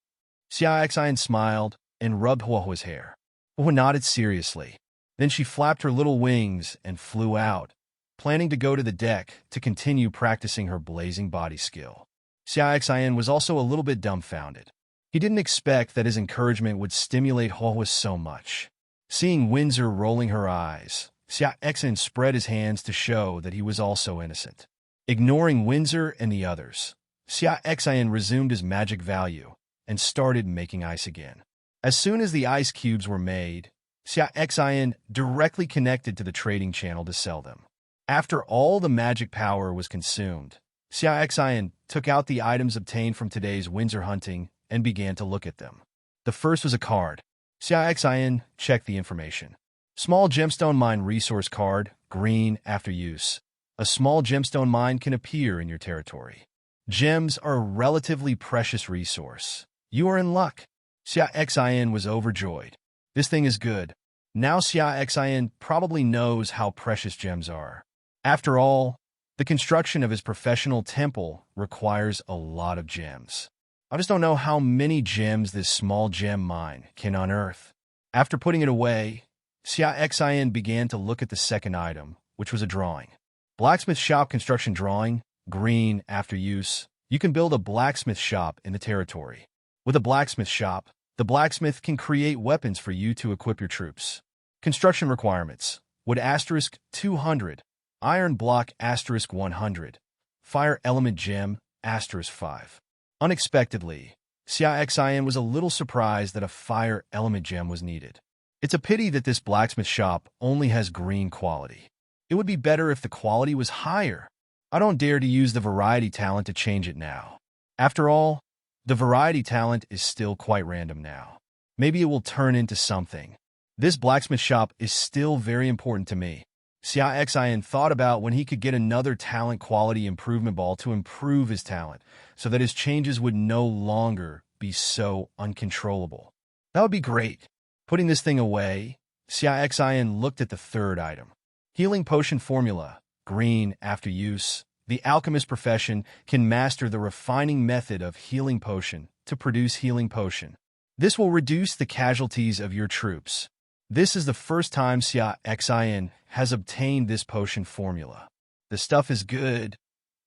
Xia Xin smiled and rubbed Huohuo's hair. Huohuo nodded seriously. Then she flapped her little wings and flew out, planning to go to the deck to continue practicing her blazing body skill. Xia Xin was also a little bit dumbfounded. He didn't expect that his encouragement would stimulate Huohuo so much. Seeing Windsor rolling her eyes, Xia Xin spread his hands to show that he was also innocent. Ignoring Windsor and the others, Xia Xin resumed his magic value and started making ice again. As soon as the ice cubes were made, Xia Xin directly connected to the trading channel to sell them. After all the magic power was consumed, Xia Xin took out the items obtained from today's Windsor hunting and began to look at them. The first was a card. Xia Xin checked the information. Small gemstone mine resource card, green after use. A small gemstone mine can appear in your territory. Gems are a relatively precious resource. You are in luck. Xia Xin was overjoyed. This thing is good. Now Xia Xin probably knows how precious gems are. After all, the construction of his professional temple requires a lot of gems. I just don't know how many gems this small gem mine can unearth. After putting it away, Xia Xin began to look at the second item, which was a drawing. Blacksmith shop construction drawing, green after use. You can build a blacksmith shop in the territory. With a blacksmith shop, the blacksmith can create weapons for you to equip your troops. Construction requirements: wood asterisk 200, iron block asterisk 100, fire element gem asterisk 5. Unexpectedly, Xia Xin was a little surprised that a fire element gem was needed. It's a pity that this blacksmith shop only has green quality. It would be better if the quality was higher. I don't dare to use the variety talent to change it now. After all, the variety talent is still quite random now. Maybe it will turn into something. This blacksmith shop is still very important to me. Xia Xin thought about when he could get another talent quality improvement ball to improve his talent, so that his changes would no longer be so uncontrollable. That would be great. Putting this thing away, Xia Xin looked at the third item. Healing potion formula, green after use. The alchemist profession can master the refining method of healing potion to produce healing potion. This will reduce the casualties of your troops. This is the first time Xia Xin has obtained this potion formula. The stuff is good.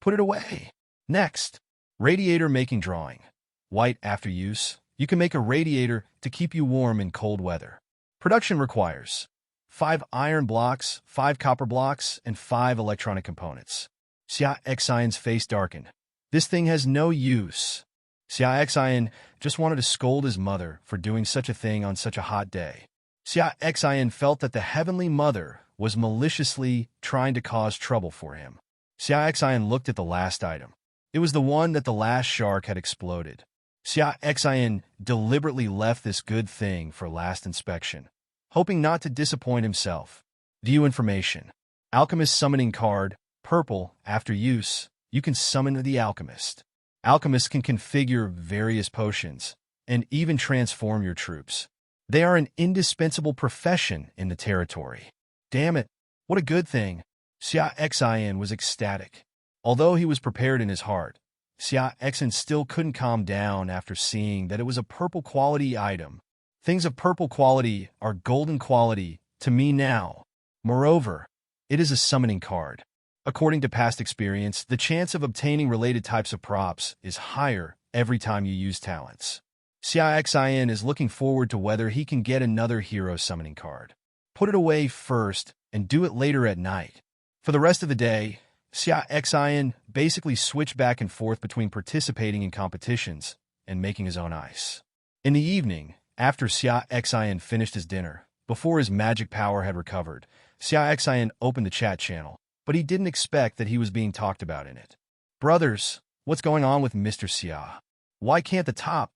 Put it away. Next, radiator making drawing. White after use. You can make a radiator to keep you warm in cold weather. Production requires 5 iron blocks, 5 copper blocks, and 5 electronic components. Xia Xin's face darkened. This thing has no use. Xia Xin just wanted to scold his mother for doing such a thing on such a hot day. Xia Xin felt that the Heavenly Mother was maliciously trying to cause trouble for him. Xia Xin looked at the last item. It was the one that the last shark had exploded. Xia Xin deliberately left this good thing for last inspection, hoping not to disappoint himself. View information. Alchemist summoning card, purple, after use, you can summon the Alchemist. Alchemists can configure various potions and even transform your troops. They are an indispensable profession in the territory. Damn it, what a good thing. Xia Xin was ecstatic. Although he was prepared in his heart, Xia Xin still couldn't calm down after seeing that it was a purple quality item. Things of purple quality are golden quality to me now. Moreover, it is a summoning card. According to past experience, the chance of obtaining related types of props is higher every time you use talents. Xia Xin is looking forward to whether he can get another hero summoning card. Put it away first and do it later at night. For the rest of the day, Xia Xin basically switched back and forth between participating in competitions and making his own ice. In the evening, after Xia Xin finished his dinner, before his magic power had recovered, Xia Xin opened the chat channel, but he didn't expect that he was being talked about in it. Brothers, what's going on with Mr. Xia? Why can't the top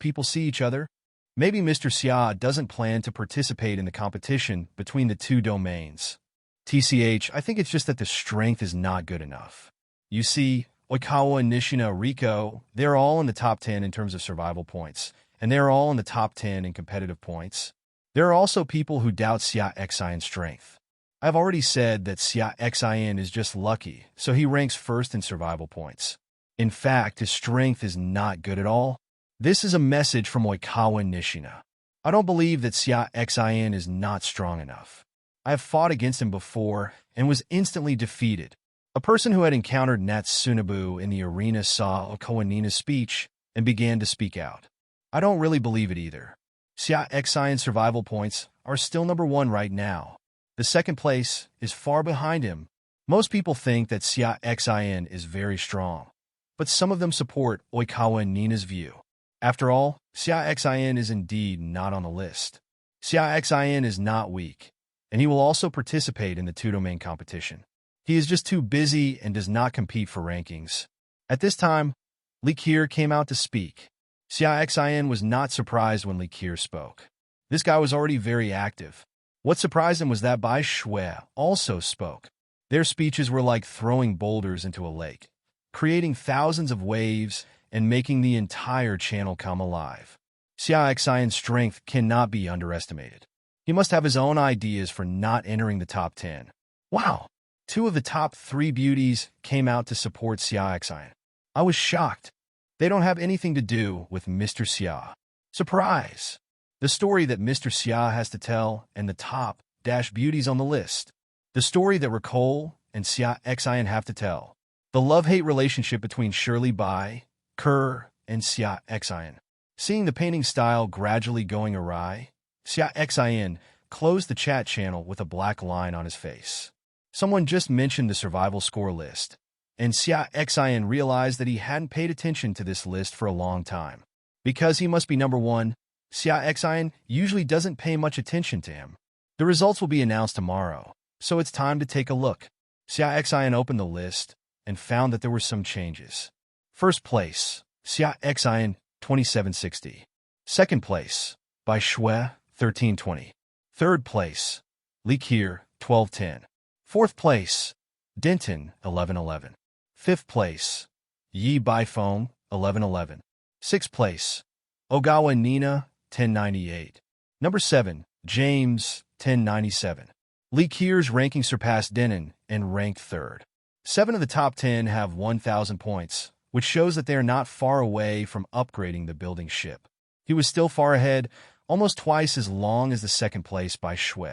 people see each other? Maybe Mr. Xia doesn't plan to participate in the competition between the two domains. TCH, I think it's just that the strength is not good enough. You see, Oikawa, Nishina, Riko, they're all in the top 10 in terms of survival points, and they're all in the top 10 in competitive points. There are also people who doubt Xia Xin's strength. I've already said that Xia Xin is just lucky, so he ranks first in survival points. In fact, his strength is not good at all. This is a message from Oikawa Nishina. I don't believe that Xia Xin is not strong enough. I have fought against him before and was instantly defeated. A person who had encountered Natsunabu in the arena saw Oikawa Nina's speech and began to speak out. I don't really believe it either. Xia Xin's survival points are still number 1 right now. The second place is far behind him. Most people think that Xia Xin is very strong, but some of them support Oikawa Nina's view. After all, Xia Xin is indeed not on the list. Xia Xin is not weak, and he will also participate in the two-domain competition. He is just too busy and does not compete for rankings. At this time, Li Qier came out to speak. Xia Xin was not surprised when Li Qier spoke. This guy was already very active. What surprised him was that Bai Shui also spoke. Their speeches were like throwing boulders into a lake, creating thousands of waves and making the entire channel come alive. Xia Xin's strength cannot be underestimated. He must have his own ideas for not entering the top 10. Wow! 2 of the top 3 beauties came out to support Xia Xin. I was shocked. They don't have anything to do with Mr. Xia. Surprise! The story that Mr. Xia has to tell and the top beauties on the list. The story that Ricole and Xia Xin have to tell. The love-hate relationship between Shirley Bai, Kerr, and Xia Xin. Seeing the painting style gradually going awry, Xia Xin closed the chat channel with a black line on his face. Someone just mentioned the survival score list, and Xia Xin realized that he hadn't paid attention to this list for a long time. Because he must be number 1, Xia Xin usually doesn't pay much attention to him. The results will be announced tomorrow, so it's time to take a look. Xia Xin opened the list and found that there were some changes. First place, Xia Xin, 2760. Second place, Bai Shui, 1320. Third place, Li Qier, 1210. Fourth place, Denton, 1111. Fifth place, Yi Baifeng, 1111. Sixth place, Ogawa Nina, 1098. Number 7, James, 1097. Li Qier's ranking surpassed Denon and ranked 3rd. 7 of the top 10 have 1,000 points, which shows that they are not far away from upgrading the building ship. He was still far ahead, almost twice as long as the second place by Shui.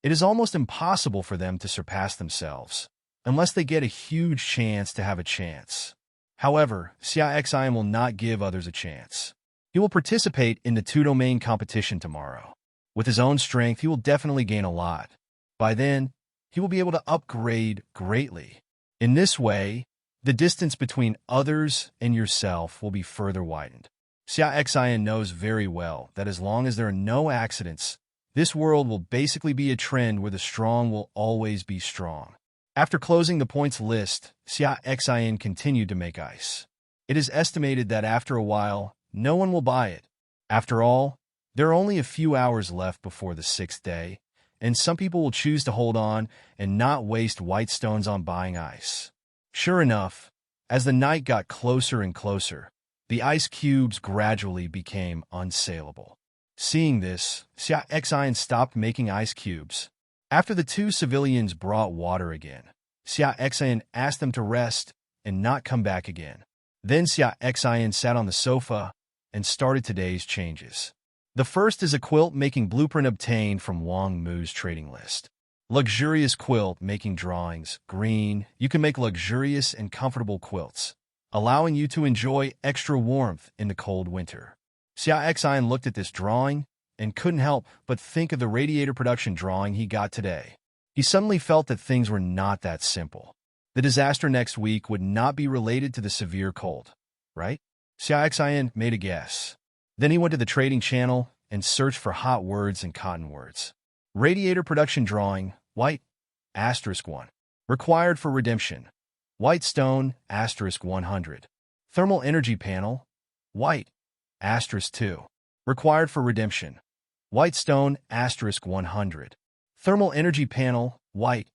It is almost impossible for them to surpass themselves, unless they get a huge chance to have a chance. However, Xia Xin will not give others a chance. He will participate in the two-domain competition tomorrow. With his own strength, he will definitely gain a lot. By then, he will be able to upgrade greatly. In this way, the distance between others and yourself will be further widened. Xia Xin knows very well that as long as there are no accidents, this world will basically be a trend where the strong will always be strong. After closing the points list, Xia Xin continued to make ice. It is estimated that after a while, no one will buy it. After all, There are only a few hours left before the 6th day, and some people will choose to hold on and not waste white stones on buying ice. Sure enough, as the night got closer and closer, the ice cubes gradually became unsaleable. Seeing this, Xia Xin stopped making ice cubes. After the two civilians brought water again, Xia Xin asked them to rest and not come back again. Then Xia Xin sat on the sofa and started today's changes. The first is a quilt-making blueprint obtained from Wang Mu's trading list. Luxurious quilt-making drawings. Green, you can make luxurious and comfortable quilts, allowing you to enjoy extra warmth in the cold winter. Xia Xin looked at this drawing and couldn't help but think of the radiator production drawing he got today. He suddenly felt that things were not that simple. The disaster next week would not be related to the severe cold, right? Xia Xin made a guess. Then he went to the trading channel and searched for hot words and cotton words. Radiator production drawing, white, *1. Required for redemption. White stone, *100. Thermal energy panel, white, *2. Required for redemption. White stone, *100. Thermal energy panel, white,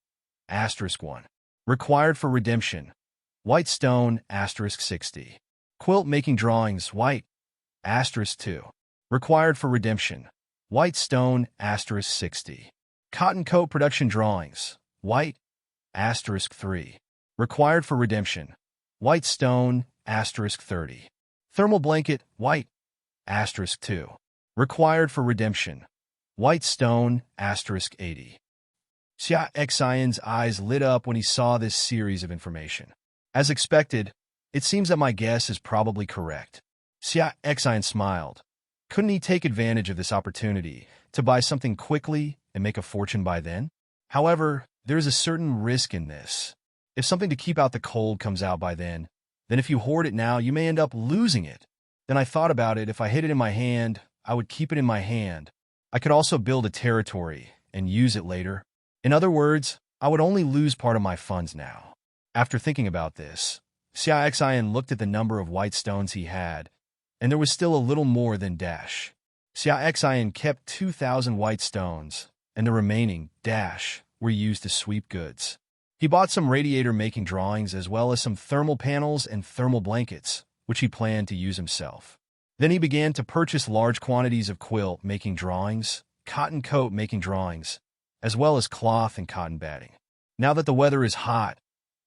*1. Required for redemption. White stone, *60. Quilt making drawings, white, *2. Required for redemption. White stone, *60. Cotton coat production drawings, white, *3. Required for redemption. White stone, *30. Thermal blanket, white, *2. Required for redemption. White stone, *80. Xia Xin's eyes lit up when he saw this series of information. As expected, it seems that my guess is probably correct. Xia Xin smiled. Couldn't he take advantage of this opportunity to buy something quickly and make a fortune by then? However, there is a certain risk in this. If something to keep out the cold comes out by then if you hoard it now, you may end up losing it. Then I thought about it. If I hid it in my hand, I would keep it in my hand. I could also build a territory and use it later. In other words, I would only lose part of my funds now. After thinking about this, Xia Xin looked at the number of white stones he had, and there was still a little more than dash. Xia Xin kept 2,000 white stones, and the remaining dash were used to sweep goods. He bought some radiator-making drawings as well as some thermal panels and thermal blankets, which he planned to use himself. Then he began to purchase large quantities of quilt-making drawings, cotton coat-making drawings, as well as cloth and cotton batting. Now that the weather is hot,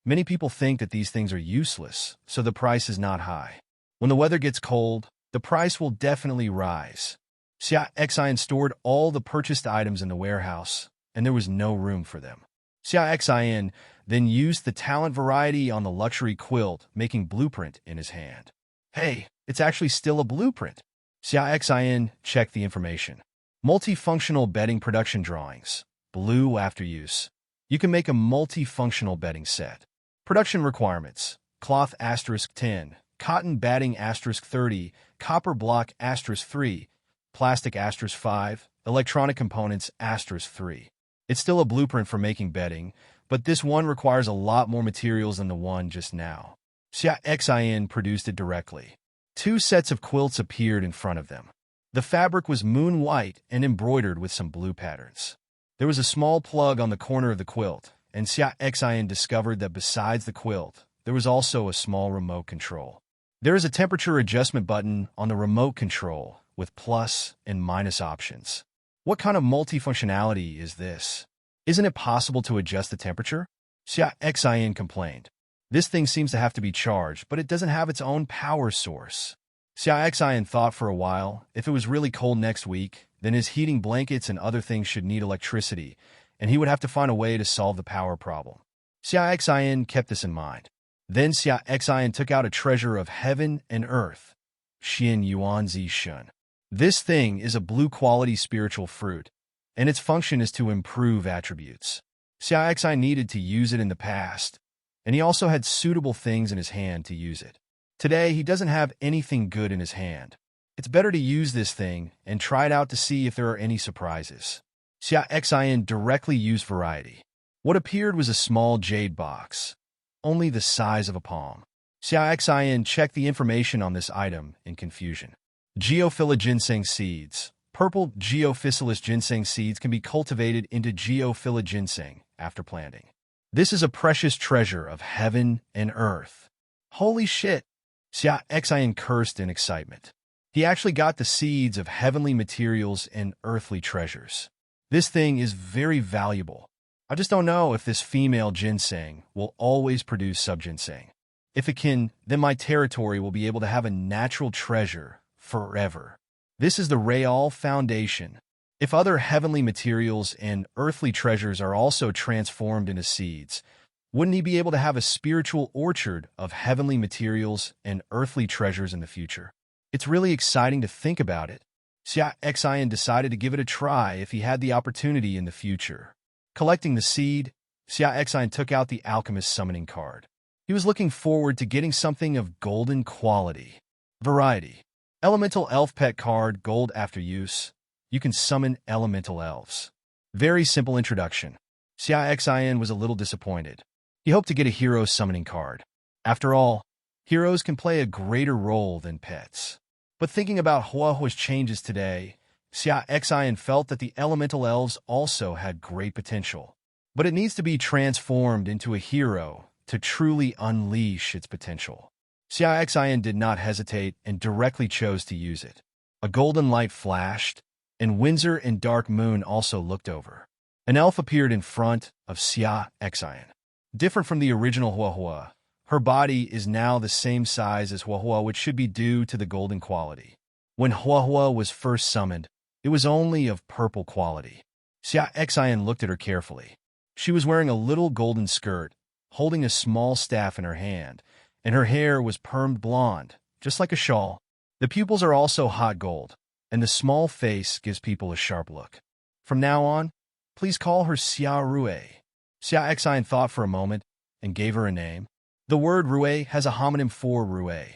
many people think that these things are useless, so the price is not high. When the weather gets cold, the price will definitely rise. Xia Xin stored all the purchased items in the warehouse, and there was no room for them. Xia Xin then used the talent variety on the luxury quilt, making blueprint in his hand. Hey, it's actually still a blueprint. Xia Xin checked the information. Multifunctional bedding production drawings. Blue after use. You can make a multifunctional bedding set. Production requirements. Cloth *10, cotton batting *30, copper block *3, plastic *5, electronic components *3. It's still a blueprint for making bedding, but this one requires a lot more materials than the one just now. Xia Xin produced it directly. 2 sets of quilts appeared in front of them. The fabric was moon white and embroidered with some blue patterns. There was a small plug on the corner of the quilt, and Xia Xin discovered that besides the quilt, there was also a small remote control. There is a temperature adjustment button on the remote control with plus and minus options. What kind of multifunctionality is this? Isn't it possible to adjust the temperature? Xia Xin complained. This thing seems to have to be charged, but it doesn't have its own power source. Xia Xin thought for a while. If it was really cold next week, then his heating blankets and other things should need electricity, and he would have to find a way to solve the power problem. Xia Xin kept this in mind. Then Xia Xin took out a treasure of heaven and earth, Xin Yuan Zi Shun. This thing is a blue-quality spiritual fruit, and its function is to improve attributes. Xia Xin needed to use it in the past, and he also had suitable things in his hand to use it. Today, he doesn't have anything good in his hand. It's better to use this thing and try it out to see if there are any surprises. Xia Xin directly used variety. What appeared was a small jade box, only the size of a palm. Xia Xin checked the information on this item in confusion. Geophylla ginseng seeds, Purple Geophysalis ginseng seeds can be cultivated into Geophylla ginseng after planting. This is a precious treasure of heaven and earth. Holy shit! Xia Xin cursed in excitement. He actually got the seeds of heavenly materials and earthly treasures. This thing is very valuable. I just don't know if this female ginseng will always produce subginseng. If it can, then my territory will be able to have a natural treasure forever. This is the Real Foundation. If other heavenly materials and earthly treasures are also transformed into seeds, wouldn't he be able to have a spiritual orchard of heavenly materials and earthly treasures in the future? It's really exciting to think about it. Xia Xin decided to give it a try if he had the opportunity in the future. Collecting the seed, Xia Xin took out the Alchemist Summoning card. He was looking forward to getting something of golden quality. Variety. Elemental Elf Pet card, gold after use. You can summon elemental elves. Very simple introduction. Xia Xin was a little disappointed. He hoped to get a hero summoning card. After all, heroes can play a greater role than pets. But thinking about Huahua's changes today, Xia Xin felt that the elemental elves also had great potential. But it needs to be transformed into a hero to truly unleash its potential. Xia Xin did not hesitate and directly chose to use it. A golden light flashed, and Windsor and Dark Moon also looked over. An elf appeared in front of Xia Xin. Different from the original Huahua, her body is now the same size as Huahua, which should be due to the golden quality. When Huahua was first summoned, it was only of purple quality. Xia Xin looked at her carefully. She was wearing a little golden skirt, holding a small staff in her hand, and her hair was permed blonde, just like a shawl. The pupils are also hot gold, and the small face gives people a sharp look. From now on, please call her Xia Rue. Xia Xin thought for a moment and gave her a name. The word Rue has a homonym for Rue.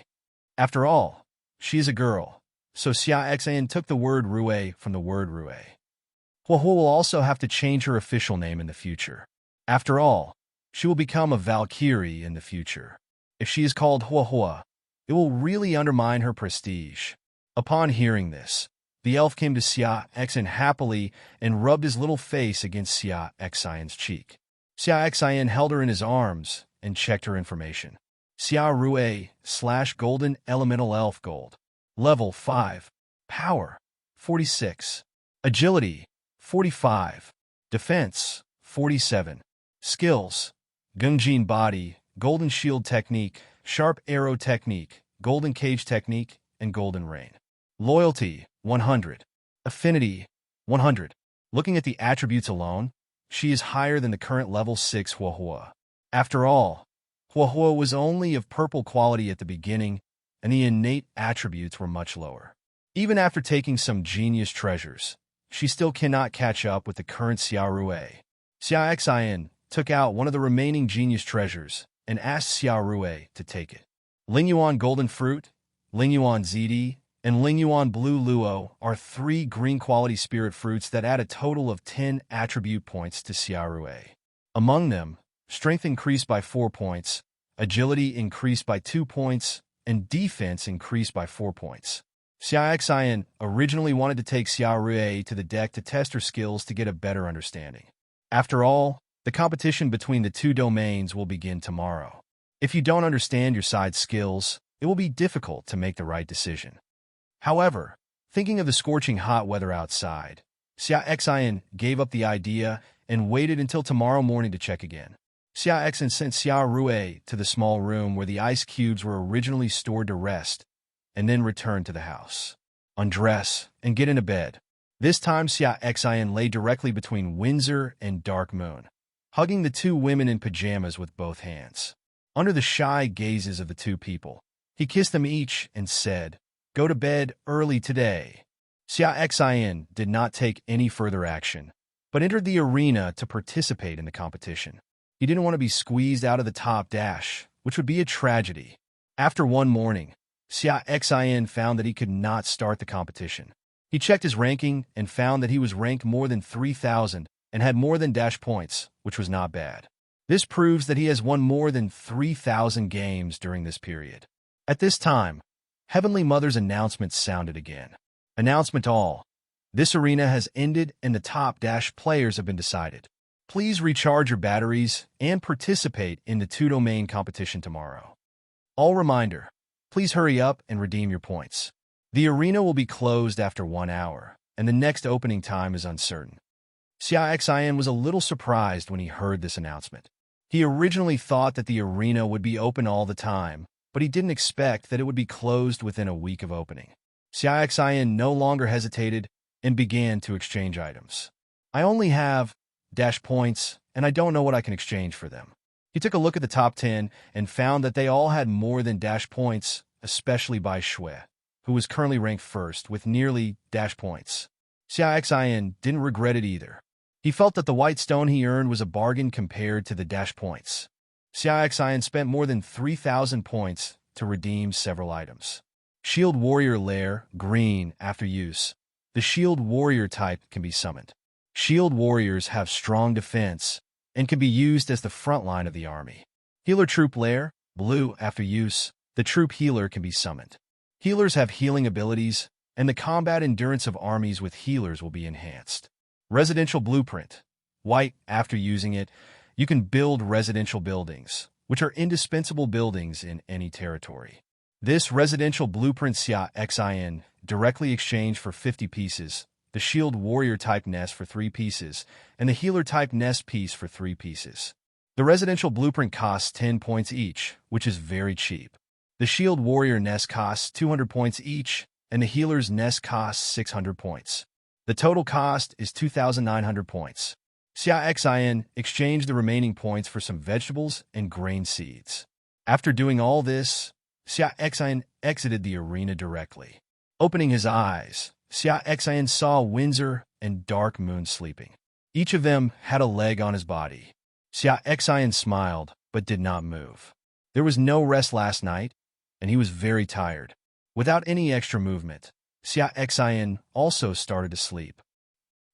After all, she is a girl, so Xia Xin took the word Rue from the word Rue. Huahua will also have to change her official name in the future. After all, she will become a Valkyrie in the future. If she is called Huahua, it will really undermine her prestige. Upon hearing this, the elf came to Xia Xin happily and rubbed his little face against Xia Xin's cheek. Xia Xin held her in his arms and checked her information. Xia Rue / Golden Elemental Elf Gold. Level 5. Power 46. Agility 45. Defense 47. Skills: Gungjin Body, Golden Shield Technique, Sharp Arrow Technique, Golden Cage Technique, and Golden Rain. Loyalty 100. Affinity 100. Looking at the attributes alone, she is higher than the current level 6 Huahua. After all, Huahua was only of purple quality at the beginning, and the innate attributes were much lower. Even after taking some genius treasures, she still cannot catch up with the current Xia Rue. Xia Xin took out one of the remaining genius treasures and asked Xia Rue to take it. Lingyuan Golden Fruit, Lingyuan ZD, and Lingyuan Blue Luo are 3 green quality spirit fruits that add a total of 10 attribute points to Xia Rue. Among them, Strength increased by 4 points, Agility increased by 2 points, and Defense increased by 4 points. Xia Xin originally wanted to take Xia Rue to the deck to test her skills to get a better understanding. After all, the competition between the 2 domains will begin tomorrow. If you don't understand your side's skills, it will be difficult to make the right decision. However, thinking of the scorching hot weather outside, Xia Xin gave up the idea and waited until tomorrow morning to check again. Xia Xin sent Xia Rue to the small room where the ice cubes were originally stored to rest, and then returned to the house. Undress and get into bed. This time Xia Xin lay directly between Windsor and Dark Moon, hugging the 2 women in pajamas with both hands. Under the shy gazes of the 2 people, he kissed them each and said, "Go to bed early today." Xia Xin did not take any further action, but entered the arena to participate in the competition. He didn't want to be squeezed out of the top dash, which would be a tragedy. After one morning, Xia Xin found that he could not start the competition. He checked his ranking and found that he was ranked more than 3,000 and had more than dash points, which was not bad. This proves that he has won more than 3,000 games during this period. At this time, Heavenly Mother's announcement sounded again. Announcement all. This arena has ended and the top dash players have been decided. Please recharge your batteries and participate in the two-domain competition tomorrow. All reminder, please hurry up and redeem your points. The arena will be closed after 1 hour, and the next opening time is uncertain. Xia Xin was a little surprised when he heard this announcement. He originally thought that the arena would be open all the time, but he didn't expect that it would be closed within a week of opening. Xia Xin no longer hesitated and began to exchange items. I only have dash points, and I don't know what I can exchange for them. He took a look at the top 10 and found that they all had more than dash points, especially by Shui, who was currently ranked first with nearly dash points. Xia Xin didn't regret it either. He felt that the white stone he earned was a bargain compared to the dash points. Xia Xin spent more than 3,000 points to redeem several items. Shield Warrior Lair, green, after use. The Shield Warrior type can be summoned. Shield Warriors have strong defense and can be used as the front line of the army. Healer Troop Lair, blue, after use. The troop healer can be summoned. Healers have healing abilities, and the combat endurance of armies with healers will be enhanced. Residential Blueprint, white, after using it, you can build residential buildings, which are indispensable buildings in any territory. This residential blueprint Xia Xin directly exchanged for 50 pieces, the Shield Warrior type nest for 3 pieces, and the Healer type nest piece for 3 pieces. The residential blueprint costs 10 points each, which is very cheap. The Shield Warrior nest costs 200 points each, and the Healer's nest costs 600 points. The total cost is 2,900 points. Xia Xin exchanged the remaining points for some vegetables and grain seeds. After doing all this, Xia Xin exited the arena directly. Opening his eyes, Xia Xin saw Windsor and Dark Moon sleeping. Each of them had a leg on his body. Xia Xin smiled, but did not move. There was no rest last night, and he was very tired. Without any extra movement, Xia Xin also started to sleep.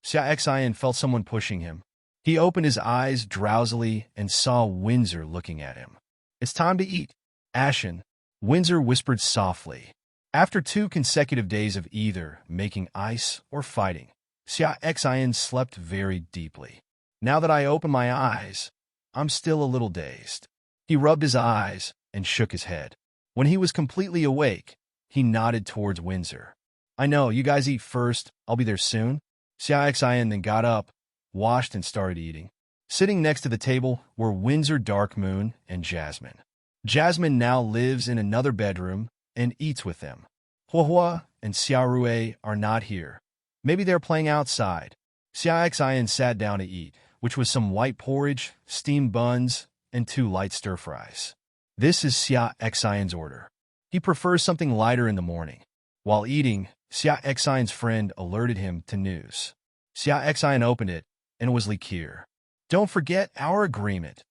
Xia Xin felt someone pushing him. He opened his eyes drowsily and saw Windsor looking at him. "It's time to eat." "Ashen," Windsor whispered softly. After 2 consecutive days of either making ice or fighting, Xia Xin slept very deeply. "Now that I open my eyes, I'm still a little dazed." He rubbed his eyes and shook his head. When he was completely awake, he nodded towards Windsor. "I know, you guys eat first. I'll be there soon." Xia Xin then got up, washed, and started eating. Sitting next to the table were Windsor, Dark Moon, and Jasmine. Jasmine now lives in another bedroom and eats with them. Huahua and Xiaorui are not here. Maybe they're playing outside. Xia Xin sat down to eat, which was some white porridge, steamed buns, and 2 light stir-fries. This is Xia Xin's order. He prefers something lighter in the morning. While eating, Xia Xin's friend alerted him to news. Xia Xin opened it, and it was Likier. "Don't forget our agreement."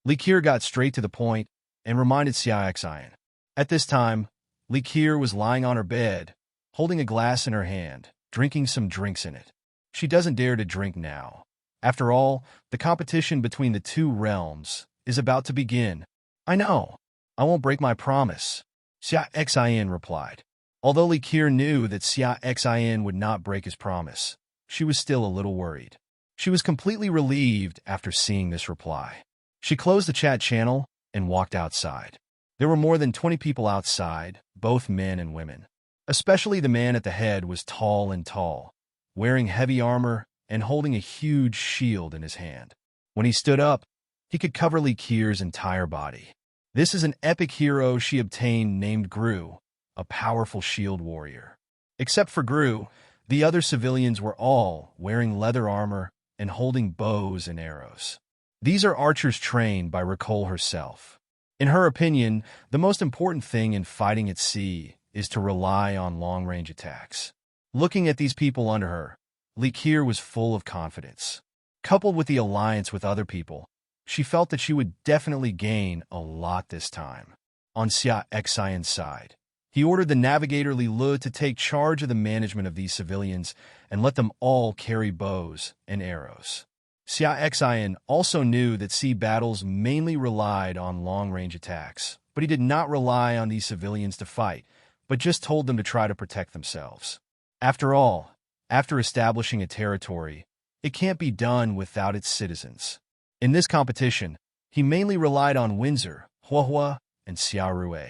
Likier got straight to the point and reminded Xia Xin. At this time, Likier was lying on her bed, holding a glass in her hand, drinking some drinks in it. She doesn't dare to drink now. After all, the competition between the 2 realms is about to begin. "I know. I won't break my promise," Xia Xin replied. Although Likier knew that Xia Xin would not break his promise, she was still a little worried. She was completely relieved after seeing this reply. She closed the chat channel and walked outside. There were more than 20 people outside, both men and women. Especially the man at the head was tall, wearing heavy armor and holding a huge shield in his hand. When he stood up, he could cover Likier's entire body. This is an epic hero she obtained named Gru, a powerful shield warrior. Except for Gru, the other civilians were all wearing leather armor and holding bows and arrows. These are archers trained by Ricole herself. In her opinion, the most important thing in fighting at sea is to rely on long-range attacks. Looking at these people under her, Likier was full of confidence. Coupled with the alliance with other people, she felt that she would definitely gain a lot this time. On Xia Xin's side, he ordered the navigator Li Lu to take charge of the management of these civilians and let them all carry bows and arrows. Xia Xin also knew that sea battles mainly relied on long-range attacks, but he did not rely on these civilians to fight, but just told them to try to protect themselves. After all, After establishing a territory, it can't be done without its citizens. In this competition, he mainly relied on Windsor, Huahua, and Xia Rui.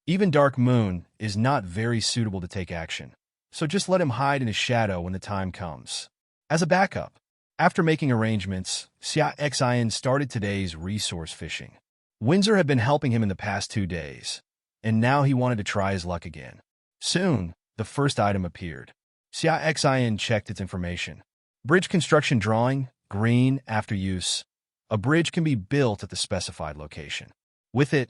Even Dark Moon is not very suitable to take action, so just let him hide in his shadow when the time comes. As a backup, after making arrangements, Xia Xin started today's resource fishing. Windsor had been helping him in the past 2 days, and now he wanted to try his luck again. Soon, the first item appeared. Xia Xin checked its information. Bridge construction drawing, green, after use. A bridge can be built at the specified location. With it,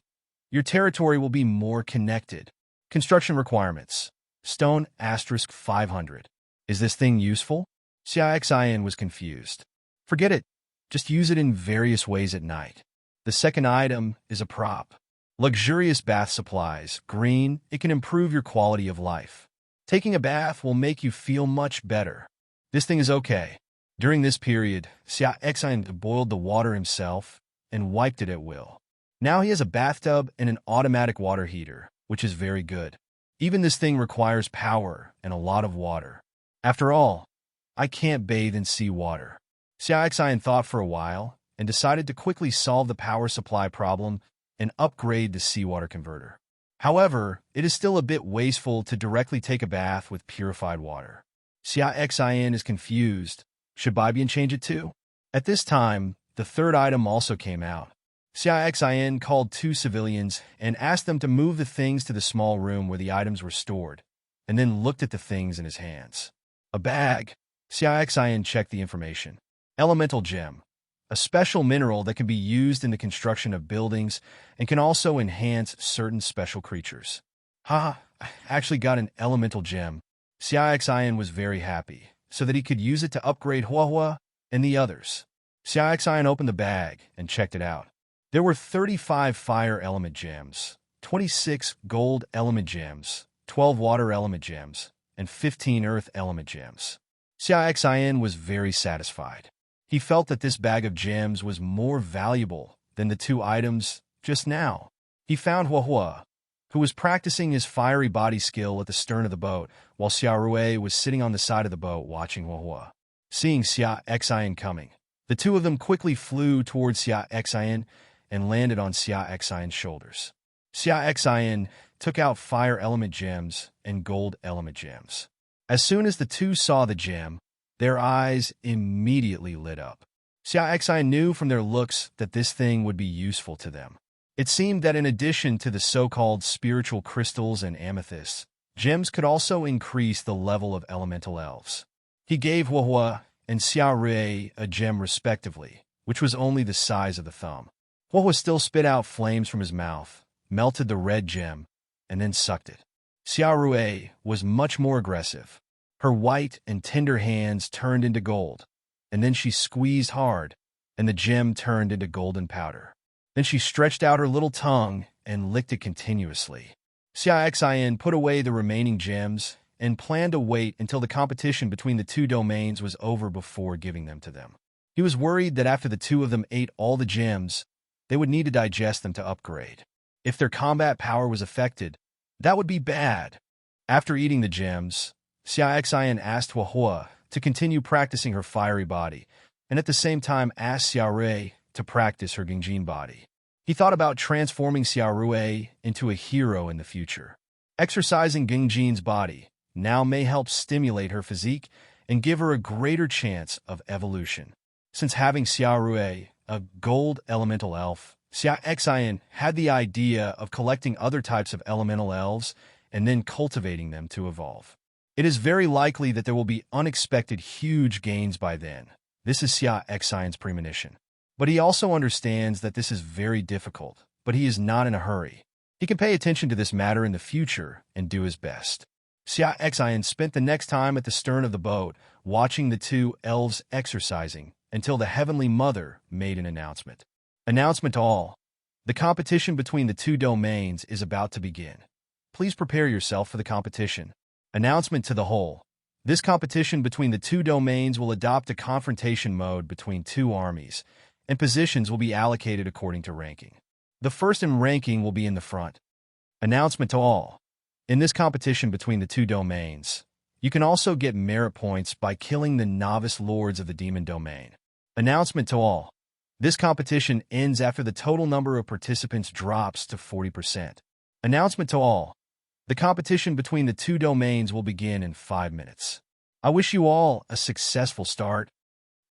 your territory will be more connected. Construction requirements. Stone * 500. Is this thing useful? Xia Xin was confused. Forget it. Just use it in various ways at night. The second item is a prop. Luxurious bath supplies. Green, it can improve your quality of life. Taking a bath will make you feel much better. This thing is okay. During this period, Xia Xin boiled the water himself and wiped it at will. Now he has a bathtub and an automatic water heater, which is very good. Even this thing requires power and a lot of water. After all, I can't bathe in seawater. Xia Xin thought for a while and decided to quickly solve the power supply problem and upgrade the seawater converter. However, it is still a bit wasteful to directly take a bath with purified water. Xia Xin is confused. Should Bibian change it too? At this time, the third item also came out. Xia Xin called 2 civilians and asked them to move the things to the small room where the items were stored, and then looked at the things in his hands. A bag. Xia Xin checked the information. Elemental gem. A special mineral that can be used in the construction of buildings and can also enhance certain special creatures. I actually got an elemental gem. Xia Xin was very happy, so that he could use it to upgrade Huahua and the others. Xia Xin opened the bag and checked it out. There were 35 fire element gems, 26 gold element gems, 12 water element gems, and 15 earth element gems. Xia Xin was very satisfied. He felt that this bag of gems was more valuable than the 2 items just now. He found Huahua, who was practicing his fiery body skill at the stern of the boat, while Xia Rui was sitting on the side of the boat watching Huahua. Seeing Xia Xin coming, the 2 of them quickly flew towards Xia Xin and landed on Xia Xin's shoulders. Xia Xin took out fire element gems and gold element gems. As soon as the 2 saw the gem, their eyes immediately lit up. Xia Xin knew from their looks that this thing would be useful to them. It seemed that in addition to the so-called spiritual crystals and amethysts, gems could also increase the level of elemental elves. He gave Huahua and Xia Rui a gem respectively, which was only the size of the thumb. Huahua still spit out flames from his mouth, melted the red gem, and then sucked it. Xia Rui was much more aggressive. Her white and tender hands turned into gold, and then she squeezed hard, and the gem turned into golden powder. Then she stretched out her little tongue and licked it continuously. Xia Xin put away the remaining gems and planned to wait until the competition between the 2 domains was over before giving them to them. He was worried that after the 2 of them ate all the gems, they would need to digest them to upgrade. If their combat power was affected, that would be bad. After eating the gems, Xia Xin asked Huahua to continue practicing her fiery body, and at the same time asked Xia Rui to practice her Gengjin body. He thought about transforming Xia Rui into a hero in the future. Exercising Gengjin's body now may help stimulate her physique and give her a greater chance of evolution. Since having Xia Rui, a gold elemental elf, Xia Xin had the idea of collecting other types of elemental elves and then cultivating them to evolve. It is very likely that there will be unexpected huge gains by then. This is Xia Xin's premonition. But he also understands that this is very difficult, but he is not in a hurry. He can pay attention to this matter in the future and do his best. Xia Xin spent the next time at the stern of the boat, watching the 2 elves exercising, until the Heavenly Mother made an announcement. Announcement all. The competition between the 2 domains is about to begin. Please prepare yourself for the competition. Announcement to the whole. This competition between the 2 domains will adopt a confrontation mode between 2 armies, and positions will be allocated according to ranking. The first in ranking will be in the front. Announcement to all. In this competition between the 2 domains, You can also get merit points by killing the novice lords of the demon domain. Announcement to all. This competition ends after the total number of participants drops to 40%. Announcement to all. The competition between the two domains will begin in 5 minutes. I wish you all a successful start.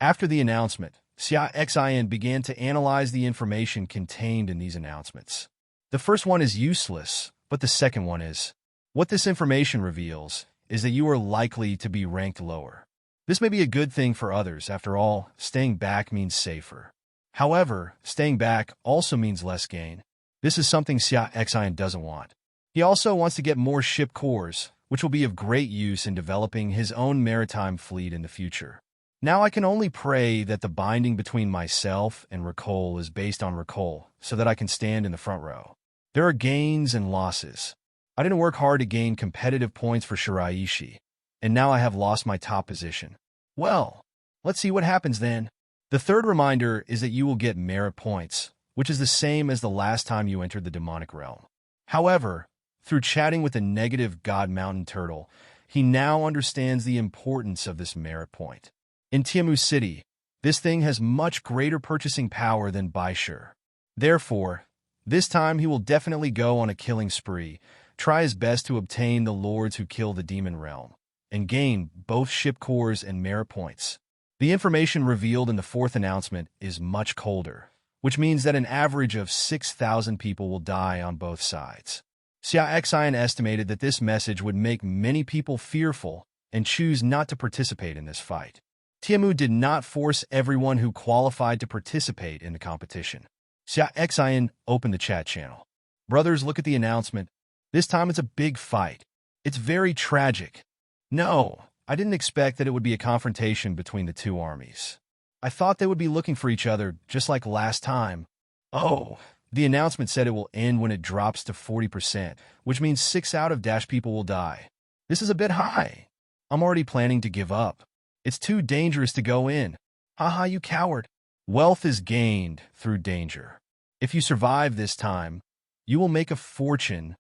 After the announcement, Xia Xin began to analyze the information contained in these announcements. The first one is useless, but the second one is. What this information reveals is that you are likely to be ranked lower. This may be a good thing for others. After all, staying back means safer. However, staying back also means less gain. This is something Xia Xin doesn't want. He also wants to get more ship cores, which will be of great use in developing his own maritime fleet in the future. Now I can only pray that the binding between myself and Recol is based on Recol, so that I can stand in the front row. There are gains and losses. I didn't work hard to gain competitive points for Shiraishi, and now I have lost my top position. Well, let's see what happens then. The third reminder is that you will get merit points, which is the same as the last time you entered the demonic realm. However, through chatting with the negative God Mountain Turtle, he now understands the importance of this merit point. In Tiamu City, this thing has much greater purchasing power than Baishur. Therefore, this time he will definitely go on a killing spree, try his best to obtain the lords who kill the demon realm, and gain both ship cores and merit points. The information revealed in the fourth announcement is much colder, which means that an average of 6,000 people will die on both sides. Xia Xin estimated that this message would make many people fearful and choose not to participate in this fight. Tiamu did not force everyone who qualified to participate in the competition. Xia Xin opened the chat channel. Brothers, look at the announcement. This time it's a big fight. It's very tragic. No, I didn't expect that it would be a confrontation between the two armies. I thought they would be looking for each other, just like last time. Oh, the announcement said it will end when it drops to 40%, which means 6 out of dash people will die. This is a bit high. I'm already planning to give up. It's too dangerous to go in. Haha, you coward. Wealth is gained through danger. If you survive this time, you will make a fortune.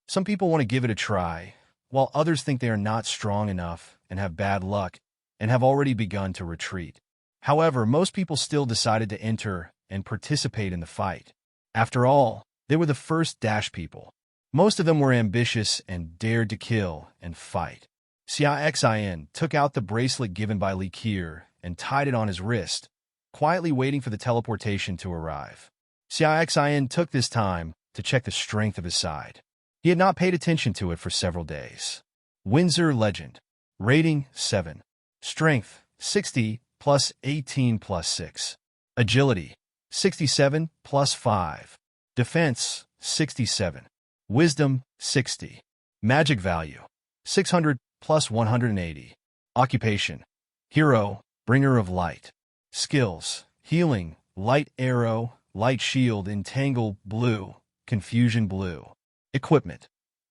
Some people want to give it a try, while others think they are not strong enough and have bad luck and have already begun to retreat. However, most people still decided to enter and participate in the fight. After all, they were the first dash people. Most of them were ambitious and dared to kill and fight. Xia Xin took out the bracelet given by Li Kier and tied it on his wrist, quietly waiting for the teleportation to arrive. Xia Xin took this time to check the strength of his side. He had not paid attention to it for several days. Windsor Legend. Rating 7. Strength 60 plus 18 plus 6. Agility 67 plus 5. Defense 67. Wisdom 60. Magic value 600 plus 180. Occupation. Hero, bringer of light. Skills. Healing, light arrow, light shield, entangle, blue, confusion, blue. Equipment.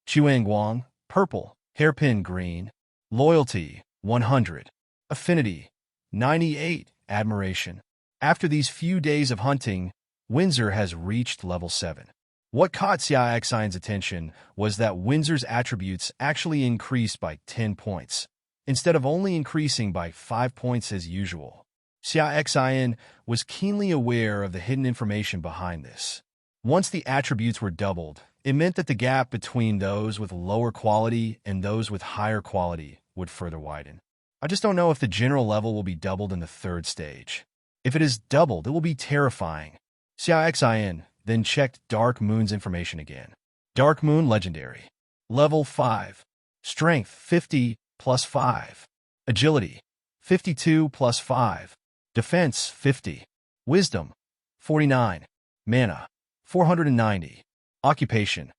Chuanguang, purple, hairpin, green. Loyalty, 100. Affinity, 98. Admiration. After these few days of hunting, Windsor has reached level 7. What caught Xia Xin's attention was that Windsor's attributes actually increased by 10 points, instead of only increasing by 5 points as usual. Xia Xin was keenly aware of the hidden information behind this. Once the attributes were doubled, it meant that the gap between those with lower quality and those with higher quality would further widen. I just don't know if the general level will be doubled in the third stage. If it is doubled, it will be terrifying. Xia Xin then checked Dark Moon's information again. Dark Moon Legendary. Level 5. Strength 50 plus 5. Agility 52 plus 5. Defense 50. Wisdom 49. Mana 490. Occupation.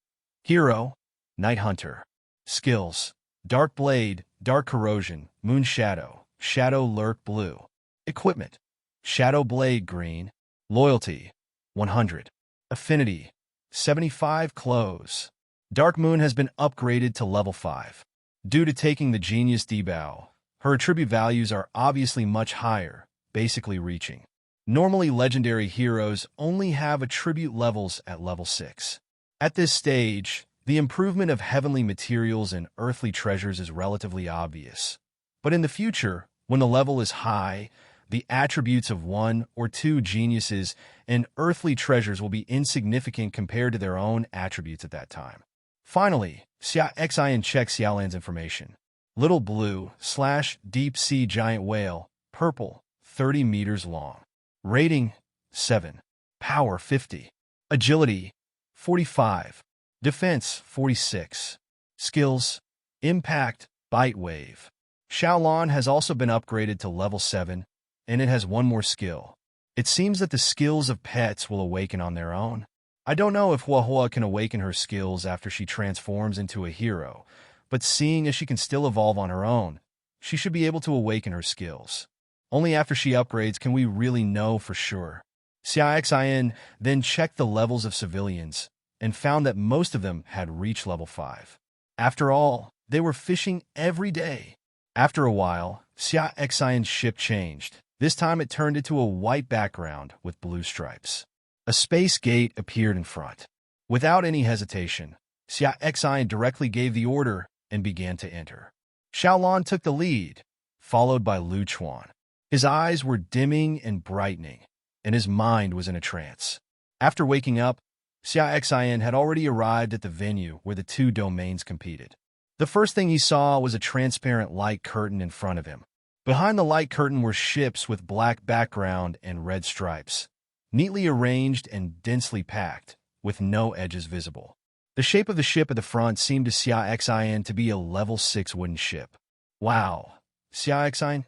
Hero, Night Hunter. Skills. Dark Blade, Dark Corrosion, Moon Shadow, Shadow Lurk Blue. Equipment. Shadow Blade Green. Loyalty 100. Affinity 75. Clothes. Dark Moon has been upgraded to level 5. Due to taking the Genius Debow, her attribute values are obviously much higher, basically reaching. Normally, legendary heroes only have attribute levels at level 6. At this stage, The improvement of heavenly materials and earthly treasures is relatively obvious. But in the future, when the level is high, the attributes of one or two geniuses and earthly treasures will be insignificant compared to their own attributes at that time. Finally, Xia Xin checks Xiaolan's information. Little blue / deep sea giant whale, purple, 30 meters long. Rating, 7. Power, 50. Agility, 45. Defense, 46. Skills, Impact, Bite Wave. Xiaolan has also been upgraded to level 7, and it has one more skill. It seems that the skills of pets will awaken on their own. I don't know if Huahua can awaken her skills after she transforms into a hero, but seeing as she can still evolve on her own, she should be able to awaken her skills. Only after she upgrades can we really know for sure. Xia Xin then checked the levels of civilians and found that most of them had reached level 5. After all, they were fishing every day. After a while, Xia Xin's ship changed. This time it turned into a white background with blue stripes. A space gate appeared in front. Without any hesitation, Xia Xin directly gave the order and began to enter. Xiaolan took the lead, followed by Lu Chuan. His eyes were dimming and brightening, and his mind was in a trance. After waking up, Xia Xin had already arrived at the venue where the two domains competed. The first thing he saw was a transparent light curtain in front of him. Behind the light curtain were ships with black background and red stripes, neatly arranged and densely packed, with no edges visible. The shape of the ship at the front seemed to Xia Xin to be a level 6 wooden ship. Wow, Xia Xin,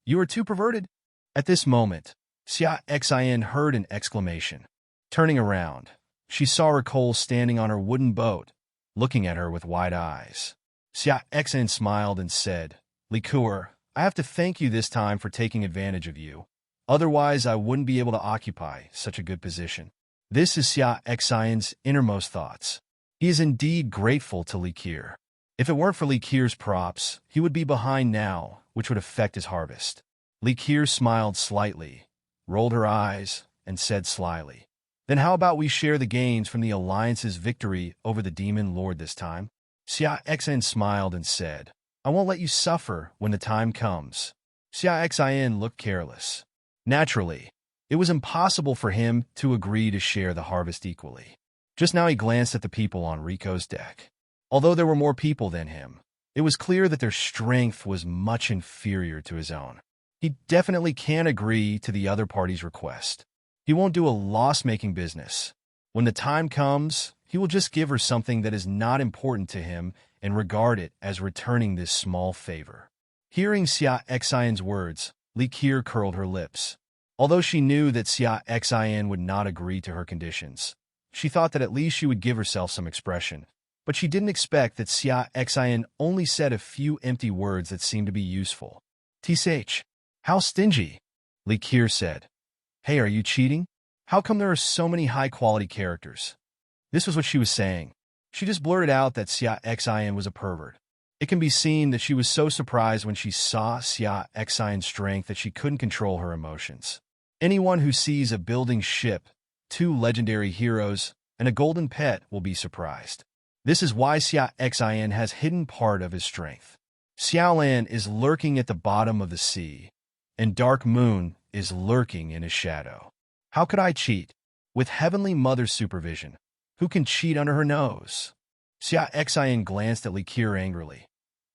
you are too perverted. At this moment, Xia Xin heard an exclamation. Turning around, she saw Ricole standing on her wooden boat, looking at her with wide eyes. Xia Xin smiled and said, "Liqueur, I have to thank you this time for taking advantage of you. Otherwise, I wouldn't be able to occupy such a good position." This is Xia Xin's innermost thoughts. He is indeed grateful to Liqueur. If it weren't for Liqueur's props, he would be behind now, which would affect his harvest. Liqueur smiled slightly, rolled her eyes, and said slyly, "Then how about we share the gains from the Alliance's victory over the Demon Lord this time?" Xia Xin smiled and said, "I won't let you suffer when the time comes." Xia Xin looked careless. Naturally, it was impossible for him to agree to share the harvest equally. Just now he glanced at the people on Rico's deck. Although there were more people than him, it was clear that their strength was much inferior to his own. He definitely can't agree to the other party's request. He won't do a loss-making business. When the time comes, he will just give her something that is not important to him and regard it as returning this small favor. Hearing Xia Xin's words, Liqueur curled her lips. Although she knew that Xia Xin would not agree to her conditions, she thought that at least she would give herself some expression. But she didn't expect that Xia Xin only said a few empty words that seemed to be useful. "Tsh, how stingy," Liqueur said. "Hey, are you cheating? How come there are so many high-quality characters?" This was what she was saying. She just blurted out that Xia Xin was a pervert. It can be seen that she was so surprised when she saw Xia Xin's strength that she couldn't control her emotions. Anyone who sees a building ship, 2 legendary heroes, and a golden pet will be surprised. This is why Xia Xin has hidden part of his strength. Xiaolan is lurking at the bottom of the sea, and Dark Moon is lurking in his shadow. How could I cheat? With Heavenly Mother's supervision, who can cheat under her nose? Xia Xin glanced at Liqueur angrily.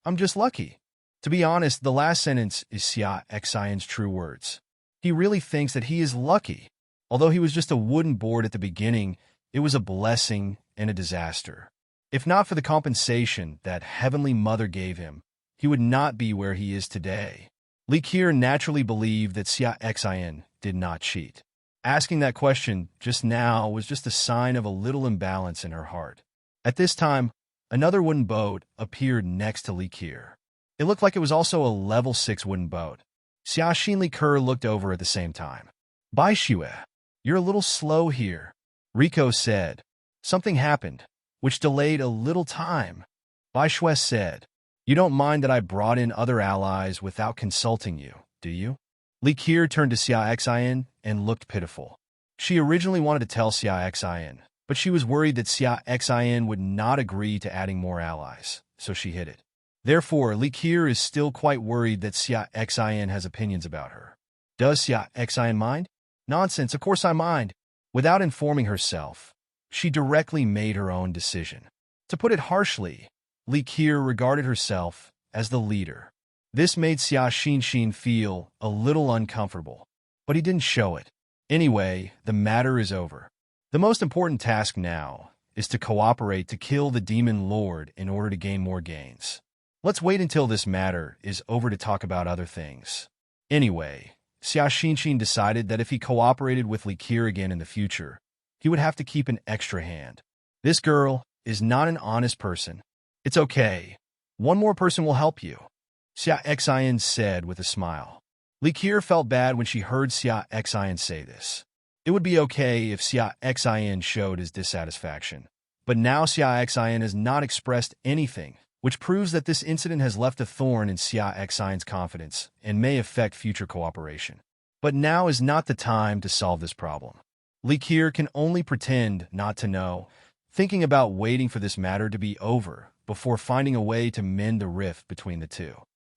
"I'm just lucky." To be honest, the last sentence is Xia Xin's true words. He really thinks that he is lucky. Although he was just a wooden board at the beginning, it was a blessing and a disaster. If not for the compensation that Heavenly Mother gave him, he would not be where he is today. Liqueur naturally believed that Xia Xin did not cheat. Asking that question just now was just a sign of a little imbalance in her heart. At this time, another wooden boat appeared next to Liqueur. It looked like it was also a level 6 wooden boat. Xia Xin Liqueur looked over at the same time. "Bai Xue, you're a little slow here," Rico said. Something happened, which delayed a little time. Bai Xue said, "You don't mind that I brought in other allies without consulting you, do you?" Liqueur turned to Xia Xin and looked pitiful. She originally wanted to tell Xia Xin, But she was worried that Xia Xin would not agree to adding more allies, so she hid it. Therefore, Li Qiu is still quite worried that Xia Xin has opinions about her. Does Xia Xin mind? Nonsense, of course I mind. Without informing herself, she directly made her own decision. To put it harshly, Li Qiu regarded herself as the leader. This made Xia Xin feel a little uncomfortable, but he didn't show it. Anyway, the matter is over. The most important task now is to cooperate to kill the Demon Lord in order to gain more gains. Let's wait until this matter is over to talk about other things. Anyway, Xia Xin decided that if he cooperated with Li Qiu again in the future, he would have to keep an extra hand. This girl is not an honest person. It's okay. One more person will help you, Xia Xin said with a smile. Li Qiu felt bad when she heard Xia Xin say this. It would be okay if Xia Xin showed his dissatisfaction. But now Xia Xin has not expressed anything, which proves that this incident has left a thorn in Xia Xin's confidence and may affect future cooperation. But now is not the time to solve this problem. Li Qiu can only pretend not to know, thinking about waiting for this matter to be over before finding a way to mend the rift between the two.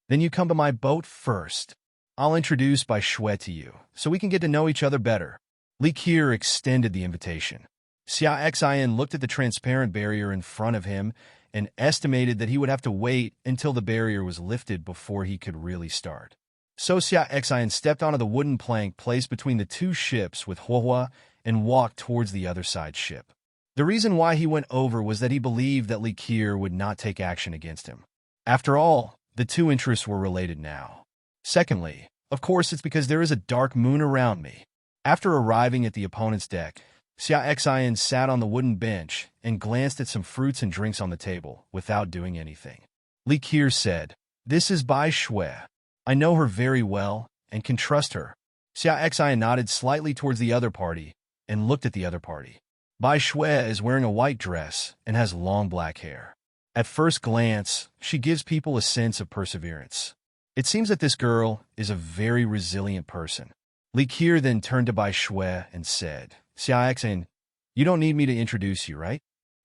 Then you come to my boat first. I'll introduce Bai Shui to you, so we can get to know each other better. Li Qiu extended the invitation. Xia Xin looked at the transparent barrier in front of him and estimated that he would have to wait until the barrier was lifted before he could really start. So Xia Xin stepped onto the wooden plank placed between the two ships with Huohua and walked towards the other side ship. The reason why he went over was that he believed that Li Qiu would not take action against him. After all, the two interests were related now. Secondly, of course, it's because there is a dark moon around me. After arriving at the opponent's deck, Xia Xin sat on the wooden bench and glanced at some fruits and drinks on the table without doing anything. Li Qiu said, "This is Bai Shui. I know her very well and can trust her." Xia Xin nodded slightly towards the other party and looked at the other party. Bai Shui is wearing a white dress and has long black hair. At first glance, she gives people a sense of perseverance. It seems that this girl is a very resilient person. Li Qiu then turned to Bai Shui and said, "Xia Xin, you don't need me to introduce you, right?"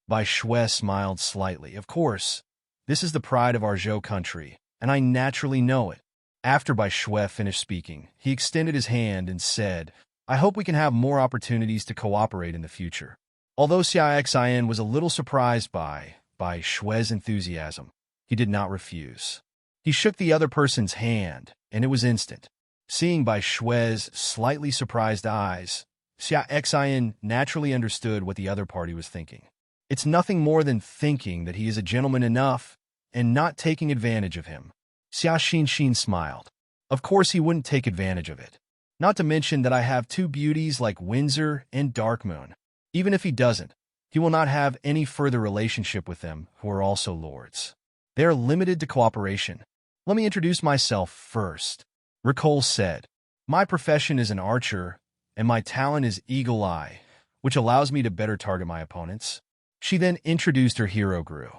Bai Shui smiled slightly. "Of course. This is the pride of our Zhou country, and I naturally know it." After Bai Shui finished speaking, he extended his hand and said, "I hope we can have more opportunities to cooperate in the future." Although Xia Xin was a little surprised by Bai Shui's enthusiasm, he did not refuse. He shook the other person's hand, and it was instant. Seeing Bai Shui's slightly surprised eyes, Xia Xin naturally understood what the other party was thinking. It's nothing more than thinking that he is a gentleman enough and not taking advantage of him. Xia Xin smiled. Of course he wouldn't take advantage of it. Not to mention that I have two beauties like Windsor and Darkmoon. Even if he doesn't, he will not have any further relationship with them who are also lords. They are limited to cooperation. Let me introduce myself first. Ricole said, "My profession is an archer, and my talent is Eagle Eye, which allows me to better target my opponents." She then introduced her hero Gru.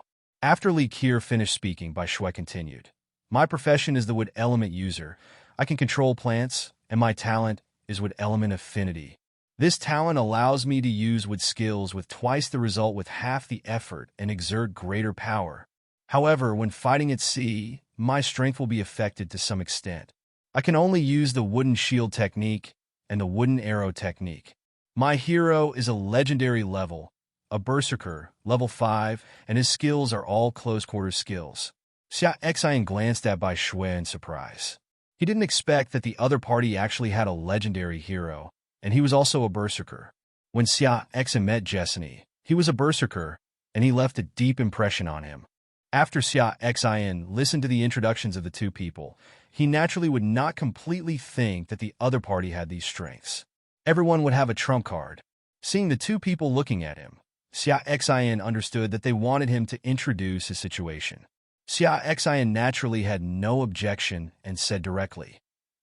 After Li Qiu finished speaking, Bai Shui continued, "My profession is the wood element user. I can control plants, and my talent is wood element affinity. This talent allows me to use wood skills with twice the result with half the effort and exert greater power. However, when fighting at sea, my strength will be affected to some extent. I can only use the wooden shield technique and the wooden arrow technique. My hero is a legendary level, a berserker, level 5, and his skills are all close-quarters skills." Xia Xin glanced at Bai Shui in surprise. He didn't expect that the other party actually had a legendary hero, and he was also a berserker. When Xia Xin met Jesseny, he was a berserker, and he left a deep impression on him. After Xia Xin listened to the introductions of the two people, he naturally would not completely think that the other party had these strengths. Everyone would have a trump card. Seeing the two people looking at him, Xia Xin understood that they wanted him to introduce his situation. Xia Xin naturally had no objection and said directly,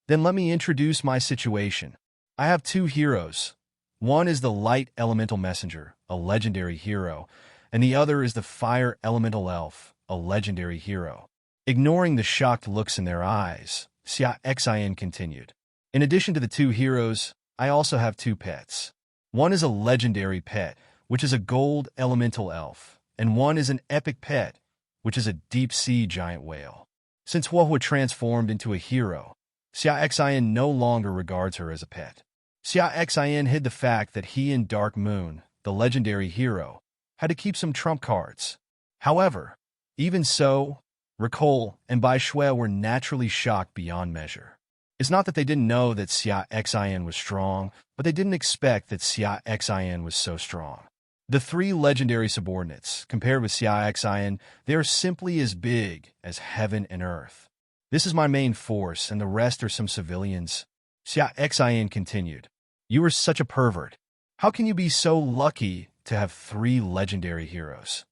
"Then let me introduce my situation. I have two heroes. One is the Light Elemental Messenger, a legendary hero, and the other is the Fire Elemental Elf, a legendary hero." Ignoring the shocked looks in their eyes, Xia Xin continued, "In addition to the two heroes, I also have two pets. One is a legendary pet, which is a gold elemental elf, and one is an epic pet, which is a deep-sea giant whale. Since Huohua transformed into a hero, Xia Xin no longer regards her as a pet. Xia Xin hid the fact that he and Dark Moon, the legendary hero, had to keep some trump cards. However, even so, Ricole and Bai Shui were naturally shocked beyond measure. It's not that they didn't know that Xia Xin was strong, but they didn't expect that Xia Xin was so strong. The three legendary subordinates, compared with Xia Xin, they are simply as big as heaven and earth. This is my main force, and the rest are some civilians. Xia Xin continued. You are such a pervert. How can you be so lucky to have three legendary heroes?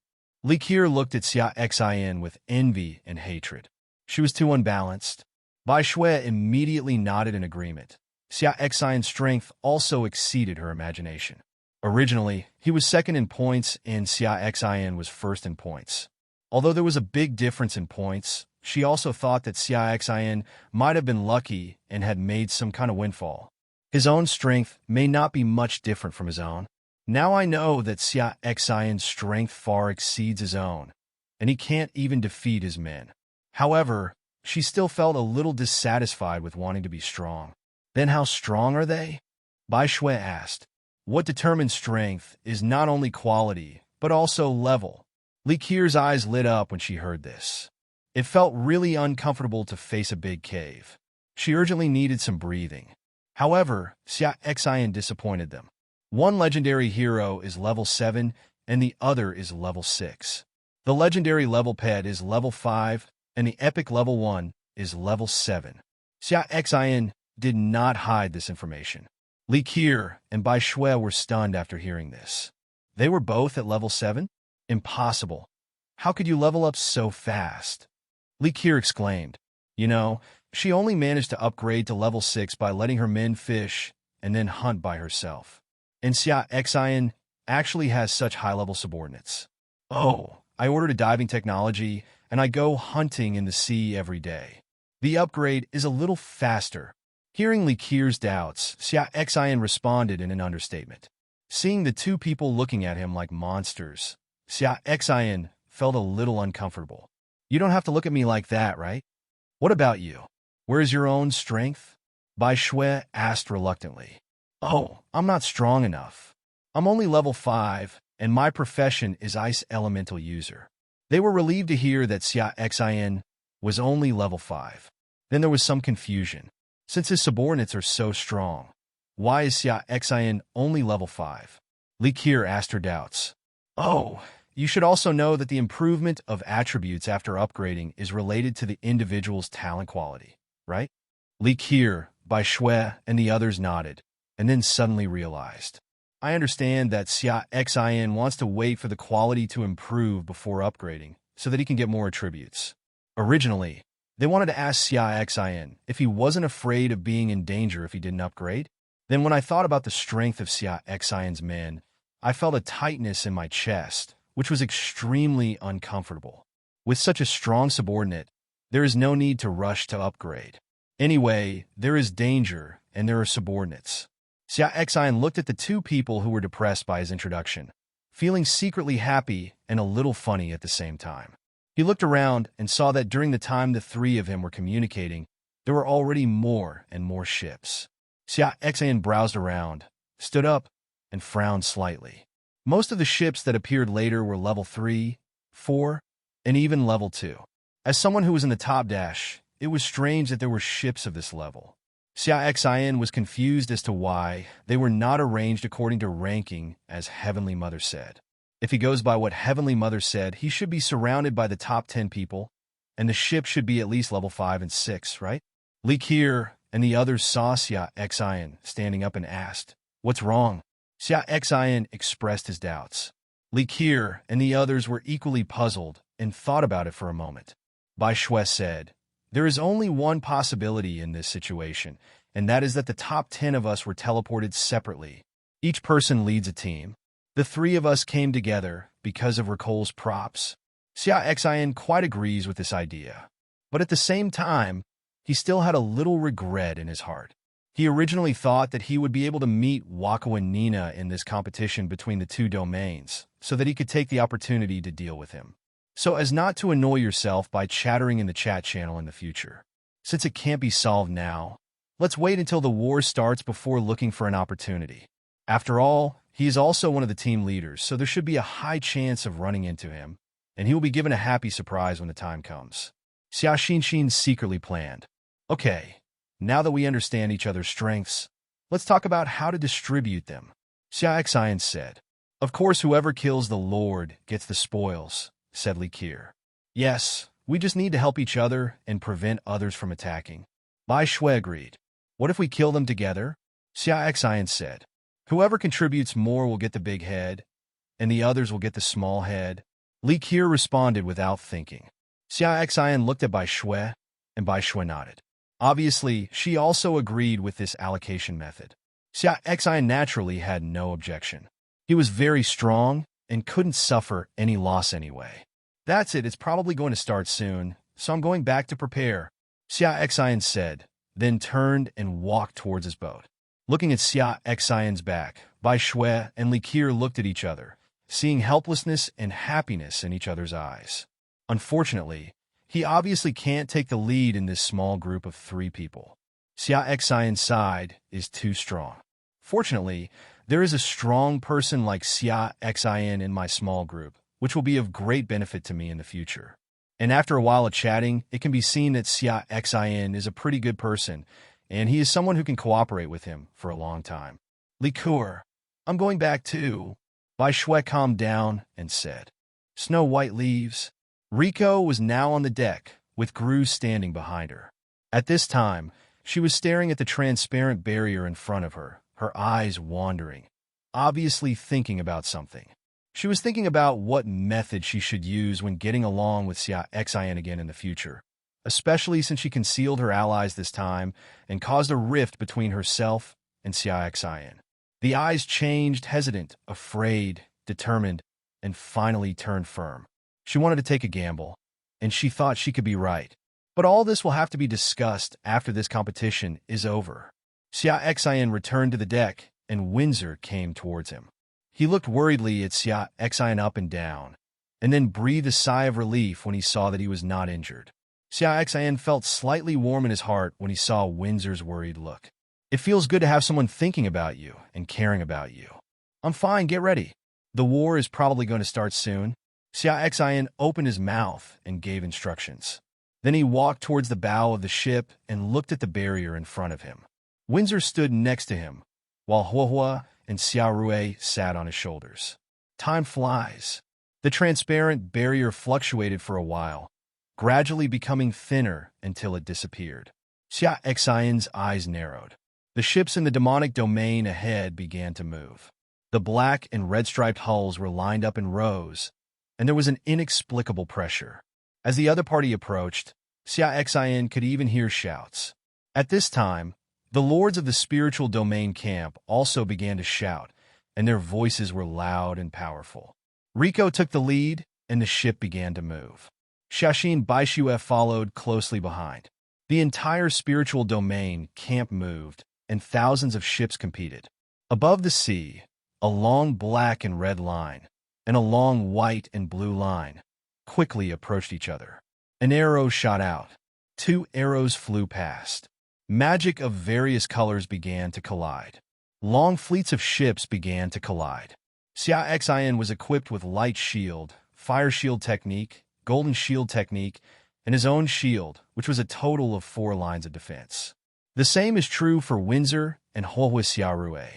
Li Qiu looked at Xia Xin with envy and hatred. She was too unbalanced. Bai Shui immediately nodded in agreement. Xia Xin's strength also exceeded her imagination. Originally, he was second in points and Xia Xin was first in points. Although there was a big difference in points, she also thought that Xia Xin might have been lucky and had made some kind of windfall. His own strength may not be much different from his own. Now I know that Xia Xin's strength far exceeds his own, and he can't even defeat his men. However, she still felt a little dissatisfied with wanting to be strong. Then how strong are they? Bai Shui asked. What determines strength is not only quality, but also level. Li Qiu's eyes lit up when she heard this. It felt really uncomfortable to face a big cave. She urgently needed some breathing. However, Xia Xin disappointed them. One legendary hero is level 7, and the other is level 6. The legendary level pet is level 5, and the epic level 1 is level 7. Xia Xin did not hide this information. Li Qiu and Bai Shui were stunned after hearing this. They were both at level 7? Impossible. How could you level up so fast? Li Qiu exclaimed. You know, she only managed to upgrade to level 6 by letting her men fish and then hunt by herself. And Xia Xin actually has such high-level subordinates. Oh, I ordered a diving technology, and I go hunting in the sea every day. The upgrade is a little faster. Hearing Li Qiu's doubts, Xia Xin responded in an understatement. Seeing the two people looking at him like monsters, Xia Xin felt a little uncomfortable. You don't have to look at me like that, right? What about you? Where is your own strength? Bai Shui asked reluctantly. Oh, I'm not strong enough. I'm only level 5, and my profession is ice elemental user. They were relieved to hear that Xia Xin was only level 5. Then there was some confusion. Since his subordinates are so strong, why is Xia Xin only level 5? Li Qiu asked her doubts. Oh, you should also know that the improvement of attributes after upgrading is related to the individual's talent quality, right? Li Qiu, Bai Shui, and the others nodded, and then suddenly realized. I understand that Xia Xin wants to wait for the quality to improve before upgrading, so that he can get more attributes. Originally, they wanted to ask Xia Xin if he wasn't afraid of being in danger if he didn't upgrade. Then when I thought about the strength of Xia Xin's men, I felt a tightness in my chest, which was extremely uncomfortable. With such a strong subordinate, there is no need to rush to upgrade. Anyway, there is danger, and there are subordinates. Xia Xin looked at the two people who were depressed by his introduction, feeling secretly happy and a little funny at the same time. He looked around and saw that during the time the three of him were communicating, there were already more and more ships. Xia Xin browsed around, stood up, and frowned slightly. Most of the ships that appeared later were level 3, 4, and even level 2. As someone who was in the top dash, it was strange that there were ships of this level. Xia Xin was confused as to why they were not arranged according to ranking, as Heavenly Mother said. If he goes by what Heavenly Mother said, he should be surrounded by the top 10 people, and the ship should be at least level 5 and 6, right? Li Qiu and the others saw Xia Xin standing up and asked, What's wrong? Xia Xin expressed his doubts. Li Qiu and the others were equally puzzled and thought about it for a moment. Bai Shui said, There is only one possibility in this situation, and that is that the top 10 of us were teleported separately. Each person leads a team. The three of us came together because of Ricole's props. Xia Xin quite agrees with this idea. But at the same time, he still had a little regret in his heart. He originally thought that he would be able to meet Wako and Nina in this competition between the two domains, so that he could take the opportunity to deal with him. So as not to annoy yourself by chattering in the chat channel in the future. Since it can't be solved now, let's wait until the war starts before looking for an opportunity. After all, he is also one of the team leaders, so there should be a high chance of running into him, and he will be given a happy surprise when the time comes. Xia Xin secretly planned. Okay, now that we understand each other's strengths, let's talk about how to distribute them. Xia Xin said. Of course, whoever kills the Lord gets the spoils, said Li Qi. Yes, we just need to help each other and prevent others from attacking. Bai Shui agreed. What if we kill them together? Xia Xin said. Whoever contributes more will get the big head, and the others will get the small head. Li Qi responded without thinking. Xia Xin looked at Bai Shui, and Bai Shui nodded. Obviously, she also agreed with this allocation method. Xia Xin naturally had no objection. He was very strong and couldn't suffer any loss anyway. That's it, it's probably going to start soon, so I'm going back to prepare, Xia Xin said, then turned and walked towards his boat. Looking at Xia Xin's back, Bai Shui and Li Qi looked at each other, seeing helplessness and happiness in each other's eyes. Unfortunately, he obviously can't take the lead in this small group of 3 people. Xia Xin's side is too strong. Fortunately, there is a strong person like Xia Xin in my small group, which will be of great benefit to me in the future. And after a while of chatting, it can be seen that Xia Xin is a pretty good person, and he is someone who can cooperate with him for a long time. Li Qi, I'm going back too. Bai Shui calmed down and said. Snow White leaves. Rico was now on the deck, with Gru standing behind her. At this time, she was staring at the transparent barrier in front of her, her eyes wandering, obviously thinking about something. She was thinking about what method she should use when getting along with Xia Xin again in the future, especially since she concealed her allies this time and caused a rift between herself and Xia Xin. The eyes changed, hesitant, afraid, determined, and finally turned firm. She wanted to take a gamble, and she thought she could be right. But all this will have to be discussed after this competition is over. Xia Xin returned to the deck, and Windsor came towards him. He looked worriedly at Xia Xin up and down, and then breathed a sigh of relief when he saw that he was not injured. Xia Xin felt slightly warm in his heart when he saw Windsor's worried look. It feels good to have someone thinking about you and caring about you. I'm fine, get ready. The war is probably going to start soon. Xia Xin opened his mouth and gave instructions. Then he walked towards the bow of the ship and looked at the barrier in front of him. Windsor stood next to him, while Huohua and Xiaorui sat on his shoulders. Time flies. The transparent barrier fluctuated for a while, gradually becoming thinner until it disappeared. Xia Xin's eyes narrowed. The ships in the demonic domain ahead began to move. The black and red-striped hulls were lined up in rows, and there was an inexplicable pressure. As the other party approached, Xia Xin could even hear shouts. At this time, the lords of the spiritual domain camp also began to shout, and their voices were loud and powerful. Rico took the lead, and the ship began to move. Xia Xin Bai Shui followed closely behind. The entire spiritual domain camp moved, and thousands of ships competed. Above the sea, a long black and red line, and a long white and blue line, quickly approached each other. An arrow shot out. 2 arrows flew past. Magic of various colors began to collide. Long fleets of ships began to collide. Xia Xin was equipped with light shield, fire shield technique, golden shield technique, and his own shield, which was a total of 4 lines of defense. The same is true for Windsor and Huohua Xiaorui.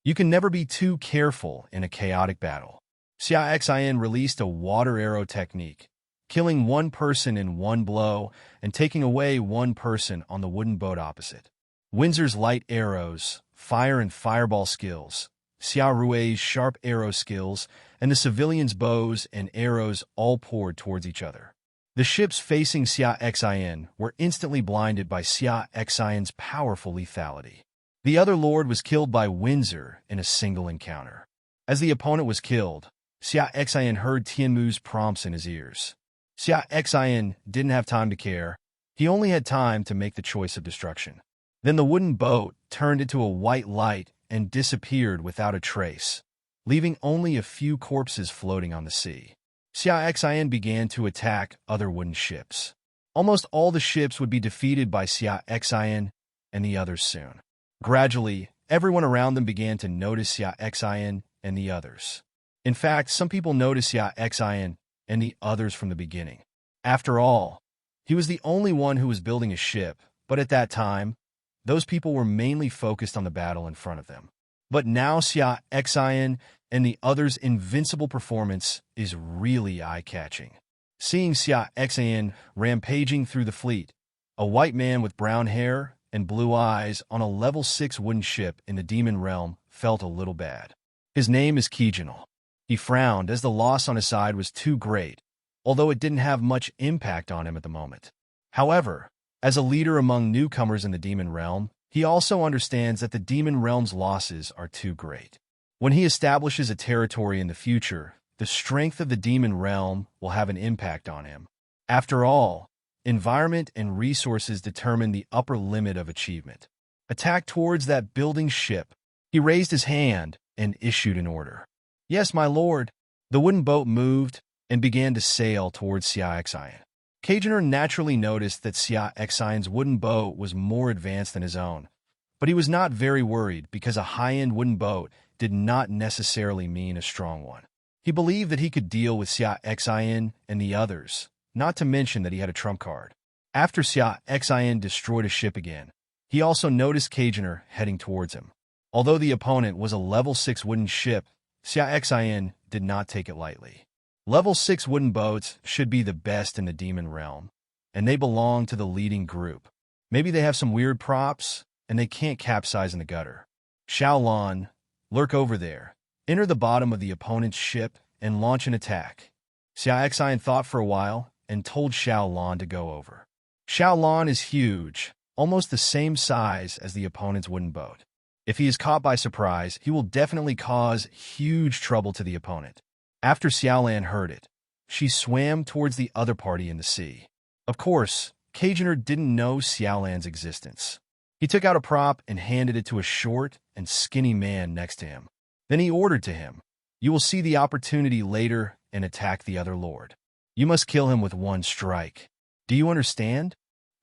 You can never be too careful in a chaotic battle. Xia Xin released a water arrow technique, killing 1 person in 1 blow and taking away 1 person on the wooden boat opposite. Windsor's light arrows, fire and fireball skills, Xiaorui's sharp arrow skills, and the civilians' bows and arrows all poured towards each other. The ships facing Xia Xin were instantly blinded by Xia Xin's powerful lethality. The other lord was killed by Windsor in a single encounter. As the opponent was killed, Xia Xin heard Tianmu's prompts in his ears. Xia Xin didn't have time to care. He only had time to make the choice of destruction. Then the wooden boat turned into a white light and disappeared without a trace, leaving only a few corpses floating on the sea. Xia Xin began to attack other wooden ships. Almost all the ships would be defeated by Xia Xin and the others soon. Gradually, everyone around them began to notice Xia Xin and the others. In fact, some people noticed Xia Xin and the others from the beginning. After all, he was the only one who was building a ship, but at that time, those people were mainly focused on the battle in front of them. But now Xia Xin and the others' invincible performance is really eye-catching. Seeing Xia Xin rampaging through the fleet, a white man with brown hair and blue eyes on a level 6 wooden ship in the demon realm felt a little bad. His name is Xia. He frowned as the loss on his side was too great, although it didn't have much impact on him at the moment. However, as a leader among newcomers in the demon realm, he also understands that the demon realm's losses are too great. When he establishes a territory in the future, the strength of the demon realm will have an impact on him. After all, environment and resources determine the upper limit of achievement. Attack towards that building ship. He raised his hand and issued an order. Yes, my lord. The wooden boat moved and began to sail towards Xia Xin. Xia naturally noticed that Xia Xin's wooden boat was more advanced than his own, but he was not very worried because a high-end wooden boat did not necessarily mean a strong one. He believed that he could deal with Xia Xin and the others, not to mention that he had a trump card. After Xia Xin destroyed a ship again, he also noticed Xia heading towards him. Although the opponent was a level 6 wooden ship, Xia Xin did not take it lightly. Level 6 wooden boats should be the best in the demon realm, and they belong to the leading group. Maybe they have some weird props, and they can't capsize in the gutter. Xiaolon, lurk over there. Enter the bottom of the opponent's ship and launch an attack. Xia Xin thought for a while and told Xiaolon to go over. Xiaolon is huge, almost the same size as the opponent's wooden boat. If he is caught by surprise, he will definitely cause huge trouble to the opponent. After Xiaolan heard it, she swam towards the other party in the sea. Of course, Xia didn't know Xiaolan's existence. He took out a prop and handed it to a short and skinny man next to him. Then he ordered to him, "You will see the opportunity later and attack the other lord. You must kill him with one strike. Do you understand?"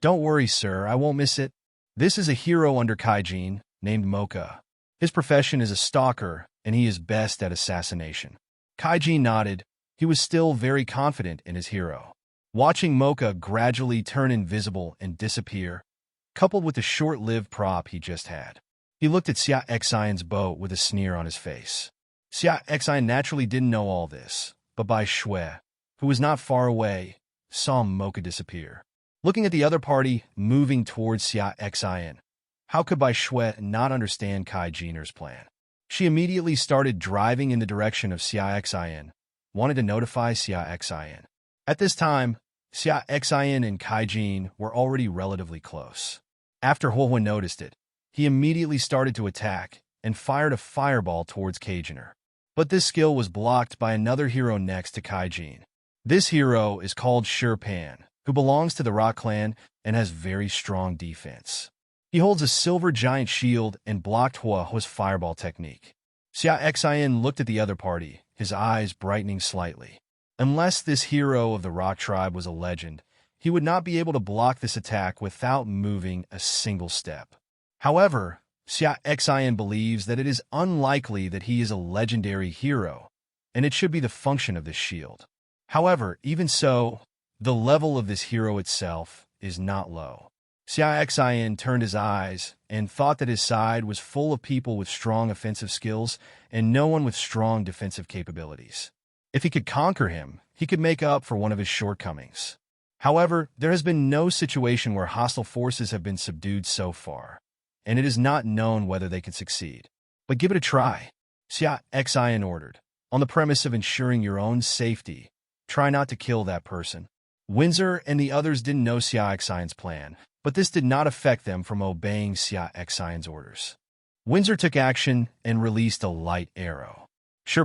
"Don't worry, sir, I won't miss it." This is a hero under Kaijin named Mocha. His profession is a stalker, and he is best at assassination. Kaijin nodded. He was still very confident in his hero. Watching Mocha gradually turn invisible and disappear, coupled with the short-lived prop he just had, he looked at Xia Xin's boat with a sneer on his face. Xia Xin naturally didn't know all this, but Bai Shui, who was not far away, saw Mocha disappear. Looking at the other party moving towards Xia Xin, how could Bai Shui not understand Kaijin's plan? She immediately started driving in the direction of Xia Xin, wanted to notify Xia Xin. At this time, Xia Xin and Kaijin were already relatively close. After Huohuan noticed it, he immediately started to attack and fired a fireball towards Xia. But this skill was blocked by another hero next to Kaijin. This hero is called Pan, who belongs to the Rock clan and has very strong defense. He holds a silver giant shield and blocked Huohua's fireball technique. Xia Xin looked at the other party, his eyes brightening slightly. Unless this hero of the Rock tribe was a legend, he would not be able to block this attack without moving a single step. However, Xia Xin believes that it is unlikely that he is a legendary hero, and it should be the function of this shield. However, even so, the level of this hero itself is not low. Xia Xin turned his eyes and thought that his side was full of people with strong offensive skills and no one with strong defensive capabilities. If he could conquer him, he could make up for one of his shortcomings. However, there has been no situation where hostile forces have been subdued so far, and it is not known whether they can succeed. But give it a try, Xia Xin ordered. On the premise of ensuring your own safety, try not to kill that person. Windsor and the others didn't know Xia Xin's plan, but this did not affect them from obeying Xia Xin's orders. Windsor took action and released a light arrow.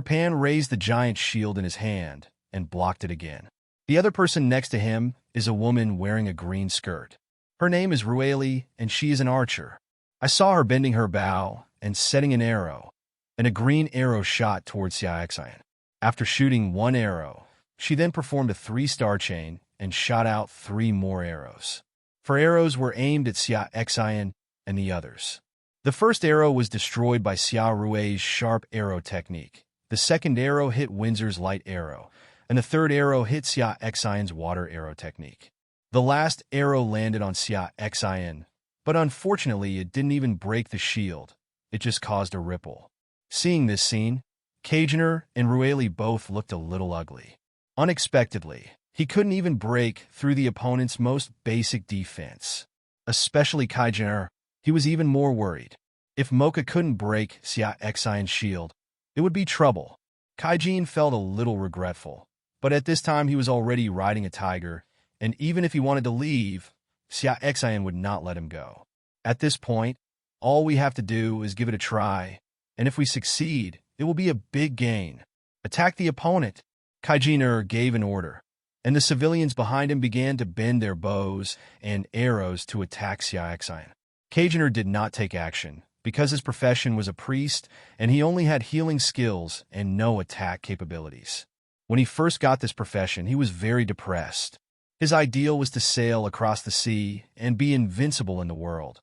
Pan raised the giant shield in his hand and blocked it again. The other person next to him is a woman wearing a green skirt. Her name is Rueli, and she is an archer. I saw her bending her bow and setting an arrow, and a green arrow shot towards Xia Xin. After shooting one arrow, she then performed a 3-star chain and shot out 3 more arrows. 4 arrows were aimed at Xia Xin and the others. The first arrow was destroyed by Xia Rui's sharp arrow technique. The second arrow hit Windsor's light arrow, and the third arrow hit Xia Xin's water arrow technique. The last arrow landed on Xia Xin, but unfortunately it didn't even break the shield. It just caused a ripple. Seeing this scene, Kaijuner and Rueli both looked a little ugly. Unexpectedly, he couldn't even break through the opponent's most basic defense. Especially Kaijuner, he was even more worried. If Mocha couldn't break Xia Xin's shield, it would be trouble. Kaijin felt a little regretful, but at this time he was already riding a tiger, and even if he wanted to leave, Xia Xin would not let him go. At this point, all we have to do is give it a try, and if we succeed, it will be a big gain. Attack the opponent. Kaijiner gave an order, and the civilians behind him began to bend their bows and arrows to attack Xia Xin. Kaijiner did not take action, because his profession was a priest and he only had healing skills and no attack capabilities. When he first got this profession, he was very depressed. His ideal was to sail across the sea and be invincible in the world.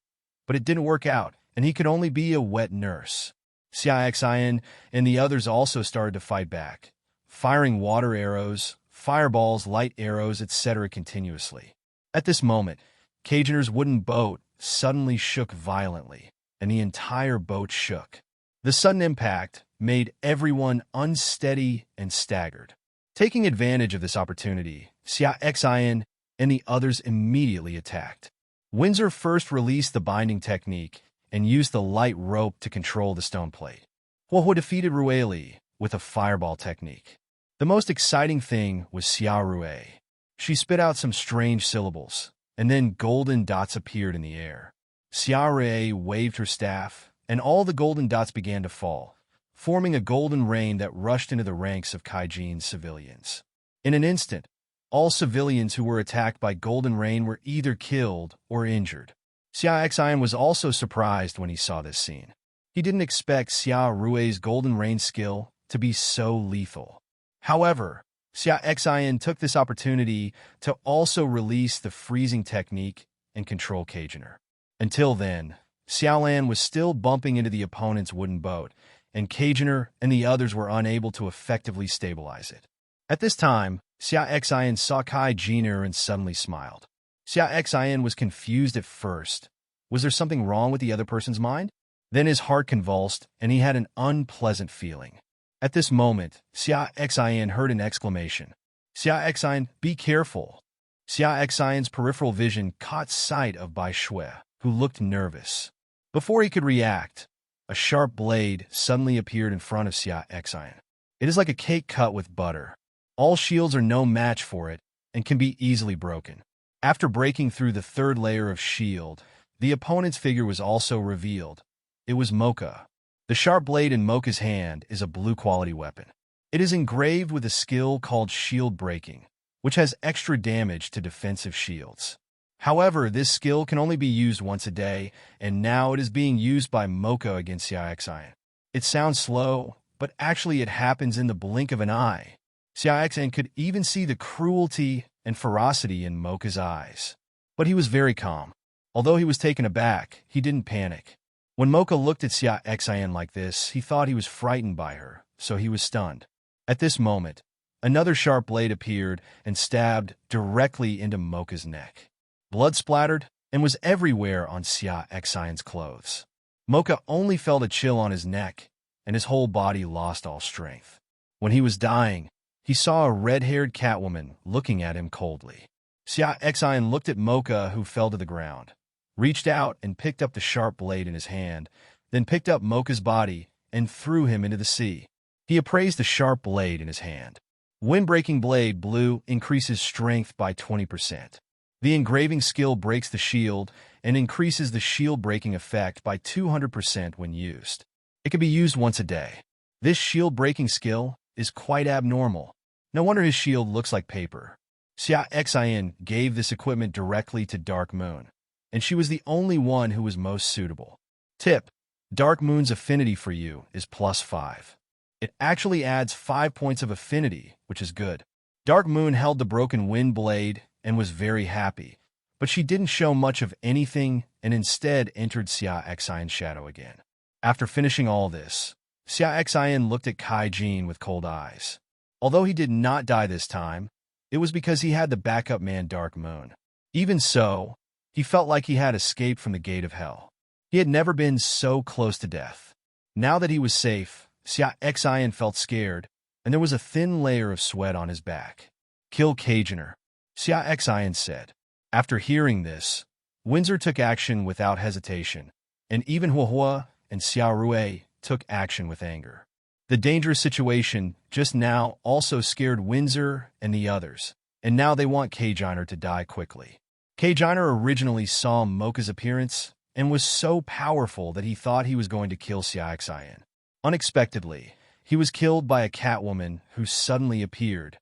But it didn't work out, and he could only be a wet nurse. Xia Xin and the others also started to fight back, firing water arrows, fireballs, light arrows, etc. continuously. At this moment, Kaijuner's wooden boat suddenly shook violently, and the entire boat shook. The sudden impact made everyone unsteady and staggered. Taking advantage of this opportunity, Xia Xin and the others immediately attacked. Windsor first released the binding technique and used the light rope to control the stone plate. Huohuo defeated Rueli with a fireball technique. The most exciting thing was Xia Rui. She spit out some strange syllables, and then golden dots appeared in the air. Xia Rui waved her staff, and all the golden dots began to fall, forming a golden rain that rushed into the ranks of Kaijin's civilians. In an instant, all civilians who were attacked by golden rain were either killed or injured. Xia Xin was also surprised when he saw this scene. He didn't expect Xia Rui's golden rain skill to be so lethal. However, Xia Xin took this opportunity to also release the freezing technique and control Kaijuner. Until then, Xiaolan was still bumping into the opponent's wooden boat, and Kaijuner and the others were unable to effectively stabilize it. At this time, Xia Xin saw Kaijiner and suddenly smiled. Xia Xin was confused at first. Was there something wrong with the other person's mind? Then his heart convulsed, and he had an unpleasant feeling. At this moment, Xia Xin heard an exclamation. Xia Xin, be careful. Xia Xin's peripheral vision caught sight of Bai Shui, who looked nervous. Before he could react, a sharp blade suddenly appeared in front of Xia Xin. It is like a cake cut with butter. All shields are no match for it and can be easily broken. After breaking through the third layer of shield, the opponent's figure was also revealed. It was Mocha. The sharp blade in Mocha's hand is a blue-quality weapon. It is engraved with a skill called shield breaking, which has extra damage to defensive shields. However, this skill can only be used once a day, and now it is being used by Mocha against Xia Xin. It sounds slow, but actually it happens in the blink of an eye. Xia Xin could even see the cruelty and ferocity in Mocha's eyes. But he was very calm. Although he was taken aback, he didn't panic. When Mocha looked at Xia Xin like this, he thought he was frightened by her, so he was stunned. At this moment, another sharp blade appeared and stabbed directly into Mocha's neck. Blood splattered and was everywhere on Xia Xin's clothes. Mocha only felt a chill on his neck, and his whole body lost all strength. When he was dying, he saw a red-haired Catwoman looking at him coldly. Xia Xin looked at Mocha, who fell to the ground, reached out and picked up the sharp blade in his hand, then picked up Mocha's body and threw him into the sea. He appraised the sharp blade in his hand. Wind-breaking blade blue increases strength by 20%. The engraving skill breaks the shield and increases the shield-breaking effect by 200% when used. It can be used once a day. This shield-breaking skill is quite abnormal. No wonder his shield looks like paper. Xia Xin gave this equipment directly to Dark Moon, and she was the only one who was most suitable. Tip: Dark Moon's affinity for you is +5. It actually adds 5 points of affinity, which is good. Dark Moon held the broken wind blade and was very happy, but she didn't show much of anything and instead entered Xia Xin's shadow again. After finishing all this, Xia Xin looked at Kai Jin with cold eyes. Although he did not die this time, it was because he had the backup man Dark Moon. Even so, he felt like he had escaped from the gate of hell. He had never been so close to death. Now that he was safe, Xia Xin felt scared, and there was a thin layer of sweat on his back. Kill Cajiner, Xia Xin said. After hearing this, Windsor took action without hesitation, and even Huahua and Xiao Rui took action with anger. The dangerous situation just now also scared Windsor and the others, and now they want Cajiner to die quickly. Cajiner originally saw Mocha's appearance and was so powerful that he thought he was going to kill Xia Xin. Unexpectedly, he was killed by a catwoman who suddenly appeared,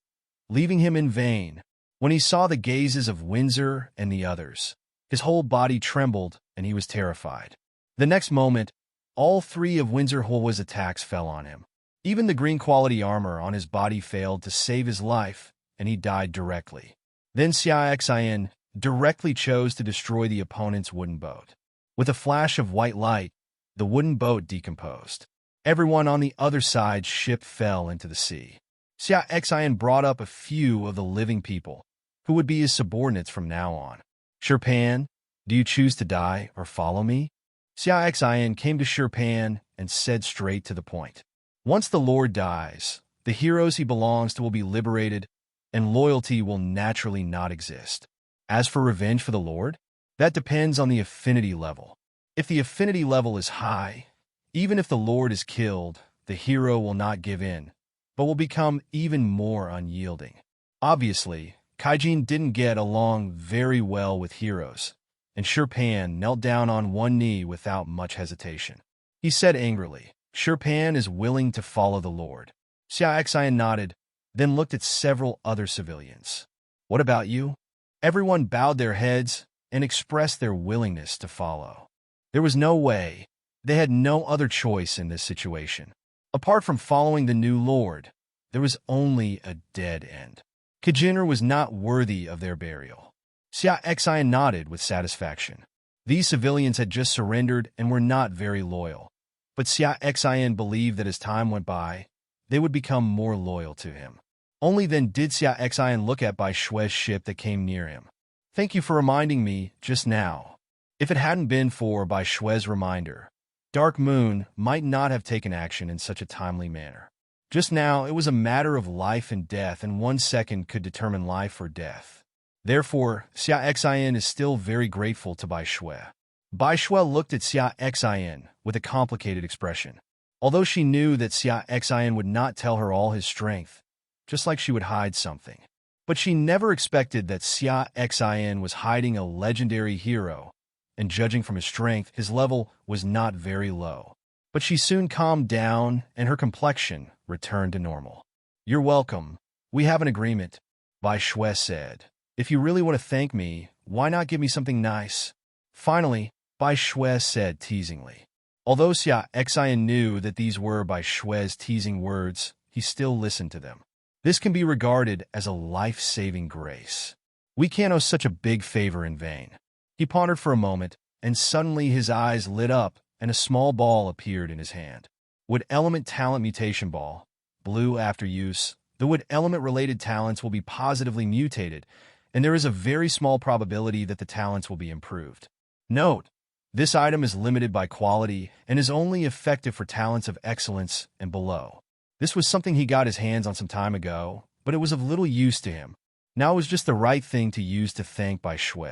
leaving him in vain. When he saw the gazes of Windsor and the others, his whole body trembled and he was terrified. The next moment, all 3 of Windsor Huahua's attacks fell on him. Even the green quality armor on his body failed to save his life, and he died directly. Then Xia Xin directly chose to destroy the opponent's wooden boat. With a flash of white light, the wooden boat decomposed. Everyone on the other side's ship fell into the sea. Xia Xin brought up a few of the living people, who would be his subordinates from now on. Sherpan, do you choose to die or follow me? Xia Xin came to Sherpan and said straight to the point. Once the Lord dies, the heroes he belongs to will be liberated, and loyalty will naturally not exist. As for revenge for the Lord, that depends on the affinity level. If the affinity level is high, even if the Lord is killed, the hero will not give in, but will become even more unyielding. Obviously, Kaijin didn't get along very well with heroes, and Sherpan knelt down on one knee without much hesitation. He said angrily, Sherpan is willing to follow the Lord. Xia Xin nodded, then looked at several other civilians. What about you? Everyone bowed their heads and expressed their willingness to follow. There was no way. They had no other choice in this situation. Apart from following the new Lord, there was only a dead end. Kajiner was not worthy of their burial. Xia Xin nodded with satisfaction. These civilians had just surrendered and were not very loyal, but Xia Xin believed that as time went by, they would become more loyal to him. Only then did Xia Xin look at Bai Shue's ship that came near him. Thank you for reminding me just now. If it hadn't been for Bai Shue's reminder, Dark Moon might not have taken action in such a timely manner. Just now, it was a matter of life and death, and 1 second could determine life or death. Therefore, Xia Xin is still very grateful to Bai Shue. Bai Shue looked at Xia Xin with a complicated expression. Although she knew that Xia Xin would not tell her all his strength, just like she would hide something. But she never expected that Xia Xin was hiding a legendary hero, and judging from his strength, his level was not very low. But she soon calmed down, and her complexion returned to normal. You're welcome. We have an agreement, Bai Shue said. If you really want to thank me, why not give me something nice? Finally, Bai Shue said teasingly. Although Xia Xin knew that these were Bai Shue's teasing words, he still listened to them. This can be regarded as a life-saving grace. We can't owe such a big favor in vain. He pondered for a moment, and suddenly his eyes lit up and a small ball appeared in his hand. Wood Element Talent Mutation Ball. Blue after use. The wood element-related talents will be positively mutated, and there is a very small probability that the talents will be improved. Note: this item is limited by quality and is only effective for talents of excellence and below. This was something he got his hands on some time ago, but it was of little use to him. Now it was just the right thing to use to thank Bai Shue.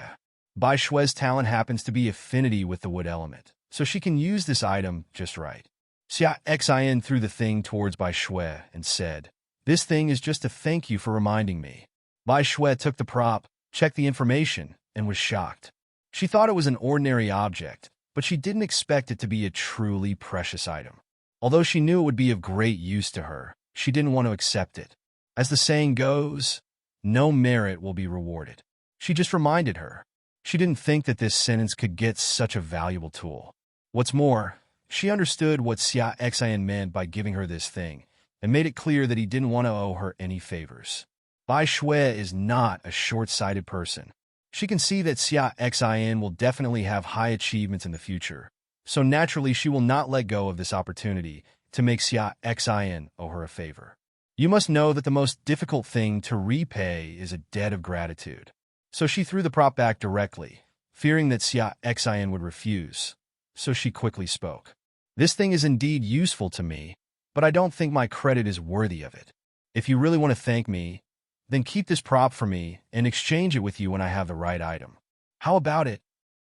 Bai Shue's talent happens to be affinity with the wood element, so she can use this item just right. Xia Xin threw the thing towards Bai Shue and said, This thing is just to thank you for reminding me. Bai Shue took the prop, checked the information, and was shocked. She thought it was an ordinary object, but she didn't expect it to be a truly precious item. Although she knew it would be of great use to her, she didn't want to accept it. As the saying goes, no merit will be rewarded. She just reminded her. She didn't think that this sentence could get such a valuable tool. What's more, she understood what Xia Xin meant by giving her this thing, and made it clear that he didn't want to owe her any favors. Bai Shui is not a short-sighted person. She can see that Xia Xin will definitely have high achievements in the future, so naturally she will not let go of this opportunity to make Xia Xin owe her a favor. You must know that the most difficult thing to repay is a debt of gratitude. So she threw the prop back directly, fearing that Xia Xin would refuse. So she quickly spoke. This thing is indeed useful to me, but I don't think my credit is worthy of it. If you really want to thank me, then keep this prop for me and exchange it with you when I have the right item. How about it?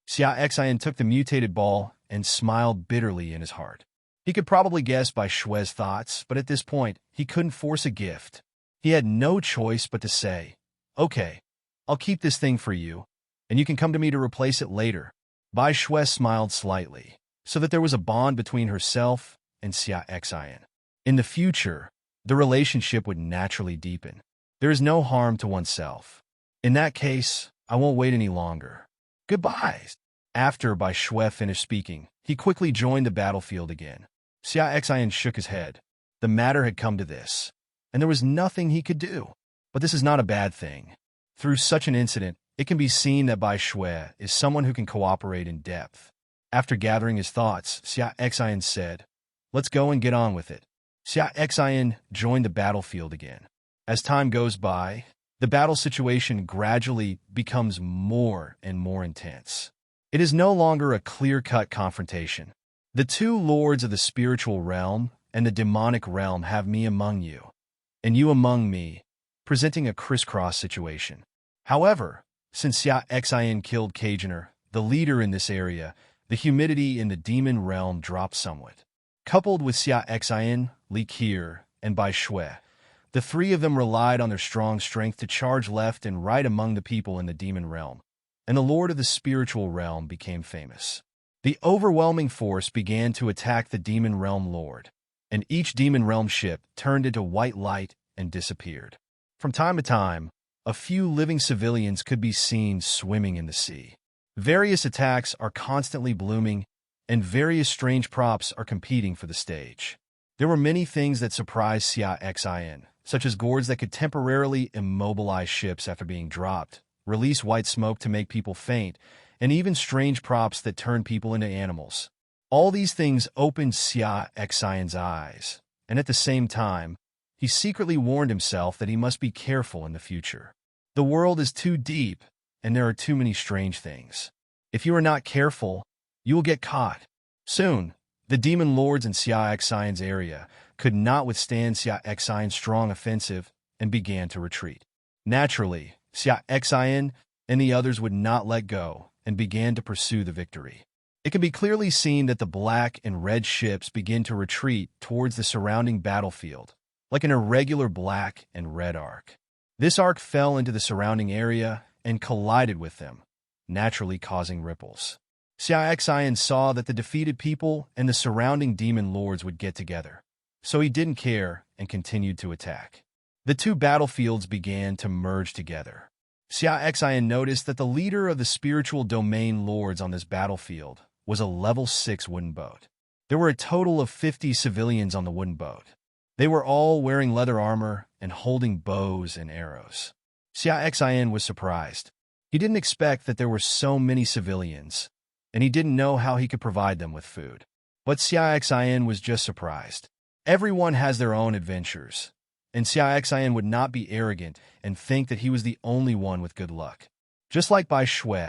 Xia Xin took the mutated ball and smiled bitterly in his heart. He could probably guess by Shui's thoughts, but at this point, he couldn't force a gift. He had no choice but to say, "Okay, I'll keep this thing for you, and you can come to me to replace it later." Bai Shui smiled slightly, so that there was a bond between herself and Xia Xin. In the future, the relationship would naturally deepen. There is no harm to oneself. In that case, I won't wait any longer. Goodbye. After Bai Shui finished speaking, he quickly joined the battlefield again. Xia Xin shook his head. The matter had come to this, and there was nothing he could do. But this is not a bad thing. Through such an incident, it can be seen that Bai Shui is someone who can cooperate in depth. After gathering his thoughts, Xia Xin said, "Let's go and get on with it." Xia Xin joined the battlefield again. As time goes by, the battle situation gradually becomes more and more intense. It is no longer a clear-cut confrontation. The two lords of the spiritual realm and the demonic realm have me among you, and you among me, presenting a crisscross situation. However, since Xia Xin killed Cajun'er, the leader in this area, the humidity in the demon realm dropped somewhat. Coupled with Xia Xin, Li Qier, and Bai Shui, the three of them relied on their strong strength to charge left and right among the people in the demon realm, and the lord of the spiritual realm became famous. The overwhelming force began to attack the demon realm lord, and each demon realm ship turned into white light and disappeared. From time to time, a few living civilians could be seen swimming in the sea. Various attacks are constantly blooming, and various strange props are competing for the stage. There were many things that surprised Xia Xin, such as gourds that could temporarily immobilize ships after being dropped, release white smoke to make people faint, and even strange props that turn people into animals. All these things opened Xia Xion's eyes, and at the same time, he secretly warned himself that he must be careful in the future. The world is too deep, and there are too many strange things. If you are not careful, you will get caught. Soon, the demon lords in Xia Xion's area could not withstand Xia Xion's strong offensive and began to retreat. Naturally, Xia Xion and the others would not let go and began to pursue the victory. It can be clearly seen that the black and red ships begin to retreat towards the surrounding battlefield, like an irregular black and red arc. This arc fell into the surrounding area and collided with them, naturally causing ripples. Xia Xion saw that the defeated people and the surrounding demon lords would get together, so he didn't care and continued to attack. The two battlefields began to merge together. Xia Xion noticed that the leader of the spiritual domain lords on this battlefield was a level 6 wooden boat. There were a total of 50 civilians on the wooden boat. They were all wearing leather armor and holding bows and arrows. Xia Xion was surprised. He didn't expect that there were so many civilians, and he didn't know how he could provide them with food. But Xia Xion was just surprised. Everyone has their own adventures, and Xia Xion would not be arrogant and think that he was the only one with good luck. Just like Bai Shui,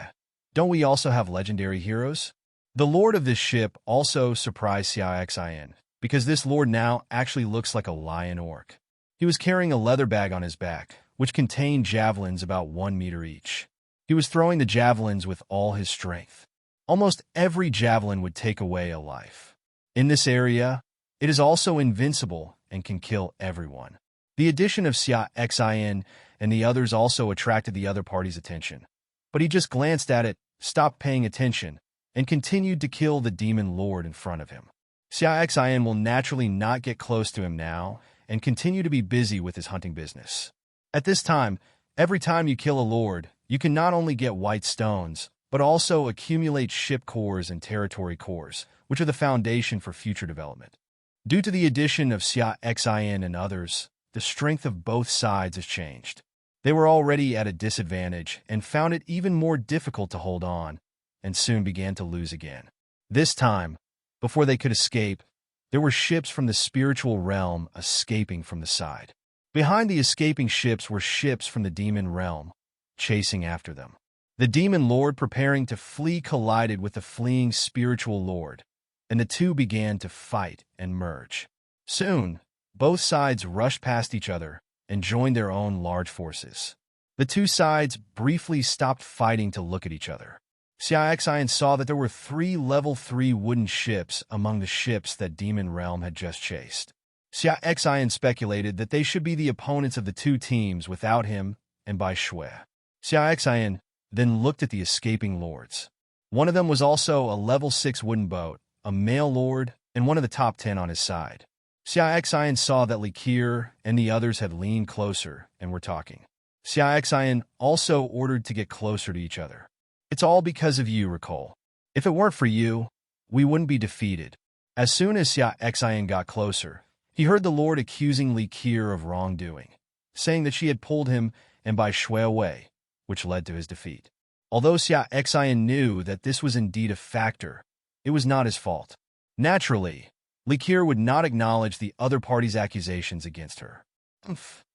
don't we also have legendary heroes? The lord of this ship also surprised Xia Xion, because this lord now actually looks like a lion orc. He was carrying a leather bag on his back, which contained javelins about 1 meter each. He was throwing the javelins with all his strength. Almost every javelin would take away a life. In this area, it is also invincible and can kill everyone. The addition of Xia Xin and the others also attracted the other party's attention. But he just glanced at it, stopped paying attention, and continued to kill the demon lord in front of him. Xia Xin will naturally not get close to him now and continue to be busy with his hunting business. At this time, every time you kill a lord, you can not only get white stones, but also accumulate ship cores and territory cores, which are the foundation for future development. Due to the addition of Xia Xin and others, the strength of both sides has changed. They were already at a disadvantage and found it even more difficult to hold on, and soon began to lose again. This time, before they could escape, there were ships from the spiritual realm escaping from the side. Behind the escaping ships were ships from the demon realm, chasing after them. The demon lord preparing to flee collided with the fleeing spiritual lord, and the two began to fight and merge. Soon, both sides rushed past each other and joined their own large forces. The two sides briefly stopped fighting to look at each other. Xia Xin saw that there were 3 level 3 wooden ships among the ships that Demon Realm had just chased. Xia Xin speculated that they should be the opponents of the two teams without him and Bai Shui. Xia Xin then looked at the escaping lords. One of them was also a level 6 wooden boat, a male lord, and one of the top 10 on his side. Xia Xin saw that Li Qiu and the others had leaned closer and were talking. Xia Xin also ordered to get closer to each other. "It's all because of you, Recall. If it weren't for you, we wouldn't be defeated." As soon as Xia Xin got closer, he heard the Lord accusing Li Qiu of wrongdoing, saying that she had pulled him and Bai Shui away, which led to his defeat. Although Xia Xin knew that this was indeed a factor, it was not his fault. Naturally, Li Qiu would not acknowledge the other party's accusations against her.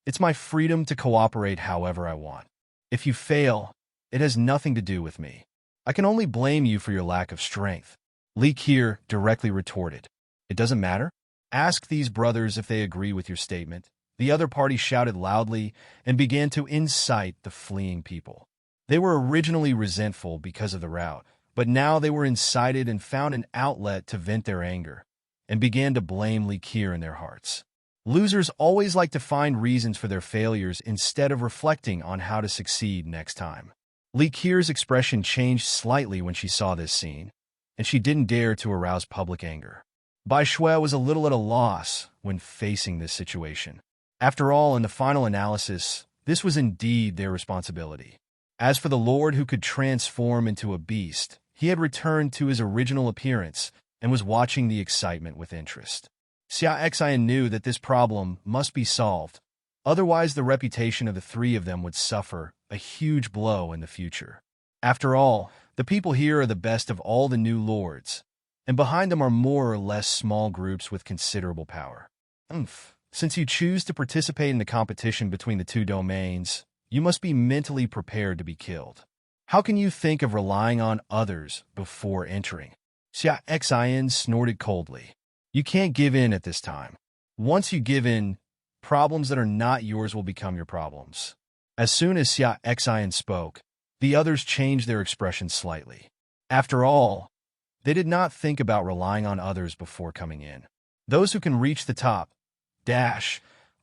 "It's my freedom to cooperate however I want. If you fail, it has nothing to do with me. I can only blame you for your lack of strength," Li Qiu directly retorted. "It doesn't matter. Ask these brothers if they agree with your statement." The other party shouted loudly and began to incite the fleeing people. They were originally resentful because of the rout, but now they were incited and found an outlet to vent their anger, and began to blame Li Qiu in their hearts. Losers always like to find reasons for their failures instead of reflecting on how to succeed next time. Li Qiu's expression changed slightly when she saw this scene, and she didn't dare to arouse public anger. Bai Shui was a little at a loss when facing this situation. After all, in the final analysis, this was indeed their responsibility. As for the Lord who could transform into a beast, he had returned to his original appearance and was watching the excitement with interest. Xia Xin knew that this problem must be solved, otherwise the reputation of the three of them would suffer a huge blow in the future. After all, the people here are the best of all the new lords, and behind them are more or less small groups with considerable power. Since you choose to participate in the competition between the two domains, you must be mentally prepared to be killed. How can you think of relying on others before entering? Xia Xin snorted coldly. You can't give in at this time. Once you give in, problems that are not yours will become your problems. As soon as Xia Xin spoke, the others changed their expression slightly. After all, they did not think about relying on others before coming in. Those who can reach the top,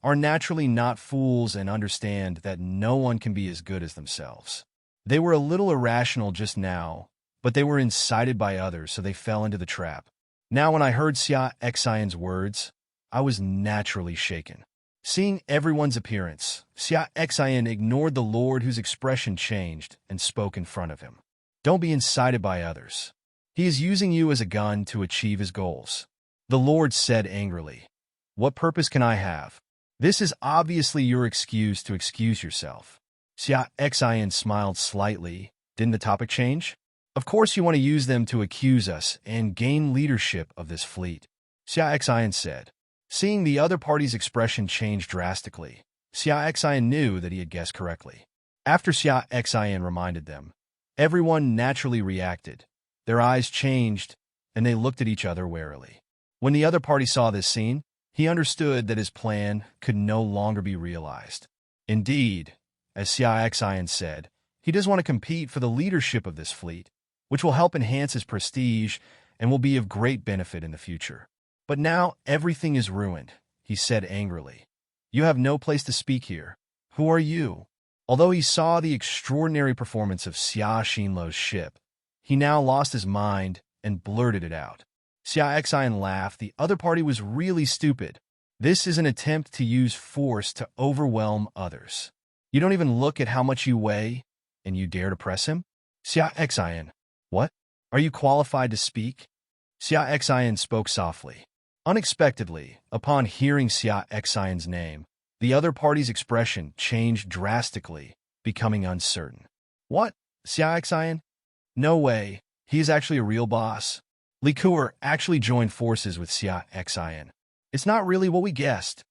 are naturally not fools and understand that no one can be as good as themselves. They were a little irrational just now, but they were incited by others, so they fell into the trap. Now when I heard Xia Xin's words, I was naturally shaken. Seeing everyone's appearance, Xia Xin ignored the Lord whose expression changed and spoke in front of him. Don't be incited by others. He is using you as a gun to achieve his goals. The Lord said angrily. What purpose can I have? This is obviously your excuse to excuse yourself. Xia Xin smiled slightly. Didn't the topic change? Of course you want to use them to accuse us and gain leadership of this fleet, Xia Xin said. Seeing the other party's expression change drastically, Xia Xin knew that he had guessed correctly. After Xia Xin reminded them, everyone naturally reacted. Their eyes changed, and they looked at each other warily. When the other party saw this scene, he understood that his plan could no longer be realized. Indeed, as Xia Xin said, he does want to compete for the leadership of this fleet, which will help enhance his prestige and will be of great benefit in the future. But now everything is ruined, he said angrily. You have no place to speak here. Who are you? Although he saw the extraordinary performance of Xia Xinluo's ship, he now lost his mind and blurted it out. Xia Xin laughed. The other party was really stupid. This is an attempt to use force to overwhelm others. You don't even look at how much you weigh, and you dare to press him? Xia Xin. What? Are you qualified to speak? Xia Xin spoke softly. Unexpectedly, upon hearing Xia Xin's name, the other party's expression changed drastically, becoming uncertain. What? Xia Xin? No way. He is actually a real boss. Liqueur actually joined forces with Xia Xin. It's not really what we guessed.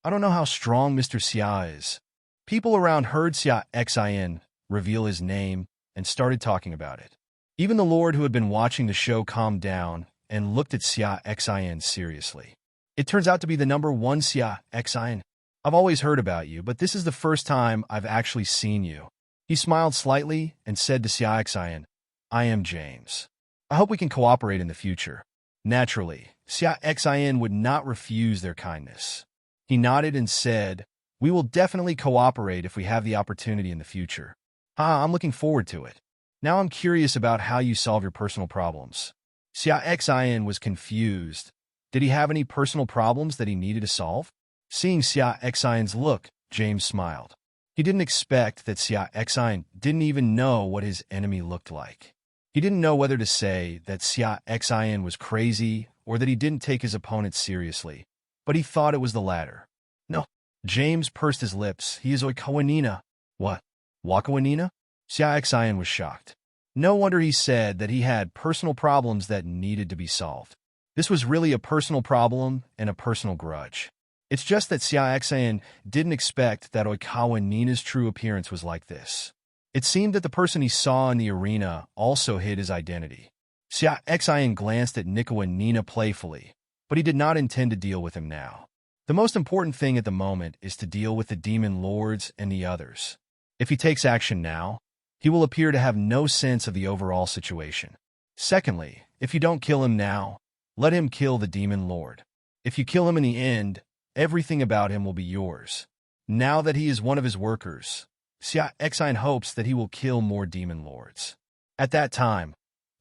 I don't know how strong Mr. Xia is. People around heard Xia Xin reveal his name and started talking about it. Even the Lord who had been watching the show calmed down and looked at Xia Xin seriously. It turns out to be the #1 Xia Xin. I've always heard about you, but this is the first time I've actually seen you. He smiled slightly and said to Xia Xin, I am James. I hope we can cooperate in the future. Naturally, Xia Xin would not refuse their kindness. He nodded and said, we will definitely cooperate if we have the opportunity in the future. I'm looking forward to it. Now I'm curious about how you solve your personal problems. Xia Xin was confused. Did he have any personal problems that he needed to solve? Seeing Xia Xin's look, James smiled. He didn't expect that Xia Xin didn't even know what his enemy looked like. He didn't know whether to say that Xia Xin was crazy or that he didn't take his opponent seriously, but he thought it was the latter. No. James pursed his lips. He is Oikawanina. What? Wakawanina? Xia Xin was shocked. No wonder he said that he had personal problems that needed to be solved. This was really a personal problem and a personal grudge. It's just that Xia Xin didn't expect that Oikawa Nina's true appearance was like this. It seemed that the person he saw in the arena also hid his identity. Xia Xin glanced at Nikawa Nina playfully, but he did not intend to deal with him now. The most important thing at the moment is to deal with the demon lords and the others. If he takes action now, he will appear to have no sense of the overall situation. Secondly, if you don't kill him now, let him kill the demon lord. If you kill him in the end, everything about him will be yours. Now that he is one of his workers, Xia Xin hopes that he will kill more demon lords. At that time,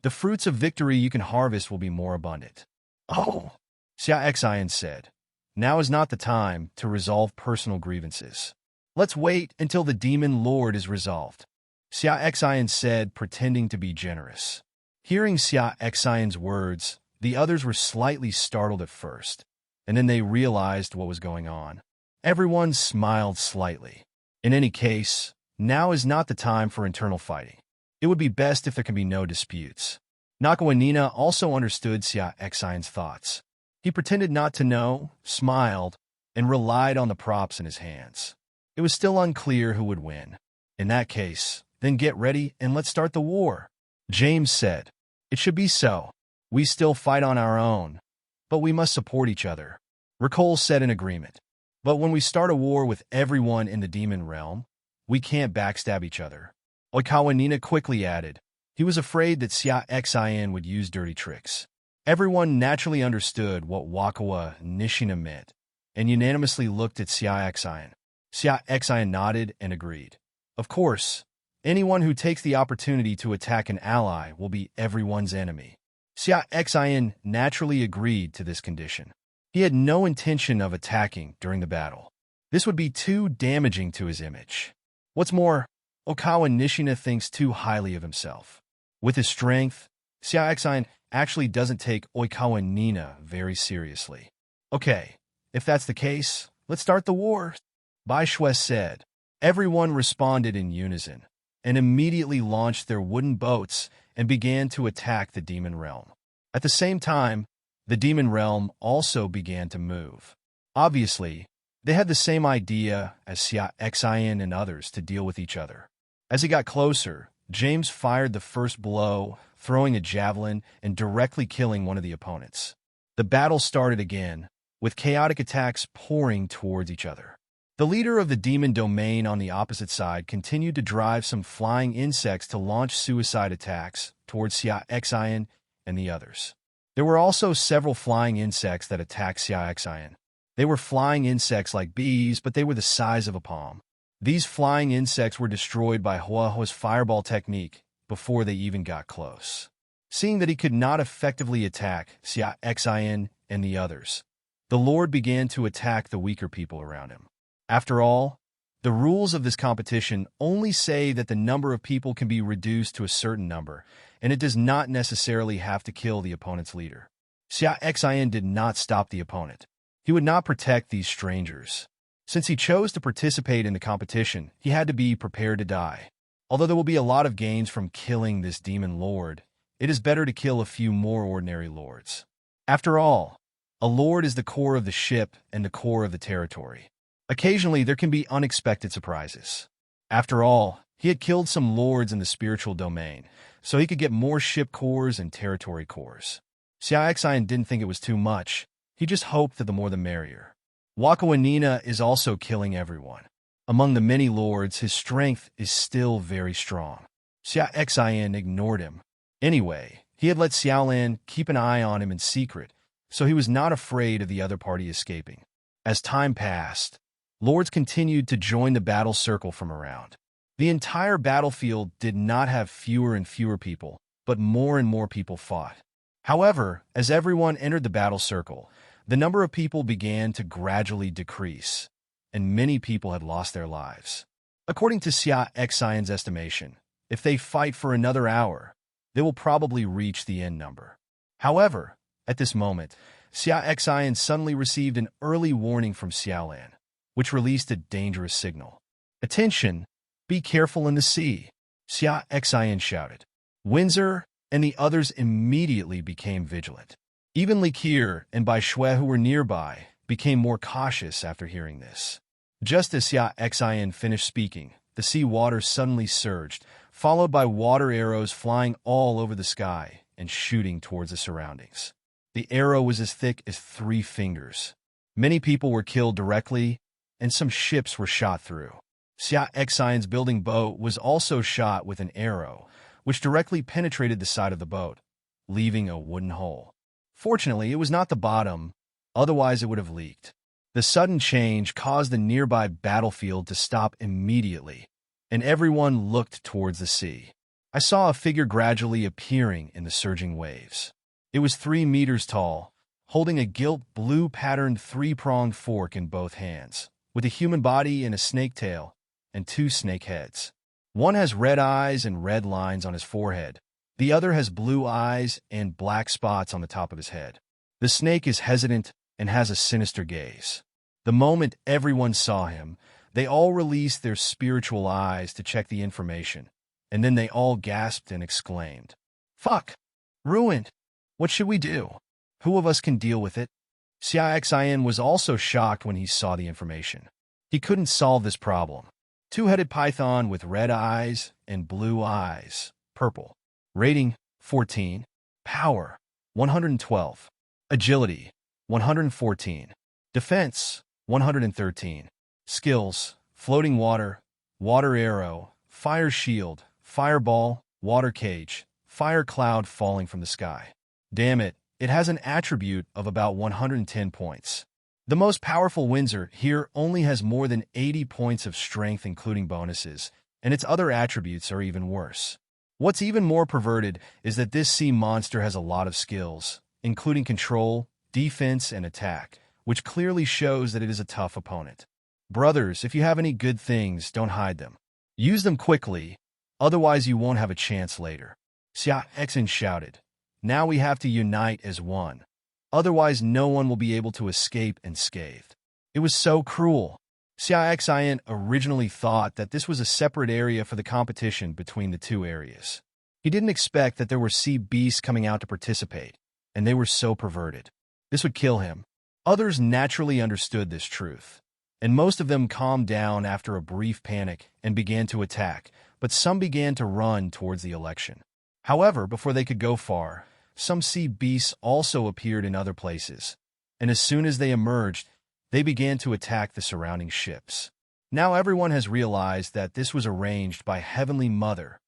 the fruits of victory you can harvest will be more abundant. Oh, Xia Xin said, now is not the time to resolve personal grievances. Let's wait until the demon lord is resolved. Xia Xin said, pretending to be generous. Hearing Xia Xin's words, the others were slightly startled at first, and then they realized what was going on. Everyone smiled slightly. In any case, now is not the time for internal fighting. It would be best if there can be no disputes. Nakawa Nina also understood Xia Xin's thoughts. He pretended not to know, smiled, and relied on the props in his hands. It was still unclear who would win. In that case, then get ready and let's start the war. James said, it should be so. We still fight on our own, but we must support each other. Ricole said in agreement. But when we start a war with everyone in the demon realm, we can't backstab each other. Oikawa Nina quickly added. He was afraid that Xia Xin would use dirty tricks. Everyone naturally understood what Wakawa Nishina meant, and unanimously looked at Xia Xin. Xia Xin nodded and agreed. Of course, anyone who takes the opportunity to attack an ally will be everyone's enemy. Xia Xin naturally agreed to this condition. He had no intention of attacking during the battle. This would be too damaging to his image. What's more, Okawa Nishina thinks too highly of himself. With his strength, Xia Xin actually doesn't take Oikawa Nina very seriously. Okay, if that's the case, let's start the war, Bai Shui said. Everyone responded in unison, and immediately launched their wooden boats and began to attack the demon realm. At the same time, the demon realm also began to move. Obviously, they had the same idea as Xia Xin and others to deal with each other. As he got closer, James fired the first blow, throwing a javelin and directly killing one of the opponents. The battle started again, with chaotic attacks pouring towards each other. The leader of the demon domain on the opposite side continued to drive some flying insects to launch suicide attacks towards Xia Xin and the others. There were also several flying insects that attacked Xia Xin. They were flying insects like bees, but they were the size of a palm. These flying insects were destroyed by Huahua's fireball technique before they even got close. Seeing that he could not effectively attack Xia Xin and the others, the Lord began to attack the weaker people around him. After all, The rules of this competition only say that the number of people can be reduced to a certain number, and it does not necessarily have to kill the opponent's leader. Xia Xin did not stop the opponent. He would not protect these strangers. Since he chose to participate in the competition, he had to be prepared to die. Although there will be a lot of gains from killing this demon lord, it is better to kill a few more ordinary lords. After all, a lord is the core of the ship and the core of the territory. Occasionally, there can be unexpected surprises. After all, he had killed some lords in the spiritual domain, so he could get more ship cores and territory cores. Xia Xin didn't think it was too much. He just hoped that the more the merrier. Wakawanina is also killing everyone. Among the many lords, his strength is still very strong. Xia Xin ignored him. Anyway, he had let Xiaolan keep an eye on him in secret, so he was not afraid of the other party escaping. As time passed, lords continued to join the battle circle from around. The entire battlefield did not have fewer and fewer people, but more and more people fought. However, as everyone entered the battle circle, the number of people began to gradually decrease, and many people had lost their lives. According to Xia Xin's estimation, if they fight for another hour, they will probably reach the end number. However, at this moment, Xia Xin suddenly received an early warning from Xiaolan, which released a dangerous signal. "Attention! Be careful in the sea!" Xia Xin shouted. Windsor and the others immediately became vigilant. Even Li Qier and Bai Shui, who were nearby, became more cautious after hearing this. Just as Xia Xin finished speaking, the sea water suddenly surged, followed by water arrows flying all over the sky and shooting towards the surroundings. The arrow was as thick as 3 fingers. Many people were killed directly, and some ships were shot through. Xia Xin's building boat was also shot with an arrow, which directly penetrated the side of the boat, leaving a wooden hole. Fortunately, it was not the bottom, otherwise it would have leaked. The sudden change caused the nearby battlefield to stop immediately, and everyone looked towards the sea. I saw a figure gradually appearing in the surging waves. It was 3 meters tall, holding a gilt blue patterned 3-pronged fork in both hands, with a human body and a snake tail, and 2 snake heads. One has red eyes and red lines on his forehead. The other has blue eyes and black spots on the top of his head. The snake is hesitant and has a sinister gaze. The moment everyone saw him, they all released their spiritual eyes to check the information, and then they all gasped and exclaimed, "Fuck! Ruined! What should we do? Who of us can deal with it?" Xia Xin was also shocked when he saw the information. He couldn't solve this problem. 2-headed python with red eyes and blue eyes, purple. Rating, 14. Power, 112. Agility, 114. Defense, 113. Skills, floating water, water arrow, fire shield, fireball, water cage, fire cloud falling from the sky. Damn it, it has an attribute of about 110 points. The most powerful Windsor here only has more than 80 points of strength including bonuses, and its other attributes are even worse. What's even more perverted is that this sea monster has a lot of skills, including control, defense, and attack, which clearly shows that it is a tough opponent. Brothers, if you have any good things, don't hide them. Use them quickly, otherwise you won't have a chance later. Xia Xin shouted. Now we have to unite as one. Otherwise no one will be able to escape unscathed. It was so cruel. Xia Xin originally thought that this was a separate area for the competition between the 2 areas. He didn't expect that there were sea beasts coming out to participate, and they were so perverted. This would kill him. Others naturally understood this truth, and most of them calmed down after a brief panic and began to attack, but some began to run towards the election. However, before they could go far, some sea beasts also appeared in other places, and as soon as they emerged, they began to attack the surrounding ships. Now everyone has realized that this was arranged by Heavenly Mother.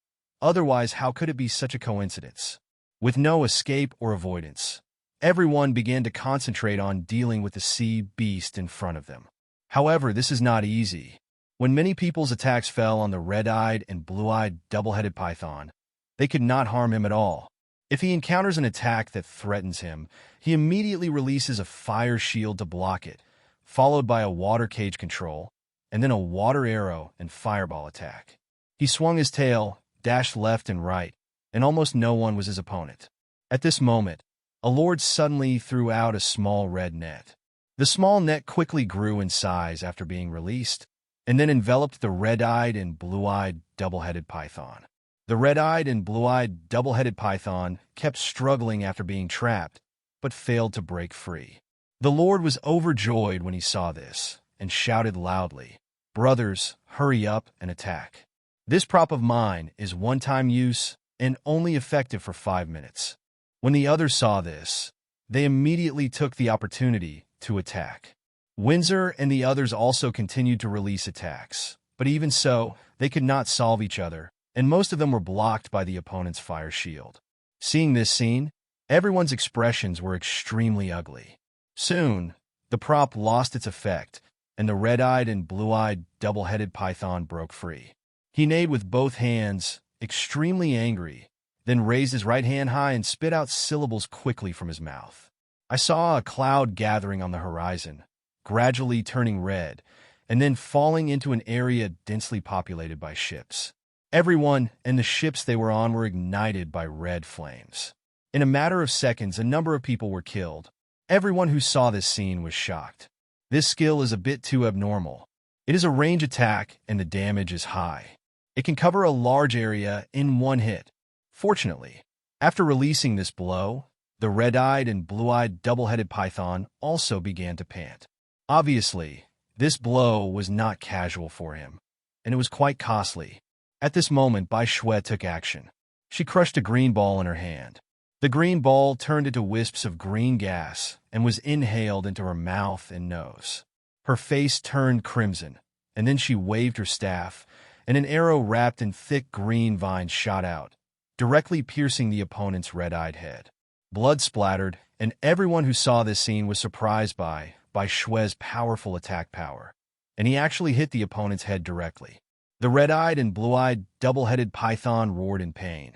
Otherwise, how could it be such a coincidence? With no escape or avoidance, everyone began to concentrate on dealing with the sea beast in front of them. However, this is not easy. When many people's attacks fell on the red-eyed and blue-eyed double-headed python, they could not harm him at all. If he encounters an attack that threatens him, he immediately releases a fire shield to block it, followed by a water cage control, and then a water arrow and fireball attack. He swung his tail, dashed left and right, and almost no one was his opponent. At this moment, a lord suddenly threw out a small red net. The small net quickly grew in size after being released, and then enveloped the red-eyed and blue-eyed double-headed python. The red-eyed and blue-eyed double-headed python kept struggling after being trapped, but failed to break free. The lord was overjoyed when he saw this, and shouted loudly, "Brothers, hurry up and attack. This prop of mine is one-time use and only effective for 5 minutes." When the others saw this, they immediately took the opportunity to attack. Windsor and the others also continued to release attacks, but even so, they could not solve each other, and most of them were blocked by the opponent's fire shield. Seeing this scene, everyone's expressions were extremely ugly. Soon, the prop lost its effect, and the red-eyed and blue-eyed double-headed python broke free. He neighed with both hands, extremely angry, then raised his right hand high and spit out syllables quickly from his mouth. I saw a cloud gathering on the horizon, gradually turning red, and then falling into an area densely populated by ships. Everyone and the ships they were on were ignited by red flames. In a matter of seconds, a number of people were killed. Everyone who saw this scene was shocked. This skill is a bit too abnormal. It is a range attack, and the damage is high. It can cover a large area in one hit. Fortunately, after releasing this blow, the red-eyed and blue-eyed double-headed python also began to pant. Obviously, this blow was not casual for him, and it was quite costly. At this moment, Bai Shui took action. She crushed a green ball in her hand. The green ball turned into wisps of green gas and was inhaled into her mouth and nose. Her face turned crimson, and then she waved her staff, and an arrow wrapped in thick green vines shot out, directly piercing the opponent's red-eyed head. Blood splattered, and everyone who saw this scene was surprised by Shui's powerful attack power, and he actually hit the opponent's head directly. The red-eyed and blue-eyed double-headed python roared in pain,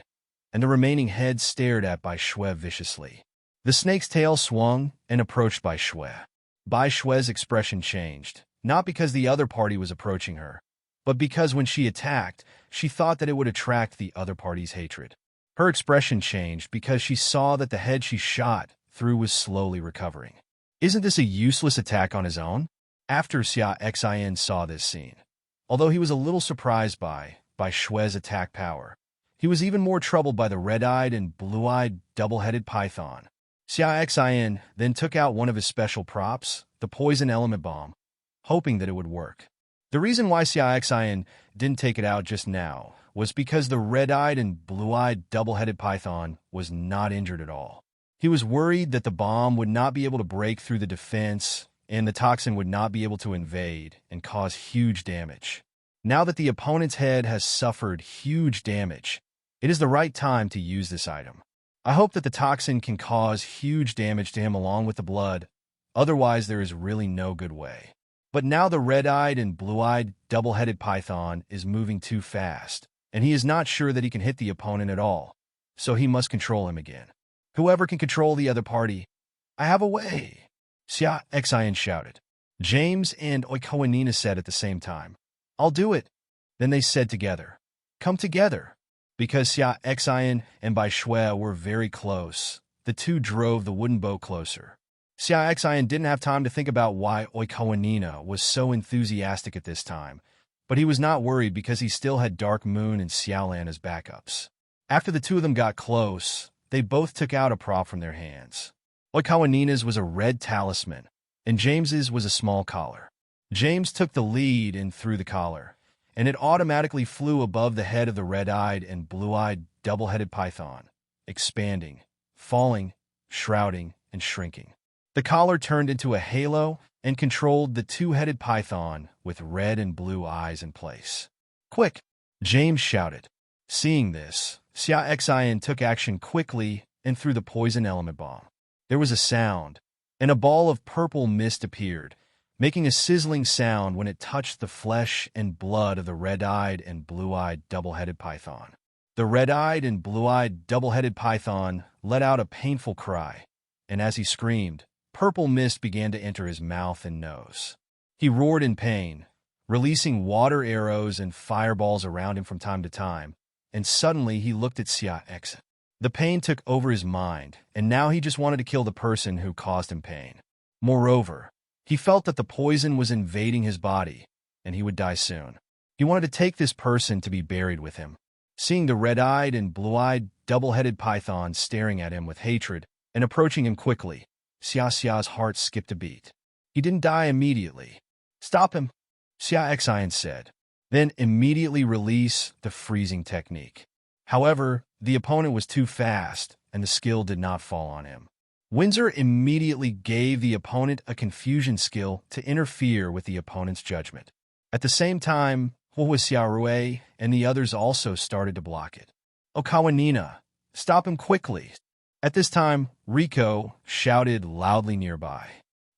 and the remaining heads stared at Bai Shui viciously. The snake's tail swung and approached Bai Shui. Bai Shui's expression changed, not because the other party was approaching her, but because when she attacked, she thought that it would attract the other party's hatred. Her expression changed because she saw that the head she shot through was slowly recovering. Isn't this a useless attack on his own? After Xia Xin saw this scene, although he was a little surprised by Shui's attack power, he was even more troubled by the red-eyed and blue-eyed double-headed python. Xia Xin then took out one of his special props, the poison element bomb, hoping that it would work. The reason why Xia Xin didn't take it out just now was because the red-eyed and blue-eyed double-headed python was not injured at all. He was worried that the bomb would not be able to break through the defense and the toxin would not be able to invade and cause huge damage. Now that the opponent's head has suffered huge damage, it is the right time to use this item. I hope that the toxin can cause huge damage to him along with the blood, otherwise there is really no good way. But now the red-eyed and blue-eyed double-headed python is moving too fast, and he is not sure that he can hit the opponent at all, so he must control him again. Whoever can control the other party, I have a way, Xia Xin shouted. James and Oikoanina said at the same time, I'll do it. Then they said together, come together. Because Xia Xin and Bai Shui were very close, the two drove the wooden boat closer. Xia Xin didn't have time to think about why Oikoanina was so enthusiastic at this time, but he was not worried because he still had Dark Moon and Xiaolan as backups. After the two of them got close, they both took out a prop from their hands. Oikoanina's was a red talisman, and James's was a small collar. James took the lead and threw the collar, and it automatically flew above the head of the red-eyed and blue-eyed double-headed python, expanding, falling, shrouding, and shrinking. The collar turned into a halo and controlled the two-headed python with red and blue eyes in place. Quick! James shouted. Seeing this, Xia Xin took action quickly and threw the poison element bomb. There was a sound, and a ball of purple mist appeared, making a sizzling sound when it touched the flesh and blood of the red-eyed and blue-eyed double-headed python. The red-eyed and blue-eyed double-headed python let out a painful cry, and as he screamed, purple mist began to enter his mouth and nose. He roared in pain, releasing water arrows and fireballs around him from time to time, and suddenly he looked at Xia Xin. The pain took over his mind, and now he just wanted to kill the person who caused him pain. Moreover, he felt that the poison was invading his body, and he would die soon. He wanted to take this person to be buried with him. Seeing the red-eyed and blue-eyed double-headed python staring at him with hatred and approaching him quickly, Xia's heart skipped a beat. He didn't die immediately. "Stop him," Xia Xin said. Then immediately release the freezing technique. However, the opponent was too fast, and the skill did not fall on him. Windsor immediately gave the opponent a confusion skill to interfere with the opponent's judgment. At the same time, Xiaorui and the others also started to block it. "Okawanina, stop him quickly." At this time, Rico shouted loudly nearby.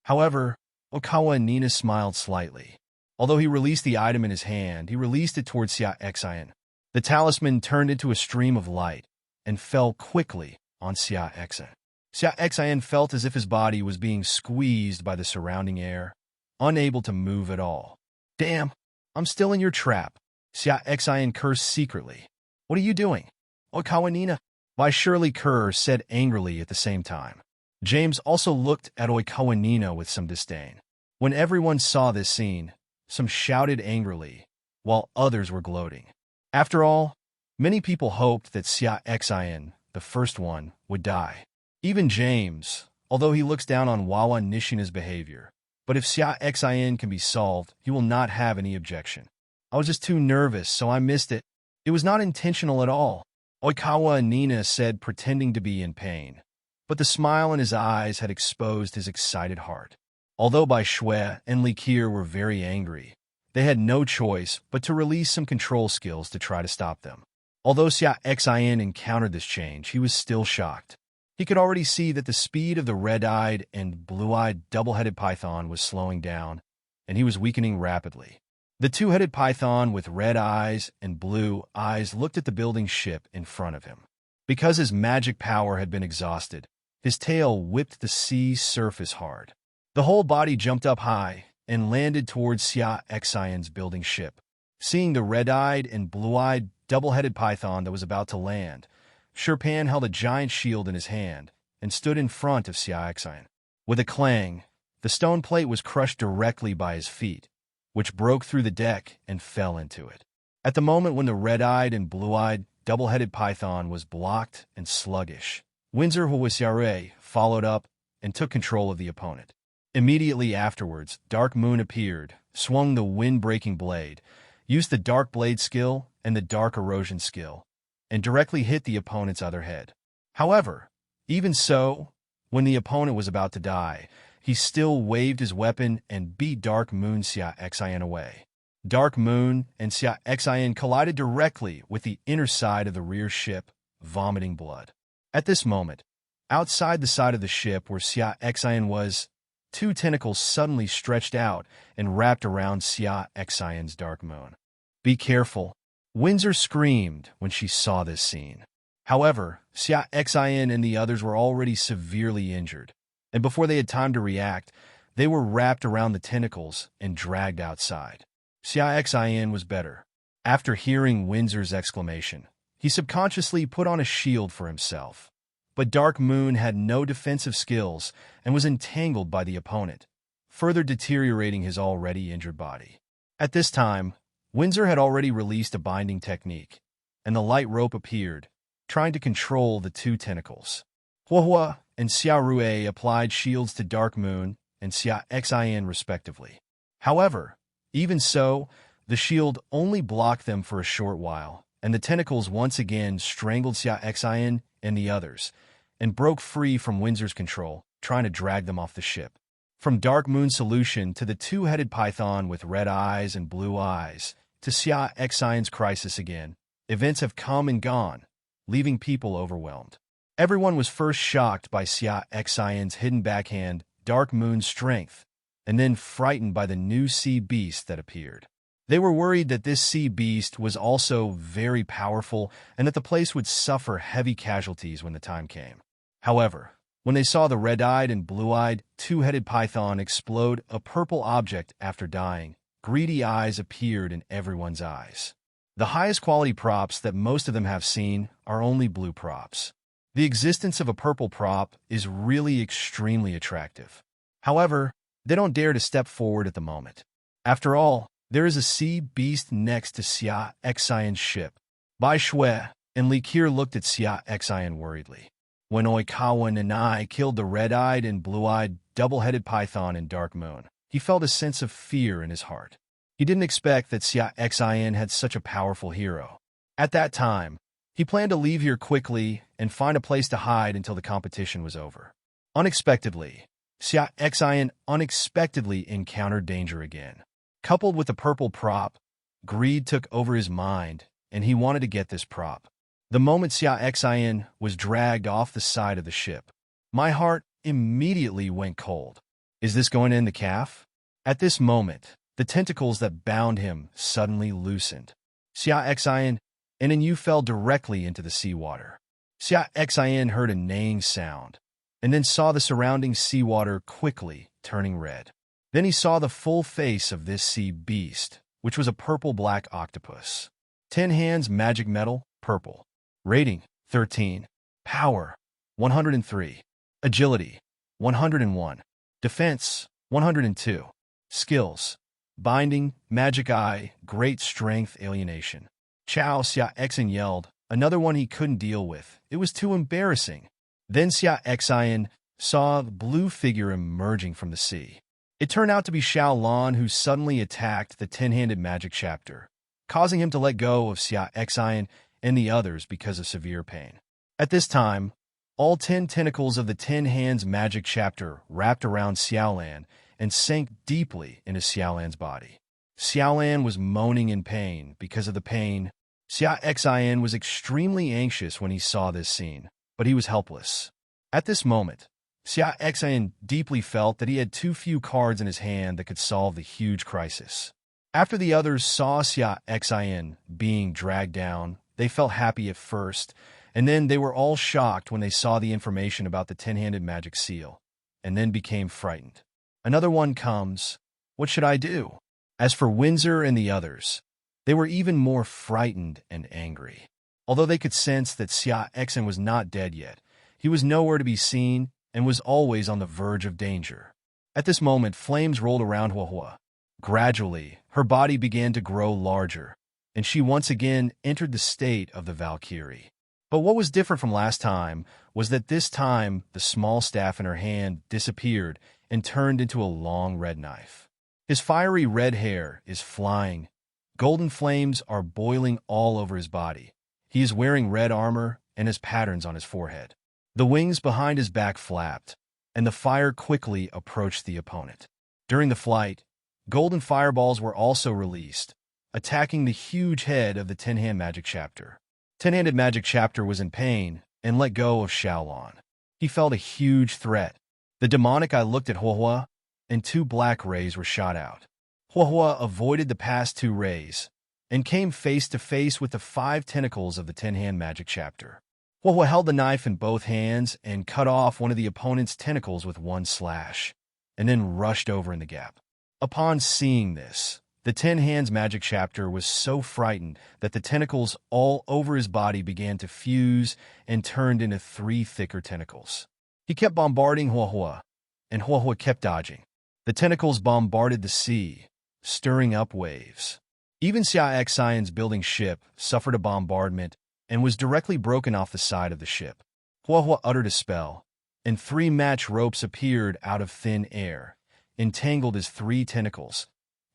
However, Okawanina smiled slightly. Although he released the item in his hand, he released it towards Xia Xin. The talisman turned into a stream of light and fell quickly on Xia Xin. Xia Xin felt as if his body was being squeezed by the surrounding air, unable to move at all. "Damn, I'm still in your trap," Xia Xin cursed secretly. "What are you doing?" "Okawanina," By Shirley Kerr said angrily at the same time. James also looked at Okawanina with some disdain. When everyone saw this scene, some shouted angrily, while others were gloating. After all, many people hoped that Xia Xin, the first one, would die. Even James, although he looks down on Wawa Nishina's behavior. But if Xia Xin can be solved, he will not have any objection. "I was just too nervous, so I missed it. It was not intentional at all," Okawanina said, pretending to be in pain. But the smile in his eyes had exposed his excited heart. Although Bai Shui and Li Qir were very angry, they had no choice but to release some control skills to try to stop them. Although Xia Xin encountered this change, he was still shocked. He could already see that the speed of the red-eyed and blue-eyed double-headed python was slowing down, and he was weakening rapidly. The two-headed python with red eyes and blue eyes looked at the building ship in front of him. Because his magic power had been exhausted, his tail whipped the sea surface hard. The whole body jumped up high and landed towards Xia Xin's building ship. Seeing the red-eyed and blue-eyed double-headed python that was about to land, Sherpan held a giant shield in his hand and stood in front of Xia Xin. With a clang, the stone plate was crushed directly by his feet, which broke through the deck and fell into it. At the moment when the red-eyed and blue-eyed double-headed python was blocked and sluggish, Windsor Huasiare followed up and took control of the opponent. Immediately afterwards, Dark Moon appeared, swung the wind-breaking blade, used the Dark Blade skill and the Dark Erosion skill, and directly hit the opponent's other head. However, even so, when the opponent was about to die, he still waved his weapon and beat Dark Moon Xia Xin away. Dark Moon and Xia Xin collided directly with the inner side of the rear ship, vomiting blood. At this moment, outside the side of the ship where Xia Xin was, two tentacles suddenly stretched out and wrapped around Xia Xin's Dark Moon. "Be careful," Windsor screamed when she saw this scene. However, Xia Xin and the others were already severely injured, and before they had time to react, they were wrapped around the tentacles and dragged outside. Xia Xin was better. After hearing Windsor's exclamation, he subconsciously put on a shield for himself. But Dark Moon had no defensive skills and was entangled by the opponent, further deteriorating his already injured body. At this time, Windsor had already released a binding technique, and the light rope appeared, trying to control the two tentacles. Huahua and Xiaorui applied shields to Dark Moon and Xia Xin respectively. However, even so, the shield only blocked them for a short while, and the tentacles once again strangled Xia Xin and the others, and broke free from Windsor's control, trying to drag them off the ship. From Dark Moon's solution to the two-headed python with red eyes and blue eyes, to Xia Xin's crisis again, events have come and gone, leaving people overwhelmed. Everyone was first shocked by Xia Xin's hidden backhand, Dark Moon's strength, and then frightened by the new sea beast that appeared. They were worried that this sea beast was also very powerful and that the place would suffer heavy casualties when the time came. However, when they saw the red-eyed and blue-eyed two-headed python explode a purple object after dying, greedy eyes appeared in everyone's eyes. The highest quality props that most of them have seen are only blue props. The existence of a purple prop is really extremely attractive. However, they don't dare to step forward at the moment. After all, there is a sea beast next to Xia Xin's ship. Bai Shui and Li Qir looked at Xia Xin worriedly. When Oikawa Nanai killed the red-eyed and blue-eyed double-headed python in Dark Moon, he felt a sense of fear in his heart. He didn't expect that Xia Xin had such a powerful hero. At that time, he planned to leave here quickly and find a place to hide until the competition was over. Unexpectedly, Xia Xin unexpectedly encountered danger again. Coupled with the purple prop, greed took over his mind, and he wanted to get this prop. The moment Xia Xin was dragged off the side of the ship, my heart immediately went cold. Is this going to end the calf? At this moment, the tentacles that bound him suddenly loosened. Xia Xin and you fell directly into the seawater. Xia Xin heard a neighing sound, and then saw the surrounding seawater quickly turning red. Then he saw the full face of this sea beast, which was a purple-black octopus. 10 hands magic metal, purple. Rating, 13. Power, 103. Agility, 101. Defense, 102. Skills, binding, magic eye, great strength, alienation. Chow Xia Xin yelled, another one he couldn't deal with. It was too embarrassing. Then Xia Xin saw the blue figure emerging from the sea. It turned out to be Xiao Lan, who suddenly attacked the 10-handed magic chapter, causing him to let go of Xia Xin and the others because of severe pain. At this time, all 10 tentacles of the 10 hands magic chapter wrapped around Xiaolan and sank deeply into Xiaolan's body. Xiaolan was moaning in pain. Because of the pain, Xia Xin was extremely anxious when he saw this scene, but he was helpless. At this moment, Xia Xin deeply felt that he had too few cards in his hand that could solve the huge crisis. After the others saw Xia Xin being dragged down, they felt happy at first, and then they were all shocked when they saw the information about the 10-handed magic seal, and then became frightened. Another one comes. What should I do? As for Windsor and the others, they were even more frightened and angry. Although they could sense that Xia Xin was not dead yet, he was nowhere to be seen and was always on the verge of danger. At this moment, flames rolled around Huahua. Gradually, her body began to grow larger, and she once again entered the state of the Valkyrie. But what was different from last time was that this time the small staff in her hand disappeared and turned into a long red knife. His fiery red hair is flying. Golden flames are boiling all over his body. He is wearing red armor and has patterns on his forehead. The wings behind his back flapped, and the fire quickly approached the opponent. During the flight, golden fireballs were also released, attacking the huge head of the 10-hand magic chapter. 10-handed magic chapter was in pain and let go of Xiaolan. He felt a huge threat. The demonic eye looked at Huahua, and 2 black rays were shot out. Huahua avoided the past 2 rays and came face to face with the 5 tentacles of the 10-hand magic chapter. Huahua held the knife in both hands and cut off one of the opponent's tentacles with 1 slash, and then rushed over in the gap. Upon seeing this, the 10 hands magic chapter was so frightened that the tentacles all over his body began to fuse and turned into 3 thicker tentacles. He kept bombarding Huahua, and Huahua kept dodging. The tentacles bombarded the sea, stirring up waves. Even Xia Xin's building ship suffered a bombardment and was directly broken off the side of the ship. Huahua uttered a spell, and 3 match ropes appeared out of thin air, entangled as 3 tentacles,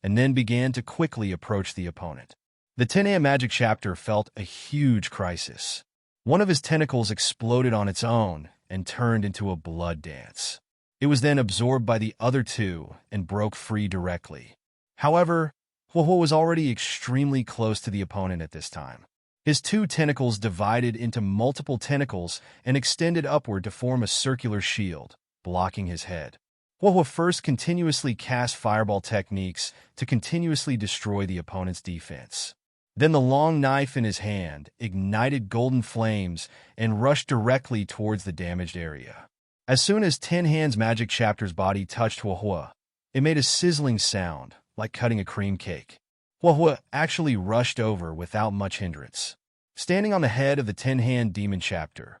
and then began to quickly approach the opponent. The 10-hand magic chapter felt a huge crisis. One of his tentacles exploded on its own and turned into a blood dance. It was then absorbed by the other 2 and broke free directly. However, Huahua was already extremely close to the opponent at this time. His 2 tentacles divided into multiple tentacles and extended upward to form a circular shield, blocking his head. Huahua first continuously cast fireball techniques to continuously destroy the opponent's defense. Then the long knife in his hand ignited golden flames and rushed directly towards the damaged area. As soon as 10 Hands Magic Chapter's body touched Huahua, it made a sizzling sound, like cutting a cream cake. Huahua actually rushed over without much hindrance. Standing on the head of the 10-hand demon chapter,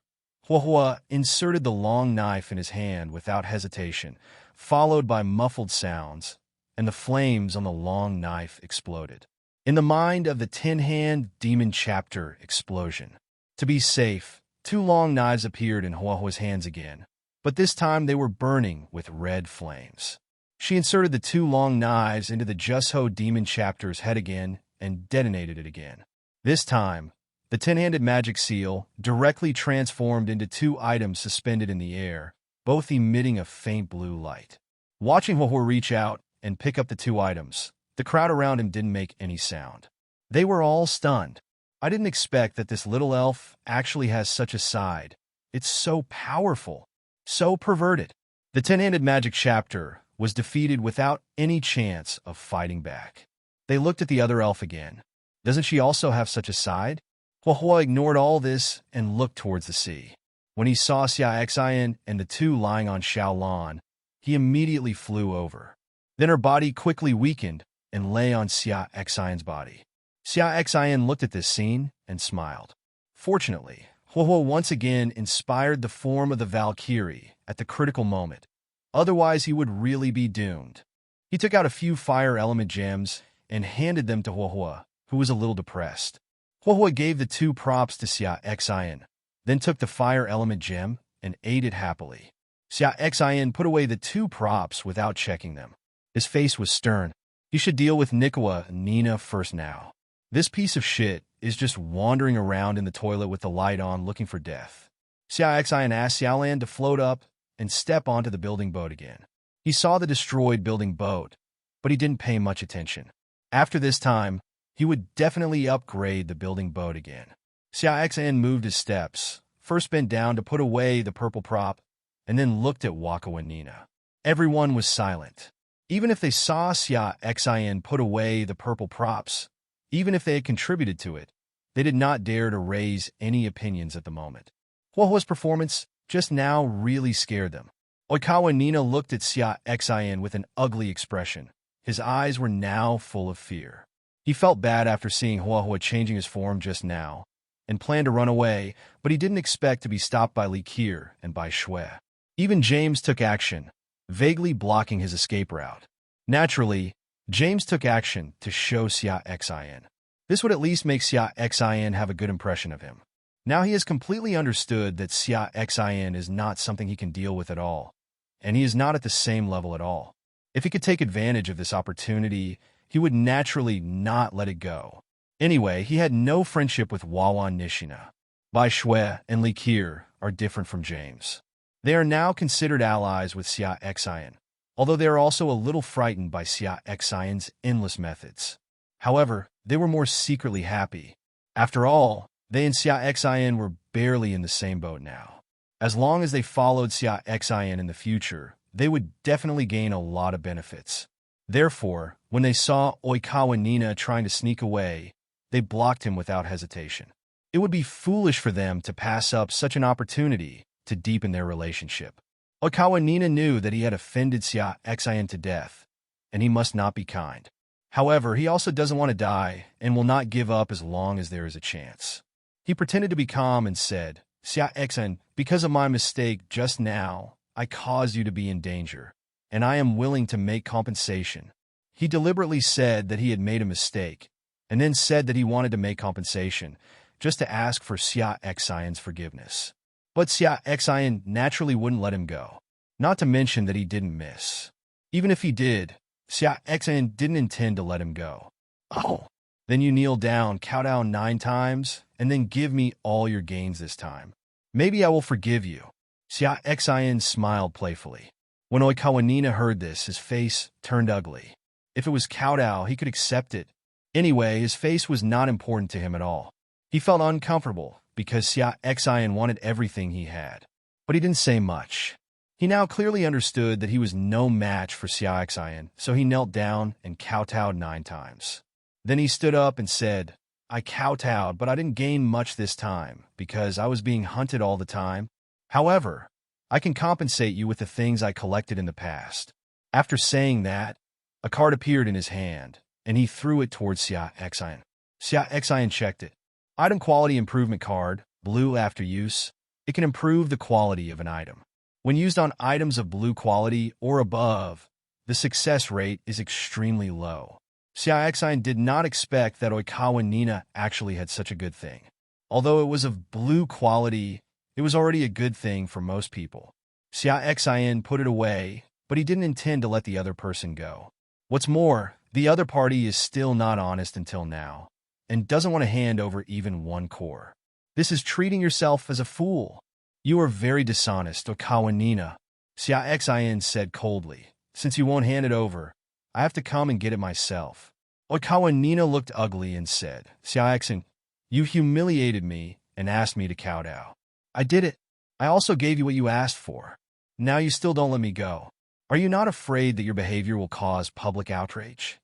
Huahua inserted the long knife in his hand without hesitation, followed by muffled sounds, and the flames on the long knife exploded. In the mind of the 10-hand demon chapter explosion. To be safe, 2 long knives appeared in Huahua's hands again, but this time they were burning with red flames. She inserted the 2 long knives into the Jusho demon chapter's head again and detonated it again. This time, the 10-handed magic seal directly transformed into 2 items suspended in the air, both emitting a faint blue light. Watching Huahua reach out and pick up the 2 items, the crowd around him didn't make any sound. They were all stunned. I didn't expect that this little elf actually has such a side. It's so powerful, so perverted. The 10-handed magic chapter was defeated without any chance of fighting back. They looked at the other elf again. Doesn't she also have such a side? Huahua ignored all this and looked towards the sea. When he saw Xia Xin and the 2 lying on Xiaolan, he immediately flew over. Then her body quickly weakened and lay on Xia Xin's body. Xia Xin looked at this scene and smiled. Fortunately, Huahua once again inspired the form of the Valkyrie at the critical moment. Otherwise, he would really be doomed. He took out a few fire element gems and handed them to Huahua, who was a little depressed. Huahua gave the 2 props to Xia Xin, then took the fire element gem and ate it happily. Xia Xin put away the 2 props without checking them. His face was stern. He should deal with Nina first now. This piece of shit is just wandering around in the toilet with the light on looking for death. Xia Xin asked Xiaolan to float up and step onto the building boat again. He saw the destroyed building boat, but he didn't pay much attention. After this time, he would definitely upgrade the building boat again. Xia Xin moved his steps, first bent down to put away the purple prop, and then looked at Wako and Nina. Everyone was silent. Even if they saw Xia Xin put away the purple props, even if they had contributed to it, they did not dare to raise any opinions at the moment. Huahua's performance just now really scared them. Oikawa Nina looked at Xia Xin with an ugly expression. His eyes were now full of fear. He felt bad after seeing Huahua changing his form just now, and planned to run away, but he didn't expect to be stopped by Li Qier and by Shui. Even James took action, vaguely blocking his escape route. Naturally, James took action to show Xia Xin. This would at least make Xia Xin have a good impression of him. Now he has completely understood that Xia Xin is not something he can deal with at all, and he is not at the same level at all. If he could take advantage of this opportunity, he would naturally not let it go. Anyway, he had no friendship with Wawan Nishina. Bai Shui and Li Qier are different from James. They are now considered allies with Xia Xin, although they are also a little frightened by Xia Xin's endless methods. However, they were more secretly happy. After all, they and Xia Xin were barely in the same boat now. As long as they followed Xia Xin in the future, they would definitely gain a lot of benefits. Therefore, when they saw Oikawa Nina trying to sneak away, they blocked him without hesitation. It would be foolish for them to pass up such an opportunity to deepen their relationship. Oikawa Nina knew that he had offended Xia Xin to death, and he must not be kind. However, he also doesn't want to die and will not give up as long as there is a chance. He pretended to be calm and said, Xia Xin, because of my mistake just now, I caused you to be in danger, and I am willing to make compensation. He deliberately said that he had made a mistake, and then said that he wanted to make compensation, just to ask for Xia Xin's forgiveness. But Xia Xin naturally wouldn't let him go. Not to mention that he didn't miss. Even if he did, Xia Xin didn't intend to let him go. Oh, then you kneel down, kowtow 9 times, and then give me all your gains this time. Maybe I will forgive you. Xia Xin smiled playfully. When Oikawa Nina heard this, his face turned ugly. If it was kowtow, he could accept it. Anyway, his face was not important to him at all. He felt uncomfortable because Xia Xin wanted everything he had. But he didn't say much. He now clearly understood that he was no match for Xia Xin, so he knelt down and kowtowed 9 times. Then he stood up and said, I kowtowed, but I didn't gain much this time because I was being hunted all the time. However, I can compensate you with the things I collected in the past. After saying that, A card appeared in his hand, and he threw it towards Xia Xin. Xia Xin checked it. Item quality improvement card, blue after use. It can improve the quality of an item. When used on items of blue quality or above, the success rate is extremely low. Xia Xin did not expect that Oikawa Nina actually had such a good thing. Although it was of blue quality, it was already a good thing for most people. Xia Xin put it away, but he didn't intend to let the other person go. What's more, the other party is still not honest until now, and doesn't want to hand over even one core. This is treating yourself as a fool. You are very dishonest, Oikawa Nina, Xia Xin said coldly. Since you won't hand it over, I have to come and get it myself. Oikawa Nina looked ugly and said, Xia Xin, you humiliated me and asked me to kowtow. I did it. I also gave you what you asked for. Now you still don't let me go. Are you not afraid that your behavior will cause public outrage?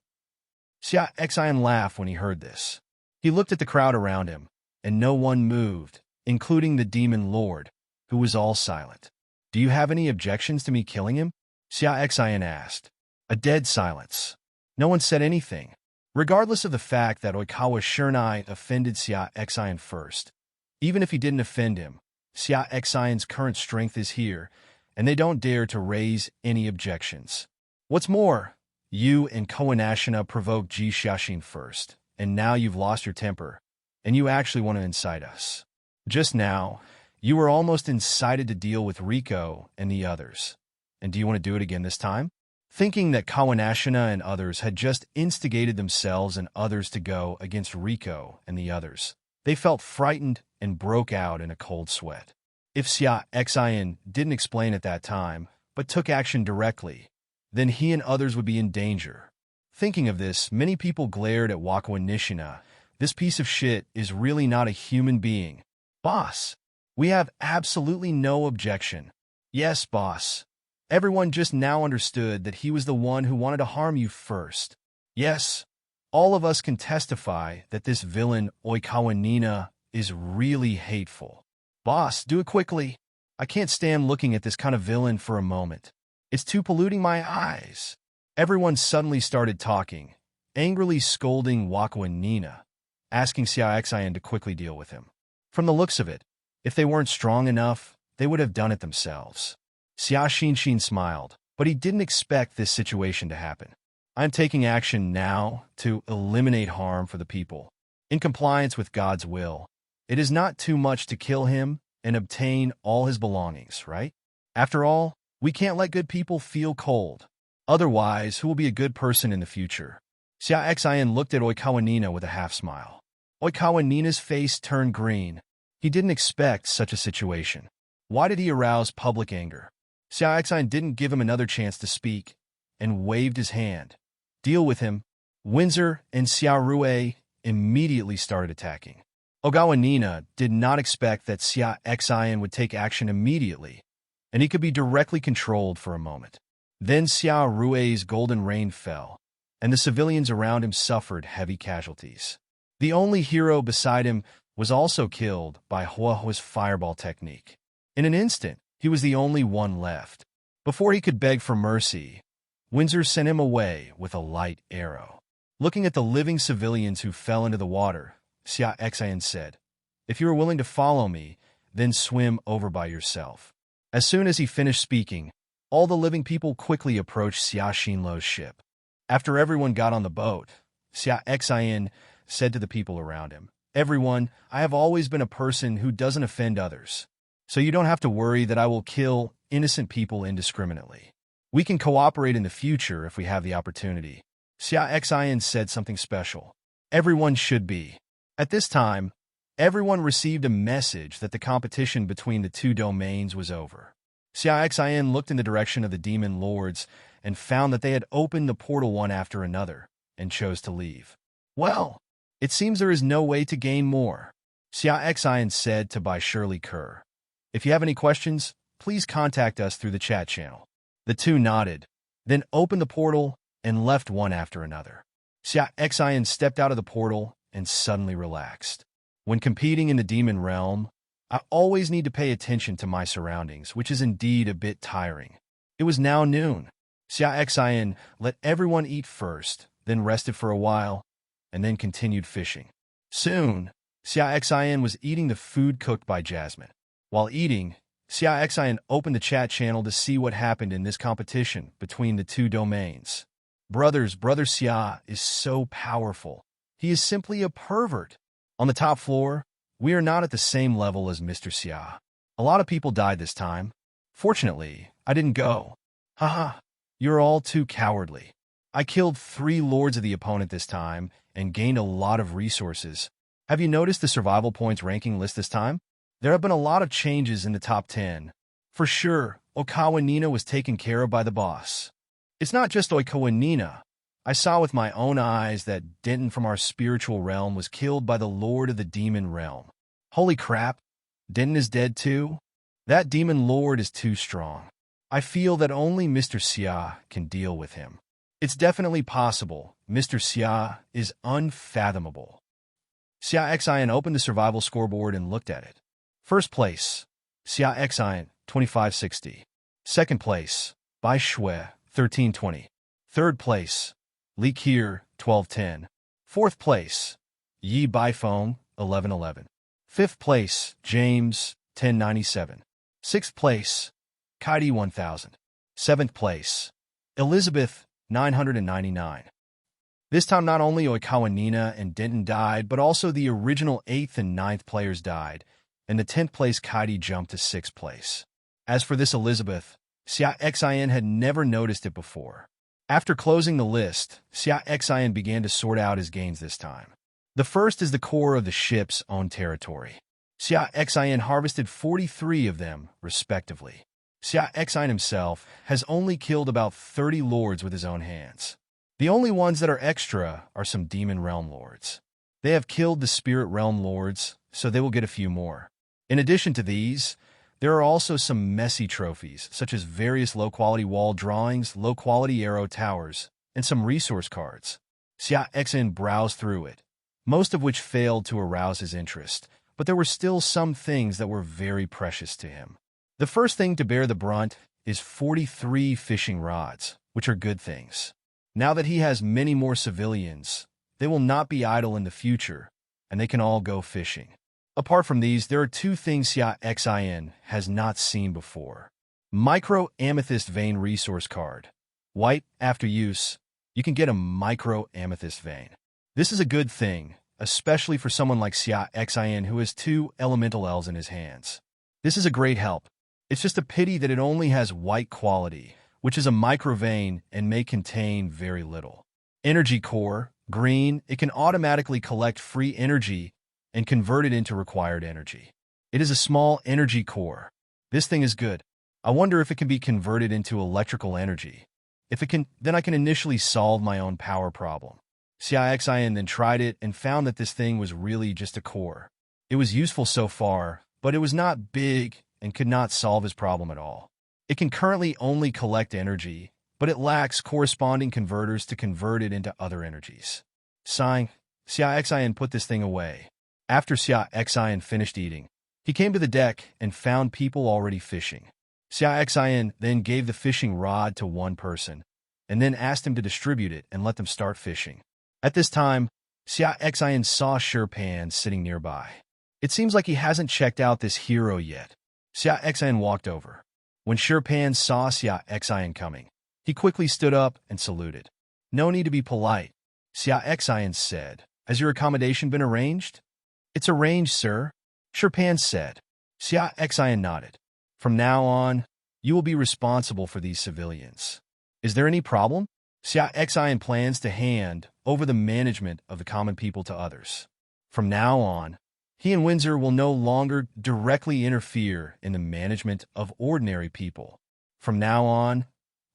Xia Xin laughed when he heard this. He looked at the crowd around him, and no one moved, including the demon lord, who was all silent. Do you have any objections to me killing him? Xia Xin asked. A dead silence. No one said anything. Regardless of the fact that Oikawa Shernai offended Xia Xin first, even if he didn't offend him, Xia Xin's current strength is here, and they don't dare to raise any objections. What's more, you and Koanashina provoked Xia Xin first, and now you've lost your temper, and you actually want to incite us. Just now, you were almost incited to deal with Rico and the others. And do you want to do it again this time? Thinking that Koanashina and others had just instigated themselves and others to go against Rico and the others, they felt frightened and broke out in a cold sweat. If Xia Xin didn't explain at that time, but took action directly, then he and others would be in danger. Thinking of this, many people glared at Wakawa Nishina. This piece of shit is really not a human being. Boss, we have absolutely no objection. Yes, boss. Everyone just now understood that he was the one who wanted to harm you first. Yes, all of us can testify that this villain Oikawa Nina is really hateful. Boss, do it quickly. I can't stand looking at this kind of villain for a moment. It's too polluting my eyes. Everyone suddenly started talking, angrily scolding Wakawa Nina, asking Xia Xin to quickly deal with him. From the looks of it, if they weren't strong enough, they would have done it themselves. Xia Xin smiled, but he didn't expect this situation to happen. I'm taking action now to eliminate harm for the people, in compliance with God's will. It is not too much to kill him and obtain all his belongings, right? After all, we can't let good people feel cold. Otherwise, who will be a good person in the future? Xia Xin looked at Oikawa Nina with a half-smile. Oikawa Nina's face turned green. He didn't expect such a situation. Why did he arouse public anger? Xia Xin didn't give him another chance to speak, and waved his hand. Deal with him. Windsor and Xia Rue immediately started attacking. Ogawa Nina did not expect that Xia Xin would take action immediately, and he could be directly controlled for a moment. Then Xia Rue's golden rain fell, and the civilians around him suffered heavy casualties. The only hero beside him was also killed by Huahua's fireball technique. In an instant, he was the only one left. Before he could beg for mercy, Windsor sent him away with a light arrow. Looking at the living civilians who fell into the water, Xia Xin said, If you are willing to follow me, then swim over by yourself. As soon as he finished speaking, all the living people quickly approached Xia Xinluo's ship. After everyone got on the boat, Xia Xin said to the people around him, Everyone, I have always been a person who doesn't offend others, so you don't have to worry that I will kill innocent people indiscriminately. We can cooperate in the future if we have the opportunity. Xia Xin said something special. Everyone should be. At this time, everyone received a message that the competition between the two domains was over. Xia Xin looked in the direction of the demon lords and found that they had opened the portal one after another and chose to leave. Well, it seems there is no way to gain more, Xia Xin said to Bai Shirley Kerr. If you have any questions, please contact us through the chat channel. The two nodded, then opened the portal and left one after another. Xia Xin stepped out of the portal and suddenly relaxed. When competing in the demon realm, I always need to pay attention to my surroundings, which is indeed a bit tiring. It was now noon. Xia Xin let everyone eat first, then rested for a while, and then continued fishing. Soon, Xia Xin was eating the food cooked by Jasmine. While eating, Xia Xin opened the chat channel to see what happened in this competition between the two domains. Brother Xia is so powerful. He is simply a pervert. On the top floor, we are not at the same level as Mr. Xia. A lot of people died this time. Fortunately, I didn't go. Haha, you're all too cowardly. I killed 3 lords of the opponent this time and gained a lot of resources. Have you noticed the survival points ranking list this time? There have been a lot of changes in the top 10. For sure, Okawa Nina was taken care of by the boss. It's not just Okawa Nina. I saw with my own eyes that Denton from our spiritual realm was killed by the Lord of the Demon Realm. Holy crap, Denton is dead too? That Demon Lord is too strong. I feel that only Mr. Xia can deal with him. It's definitely possible. Mr. Xia is unfathomable. Xia Xin opened the survival scoreboard and looked at it. First place, Xia Xin, 2560. Second place, Bai Shui, 1320. Third place, Li Kier, 1210. Fourth place, Yi Baifeng, 1111. Fifth place, James, 1097. Sixth place, Kaidi 1000. Seventh place, Elizabeth, 999. This time not only Oikawa Nina and Denton died, but also the original 8th and 9th players died, and the 10th place Kaidi jumped to 6th place. As for this Elizabeth, Xia Xin had never noticed it before. After closing the list, Xia Xin began to sort out his gains this time. The first is the core of the ship's own territory. Xia Xin harvested 43 of them, respectively. Xia Xin himself has only killed about 30 lords with his own hands. The only ones that are extra are some Demon Realm lords. They have killed the Spirit Realm lords, so they will get a few more. In addition to these, there are also some messy trophies, such as various low-quality wall drawings, low-quality arrow towers, and some resource cards. Xia Xin browsed through it, most of which failed to arouse his interest, but there were still some things that were very precious to him. The first thing to bear the brunt is 43 fishing rods, which are good things. Now that he has many more civilians, they will not be idle in the future, and they can all go fishing. Apart from these, there are 2 things Xia Xin has not seen before. Micro Amethyst Vein Resource Card. White, after use, you can get a Micro Amethyst Vein. This is a good thing, especially for someone like Xia Xin who has 2 elemental elves in his hands. This is a great help. It's just a pity that it only has white quality, which is a micro vein and may contain very little. Energy Core, green, it can automatically collect free energy and convert it into required energy. It is a small energy core. This thing is good. I wonder if it can be converted into electrical energy. If it can, then I can initially solve my own power problem. Xia Xin then tried it and found that this thing was really just a core. It was useful so far, but it was not big and could not solve his problem at all. It can currently only collect energy, but it lacks corresponding converters to convert it into other energies. Sighing, Xia Xin put this thing away. After Xia Xin finished eating, he came to the deck and found people already fishing. Xia Xin then gave the fishing rod to one person, and then asked him to distribute it and let them start fishing. At this time, Xia Xin saw Sherpan sitting nearby. It seems like he hasn't checked out this hero yet. Xia Xin walked over. When Sherpan saw Xia Xin coming, he quickly stood up and saluted. No need to be polite, Xia Xin said. Has your accommodation been arranged? It's arranged, sir, Sherpan said. Xia Xin nodded. From now on, you will be responsible for these civilians. Is there any problem? Xia Xin plans to hand over the management of the common people to others. From now on, he and Windsor will no longer directly interfere in the management of ordinary people. From now on,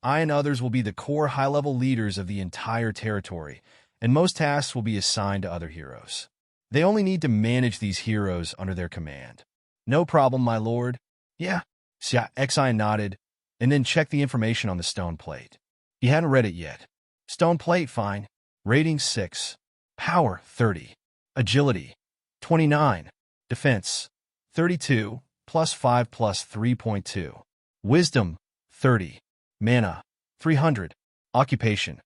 I and others will be the core high-level leaders of the entire territory, and most tasks will be assigned to other heroes. They only need to manage these heroes under their command. No problem, my lord. Yeah, Xia Xin nodded, and then checked the information on the stone plate. He hadn't read it yet. Stone plate, fine. Rating 6. Power, 30. Agility, 29. Defense, 32, plus 5 plus 3.2. Wisdom, 30. Mana, 300. Occupation.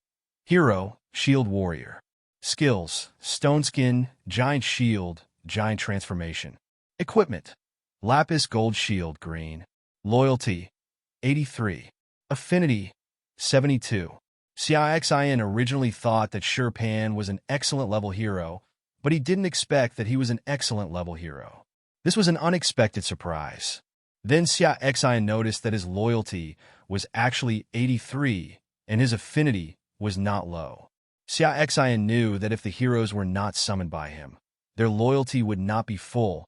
Hero, shield warrior. Skills, stone skin, giant shield, giant transformation. Equipment, lapis gold shield green. Loyalty, 83. Affinity, 72. Xia Xin originally thought that Shi Pan was an excellent level hero, but he didn't expect that he was an excellent level hero. This was an unexpected surprise. Then Xia Xin noticed that his loyalty was actually 83, and his affinity was not low. Xia Xin knew that if the heroes were not summoned by him, their loyalty would not be full,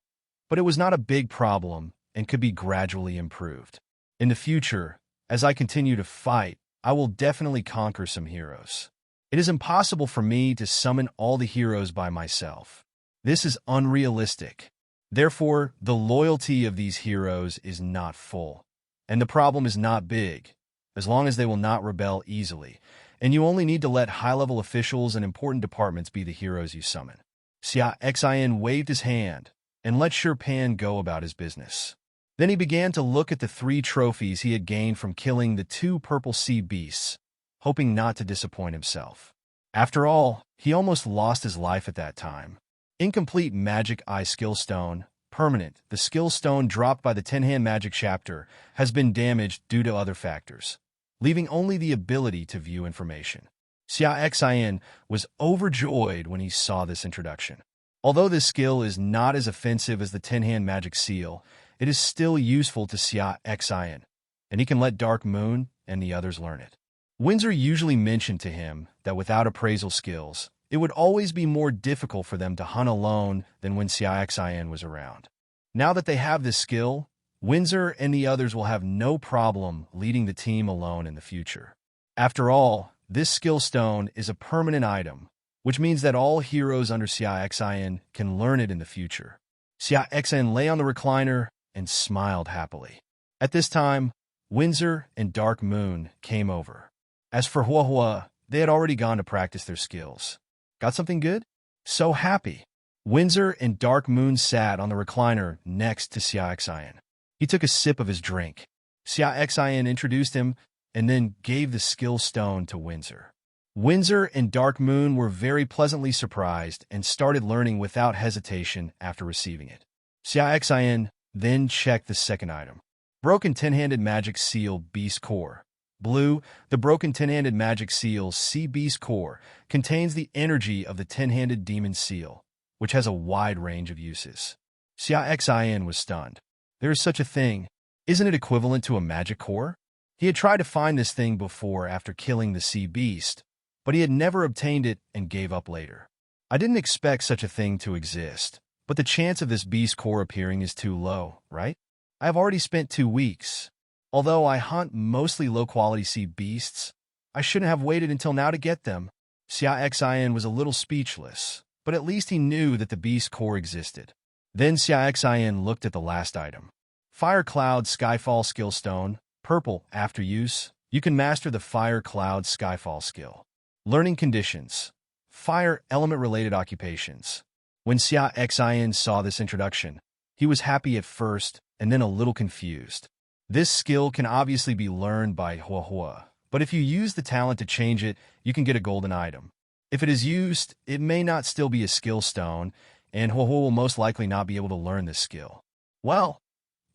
but it was not a big problem and could be gradually improved. In the future, as I continue to fight, I will definitely conquer some heroes. It is impossible for me to summon all the heroes by myself. This is unrealistic. Therefore, the loyalty of these heroes is not full, and the problem is not big, as long as they will not rebel easily, and you only need to let high-level officials and important departments be the heroes you summon. Xia Xin waved his hand and let Shi Pan go about his business. Then he began to look at the 3 trophies he had gained from killing the 2 purple sea beasts, hoping not to disappoint himself. After all, he almost lost his life at that time. Incomplete Magic Eye Skill Stone, permanent. The skill stone dropped by the 10-hand magic chapter has been damaged due to other factors, leaving only the ability to view information. Xia Xin was overjoyed when he saw this introduction. Although this skill is not as offensive as the 10-hand magic seal, it is still useful to Xia Xin, and he can let Dark Moon and the others learn it. Windsor usually mentioned to him that without appraisal skills, it would always be more difficult for them to hunt alone than when Xia Xin was around. Now that they have this skill, Windsor and the others will have no problem leading the team alone in the future. After all, this skill stone is a permanent item, which means that all heroes under Xia Xin can learn it in the future. Xia Xin lay on the recliner and smiled happily. At this time, Windsor and Dark Moon came over. As for Hua, they had already gone to practice their skills. Got something good? So happy. Windsor and Dark Moon sat on the recliner next to Xia Xin. He took a sip of his drink. Xia Xin introduced him and then gave the skill stone to Windsor. Windsor and Dark Moon were very pleasantly surprised and started learning without hesitation after receiving it. Xia Xin then checked the second item. Broken 10-handed magic seal Beast Core. Blue, the broken 10-handed magic seal Sea Beast Core contains the energy of the 10-handed demon seal, which has a wide range of uses. Xia Xin was stunned. There is such a thing. Isn't it equivalent to a magic core? He had tried to find this thing before after killing the sea beast, but he had never obtained it and gave up later. I didn't expect such a thing to exist, but the chance of this beast core appearing is too low, right? I have already spent 2 weeks. Although I hunt mostly low-quality sea beasts, I shouldn't have waited until now to get them. Xia Xin was a little speechless, but at least he knew that the beast core existed. Then Xia Xin looked at the last item. Fire Cloud Skyfall Skill Stone, purple, after use. You can master the Fire Cloud Skyfall skill. Learning conditions. Fire element-related occupations. When Xia Xin saw this introduction, he was happy at first and then a little confused. This skill can obviously be learned by Hua, but if you use the talent to change it, you can get a golden item. If it is used, it may not still be a skill stone, and Hua will most likely not be able to learn this skill. Well,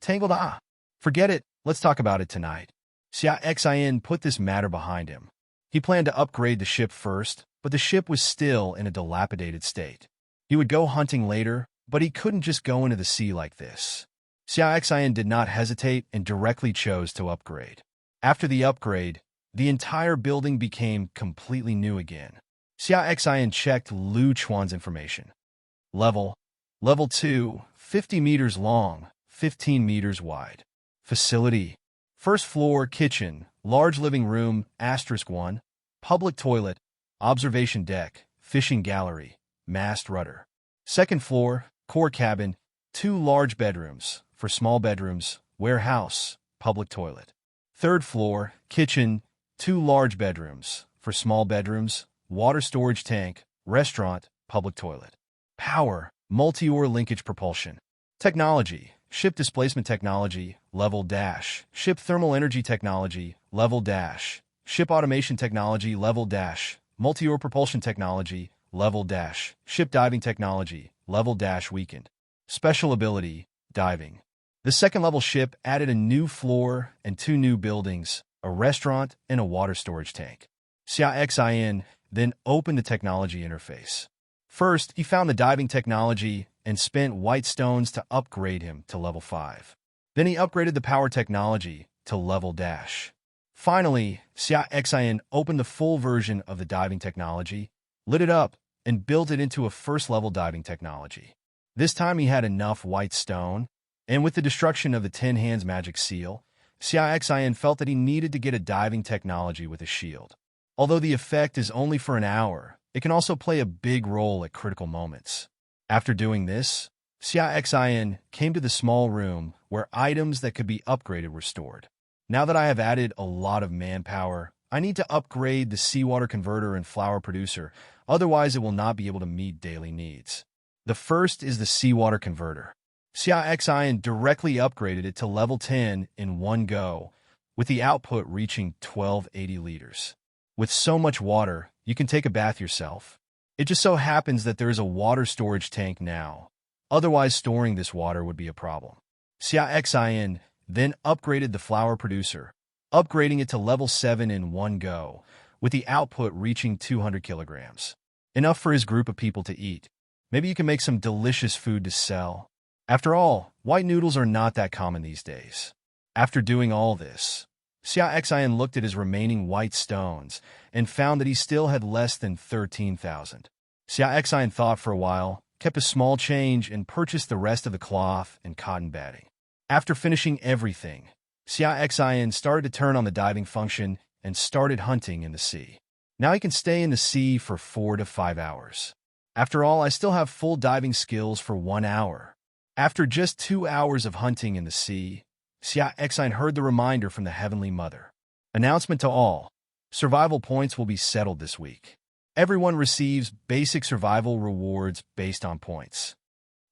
Tangled forget it, let's talk about it tonight. Xia Xin put this matter behind him. He planned to upgrade the ship first, but the ship was still in a dilapidated state. He would go hunting later, but he couldn't just go into the sea like this. Xia Xin did not hesitate and directly chose to upgrade. After the upgrade, the entire building became completely new again. Xia Xin checked Lu Chuan's information. Level 2, 50 meters long, 15 meters wide. Facility. First floor, kitchen, large living room, *1, public toilet, observation deck, fishing gallery, mast rudder. Second floor, core cabin, 2 large bedrooms, for small bedrooms, warehouse, public toilet. Third floor, kitchen, 2 large bedrooms, for small bedrooms, water storage tank, restaurant, public toilet. Power, multi-ore linkage propulsion. Technology, ship displacement technology, level -. Ship thermal energy technology, level -. ship automation technology, level dash, multi-oar propulsion technology, level dash, ship diving technology, level dash weakened. Special ability, diving. The second-level ship added a new floor and 2 new buildings, a restaurant, and a water storage tank. Xia Xin then opened the technology interface. First, he found the diving technology and spent white stones to upgrade him to level 5. Then he upgraded the power technology to level dash. Finally, Xia Xin opened the full version of the diving technology, lit it up, and built it into a first-level diving technology. This time he had enough white stone, and with the destruction of the 10 Hands magic seal, Xia Xin felt that he needed to get a diving technology with a shield. Although the effect is only for an hour, it can also play a big role at critical moments. After doing this, Xia Xin came to the small room where items that could be upgraded were stored. Now that I have added a lot of manpower, I need to upgrade the seawater converter and flower producer, otherwise it will not be able to meet daily needs. The first is the seawater converter. Xia Xin directly upgraded it to level 10 in one go, with the output reaching 1280 liters. With so much water, you can take a bath yourself. It just so happens that there is a water storage tank now. Otherwise, storing this water would be a problem. Xia Xin then upgraded the flower producer, upgrading it to level 7 in one go, with the output reaching 200 kilograms. Enough for his group of people to eat. Maybe you can make some delicious food to sell. After all, white noodles are not that common these days. After doing all this, Xia Xin looked at his remaining white stones and found that he still had less than 13,000. Xia Xin thought for a while, kept a small change, and purchased the rest of the cloth and cotton batting. After finishing everything, Xia Xin started to turn on the diving function and started hunting in the sea. Now he can stay in the sea for 4 to 5 hours. After all, I still have full diving skills for 1 hour. After just 2 hours of hunting in the sea, Xia Xin heard the reminder from the Heavenly Mother. Announcement to all. Survival points will be settled this week. Everyone receives basic survival rewards based on points.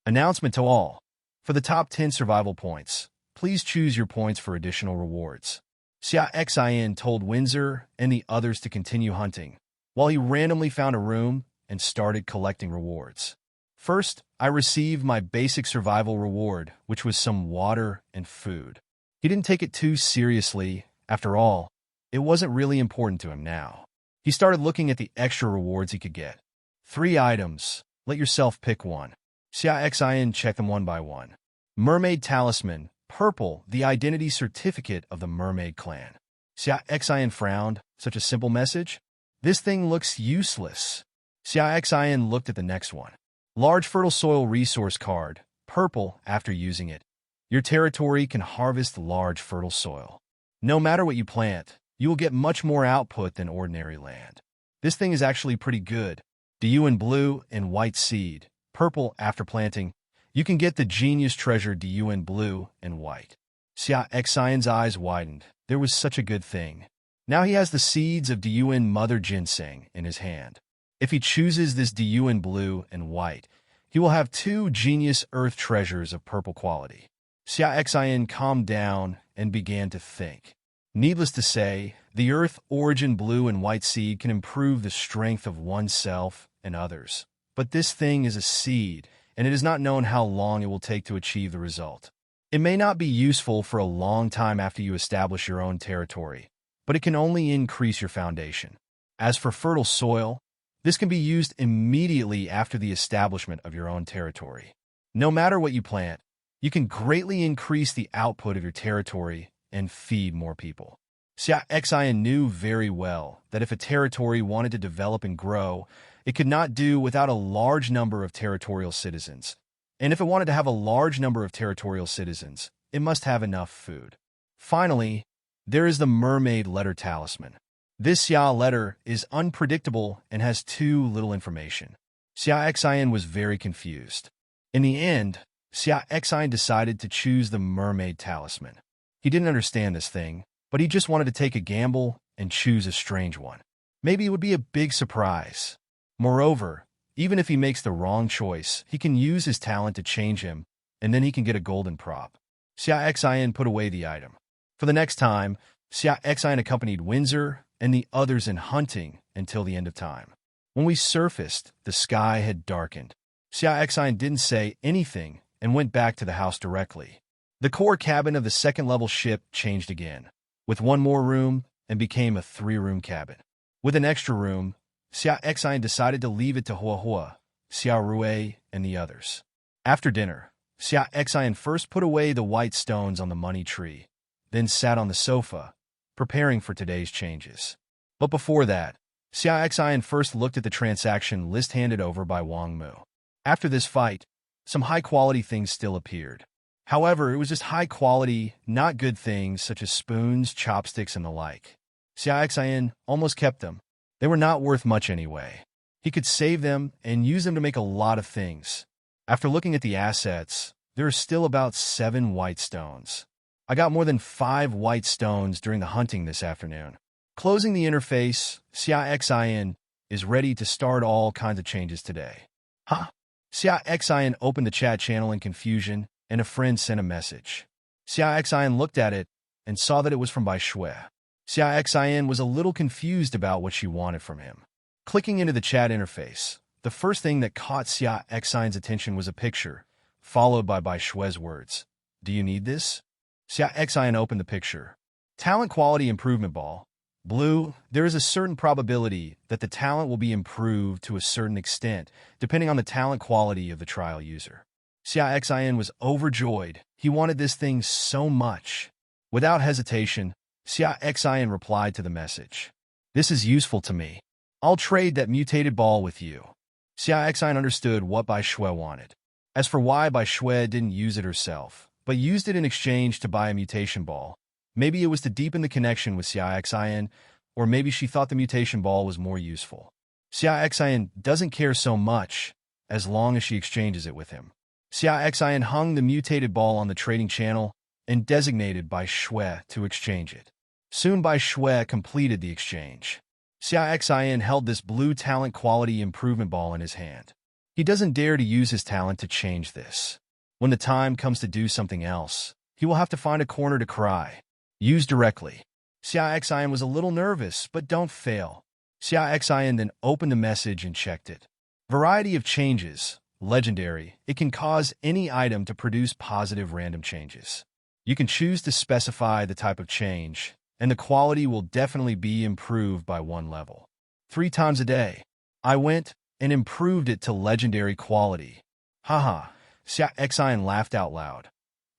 Announcement to all. For the top 10 survival points, please choose your points for additional rewards. Xia Xin told Windsor and the others to continue hunting, while he randomly found a room and started collecting rewards. First, I received my basic survival reward, which was some water and food. He didn't take it too seriously. After all, it wasn't really important to him now. He started looking at the extra rewards he could get. 3 items. Let yourself pick one. Xia Xin checked them one by one. Mermaid Talisman, purple, the identity certificate of the Mermaid Clan. Xia Xin frowned. Such a simple message? This thing looks useless. Xia Xin looked at the next one. Large fertile soil resource card, purple, after using it. Your territory can harvest large fertile soil. No matter what you plant, you will get much more output than ordinary land. This thing is actually pretty good. Diyuan blue and white seed, purple, after planting. You can get the genius treasure Diyuan blue and white. Xia Xion's eyes widened. There was such a good thing. Now he has the seeds of Diyuan mother ginseng in his hand. If he chooses this Diyuan blue and white, he will have 2 genius earth treasures of purple quality. Xia Xian calmed down and began to think. Needless to say, the earth origin blue and white seed can improve the strength of oneself and others. But this thing is a seed, and it is not known how long it will take to achieve the result. It may not be useful for a long time after you establish your own territory, but it can only increase your foundation. As for fertile soil, this can be used immediately after the establishment of your own territory. No matter what you plant, you can greatly increase the output of your territory and feed more people. Xia Xian knew very well that if a territory wanted to develop and grow, it could not do without a large number of territorial citizens. And if it wanted to have a large number of territorial citizens, it must have enough food. Finally, there is the Mermaid Letter Talisman. This Xia letter is unpredictable and has too little information. Xia Xian was very confused. In the end, Xia Xian decided to choose the Mermaid Talisman. He didn't understand this thing, but he just wanted to take a gamble and choose a strange one. Maybe it would be a big surprise. Moreover, even if he makes the wrong choice, he can use his talent to change him, and then he can get a golden prop. Xia Xian put away the item. For the next time, Xia Xian accompanied Windsor and the others in hunting until the end of time. When we surfaced, the sky had darkened. Xia Xin didn't say anything and went back to the house directly. The core cabin of the second-level ship changed again, with one more room and became a 3-room cabin. With an extra room, Xia Xin decided to leave it to Hua Hua, Xia Rui, and the others. After dinner, Xia Xin first put away the white stones on the money tree, then sat on the sofa, preparing for today's changes. But before that, Xia Xin first looked at the transaction list handed over by Wang Mu. After this fight, some high-quality things still appeared. However, it was just high-quality, not good things such as spoons, chopsticks, and the like. Xia Xin almost kept them. They were not worth much anyway. He could save them and use them to make a lot of things. After looking at the assets, there are still about 7 white stones. I got more than 5 white stones during the hunting this afternoon. Closing the interface, Xia Xin is ready to start all kinds of changes today. Huh? Xia Xin opened the chat channel in confusion, and a friend sent a message. Xia Xin looked at it and saw that it was from Bai Shui. Xia Xin was a little confused about what she wanted from him. Clicking into the chat interface, the first thing that caught Xia Xin's attention was a picture, followed by Bai Shui's words. Do you need this? Xia Xin opened the picture. Talent Quality Improvement Ball. Blue, there is a certain probability that the talent will be improved to a certain extent, depending on the talent quality of the trial user. Xia Xin was overjoyed. He wanted this thing so much. Without hesitation, Xia Xin replied to the message. This is useful to me. I'll trade that mutated ball with you. Xia Xin understood what Bai Shui wanted. As for why Bai Shui didn't use it herself, but used it in exchange to buy a mutation ball, maybe it was to deepen the connection with Xia Xin, or maybe she thought the mutation ball was more useful. Xia Xin doesn't care so much as long as she exchanges it with him. Xia Xin hung the mutated ball on the trading channel and designated Bai Shui to exchange it. Soon Bai Shui completed the exchange. Xia Xin held this blue talent quality improvement ball in his hand. He doesn't dare to use his talent to change this. When the time comes to do something else, he will have to find a corner to cry. Use directly. Xia Xin was a little nervous, but don't fail. Xia Xin then opened the message and checked it. Variety of changes. Legendary. It can cause any item to produce positive random changes. You can choose to specify the type of change, and the quality will definitely be improved by 1 level. 3 times a day. I went and improved it to legendary quality. Haha, Xia Xin laughed out loud.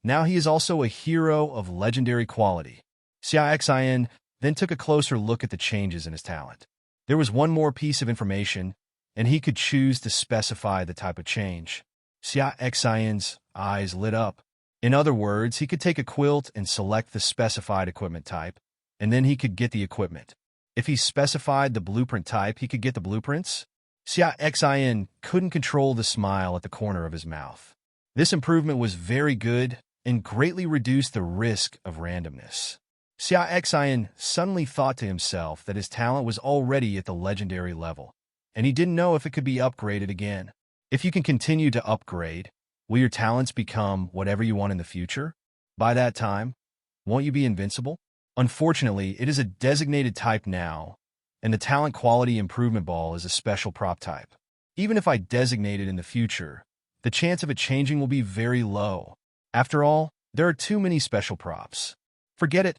Now he is also a hero of legendary quality. Xia Xin then took a closer look at the changes in his talent. There was one more piece of information, and he could choose to specify the type of change. Xia Xin's eyes lit up. In other words, he could take a quilt and select the specified equipment type, and then he could get the equipment. If he specified the blueprint type, he could get the blueprints. Xia Xin couldn't control the smile at the corner of his mouth. This improvement was very good and greatly reduced the risk of randomness. Xia Xin suddenly thought to himself that his talent was already at the legendary level, and he didn't know if it could be upgraded again. If you can continue to upgrade, will your talents become whatever you want in the future? By that time, won't you be invincible? Unfortunately, it is a designated type now, and the talent quality improvement ball is a special prop type. Even if I designate it in the future, the chance of it changing will be very low. After all, there are too many special props. Forget it.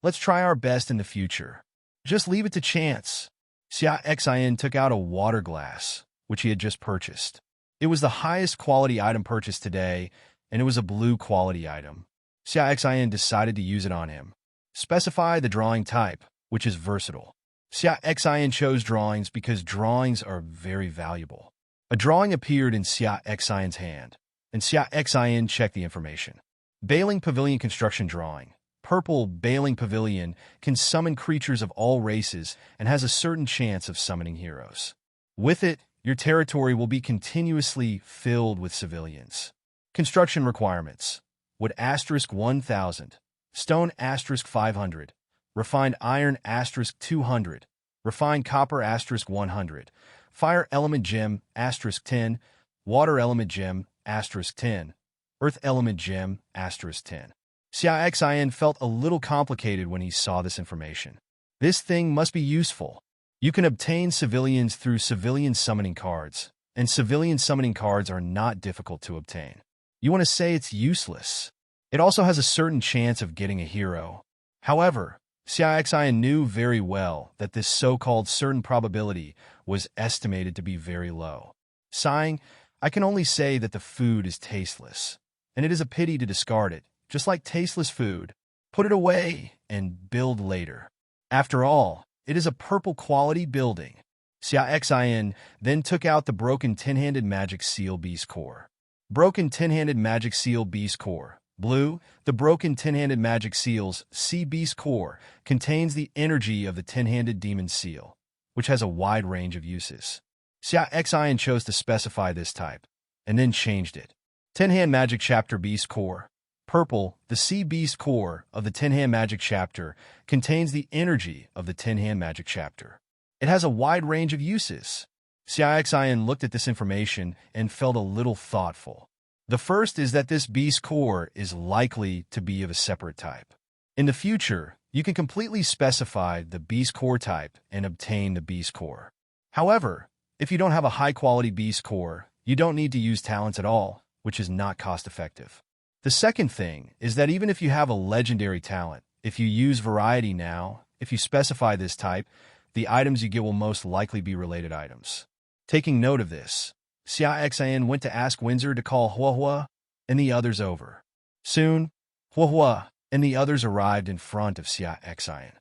Let's try our best in the future. Just leave it to chance. Xia Xin took out a water glass, which he had just purchased. It was the highest quality item purchased today, and it was a blue quality item. Xia Xin decided to use it on him. Specify the drawing type, which is versatile. Xia Xin chose drawings because drawings are very valuable. A drawing appeared in Xia Xin's hand, and Xia Xin checked the information. Bailing Pavilion Construction Drawing. Purple Bailing Pavilion can summon creatures of all races and has a certain chance of summoning heroes. With it, your territory will be continuously filled with civilians. Construction requirements. Wood * 1000. Stone * 500. Refined iron * 200. Refined copper * 100. Fire element gem * 10. Water element gem * 10. Earth element gem * 10. Xia Xin felt a little complicated when he saw this information. This thing must be useful. You can obtain civilians through civilian summoning cards, and civilian summoning cards are not difficult to obtain. You want to say it's useless. It also has a certain chance of getting a hero. However, Xia Xin knew very well that this so-called certain probability was estimated to be very low. Sighing, I can only say that the food is tasteless, and it is a pity to discard it, just like tasteless food. Put it away and build later. After all, it is a purple quality building. Xia Xin then took out the broken 10-handed magic seal beast core. Broken 10-handed magic seal beast core. Blue, the broken 10-handed magic seal's sea beast core contains the energy of the 10-handed demon seal, which has a wide range of uses. Xia Xin chose to specify this type, and then changed it. 10-hand magic chapter beast core. Purple, the sea beast core of the 10-hand magic chapter contains the energy of the 10-hand magic chapter. It has a wide range of uses. Xia Xin looked at this information and felt a little thoughtful. The first is that this beast core is likely to be of a separate type. In the future, you can completely specify the beast core type and obtain the beast core. However, if you don't have a high-quality beast core, you don't need to use talents at all, which is not cost-effective. The second thing is that even if you have a legendary talent, if you use variety now, if you specify this type, the items you get will most likely be related items. Taking note of this, Xia Xin went to ask Windsor to call Huahua and the others over. Soon, Huahua and the others arrived in front of Xia Xin.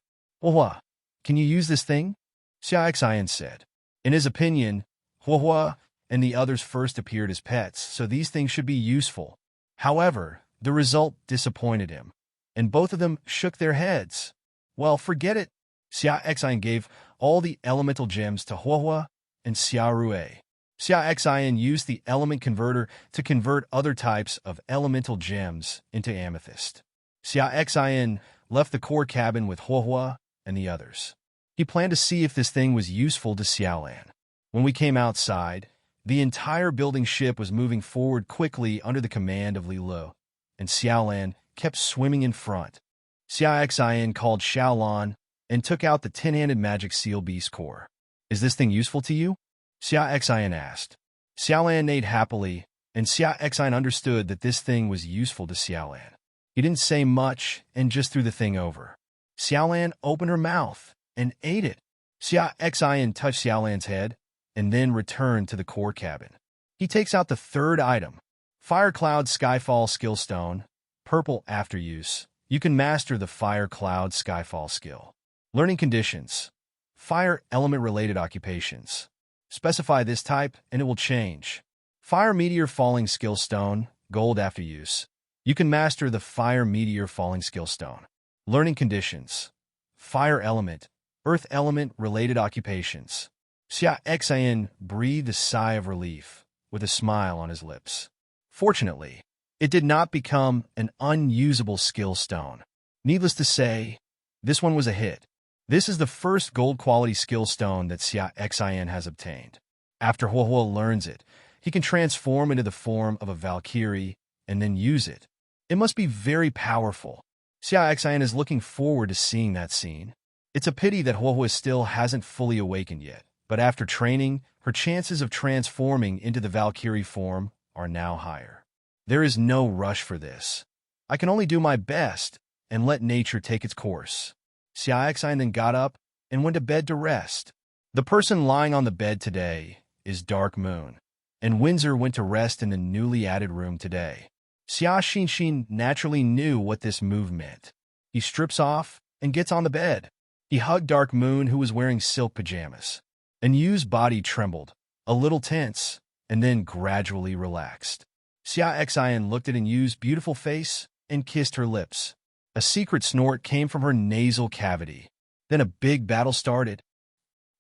Huahua, can you use this thing? Xia Xin said. In his opinion, Huahua and the others first appeared as pets, so these things should be useful. However, the result disappointed him, and both of them shook their heads. Well, forget it. Xia Xin gave all the elemental gems to Huahua and Xia Rui. Xia Xin used the element converter to convert other types of elemental gems into amethyst. Xia Xin left the core cabin with Huahua and the others. He planned to see if this thing was useful to Xiaolan. When we came outside, the entire building ship was moving forward quickly under the command of Li Lu, and Xiaolan kept swimming in front. Xia Xin called Xiaolan and took out the 10-handed magic seal beast core. Is this thing useful to you? Xia Xin asked. Xiaolan neighed happily, and Xia Xin understood that this thing was useful to Xiaolan. He didn't say much and just threw the thing over. Xiaolan opened her mouth and ate it. Xia Xin touched Xiaolan's head and then returned to the core cabin. He takes out the third item, Fire Cloud Skyfall Skill Stone, purple after use. You can master the Fire Cloud Skyfall skill. Learning conditions. Fire element-related occupations. Specify this type and it will change. Fire Meteor Falling Skill Stone, gold after use. You can master the Fire Meteor Falling Skill Stone. Learning conditions. Fire element, earth element-related occupations. Xia Xin breathed a sigh of relief, with a smile on his lips. Fortunately, it did not become an unusable skill stone. Needless to say, this one was a hit. This is the first gold-quality skill stone that Xia Xin has obtained. After Huahua learns it, he can transform into the form of a Valkyrie and then use it. It must be very powerful. Xia Xin is looking forward to seeing that scene. It's a pity that Huahua still hasn't fully awakened yet, but after training, her chances of transforming into the Valkyrie form are now higher. There is no rush for this. I can only do my best and let nature take its course. Xia Xin then got up and went to bed to rest. The person lying on the bed today is Dark Moon, and Windsor went to rest in the newly added room today. Xia Xin naturally knew what this move meant. He strips off and gets on the bed. He hugged Dark Moon, who was wearing silk pajamas. And Yu's body trembled, a little tense, and then gradually relaxed. Xia Xin looked at Yu's beautiful face and kissed her lips. A secret snort came from her nasal cavity. Then a big battle started.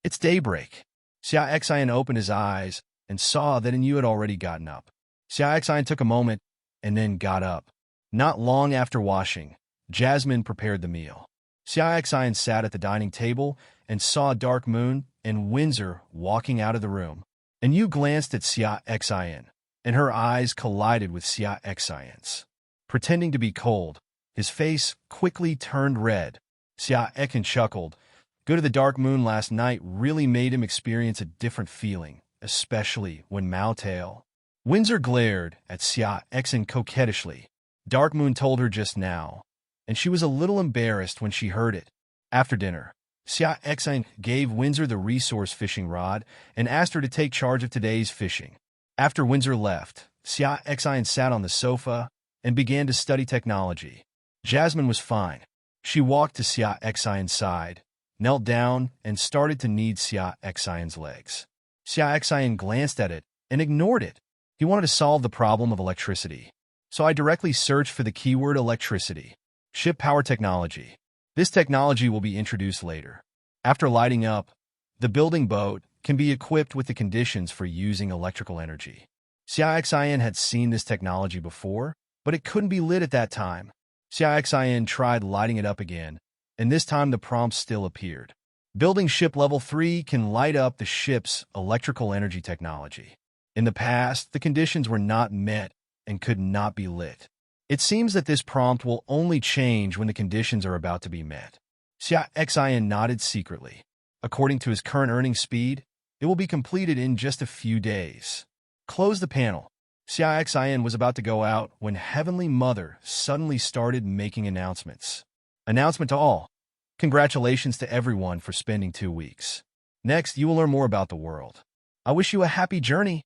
It's daybreak. Xia Xin opened his eyes and saw that Yu had already gotten up. Xia Xin took a moment and then got up. Not long after washing, Jasmine prepared the meal. Xia Xin sat at the dining table and saw Dark Moon and Windsor walking out of the room. And Yu glanced at Xia Xin, and her eyes collided with Xia Xin's. Pretending to be cold, his face quickly turned red. Xia Xin chuckled, Go to the dark moon last night really made him experience a different feeling, especially when Mao Tail. Windsor glared at Xia Xin coquettishly. Dark moon told her just now, and she was a little embarrassed when she heard it. After dinner, Xia Xin gave Windsor the resource fishing rod and asked her to take charge of today's fishing. After Windsor left, Xia Xin sat on the sofa and began to study technology. Jasmine was fine. She walked to Xia Xin's side, knelt down, and started to knead Xia Xin's legs. Xia Xin glanced at it and ignored it. He wanted to solve the problem of electricity. So I directly searched for the keyword electricity. Ship power technology. This technology will be introduced later. After lighting up, the building boat can be equipped with the conditions for using electrical energy. Xia Xin had seen this technology before, but it couldn't be lit at that time. Xia Xin tried lighting it up again, and this time the prompt still appeared. Building ship level 3 can light up the ship's electrical energy technology. In the past, the conditions were not met and could not be lit. It seems that this prompt will only change when the conditions are about to be met. Xia Xin nodded secretly. According to his current earning speed, it will be completed in just a few days. Close the panel. Xia Xin was about to go out when Heavenly Mother suddenly started making announcements. Announcement to all. Congratulations to everyone for spending 2 weeks. Next, you will learn more about the world. I wish you a happy journey.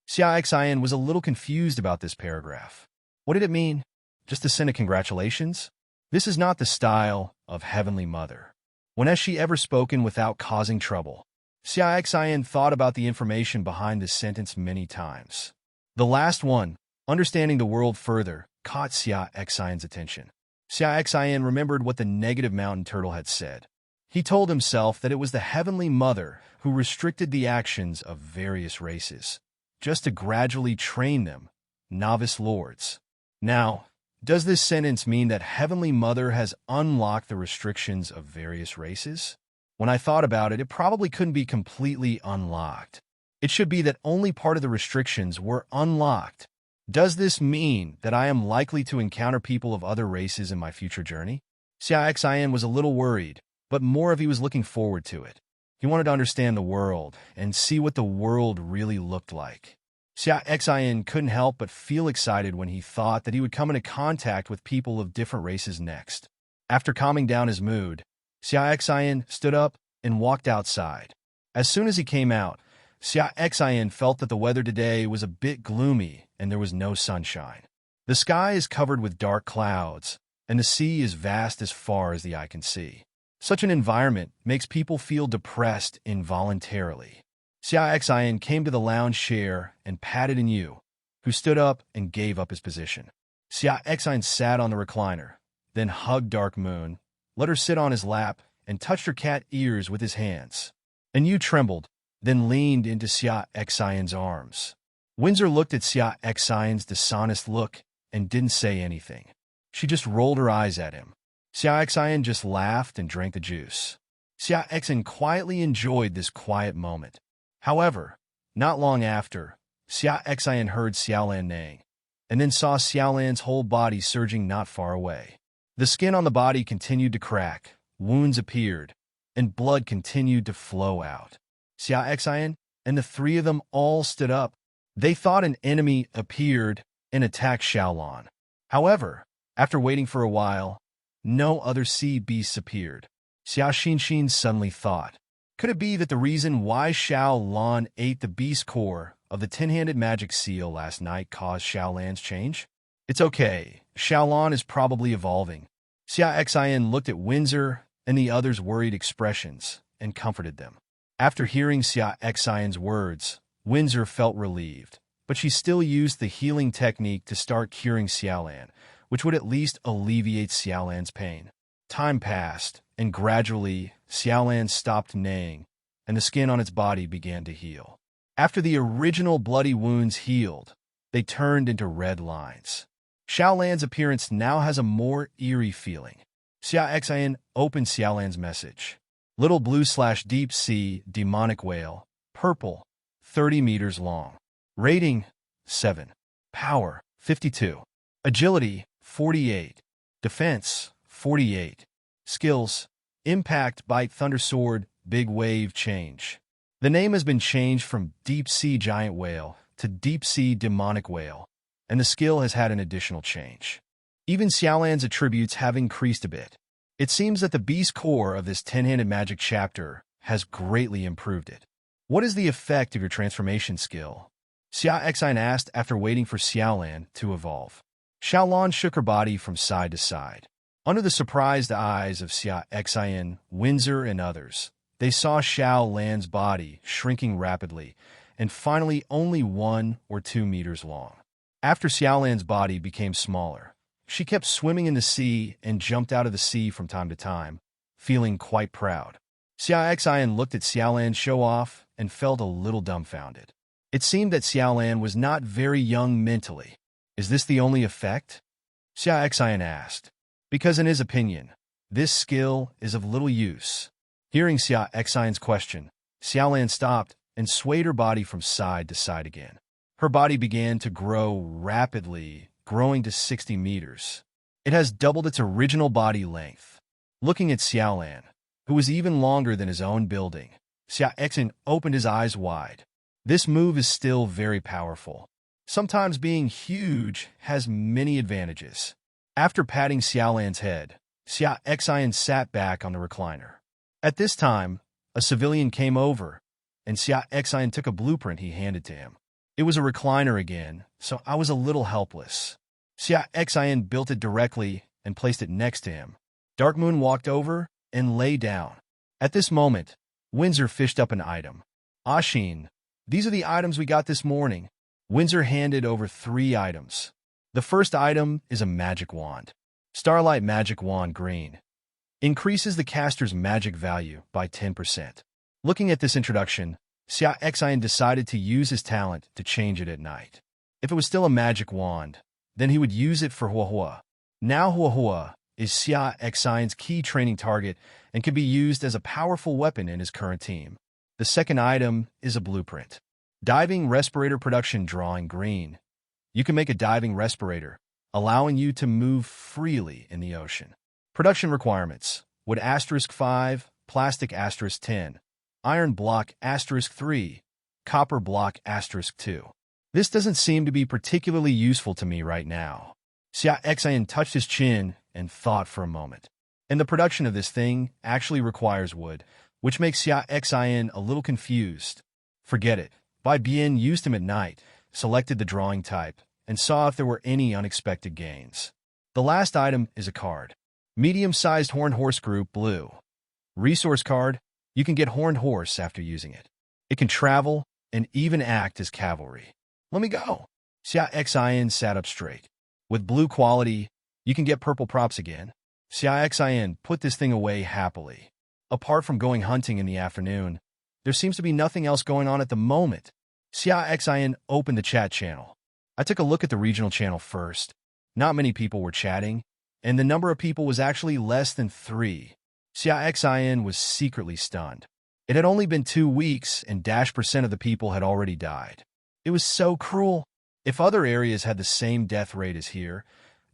Xia Xin was a little confused about this paragraph. What did it mean? Just to send a congratulations? This is not the style of Heavenly Mother. When has she ever spoken without causing trouble? Xia Xin thought about the information behind this sentence many times. The last one, understanding the world further, caught Xia Xin's attention. Xia Xin remembered what the negative mountain turtle had said. He told himself that it was the Heavenly Mother who restricted the actions of various races, just to gradually train them, novice lords. Now, does this sentence mean that Heavenly Mother has unlocked the restrictions of various races? When I thought about it, it probably couldn't be completely unlocked. It should be that only part of the restrictions were unlocked. Does this mean that I am likely to encounter people of other races in my future journey? Xia Xin was a little worried, but more of he was looking forward to it. He wanted to understand the world and see what the world really looked like. Xia Xin couldn't help but feel excited when he thought that he would come into contact with people of different races next. After calming down his mood, Xia Xin stood up and walked outside. As soon as he came out, Xia Xin felt that the weather today was a bit gloomy and there was no sunshine. The sky is covered with dark clouds, and the sea is vast as far as the eye can see. Such an environment makes people feel depressed involuntarily. Xia Xin came to the lounge chair and patted Yu, who stood up and gave up his position. Xia Xin sat on the recliner, then hugged Dark Moon, let her sit on his lap, and touched her cat ears with his hands. Yu trembled, then leaned into Xia Xin's arms. Windsor looked at Xia Xin's dishonest look and didn't say anything. She just rolled her eyes at him. Xia Xin just laughed and drank the juice. Xia Xin quietly enjoyed this quiet moment. However, not long after, Xia Xin heard Xiaolan neighing, and then saw Xiaolan's whole body surging not far away. The skin on the body continued to crack, wounds appeared, and blood continued to flow out. Xia Xin and the three of them all stood up. They thought an enemy appeared and attacked Xiaolan. However, after waiting for a while, no other sea beasts appeared. Xia Xin suddenly thought, could it be that the reason why Xiaolan ate the beast core of the 10-handed magic seal last night caused Xiaolan's change? It's okay, Xiaolan is probably evolving. Xia Xin looked at Windsor and the others' worried expressions and comforted them. After hearing Xia Xin's words, Windsor felt relieved, but she still used the healing technique to start curing Xiaolan, which would at least alleviate Xiaolan's pain. Time passed, and gradually, Xiaolan stopped neighing, and the skin on its body began to heal. After the original bloody wounds healed, they turned into red lines. Xiaolan's appearance now has a more eerie feeling. Xia Xin opened Xiaolan's message. Little blue/deep sea demonic whale, purple, 30 meters long. Rating, 7. Power, 52. Agility, 48. Defense, 48. Skills, Impact, bite, thunder sword, big wave, change. The name has been changed from deep-sea giant whale to deep-sea demonic whale, and the skill has had an additional change. Even Xiaolan's attributes have increased a bit. It seems that the beast core of this 10-handed magic chapter has greatly improved it. What is the effect of your transformation skill? Xia Xin asked after waiting for Xiaolan to evolve. Xiaolan shook her body from side to side. Under the surprised eyes of Xia Xin, Windsor, and others, they saw Xiaolan's body shrinking rapidly and finally only 1 or 2 meters long. After Xiaolan's body became smaller, she kept swimming in the sea and jumped out of the sea from time to time, feeling quite proud. Xia Xin looked at Xiaolan show off and felt a little dumbfounded. It seemed that Xiaolan was not very young mentally. Is this the only effect? Xia Xin asked. Because in his opinion, this skill is of little use. Hearing Xia Xin's question, Xiaolan stopped and swayed her body from side to side again. Her body began to grow rapidly, growing to 60 meters. It has doubled its original body length. Looking at Xiaolan, who was even longer than his own building, Xia Xin opened his eyes wide. This move is still very powerful. Sometimes being huge has many advantages. After patting Xiaolan's head, Xia Xin sat back on the recliner. At this time, a civilian came over, and Xia Xin took a blueprint he handed to him. It was a recliner again, so I was a little helpless. Xia Xin built it directly and placed it next to him. Dark Moon walked over and lay down. At this moment, Windsor fished up an item. Xin, these are the items we got this morning. Windsor handed over 3 items. The first item is a magic wand. Starlight Magic Wand Green. Increases the caster's magic value by 10%. Looking at this introduction, Xia Xin decided to use his talent to change it at night. If it was still a magic wand, then he would use it for Huahua. Now Huahua is Xia Xin's key training target and can be used as a powerful weapon in his current team. The second item is a blueprint. Diving Respirator Production Drawing Green. You can make a diving respirator, allowing you to move freely in the ocean. Production requirements: wood *5, plastic *10, iron block *3, copper block *2. This doesn't seem to be particularly useful to me right now. Xia Xin touched his chin and thought for a moment. And the production of this thing actually requires wood, which makes Xia Xin a little confused. Forget it. Bai Bian used him at night, selected the drawing type, and saw if there were any unexpected gains. The last item is a card. Medium-sized Horned Horse Group Blue. Resource card. You can get Horned Horse after using it. It can travel and even act as cavalry. Let me go. Xia Xin sat up straight. With blue quality, you can get purple props again. Xia Xin put this thing away happily. Apart from going hunting in the afternoon, there seems to be nothing else going on at the moment. Xia Xin opened the chat channel. I took a look at the regional channel first. Not many people were chatting, and the number of people was actually less than 3. Xia Xin was secretly stunned. It had only been 2 weeks, and % of the people had already died. It was so cruel. If other areas had the same death rate as here,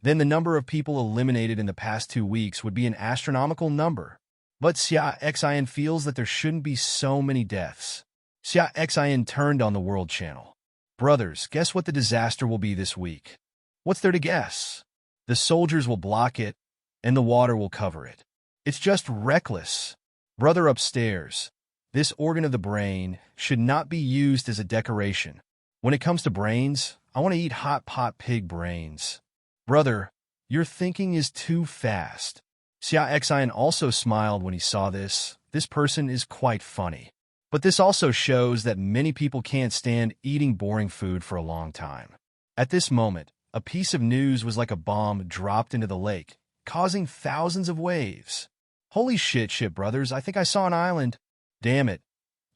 then the number of people eliminated in the past 2 weeks would be an astronomical number. But Xia Xin feels that there shouldn't be so many deaths. Xia Xin turned on the World Channel. Brothers, guess what the disaster will be this week? What's there to guess? The soldiers will block it, and the water will cover it. It's just reckless. Brother upstairs, this organ of the brain should not be used as a decoration. When it comes to brains, I want to eat hot pot pig brains. Brother, your thinking is too fast. Xia Xin also smiled when he saw this. This person is quite funny. But this also shows that many people can't stand eating boring food for a long time. At this moment, a piece of news was like a bomb dropped into the lake, causing thousands of waves. Holy shit, brothers, I think I saw an island. Damn it.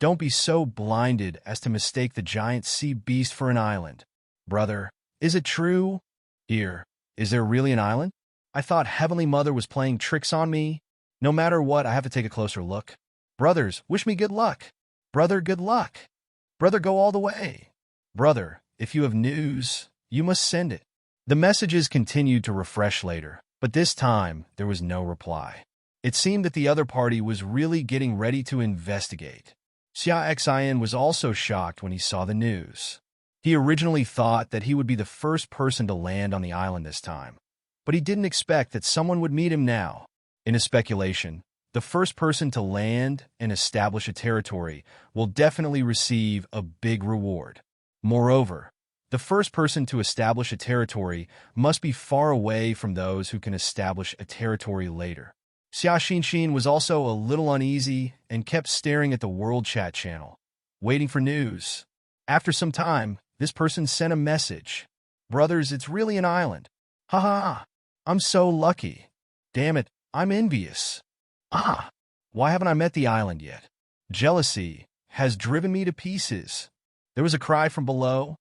Don't be so blinded as to mistake the giant sea beast for an island. Brother, is it true? Here, is there really an island? I thought Heavenly Mother was playing tricks on me. No matter what, I have to take a closer look. Brothers, wish me good luck. Brother, good luck. Brother, go all the way. Brother, if you have news, you must send it. The messages continued to refresh later, but this time there was no reply. It seemed that the other party was really getting ready to investigate. Xia Xin was also shocked when he saw the news. He originally thought that he would be the first person to land on the island this time, but he didn't expect that someone would meet him now. In a speculation, the first person to land and establish a territory will definitely receive a big reward. Moreover, the first person to establish a territory must be far away from those who can establish a territory later. Xia Xin was also a little uneasy and kept staring at the World Chat channel, waiting for news. After some time, this person sent a message. Brothers, it's really an island. Ha ha ha. I'm so lucky. Damn it, I'm envious. Ah, why haven't I met the island yet? Jealousy has driven me to pieces. There was a cry from below,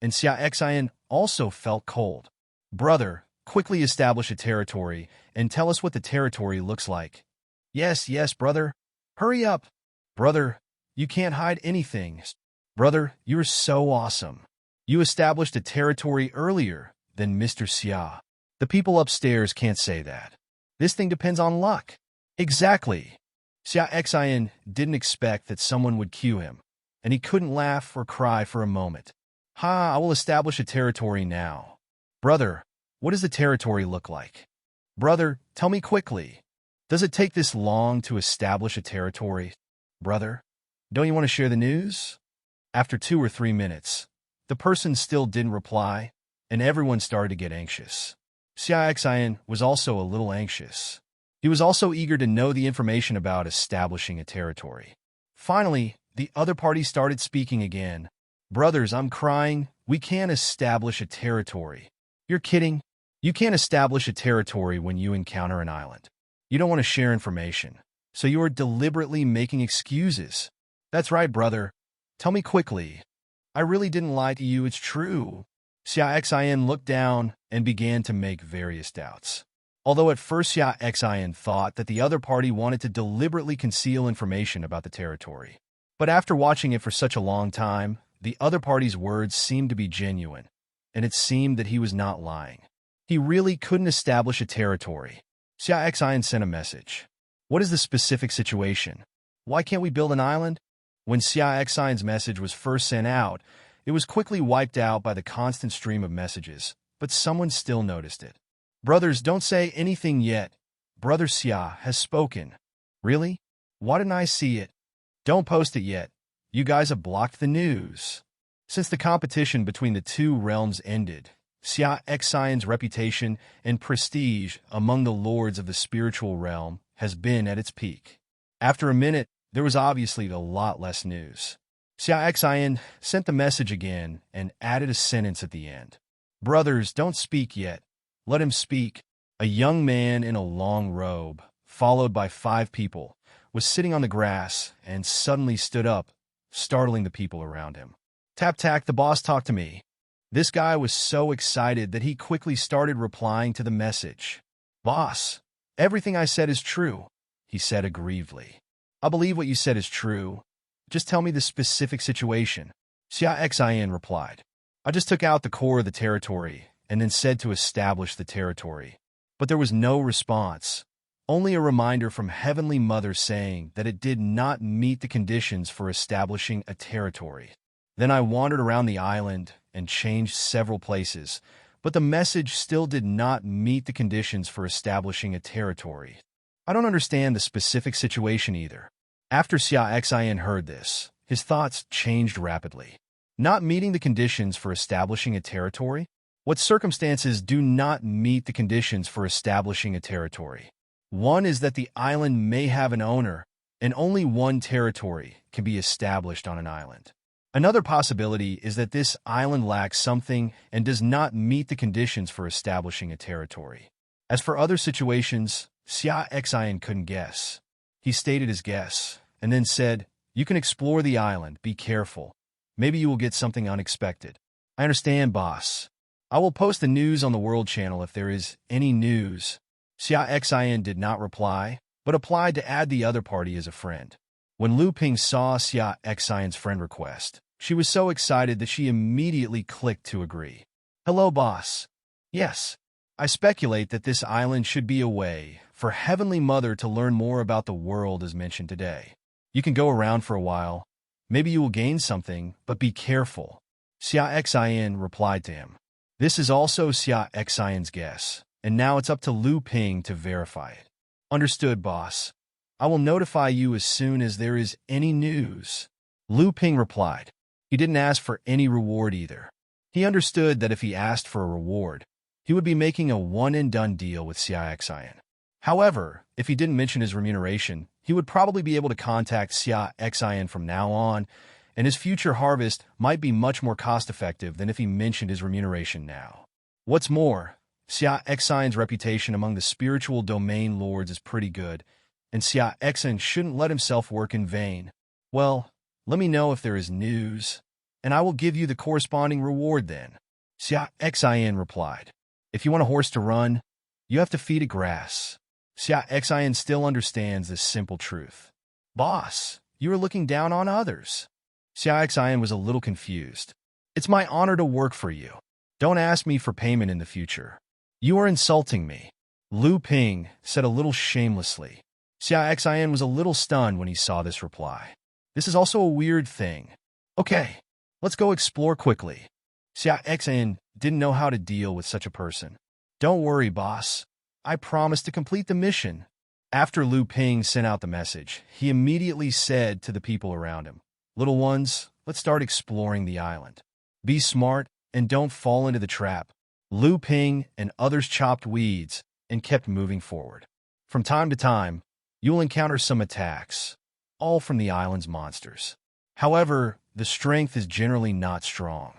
and Xia Xin also felt cold. Brother, quickly establish a territory and tell us what the territory looks like. Yes, yes, brother. Hurry up. Brother, you can't hide anything. Brother, you're so awesome. You established a territory earlier than Mr. Xia. The people upstairs can't say that. This thing depends on luck. Exactly. Xia Xin didn't expect that someone would cue him, and he couldn't laugh or cry for a moment. Ha, I will establish a territory now. Brother, what does the territory look like? Brother, tell me quickly. Does it take this long to establish a territory? Brother, don't you want to share the news? After 2 or 3 minutes, the person still didn't reply, and everyone started to get anxious. Xia Xin was also a little anxious. He was also eager to know the information about establishing a territory. Finally, the other party started speaking again. Brothers, I'm crying. We can't establish a territory. You're kidding? You can't establish a territory when you encounter an island. You don't want to share information, so you are deliberately making excuses. That's right, brother. Tell me quickly. I really didn't lie to you, it's true. Xia Xin looked down and began to make various doubts. Although at first Xia Xin thought that the other party wanted to deliberately conceal information about the territory. But after watching it for such a long time, the other party's words seemed to be genuine, and it seemed that he was not lying. He really couldn't establish a territory. Xia Xin sent a message. What is the specific situation? Why can't we build an island? When Xia Xin's message was first sent out, it was quickly wiped out by the constant stream of messages, but someone still noticed it. Brothers, don't say anything yet. Brother Xia has spoken. Really? Why didn't I see it? Don't post it yet. You guys have blocked the news. Since the competition between the two realms ended, Xia Xin's reputation and prestige among the lords of the spiritual realm has been at its peak. After a minute, there was obviously a lot less news. Xia Xin sent the message again and added a sentence at the end. Brothers, don't speak yet. Let him speak. A young man in a long robe, followed by 5 people, was sitting on the grass and suddenly stood up, startling the people around him. Tap tack, the boss talked to me. This guy was so excited that he quickly started replying to the message. Boss, everything I said is true, he said aggrievedly. I believe what you said is true. Just tell me the specific situation. Xia Xin replied. I just took out the core of the territory and then said to establish the territory. But there was no response, only a reminder from Heavenly Mother saying that it did not meet the conditions for establishing a territory. Then I wandered around the island and changed several places, but the message still did not meet the conditions for establishing a territory. I don't understand the specific situation either. After Xia Xin heard this, his thoughts changed rapidly. Not meeting the conditions for establishing a territory? What circumstances do not meet the conditions for establishing a territory? One is that the island may have an owner, and only one territory can be established on an island. Another possibility is that this island lacks something and does not meet the conditions for establishing a territory. As for other situations, Xia Xin couldn't guess. He stated his guess, and then said, You can explore the island, be careful. Maybe you will get something unexpected. I understand, boss. I will post the news on the World Channel if there is any news. Xia Xin did not reply, but applied to add the other party as a friend. When Lu Ping saw Xia Xin's friend request, she was so excited that she immediately clicked to agree. Hello, boss. Yes, I speculate that this island should be away for Heavenly Mother to learn more about the world as mentioned today. You can go around for a while. Maybe you will gain something, but be careful. Xia Xin replied to him. This is also Xia Xin's guess, and now it's up to Lu Ping to verify it. Understood, boss. I will notify you as soon as there is any news. Lu Ping replied. He didn't ask for any reward either. He understood that if he asked for a reward, he would be making a one-and-done deal with Xia Xin. However, if he didn't mention his remuneration, he would probably be able to contact Xia Xin from now on, and his future harvest might be much more cost-effective than if he mentioned his remuneration now. What's more, Xia Xin's reputation among the spiritual domain lords is pretty good, and Xia Xin shouldn't let himself work in vain. Well, let me know if there is news, and I will give you the corresponding reward then. Xia Xin replied. If you want a horse to run, you have to feed it grass. Xia Xin still understands this simple truth. Boss, you are looking down on others. Xia Xin was a little confused. It's my honor to work for you. Don't ask me for payment in the future. You are insulting me. Lu Ping said a little shamelessly. Xia Xin was a little stunned when he saw this reply. This is also a weird thing. Okay, let's go explore quickly. Xia Xin didn't know how to deal with such a person. Don't worry, boss. I promise to complete the mission. After Lu Ping sent out the message, he immediately said to the people around him, Little ones, let's start exploring the island. Be smart and don't fall into the trap. Lu Ping and others chopped weeds and kept moving forward. From time to time, you will encounter some attacks, all from the island's monsters. However, the strength is generally not strong.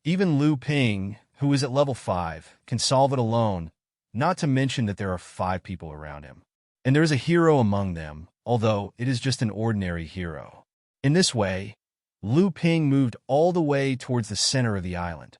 Even Lu Ping, who is at level 5, can solve it alone, not to mention that there are 5 people around him. And there is a hero among them, although it is just an ordinary hero. In this way, Lu Ping moved all the way towards the center of the island.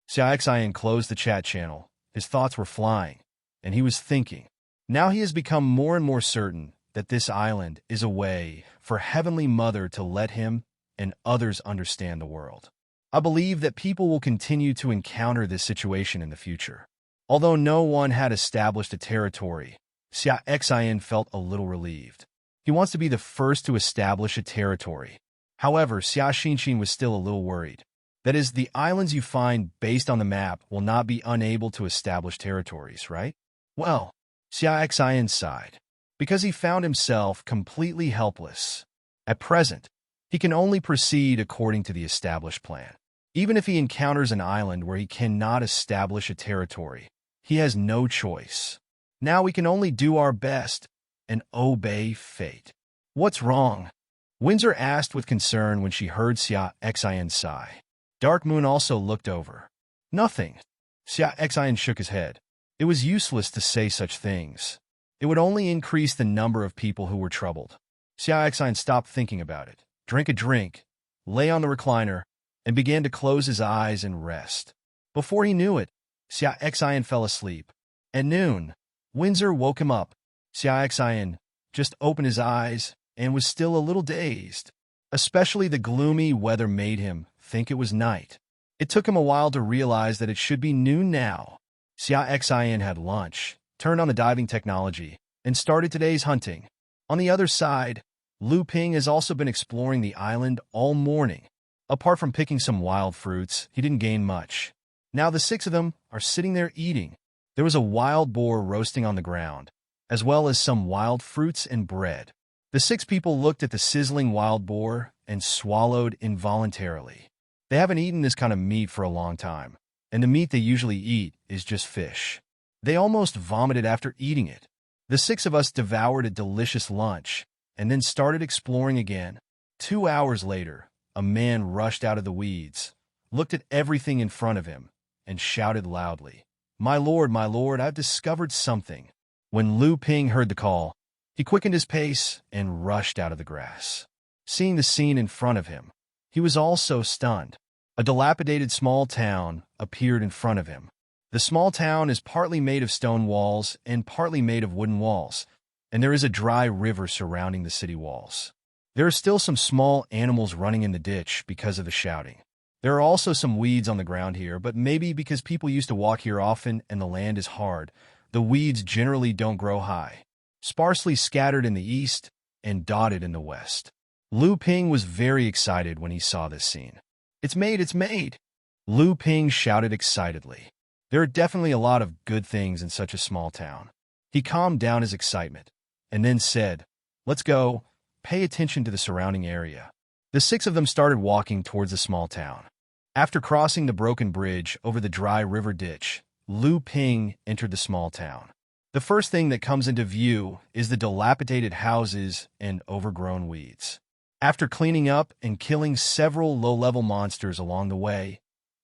Xia Xin closed the chat channel. His thoughts were flying, and he was thinking. Now he has become more and more certain that this island is a way for Heavenly Mother to let him and others understand the world. I believe that people will continue to encounter this situation in the future. Although no one had established a territory, Xia Xin felt a little relieved. He wants to be the first to establish a territory. However, Xia Xin was still a little worried. That is, the islands you find based on the map will not be unable to establish territories, right? Well, Xia Xin sighed, because he found himself completely helpless. At present, he can only proceed according to the established plan. Even if he encounters an island where he cannot establish a territory, he has no choice. Now we can only do our best and obey fate. What's wrong? Windsor asked with concern when she heard Xia Xin sigh. Dark Moon also looked over. Nothing. Xia Xin shook his head. It was useless to say such things. It would only increase the number of people who were troubled. Xia Xin stopped thinking about it, drank a drink, lay on the recliner, and began to close his eyes and rest. Before he knew it, Xia Xin fell asleep. At noon, Windsor woke him up. Xia Xin just opened his eyes and was still a little dazed. Especially the gloomy weather made him think it was night. It took him a while to realize that it should be noon now. Xia Xin had lunch, turned on the diving technology, and started today's hunting. On the other side, Lu Ping has also been exploring the island all morning. Apart from picking some wild fruits, he didn't gain much. Now the 6 of them are sitting there eating. There was a wild boar roasting on the ground, as well as some wild fruits and bread. The 6 people looked at the sizzling wild boar and swallowed involuntarily. They haven't eaten this kind of meat for a long time, and the meat they usually eat is just fish. They almost vomited after eating it. The 6 of us devoured a delicious lunch, and then started exploring again. 2 hours later, a man rushed out of the weeds, looked at everything in front of him, and shouted loudly, my lord, I've discovered something." When Lu Ping heard the call, he quickened his pace and rushed out of the grass. Seeing the scene in front of him, he was also stunned. A dilapidated small town appeared in front of him. The small town is partly made of stone walls and partly made of wooden walls, and there is a dry river surrounding the city walls. There are still some small animals running in the ditch because of the shouting. There are also some weeds on the ground here, but maybe because people used to walk here often and the land is hard, The weeds generally don't grow high, sparsely scattered in the east and dotted in the west. Lu Ping was very excited when he saw this scene. It's made, it's made! Lu Ping shouted excitedly. There are definitely a lot of good things in such a small town. He calmed down his excitement and then said, "Let's go, pay attention to the surrounding area." The six of them started walking towards the small town. After crossing the broken bridge over the dry river ditch, Lu Ping entered the small town. The first thing that comes into view is the dilapidated houses and overgrown weeds. After cleaning up and killing several low-level monsters along the way,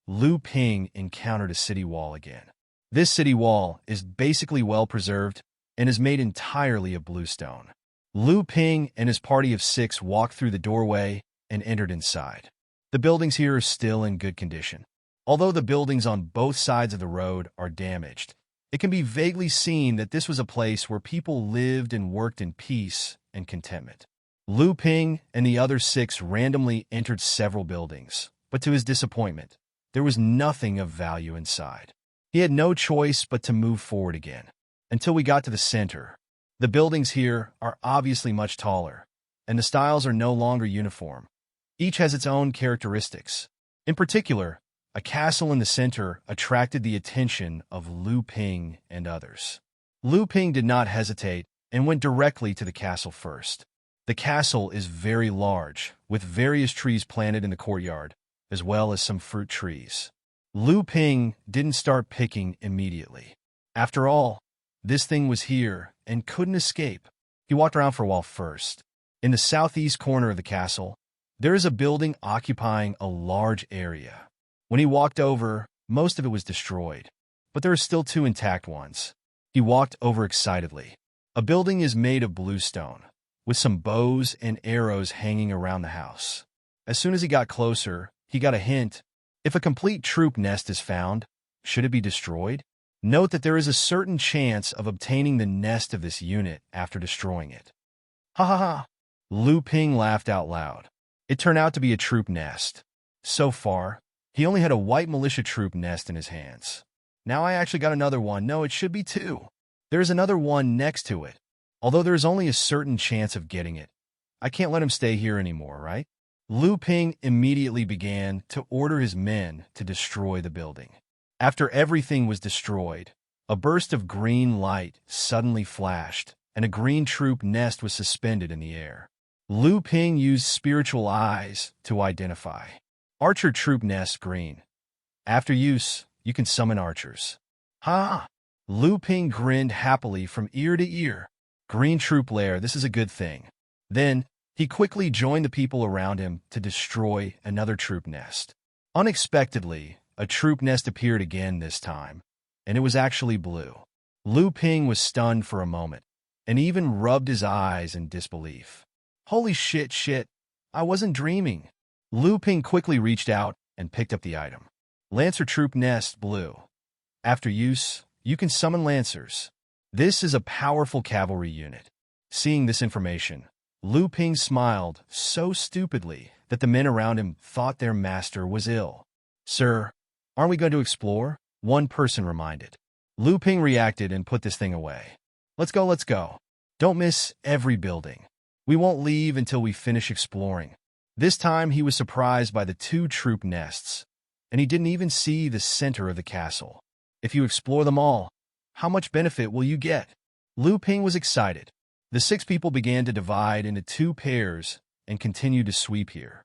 Lu Ping encountered a city wall again. This city wall is basically well-preserved and is made entirely of bluestone. Lu Ping and his party of six walked through the doorway and entered inside. The buildings here are still in good condition. Although the buildings on both sides of the road are damaged, it can be vaguely seen that this was a place where people lived and worked in peace and contentment. Lu Ping and the other six randomly entered several buildings, but to his disappointment, there was nothing of value inside. He had no choice but to move forward again, until we got to the center. The buildings here are obviously much taller, and the styles are no longer uniform. Each has its own characteristics. In particular, a castle in the center attracted the attention of Lu Ping and others. Lu Ping did not hesitate and went directly to the castle first. The castle is very large, with various trees planted in the courtyard, as well as some fruit trees. Lu Ping didn't start picking immediately. After all, this thing was here and couldn't escape. He walked around for a while first. In the southeast corner of the castle, there is a building occupying a large area. When he walked over, most of it was destroyed, but there are still two intact ones. He walked over excitedly. A building is made of bluestone, with some bows and arrows hanging around the house. As soon as he got closer, he got a hint. If a complete troop nest is found, should it be destroyed? Note that there is a certain chance of obtaining the nest of this unit after destroying it. Ha ha ha! Lu Ping laughed out loud. It turned out to be a troop nest. So far, he only had a white militia troop nest in his hands. Now I actually got another one. No, it should be two. There is another one next to it. Although there is only a certain chance of getting it, I can't let him stay here anymore, right? Lu Ping immediately began to order his men to destroy the building. After everything was destroyed, a burst of green light suddenly flashed, and a green troop nest was suspended in the air. Lu Ping used spiritual eyes to identify. Archer troop nest green. After use, you can summon archers. Ha! Lu Ping grinned happily from ear to ear. Green troop lair, this is a good thing. Then, he quickly joined the people around him to destroy another troop nest. Unexpectedly, a troop nest appeared again this time, and it was actually blue. Lu Ping was stunned for a moment, and even rubbed his eyes in disbelief. Holy shit, I wasn't dreaming. Lu Ping quickly reached out and picked up the item. Lancer troop nest blue. After use, you can summon lancers. This is a powerful cavalry unit. Seeing this information, Lu Ping smiled so stupidly that the men around him thought their master was ill. Sir, aren't we going to explore? One person reminded. Lu Ping reacted and put this thing away. Let's go. Don't miss every building. We won't leave until we finish exploring. This time he was surprised by the two troop nests, and he didn't even see the center of the castle. If you explore them all, how much benefit will you get? Lu Ping was excited. The six people began to divide into two pairs and continued to sweep here.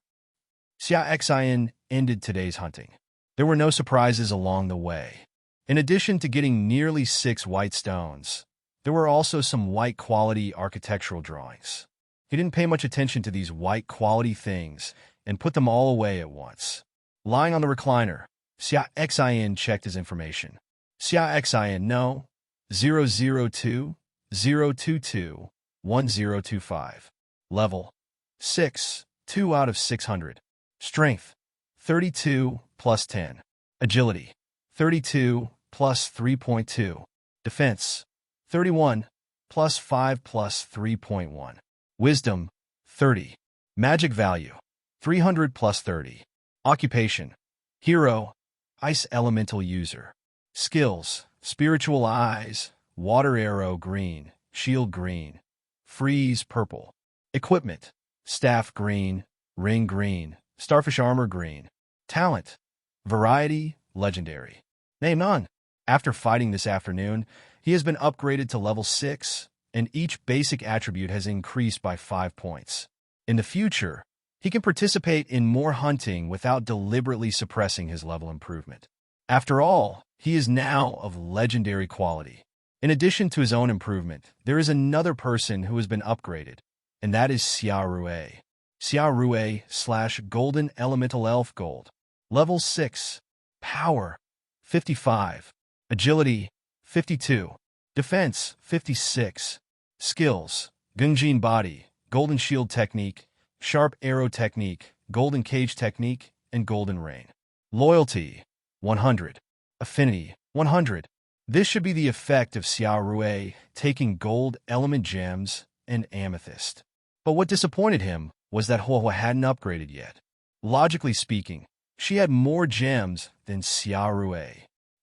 Xia Xin ended today's hunting. There were no surprises along the way. In addition to getting nearly 6 white stones, there were also some white quality architectural drawings. He didn't pay much attention to these white quality things and put them all away at once. Lying on the recliner, Xia Xin checked his information. Xia Xin, no, 002 022 1025. Level 6, 2 out of 600. Strength 32 plus 10. Agility 32 plus 3.2. Defense 31 plus 5 plus 3.1. Wisdom 30. Magic value 300 plus 30. Occupation Hero, Ice Elemental User. Skills, Spiritual Eyes, water arrow green, shield green, freeze purple. Equipment, staff green, ring green, starfish armor green. Talent, variety, legendary. Name none. After fighting this afternoon, he has been upgraded to level 6, and each basic attribute has increased by 5 points. In the future, he can participate in more hunting without deliberately suppressing his level improvement. After all, he is now of legendary quality. In addition to his own improvement, there is another person who has been upgraded, and that is Xia Rui. Xia Rui / Golden Elemental Elf Gold. Level 6. Power, 55. Agility, 52. Defense, 56. Skills, Gungjin Body, Golden Shield Technique, Sharp Arrow Technique, Golden Cage Technique, and Golden Rain. Loyalty, 100. Affinity, 100. This should be the effect of Xia Rui taking gold element gems and amethyst. But what disappointed him was that Hua hadn't upgraded yet. Logically speaking, she had more gems than Xia Rui.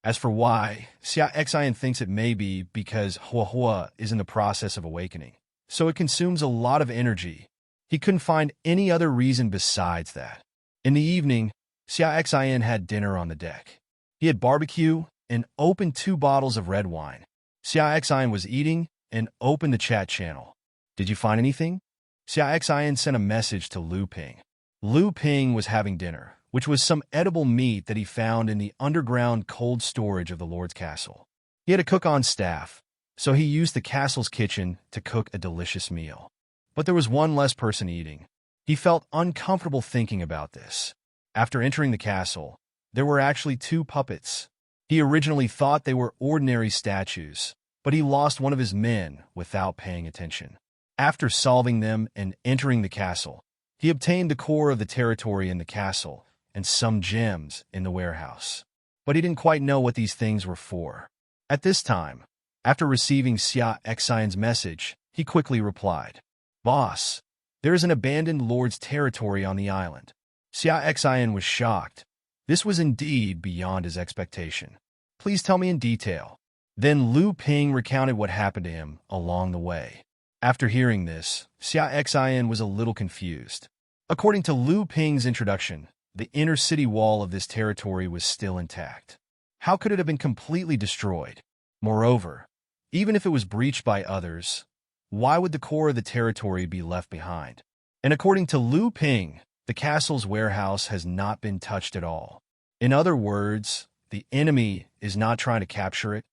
As for why, Xia Xin thinks it may be because Hua is in the process of awakening, so it consumes a lot of energy. He couldn't find any other reason besides that. In the evening, Xia Xin had dinner on the deck. He had barbecue and opened 2 bottles of red wine. Xia Xin was eating and opened the chat channel. Did you find anything? Xia Xin sent a message to Lu Ping. Lu Ping was having dinner, which was some edible meat that he found in the underground cold storage of the Lord's castle. He had a cook on staff, so he used the castle's kitchen to cook a delicious meal. But there was one less person eating. He felt uncomfortable thinking about this. After entering the castle, there were actually 2 puppets. He originally thought they were ordinary statues, but he lost one of his men without paying attention. After solving them and entering the castle, he obtained the core of the territory in the castle and some gems in the warehouse. But he didn't quite know what these things were for. At this time, after receiving Xia Xin's message, he quickly replied, "Boss, there is an abandoned lord's territory on the island." Xia Xin was shocked. This was indeed beyond his expectation. "Please tell me in detail." Then Lu Ping recounted what happened to him along the way. After hearing this, Xia Xin was a little confused. According to Lu Ping's introduction, the inner city wall of this territory was still intact. How could it have been completely destroyed? Moreover, even if it was breached by others, why would the core of the territory be left behind? And according to Lu Ping, the castle's warehouse has not been touched at all. In other words, the enemy is not trying to capture it,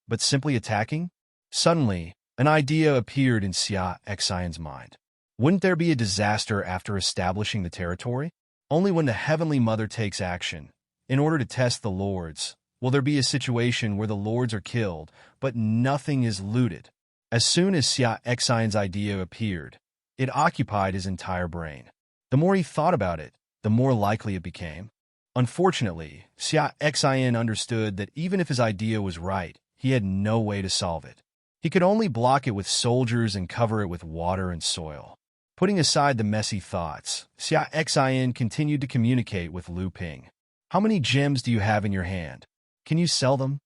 but simply attacking? Suddenly, an idea appeared in Xia Xin's mind. Wouldn't there be a disaster after establishing the territory? Only when the Heavenly Mother takes action, in order to test the lords, will there be a situation where the lords are killed, but nothing is looted. As soon as Xia Xin's idea appeared, it occupied his entire brain. The more he thought about it, the more likely it became. Unfortunately, Xia Xin understood that even if his idea was right, he had no way to solve it. He could only block it with soldiers and cover it with water and soil. Putting aside the messy thoughts, Xia Xin continued to communicate with Lu Ping. "How many gems do you have in your hand? Can you sell them?"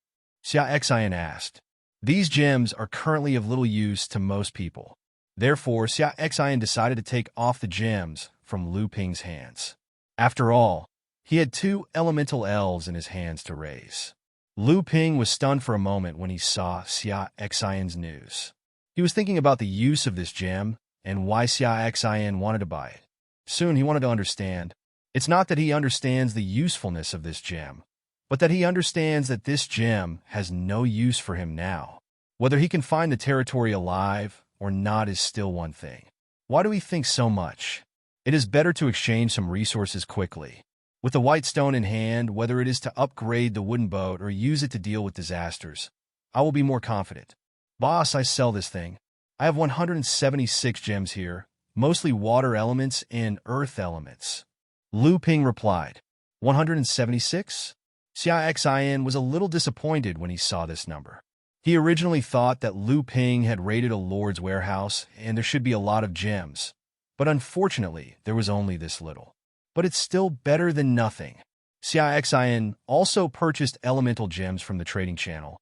Xia Xin asked. These gems are currently of little use to most people. Therefore, Xia Xin decided to take off the gems from Lu Ping's hands. After all, he had 2 elemental elves in his hands to raise. Lu Ping was stunned for a moment when he saw Xia Xin's news. He was thinking about the use of this gem and why Xia Xin wanted to buy it. Soon he wanted to understand. It's not that he understands the usefulness of this gem, but that he understands that this gem has no use for him now. Whether he can find the territory alive or not is still one thing. Why do we think so much? It is better to exchange some resources quickly. With the white stone in hand, whether it is to upgrade the wooden boat or use it to deal with disasters, I will be more confident. "Boss, I sell this thing. I have 176 gems here, mostly water elements and earth elements." Lu Ping replied, 176? Xia Xin was a little disappointed when he saw this number. He originally thought that Lu Ping had raided a lord's warehouse and there should be a lot of gems, but unfortunately there was only this little. But it's still better than nothing. Xia Xin also purchased elemental gems from the trading channel,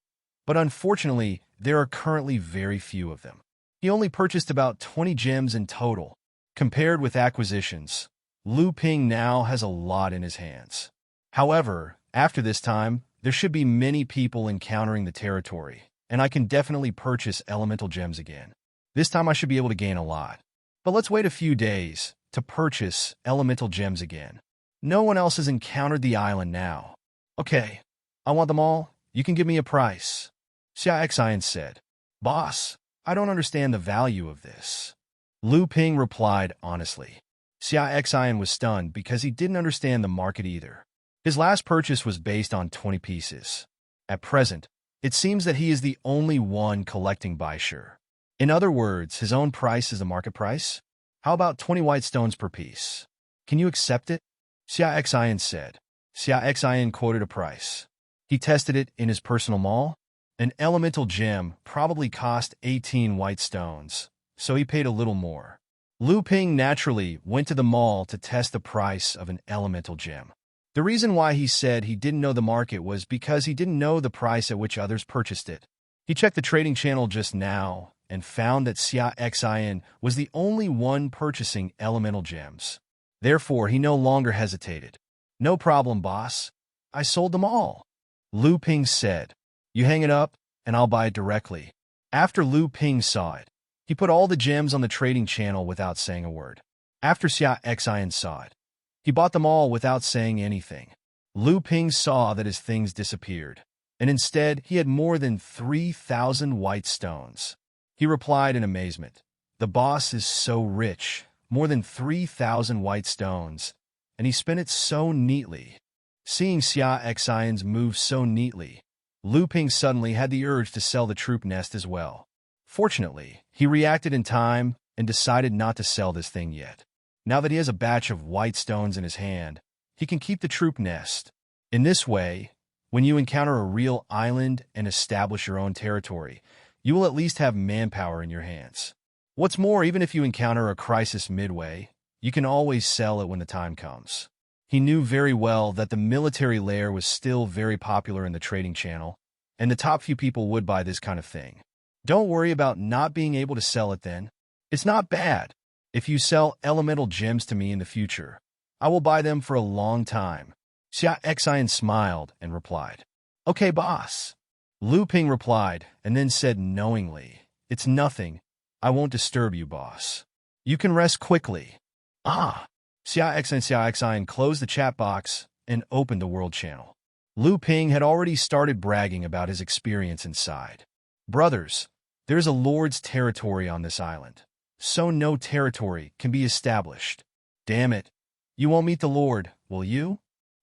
but unfortunately there are currently very few of them. He only purchased about 20 gems in total. Compared with acquisitions, Lu Ping now has a lot in his hands. However, after this time, there should be many people encountering the territory, and I can definitely purchase elemental gems again. This time I should be able to gain a lot. But let's wait a few days to purchase elemental gems again. No one else has encountered the island now. Okay, I want them all. You can give me a price. Xia Xin said. Boss, I don't understand the value of this. Lu Ping replied honestly. Xia Xin was stunned because he didn't understand the market either. His last purchase was based on 20 pieces. At present, it seems that he is the only one collecting Baishur. In other words, his own price is the market price? How about 20 white stones per piece? Can you accept it? Xia Xin said. Xia Xin quoted a price. He tested it in his personal mall. An elemental gem probably cost 18 white stones, so he paid a little more. Lu Ping naturally went to the mall to test the price of an elemental gem. The reason why he said he didn't know the market was because he didn't know the price at which others purchased it. He checked the trading channel just now and found that Xia Xin was the only one purchasing elemental gems. Therefore, he no longer hesitated. No problem, boss. I sold them all. Lu Ping said. You hang it up, and I'll buy it directly. After Lu Ping saw it, he put all the gems on the trading channel without saying a word. After Xia Xin saw it, he bought them all without saying anything. Lu Ping saw that his things disappeared, and instead he had more than 3,000 white stones. He replied in amazement, the boss is so rich, more than 3,000 white stones, and he spent it so neatly. Seeing Xia Xin's move so neatly, Lu Ping suddenly had the urge to sell the troop nest as well. Fortunately, he reacted in time and decided not to sell this thing yet. Now that he has a batch of white stones in his hand, he can keep the troop nest. In this way, when you encounter a real island and establish your own territory, you will at least have manpower in your hands. What's more, even if you encounter a crisis midway, you can always sell it when the time comes. He knew very well that the military lair was still very popular in the trading channel, and the top few people would buy this kind of thing. Don't worry about not being able to sell it then. It's not bad. If you sell elemental gems to me in the future, I will buy them for a long time. Xia Xin smiled and replied, Okay, boss. Lu Ping replied and then said knowingly, It's nothing. I won't disturb you, boss. You can rest quickly. Ah. Xia Xin closed the chat box and opened the world channel. Lu Ping had already started bragging about his experience inside. Brothers, there's a lord's territory on this island, so no territory can be established. Damn it. You won't meet the lord, will you?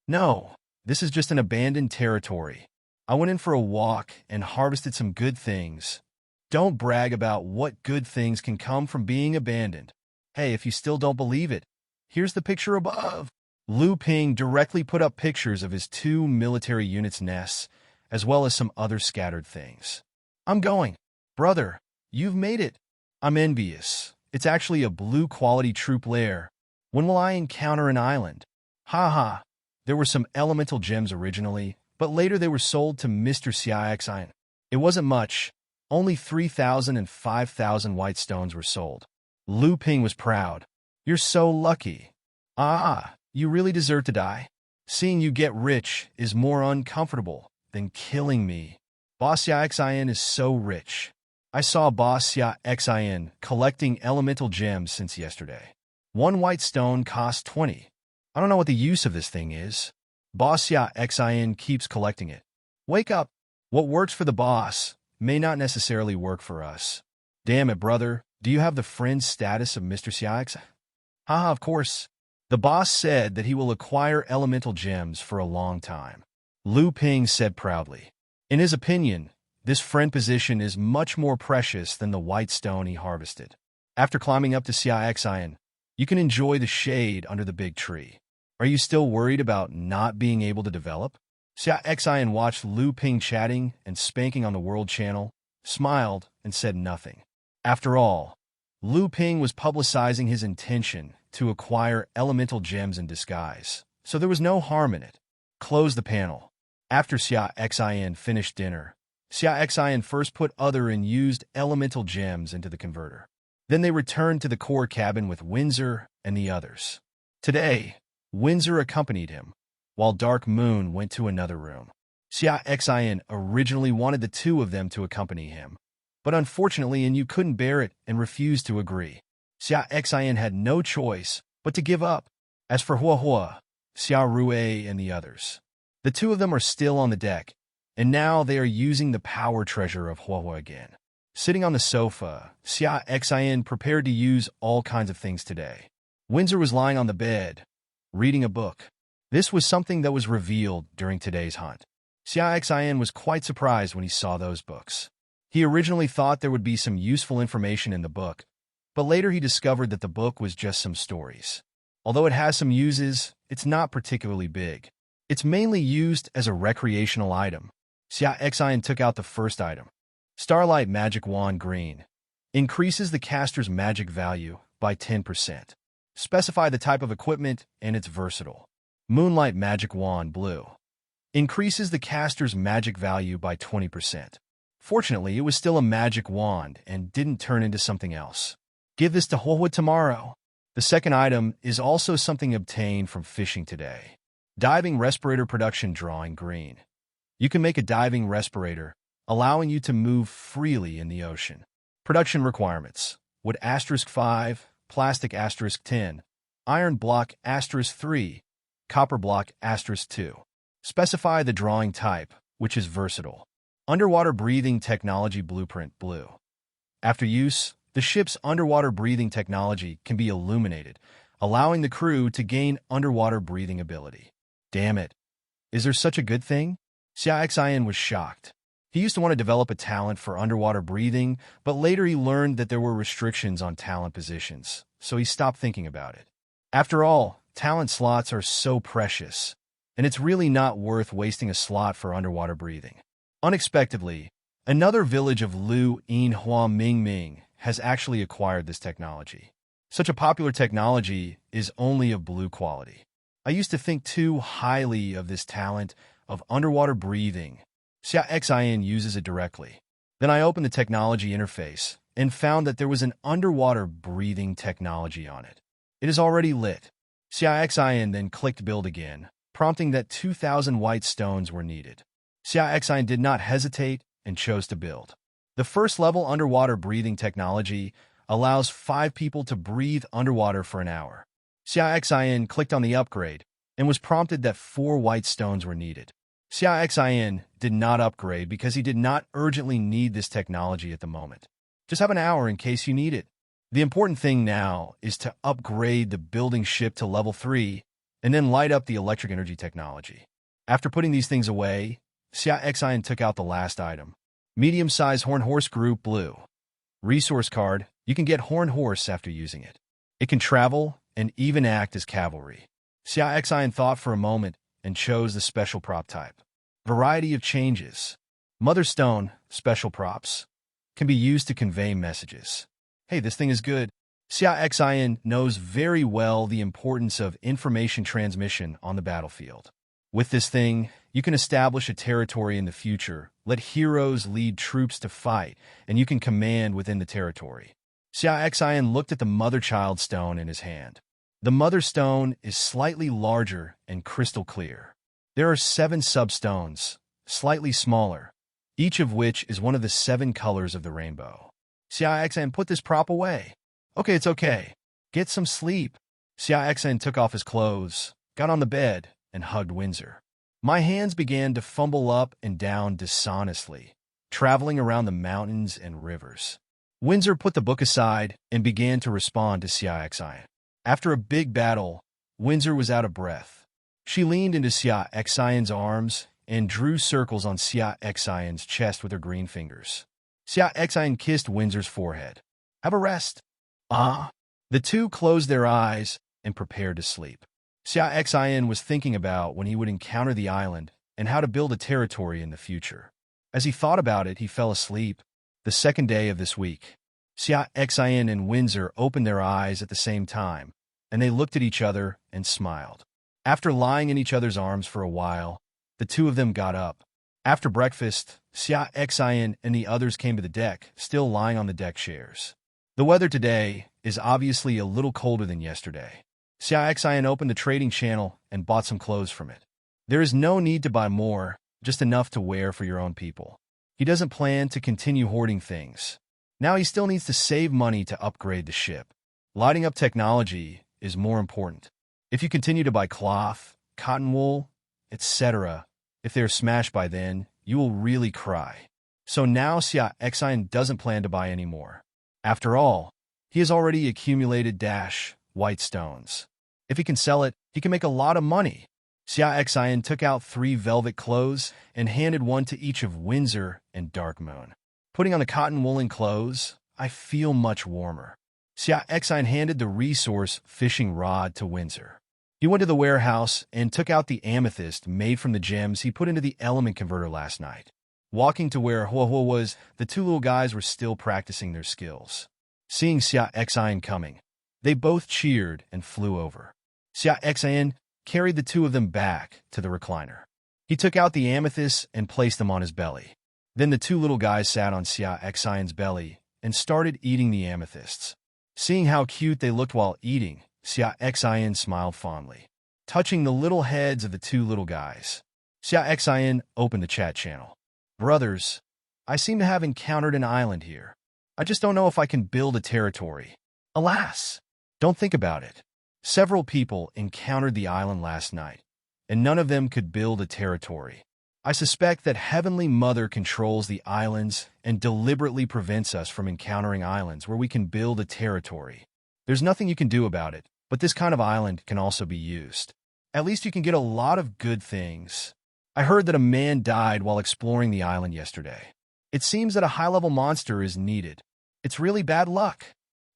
No, this is just an abandoned territory. I went in for a walk and harvested some good things. Don't brag about what good things can come from being abandoned. Hey, if you still don't believe it, here's the picture above. Lu Ping directly put up pictures of his 2 military units' nests, as well as some other scattered things. I'm going. Brother, you've made it. I'm envious. It's actually a blue-quality troop lair. When will I encounter an island? Ha. There were some elemental gems originally, but later they were sold to Mr. Xia Xin. It wasn't much. Only 3,000 and 5,000 white stones were sold. Lu Ping was proud. You're so lucky. You really deserve to die. Seeing you get rich is more uncomfortable than killing me. Boss Xia Xin is so rich. I saw Boss Xia Xin collecting elemental gems since yesterday. 1 white stone costs 20. I don't know what the use of this thing is. Boss Xia Xin keeps collecting it. Wake up. What works for the boss may not necessarily work for us. Damn it, brother. Do you have the friend status of Mr. Xia Xin? Haha, of course. The boss said that he will acquire elemental gems for a long time. Lu Ping said proudly. In his opinion, this friend position is much more precious than the white stone he harvested. After climbing up to Xia Xin, you can enjoy the shade under the big tree. Are you still worried about not being able to develop? Xia Xin watched Lu Ping chatting and spanking on the world channel, smiled, and said nothing. After all, Lu Ping was publicizing his intention to acquire elemental gems in disguise, so there was no harm in it. Close the panel. After Xia Xin finished dinner, Xia Xin first put other and used elemental gems into the converter. Then they returned to the core cabin with Windsor and the others. Today, Windsor accompanied him, while Dark Moon went to another room. Xia Xin originally wanted the two of them to accompany him, but unfortunately Yu couldn't bear it and refused to agree. Xia Xin had no choice but to give up. As for Hua, Xia Rue, and the others, the two of them are still on the deck, and now they are using the power treasure of Hua again. Sitting on the sofa, Xia Xin prepared to use all kinds of things today. Windsor was lying on the bed, reading a book. This was something that was revealed during today's hunt. Xia Xin was quite surprised when he saw those books. He originally thought there would be some useful information in the book, but later he discovered that the book was just some stories. Although it has some uses, it's not particularly big. It's mainly used as a recreational item. Xia Xin took out the first item. Starlight Magic Wand Green. Increases the caster's magic value by 10%. Specify the type of equipment, and it's versatile. Moonlight Magic Wand Blue. Increases the caster's magic value by 20%. Fortunately, it was still a magic wand and didn't turn into something else. Give this to Hua tomorrow. The second item is also something obtained from fishing today. Diving Respirator Production Drawing Green. You can make a diving respirator, allowing you to move freely in the ocean. Production requirements: wood *5, plastic *10, iron block *3, copper block *2. Specify the drawing type, which is versatile. Underwater Breathing Technology Blueprint Blue. After use, the ship's underwater breathing technology can be illuminated, allowing the crew to gain underwater breathing ability. Damn it. Is there such a good thing? Xia Xin was shocked. He used to want to develop a talent for underwater breathing, but later he learned that there were restrictions on talent positions, so he stopped thinking about it. After all, talent slots are so precious, and it's really not worth wasting a slot for underwater breathing. Unexpectedly, another village of Lu Yin Hua Ming Ming has actually acquired this technology. Such a popular technology is only of blue quality. I used to think too highly of this talent of underwater breathing. Xia Xin uses it directly. Then I opened the technology interface and found that there was an underwater breathing technology on it. It is already lit. Xia Xin then clicked build again, prompting that 2,000 white stones were needed. Xia Xin did not hesitate and chose to build. The first level underwater breathing technology allows 5 people to breathe underwater for an hour. Xia Xin clicked on the upgrade and was prompted that 4 white stones were needed. Xia Xin did not upgrade because he did not urgently need this technology at the moment. Just have an hour in case you need it. The important thing now is to upgrade the building ship to level 3 and then light up the electric energy technology. After putting these things away, Xia Xin took out the last item. Medium-sized Horn Horse Group Blue. Resource card. You can get Horn Horse after using it. It can travel and even act as cavalry. Xia Xin thought for a moment and chose the special prop type. Variety of changes. Mother Stone, special props, can be used to convey messages. Hey, this thing is good. Xia Xin knows very well the importance of information transmission on the battlefield. With this thing, you can establish a territory in the future, let heroes lead troops to fight, and you can command within the territory. Xia Xin looked at the Mother-Child Stone in his hand. The Mother Stone is slightly larger and crystal clear. There are 7 sub-stones, slightly smaller, each of which is one of the 7 colors of the rainbow. Xia Xin put this prop away. Okay, it's okay. Get some sleep. Xia Xin took off his clothes, got on the bed, and hugged Windsor. My hands began to fumble up and down dishonestly, traveling around the mountains and rivers. Windsor put the book aside and began to respond to Xia Xin. After a big battle, Windsor was out of breath. She leaned into Xia Xin's arms and drew circles on Xia Xin's chest with her green fingers. Xia Xin kissed Windsor's forehead. Have a rest. The two closed their eyes and prepared to sleep. Xia Xin was thinking about when he would encounter the island and how to build a territory in the future. As he thought about it, he fell asleep. The second day of this week, Xia Xin and Windsor opened their eyes at the same time, and they looked at each other and smiled. After lying in each other's arms for a while, the two of them got up. After breakfast, Xia Xin and the others came to the deck, still lying on the deck chairs. The weather today is obviously a little colder than yesterday. Xia Xin opened the trading channel and bought some clothes from it. There is no need to buy more, just enough to wear for your own people. He doesn't plan to continue hoarding things. Now he still needs to save money to upgrade the ship. Lighting up technology is more important. If you continue to buy cloth, cotton wool, etc., if they're smashed by then, you will really cry. So now Xia Xin doesn't plan to buy any more. After all, he has already accumulated white stones. If he can sell it, he can make a lot of money. Xia Xin took out 3 velvet clothes and handed one to each of Windsor and Dark Moon. Putting on the cotton woolen clothes, I feel much warmer. Xia Xin handed the resource fishing rod to Windsor. He went to the warehouse and took out the amethyst made from the gems he put into the element converter last night. Walking to where Hua was, the 2 little guys were still practicing their skills. Seeing Xia Xin coming, they both cheered and flew over. Xia Xin carried the 2 of them back to the recliner. He took out the amethysts and placed them on his belly. Then the 2 little guys sat on Xia Xin's belly and started eating the amethysts. Seeing how cute they looked while eating, Xia Xin smiled fondly. Touching the little heads of the 2 little guys, Xia Xin opened the chat channel. Brothers, I seem to have encountered an island here. I just don't know if I can build a territory. Alas, don't think about it. Several people encountered the island last night, and none of them could build a territory. I suspect that Heavenly Mother controls the islands and deliberately prevents us from encountering islands where we can build a territory. There's nothing you can do about it, but this kind of island can also be used. At least you can get a lot of good things. I heard that a man died while exploring the island yesterday. It seems that a high-level monster is needed. It's really bad luck.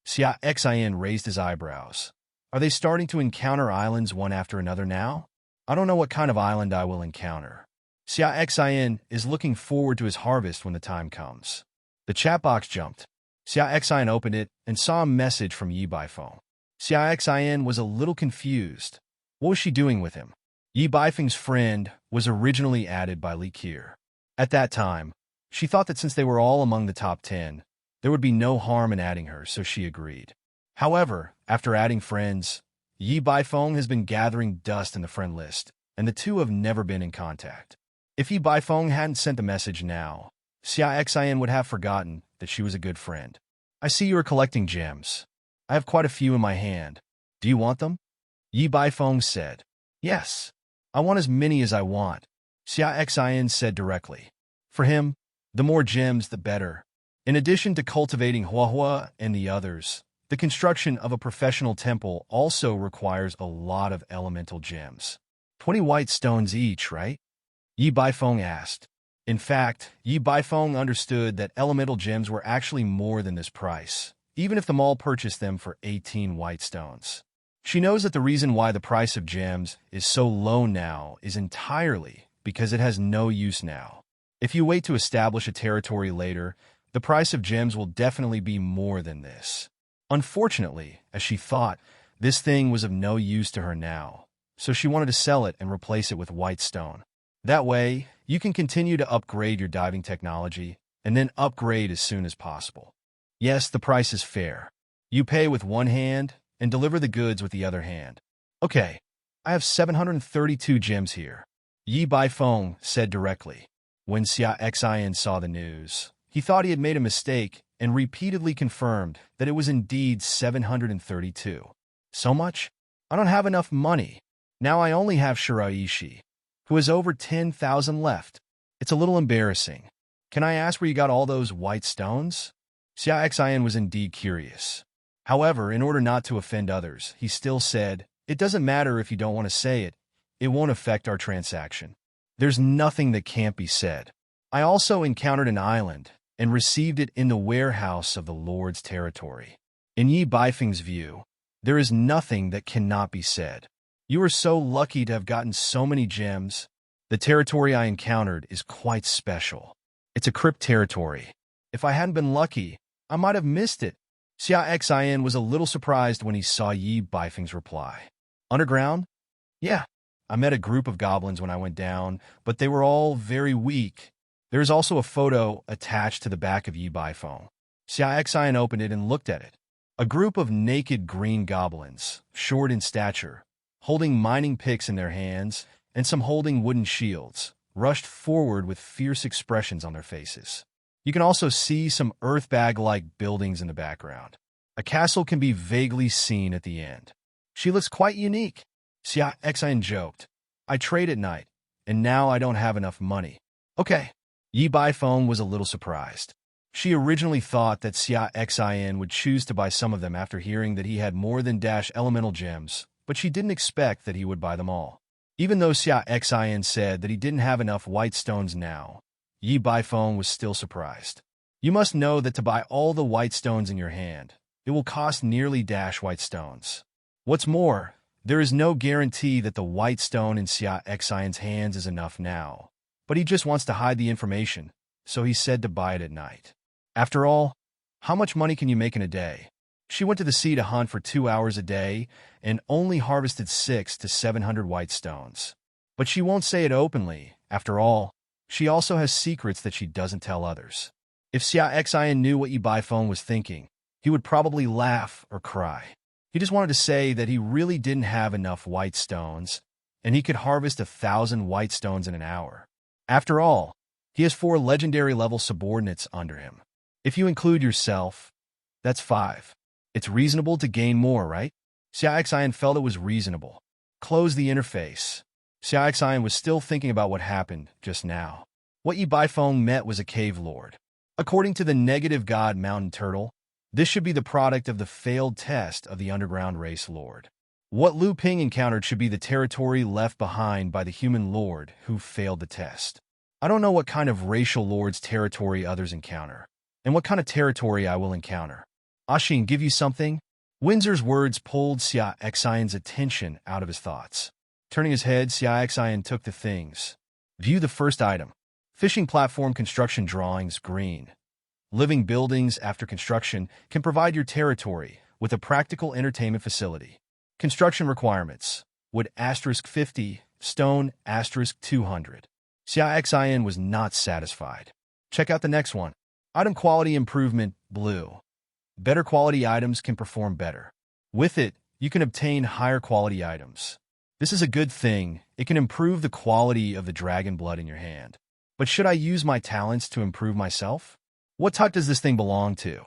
Xia Xin raised his eyebrows. Are they starting to encounter islands one after another now? I don't know what kind of island I will encounter. Xia Xin is looking forward to his harvest when the time comes. The chat box jumped. Xia Xin opened it and saw a message from Yi Baifeng. Xia Xin was a little confused. What was she doing with him? Yi Baifeng's friend was originally added by Li Qier. At that time, she thought that since they were all among the top 10, there would be no harm in adding her, so she agreed. However, after adding friends, Yi Baifeng has been gathering dust in the friend list, and the 2 have never been in contact. If Yi Baifeng hadn't sent the message now, Xia Xin would have forgotten that she was a good friend. I see you are collecting gems. I have quite a few in my hand. Do you want them? Yi Baifeng said. Yes. I want as many as I want, Xia Xin said directly. For him, the more gems the better. In addition to cultivating Hua and the others, the construction of a professional temple also requires a lot of elemental gems. 20 white stones each, right? Yi Baifeng asked. In fact, Yi Baifeng understood that elemental gems were actually more than this price, even if the mall purchased them for 18 white stones. She knows that the reason why the price of gems is so low now is entirely because it has no use now. If you wait to establish a territory later, the price of gems will definitely be more than this. Unfortunately, as she thought, this thing was of no use to her now, so she wanted to sell it and replace it with white stone. That way, you can continue to upgrade your diving technology and then upgrade as soon as possible. Yes, the price is fair. You pay with one hand and deliver the goods with the other hand. Okay, I have 732 gems here, Yi Baifeng said directly. When Xia Xin saw the news, he thought he had made a mistake and repeatedly confirmed that it was indeed 732. So much? I don't have enough money. Now I only have Shiraishi, who has over 10,000 left. It's a little embarrassing. Can I ask where you got all those white stones? Xia Xin was indeed curious. However, in order not to offend others, he still said, it doesn't matter if you don't want to say it. It won't affect our transaction. There's nothing that can't be said. I also encountered an island and received it in the warehouse of the Lord's territory. In Yi Baifeng's view, there is nothing that cannot be said. You are so lucky to have gotten so many gems. The territory I encountered is quite special. It's a crypt territory. If I hadn't been lucky, I might have missed it. Xia Xin was a little surprised when he saw Yi Baifeng's reply. Underground? Yeah, I met a group of goblins when I went down, but they were all very weak. There is also a photo attached to the back of Yi Bai phone. Xia Xin opened it and looked at it. A group of naked green goblins, short in stature, holding mining picks in their hands, and some holding wooden shields, rushed forward with fierce expressions on their faces. You can also see some earthbag-like buildings in the background. A castle can be vaguely seen at the end. She looks quite unique, Xia Xin joked. I trade at night, and now I don't have enough money. Okay. Yi Bai phone was a little surprised. She originally thought that Xia Xin would choose to buy some of them after hearing that he had more than elemental gems, but she didn't expect that he would buy them all. Even though Xia Xin said that he didn't have enough white stones now, Yi Bai phone was still surprised. You must know that to buy all the white stones in your hand, it will cost nearly white stones. What's more, there is no guarantee that the white stone in Xia Xion's hands is enough now, but he just wants to hide the information, so he said to buy it at night. After all, how much money can you make in a day? She went to the sea to hunt for 2 hours a day and only harvested 600 to 700 white stones. But she won't say it openly. After all, she also has secrets that she doesn't tell others. If Xia Xian knew what Yi Bai phone was thinking, he would probably laugh or cry. He just wanted to say that he really didn't have enough white stones, and he could harvest 1,000 white stones in an hour. After all, he has 4 legendary-level subordinates under him. If you include yourself, that's 5. It's reasonable to gain more, right? Xia Xian felt it was reasonable. Close the interface. Xia Xian was still thinking about what happened just now. What Yi Bai phone met was a cave lord. According to the negative god Mountain Turtle, this should be the product of the failed test of the underground race lord. What Lu Ping encountered should be the territory left behind by the human lord who failed the test. I don't know what kind of racial lord's territory others encounter, and what kind of territory I will encounter. Xin, give you something? Windsor's words pulled Xia Xion's attention out of his thoughts. Turning his head, Xia Xion took the things. View the first item. Fishing platform construction drawings, green. Living buildings after construction can provide your territory with a practical entertainment facility. Construction requirements. Wood *50, stone *200. Xia Xion was not satisfied. Check out the next one. Item quality improvement, blue. Better quality items can perform better. With it, you can obtain higher quality items. This is a good thing. It can improve the quality of the dragon blood in your hand. But should I use my talents to improve myself? What type does this thing belong to?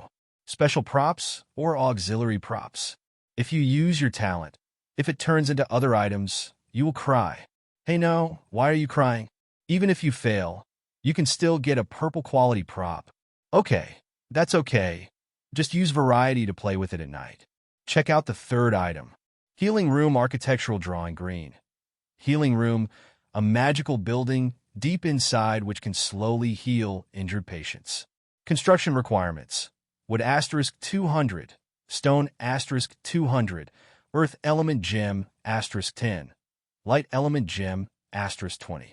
Special props or auxiliary props? If you use your talent, if it turns into other items, you will cry. Hey no, why are you crying? Even if you fail, you can still get a purple quality prop. Okay, that's okay. Just use variety to play with it at night. Check out the third item. Healing Room Architectural Drawing, green. Healing Room, a magical building deep inside which can slowly heal injured patients. Construction requirements. Wood *200, stone *200, earth element gem *10, light element gem *20.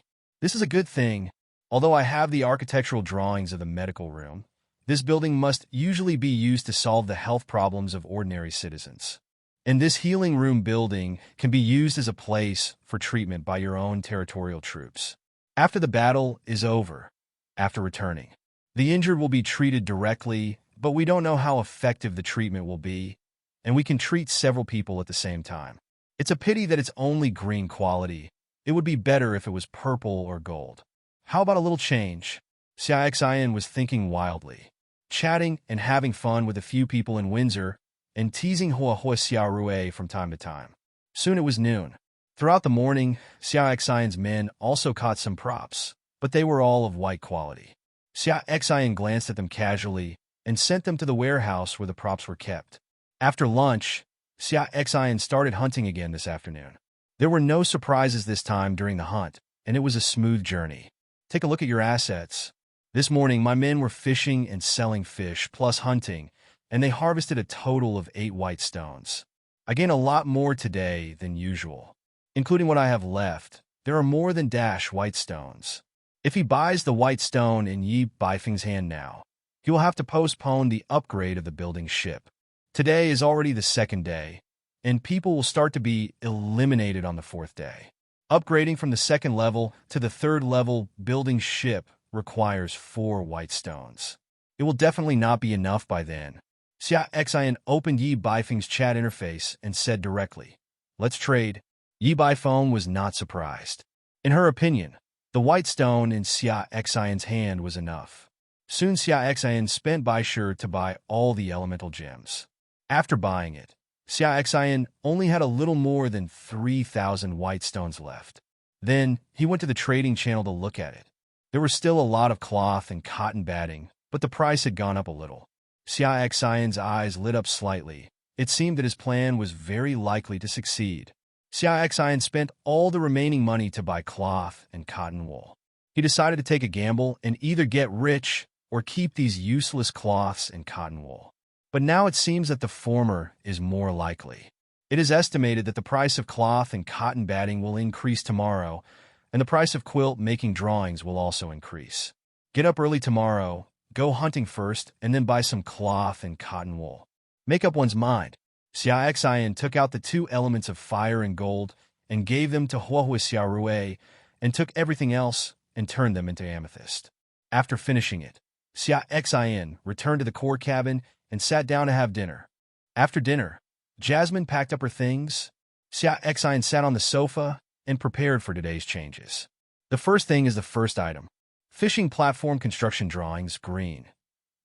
This is a good thing. Although I have the architectural drawings of the medical room, this building must usually be used to solve the health problems of ordinary citizens. And this healing room building can be used as a place for treatment by your own territorial troops. After the battle is over, after returning, the injured will be treated directly, but we don't know how effective the treatment will be, and we can treat several people at the same time. It's a pity that it's only green quality. It would be better if it was purple or gold. How about a little change? Xia Xian was thinking wildly, chatting and having fun with a few people in Windsor, and teasing Hua Xia Rui from time to time. Soon it was noon. Throughout the morning, Xia Xian's men also caught some props, but they were all of white quality. Xia Xian glanced at them casually and sent them to the warehouse where the props were kept. After lunch, Xia Xian started hunting again this afternoon. There were no surprises this time during the hunt, and it was a smooth journey. Take a look at your assets. This morning, my men were fishing and selling fish, plus hunting, and they harvested a total of 8 white stones. I gain a lot more today than usual. Including what I have left, there are more than white stones. If he buys the white stone in Yi Baifeng's hand now, he will have to postpone the upgrade of the building ship. Today is already the 2nd day, and people will start to be eliminated on the 4th day. Upgrading from the second level to the third level building ship requires 4 white stones. It will definitely not be enough by then. Xia Xin opened Yi Baifeng's chat interface and said directly, "Let's trade." Yi Baifeng was not surprised. In her opinion, the white stone in Xia Xin's hand was enough. Soon Xia Xin spent Baishur to buy all the elemental gems. After buying it, Xia Xin only had a little more than 3,000 white stones left. Then he went to the trading channel to look at it. There was still a lot of cloth and cotton batting, but the price had gone up a little. Xia Xin's eyes lit up slightly. It seemed that his plan was very likely to succeed. Xia Xin spent all the remaining money to buy cloth and cotton wool. He decided to take a gamble and either get rich or keep these useless cloths and cotton wool. But now it seems that the former is more likely. It is estimated that the price of cloth and cotton batting will increase tomorrow, and the price of quilt making drawings will also increase. Get up early tomorrow, go hunting first, and then buy some cloth and cotton wool. Make up one's mind. Xia Xin took out the 2 elements of fire and gold and gave them to Huahua Xiaorui and took everything else and turned them into amethyst. After finishing it, Xia Xin returned to the core cabin and sat down to have dinner. After dinner, Jasmine packed up her things. Xia Xin sat on the sofa and prepared for today's changes. The first thing is the first item. Fishing platform construction drawings, green.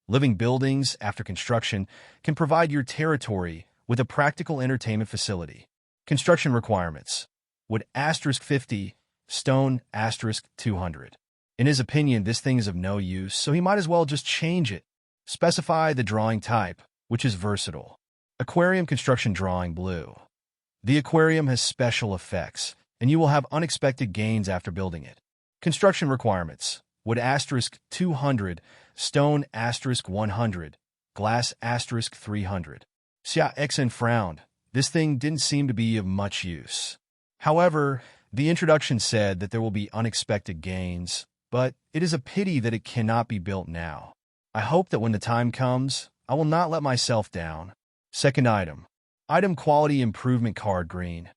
Living buildings after construction can provide your territory with a practical entertainment facility. Construction requirements. Wood *50, stone *200. In his opinion, this thing is of no use, so he might as well just change it. Specify the drawing type, which is versatile. Aquarium construction drawing, blue. The aquarium has special effects, and you will have unexpected gains after building it. Construction requirements. Wood *200, stone *100, glass *300. Xia Xin frowned. This thing didn't seem to be of much use. However, the introduction said that there will be unexpected gains, but it is a pity that it cannot be built now. I hope that when the time comes, I will not let myself down. Second item. Item quality improvement card, green.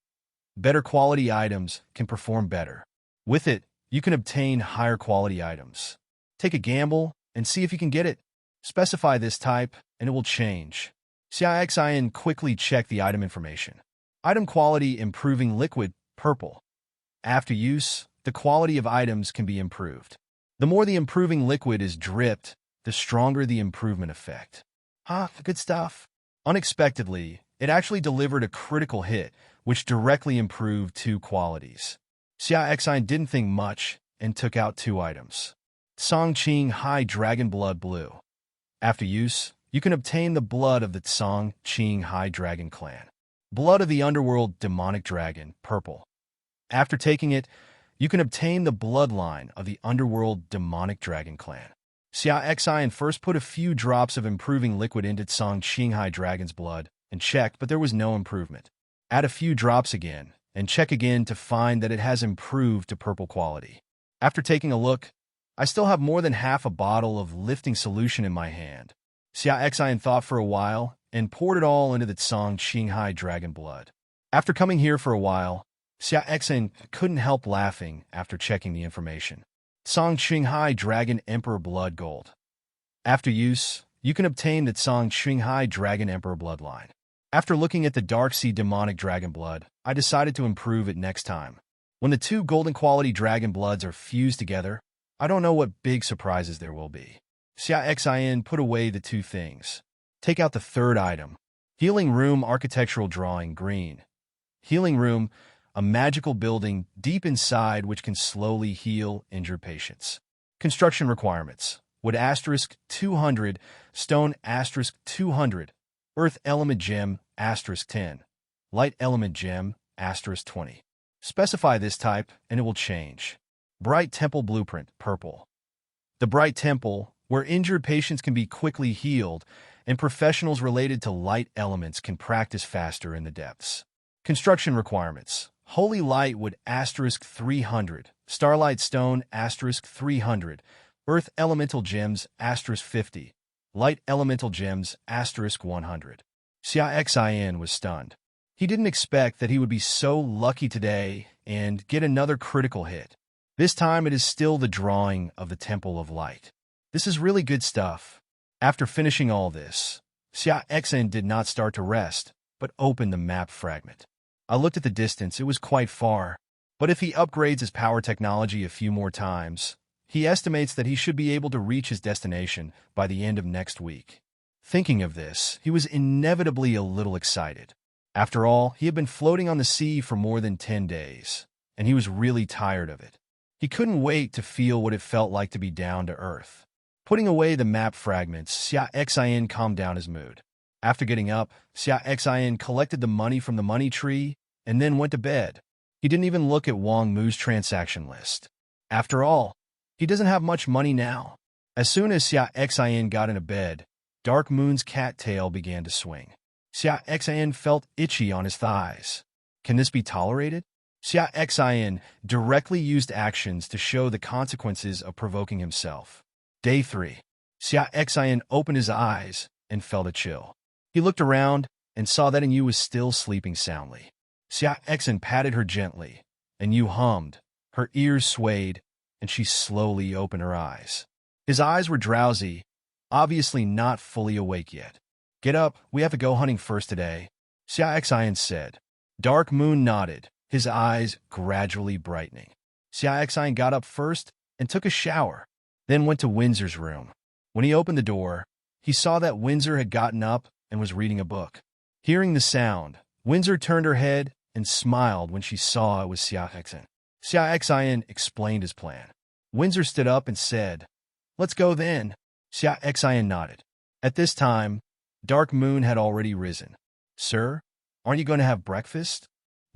Better quality items can perform better. With it, you can obtain higher quality items. Take a gamble and see if you can get it. Specify this type and it will change. Xia Xin quickly checked the item information. Item quality improving liquid, purple. After use, the quality of items can be improved. The more the improving liquid is dripped, the stronger the improvement effect. Good stuff. Unexpectedly, it actually delivered a critical hit, which directly improved 2 qualities. Xia Xin didn't think much and took out 2 items. Songqing High Dragon Blood, blue. After use, you can obtain the blood of the Songqing High Dragon clan. Blood of the Underworld Demonic Dragon, purple. After taking it, you can obtain the bloodline of the Underworld Demonic Dragon clan. Xia Xin first put a few drops of improving liquid into Songqing High Dragon's blood and checked, but there was no improvement. Add a few drops again and check again to find that it has improved to purple quality. After taking a look, I still have more than half a bottle of lifting solution in my hand. Xia Xin thought for a while and poured it all into the Songqing High Dragon blood. After coming here for a while, Xia Xin couldn't help laughing after checking the information. Songqing High Dragon Emperor Blood, gold. After use, you can obtain the Songqing High Dragon Emperor bloodline. After looking at the Dark Sea Demonic Dragon blood, I decided to improve it next time. When the 2 golden quality dragon bloods are fused together, I don't know what big surprises there will be. Xia Xin put away the 2 things. Take out the third item. Healing Room Architectural Drawing, green. Healing Room, a magical building deep inside which can slowly heal injured patients. Construction requirements. Wood *200, stone *200, earth element gem *10, light element gem *20. Specify this type and it will change. Bright Temple Blueprint, purple. The Bright Temple, where injured patients can be quickly healed and professionals related to light elements can practice faster in the depths. Construction requirements. Holy Light Wood *300, Starlight Stone *300, Earth Elemental Gems *50, Light Elemental Gems *100. Xia Xin was stunned. He didn't expect that he would be so lucky today and get another critical hit. This time it is still the drawing of the Temple of Light. This is really good stuff. After finishing all this, Xia Xin did not start to rest, but opened the map fragment. I looked at the distance. It was quite far, but if he upgrades his power technology a few more times, he estimates that he should be able to reach his destination by the end of next week. Thinking of this, he was inevitably a little excited. After all, he had been floating on the sea for more than 10 days, and he was really tired of it. He couldn't wait to feel what it felt like to be down to earth. Putting away the map fragments, Xia Xin calmed down his mood. After getting up, Xia Xin collected the money from the money tree and then went to bed. He didn't even look at Wang Mu's transaction list. After all, he doesn't have much money now. As soon as Xia Xin got into bed, Dark Moon's cat tail began to swing. Xia Xin felt itchy on his thighs. Can this be tolerated? Xia Xin directly used actions to show the consequences of provoking himself. Day 3. Xia Xin opened his eyes and felt a chill. He looked around and saw that Yu was still sleeping soundly. Xia Xin patted her gently, and Yu hummed. Her ears swayed, and she slowly opened her eyes. His eyes were drowsy, obviously not fully awake yet. Get up, we have to go hunting first today, Xia Xin said. Dark Moon nodded, his eyes gradually brightening. Xia Xin got up first and took a shower, then went to Windsor's room. When he opened the door, he saw that Windsor had gotten up and was reading a book. Hearing the sound, Windsor turned her head and smiled when she saw it was Xia Xin. Xia Xin explained his plan. Windsor stood up and said, "Let's go then." Xia Xin nodded. At this time, Dark Moon had already risen. "Sir, aren't you going to have breakfast?"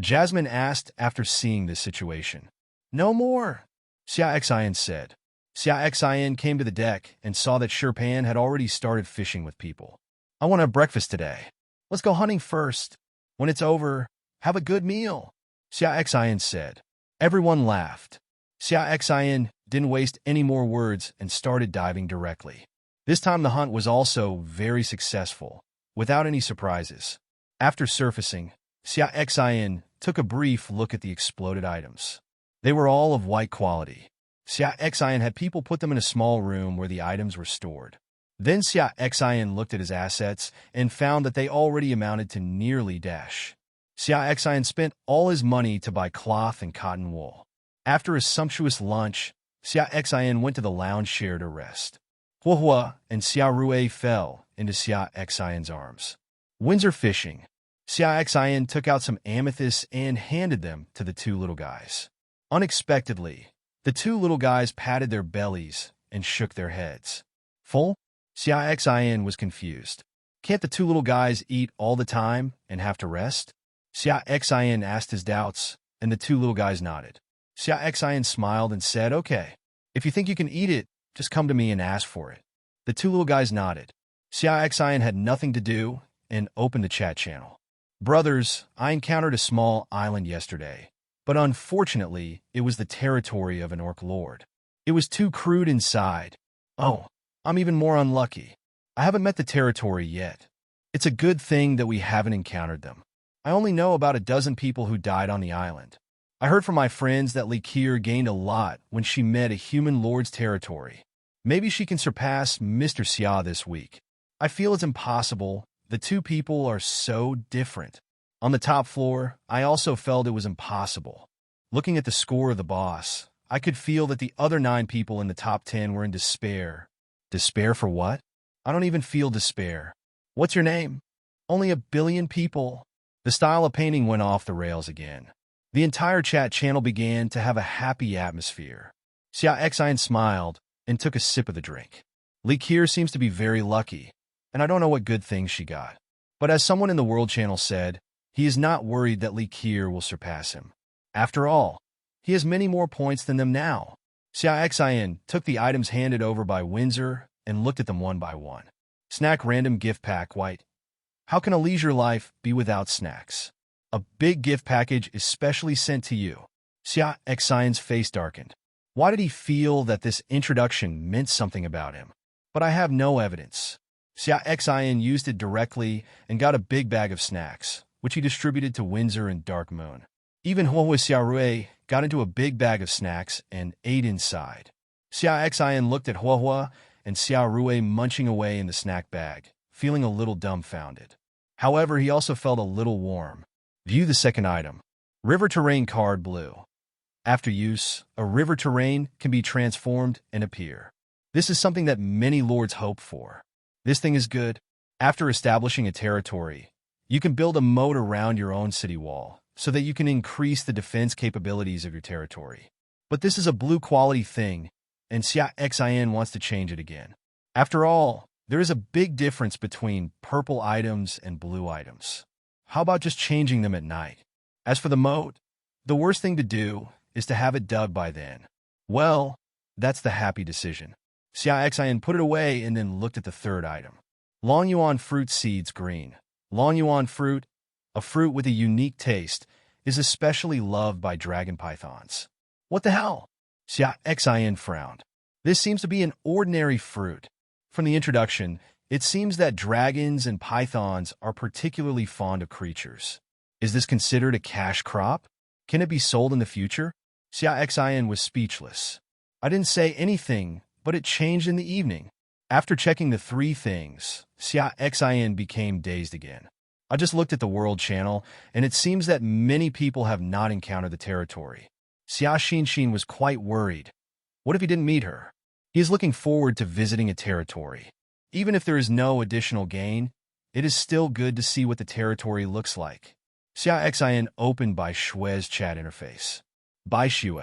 Jasmine asked after seeing this situation. "No more," Xia Xin said. Xia Xin came to the deck and saw that Sherpan had already started fishing with people. "I want to have breakfast today. Let's go hunting first. When it's over, have a good meal," Xia Xin said. Everyone laughed. Xia Xin didn't waste any more words and started diving directly. This time the hunt was also very successful, without any surprises. After surfacing, Xia Xin took a brief look at the exploded items. They were all of white quality. Xia Xin had people put them in a small room where the items were stored. Then Xia Xin looked at his assets and found that they already amounted to nearly dash. Xia Xin spent all his money to buy cloth and cotton wool. After a sumptuous lunch, Xia Xin went to the lounge chair to rest. Huahua and Xia Rui fell into Xia Xin's arms. Windsor fishing. Xia Xin took out some amethysts and handed them to the two little guys. Unexpectedly, the two little guys patted their bellies and shook their heads. Full? Xia Xin was confused. Can't the two little guys eat all the time and have to rest? Xia Xin asked his doubts, and the two little guys nodded. Xia Xin smiled and said, "Okay, if you think you can eat it, just come to me and ask for it." The two little guys nodded. Xia Xin had nothing to do and opened the chat channel. "Brothers, I encountered a small island yesterday, but unfortunately, it was the territory of an orc lord. It was too crude inside. Oh, I'm even more unlucky. I haven't met the territory yet. It's a good thing that we haven't encountered them. I only know about a dozen people who died on the island. I heard from my friends that Likir gained a lot when she met a human lord's territory. Maybe she can surpass Mr. Xia this week. I feel it's impossible. The two people are so different. On the top floor, I also felt it was impossible. Looking at the score of the boss, I could feel that the other 9 people in the top 10 were in despair. Despair for what? I don't even feel despair. What's your name? Only 1 billion people." The style of painting went off the rails again. The entire chat channel began to have a happy atmosphere. Xia Xin smiled and took a sip of the drink. Likir seems to be very lucky, and I don't know what good things she got. But as someone in the World Channel said, he is not worried that Likir will surpass him. After all, he has many more points than them now. Xia Xin took the items handed over by Windsor and looked at them one by one. Snack random gift pack white. How can a leisure life be without snacks? A big gift package is specially sent to you. Xia Xin's face darkened. Why did he feel that this introduction meant something about him? But I have no evidence. Xia Xin used it directly and got a big bag of snacks, which he distributed to Windsor and Dark Moon. Even Huohui Xiaorui got into a big bag of snacks and ate inside. Xia Xin looked at Huohui and Xiaorui munching away in the snack bag, feeling a little dumbfounded. However, he also felt a little warm. View the second item. River Terrain Card Blue. After use, a river terrain can be transformed and appear. This is something that many lords hope for. This thing is good. After establishing a territory, you can build a moat around your own city wall so that you can increase the defense capabilities of your territory. But this is a blue quality thing, and Xia Xin wants to change it again. After all, there is a big difference between purple items and blue items. How about just changing them at night? As for the moat, the worst thing to do is to have it dug by then. Well, that's the happy decision. Xia Xin put it away and then looked at the third item. Long Yuan Fruit Seeds Green. Long Yuan fruit, a fruit with a unique taste, is especially loved by dragon pythons. What the hell? Xia Xin frowned. This seems to be an ordinary fruit. From the introduction, it seems that dragons and pythons are particularly fond of creatures. Is this considered a cash crop? Can it be sold in the future? Xia Xin was speechless. I didn't say anything, but it changed in the evening. After checking the three things, Xia Xin became dazed again. I just looked at the World Channel, and it seems that many people have not encountered the territory. Xia Xin was quite worried. What if he didn't meet her? He is looking forward to visiting a territory. Even if there is no additional gain, it is still good to see what the territory looks like. Xia Xin opened Bai Shue's chat interface. Bai Shue,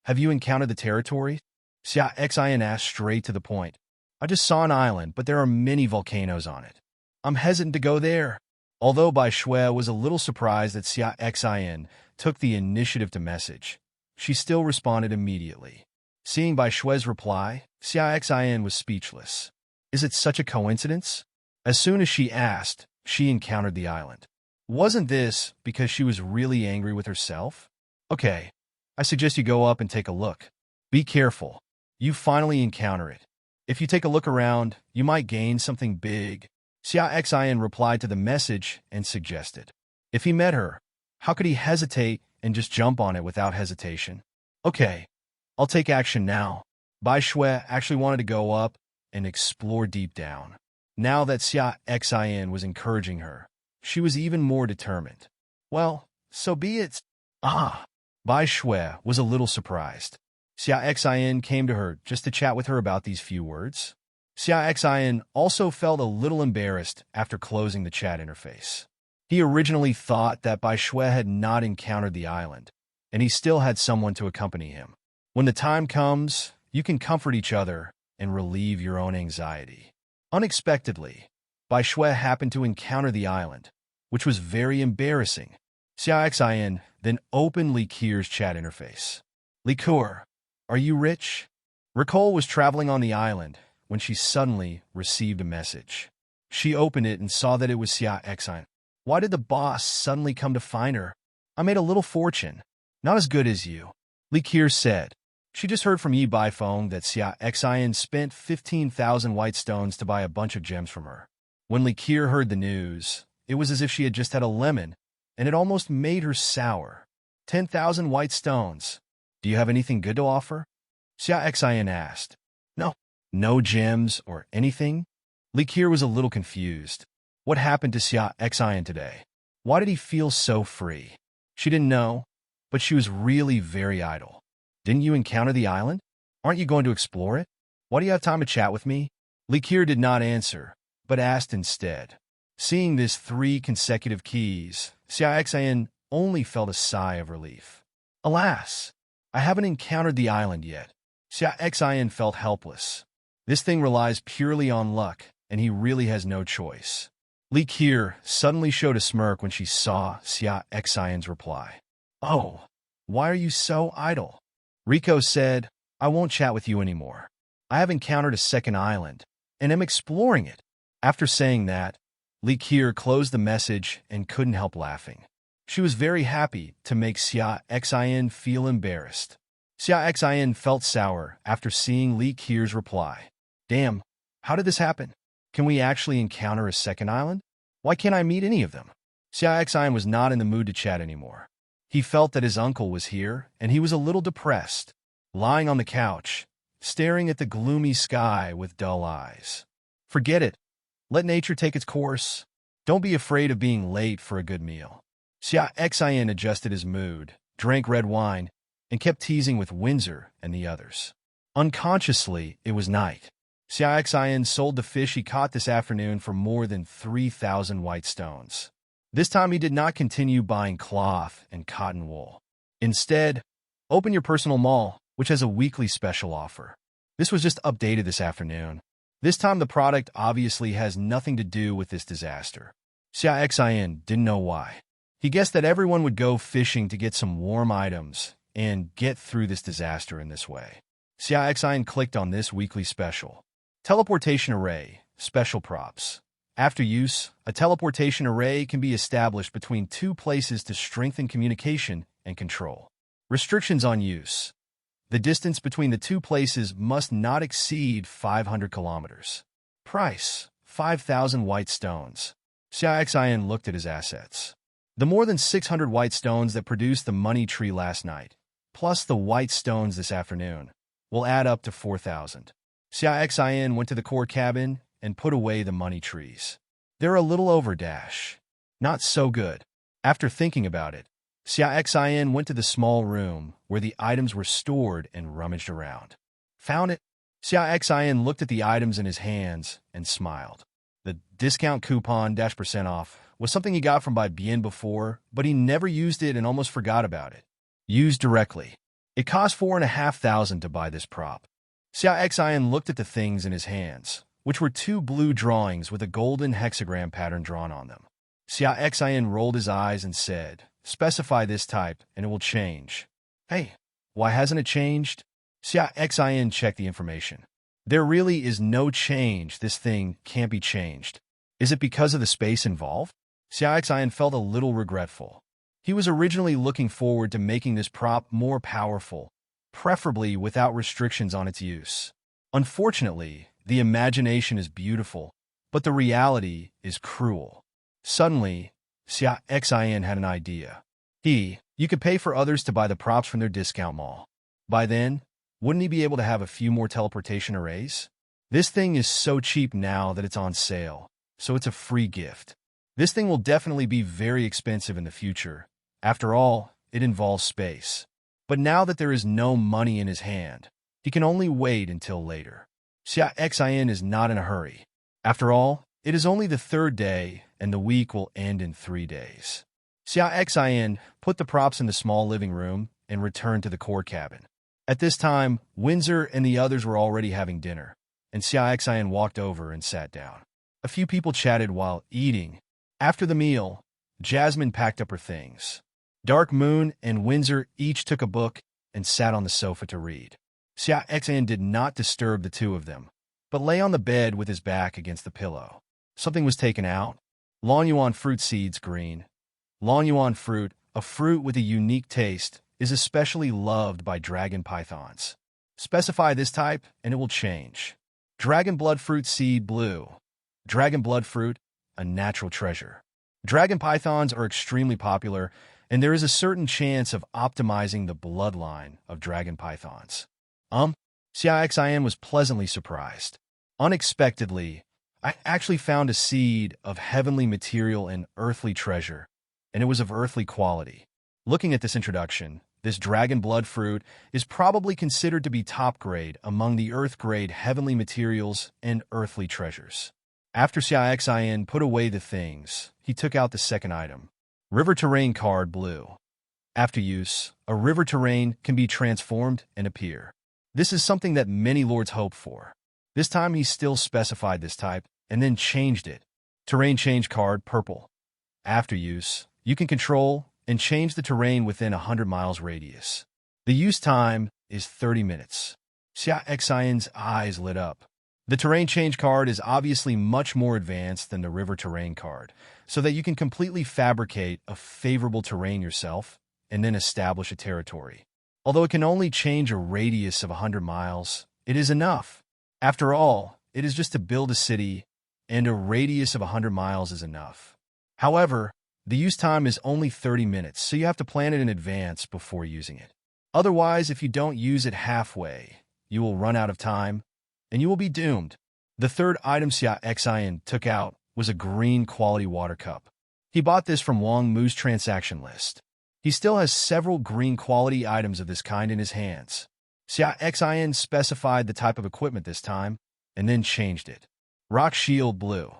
have you encountered the territory? Xia Xin asked straight to the point. I just saw an island, but there are many volcanoes on it. I'm hesitant to go there. Although Bai Shue was a little surprised that Xia Xin took the initiative to message, she still responded immediately. Seeing Bai Shue's reply, Xia Xin was speechless. Is it such a coincidence? As soon as she asked, she encountered the island. Wasn't this because she was really angry with herself? Okay, I suggest you go up and take a look. Be careful. You finally encounter it. If you take a look around, you might gain something big. Xia Xin replied to the message and suggested. If he met her, how could he hesitate and just jump on it without hesitation? Okay, I'll take action now. Bai Shue actually wanted to go up and explore deep down. Now that Xia Xin was encouraging her, she was even more determined. Well, so be it. Bai Shue was a little surprised. Xia Xin came to her just to chat with her about these few words. Xia Xin also felt a little embarrassed after closing the chat interface. He originally thought that Bai Shue had not encountered the island, and he still had someone to accompany him. When the time comes, you can comfort each other and relieve your own anxiety. Unexpectedly, Bai Shue happened to encounter the island, which was very embarrassing. Xia Xin then opened Li Keir's chat interface. Li Keir, are you rich? Ricole was traveling on the island when she suddenly received a message. She opened it and saw that it was Xia Xin. Why did the boss suddenly come to find her? I made a little fortune. Not as good as you. Li Keir said. She just heard from Yi Baifeng that Xia Xin spent 15,000 white stones to buy a bunch of gems from her. When Li Keir heard the news, it was as if she had just had a lemon, and it almost made her sour. 10,000 white stones. Do you have anything good to offer? Xia Xin asked. No. No gems or anything? Li Keir was a little confused. What happened to Xia Xin today? Why did he feel so free? She didn't know, but she was really very idle. Didn't you encounter the island? Aren't you going to explore it? Why do you have time to chat with me? Li Keir did not answer, but asked instead. Seeing this 3 consecutive keys, Xia Xin only felt a sigh of relief. Alas, I haven't encountered the island yet. Xia Xin felt helpless. This thing relies purely on luck, and he really has no choice. Li Keir suddenly showed a smirk when she saw Xia Xin's reply. Oh, why are you so idle? Rico said, I won't chat with you anymore. I have encountered a second island, and am exploring it. After saying that, Li Keir closed the message and couldn't help laughing. She was very happy to make Xia Xin feel embarrassed. Xia Xin felt sour after seeing Li Keir's reply. Damn, how did this happen? Can we actually encounter a second island? Why can't I meet any of them? Xia Xin was not in the mood to chat anymore. He felt that his uncle was here, and he was a little depressed, lying on the couch, staring at the gloomy sky with dull eyes. Forget it. Let nature take its course. Don't be afraid of being late for a good meal. Xia Xin adjusted his mood, drank red wine, and kept teasing with Windsor and the others. Unconsciously, it was night. Xia Xin sold the fish he caught this afternoon for more than 3,000 white stones. This time he did not continue buying cloth and cotton wool. Instead, open your personal mall, which has a weekly special offer. This was just updated this afternoon. This time the product obviously has nothing to do with this disaster. Xia Xin didn't know why. He guessed that everyone would go fishing to get some warm items and get through this disaster in this way. Xia Xin clicked on this weekly special. Teleportation Array, Special Props. After use, a teleportation array can be established between two places to strengthen communication and control. Restrictions on use. The distance between the two places must not exceed 500 kilometers. Price, 5,000 white stones. Xia Xin looked at his assets. The more than 600 white stones that produced the money tree last night, plus the white stones this afternoon, will add up to 4,000. Xia Xin went to the core cabin and put away the money trees. They're a little overdash. Not so good. After thinking about it, Xia Xin went to the small room where the items were stored and rummaged around. Found it. Xia Xin looked at the items in his hands and smiled. The discount coupon -% off was something he got from Bai Bien before, but he never used it and almost forgot about it. Used directly. It cost 4,500 to buy this prop. Xia Xin looked at the things in his hands, which were two blue drawings with a golden hexagram pattern drawn on them. Xia Xin rolled his eyes and said, "Specify this type, and it will change." Hey, why hasn't it changed? Xia Xin checked the information. There really is no change. This thing can't be changed. Is it because of the space involved? Xia Xin felt a little regretful. He was originally looking forward to making this prop more powerful, preferably without restrictions on its use. Unfortunately, the imagination is beautiful, but the reality is cruel. Suddenly, Xia Xin had an idea. You could pay for others to buy the props from their discount mall. By then, wouldn't he be able to have a few more teleportation arrays? This thing is so cheap now that it's on sale, so it's a free gift. This thing will definitely be very expensive in the future. After all, it involves space. But now that there is no money in his hand, he can only wait until later. Xia Xin is not in a hurry. After all, it is only the third day, and the week will end in 3 days. Xia Xin put the props in the small living room and returned to the core cabin. At this time, Windsor and the others were already having dinner, and Xia Xin walked over and sat down. A few people chatted while eating. After the meal, Jasmine packed up her things. Dark Moon and Windsor each took a book and sat on the sofa to read. Xia Xin did not disturb the two of them, but lay on the bed with his back against the pillow. Something was taken out. Long Yuan fruit seeds green. Long Yuan fruit, a fruit with a unique taste, is especially loved by dragon pythons. Specify this type, and it will change. Dragon blood fruit seed blue. Dragon blood fruit, a natural treasure. Dragon pythons are extremely popular, and there is a certain chance of optimizing the bloodline of dragon pythons. Xia Xin was pleasantly surprised. Unexpectedly, I actually found a seed of heavenly material and earthly treasure, and it was of earthly quality. Looking at this introduction, this dragon blood fruit is probably considered to be top grade among the earth grade heavenly materials and earthly treasures. After Xia Xin put away the things, he took out the second item. River Terrain card blue. After use, a river terrain can be transformed and appear. This is something that many lords hope for. This time he still specified this type and then changed it. Terrain change card purple. After use, you can control and change the terrain within 100 miles radius. The use time is 30 minutes. Xia Xin's eyes lit up. The terrain change card is obviously much more advanced than the river terrain card, so that you can completely fabricate a favorable terrain yourself and then establish a territory. Although it can only change a radius of 100 miles, it is enough. After all, it is just to build a city, and a radius of 100 miles is enough. However, The use time is only 30 minutes, so you have to plan it in advance before using it. Otherwise, if you don't use it halfway, you will run out of time, and you will be doomed. The third item Xia Xin took out was a green quality water cup. He bought this from Wang Mu's transaction list. He still has several green quality items of this kind in his hands. Xia Xin specified the type of equipment this time, and then changed it. Rock Shield Blue.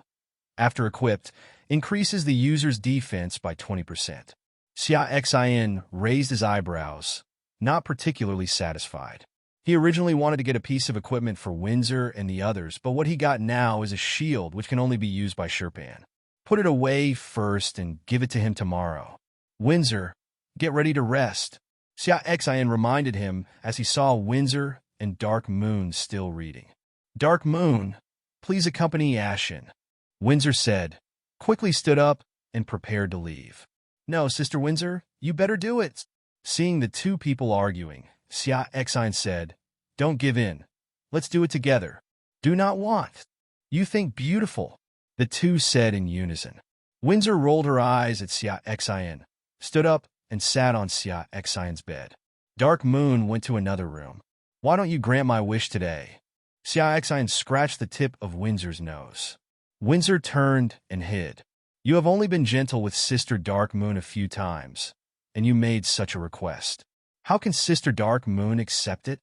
After equipped, increases the user's defense by 20%. Xia Xin raised his eyebrows, not particularly satisfied. He originally wanted to get a piece of equipment for Windsor and the others, but what he got now is a shield which can only be used by Sherpan. Put it away first and give it to him tomorrow. Windsor, get ready to rest. Xia Xin reminded him as he saw Windsor and Dark Moon still reading. Dark Moon, please accompany Ashin. Windsor said, quickly stood up and prepared to leave. No, Sister Windsor, you better do it. Seeing the two people arguing, Xia Xin said, don't give in. Let's do it together. Do not want. You think beautiful. The two said in unison. Windsor rolled her eyes at Xia Xin, stood up, and sat on Xia Xin's bed. Dark Moon went to another room. Why don't you grant my wish today? Xia Xin scratched the tip of Windsor's nose. Windsor turned and hid. You have only been gentle with Sister Dark Moon a few times, and you made such a request. How can Sister Dark Moon accept it?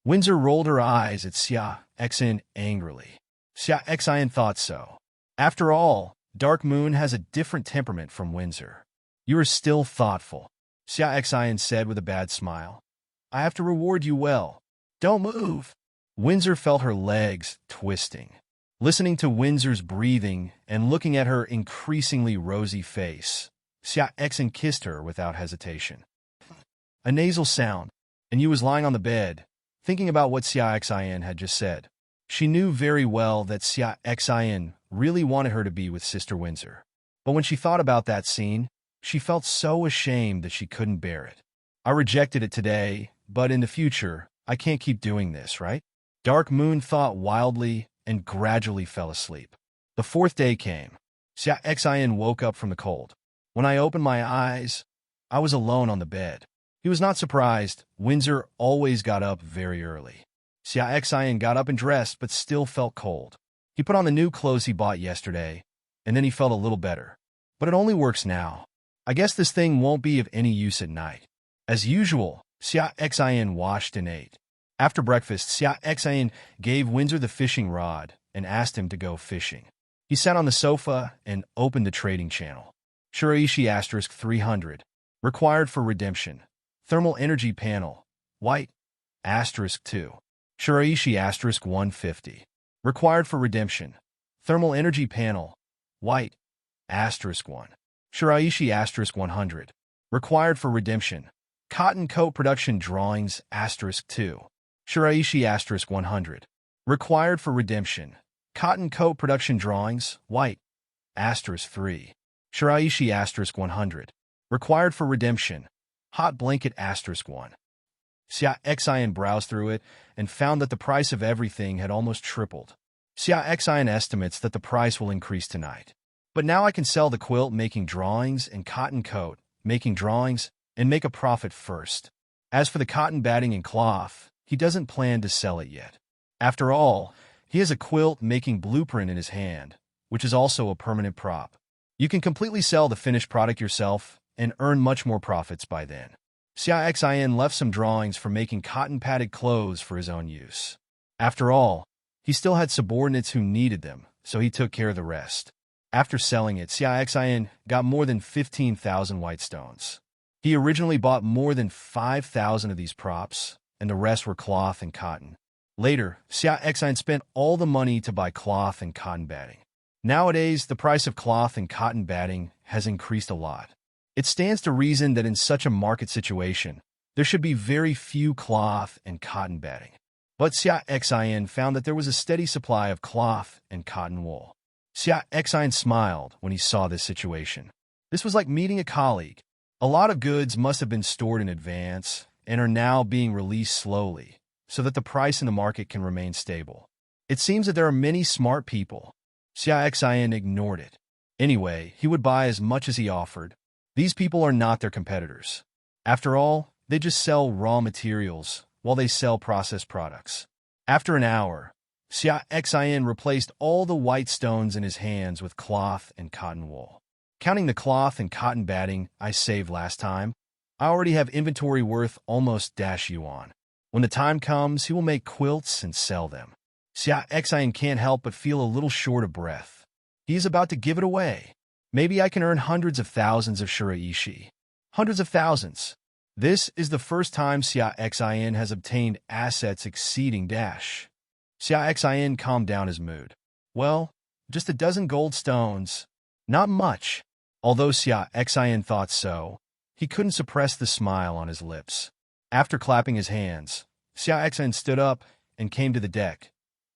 Windsor rolled her eyes at Xia Xin angrily. Xia Xin thought so. After all, Dark Moon has a different temperament from Windsor. You are still thoughtful, Xia Xin said with a bad smile. I have to reward you well. Don't move. Windsor felt her legs twisting. Listening to Windsor's breathing and looking at her increasingly rosy face, Xia Xin kissed her without hesitation. A nasal sound, and you was lying on the bed, thinking about what Xia Xin had just said. She knew very well that Xia Xin really wanted her to be with Sister Windsor. But when she thought about that scene, she felt so ashamed that she couldn't bear it. I rejected it today, but in the future, I can't keep doing this, right? Dark Moon thought wildly and gradually fell asleep. The fourth day came. Xia Xin woke up from the cold. When I opened my eyes, I was alone on the bed. He was not surprised. Windsor always got up very early. Xia Xin got up and dressed, but still felt cold. He put on the new clothes he bought yesterday, and then he felt a little better. But it only works now. I guess this thing won't be of any use at night. As usual, Xia Xin washed and ate. After breakfast, Xia Xin gave Windsor the fishing rod and asked him to go fishing. He sat on the sofa and opened the trading channel. Shiraishi *300. Required for redemption. Thermal energy panel. White. *2. Shiraishi *150. Required for redemption. Thermal energy panel. White. *1. Shiraishi *100. Required for redemption. Cotton coat production drawings *2. Shiraishi *100. Required for redemption. Cotton coat production drawings, white *3. Shiraishi *100. Required for redemption. Hot blanket *1. Xia Xin browsed through it and found that the price of everything had almost tripled. Xia Xin estimates that the price will increase tonight. But now I can sell the quilt making drawings and cotton coat making drawings and make a profit first. As for the cotton batting and cloth, he doesn't plan to sell it yet. After all, he has a quilt making blueprint in his hand, which is also a permanent prop. You can completely sell the finished product yourself and earn much more profits by then. Xia Xin left some drawings for making cotton-padded clothes for his own use. After all, he still had subordinates who needed them, so he took care of the rest. After selling it, Xia Xin got more than 15,000 white stones. He originally bought more than 5,000 of these props, and the rest were cloth and cotton. Later, Xia Xin spent all the money to buy cloth and cotton batting. Nowadays, the price of cloth and cotton batting has increased a lot. It stands to reason that in such a market situation, there should be very few cloth and cotton batting. But Xia Xin found that there was a steady supply of cloth and cotton wool. Xia Xin smiled when he saw this situation. This was like meeting a colleague. A lot of goods must have been stored in advance and are now being released slowly, so that the price in the market can remain stable. It seems that there are many smart people. Xia Xin ignored it. Anyway, he would buy as much as he offered. These people are not their competitors. After all, they just sell raw materials while they sell processed products. After an hour, Xia Xin replaced all the white stones in his hands with cloth and cotton wool. Counting the cloth and cotton batting I saved last time, I already have inventory worth almost -yuan. When the time comes, he will make quilts and sell them. Xia Xin can't help but feel a little short of breath. He is about to give it away. Maybe I can earn hundreds of thousands of shiraishi. Hundreds of thousands. This is the first time Xia Xin has obtained assets exceeding dash. Xia Xin calmed down his mood. Well, just a dozen gold stones. Not much. Although Xia Xin thought so, he couldn't suppress the smile on his lips. After clapping his hands, Xia Xin stood up and came to the deck,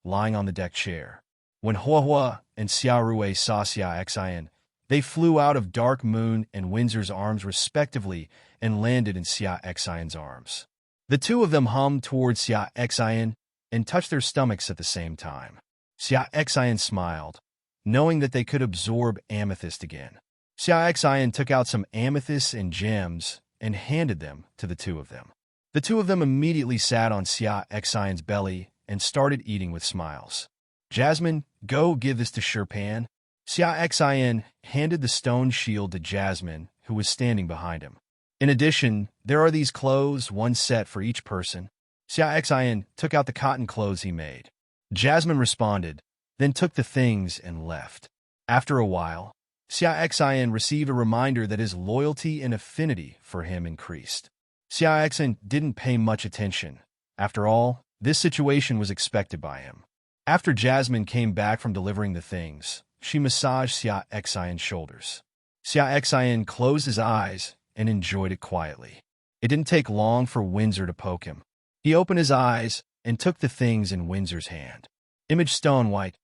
lying on the deck chair. When Huahua and Xia Rui saw Xia Xin, they flew out of Dark Moon and Windsor's arms respectively and landed in Xia Xin's arms. The two of them hummed towards Xia Xin and touched their stomachs at the same time. Xia Xin smiled, knowing that they could absorb amethyst again. Xia Xin took out some amethysts and gems and handed them to the two of them. The two of them immediately sat on Xia Xin's belly and started eating with smiles. Jasmine, go give this to Sherpan. Xia Xin handed the stone shield to Jasmine, who was standing behind him. In addition, there are these clothes, one set for each person. Xia Xin took out the cotton clothes he made. Jasmine responded, then took the things and left. After a while, Xia Xin received a reminder that his loyalty and affinity for him increased. Xia Xin didn't pay much attention. After all, this situation was expected by him. After Jasmine came back from delivering the things, she massaged Xia Xin's shoulders. Xia Xin closed his eyes and enjoyed it quietly. It didn't take long for Windsor to poke him. He opened his eyes and took the things in Windsor's hand. Image Stone White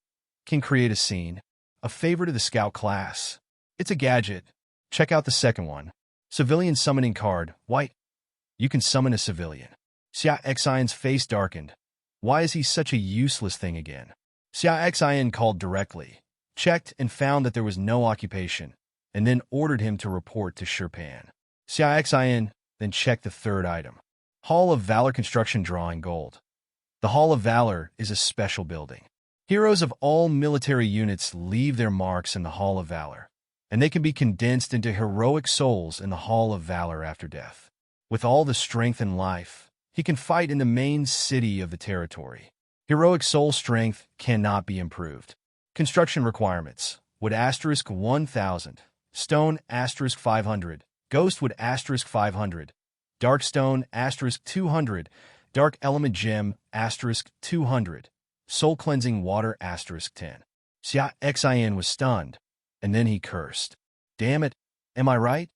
can create a scene, a favorite of the scout class. It's a gadget. Check out the second one. Civilian summoning card, White. You can summon a civilian. Xia Xin's face darkened. Why is he such a useless thing again? Xia Xin called directly, checked and found that there was no occupation, and then ordered him to report to Sherpan. Xia Xin then checked the third item. Hall of Valor Construction Drawing Gold. The Hall of Valor is a special building. Heroes of all military units leave their marks in the Hall of Valor, and they can be condensed into heroic souls in the Hall of Valor after death. With all the strength and life, he can fight in the main city of the territory. Heroic soul strength cannot be improved. Construction requirements. Wood * 1000. Stone * 500. Ghost wood * 500. Dark stone * 200. Dark element gem * 200. Soul cleansing water * 10. Xia Xin was stunned, and then he cursed. Damn it, am I right?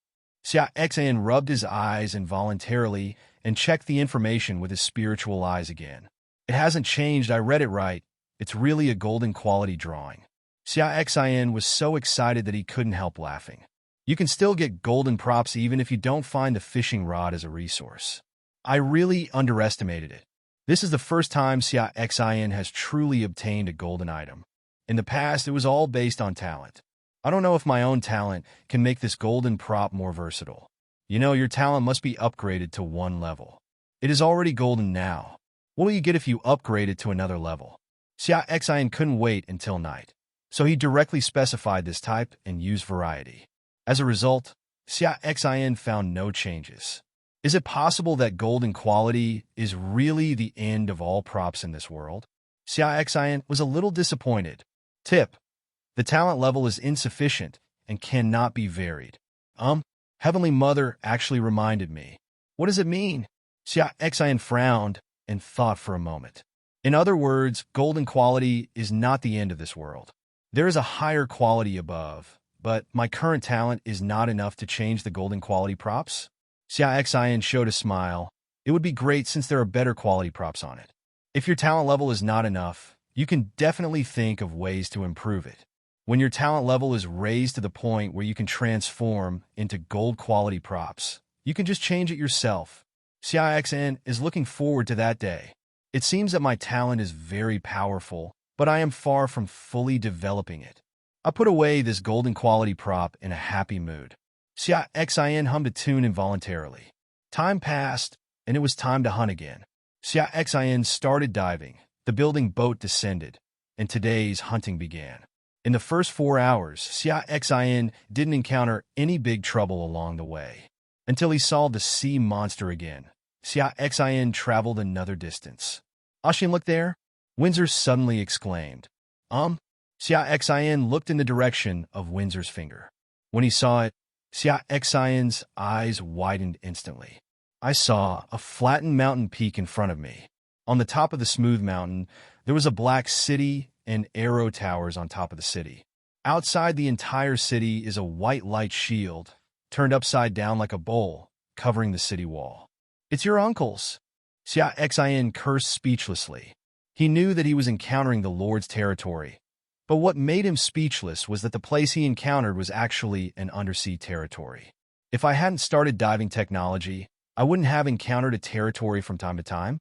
Xia Xin rubbed his eyes involuntarily and checked the information with his spiritual eyes again. It hasn't changed, I read it right. It's really a golden quality drawing. Xia Xin was so excited that he couldn't help laughing. You can still get golden props even if you don't find the fishing rod as a resource. I really underestimated it. This is the first time Xia Xin has truly obtained a golden item. In the past, it was all based on talent. I don't know if my own talent can make this golden prop more versatile. You know, your talent must be upgraded to one level. It is already golden now. What will you get if you upgrade it to another level? Xia Xin couldn't wait until night, so he directly specified this type and used variety. As a result, Xia Xin found no changes. Is it possible that golden quality is really the end of all props in this world? Xia Xin was a little disappointed. Tip: the talent level is insufficient and cannot be varied. Heavenly Mother actually reminded me. What does it mean? Xia Xin frowned and thought for a moment. In other words, golden quality is not the end of this world. There is a higher quality above, but my current talent is not enough to change the golden quality props? Xia Xin showed a smile. It would be great since there are better quality props on it. If your talent level is not enough, you can definitely think of ways to improve it. When your talent level is raised to the point where you can transform into gold quality props, you can just change it yourself. Xia Xin is looking forward to that day. It seems that my talent is very powerful, but I am far from fully developing it. I put away this golden quality prop in a happy mood. Xia Xin hummed a tune involuntarily. Time passed, and it was time to hunt again. Xia Xin started diving. The building boat descended, and today's hunting began. In the first 4 hours, Xia Xin didn't encounter any big trouble along the way. Until he saw the sea monster again. Xia Xin traveled another distance. Xia, look there? Windsor suddenly exclaimed. Xia Xin looked in the direction of Windsor's finger. When he saw it, Xia Xin's eyes widened instantly. I saw a flattened mountain peak in front of me. On the top of the smooth mountain, there was a black city and arrow towers on top of the city. Outside the entire city is a white light shield, turned upside down like a bowl, covering the city wall. It's your uncle's. Xia Xin cursed speechlessly. He knew that he was encountering the Lord's territory, but what made him speechless was that the place he encountered was actually an undersea territory. If I hadn't started diving technology, I wouldn't have encountered a territory from time to time?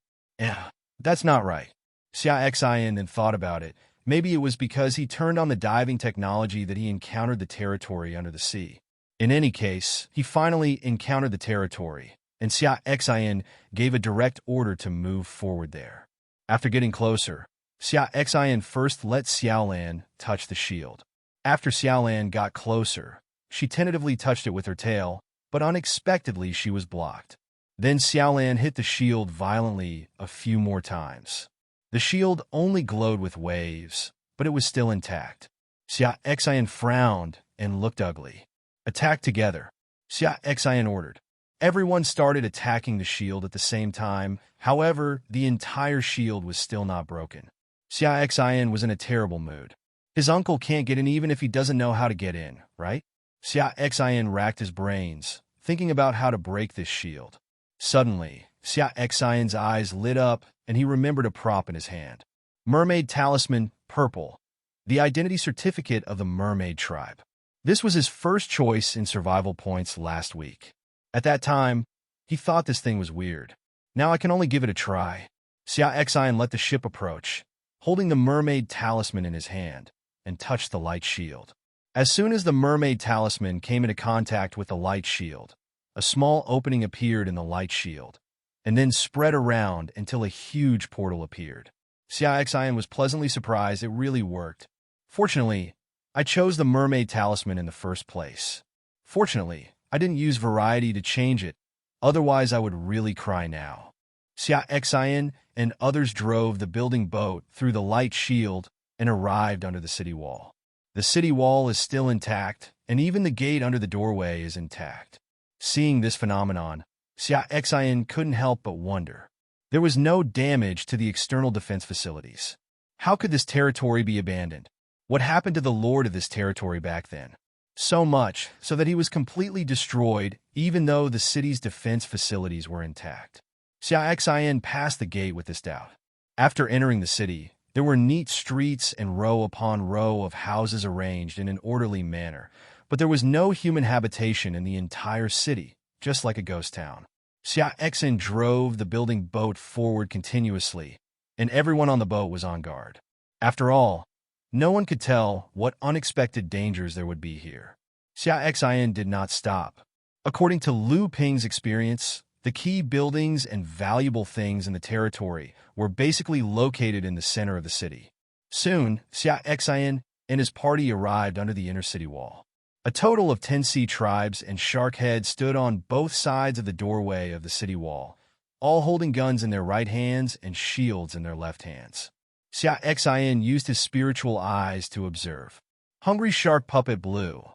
That's not right. Xia Xin then thought about it. Maybe it was because he turned on the diving technology that he encountered the territory under the sea. In any case, he finally encountered the territory, and Xia Xin gave a direct order to move forward there. After getting closer, Xia Xin first let Xiaolan touch the shield. After Xiaolan got closer, she tentatively touched it with her tail, but unexpectedly she was blocked. Then Xiaolan hit the shield violently a few more times. The shield only glowed with waves, but it was still intact. Xia Xin frowned and looked ugly. Attack together, Xia Xin ordered. Everyone started attacking the shield at the same time. However, the entire shield was still not broken. Xia Xin was in a terrible mood. His uncle can't get in even if he doesn't know how to get in, right? Xia Xin racked his brains, thinking about how to break this shield. Suddenly, Xia Xin's eyes lit up, and he remembered a prop in his hand. Mermaid Talisman, purple. The identity certificate of the mermaid tribe. This was his first choice in survival points last week. At that time, he thought this thing was weird. Now I can only give it a try. Xia Xin let the ship approach, holding the mermaid talisman in his hand, and touched the light shield. As soon as the mermaid talisman came into contact with the light shield, a small opening appeared in the light shield, and then spread around until a huge portal appeared. Xia Xin was pleasantly surprised it really worked. Fortunately, I chose the mermaid talisman in the first place. Fortunately, I didn't use variety to change it, otherwise I would really cry now. Xia Xin and others drove the building boat through the light shield and arrived under the city wall. The city wall is still intact, and even the gate under the doorway is intact. Seeing this phenomenon, Xia Xin couldn't help but wonder. There was no damage to the external defense facilities. How could this territory be abandoned? What happened to the lord of this territory back then? So much so that he was completely destroyed, even though the city's defense facilities were intact. Xia Xin passed the gate with this doubt. After entering the city, there were neat streets and row upon row of houses arranged in an orderly manner, but there was no human habitation in the entire city, just like a ghost town. Xia Xin drove the building boat forward continuously, and everyone on the boat was on guard. After all, no one could tell what unexpected dangers there would be here. Xia Xin did not stop. According to Lu Ping's experience, the key buildings and valuable things in the territory were basically located in the center of the city. Soon, Xia Xin and his party arrived under the inner city wall. A total of 10 sea tribes and sharkheads stood on both sides of the doorway of the city wall, all holding guns in their right hands and shields in their left hands. Xia Xin used his spiritual eyes to observe. Hungry Shark Puppet Blue.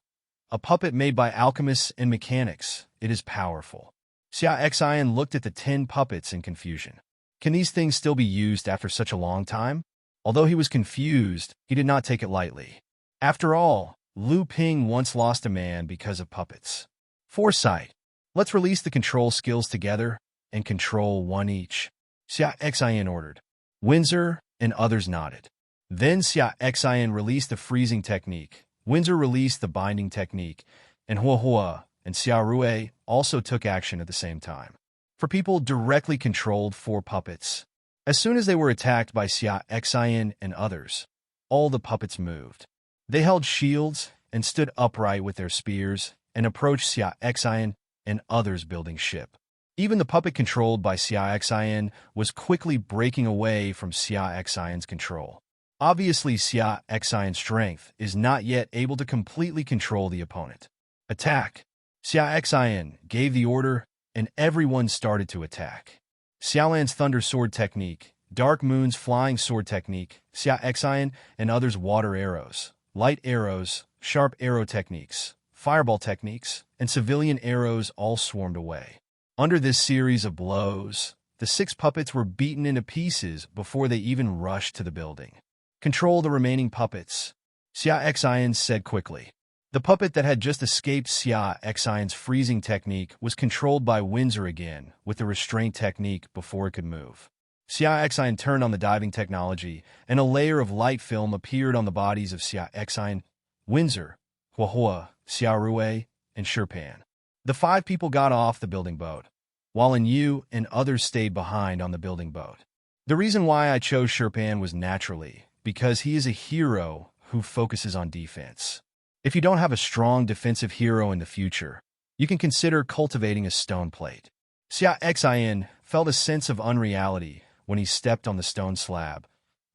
A puppet made by alchemists and mechanics. It is powerful. Xia Xin looked at the 10 puppets in confusion. Can these things still be used after such a long time? Although he was confused, he did not take it lightly. After all, Lu Ping once lost a man because of puppets. Foresight. Let's release the control skills together and control one each. Xia Xin ordered. Windsor and others nodded. Then Xia Xin released the freezing technique. Windsor released the binding technique, and Hua Hua and Xia Rui also took action at the same time. For people directly controlled 4 puppets. As soon as they were attacked by Xia Xin and others, all the puppets moved. They held shields and stood upright with their spears and approached Xia Xin and others building ship. Even the puppet controlled by Xia Xin was quickly breaking away from Xia Xin's control. Obviously, Xia Xin's strength is not yet able to completely control the opponent. Attack! Xia Xin gave the order, and everyone started to attack. Xiaolan's Thunder Sword Technique, Dark Moon's Flying Sword Technique, Xia Xin and others' Water Arrows, Light Arrows, Sharp Arrow Techniques, Fireball Techniques, and Civilian Arrows all swarmed away. Under this series of blows, the 6 puppets were beaten into pieces before they even rushed to the building. Control the remaining puppets, Xia Xin said quickly. The puppet that had just escaped Xia Xin's freezing technique was controlled by Windsor again with the restraint technique before it could move. Xia Xin turned on the diving technology, and a layer of light film appeared on the bodies of Xia Xin, Windsor, Huahua, Xia Rui, and Sherpan. The 5 people got off the building boat, while Yu and others stayed behind on the building boat. The reason why I chose Sherpan was naturally because he is a hero who focuses on defense. If you don't have a strong defensive hero in the future, you can consider cultivating a stone plate. Xia Xin felt a sense of unreality when he stepped on the stone slab,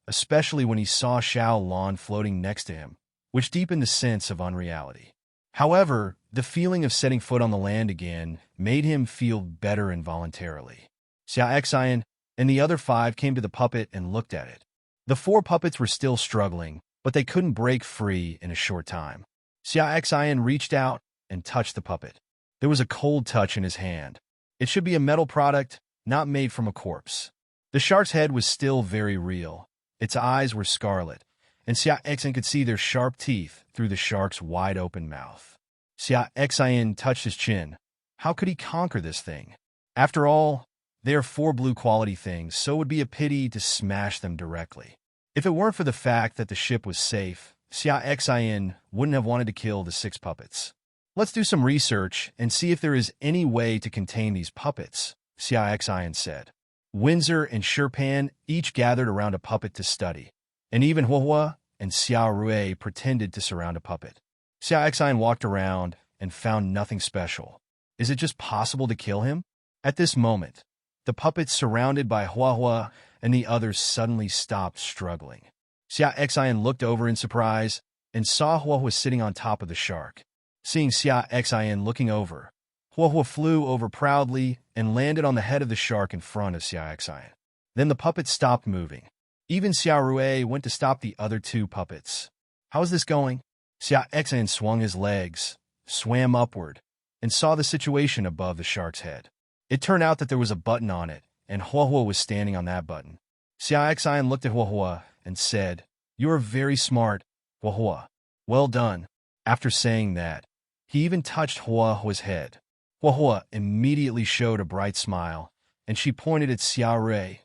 especially when he saw Xiao Lan floating next to him, which deepened the sense of unreality. However, the feeling of setting foot on the land again made him feel better involuntarily. Xia Xin and the other 5 came to the puppet and looked at it. The 4 puppets were still struggling, but they couldn't break free in a short time. Xia Xin reached out and touched the puppet. There was a cold touch in his hand. It should be a metal product, not made from a corpse. The shark's head was still very real. Its eyes were scarlet, and Xia Xin could see their sharp teeth through the shark's wide-open mouth. Xia Xin touched his chin. How could he conquer this thing? After all, they are 4 blue-quality things, so it would be a pity to smash them directly. If it weren't for the fact that the ship was safe, Xia Xin wouldn't have wanted to kill the 6 puppets. Let's do some research and see if there is any way to contain these puppets, Xia Xin said. Windsor and Sherpan each gathered around a puppet to study, and even Huahua and Xia Rui pretended to surround a puppet. Xia Xin walked around and found nothing special. Is it just possible to kill him? At this moment, the puppets surrounded by Huahua and the others suddenly stopped struggling. Xia Xin looked over in surprise and saw Huahua sitting on top of the shark. Seeing Xia Xin looking over, Huahua flew over proudly and landed on the head of the shark in front of Xia Xin. Then the puppets stopped moving. Even Xia Rui went to stop the other 2 puppets. How is this going? Xia Xin swung his legs, swam upward, and saw the situation above the shark's head. It turned out that there was a button on it, and Huahua was standing on that button. Xia Xin looked at Huahua and said, "You are very smart, Huahua. Well done." After saying that, he even touched Huahua's head. Huahua immediately showed a bright smile, and she pointed at Xia Rui,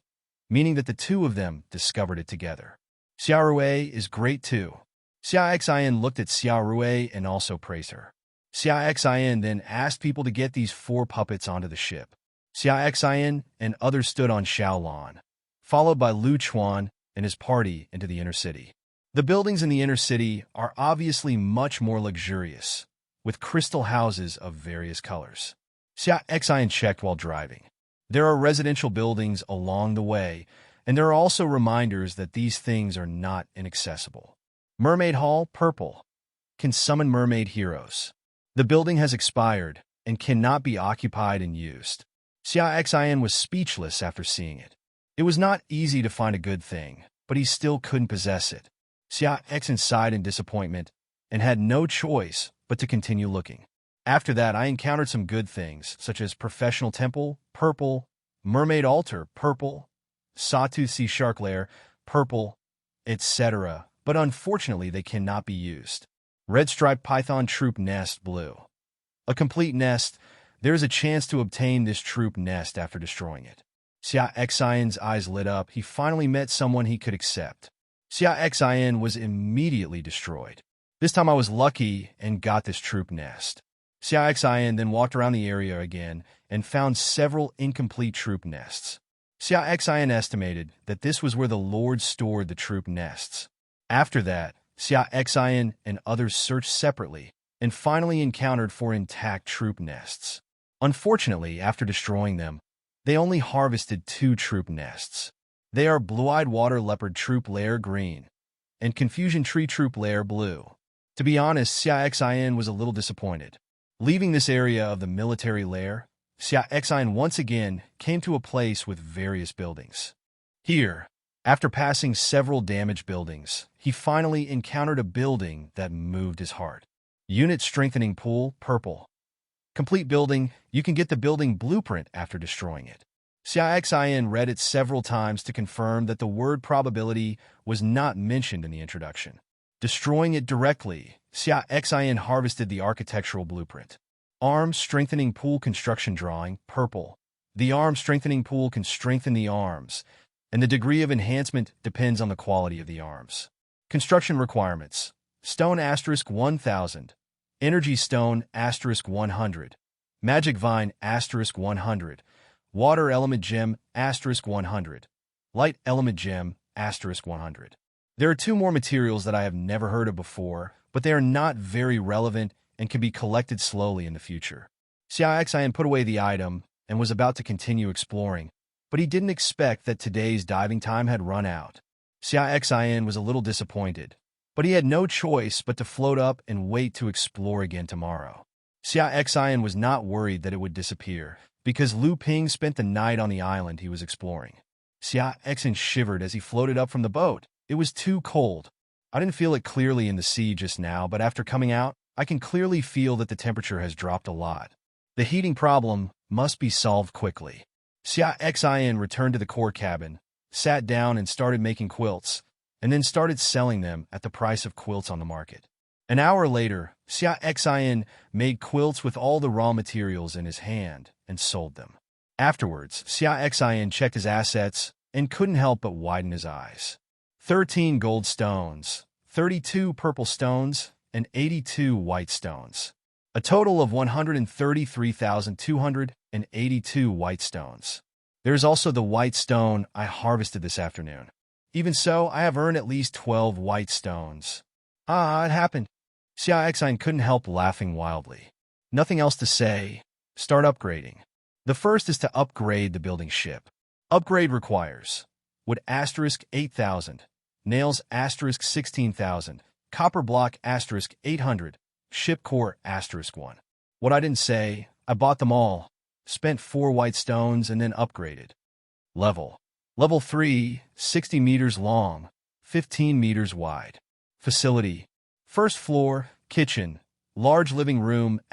meaning that the 2 of them discovered it together. Xia Rui is great too. Xia Xin looked at Xia Rui and also praised her. Xia Xin then asked people to get these 4 puppets onto the ship. Xia Xin and others stood on Xiao Lan, followed by Lu Chuan and his party into the inner city. The buildings in the inner city are obviously much more luxurious, with crystal houses of various colors. Xia Xin checked while driving. There are residential buildings along the way, and there are also reminders that these things are not inaccessible. Mermaid Hall, purple, can summon mermaid heroes. The building has expired and cannot be occupied and used. Xia Xin was speechless after seeing it. It was not easy to find a good thing, but he still couldn't possess it. Xia Xin sighed in disappointment and had no choice but to continue looking. After that, I encountered some good things, such as Professional Temple, purple, Mermaid Altar, purple, Sawtooth Sea Shark Lair, purple, etc., but unfortunately they cannot be used. Red Striped Python Troop Nest, blue. A complete nest. There is a chance to obtain this troop nest after destroying it. Xia Xin's eyes lit up. He finally met someone he could accept. Xia Xin was immediately destroyed. This time I was lucky and got this troop nest. Xia Xin then walked around the area again and found several incomplete troop nests. Xia Xin estimated that this was where the Lord stored the troop nests. After that, Xia Xin and others searched separately and finally encountered 4 intact troop nests. Unfortunately, after destroying them, they only harvested 2 troop nests. They are blue-eyed water leopard troop layer green and confusion tree troop layer blue. To be honest, Xia Xin was a little disappointed. Leaving this area of the military lair, Xia Xin once again came to a place with various buildings. Here, after passing several damaged buildings, he finally encountered a building that moved his heart. Unit Strengthening Pool, purple. Complete building, you can get the building blueprint after destroying it. Xia Xin read it several times to confirm that the word probability was not mentioned in the introduction. Destroying it directly, Xia Xin harvested the architectural blueprint. Arm Strengthening Pool Construction Drawing, purple. The arm strengthening pool can strengthen the arms, and the degree of enhancement depends on the quality of the arms. Construction requirements. Stone * 1000. Energy Stone * 100. Magic Vine * 100. Water Element Gem * 100. Light Element Gem * 100. There are 2 more materials that I have never heard of before, but they are not very relevant and can be collected slowly in the future. Xia Xin put away the item and was about to continue exploring, but he didn't expect that today's diving time had run out. Xia Xin was a little disappointed, but he had no choice but to float up and wait to explore again tomorrow. Xia Xin was not worried that it would disappear, because Lu Ping spent the night on the island he was exploring. Xia Xin shivered as he floated up from the boat. It was too cold. I didn't feel it clearly in the sea just now, but after coming out, I can clearly feel that the temperature has dropped a lot. The heating problem must be solved quickly. Xia Xin returned to the core cabin, sat down and started making quilts, and then started selling them at the price of quilts on the market. An hour later, Xia Xin made quilts with all the raw materials in his hand and sold them. Afterwards, Xia Xin checked his assets and couldn't help but widen his eyes. 13 gold stones, 32 purple stones, and 82 white stones. A total of 133,282 white stones. There is also the white stone I harvested this afternoon. Even so, I have earned at least 12 white stones. It happened. Xia Xin couldn't help laughing wildly. Nothing else to say. Start upgrading. The first is to upgrade the building ship. Upgrade requires wood * 8,000, nails * 16,000, copper block * 800, ship core * 1. What I didn't say, I bought them all, spent 4 white stones and then upgraded. Level 3, 60 meters long, 15 meters wide. Facility. First floor, kitchen, large living room *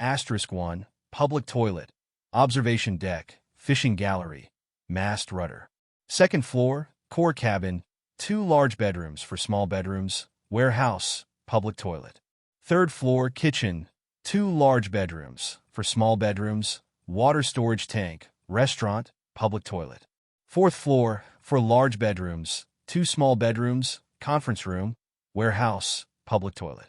1, public toilet, observation deck, fishing gallery, mast rudder. Second floor, core cabin, 2 large bedrooms for small bedrooms, warehouse, public toilet. Third floor, kitchen, 2 large bedrooms for small bedrooms, water storage tank, restaurant, public toilet. Fourth floor, for large bedrooms, 2 small bedrooms, conference room, warehouse, public toilet.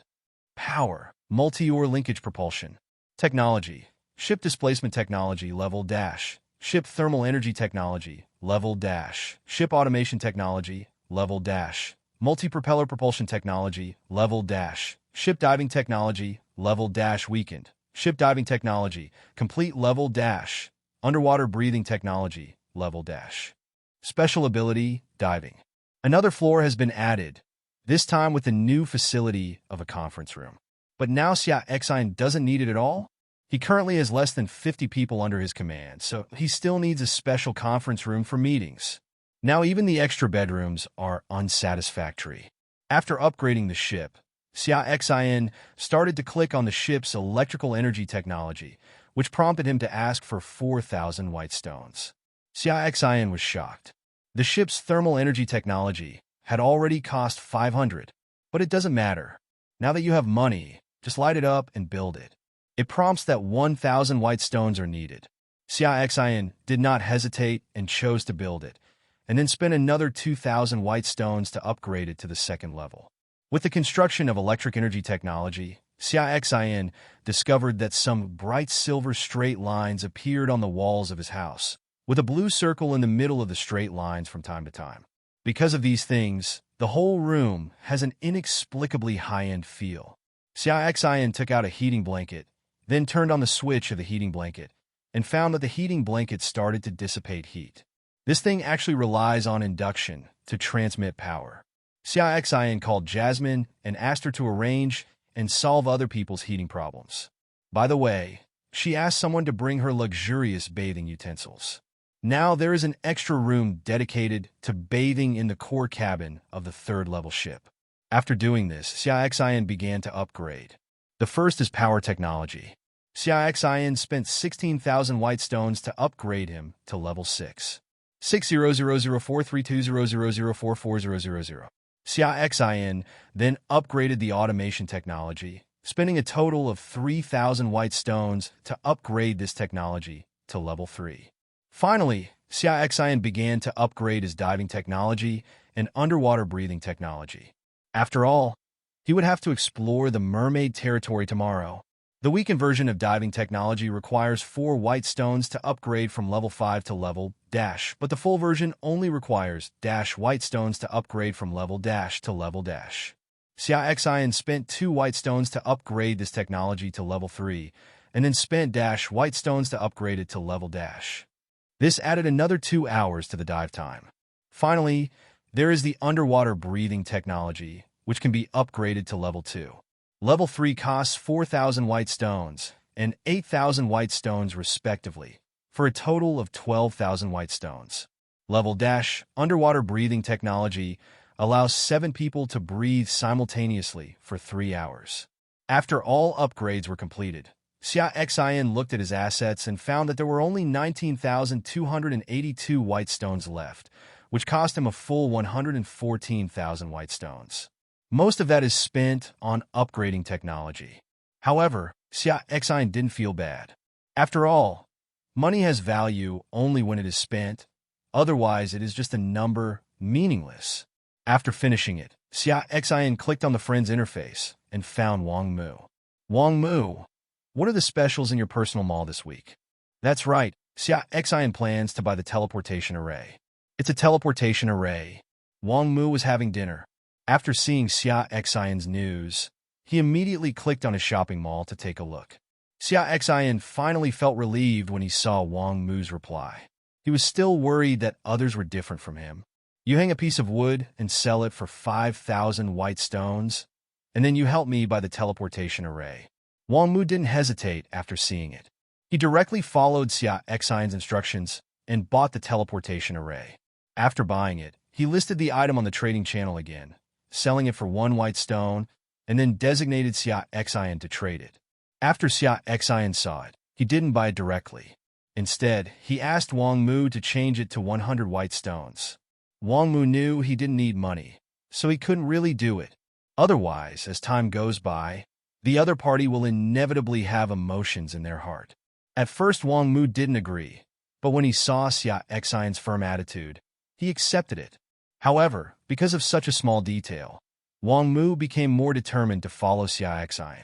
Power, multi-or linkage propulsion. Technology, ship displacement technology level dash, ship thermal energy technology level dash, ship automation technology level dash, multi-propeller propulsion technology level dash, ship diving technology level dash weakened, ship diving technology complete level dash, underwater breathing technology level dash. Special ability, diving. Another floor has been added, this time with the new facility of a conference room. But now Xia Xin doesn't need it at all. He currently has less than 50 people under his command, so he still needs a special conference room for meetings. Now even the extra bedrooms are unsatisfactory. After upgrading the ship, Xia Xin started to click on the ship's electrical energy technology, which prompted him to ask for 4,000 white stones. Xia Xin was shocked. The ship's thermal energy technology had already cost 500, but it doesn't matter. Now that you have money, just light it up and build it. It prompts that 1,000 white stones are needed. Xia Xin did not hesitate and chose to build it, and then spent another 2,000 white stones to upgrade it to the second level. With the construction of electric energy technology, Xia Xin discovered that some bright silver straight lines appeared on the walls of his house, with a blue circle in the middle of the straight lines from time to time. Because of these things, The whole room has an inexplicably high-end feel. Xia Xin took out a heating blanket, then turned on the switch of the heating blanket, and found that the heating blanket started to dissipate heat. This thing actually relies on induction to transmit power. Xia Xin called Jasmine and asked her to arrange and solve other people's heating problems. By the way, she asked someone to bring her luxurious bathing utensils. Now there is an extra room dedicated to bathing in the core cabin of the third-level ship. After doing this, Xia Xin began to upgrade. The first is power technology. Xia Xin spent 16,000 white stones to upgrade him to level 6. 60004320004400. Xia Xin then upgraded the automation technology, spending a total of 3,000 white stones to upgrade this technology to level 3. Finally, Xia Xin began to upgrade his diving technology and underwater breathing technology. After all, he would have to explore the mermaid territory tomorrow. The weakened version of diving technology requires 4 white stones to upgrade from level 5 to level dash, but the full version only requires dash white stones to upgrade from level dash to level dash. Xia Xin spent 2 white stones to upgrade this technology to level 3, and then spent dash white stones to upgrade it to level dash. This added another 2 hours to the dive time. Finally, there is the underwater breathing technology, which can be upgraded to level 2. Level 3 costs 4,000 white stones and 8,000 white stones respectively, for a total of 12,000 white stones. Level dash underwater breathing technology allows 7 people to breathe simultaneously for 3 hours. After all upgrades were completed, Xia Xin looked at his assets and found that there were only 19,282 white stones left, which cost him a full 114,000 white stones. Most of that is spent on upgrading technology. However, Xia Xin didn't feel bad. After all, money has value only when it is spent, otherwise it is just a number, meaningless. After finishing it, Xia Xin clicked on the friend's interface and found Wang Mu. Wang Mu, what are the specials in your personal mall this week? That's right, Xia Xin plans to buy the teleportation array. It's a teleportation array. Wang Mu was having dinner. After seeing Xia Xin's news, he immediately clicked on his shopping mall to take a look. Xia Xin finally felt relieved when he saw Wang Mu's reply. He was still worried that others were different from him. You hang a piece of wood and sell it for 5,000 white stones, and then you help me buy the teleportation array. Wang Mu didn't hesitate after seeing it. He directly followed Xia Xin's instructions and bought the teleportation array. After buying it, he listed the item on the trading channel again, selling it for 1 white stone, and then designated Xia Xin to trade it. After Xia Xin saw it, he didn't buy it directly. Instead, he asked Wang Mu to change it to 100 white stones. Wang Mu knew he didn't need money, so he couldn't really do it. Otherwise, as time goes by, the other party will inevitably have emotions in their heart. At first, Wang Mu didn't agree, but when he saw Xia Xin's firm attitude, he accepted it. However, because of such a small detail, Wang Mu became more determined to follow Xia Xin.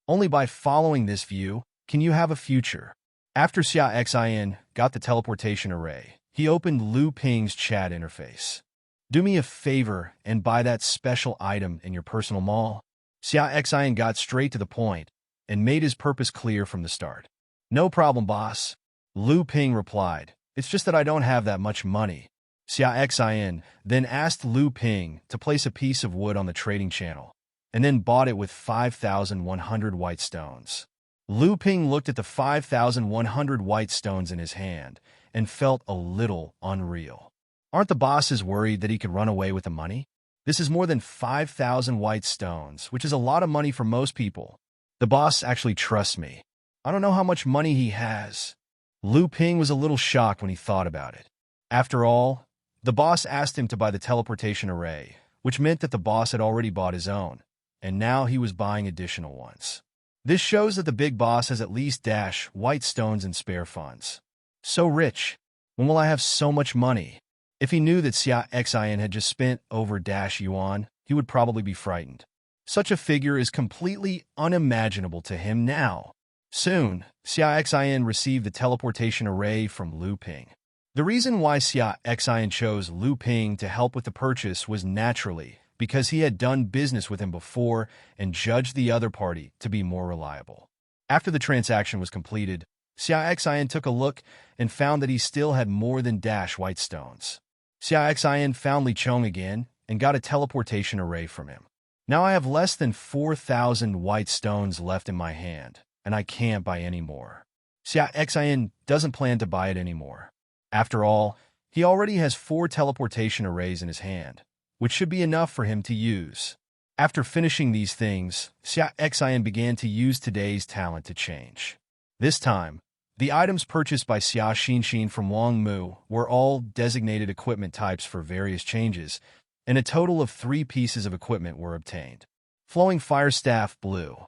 Only by following this view can you have a future. After Xia Xin got the teleportation array, he opened Lu Ping's chat interface. Do me a favor and buy that special item in your personal mall. Xia Xin got straight to the point and made his purpose clear from the start. No problem, boss. Lu Ping replied. It's just that I don't have that much money. Xia Xin then asked Lu Ping to place a piece of wood on the trading channel, and then bought it with 5,100 white stones. Lu Ping looked at the 5,100 white stones in his hand and felt a little unreal. Aren't the bosses worried that he could run away with the money? This is more than 5,000 white stones, which is a lot of money for most people. The boss actually trusts me. I don't know how much money he has. Lu Ping was a little shocked when he thought about it. After all, the boss asked him to buy the teleportation array, which meant that the boss had already bought his own, and now he was buying additional ones. This shows that the big boss has at least dash white stones in spare funds. So rich. When will I have so much money? If he knew that Xia Xin had just spent over dash yuan, he would probably be frightened. Such a figure is completely unimaginable to him now. Soon, Xia Xin received the teleportation array from Lu Ping. The reason why Xia Xin chose Lu Ping to help with the purchase was naturally because he had done business with him before and judged the other party to be more reliable. After the transaction was completed, Xia Xin took a look and found that he still had more than dash white stones. Xia Xin found Li Chong again and got a teleportation array from him. Now I have less than 4,000 white stones left in my hand, and I can't buy any more. Xia Xin doesn't plan to buy it anymore. After all, he already has 4 teleportation arrays in his hand, which should be enough for him to use. After finishing these things, Xia Xin began to use today's talent to change. This time, the items purchased by Xia Xin from Wang Mu were all designated equipment types for various changes, and a total of 3 pieces of equipment were obtained. Flowing Fire Staff Blue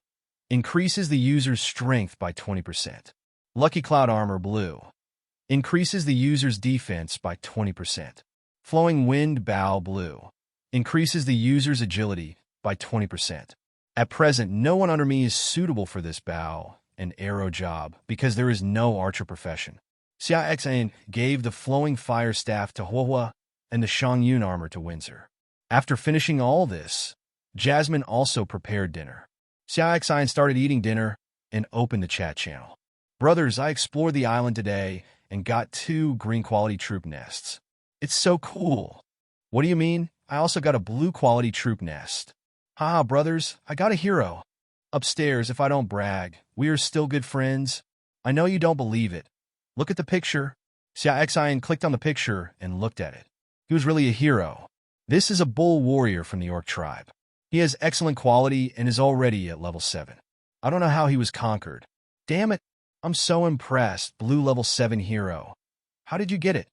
increases the user's strength by 20%. Lucky Cloud Armor Blue increases the user's defense by 20%. Flowing Wind Bow Blue increases the user's agility by 20%. At present, no one under me is suitable for this bow and arrow job because there is no archer profession. Xia Xin gave the Flowing Fire Staff to Huahua and the Shangyun armor to Windsor. After finishing all this, Jasmine also prepared dinner. Xia Xin started eating dinner and opened the chat channel. Brothers, I explored the island today and got 2 green quality troop nests. It's so cool. What do you mean? I also got a blue quality troop nest. Haha, brothers, I got a hero. Upstairs, if I don't brag, we are still good friends. I know you don't believe it. Look at the picture. Xia Xin clicked on the picture and looked at it. He was really a hero. This is a bull warrior from the Orc tribe. He has excellent quality and is already at level 7. I don't know how he was conquered. Damn it. I'm so impressed, blue level 7 hero. How did you get it?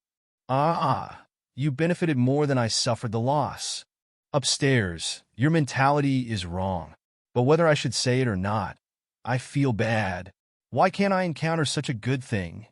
You benefited more than I suffered the loss. Upstairs, your mentality is wrong. But whether I should say it or not, I feel bad. Why can't I encounter such a good thing?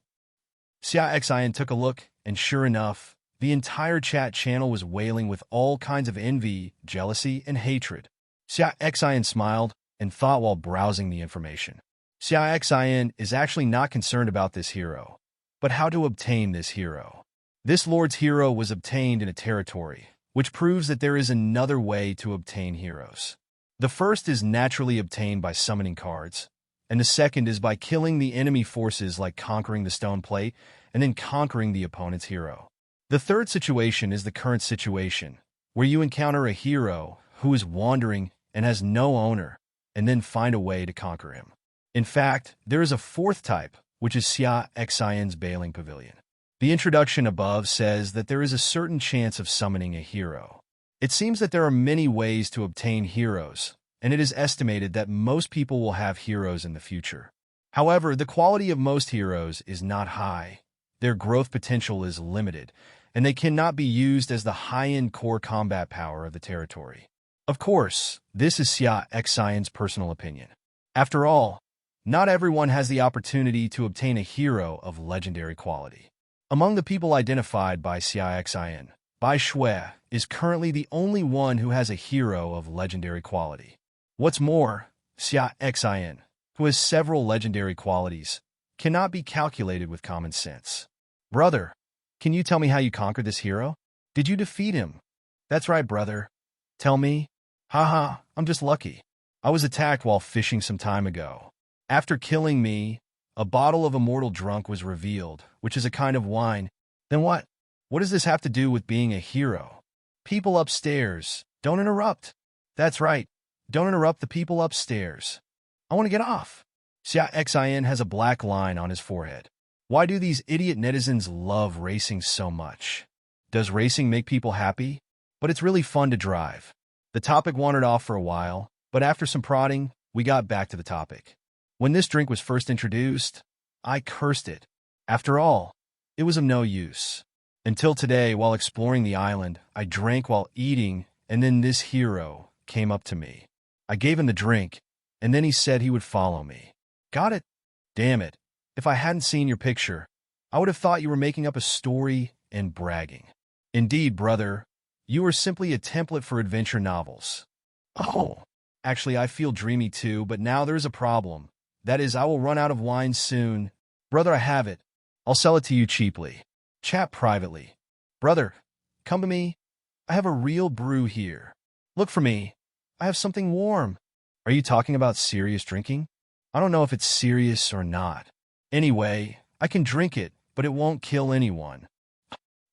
Xia Xin took a look, and sure enough, the entire chat channel was wailing with all kinds of envy, jealousy, and hatred. Xia Xin smiled and thought while browsing the information. Xia Xin is actually not concerned about this hero, but how to obtain this hero. This Lord's hero was obtained in a territory, which proves that there is another way to obtain heroes. The first is naturally obtained by summoning cards, and the second is by killing the enemy forces like conquering the stone plate and then conquering the opponent's hero. The third situation is the current situation, where you encounter a hero who is wandering and has no owner, and then find a way to conquer him. In fact, there is a fourth type, which is Xia Xin's Bailing Pavilion. The introduction above says that there is a certain chance of summoning a hero. It seems that there are many ways to obtain heroes, and it is estimated that most people will have heroes in the future. However, the quality of most heroes is not high. Their growth potential is limited, and they cannot be used as the high-end core combat power of the territory. Of course, this is Xia Xin's personal opinion. After all, not everyone has the opportunity to obtain a hero of legendary quality. Among the people identified by Xia Xin, Bai Shui is currently the only one who has a hero of legendary quality. What's more, Xia Xin, who has several legendary qualities, cannot be calculated with common sense. Brother, can you tell me how you conquered this hero? Did you defeat him? That's right, brother. Tell me. Haha, I'm just lucky. I was attacked while fishing some time ago. After killing me, a bottle of Immortal Drunk was revealed, which is a kind of wine. Then what? What does this have to do with being a hero? People upstairs, don't interrupt. That's right, don't interrupt the people upstairs. I want to get off. Xia Xin has a black line on his forehead. Why do these idiot netizens love racing so much? Does racing make people happy? But it's really fun to drive. The topic wandered off for a while, but after some prodding, we got back to the topic. When this drink was first introduced, I cursed it. After all, it was of no use. Until today, while exploring the island, I drank while eating, and then this hero came up to me. I gave him the drink, and then he said he would follow me. Got it? Damn it. If I hadn't seen your picture, I would have thought you were making up a story and bragging. Indeed, brother, you are simply a template for adventure novels. Oh, actually, I feel dreamy too, but now there's a problem. That is, I will run out of wine soon. Brother, I have it. I'll sell it to you cheaply. Chat privately. Brother, come to me. I have a real brew here. Look for me. I have something warm. Are you talking about serious drinking? I don't know if it's serious or not. Anyway, I can drink it, but it won't kill anyone.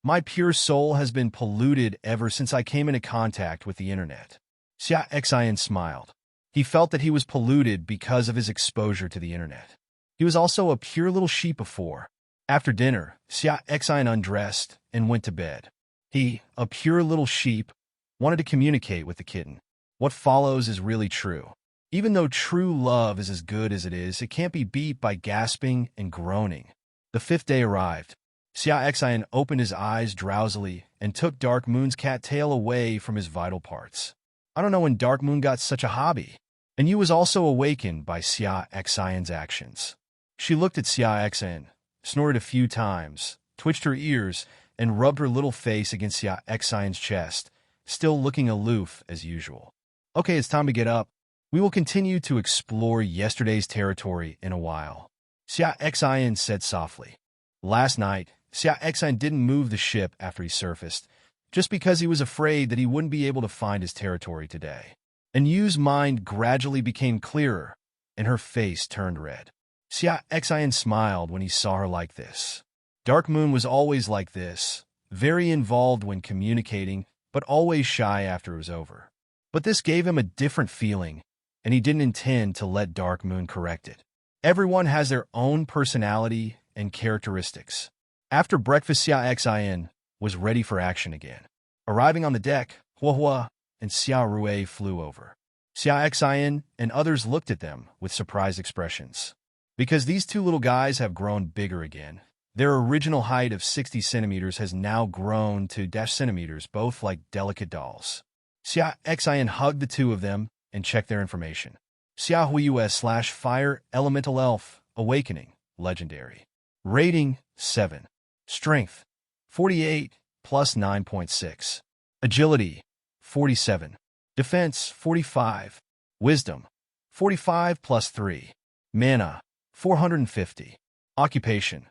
My pure soul has been polluted ever since I came into contact with the internet. Xia Xin smiled. He felt that he was polluted because of his exposure to the internet. He was also a pure little sheep before. After dinner, Xia Xin undressed and went to bed. He, a pure little sheep, wanted to communicate with the kitten. What follows is really true. Even though true love is as good as it can't be beat by gasping and groaning. The fifth day arrived. Xia Xin opened his eyes drowsily and took Dark Moon's cattail away from his vital parts. I don't know when Dark Moon got such a hobby. And you was also awakened by Xia Xin's actions. She looked at Xia Xin, snorted a few times, twitched her ears, and rubbed her little face against Xia Xin's chest, still looking aloof as usual. Okay, it's time to get up. We will continue to explore yesterday's territory in a while. Xia Xin said softly. Last night, Xia Xin didn't move the ship after he surfaced, just because he was afraid that he wouldn't be able to find his territory today. And Yu's mind gradually became clearer, and her face turned red. Xia Xin smiled when he saw her like this. Dark Moon was always like this, very involved when communicating, but always shy after it was over. But this gave him a different feeling, and he didn't intend to let Dark Moon correct it. Everyone has their own personality and characteristics. After breakfast, Xia Xin was ready for action again. Arriving on the deck, Hua and Xia Rui flew over. Xia Xin and others looked at them with surprised expressions. Because these two little guys have grown bigger again, their original height of 60 centimeters has now grown to centimeters, both like delicate dolls. Xia Xin hugged the two of them and checked their information. Xia Hui/Fire Elemental Elf, Awakening, Legendary. Rating, 7. Strength, 48, plus 9.6. Agility, 47. Defense, 45. Wisdom, 45 plus 3. Mana, 450. Occupation,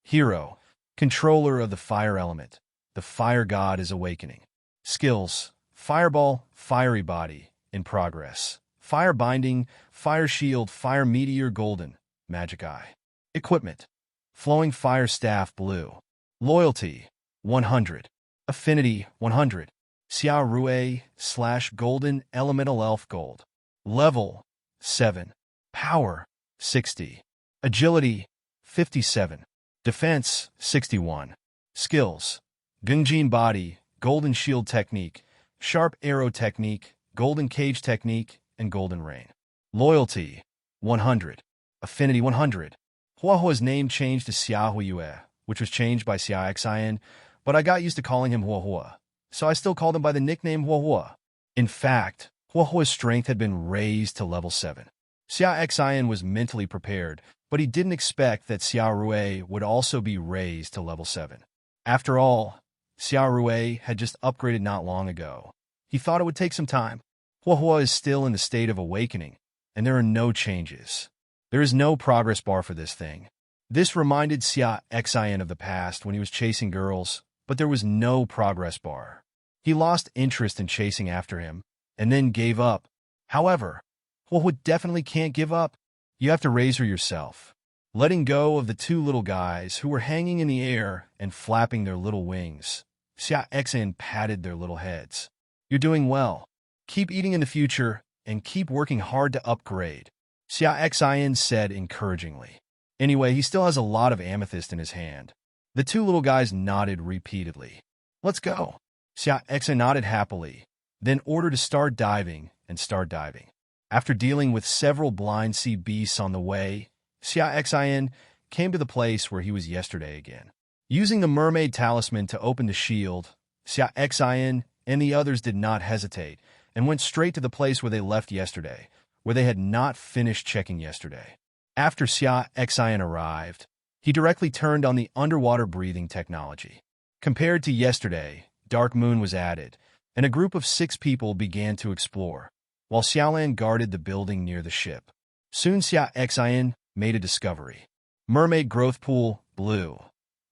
Hero, Controller of the Fire Element. The Fire God is awakening. Skills, Fireball, Fiery Body, in progress. Fire Binding, Fire Shield, Fire Meteor Golden, Magic Eye. Equipment, Flowing Fire Staff Blue. Loyalty, 100. Affinity, 100. Xia Rui/Golden Elemental Elf Gold. Level, 7. Power, 60. Agility, 57. Defense, 61. Skills, Gungjin Body, Golden Shield Technique, Sharp Arrow Technique, Golden Cage Technique, and Golden Rain. Loyalty, 100. Affinity, 100. Huahua's name changed to Xia Huiyue, which was changed by Xia Xin, but I got used to calling him Huahua, so I still called him by the nickname Huahua. In fact, Huahua's strength had been raised to level 7. Xia Xin was mentally prepared, but he didn't expect that Xia Rui would also be raised to level 7. After all, Xia Rui had just upgraded not long ago. He thought it would take some time. Huahua is still in the state of awakening, and there are no changes. There is no progress bar for this thing. This reminded Xia Xin of the past when he was chasing girls, but there was no progress bar. He lost interest in chasing after him, and then gave up. However, Huahua definitely can't give up. You have to raise her yourself. Letting go of the two little guys who were hanging in the air and flapping their little wings, Xia Xin patted their little heads. You're doing well. Keep eating in the future, and keep working hard to upgrade, Xia Xin said encouragingly. Anyway, he still has a lot of amethyst in his hand. The two little guys nodded repeatedly. Let's go. Xia Xin nodded happily, then ordered to start diving and start diving. After dealing with several blind sea beasts on the way, Xia Xin came to the place where he was yesterday again. Using the mermaid talisman to open the shield, Xia Xin and the others did not hesitate and went straight to the place where they left yesterday, where they had not finished checking yesterday. After Xia Xin arrived, he directly turned on the underwater breathing technology. Compared to yesterday, Dark Moon was added, and a group of 6 people began to explore, while Xiaolan guarded the building near the ship. Soon Xia Xin made a discovery. Mermaid Growth Pool, Blue.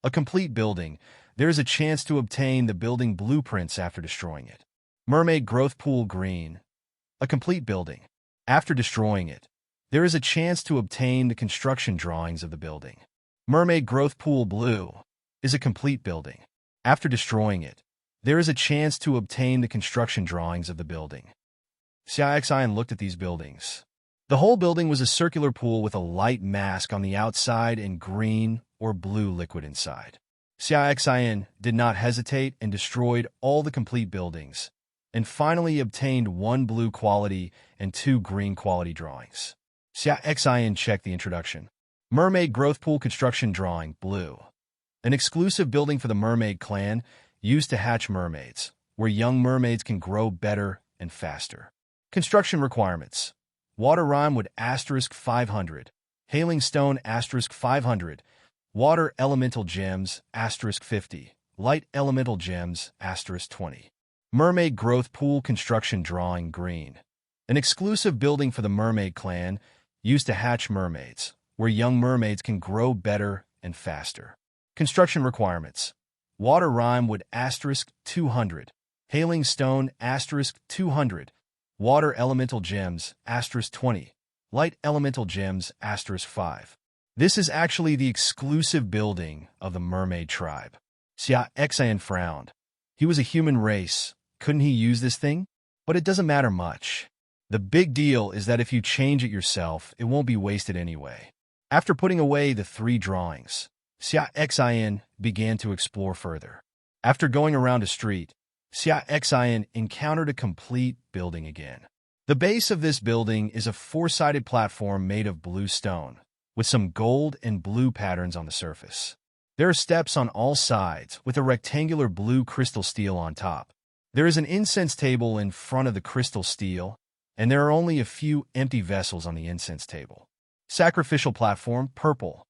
A complete building. There is a chance to obtain the building blueprints after destroying it. Mermaid growth pool green. A complete building. After destroying it, there is a chance to obtain the construction drawings of the building. Mermaid growth pool blue is a complete building. After destroying it, there is a chance to obtain the construction drawings of the building. Xia Xin looked at these buildings. The whole building was a circular pool with a light mask on the outside and green or blue liquid inside. Xia Xin did not hesitate and destroyed all the complete buildings, and finally obtained 1 blue quality and 2 green quality drawings. Xia Xin checked the introduction. Mermaid growth pool construction drawing, blue. An exclusive building for the mermaid clan, used to hatch mermaids, where young mermaids can grow better and faster. Construction requirements. Water rhyme wood *500. Hailing stone *500. Water elemental gems *50. Light elemental gems *20. Mermaid growth pool construction drawing green. An exclusive building for the mermaid clan, used to hatch mermaids, where young mermaids can grow better and faster. Construction requirements. Water rhyme wood *200. Hailing stone *200. Water elemental gems *20. Light elemental gems *5. This is actually the exclusive building of the mermaid tribe. Xia Xin frowned. He was a human race. Couldn't he use this thing? But it doesn't matter much. The big deal is that if you change it yourself, it won't be wasted anyway. After putting away the 3 drawings, Xia Xin began to explore further. After going around a street, Xia Xin encountered a complete building again. The base of this building is a 4-sided platform made of blue stone, with some gold and blue patterns on the surface. There are steps on all sides, with a rectangular blue crystal steel on top. There is an incense table in front of the crystal steel, and there are only a few empty vessels on the incense table. Sacrificial platform, purple.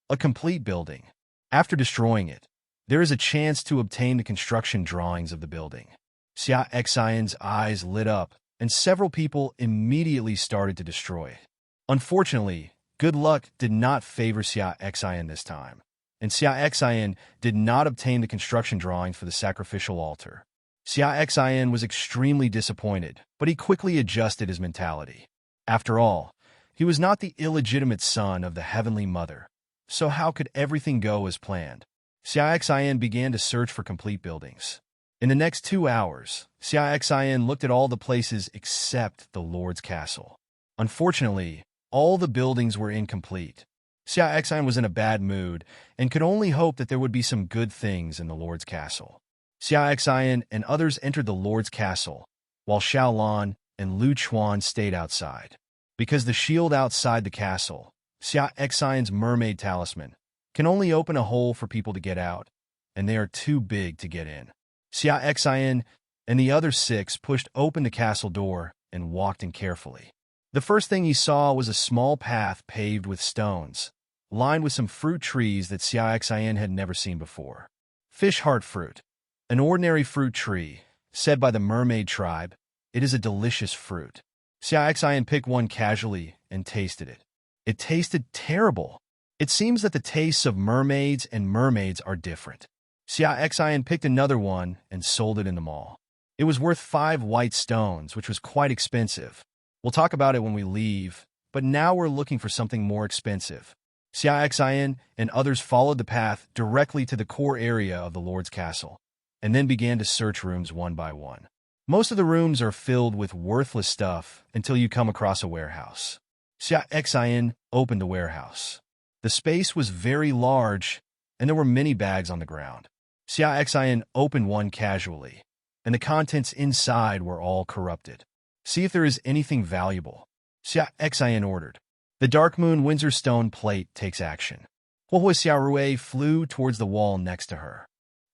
A complete building. After destroying it, there is a chance to obtain the construction drawings of the building. Xia Xion's eyes lit up, and several people immediately started to destroy it. Unfortunately, good luck did not favor Xia Xion this time, and Xia Xion did not obtain the construction drawings for the sacrificial altar. Xia Xion was extremely disappointed, but he quickly adjusted his mentality. After all, he was not the illegitimate son of the Heavenly Mother, so how could everything go as planned? Xia Xion began to search for complete buildings. In the next 2 hours, Xia Xion looked at all the places except the Lord's Castle. Unfortunately, all the buildings were incomplete. Xia Xion was in a bad mood and could only hope that there would be some good things in the Lord's Castle. Xia Xion and others entered the Lord's Castle, while Xiaolan and Lu Chuan stayed outside. Because the shield outside the castle, Xia Xion's mermaid talisman, can only open a hole for people to get out, and they are too big to get in. Xia Xion and the other 6 pushed open the castle door and walked in carefully. The first thing he saw was a small path paved with stones, lined with some fruit trees that Xia Xion had never seen before. Fish heart fruit. An ordinary fruit tree, said by the mermaid tribe, it is a delicious fruit. Xia Xion picked one casually and tasted it. It tasted terrible. It seems that the tastes of mermaids and mermaids are different. Xia Xion picked another one and sold it in the mall. It was worth 5 white stones, which was quite expensive. We'll talk about it when we leave, but now we're looking for something more expensive. Xia Xion and others followed the path directly to the core area of the Lord's Castle, and then began to search rooms one by one. Most of the rooms are filled with worthless stuff until you come across a warehouse. Xia Xion opened the warehouse. The space was very large, and there were many bags on the ground. Xia Xion opened one casually, and the contents inside were all corrupted. See if there is anything valuable. Xia Xion ordered. The Dark Moon Windsor Stone plate takes action. Huohui Xiaorui flew towards the wall next to her.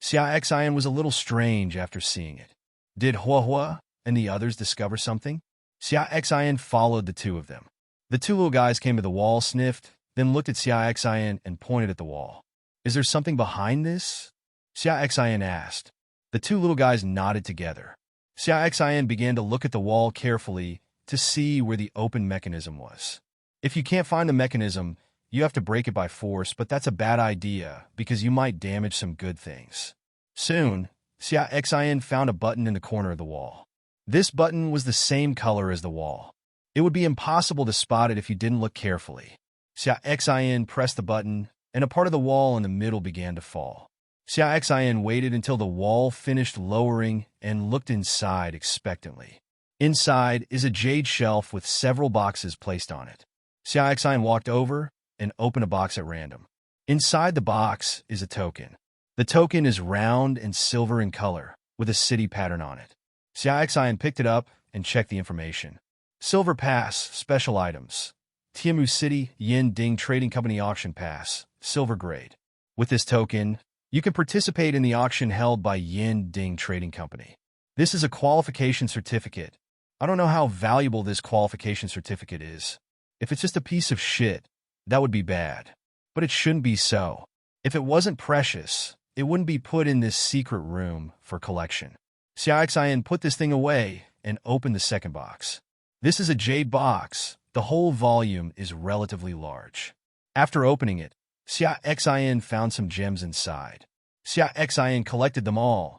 Xia Xion was a little strange after seeing it. Did Huohui and the others discover something? Xia Xion followed the 2 of them. The 2 little guys came to the wall, sniffed, then looked at Xia Xion and pointed at the wall. Is there something behind this? Xia Xion asked. The 2 little guys nodded together. Xia Xion began to look at the wall carefully to see where the open mechanism was. If you can't find the mechanism, you have to break it by force, but that's a bad idea because you might damage some good things. Soon, Xia Xin found a button in the corner of the wall. This button was the same color as the wall. It would be impossible to spot it if you didn't look carefully. Xia Xin pressed the button, and a part of the wall in the middle began to fall. Xia Xin waited until the wall finished lowering and looked inside expectantly. Inside is a jade shelf with several boxes placed on it. Xia Xin walked over and opened a box at random. Inside the box is a token. The token is round and silver in color, with a city pattern on it. Xia Xin picked it up and checked the information. Silver Pass, Special Items. Tiamu City Yin Ding Trading Company Auction Pass, Silver Grade. With this token, you can participate in the auction held by Yin Ding Trading Company. This is a qualification certificate. I don't know how valuable this qualification certificate is. If it's just a piece of shit, that would be bad. But it shouldn't be so. If it wasn't precious, it wouldn't be put in this secret room for collection. Xia Xin put this thing away and opened the second box. This is a jade box. The whole volume is relatively large. After opening it, Xia Xin found some gems inside. Xia Xin collected them all,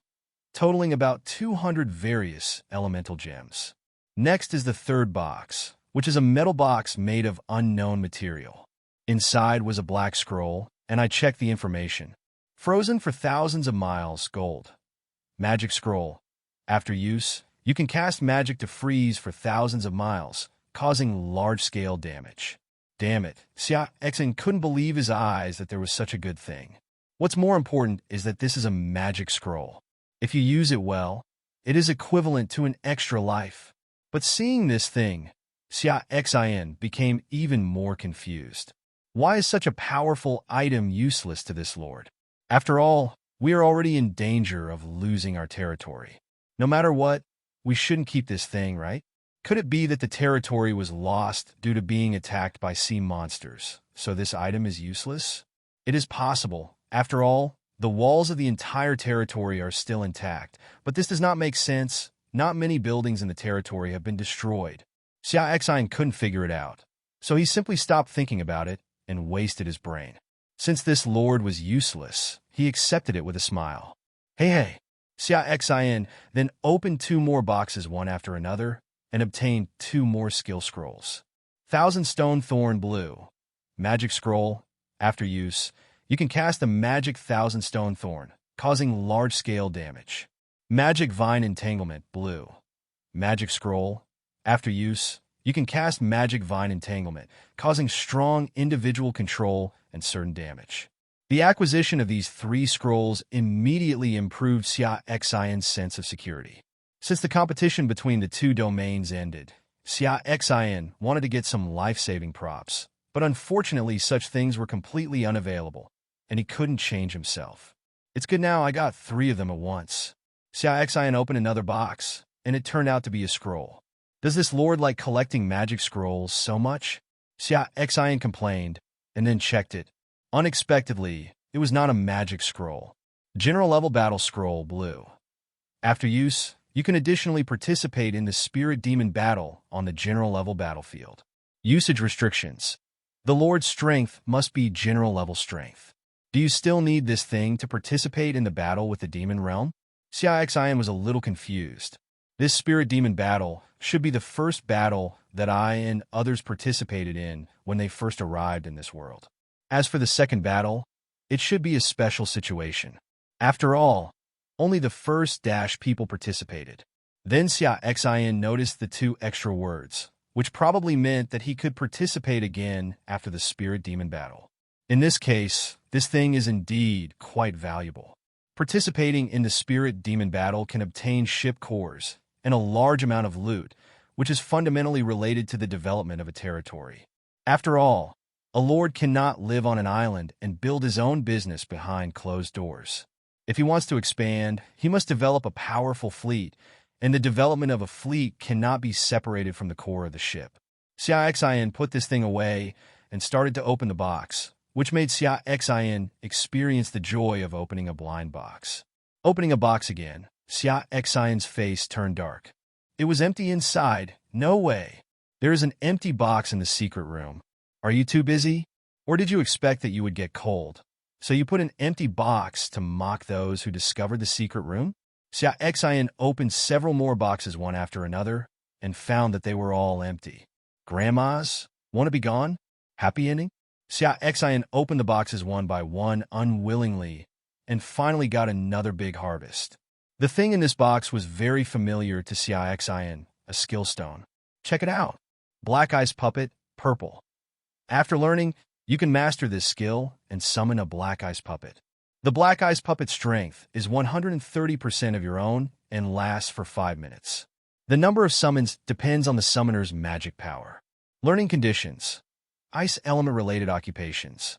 totaling about 200 various elemental gems. Next is the third box, which is a metal box made of unknown material. Inside was a black scroll, and I checked the information. Frozen for thousands of miles, gold. Magic scroll. After use, you can cast magic to freeze for thousands of miles, causing large-scale damage. Damn it, Xia Xin couldn't believe his eyes that there was such a good thing. What's more important is that this is a magic scroll. If you use it well, it is equivalent to an extra life. But seeing this thing, Xia Xin became even more confused. Why is such a powerful item useless to this lord? After all, we are already in danger of losing our territory. No matter what, we shouldn't keep this thing, right? Could it be that the territory was lost due to being attacked by sea monsters, so this item is useless? It is possible. After all, the walls of the entire territory are still intact, but this does not make sense. Not many buildings in the territory have been destroyed. Xia Xin couldn't figure it out, so he simply stopped thinking about it and wasted his brain. Since this lord was useless, he accepted it with a smile. Hey. Xia Xin then opened 2 more boxes one after another and obtained 2 more skill scrolls. Thousand Stone Thorn Blue. Magic Scroll. After use, you can cast a magic Thousand Stone Thorn, causing large-scale damage. Magic Vine Entanglement. Blue. Magic Scroll. After use, you can cast Magic Vine Entanglement, causing strong individual control and certain damage. The acquisition of these 3 scrolls immediately improved Xia Xin's sense of security. Since the competition between the 2 domains ended, Xia Xin wanted to get some life-saving props, but unfortunately such things were completely unavailable, and he couldn't change himself. It's good now I got 3 of them at once. Xia Xin opened another box, and it turned out to be a scroll. Does this lord like collecting magic scrolls so much? Xia Xin complained, and then checked it. Unexpectedly, it was not a magic scroll. General Level Battle Scroll. Blue. After use, you can additionally participate in the Spirit Demon Battle on the General Level battlefield. Usage restrictions. The Lord's strength must be General Level strength. Do you still need this thing to participate in the battle with the Demon Realm? Xia Xin was a little confused. This Spirit Demon Battle should be the first battle that I and others participated in when they first arrived in this world. As for the second battle, it should be a special situation. After all, only the first people participated. Then Xia Xin noticed the 2 extra words, which probably meant that he could participate again after the Spirit Demon Battle. In this case, this thing is indeed quite valuable. Participating in the Spirit Demon Battle can obtain ship cores and a large amount of loot, which is fundamentally related to the development of a territory. After all, a lord cannot live on an island and build his own business behind closed doors. If he wants to expand, he must develop a powerful fleet, and the development of a fleet cannot be separated from the core of the ship. Xia Xin put this thing away and started to open the box, which made Xia Xin experience the joy of opening a blind box. Opening a box again, Xia Xin's face turned dark. It was empty inside. No way. There is an empty box in the secret room. Are you too busy? Or did you expect that you would get cold? So you put an empty box to mock those who discovered the secret room? Xia Xin opened several more boxes one after another and found that they were all empty. Grandmas? Want to be gone? Happy ending? Xia Xin opened the boxes one by one unwillingly and finally got another big harvest. The thing in this box was very familiar to Xia Xin, a skill stone. Check it out. Black Ice Puppet, purple. After learning, you can master this skill and summon a Black Ice Puppet. The Black Ice Puppet strength is 130% of your own and lasts for 5 minutes. The number of summons depends on the summoner's magic power. Learning conditions. Ice element-related occupations.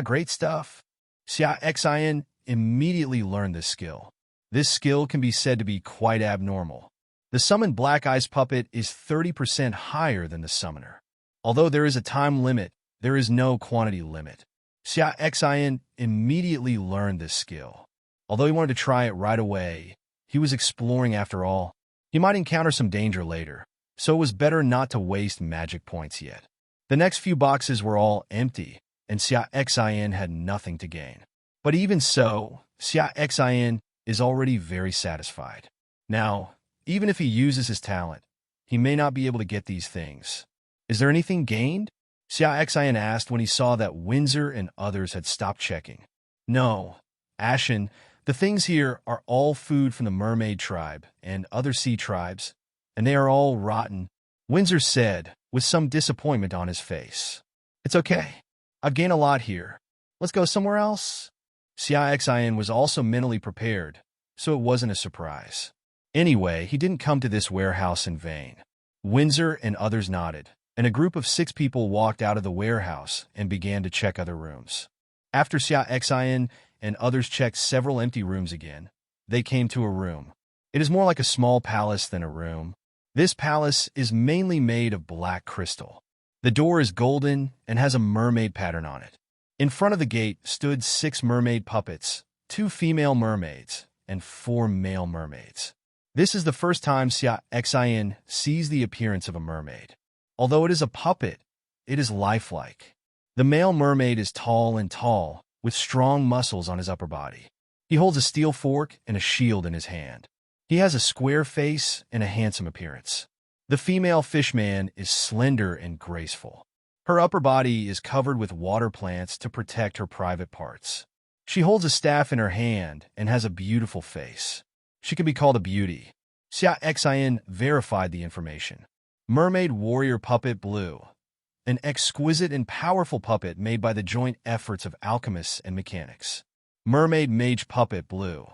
Great stuff. Xia Xin immediately learned this skill. This skill can be said to be quite abnormal. The summoned Black Ice Puppet is 30% higher than the summoner. Although there is a time limit, there is no quantity limit. Xia Xin immediately learned this skill. Although he wanted to try it right away, he was exploring after all. He might encounter some danger later, so it was better not to waste magic points yet. The next few boxes were all empty, and Xia Xin had nothing to gain. But even so, Xia Xin is already very satisfied. Now, even if he uses his talent, he may not be able to get these things. Is there anything gained? Xia Xin asked when he saw that Windsor and others had stopped checking. No, Ashen, the things here are all food from the mermaid tribe and other sea tribes, and they are all rotten, Windsor said, with some disappointment on his face. It's okay. I've gained a lot here. Let's go somewhere else. Xia Xin was also mentally prepared, so it wasn't a surprise. Anyway, he didn't come to this warehouse in vain. Windsor and others nodded, and a group of 6 people walked out of the warehouse and began to check other rooms. After Xia Xin and others checked several empty rooms again, they came to a room. It is more like a small palace than a room. This palace is mainly made of black crystal. The door is golden and has a mermaid pattern on it. In front of the gate stood 6 mermaid puppets, 2 female mermaids, and 4 male mermaids. This is the first time Xia Xin sees the appearance of a mermaid. Although it is a puppet, it is lifelike. The male mermaid is tall, with strong muscles on his upper body. He holds a steel fork and a shield in his hand. He has a square face and a handsome appearance. The female fishman is slender and graceful. Her upper body is covered with water plants to protect her private parts. She holds a staff in her hand and has a beautiful face. She can be called a beauty. Xia Xin verified the information. Mermaid Warrior Puppet Blue. An exquisite and powerful puppet made by the joint efforts of alchemists and mechanics. Mermaid Mage Puppet Blue.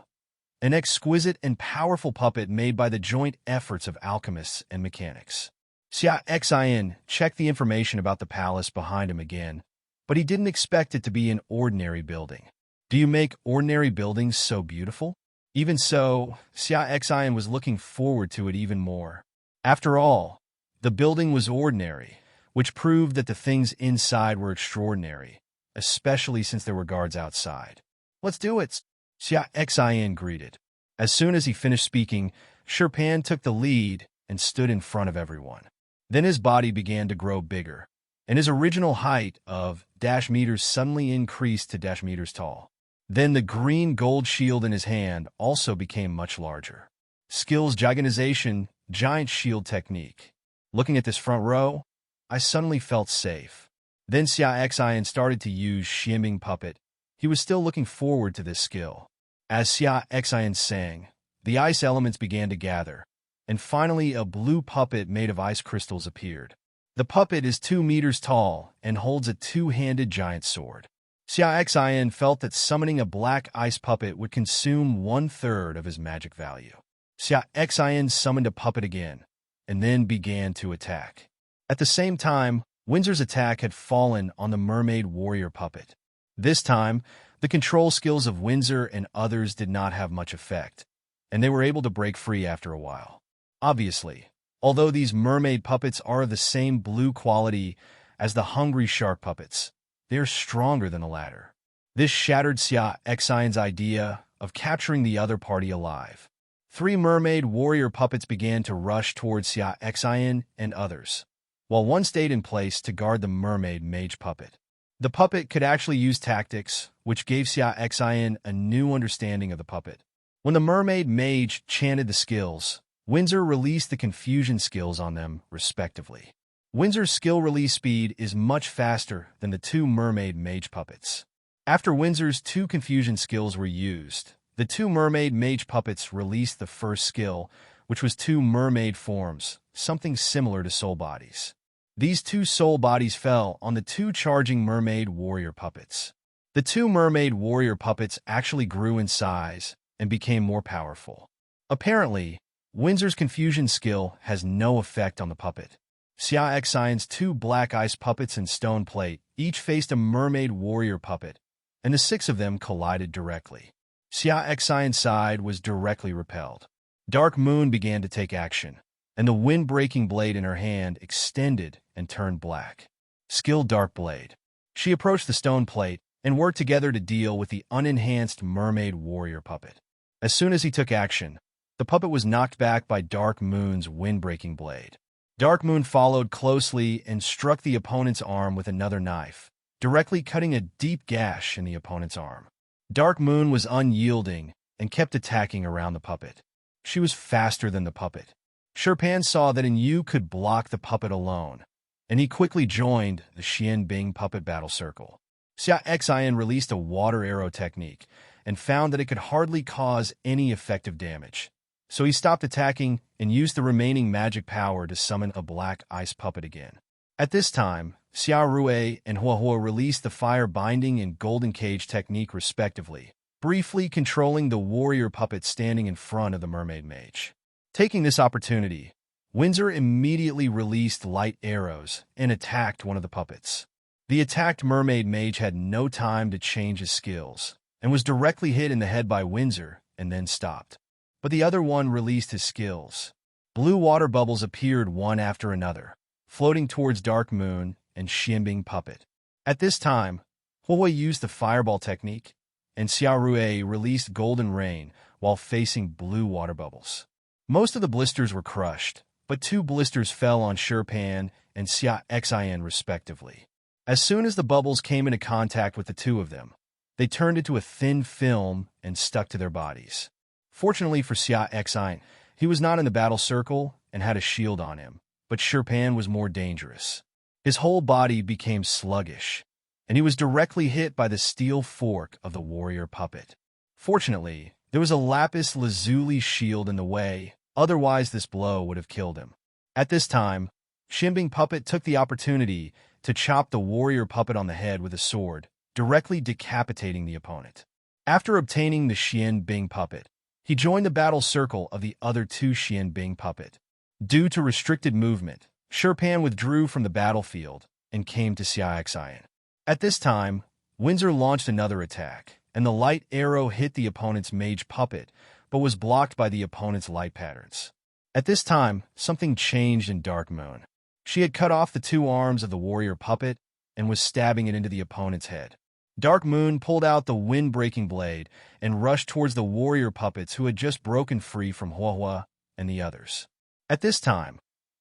An exquisite and powerful puppet made by the joint efforts of alchemists and mechanics. Xia Xin checked the information about the palace behind him again, but he didn't expect it to be an ordinary building. Do you make ordinary buildings so beautiful? Even so, Xia Xin was looking forward to it even more. After all, the building was ordinary, which proved that the things inside were extraordinary, especially since there were guards outside. Let's do it, Xia Xin greeted. As soon as he finished speaking, Sherpan took the lead and stood in front of everyone. Then his body began to grow bigger, and his original height of -meters suddenly increased to -meters tall. Then the green gold shield in his hand also became much larger. Skills Gigantization, Giant Shield Technique. Looking at this front row, I suddenly felt safe. Then Xia Xin started to use Shimming Puppet. He was still looking forward to this skill. As Xia Xin sang, the ice elements began to gather, and finally a blue puppet made of ice crystals appeared. The puppet is 2 meters tall and holds a 2-handed giant sword. Xia Xin felt that summoning a black ice puppet would consume 1/3 of his magic value. Xia Xin summoned a puppet again, and then began to attack. At the same time, Windsor's attack had fallen on the Mermaid Warrior puppet. This time, the control skills of Windsor and others did not have much effect, and they were able to break free after a while. Obviously, although these mermaid puppets are of the same blue quality as the hungry shark puppets, they are stronger than the latter. This shattered Xia Xin's idea of capturing the other party alive. 3 mermaid warrior puppets began to rush towards Xia Xin and others, while one stayed in place to guard the mermaid mage puppet. The puppet could actually use tactics, which gave Xia Xin a new understanding of the puppet. When the mermaid mage chanted the skills, Windsor released the confusion skills on them, respectively. Windsor's skill release speed is much faster than the two mermaid mage puppets. After Windsor's two confusion skills were used, the two mermaid mage puppets released the first skill, which was two mermaid forms, something similar to soul bodies. These two soul bodies fell on the two charging mermaid warrior puppets. The two mermaid warrior puppets actually grew in size and became more powerful. Apparently, Windsor's confusion skill has no effect on the puppet. Xia Xin's two black ice puppets and stone plate each faced a mermaid warrior puppet, and the six of them collided directly. Xia Xin's side was directly repelled. Dark Moon began to take action, and the wind-breaking blade in her hand extended and turned black. Skill Dark Blade. She approached the stone plate and worked together to deal with the unenhanced mermaid warrior puppet. As soon as he took action, the puppet was knocked back by Dark Moon's wind-breaking blade. Dark Moon followed closely and struck the opponent's arm with another knife, directly cutting a deep gash in the opponent's arm. Dark Moon was unyielding and kept attacking around the puppet. She was faster than the puppet. Sherpan saw that Yu could block the puppet alone, and he quickly joined the Xianbing puppet battle circle. Xia Xin released a water arrow technique and found that it could hardly cause any effective damage. So he stopped attacking and used the remaining magic power to summon a black ice puppet again. At this time, Xia Rui and Huahua released the fire binding and golden cage technique respectively, briefly controlling the warrior puppet standing in front of the mermaid mage. Taking this opportunity, Windsor immediately released light arrows and attacked one of the puppets. The attacked mermaid mage had no time to change his skills and was directly hit in the head by Windsor and then stopped. But the other one released his skills. Blue water bubbles appeared one after another, floating towards Dark Moon and Xianbing puppet. At this time, Huawei used the fireball technique, and Xia Rui released golden rain while facing blue water bubbles. Most of the blisters were crushed, but two blisters fell on Sherpan and Xia Xin respectively. As soon as the bubbles came into contact with the two of them, they turned into a thin film and stuck to their bodies. Fortunately for Xia Xin, he was not in the battle circle and had a shield on him, but Sherpan was more dangerous. His whole body became sluggish, and he was directly hit by the steel fork of the warrior puppet. Fortunately, there was a lapis lazuli shield in the way, otherwise this blow would have killed him. At this time, Xianbing puppet took the opportunity to chop the warrior puppet on the head with a sword, directly decapitating the opponent. After obtaining the Xianbing puppet, he joined the battle circle of the other two Xianbing puppet. Due to restricted movement, Sherpan withdrew from the battlefield and came to Xia Xin. At this time, Windsor launched another attack, and the light arrow hit the opponent's mage puppet, but was blocked by the opponent's light patterns. At this time, something changed in Dark Moon. She had cut off the two arms of the warrior puppet and was stabbing it into the opponent's head. Dark Moon pulled out the wind-breaking blade and rushed towards the warrior puppets who had just broken free from Huahua and the others. At this time,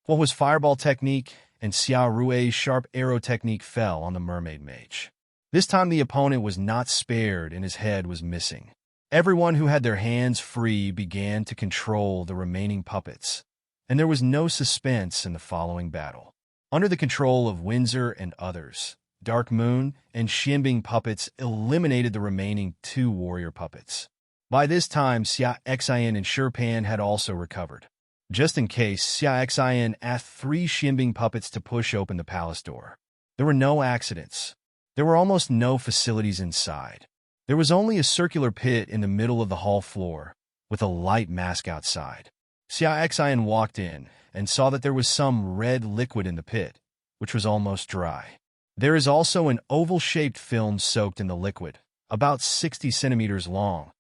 Huahua's fireball technique and Xia Rui's sharp arrow technique fell on the mermaid mage. This time the opponent was not spared and his head was missing. Everyone who had their hands free began to control the remaining puppets, and there was no suspense in the following battle. Under the control of Windsor and others, Dark Moon and Xianbing puppets eliminated the remaining two warrior puppets. By this time, Xia Xin and Sherpan had also recovered. Just in case, Xia Xin asked three Xianbing puppets to push open the palace door. There were no accidents. There were almost no facilities inside. There was only a circular pit in the middle of the hall floor, with a light mask outside. Xia Xin walked in and saw that there was some red liquid in the pit, which was almost dry. There is also an oval-shaped film soaked in the liquid, about 60 centimeters long,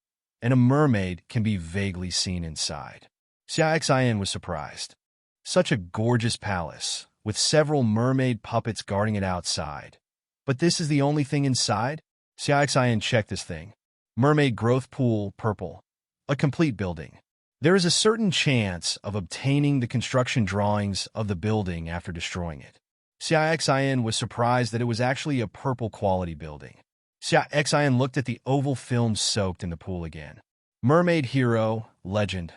and a mermaid can be vaguely seen inside. Xia Xin was surprised. Such a gorgeous palace, with several mermaid puppets guarding it outside. But this is the only thing inside? Xia Xin checked this thing. Mermaid growth pool, purple. A complete building. There is a certain chance of obtaining the construction drawings of the building after destroying it. Xia Xin was surprised that it was actually a purple quality building. Xia Xin looked at the oval film soaked in the pool again. Mermaid hero, legend.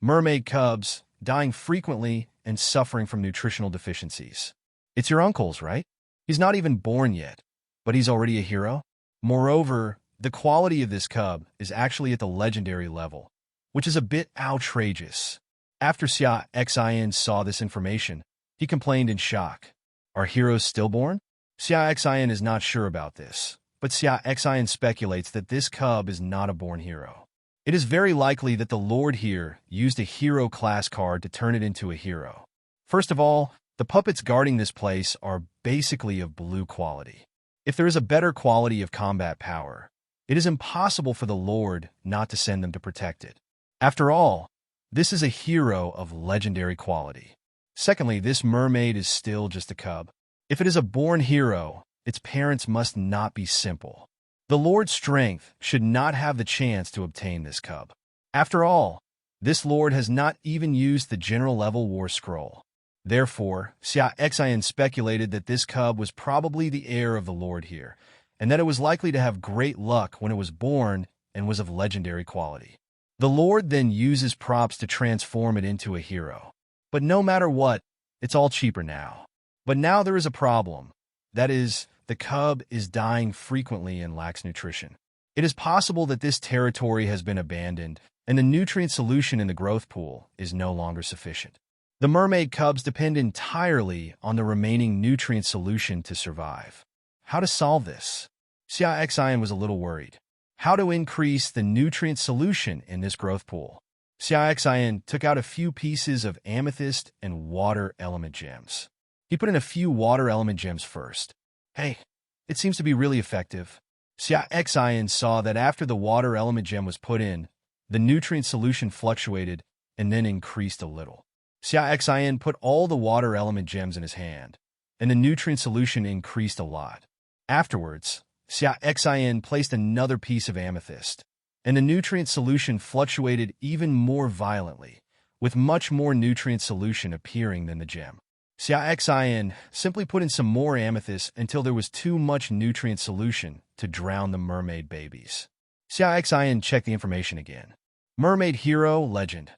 Mermaid cubs, dying frequently and suffering from nutritional deficiencies. It's your uncle's, right? He's not even born yet, but he's already a hero? Moreover, the quality of this cub is actually at the legendary level, which is a bit outrageous. After Xia Xin saw this information, he complained in shock. Are heroes stillborn? Xia Xin is not sure about this, but Xia Xin speculates that this cub is not a born hero. It is very likely that the Lord here used a hero class card to turn it into a hero. First of all, the puppets guarding this place are basically of blue quality. If there is a better quality of combat power, it is impossible for the Lord not to send them to protect it. After all, this is a hero of legendary quality. Secondly, this mermaid is still just a cub. If it is a born hero, its parents must not be simple. The Lord's strength should not have the chance to obtain this cub. After all, this Lord has not even used the general level war scroll. Therefore, Xia Xin speculated that this cub was probably the heir of the Lord here, and that it was likely to have great luck when it was born and was of legendary quality. The Lord then uses props to transform it into a hero. But no matter what, it's all cheaper now. But now there is a problem. That is, the cub is dying frequently and lacks nutrition. It is possible that this territory has been abandoned, and the nutrient solution in the growth pool is no longer sufficient. The mermaid cubs depend entirely on the remaining nutrient solution to survive. How to solve this? Xia Xin was a little worried. How to increase the nutrient solution in this growth pool? Xia Xin took out a few pieces of amethyst and water element gems. He put in a few water element gems first. Hey, it seems to be really effective. Xia Xin saw that after the water element gem was put in, the nutrient solution fluctuated and then increased a little. Xia Xin put all the water element gems in his hand, and the nutrient solution increased a lot. Afterwards, Xia Xin placed another piece of amethyst, and the nutrient solution fluctuated even more violently, with much more nutrient solution appearing than the gem. Xia Xin simply put in some more amethyst until there was too much nutrient solution to drown the mermaid babies. Xia Xin checked the information again. Mermaid hero, legend.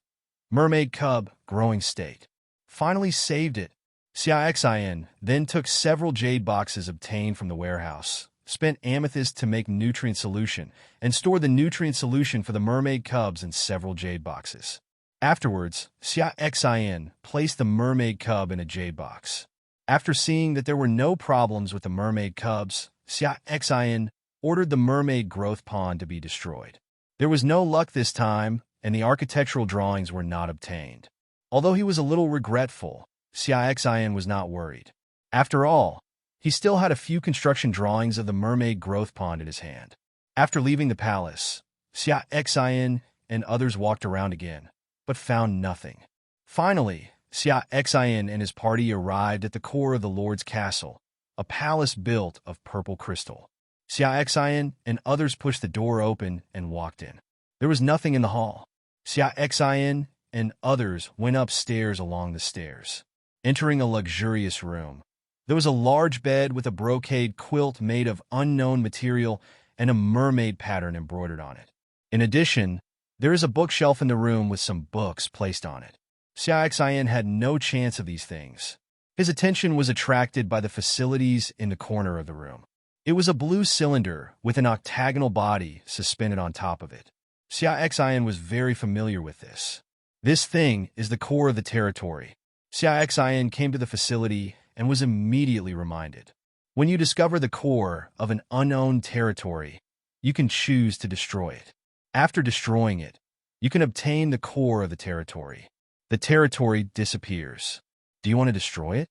Mermaid cub, growing state. Finally saved it. Xia Xin then took several jade boxes obtained from the warehouse, spent amethyst to make nutrient solution, and stored the nutrient solution for the mermaid cubs in several jade boxes. Afterwards, Xia Xin placed the mermaid cub in a jade box. After seeing that there were no problems with the mermaid cubs, Xia Xin ordered the mermaid growth pond to be destroyed. There was no luck this time, and the architectural drawings were not obtained. Although he was a little regretful, Xia Xin was not worried. After all, he still had a few construction drawings of the mermaid growth pond in his hand. After leaving the palace, Xia Xin and others walked around again, but found nothing. Finally, Xia Xin and his party arrived at the core of the Lord's castle, a palace built of purple crystal. Xia Xin and others pushed the door open and walked in. There was nothing in the hall. Xia Xin and others went upstairs along the stairs. Entering a luxurious room, there was a large bed with a brocade quilt made of unknown material and a mermaid pattern embroidered on it. In addition, there is a bookshelf in the room with some books placed on it. Xia Xin had no chance of these things. His attention was attracted by the facilities in the corner of the room. It was a blue cylinder with an octagonal body suspended on top of it. Xia Xin was very familiar with this. This thing is the core of the territory. Xia Xin came to the facility and was immediately reminded. When you discover the core of an unknown territory, you can choose to destroy it. After destroying it, you can obtain the core of the territory. The territory disappears. Do you want to destroy it?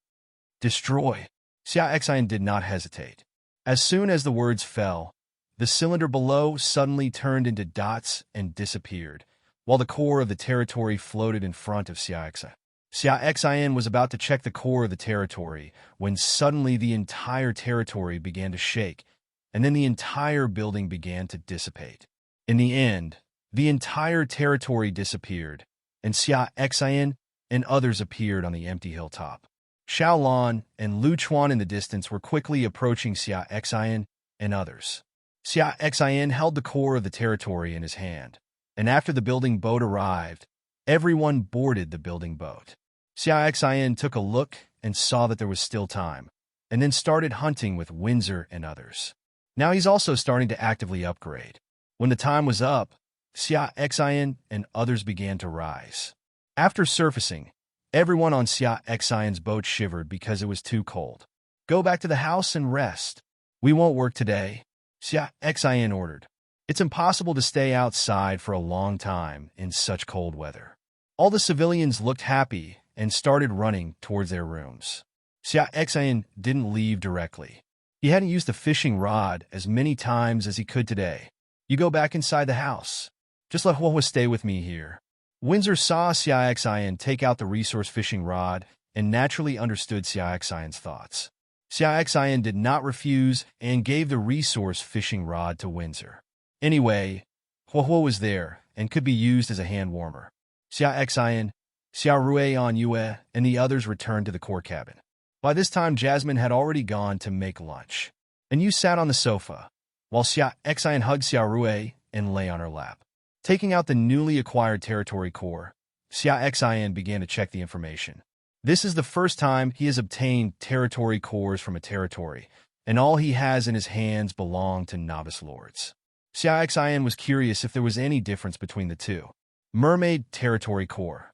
Destroy. Xia Xin did not hesitate. As soon as the words fell, the cylinder below suddenly turned into dots and disappeared, while the core of the territory floated in front of Xia Xin. Xia Xin was about to check the core of the territory when suddenly the entire territory began to shake, and then the entire building began to dissipate. In the end, the entire territory disappeared, and Xia Xin and others appeared on the empty hilltop. Xiaolan and Lu Chuan in the distance were quickly approaching Xia Xin and others. Xia Xin held the core of the territory in his hand, and after the building boat arrived, everyone boarded the building boat. Xia Xin took a look and saw that there was still time, and then started hunting with Windsor and others. Now he's also starting to actively upgrade. When the time was up, Xia Xin and others began to rise. After surfacing, everyone on Xia Xin's boat shivered because it was too cold. "Go back to the house and rest. We won't work today," Xia Xin ordered. It's impossible to stay outside for a long time in such cold weather. All the civilians looked happy and started running towards their rooms. Xia Xin didn't leave directly. He hadn't used a fishing rod as many times as he could today. "You go back inside the house. Just let Hua stay with me here." Windsor saw Xia Xin take out the resource fishing rod and naturally understood Xia Xin's thoughts. Xia Xin did not refuse and gave the resource fishing rod to Windsor. Anyway, Hua was there and could be used as a hand warmer. Xia Xin, Xia Rui Yue, and the others returned to the core cabin. By this time, Jasmine had already gone to make lunch, and you sat on the sofa, while Xia Xin hugged Xia Rui and lay on her lap. Taking out the newly acquired territory core, Xia Xin began to check the information. This is the first time he has obtained territory cores from a territory, and all he has in his hands belong to novice lords. Xia Xin was curious if there was any difference between the two. Mermaid Territory Core.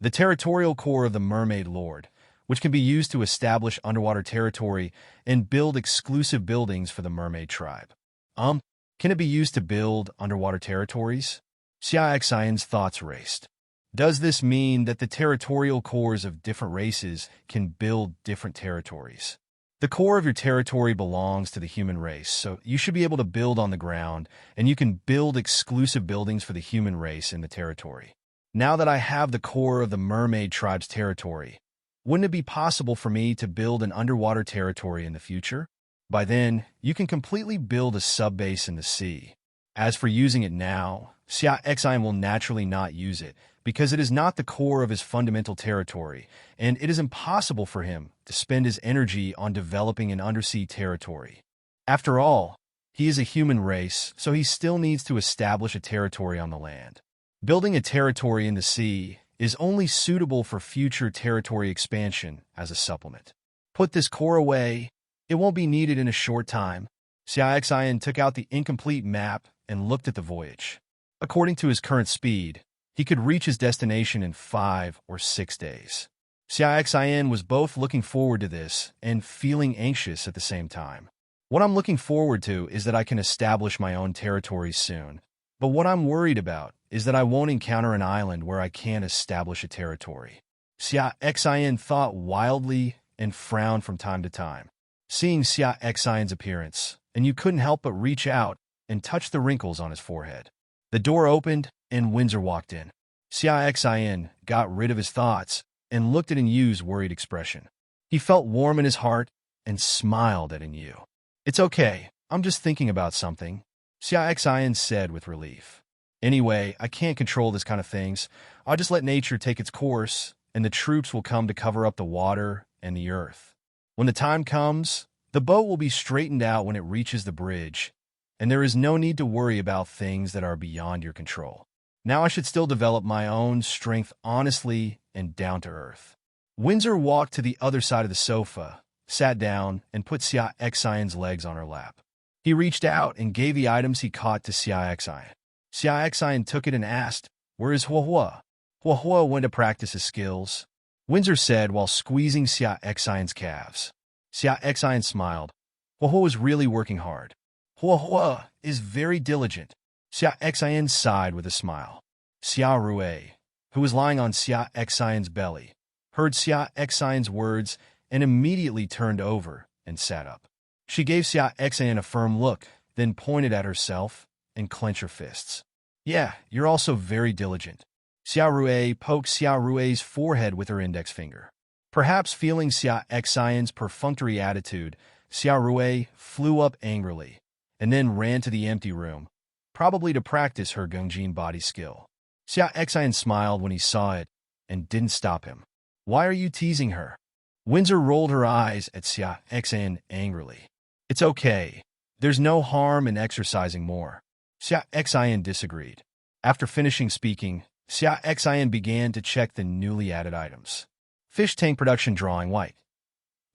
The territorial core of the Mermaid Lord, which can be used to establish underwater territory and build exclusive buildings for the mermaid tribe. Can it be used to build underwater territories? Xia Xin's thoughts raced. Does this mean that the territorial cores of different races can build different territories? The core of your territory belongs to the human race, so you should be able to build on the ground, and you can build exclusive buildings for the human race in the territory. Now that I have the core of the mermaid tribe's territory, wouldn't it be possible for me to build an underwater territory in the future? By then, you can completely build a subbase in the sea. As for using it now, Xia Xin will naturally not use it, because it is not the core of his fundamental territory, and it is impossible for him to spend his energy on developing an undersea territory. After all, he is a human race, so he still needs to establish a territory on the land. Building a territory in the sea is only suitable for future territory expansion as a supplement. Put this core away. It won't be needed in a short time. Xia Xin took out the incomplete map and looked at the voyage. According to his current speed, he could reach his destination in 5 or 6 days. Xia Xin was both looking forward to this and feeling anxious at the same time. What I'm looking forward to is that I can establish my own territories soon. But what I'm worried about is that I won't encounter an island where I can't establish a territory. Xia Xin thought wildly and frowned from time to time, seeing Xia Xin's appearance, and you couldn't help but reach out and touch the wrinkles on his forehead. The door opened, and Windsor walked in. Xia Xin got rid of his thoughts and looked at Inyu's worried expression. He felt warm in his heart and smiled at Inyu. "It's okay, I'm just thinking about something," Xia Xin said with relief. "Anyway, I can't control this kind of things. I'll just let nature take its course, and the troops will come to cover up the water and the earth. When the time comes, the boat will be straightened out when it reaches the bridge, and there is no need to worry about things that are beyond your control. Now I should still develop my own strength honestly and down to earth." Windsor walked to the other side of the sofa, sat down, and put Xia Xin's legs on her lap. He reached out and gave the items he caught to Xia Xin. Xia Xin took it and asked, "Where is Hua?" Hua went to practice his skills, Windsor said while squeezing Xia Xin's calves. Xia Xin smiled. Hua was really working hard. Hua is very diligent. Xia Xin sighed with a smile. Xia Rui, who was lying on Xia Xin's belly, heard Xia Xin's words and immediately turned over and sat up. She gave Xia Xin a firm look, then pointed at herself and clenched her fists. "Yeah, you're also very diligent." Xia Rui poked Xia Rui's forehead with her index finger. Perhaps feeling Xia Xin's perfunctory attitude, Xia Rui flew up angrily and then ran to the empty room, probably to practice her Gongjin body skill. Xia Xin smiled when he saw it and didn't stop him. "Why are you teasing her?" Windsor rolled her eyes at Xia Xin angrily. "It's okay. There's no harm in exercising more." Xia Xin disagreed. After finishing speaking, Xia Xin began to check the newly added items. Fish tank production drawing white.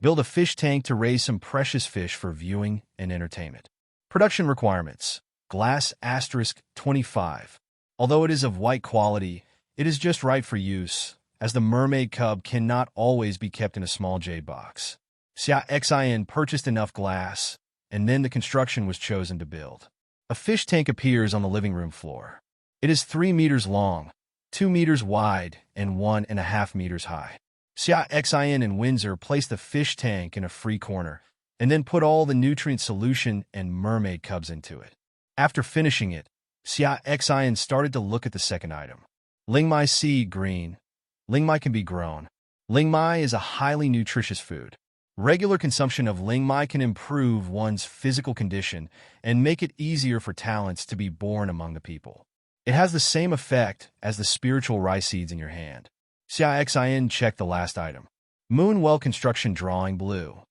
Build a fish tank to raise some precious fish for viewing and entertainment. Production requirements. Glass *25. Although it is of white quality, it is just right for use, as the mermaid cub cannot always be kept in a small jade box. Xia Xin purchased enough glass, and then the construction was chosen to build. A fish tank appears on the living room floor. It is 3 meters long, 2 meters wide, and 1.5 meters high. Xia Xin and Windsor placed the fish tank in a free corner, and then put all the nutrient solution and mermaid cubs into it. After finishing it, Xia Xin started to look at the second item. Lingmai seed green. Lingmai can be grown. Lingmai is a highly nutritious food. Regular consumption of lingmai can improve one's physical condition and make it easier for talents to be born among the people. It has the same effect as the spiritual rice seeds in your hand. Xia Xin checked the last item. Moon well construction drawing blue.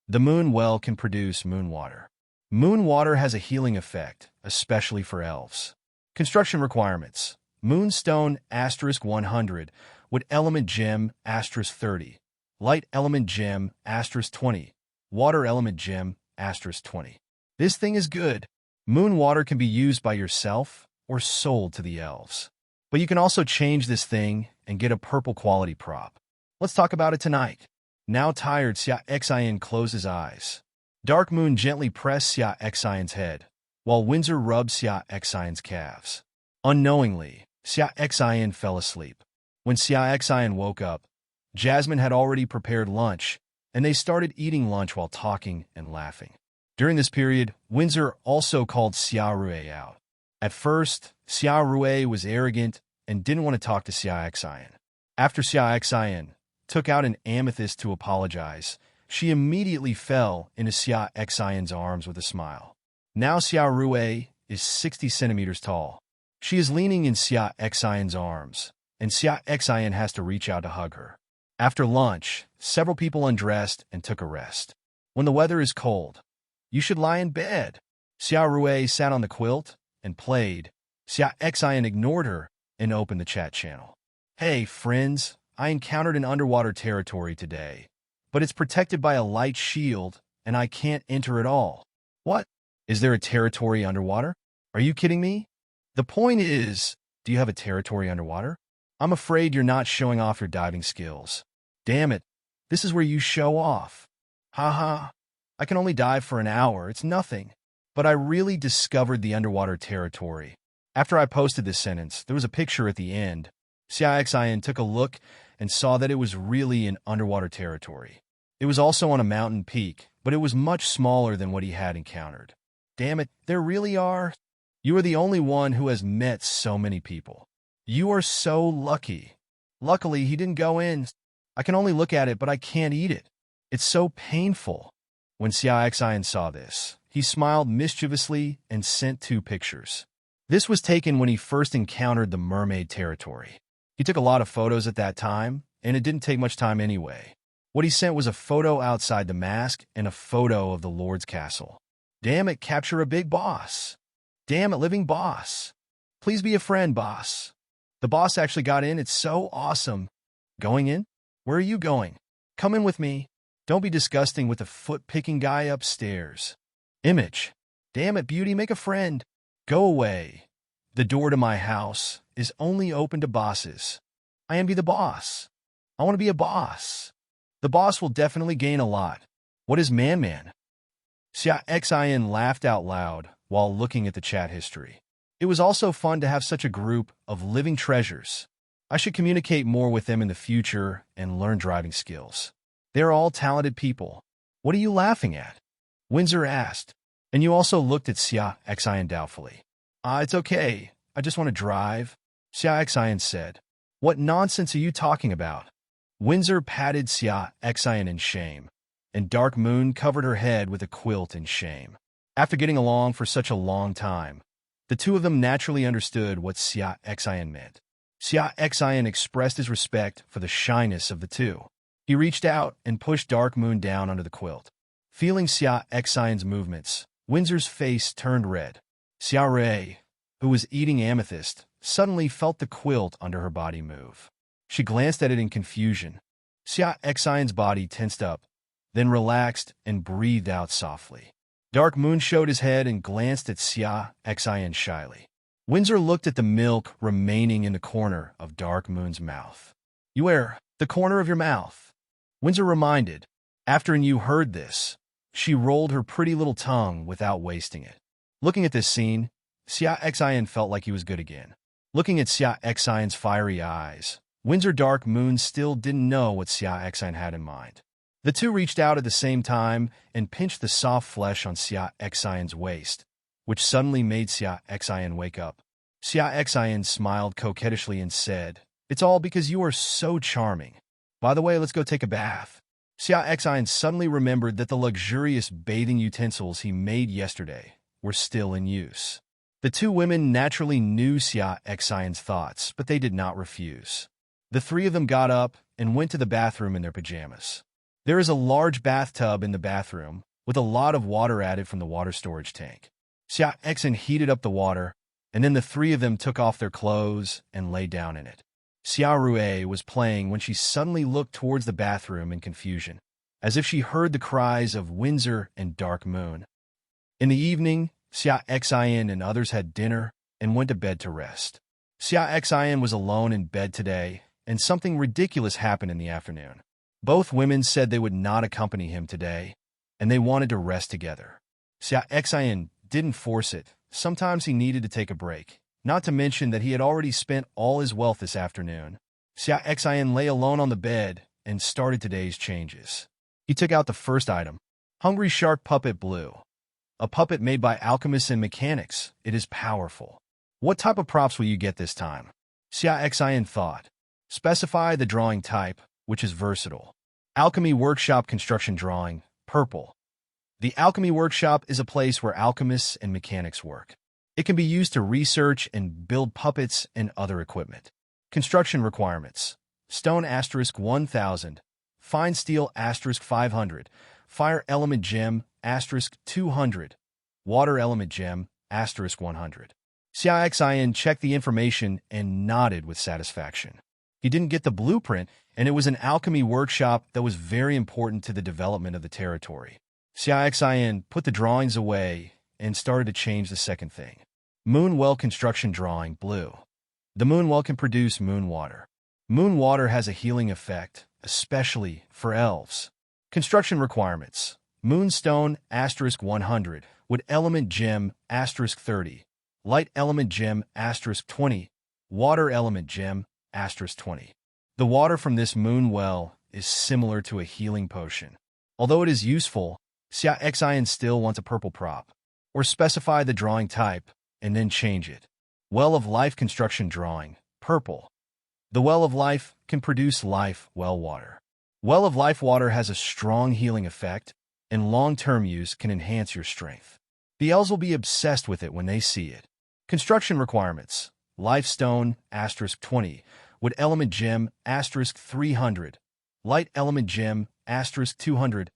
The moon well can produce moon water. Moon water has a healing effect, especially for elves. Construction requirements. Moonstone *100 with element gem *30. Light element gem *20. Water element gem *20. This thing is good. Moon water can be used by yourself or sold to the elves. But you can also change this thing and get a purple quality prop. Let's talk about it tonight. Now tired, Xia Xin closed his eyes. Dark Moon gently pressed Xia Xin's head, while Windsor rubbed Xia Xin's calves. Unknowingly, Xia Xin fell asleep. When Xia Xin woke up, Jasmine had already prepared lunch, and they started eating lunch while talking and laughing. During this period, Windsor also called Xia Rui out. At first, Xia Rui was arrogant and didn't want to talk to Xia Xin. After Xia Xin took out an amethyst to apologize, she immediately fell into Xia Xin's arms with a smile. Now Xia Rui is 60 centimeters tall. She is leaning in Xia Xin's arms, and Xia Xin has to reach out to hug her. After lunch, several people undressed and took a rest. When the weather is cold, you should lie in bed. Xia Rui sat on the quilt and played. Xia Xin ignored her and opened the chat channel. Hey, friends, I encountered an underwater territory today, but it's protected by a light shield, and I can't enter at all. What? Is there a territory underwater? Are you kidding me? The point is, do you have a territory underwater? I'm afraid you're not showing off your diving skills. Damn it, this is where you show off. Haha, I can only dive for an hour, it's nothing. But I really discovered the underwater territory. After I posted this sentence, there was a picture at the end. Xia Xin took a look and saw that it was really an underwater territory. It was also on a mountain peak, but it was much smaller than what he had encountered. Damn it, there really are? You are the only one who has met so many people. You are so lucky. Luckily, he didn't go in. I can only look at it, but I can't eat it. It's so painful. When Xia Xin saw this, he smiled mischievously and sent 2 pictures. This was taken when he first encountered the mermaid territory. He took a lot of photos at that time, and it didn't take much time anyway. What he sent was a photo outside the mask and a photo of the Lord's castle. Damn it, capture a big boss. Damn it, living boss. Please be a friend, boss. The boss actually got in, it's so awesome. Going in? Where are you going? Come in with me. Don't be disgusting with the foot-picking guy upstairs. Image. Damn it, beauty, make a friend. Go away. The door to my house is only open to bosses. I envy the boss. I want to be a boss. The boss will definitely gain a lot. What is man? Xia Xin laughed out loud while looking at the chat history. It was also fun to have such a group of living treasures. I should communicate more with them in the future and learn driving skills. They're all talented people. What are you laughing at? Windsor asked. And you also looked at Xia Xin doubtfully. It's okay. I just want to drive, Xia Xin said. What nonsense are you talking about? Windsor patted Xia Xin in shame, and Dark Moon covered her head with a quilt in shame. After getting along for such a long time, the two of them naturally understood what Xia Xin meant. Xia Xin expressed his respect for the shyness of the two. He reached out and pushed Dark Moon down under the quilt. Feeling Xia Xin's movements, Windsor's face turned red. Xia Rui, who was eating amethyst, suddenly felt the quilt under her body move. She glanced at it in confusion. Xia Xin's body tensed up, then relaxed and breathed out softly. Dark Moon showed his head and glanced at Xia Xin shyly. Windsor looked at the milk remaining in the corner of Dark Moon's mouth. "You wear the corner of your mouth," Windsor reminded. After you heard this, she rolled her pretty little tongue without wasting it. Looking at this scene, Xia Xin felt like he was good again. Looking at Xia Xin's fiery eyes, Windsor Dark Moon still didn't know what Xia Xin had in mind. The two reached out at the same time and pinched the soft flesh on Xia Xin's waist, which suddenly made Xia Xin wake up. Xia Xin smiled coquettishly and said, "It's all because you are so charming. By the way, let's go take a bath." Xia Xin suddenly remembered that the luxurious bathing utensils he made yesterday were still in use. The two women naturally knew Xia Xin's thoughts, but they did not refuse. The three of them got up and went to the bathroom in their pajamas. There is a large bathtub in the bathroom, with a lot of water added from the water storage tank. Xia Xin heated up the water, and then the three of them took off their clothes and lay down in it. Xia Rui was playing when she suddenly looked towards the bathroom in confusion, as if she heard the cries of Windsor and Dark Moon. In the evening, Xia Xin and others had dinner and went to bed to rest. Xia Xin was alone in bed today, and something ridiculous happened in the afternoon. Both women said they would not accompany him today, and they wanted to rest together. Xia Xin didn't force it. Sometimes he needed to take a break, not to mention that he had already spent all his wealth this afternoon. Xia Xin lay alone on the bed and started today's changes. He took out the first item, Hungry Shark Puppet Blue. A puppet made by alchemists and mechanics. It is powerful. What type of props will you get this time? Xia Xin thought. Specify the drawing type, which is versatile. Alchemy Workshop Construction Drawing, purple. The Alchemy Workshop is a place where alchemists and mechanics work. It can be used to research and build puppets and other equipment. Construction requirements. Stone *1000, fine steel *500, fire element gem *200, water element gem *100. Xia Xin checked the information and nodded with satisfaction. He didn't get the blueprint, and it was an alchemy workshop that was very important to the development of the territory. Xia Xin put the drawings away and started to change the second thing. Moon Well Construction Drawing, blue. The moon well can produce moon water. Moon water has a healing effect, especially for elves. Construction requirements. Moonstone *100, wood element gem *30, light element gem *20, water element gem *20. The water from this moon well is similar to a healing potion. Although it is useful, Xia Xin still wants a purple prop, or specify the drawing type and then change it. Well of Life Construction Drawing, purple. The Well of Life can produce life well water. Well of Life water has a strong healing effect, and long-term use can enhance your strength. The elves will be obsessed with it when they see it. Construction requirements. Lifestone *20, wood element gem *300, light element gem *200,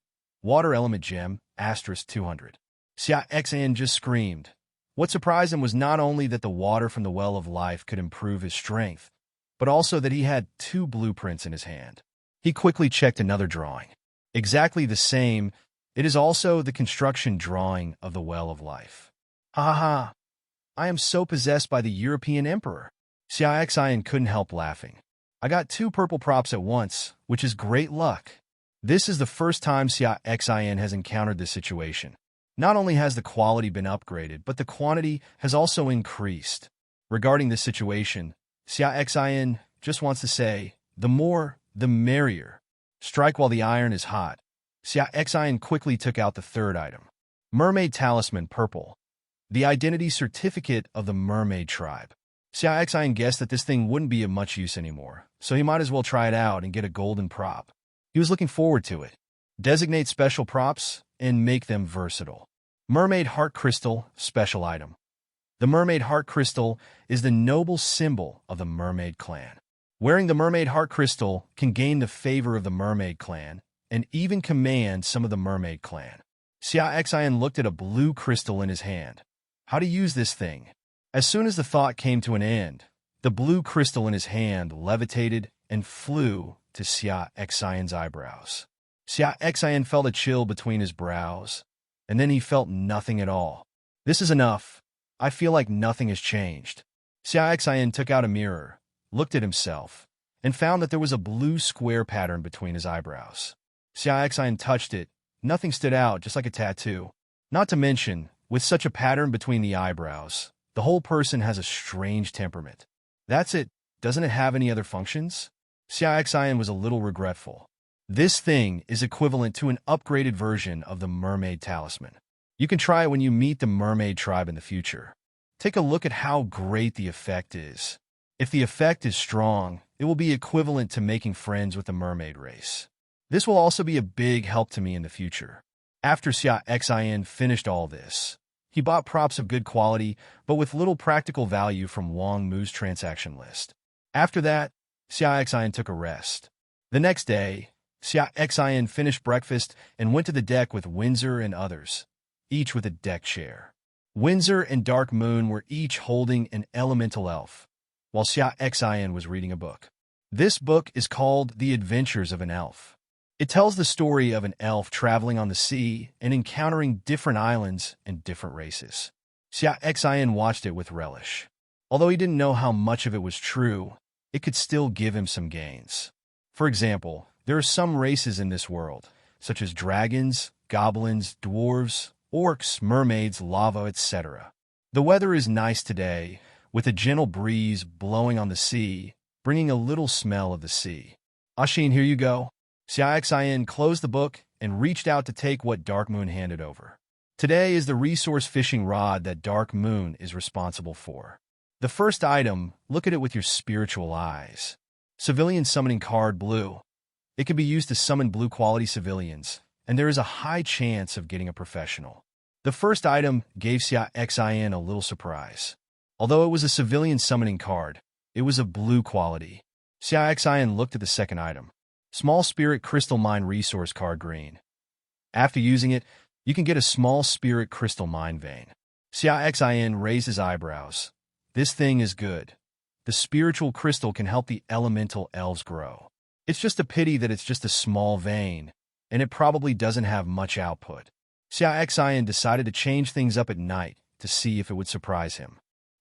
water element gem *200. Xia Xin just screamed. What surprised him was not only that the water from the Well of Life could improve his strength, but also that he had two blueprints in his hand. He quickly checked another drawing. Exactly the same, it is also the construction drawing of the Well of Life. Ha ha ha! I am so possessed by the European Emperor. Xia Xin couldn't help laughing. I got two purple props at once, which is great luck. This is the first time Xia Xin has encountered this situation. Not only has the quality been upgraded, but the quantity has also increased. Regarding this situation, Xia Xin just wants to say, the more, the merrier. Strike while the iron is hot. Xia Xin quickly took out the third item. Mermaid Talisman, purple. The identity certificate of the mermaid tribe. Xia Xin guessed that this thing wouldn't be of much use anymore, so he might as well try it out and get a golden prop. He was looking forward to it. Designate special props and make them versatile. Mermaid Heart Crystal, special item. The Mermaid Heart Crystal is the noble symbol of the Mermaid Clan. Wearing the Mermaid Heart Crystal can gain the favor of the Mermaid Clan and even command some of the Mermaid Clan. Xia Xin looked at a blue crystal in his hand. How to use this thing? As soon as the thought came to an end, the blue crystal in his hand levitated and flew to Xia Xin's eyebrows. Xia Xin felt a chill between his brows, and then he felt nothing at all. This is enough. I feel like nothing has changed. Xia Xin took out a mirror, looked at himself, and found that there was a blue square pattern between his eyebrows. Xia Xin touched it. Nothing stood out, just like a tattoo. Not to mention, with such a pattern between the eyebrows, the whole person has a strange temperament. That's it. Doesn't it have any other functions? Xia Xin was a little regretful. This thing is equivalent to an upgraded version of the mermaid talisman. You can try it when you meet the mermaid tribe in the future. Take a look at how great the effect is. If the effect is strong, it will be equivalent to making friends with the mermaid race. This will also be a big help to me in the future. After Xia Xin finished all this, he bought props of good quality, but with little practical value from Wang Mu's transaction list. After that, Xia Xin took a rest. The next day, Xia Xin finished breakfast and went to the deck with Windsor and others, each with a deck chair. Windsor and Dark Moon were each holding an elemental elf, while Xia Xin was reading a book. This book is called The Adventures of an Elf. It tells the story of an elf traveling on the sea and encountering different islands and different races. Xia Xin watched it with relish. Although he didn't know how much of it was true, it could still give him some gains. For example, there are some races in this world, such as dragons, goblins, dwarves, orcs, mermaids, lava, etc. The weather is nice today, with a gentle breeze blowing on the sea, bringing a little smell of the sea. Xin, here you go. Xia Xin closed the book and reached out to take what Dark Moon handed over. Today is the resource fishing rod that Dark Moon is responsible for. The first item, look at it with your spiritual eyes. Civilian summoning card blue. It can be used to summon blue quality civilians, and there is a high chance of getting a professional. The first item gave Xia Xin a little surprise. Although it was a civilian summoning card, it was of blue quality. Xia Xin looked at the second item. Small Spirit Crystal Mine Resource Card green. After using it, you can get a small Spirit Crystal Mine vein. Xia Xin raised his eyebrows. This thing is good. The spiritual crystal can help the elemental elves grow. It's just a pity that it's just a small vein, and it probably doesn't have much output. Xia Xin decided to change things up at night to see if it would surprise him.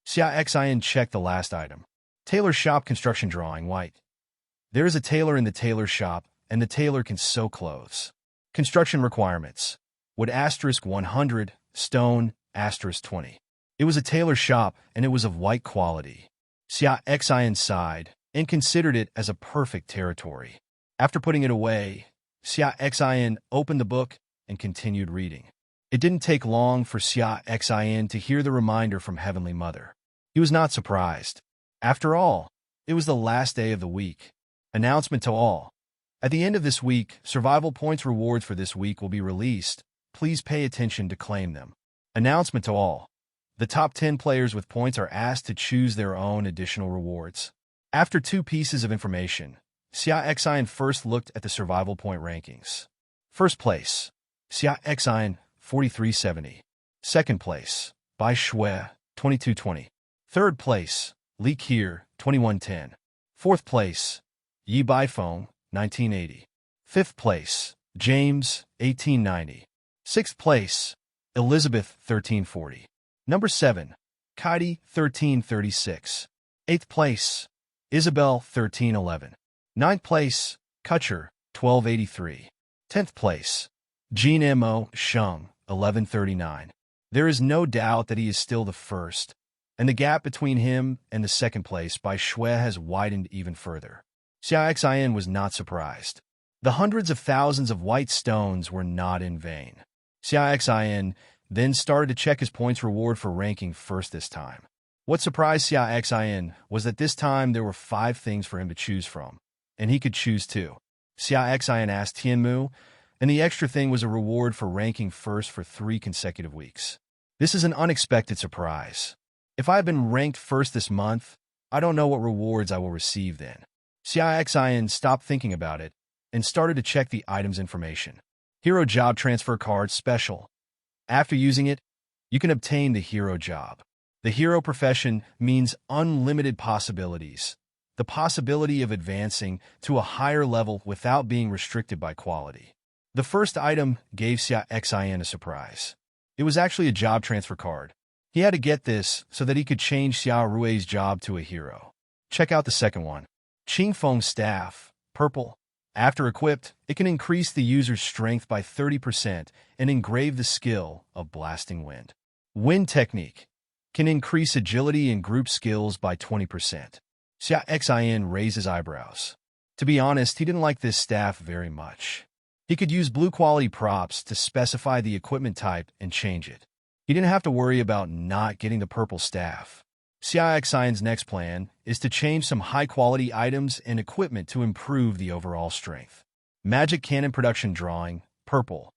Xia Xin checked the last item. Tailor Shop Construction Drawing white. There is a tailor in the tailor shop, and the tailor can sew clothes. Construction requirements. Wood *100, stone *20. It was a tailor shop, and it was of white quality. Xia Xin sighed and considered it as a perfect territory. After putting it away, Xia Xin opened the book and continued reading. It didn't take long for Xia Xin to hear the reminder from Heavenly Mother. He was not surprised. After all, it was the last day of the week. Announcement to all. At the end of this week, survival points rewards for this week will be released. Please pay attention to claim them. Announcement to all. The top 10 players with points are asked to choose their own additional rewards. After 2 pieces of information, Xia Xin first looked at the survival point rankings. First place, Xia Xin, 4370. Second place, Bai Shui, 2220. Third place, Li Kier, 2110. Fourth place, Yi Baifeng, 1980. Fifth place, James, 1890. Sixth place, Elizabeth, 1340. Number 7, Kaidi, 1336. Eighth place, Isabel, 1311. Ninth place, Kutcher, 1283. 10th place, Jean Mo Sheng, 1139. There is no doubt that he is still the first, and the gap between him and the second place by Shui has widened even further. Xia Xin was not surprised. The hundreds of thousands of white stones were not in vain. Xia Xin then started to check his points reward for ranking first this time. What surprised Xia Xin was that this time there were 5 things for him to choose from, and he could choose 2. Xia Xin asked Tianmu, and the extra thing was a reward for ranking first for 3 consecutive weeks. This is an unexpected surprise. If I have been ranked first this month, I don't know what rewards I will receive then. Xia Xin stopped thinking about it and started to check the item's information. Hero Job Transfer Card Special. After using it, you can obtain the hero job. The hero profession means unlimited possibilities, the possibility of advancing to a higher level without being restricted by quality. The first item gave Xia Xin a surprise. It was actually a job transfer card. He had to get this so that he could change Xia Rui's job to a hero. Check out the second one. Qingfeng Staff, purple. After equipped, it can increase the user's strength by 30% and engrave the skill of Blasting Wind. Wind Technique can increase agility and group skills by 20%. Xia Xin raised his eyebrows. To be honest, he didn't like this staff very much. He could use blue quality props to specify the equipment type and change it. He didn't have to worry about not getting the purple staff. Xia Xin's next plan is to change some high-quality items and equipment to improve the overall strength. Magic Cannon Production Drawing, purple.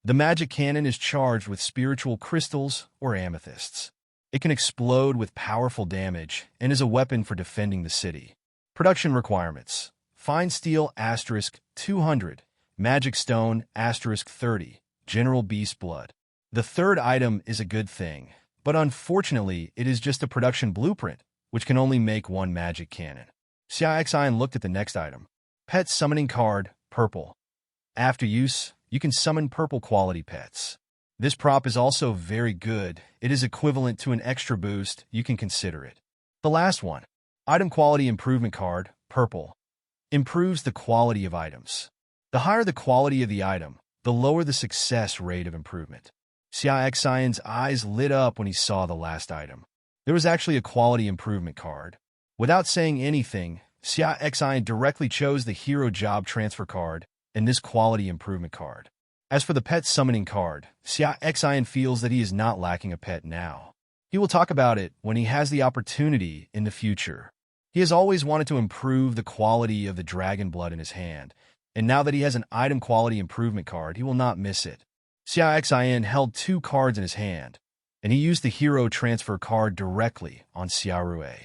The magic cannon is charged with spiritual crystals or amethysts. It can explode with powerful damage and is a weapon for defending the city. Production requirements: fine steel *200, magic stone *30, general beast blood. The third item is a good thing, but unfortunately it is just a production blueprint, which can only make one magic cannon. Xia Xin looked at the next item. Pet Summoning Card, purple. After use, you can summon purple quality pets. This prop is also very good. It is equivalent to an extra boost. You can consider it. The last one. Item Quality Improvement Card, purple. Improves the quality of items. The higher the quality of the item, the lower the success rate of improvement. Xia Xin's eyes lit up when he saw the last item. There was actually a quality improvement card. Without saying anything, Xia Xin directly chose the hero job transfer card and this quality improvement card. As for the pet summoning card, Xia Xin feels that he is not lacking a pet now. He will talk about it when he has the opportunity in the future. He has always wanted to improve the quality of the dragon blood in his hand, and now that he has an item quality improvement card, he will not miss it. Xia Xin held 2 cards in his hand, and he used the hero transfer card directly on Xia Rui.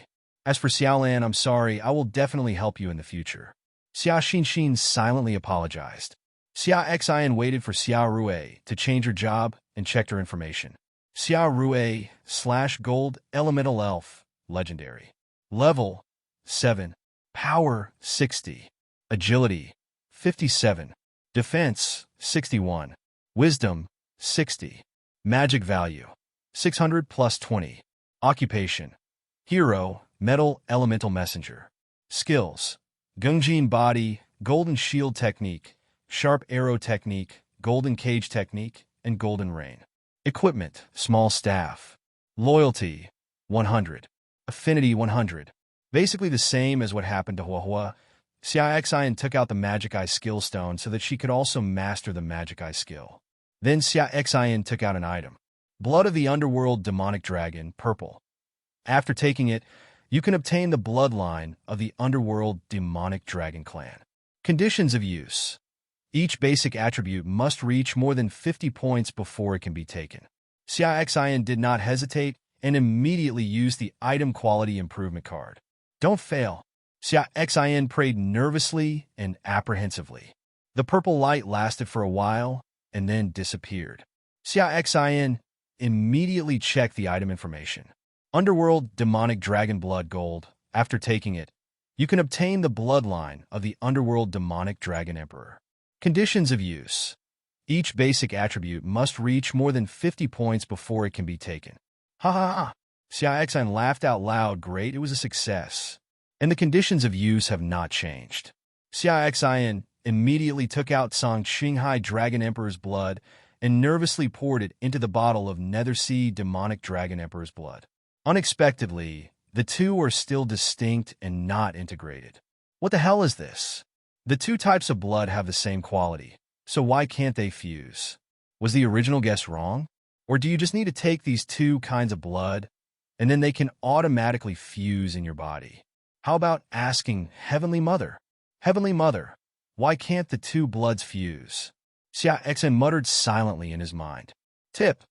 As for Xiaolan, I'm sorry, I will definitely help you in the future. Xia Xin silently apologized. Xia Xin waited for Xia Rui to change her job and checked her information. Xia Rui / Gold Elemental Elf, Legendary. Level 7. Power 60. Agility 57. Defense 61. Wisdom 60. Magic value 600 plus 20. Occupation: Hero, Metal Elemental Messenger. Skills: Gungjin Body, Golden Shield Technique, Sharp Arrow Technique, Golden Cage Technique, and Golden Rain. Equipment: Small Staff. Loyalty 100. Affinity 100. Basically the same as what happened to Huahua. Xia Xin took out the Magic Eye skill stone so that she could also master the Magic Eye skill. Then Xia Xin took out an item. Blood of the Underworld Demonic Dragon, purple. After taking it, you can obtain the bloodline of the Underworld Demonic Dragon clan. Conditions of use: each basic attribute must reach more than 50 points before it can be taken. Xia Xin did not hesitate and immediately used the item quality improvement card. Don't fail. Xia Xin prayed nervously and apprehensively. The purple light lasted for a while and then disappeared. Xia Xin immediately checked the item information. Underworld Demonic Dragon Blood Gold. After taking it, you can obtain the bloodline of the Underworld Demonic Dragon Emperor. Conditions of use: each basic attribute must reach more than 50 points before it can be taken. Ha ha ha! Xia Xin laughed out loud. Great, it was a success. And the conditions of use have not changed. Xia Xin immediately took out Song Qinghai Dragon Emperor's blood and nervously poured it into the bottle of Nethersea Demonic Dragon Emperor's blood. Unexpectedly, the two are still distinct and not integrated. What the hell is this? The two types of blood have the same quality, so why can't they fuse? Was the original guess wrong? Or do you just need to take these two kinds of blood, and then they can automatically fuse in your body? How about asking Heavenly Mother? Heavenly Mother, why can't the two bloods fuse? Xia Xin muttered silently in his mind. Tip: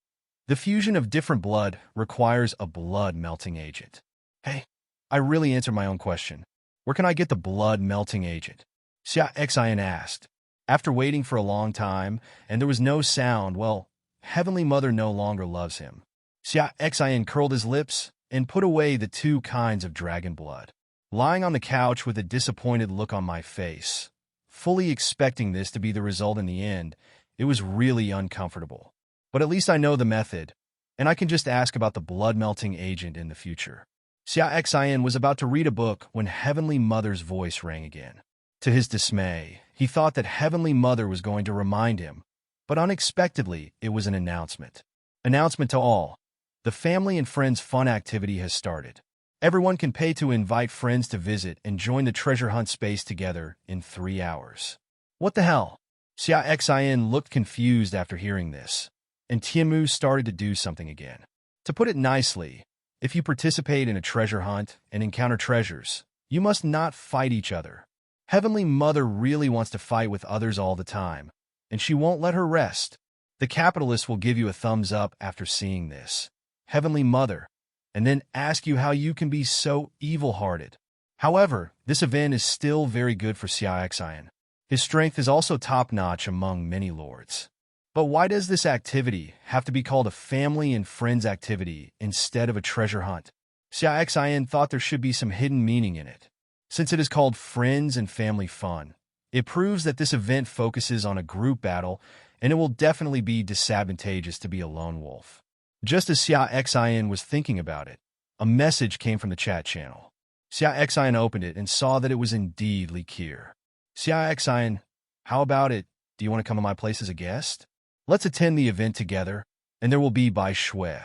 the fusion of different blood requires a blood melting agent. Hey, I really answered my own question. Where can I get the blood melting agent? Xia Xin asked. After waiting for a long time, and there was no sound, well, Heavenly Mother no longer loves him. Xia Xin curled his lips and put away the 2 kinds of dragon blood. Lying on the couch with a disappointed look on my face, fully expecting this to be the result in the end, it was really uncomfortable. But at least I know the method, and I can just ask about the blood-melting agent in the future. Xia Xin was about to read a book when Heavenly Mother's voice rang again. To his dismay, he thought that Heavenly Mother was going to remind him, but unexpectedly, it was an announcement. Announcement to all. The family and friends fun activity has started. Everyone can pay to invite friends to visit and join the treasure hunt space together in 3 hours. What the hell? Xia Xin looked confused after hearing this, and Tiamu started to do something again. To put it nicely, if you participate in a treasure hunt and encounter treasures, you must not fight each other. Heavenly Mother really wants to fight with others all the time, and she won't let her rest. The capitalist will give you a thumbs up after seeing this, Heavenly Mother, and then ask you how you can be so evil-hearted. However, this event is still very good for Xia Xin. His strength is also top-notch among many lords. But why does this activity have to be called a family and friends activity instead of a treasure hunt? Xia Xin thought there should be some hidden meaning in it. Since it is called Friends and Family Fun, it proves that this event focuses on a group battle, and it will definitely be disadvantageous to be a lone wolf. Just as Xia Xin was thinking about it, a message came from the chat channel. Xia Xin opened it and saw that it was indeed Li Qier. Xia Xin, how about it? Do you want to come to my place as a guest? Let's attend the event together, and there will be Bai Shui.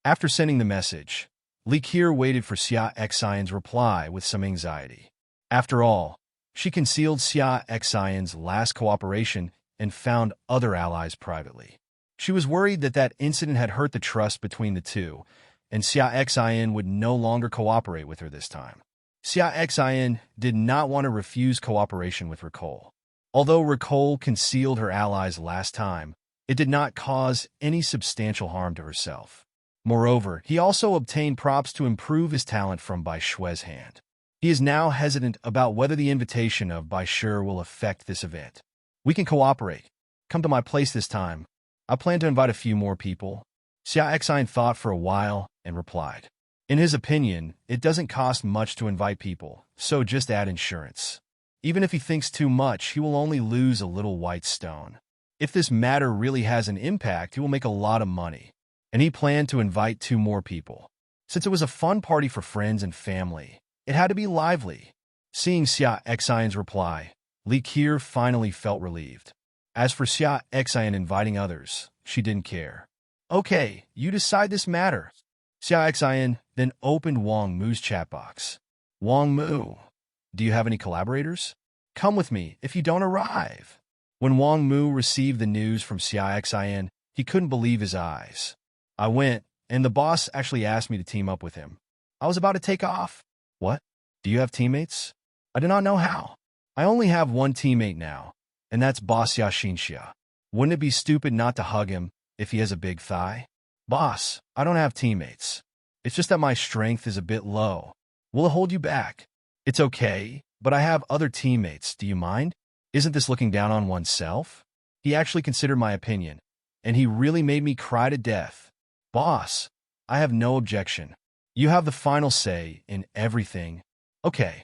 After sending the message, Li Qier waited for Xia Xin's reply with some anxiety. After all, she concealed Xia Xin's last cooperation and found other allies privately. She was worried that that incident had hurt the trust between the two, and Xia Xin would no longer cooperate with her this time. Xia Xin did not want to refuse cooperation with Ricole. Although Ricole concealed her allies last time, it did not cause any substantial harm to herself. Moreover, he also obtained props to improve his talent from Bai Shui's hand. He is now hesitant about whether the invitation of Bai Shui will affect this event. We can cooperate. Come to my place this time. I plan to invite a few more people. Xia Xin thought for a while and replied. In his opinion, it doesn't cost much to invite people, so just add insurance. Even if he thinks too much, he will only lose a little white stone. If this matter really has an impact, he will make a lot of money. And he planned to invite 2 more people. Since it was a fun party for friends and family, it had to be lively. Seeing Xia Xin's reply, Li Qier finally felt relieved. As for Xia Xin inviting others, she didn't care. Okay, you decide this matter. Xia Xin then opened Wang Mu's chat box. Wang Mu, do you have any collaborators? Come with me if you don't arrive. When Wang Mu received the news from Xia Xin, he couldn't believe his eyes. I went, and the boss actually asked me to team up with him. I was about to take off. What? Do you have teammates? I do not know how. I only have one teammate now, and that's Boss Xia Xin. Wouldn't it be stupid not to hug him if he has a big thigh? Boss, I don't have teammates. It's just that my strength is a bit low. Will it hold you back? It's okay, but I have other teammates. Do you mind? Isn't this looking down on oneself? He actually considered my opinion, and he really made me cry to death. Boss, I have no objection. You have the final say in everything. Okay,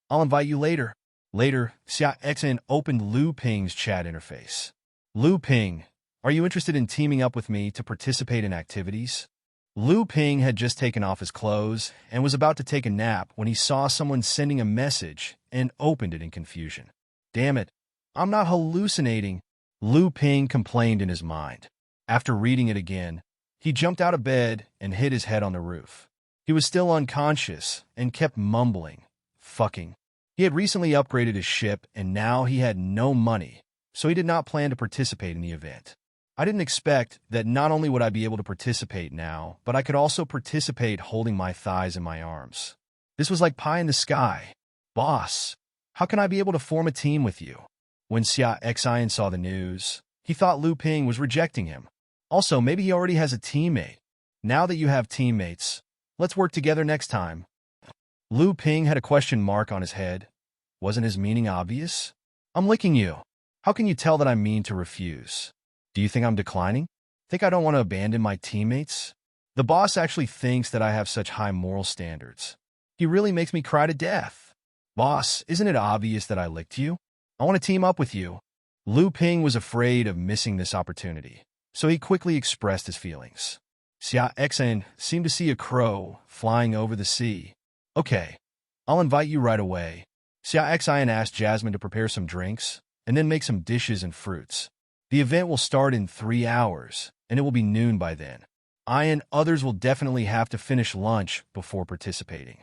I'll invite you later. Later, Xia Xin opened Lu Ping's chat interface. Lu Ping, are you interested in teaming up with me to participate in activities? Lu Ping had just taken off his clothes and was about to take a nap when he saw someone sending a message and opened it in confusion. Damn it, I'm not hallucinating, Lu Ping complained in his mind. After reading it again, he jumped out of bed and hit his head on the roof. He was still unconscious and kept mumbling, fucking. He had recently upgraded his ship and now he had no money, so he did not plan to participate in the event. I didn't expect that not only would I be able to participate now, but I could also participate holding my thighs in my arms. This was like pie in the sky. Boss, how can I be able to form a team with you? When Xia Xin saw the news, he thought Lu Ping was rejecting him. Also, maybe he already has a teammate. Now that you have teammates, let's work together next time. Lu Ping had a question mark on his head. Wasn't his meaning obvious? I'm licking you. How can you tell that I mean to refuse? Do you think I'm declining? Think I don't want to abandon my teammates? The boss actually thinks that I have such high moral standards. He really makes me cry to death. Boss, isn't it obvious that I licked you? I want to team up with you. Lu Ping was afraid of missing this opportunity, so he quickly expressed his feelings. Xia Xin seemed to see a crow flying over the sea. Okay, I'll invite you right away. Xia Xin asked Jasmine to prepare some drinks and then make some dishes and fruits. The event will start in 3 hours, and it will be noon by then. I and others will definitely have to finish lunch before participating.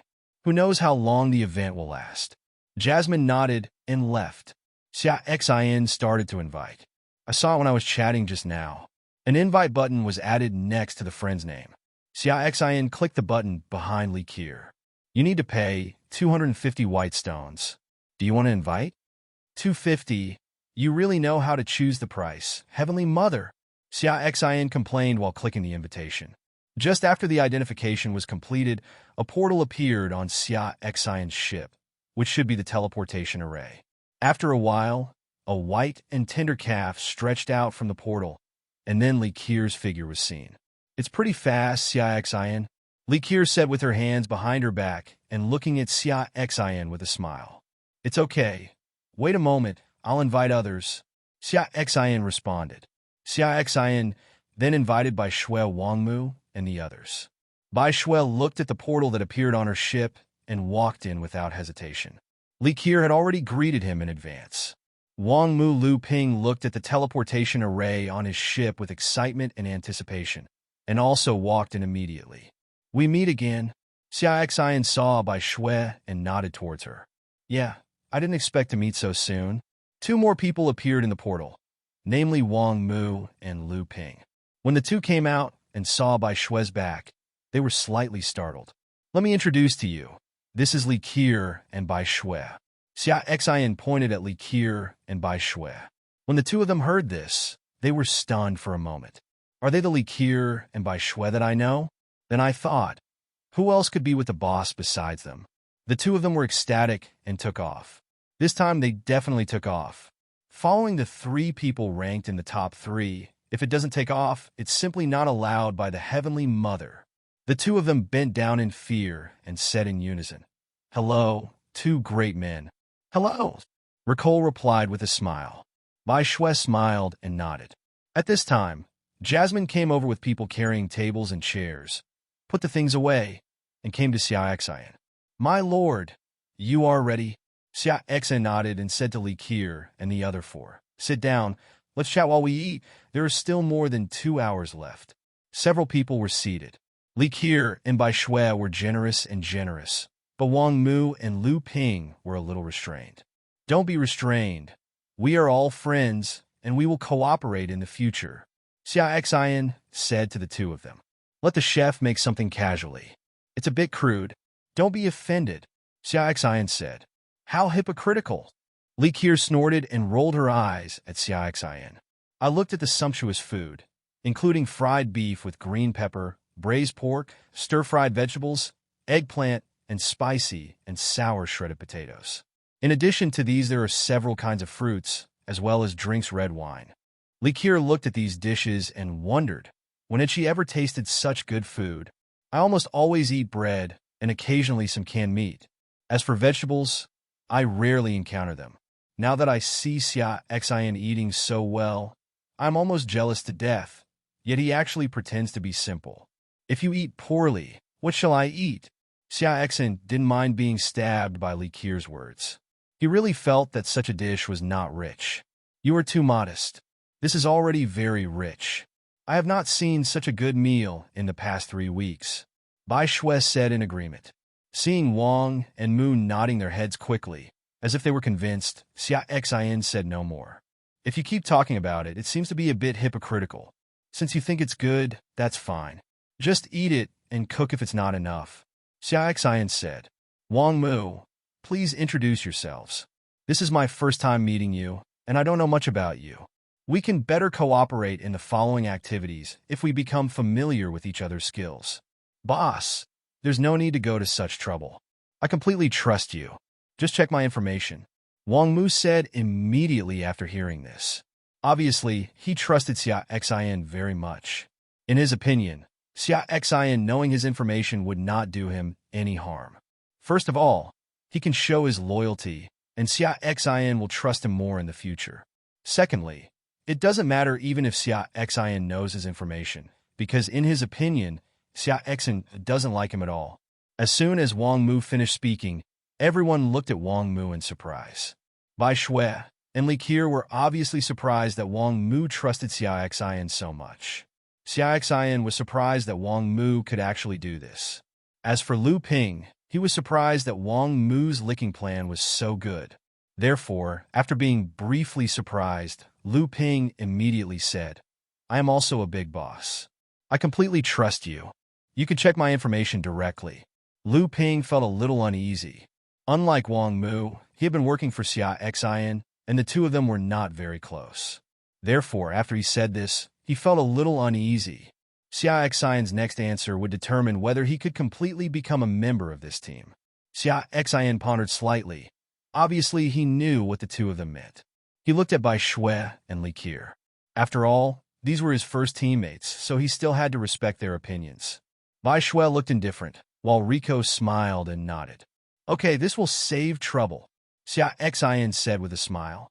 Who knows how long the event will last? Jasmine nodded and left. Xia Xin started to invite. I saw it when I was chatting just now. An invite button was added next to the friend's name. Xia Xin clicked the button behind Li Qier. You need to pay 250 white stones. Do you want to invite? 250. You really know how to choose the price, Heavenly Mother. Xia Xin complained while clicking the invitation. Just after the identification was completed, a portal appeared on Xia Xin's ship, which should be the teleportation array. After a while, a white and tender calf stretched out from the portal, and then Li Qier's figure was seen. It's pretty fast, Xia Xin. Li Qier said with her hands behind her back and looking at Xia Xin with a smile. It's okay. Wait a moment, I'll invite others. Xia Xin responded. Xia Xin then invited Bai Shui Wangmu and the others. Bai Shui looked at the portal that appeared on her ship and walked in without hesitation. Li Qier had already greeted him in advance. Wangmu Lu Ping looked at the teleportation array on his ship with excitement and anticipation, and also walked in immediately. We meet again. Xia Xin saw Bai Shui and nodded towards her. Yeah, I didn't expect to meet so soon. 2 more people appeared in the portal, namely Wang Mu and Lu Ping. When the 2 came out and saw Bai Shui's back, they were slightly startled. Let me introduce to you. This is Li Qier and Bai Shui. Xia Xin pointed at Li Qier and Bai Shui. When the 2 of them heard this, they were stunned for a moment. Are they the Li Qier and Bai Shui that I know? Then I thought, who else could be with the boss besides them? The 2 of them were ecstatic and took off. This time they definitely took off. Following the 3 people ranked in the top 3, if it doesn't take off, it's simply not allowed by the Heavenly Mother. The 2 of them bent down in fear and said in unison, Hello, 2 great men. Hello, Ricole replied with a smile. Bai Shui smiled and nodded. At this time, Jasmine came over with people carrying tables and chairs, put the things away, and came to Xia Xin. My lord, you are ready? Xia Xin nodded and said to Li Qier and the other 4, Sit down, let's chat while we eat. There is still more than 2 hours left. Several people were seated. Li Qier and Bai Shui were generous, but Wang Mu and Lu Ping were a little restrained. Don't be restrained. We are all friends, and we will cooperate in the future, Xia Xin said to the 2 of them. Let the chef make something casually. It's a bit crude. Don't be offended, Xia Xin said. How hypocritical. Li Qier snorted and rolled her eyes at Xia Xin. I looked at the sumptuous food, including fried beef with green pepper, braised pork, stir-fried vegetables, eggplant, and spicy and sour shredded potatoes. In addition to these, there are several kinds of fruits, as well as drinks red wine. Li Qier looked at these dishes and wondered, when had she ever tasted such good food? I almost always eat bread and occasionally some canned meat. As for vegetables, I rarely encounter them. Now that I see Xia Xin eating so well, I'm almost jealous to death, yet he actually pretends to be simple. If you eat poorly, what shall I eat? Xia Xin didn't mind being stabbed by Li Qier's words. He really felt that such a dish was not rich. You are too modest. This is already very rich. I have not seen such a good meal in the past 3 weeks, Bai Shui said in agreement. Seeing Wang and Mu nodding their heads quickly, as if they were convinced, Xia Xin said no more. If you keep talking about it, it seems to be a bit hypocritical. Since you think it's good, that's fine. Just eat it and cook if it's not enough, Xia Xin said. Wang Mu, please introduce yourselves. This is my first time meeting you, and I don't know much about you. We can better cooperate in the following activities if we become familiar with each other's skills. Boss, there's no need to go to such trouble. I completely trust you. Just check my information, Wang Mu said immediately after hearing this. Obviously, he trusted Xia Xin very much. In his opinion, Xia Xin, knowing his information would not do him any harm. First of all, he can show his loyalty, and Xia Xin will trust him more in the future. Secondly, it doesn't matter even if Xia Xin knows his information, because in his opinion, Xia Xin doesn't like him at all. As soon as Wang Mu finished speaking, everyone looked at Wang Mu in surprise. Bai Shui and Li Qiu were obviously surprised that Wang Mu trusted Xia Xin so much. Xia Xin was surprised that Wang Mu could actually do this. As for Lu Ping, he was surprised that Wang Mu's licking plan was so good. Therefore, after being briefly surprised, Lu Ping immediately said, "I am also a big boss. I completely trust you. You can check my information directly." Lu Ping felt a little uneasy. Unlike Wang Mu, he had been working for Xia Xin, and the two of them were not very close. Therefore, after he said this, he felt a little uneasy. Xia Xin's next answer would determine whether he could completely become a member of this team. Xia Xin pondered slightly. Obviously, he knew what the two of them meant. He looked at Bai Shui and Li Qiu. After all, these were his first teammates, so he still had to respect their opinions. Bai Shui looked indifferent, while Rico smiled and nodded. "Okay, this will save trouble," Xia Xin said with a smile.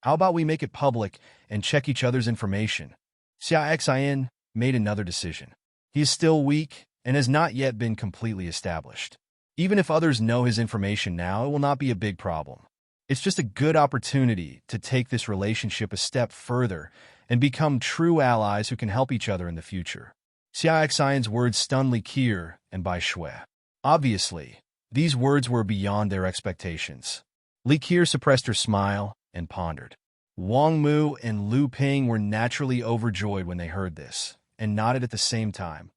"How about we make it public and check each other's information?" Xia Xin made another decision. He is still weak and has not yet been completely established. Even if others know his information now, it will not be a big problem. It's just a good opportunity to take this relationship a step further and become true allies who can help each other in the future. Xia Xin's words stunned Li Qiu and Bai Shui. Obviously, these words were beyond their expectations. Li Qiu suppressed her smile and pondered. Wang Mu and Lu Ping were naturally overjoyed when they heard this, and nodded at the same time.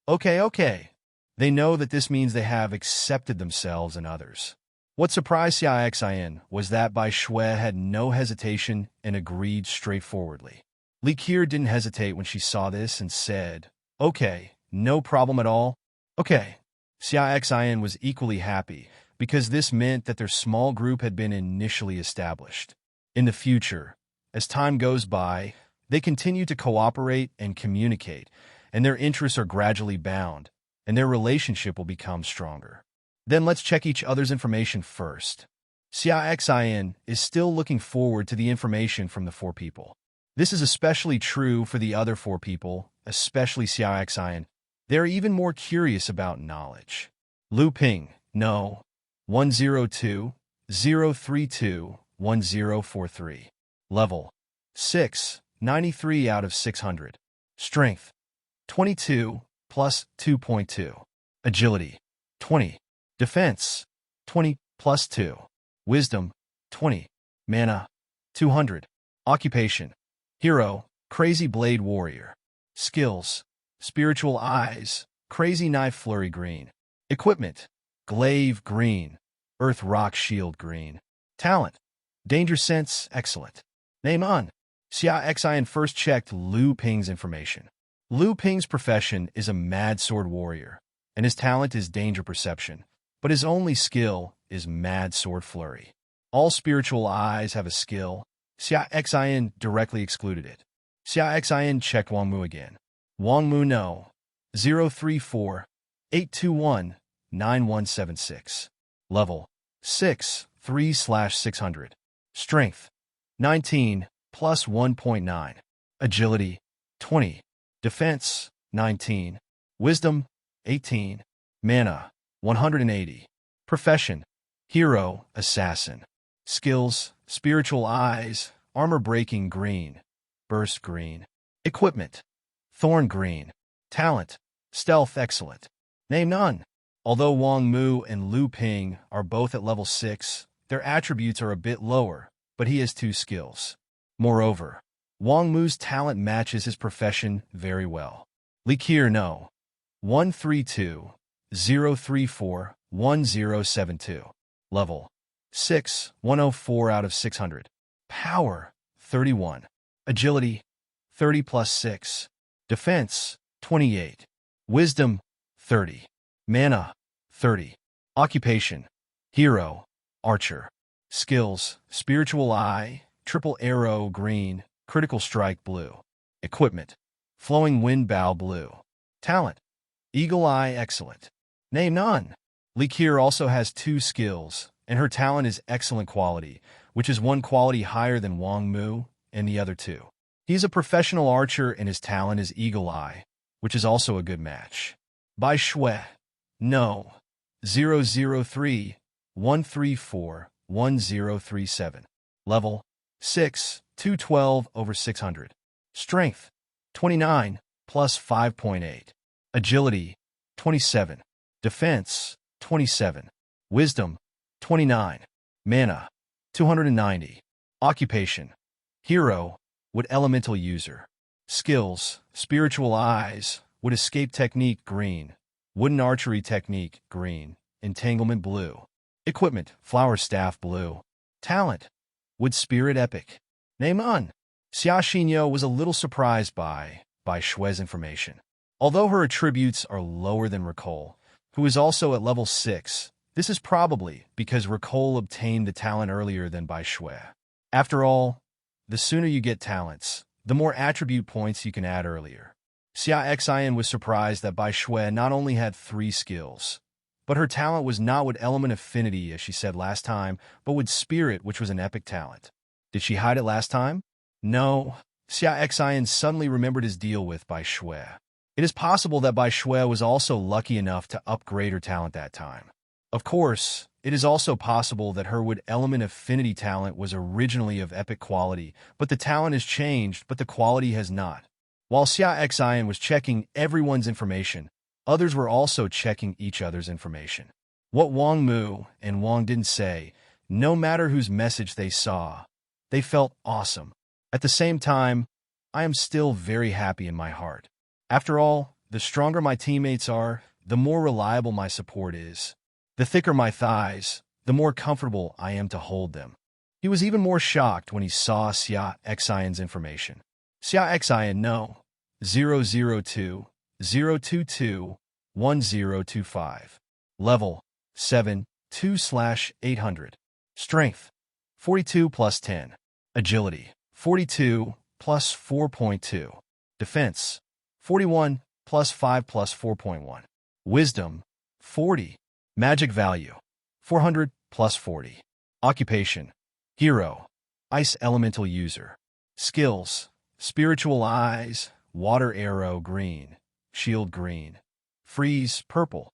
Okay. They know that this means they have accepted themselves and others. What surprised Xia Xin was that Bai Shui had no hesitation and agreed straightforwardly. Li Qiu didn't hesitate when she saw this and said, "Okay, no problem at all." "Okay." Xia Xin was equally happy, because this meant that their small group had been initially established. In the future, as time goes by, they continue to cooperate and communicate, and their interests are gradually bound, and their relationship will become stronger. Then let's check each other's information first. Xia Xin is still looking forward to the information from the four people. This is especially true for the other four people, especially Xia Xin. They're even more curious about knowledge. Lu Ping, no. 102, 032, 1043. Level 6, 93 out of 600. Strength 22, plus 2.2. Agility 20. Defense 20, plus 2. Wisdom 20. Mana 200. Occupation Hero, Crazy Blade Warrior. Skills Spiritual Eyes, Crazy Knife Flurry Green. Equipment Glaive Green, Earth Rock Shield Green. Talent Danger Sense Excellent. Name on. Xia Xin first checked Lu Ping's information. Lu Ping's profession is a mad sword warrior, and his talent is danger perception, but his only skill is mad sword flurry. All spiritual eyes have a skill. Xia Xin directly excluded it. Xia Xin checked Wang Mu again. Wang Mu no. 034, 821, 9176. Level 6, 3/600. Strength 19, plus 1.9. Agility 20. Defense 19. Wisdom 18. Mana 180. Profession Hero, Assassin. Skills Spiritual Eyes, Armor Breaking Green, Burst Green. Equipment Thorn Green. Talent Stealth Excellent. Name none. Although Wang Mu and Lu Ping are both at level 6, their attributes are a bit lower, but he has 2 skills. Moreover, Wang Mu's talent matches his profession very well. Li Qiu no. 132, 034, 1072. Level 6, 104 out of 600. Power 31. Agility 30 plus 6. Defense 28. Wisdom 30. Mana 30. Occupation Hero, Archer. Skills Spiritual Eye, Triple Arrow Green, Critical Strike Blue. Equipment Flowing Wind Bow Blue. Talent. Eagle Eye, excellent. Name none. Li Qier also has 2 skills, and her talent is excellent quality, which is 1 quality higher than Wang Mu and the other 2. He is a professional archer and his talent is Eagle Eye, which is also a good match. Bai Shui. No. 003 134 1037. Level 6, 212 over 600. Strength 29 plus 5.8. Agility 27. Defense 27. Wisdom 29. Mana 290. Occupation hero, wood elemental user. Skills spiritual eyes, wood escape technique green, wooden archery technique green, entanglement blue. Equipment flower staff blue. Talent wood spirit epic. Name none. Xia Xin was a little surprised by Shui's information. Although her attributes are lower than Ricole, who is also at level 6, this is probably because Ricole obtained the talent earlier than Bai Shui. After all, the sooner you get talents, the more attribute points you can add earlier. Xia Xin was surprised that Bai Shui not only had 3 skills, but her talent was not with element affinity, as she said last time, but with spirit, which was an epic talent. Did she hide it last time? No. Xia Xin suddenly remembered his deal with Bai Shui. It is possible that Bai Shui was also lucky enough to upgrade her talent that time. Of course, it is also possible that her wood element affinity talent was originally of epic quality, but the talent has changed, but the quality has not. While Xia Xin was checking everyone's information, others were also checking each other's information. What Wang Mu and Wang didn't say, no matter whose message they saw, they felt awesome. At the same time, I am still very happy in my heart. After all, the stronger my teammates are, the more reliable my support is. The thicker my thighs, the more comfortable I am to hold them. He was even more shocked when he saw Xia Xin's information. Xia Xin no. 002 022 1025. Level 7 2/800. Strength 42 plus 10. Agility 42 plus 4.2. Defense 41 plus 5 plus 4.1. Wisdom 40. Magic value 400 plus 40. Occupation hero, ice elemental user. Skills spiritual eyes, water arrow green, shield green, freeze purple,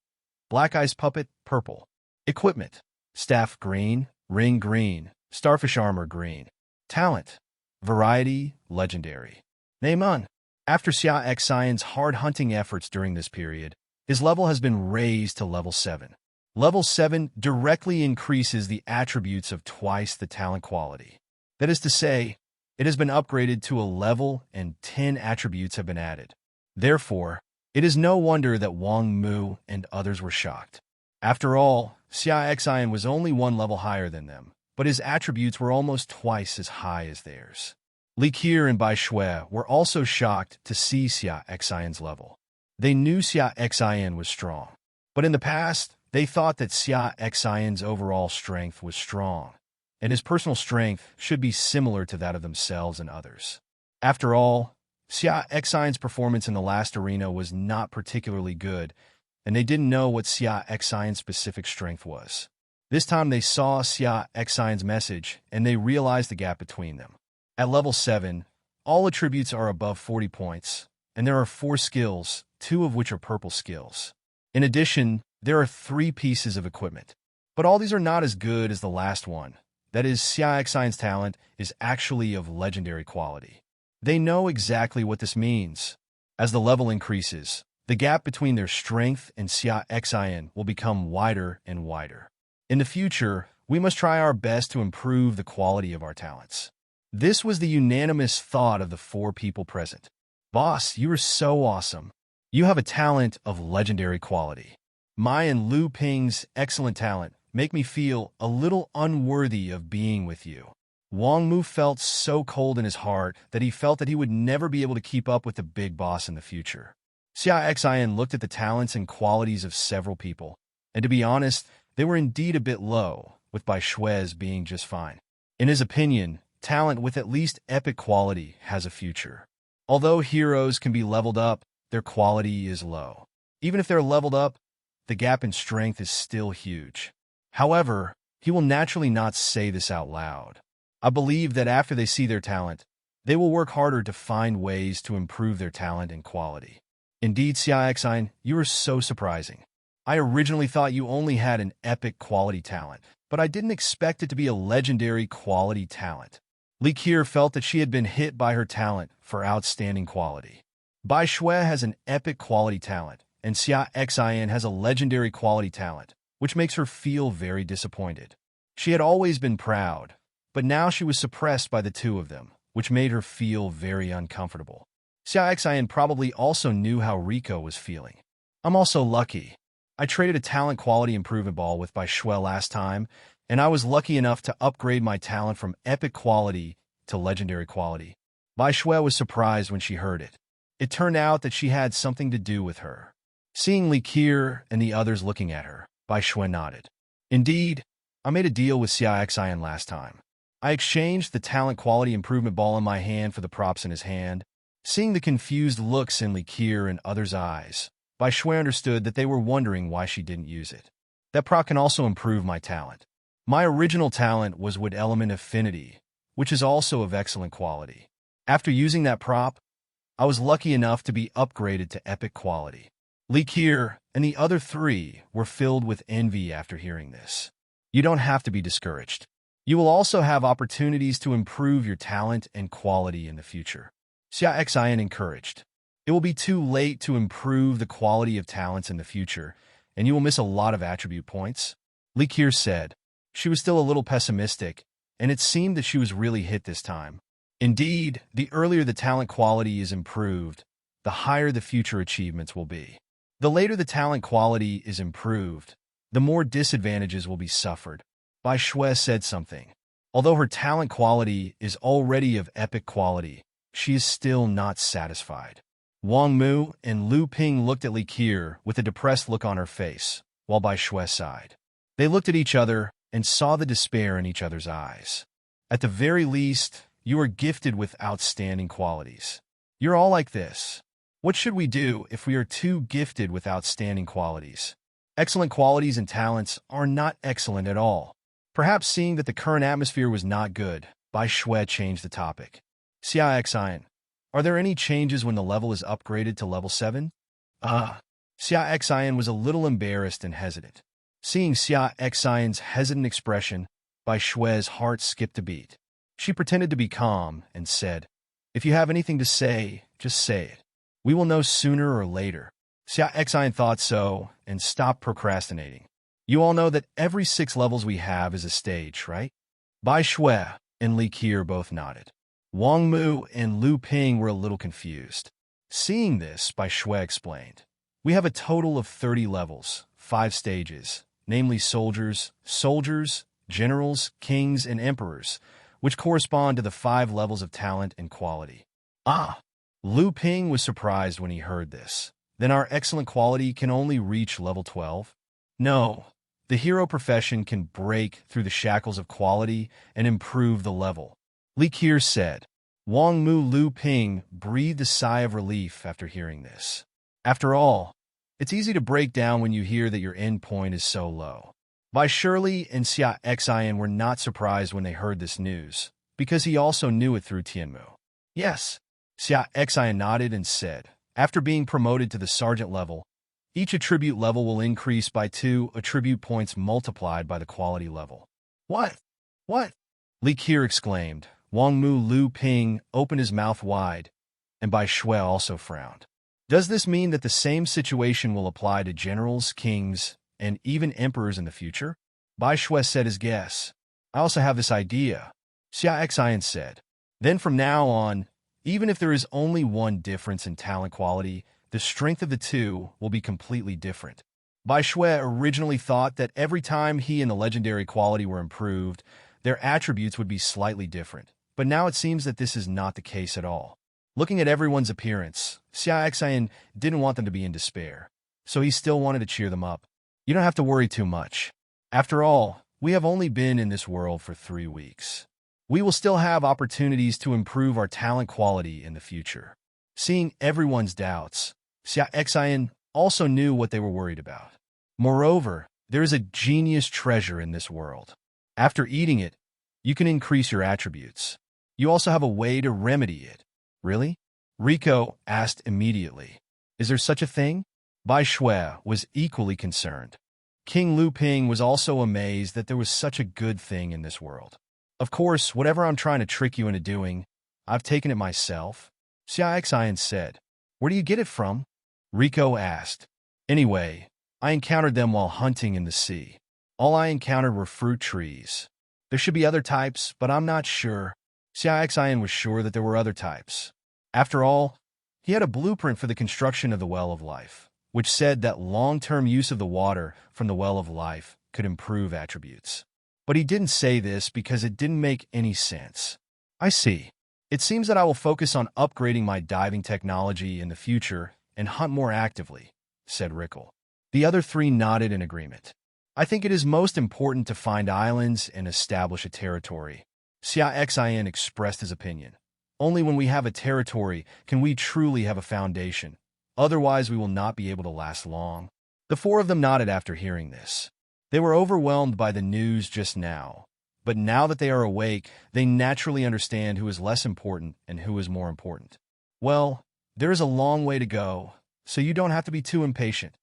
black ice puppet purple. Equipment staff green, ring green, starfish armor green. Talent variety legendary. Name none. After Xia Xin's hard hunting efforts during this period, his level has been raised to level 7. Level 7 directly increases the attributes of twice the talent quality. That is to say, it has been upgraded to a level and 10 attributes have been added. Therefore, it is no wonder that Wang Mu and others were shocked. After all, Xia Xin was only 1 level higher than them, but his attributes were almost twice as high as theirs. Li Qier and Bai Shui were also shocked to see Xia Xin's level. They knew Xia Xin was strong, but in the past, they thought that Xia Xin's overall strength was strong, and his personal strength should be similar to that of themselves and others. After all, Xia Xin's performance in the last arena was not particularly good, and they didn't know what Xia Xin's specific strength was. This time they saw Xia Xin's message, and they realized the gap between them. At level 7, all attributes are above 40 points, and there are 4 skills, 2 of which are purple skills. In addition, there are 3 pieces of equipment. But all these are not as good as the last one. That is, Xia Xin's talent is actually of legendary quality. They know exactly what this means. As the level increases, the gap between their strength and Xia Xin will become wider and wider. In the future, we must try our best to improve the quality of our talents. This was the unanimous thought of the 4 people present. Boss, you are so awesome. You have a talent of legendary quality. My and Lu Ping's excellent talent make me feel a little unworthy of being with you. Wang Mu felt so cold in his heart that he felt that he would never be able to keep up with the big boss in the future. Xia Xin looked at the talents and qualities of several people, and to be honest, they were indeed a bit low, with Bai Shui's being just fine. In his opinion, talent with at least epic quality has a future. Although heroes can be leveled up, their quality is low. Even if they're leveled up, the gap in strength is still huge. However, he will naturally not say this out loud. I believe that after they see their talent, they will work harder to find ways to improve their talent and quality. Indeed, Xia Xin, you are so surprising. I originally thought you only had an epic quality talent, but I didn't expect it to be a legendary quality talent. Li Qiu felt that she had been hit by her talent for outstanding quality. Bai Shui has an epic quality talent, and Xia Xin has a legendary quality talent, which makes her feel very disappointed. She had always been proud, but now she was suppressed by the two of them, which made her feel very uncomfortable. Xia Xin probably also knew how Rico was feeling. I'm also lucky. I traded a talent quality improvement ball with Bai Shui last time, and I was lucky enough to upgrade my talent from epic quality to legendary quality. Bai Shui was surprised when she heard it. It turned out that she had something to do with her. Seeing Li Qiu and the others looking at her, Bai Shui nodded. Indeed, I made a deal with Xia Xin last time. I exchanged the talent quality improvement ball in my hand for the props in his hand. Seeing the confused looks in Li Qiu and others' eyes, Bai Shui understood that they were wondering why she didn't use it. That prop can also improve my talent. My original talent was Wood Element Affinity, which is also of excellent quality. After using that prop, I was lucky enough to be upgraded to epic quality. Li Qiu and the other three were filled with envy after hearing this. You don't have to be discouraged. You will also have opportunities to improve your talent and quality in the future. Xia Xin encouraged. It will be too late to improve the quality of talents in the future, and you will miss a lot of attribute points. Li Qiu said. She was still a little pessimistic, and it seemed that she was really hit this time. Indeed, the earlier the talent quality is improved, the higher the future achievements will be. The later the talent quality is improved, the more disadvantages will be suffered. Bai Shui said something. Although her talent quality is already of epic quality, she is still not satisfied. Wang Mu and Lu Ping looked at Li Qiu with a depressed look on her face, while Bai Shui sighed. They looked at each other and saw the despair in each other's eyes. At the very least, you are gifted with outstanding qualities. You're all like this. What should we do if we are too gifted with outstanding qualities? Excellent qualities and talents are not excellent at all. Perhaps seeing that the current atmosphere was not good, Bai Shui changed the topic. Xia Xin, are there any changes when the level is upgraded to level 7? Xia Xin was a little embarrassed and hesitant. Seeing Xia Xin's hesitant expression, Bai Shui's heart skipped a beat. She pretended to be calm and said, If you have anything to say, just say it. We will know sooner or later. Xia Xin thought so and stopped procrastinating. You all know that every 6 levels we have is a stage, right? Bai Shui and Li Qiu both nodded. Wang Mu and Lu Ping were a little confused. Seeing this, Bai Shui explained, We have a total of 30 levels, 5 stages, namely soldiers, generals, kings, and emperors, which correspond to the 5 levels of talent and quality. Lu Ping was surprised when he heard this. Then our excellent quality can only reach level 12? No, the hero profession can break through the shackles of quality and improve the level. Li Qiu said. Wang Mu Lu Ping breathed a sigh of relief after hearing this. After all, it's easy to break down when you hear that your end point is so low. Bai Shirley and Xia Xin were not surprised when they heard this news, because he also knew it through Tianmu. Yes, Xia Xin nodded and said, after being promoted to the sergeant level, each attribute level will increase by 2 attribute points multiplied by the quality level. What? Li Qiu exclaimed. Wang Mu Lu Ping opened his mouth wide, and Bai Shui also frowned. Does this mean that the same situation will apply to generals, kings, and even emperors in the future? Bai Shui said his guess. I also have this idea, Xia Xin said. Then from now on, even if there is only one difference in talent quality, the strength of the two will be completely different. Bai Shui originally thought that every time he and the legendary quality were improved, their attributes would be slightly different. But now it seems that this is not the case at all. Looking at everyone's appearance, Xia Xin didn't want them to be in despair, so he still wanted to cheer them up. You don't have to worry too much. After all, we have only been in this world for 3 weeks. We will still have opportunities to improve our talent quality in the future. Seeing everyone's doubts, Xia Xin also knew what they were worried about. Moreover, there is a genius treasure in this world. After eating it, you can increase your attributes. You also have a way to remedy it. Really? Rico asked immediately. Is there such a thing? Bai Shui was equally concerned. King Lu Ping was also amazed that there was such a good thing in this world. Of course, whatever I'm trying to trick you into doing, I've taken it myself, Xia Xin said. Where do you get it from? Rico asked. Anyway, I encountered them while hunting in the sea. All I encountered were fruit trees. There should be other types, but I'm not sure. Xia Xin was sure that there were other types. After all, he had a blueprint for the construction of the Well of Life, which said that long-term use of the water from the Well of Life could improve attributes. But he didn't say this because it didn't make any sense. I see. It seems that I will focus on upgrading my diving technology in the future and hunt more actively, said Rickle. The other three nodded in agreement. I think it is most important to find islands and establish a territory. Xia Xin expressed his opinion. Only when we have a territory can we truly have a foundation. Otherwise, we will not be able to last long. The four of them nodded after hearing this. They were overwhelmed by the news just now. But now that they are awake, they naturally understand who is less important and who is more important. Well, there is a long way to go, so you don't have to be too impatient,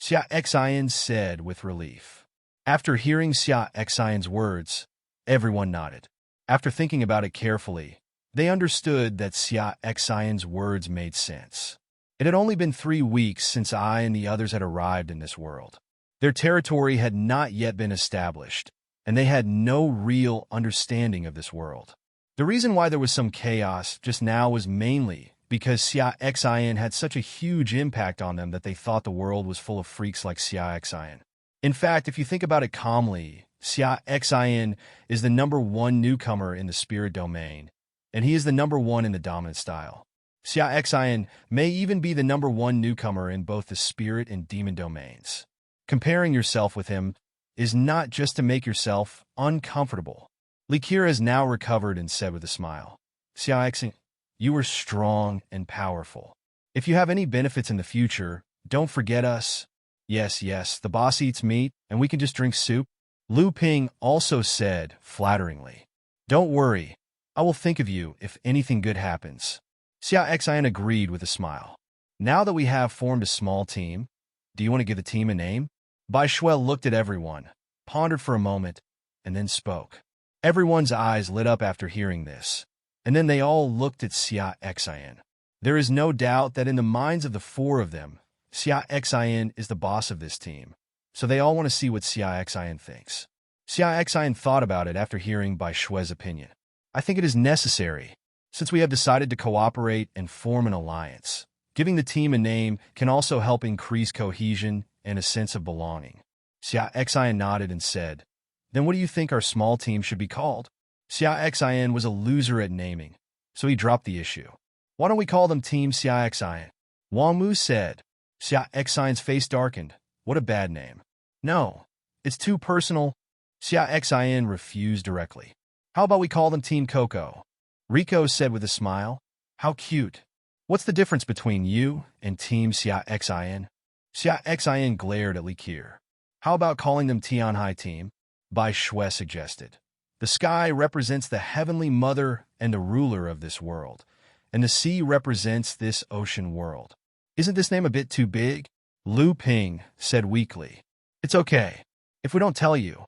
Xia Xin said with relief. After hearing Xia Xin's words, everyone nodded. After thinking about it carefully, they understood that Xia Xin's words made sense. It had only been 3 weeks since I and the others had arrived in this world. Their territory had not yet been established, and they had no real understanding of this world. The reason why there was some chaos just now was mainly because Xia Xin had such a huge impact on them that they thought the world was full of freaks like Xia Xin. In fact, if you think about it calmly, Xia Xin is the #1 newcomer in the spirit domain, and he is the #1 in the dominant style. Xia Xin may even be the #1 newcomer in both the spirit and demon domains. Comparing yourself with him is not just to make yourself uncomfortable. Likir has now recovered and said with a smile, Xia Xin, you are strong and powerful. If you have any benefits in the future, don't forget us. Yes, the boss eats meat, and we can just drink soup. Lu Ping also said, flatteringly. Don't worry, I will think of you if anything good happens. Xia Xin agreed with a smile. Now that we have formed a small team, do you want to give the team a name? Bai Shui looked at everyone, pondered for a moment, and then spoke. Everyone's eyes lit up after hearing this, and then they all looked at Xia Xin. There is no doubt that in the minds of the four of them, Xia Xin is the boss of this team, so they all want to see what Xia Xin thinks. Xia Xin thought about it after hearing Bai Shui's opinion. I think it is necessary, since we have decided to cooperate and form an alliance. Giving the team a name can also help increase cohesion and a sense of belonging. Xia Xin nodded and said, Then what do you think our small team should be called? Xia Xin was a loser at naming, so he dropped the issue. Why don't we call them Team Xia Xin? Wang Mu said. Xia Xin's face darkened. What a bad name. No, it's too personal. Xia Xin refused directly. How about we call them Team Coco? Rico said with a smile. How cute. What's the difference between you and Team Xia Xin? Xia Xin glared at Likir. How about calling them Tianhai Team? Bai Shui suggested. The sky represents the heavenly mother and the ruler of this world, and the sea represents this ocean world. Isn't this name a bit too big? Lu Ping said weakly. It's okay. If we don't tell you,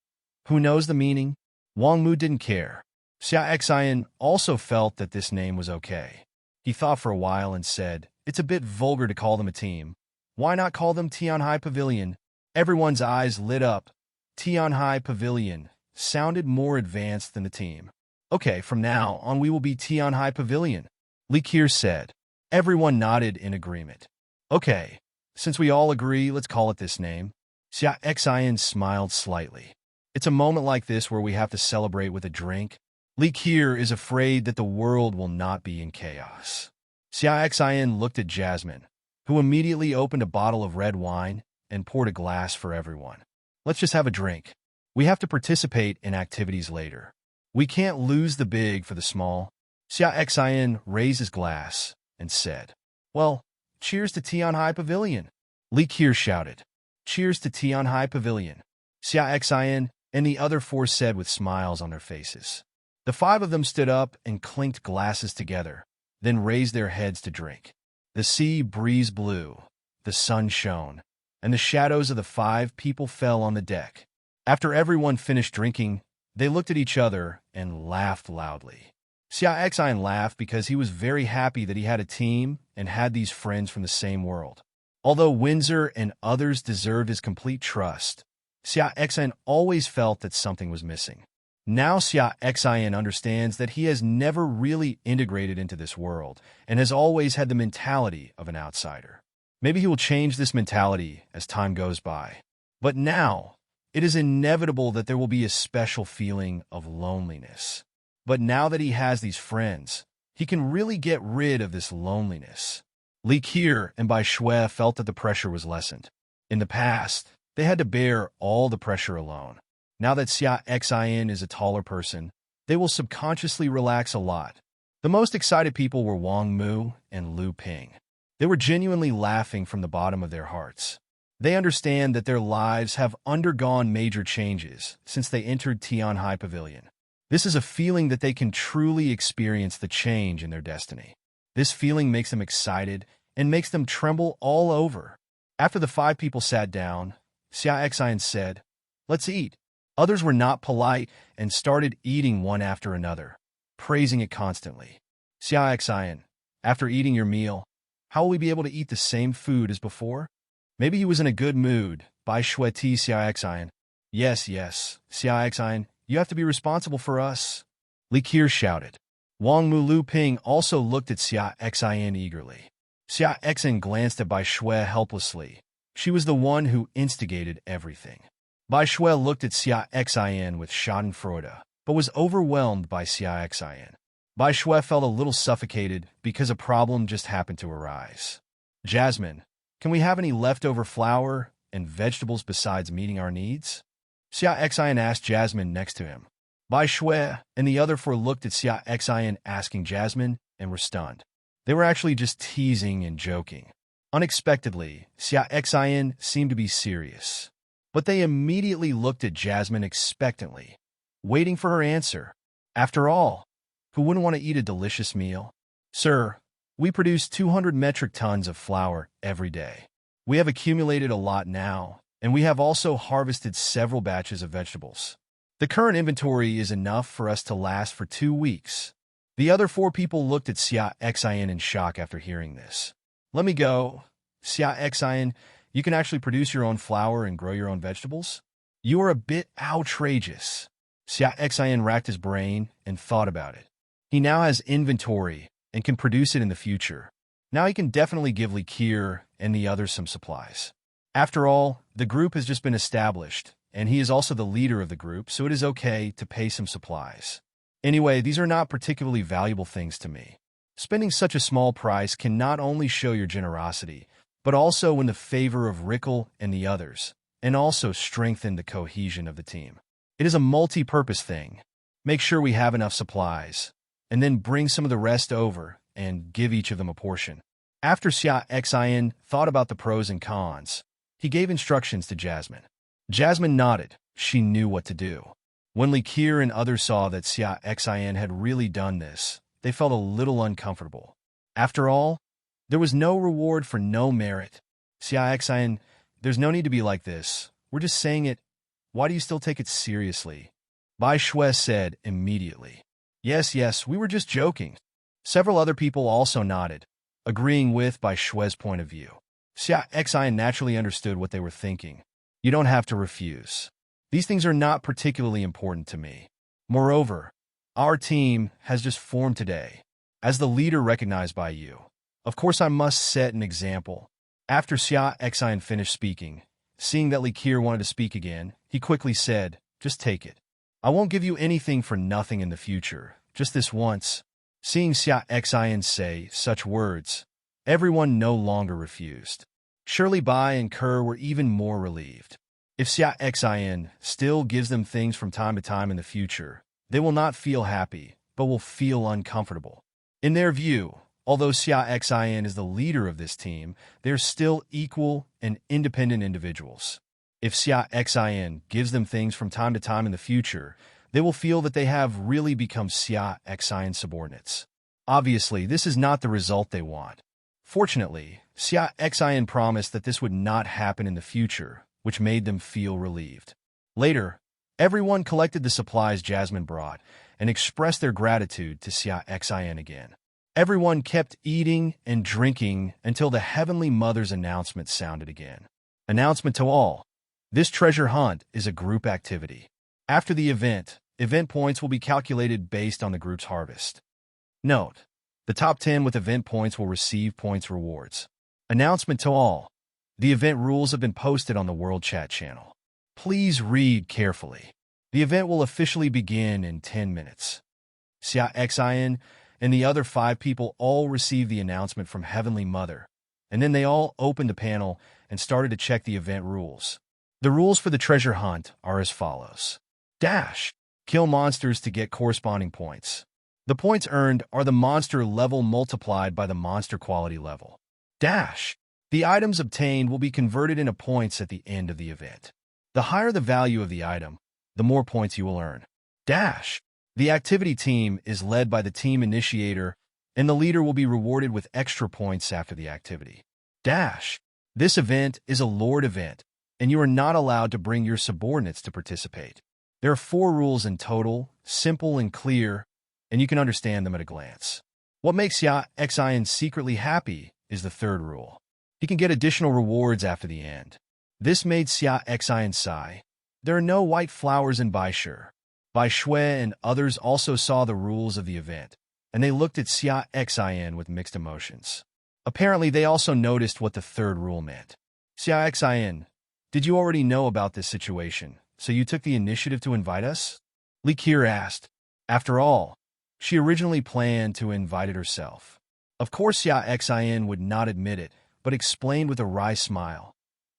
who knows the meaning? Wang Mu didn't care. Xia Xin also felt that this name was okay. He thought for a while and said, It's a bit vulgar to call them a team. Why not call them Tianhai Pavilion? Everyone's eyes lit up. Tianhai Pavilion sounded more advanced than the team. Okay, from now on we will be Tianhai Pavilion, Likir said. Everyone nodded in agreement. Okay, since we all agree, let's call it this name. Xia Xin smiled slightly. It's a moment like this where we have to celebrate with a drink. Likir is afraid that the world will not be in chaos. Xia Xin looked at Jasmine, who immediately opened a bottle of red wine and poured a glass for everyone. Let's just have a drink. We have to participate in activities later. We can't lose the big for the small. Xia Xin raised his glass and said, Well, Cheers to Tian High Pavilion! Li Qiu shouted. Cheers to Tian High Pavilion! Xia Xin and the other four said with smiles on their faces. The five of them stood up and clinked glasses together, then raised their heads to drink. The sea breeze blew, the sun shone, and the shadows of the five people fell on the deck. After everyone finished drinking, they looked at each other and laughed loudly. Xia Xin laughed because he was very happy that he had a team and had these friends from the same world. Although Windsor and others deserved his complete trust, Xia Xin always felt that something was missing. Now Xia Xin understands that he has never really integrated into this world and has always had the mentality of an outsider. Maybe he will change this mentality as time goes by. But now, it is inevitable that there will be a special feeling of loneliness. But now that he has these friends, he can really get rid of this loneliness. Li Qiu and Bai Shui felt that the pressure was lessened. In the past, they had to bear all the pressure alone. Now that Xia Xin is a taller person, they will subconsciously relax a lot. The most excited people were Wang Mu and Lu Ping. They were genuinely laughing from the bottom of their hearts. They understand that their lives have undergone major changes since they entered Tian High Pavilion. This is a feeling that they can truly experience the change in their destiny. This feeling makes them excited and makes them tremble all over. After the five people sat down, Xia Xin said, "Let's eat." Others were not polite and started eating one after another, praising it constantly. Xia Xin, after eating your meal, how will we be able to eat the same food as before? Maybe he was in a good mood. Bai Shui Ti Xia Xin. Yes, Xia Xin, you have to be responsible for us. Li Qiu shouted. Wang Mu Lu Ping also looked at Xia Xin eagerly. Xia Xin glanced at Bai Shui helplessly. She was the one who instigated everything. Bai Shui looked at Xia Xin with schadenfreude, but was overwhelmed by Xia Xin. Bai Shui felt a little suffocated because a problem just happened to arise. Jasmine, can we have any leftover flour and vegetables besides meeting our needs? Xia Xin asked Jasmine next to him. Bai Shui and the other four looked at Xia Xin asking Jasmine and were stunned. They were actually just teasing and joking. Unexpectedly, Xia Xin seemed to be serious. But they immediately looked at Jasmine expectantly, waiting for her answer. After all, who wouldn't want to eat a delicious meal? Sir, we produce 200 metric tons of flour every day. We have accumulated a lot now, and we have also harvested several batches of vegetables. The current inventory is enough for us to last for 2 weeks. The other four people looked at Xia Xin in shock after hearing this. Let me go. Xia Xin, you can actually produce your own flour and grow your own vegetables? You are a bit outrageous. Xia Xin racked his brain and thought about it. He now has inventory and can produce it in the future. Now he can definitely give Li Qiu and the others some supplies. After all, the group has just been established, and he is also the leader of the group, so it is okay to pay some supplies. Anyway, these are not particularly valuable things to me. Spending such a small price can not only show your generosity, but also win the favor of Rickel and the others, and also strengthen the cohesion of the team. It is a multi-purpose thing. Make sure we have enough supplies, and then bring some of the rest over and give each of them a portion. After Xia Xin thought about the pros and cons, he gave instructions to Jasmine. Jasmine nodded. She knew what to do. When Li Qiu and others saw that Xia Xin had really done this, they felt a little uncomfortable. After all, there was no reward for no merit. Xia Xin, there's no need to be like this. We're just saying it. Why do you still take it seriously? Bai Shui said immediately. Yes, we were just joking. Several other people also nodded, agreeing with Bai Shui's point of view. Xia Xin naturally understood what they were thinking. You don't have to refuse. These things are not particularly important to me. Moreover, our team has just formed today. As the leader recognized by you, of course I must set an example. After Xia Xin finished speaking, seeing that Li Qiu wanted to speak again, he quickly said, just take it. I won't give you anything for nothing in the future, just this once. Seeing Xia Xin say such words, everyone no longer refused. Surely Bai and Kerr were even more relieved. If Xia Xin still gives them things from time to time in the future, they will not feel happy, but will feel uncomfortable. In their view, Although Xia Xin is the leader of this team, they are still equal and independent individuals. If Xia Xin gives them things from time to time in the future, they will feel that they have really become Xia Xin subordinates. Obviously, this is not the result they want. Fortunately, Xia Xin promised that this would not happen in the future, which made them feel relieved. Later, everyone collected the supplies Jasmine brought and expressed their gratitude to Xia Xin again. Everyone kept eating and drinking until the Heavenly Mother's announcement sounded again. Announcement to all. This treasure hunt is a group activity. After the event points will be calculated based on the group's harvest. Note: the top 10 with event points will receive points rewards. Announcement to all. The event rules have been posted on the World Chat channel. Please read carefully. The event will officially begin in 10 minutes. Xia Xin and the other 5 people all received the announcement from Heavenly Mother, and then they all opened the panel and started to check the event rules. The rules for the treasure hunt are as follows. Dash. Kill monsters to get corresponding points. The points earned are the monster level multiplied by the monster quality level. Dash. The items obtained will be converted into points at the end of the event. The higher the value of the item, the more points you will earn. Dash. The activity team is led by the team initiator, and the leader will be rewarded with extra points after the activity. Dash. This event is a Lord event, and you are not allowed to bring your subordinates to participate. There are 4 rules in total, simple and clear, and you can understand them at a glance. What makes Xia Xin secretly happy is the 3rd rule. He can get additional rewards after the end. This made Xia Xin sigh. There are no white flowers in Bai Shi. Bai Shui and others also saw the rules of the event, and they looked at Xia Xin with mixed emotions. Apparently, they also noticed what the 3rd rule meant. Xia Xin, did you already know about this situation, so you took the initiative to invite us? Li Qir asked. After all, she originally planned to invite it herself. Of course, Xia Xin would not admit it, but explained with a wry smile.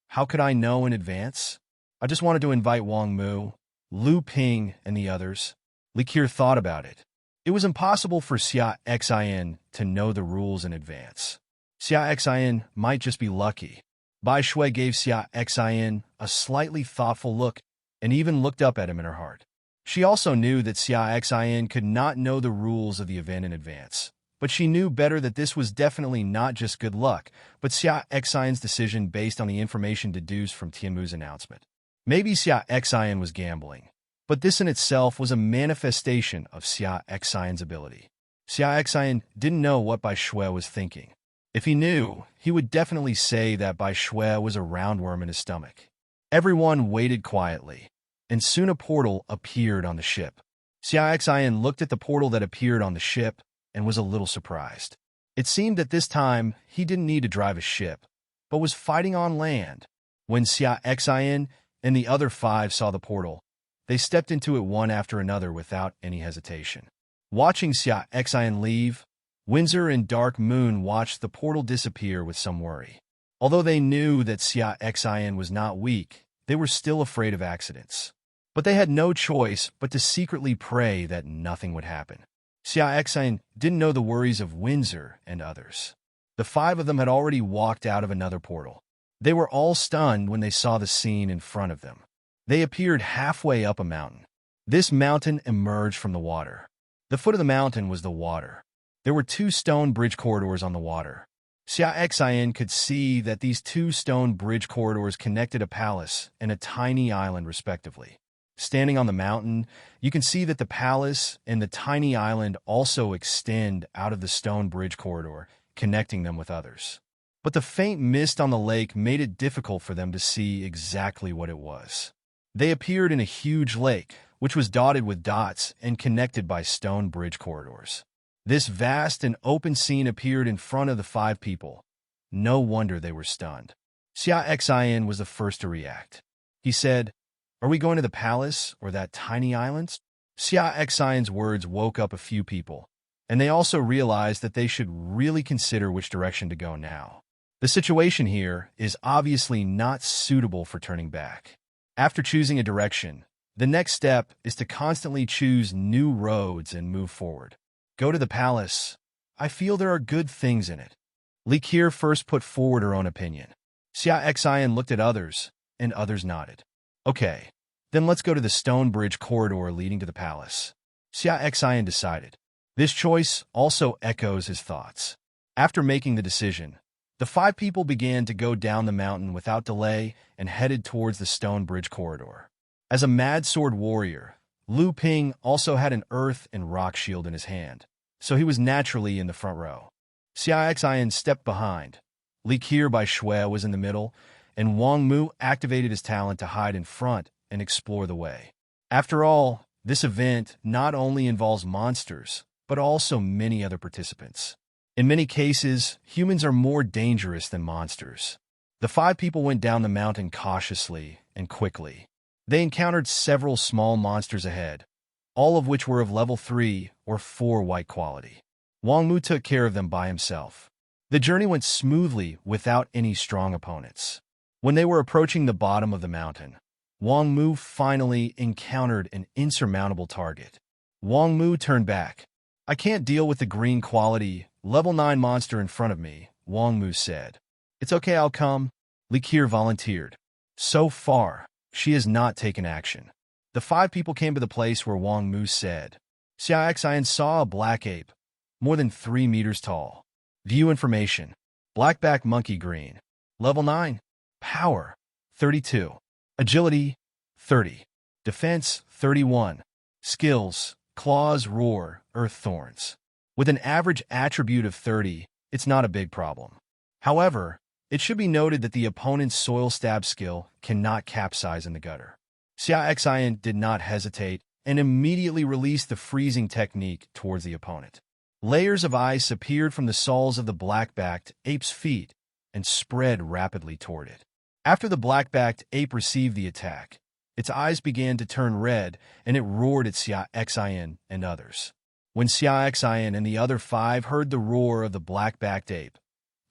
How could I know in advance? I just wanted to invite Wang Mu, Lu Ping, and the others. Li Qir thought about it. It was impossible for Xia Xin to know the rules in advance. Xia Xin might just be lucky. Bai Shui gave Xia Xin a slightly thoughtful look and even looked up at him in her heart. She also knew that Xia Xin could not know the rules of the event in advance, but she knew better that this was definitely not just good luck, but Xia Xin's decision based on the information deduced from Tianmu's announcement. Maybe Xia Xin was gambling, but this in itself was a manifestation of Xia Xin's ability. Xia Xin didn't know what Bai Shui was thinking. If he knew, he would definitely say that Bai Shui was a roundworm in his stomach. Everyone waited quietly, and soon a portal appeared on the ship. Xia Xin looked at the portal that appeared on the ship and was a little surprised. It seemed that this time he didn't need to drive a ship, but was fighting on land. When Xia Xin and the other 5 saw the portal, they stepped into it one after another without any hesitation. Watching Xia Xin leave, Windsor and Dark Moon watched the portal disappear with some worry. Although they knew that Xia Xin was not weak, they were still afraid of accidents. But they had no choice but to secretly pray that nothing would happen. Xia Xin didn't know the worries of Windsor and others. The 5 of them had already walked out of another portal. They were all stunned when they saw the scene in front of them. They appeared halfway up a mountain. This mountain emerged from the water. The foot of the mountain was the water. There were 2 stone bridge corridors on the water. Xia Xin could see that these 2 stone bridge corridors connected a palace and a tiny island respectively. Standing on the mountain, you can see that the palace and the tiny island also extend out of the stone bridge corridor, connecting them with others. But the faint mist on the lake made it difficult for them to see exactly what it was. They appeared in a huge lake, which was dotted with dots and connected by stone bridge corridors. This vast and open scene appeared in front of the 5 people. No wonder they were stunned. Xia Xin was the first to react. He said, "Are we going to the palace or that tiny island?" Xia Xin's words woke up a few people, and they also realized that they should really consider which direction to go now. The situation here is obviously not suitable for turning back. After choosing a direction, the next step is to constantly choose new roads and move forward. Go to the palace. I feel there are good things in it. Li Qiu first put forward her own opinion. Xia Xin looked at others, and others nodded. Okay, then let's go to the stone bridge corridor leading to the palace. Xia Xin decided. This choice also echoes his thoughts. After making the decision, the 5 people began to go down the mountain without delay and headed towards the stone bridge corridor. As a mad sword warrior, Lu Ping also had an earth and rock shield in his hand, so he was naturally in the front row. Xia Xin stepped behind. Li Qiu by Shui was in the middle, and Wang Mu activated his talent to hide in front and explore the way. After all, this event not only involves monsters, but also many other participants. In many cases, humans are more dangerous than monsters. The 5 people went down the mountain cautiously and quickly. They encountered several small monsters ahead, all of which were of level 3 or 4 white quality. Wang Mu took care of them by himself. The journey went smoothly without any strong opponents. When they were approaching the bottom of the mountain, Wang Mu finally encountered an insurmountable target. Wang Mu turned back. I can't deal with the green quality, level 9 monster in front of me, Wang Mu said. It's okay, I'll come. Li Qiu volunteered. So far, she has not taken action. The 5 people came to the place where Wang Mu said. Xia Xin saw a black ape, more than 3 meters tall. View information. Blackback monkey green. Level 9. Power, 32. Agility, 30. Defense, 31. Skills, claws, roar, earth thorns. With an average attribute of 30, it's not a big problem. However, it should be noted that the opponent's soil stab skill cannot capsize in the gutter. Xia Xin did not hesitate and immediately released the freezing technique towards the opponent. Layers of ice appeared from the soles of the black-backed ape's feet and spread rapidly toward it. After the black-backed ape received the attack, its eyes began to turn red and it roared at Xia Xin and others. When Xia Xin and the other 5 heard the roar of the black-backed ape,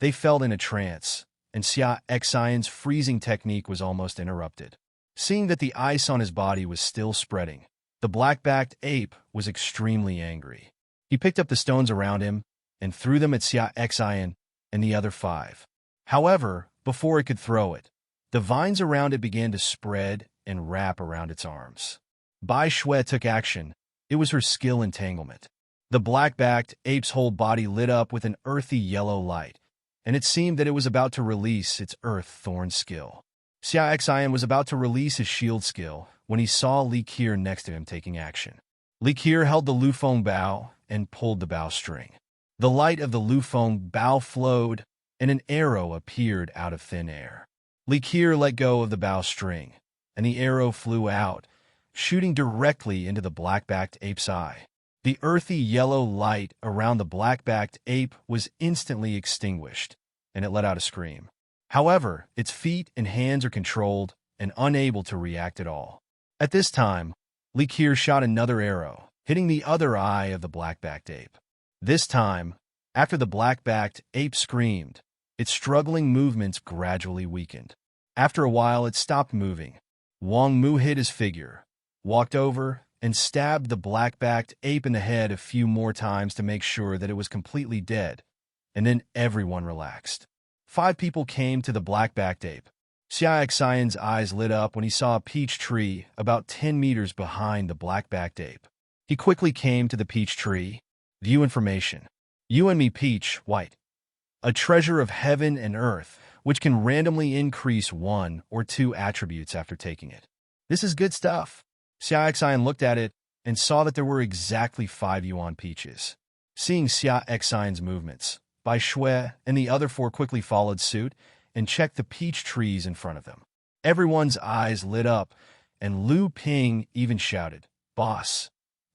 they fell in a trance, and Xia Xin's freezing technique was almost interrupted. Seeing that the ice on his body was still spreading, the black-backed ape was extremely angry. He picked up the stones around him and threw them at Xia Xin and the other 5. However, before it could throw it, the vines around it began to spread and wrap around its arms. Bai Shui took action. It was her skill entanglement. The black-backed ape's whole body lit up with an earthy yellow light, and it seemed that it was about to release its earth thorn skill. Xia Xin was about to release his shield skill when he saw Li Qiu next to him taking action. Li Qiu held the Lufeng bow and pulled the bow string. The light of the Lufeng bow flowed, and an arrow appeared out of thin air. Li Qiu let go of the bow string, and the arrow flew out, shooting directly into the black-backed ape's eye. The earthy yellow light around the black-backed ape was instantly extinguished, and it let out a scream. However, its feet and hands are controlled and unable to react at all. At this time, Li Qiu shot another arrow, hitting the other eye of the black-backed ape. This time, after the black-backed ape screamed, its struggling movements gradually weakened. After a while, it stopped moving. Wang Mu hid his figure, walked over, and stabbed the black-backed ape in the head a few more times to make sure that it was completely dead, and then everyone relaxed. 5 people came to the black-backed ape. Xia Xin's eyes lit up when he saw a peach tree about 10 meters behind the black-backed ape. He quickly came to the peach tree. View information. You and me peach, white. A treasure of heaven and earth, which can randomly increase 1 or 2 attributes after taking it. This is good stuff. Xia Xin looked at it and saw that there were exactly 5 yuan peaches. Seeing Xia Xin's movements, Bai Shui and the other 4 quickly followed suit and checked the peach trees in front of them. Everyone's eyes lit up, and Lu Ping even shouted, "Boss,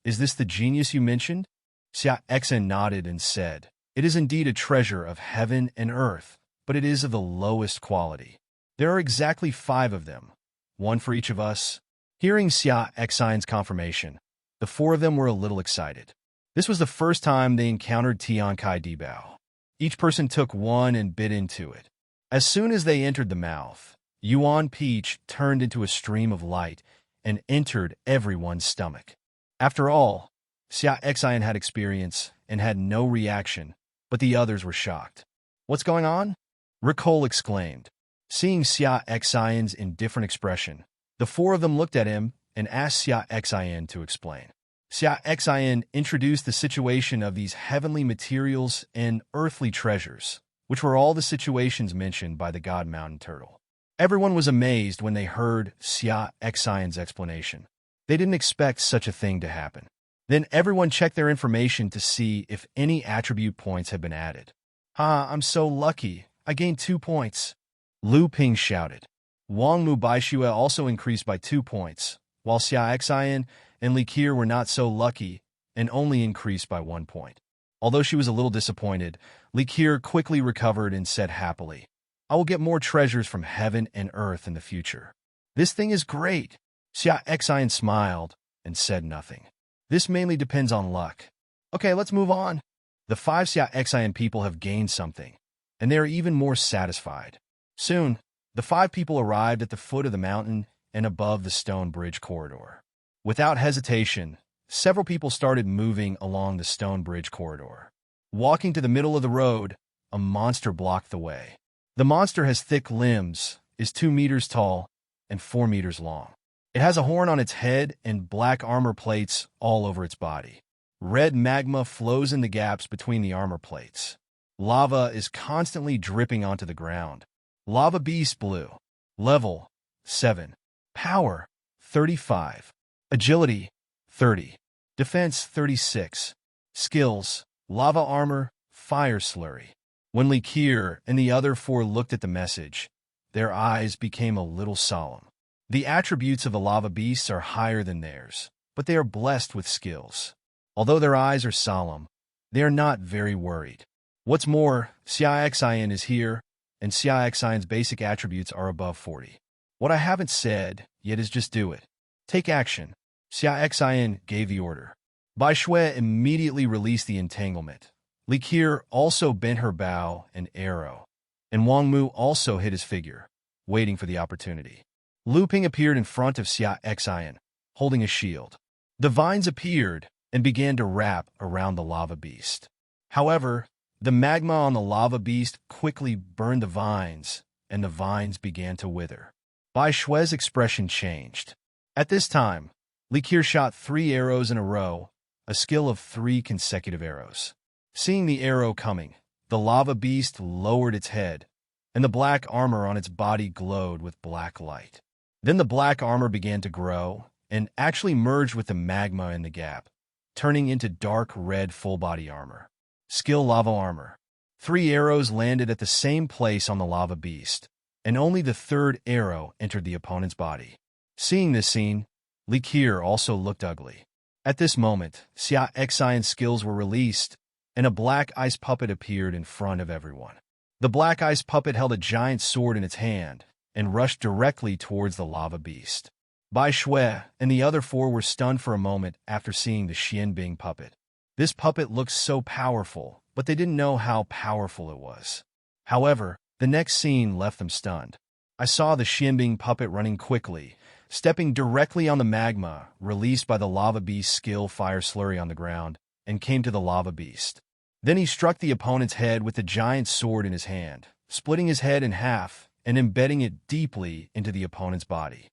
is this the genius you mentioned?" Xia Xin nodded and said, "It is indeed a treasure of heaven and earth, but it is of the lowest quality. There are exactly 5 of them, 1 for each of us." Hearing Xia Xin's confirmation, the 4 of them were a little excited. This was the first time they encountered Tiankai Dibao. Each person took 1 and bit into it. As soon as they entered the mouth, Yuan Peach turned into a stream of light and entered everyone's stomach. After all, Xia Xin had experience and had no reaction but the others were shocked. "What's going on?" Ricole exclaimed. Seeing Xia Xin's indifferent expression, the four of them looked at him and asked Xia Xin to explain. Xia Xin introduced the situation of these heavenly materials and earthly treasures, which were all the situations mentioned by the god mountain turtle. Everyone was amazed when they heard Xia Xin's explanation. They didn't expect such a thing to happen. Then everyone checked their information to see if any attribute points had been added. I'm so lucky. I gained 2 points. Lu Ping shouted. Wang Mu Baixue also increased by 2 points, while Xia Xin and Li Qier were not so lucky and only increased by 1 point. Although she was a little disappointed, Li Qier quickly recovered and said happily, "I will get more treasures from heaven and earth in the future. This thing is great." Xia Xin smiled and said nothing. "This mainly depends on luck. Okay, let's move on." The 5 Xia Xin people have gained something, and they are even more satisfied. Soon, the 5 people arrived at the foot of the mountain and above the stone bridge corridor. Without hesitation, several people started moving along the stone bridge corridor. Walking to the middle of the road, a monster blocked the way. The monster has thick limbs, is 2 meters tall, and 4 meters long. It has a horn on its head and black armor plates all over its body. Red magma flows in the gaps between the armor plates. Lava is constantly dripping onto the ground. Lava Beast Blue. Level 7. Power 35. Agility 30. Defense 36. Skills: Lava Armor, Fire Slurry. When Li Qier and the other 4 looked at the message, their eyes became a little solemn. The attributes of the lava beasts are higher than theirs, but they are blessed with skills. Although their eyes are solemn, they are not very worried. What's more, Xia Xin is here, and Xia Xin's basic attributes are above 40. What I haven't said yet is just do it. Take action. Xia Xin gave the order. Bai Shui immediately released the entanglement. Li Qier also bent her bow and arrow, and Wang Mu also hit his figure, waiting for the opportunity. Lu Ping appeared in front of Xia Xin, holding a shield. The vines appeared and began to wrap around the lava beast. However, the magma on the lava beast quickly burned the vines, and the vines began to wither. Bai Shui's expression changed. At this time, Li Qier shot 3 arrows in a row, a skill of 3 consecutive arrows. Seeing the arrow coming, the lava beast lowered its head, and the black armor on its body glowed with black light. Then the black armor began to grow and actually merged with the magma in the gap, turning into dark red full-body armor. Skill: Lava Armor. 3 arrows landed at the same place on the lava beast, and only the 3rd arrow entered the opponent's body. Seeing this scene, Li Qier also looked ugly. At this moment, Xia Xin's skills were released, and a black ice puppet appeared in front of everyone. The black ice puppet held a giant sword in its hand and rushed directly towards the lava beast. Bai Shui and the other 4 were stunned for a moment after seeing the Xianbing puppet. This puppet looked so powerful, but they didn't know how powerful it was. However, the next scene left them stunned. I saw the Xianbing puppet running quickly, stepping directly on the magma released by the lava beast's skill Fire Slurry on the ground, and came to the lava beast. Then he struck the opponent's head with the giant sword in his hand, splitting his head in half and embedding it deeply into the opponent's body.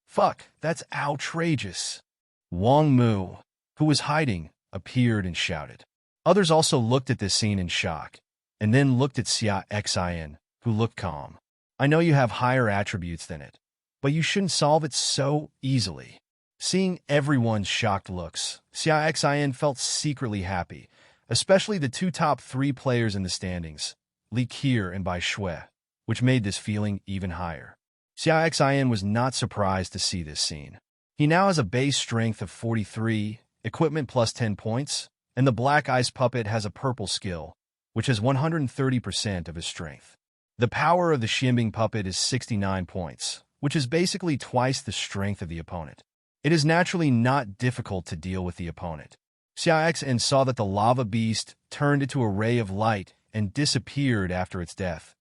Fuck, that's outrageous. Wang Mu, who was hiding, appeared and shouted. Others also looked at this scene in shock, and then looked at Xia Xin, who looked calm. I know you have higher attributes than it, but you shouldn't solve it so easily. Seeing everyone's shocked looks, Xia Xin felt secretly happy, especially the 2 top 3 players in the standings, Li Qier and Bai Shui, which made this feeling even higher. Xia Xin was not surprised to see this scene. He now has a base strength of 43, equipment plus 10 points, and the black ice puppet has a purple skill, which has 130% of his strength. The power of the Xianbing puppet is 69 points, which is basically twice the strength of the opponent. It is naturally not difficult to deal with the opponent. Xia Xin saw that the lava beast turned into a ray of light and disappeared after its death,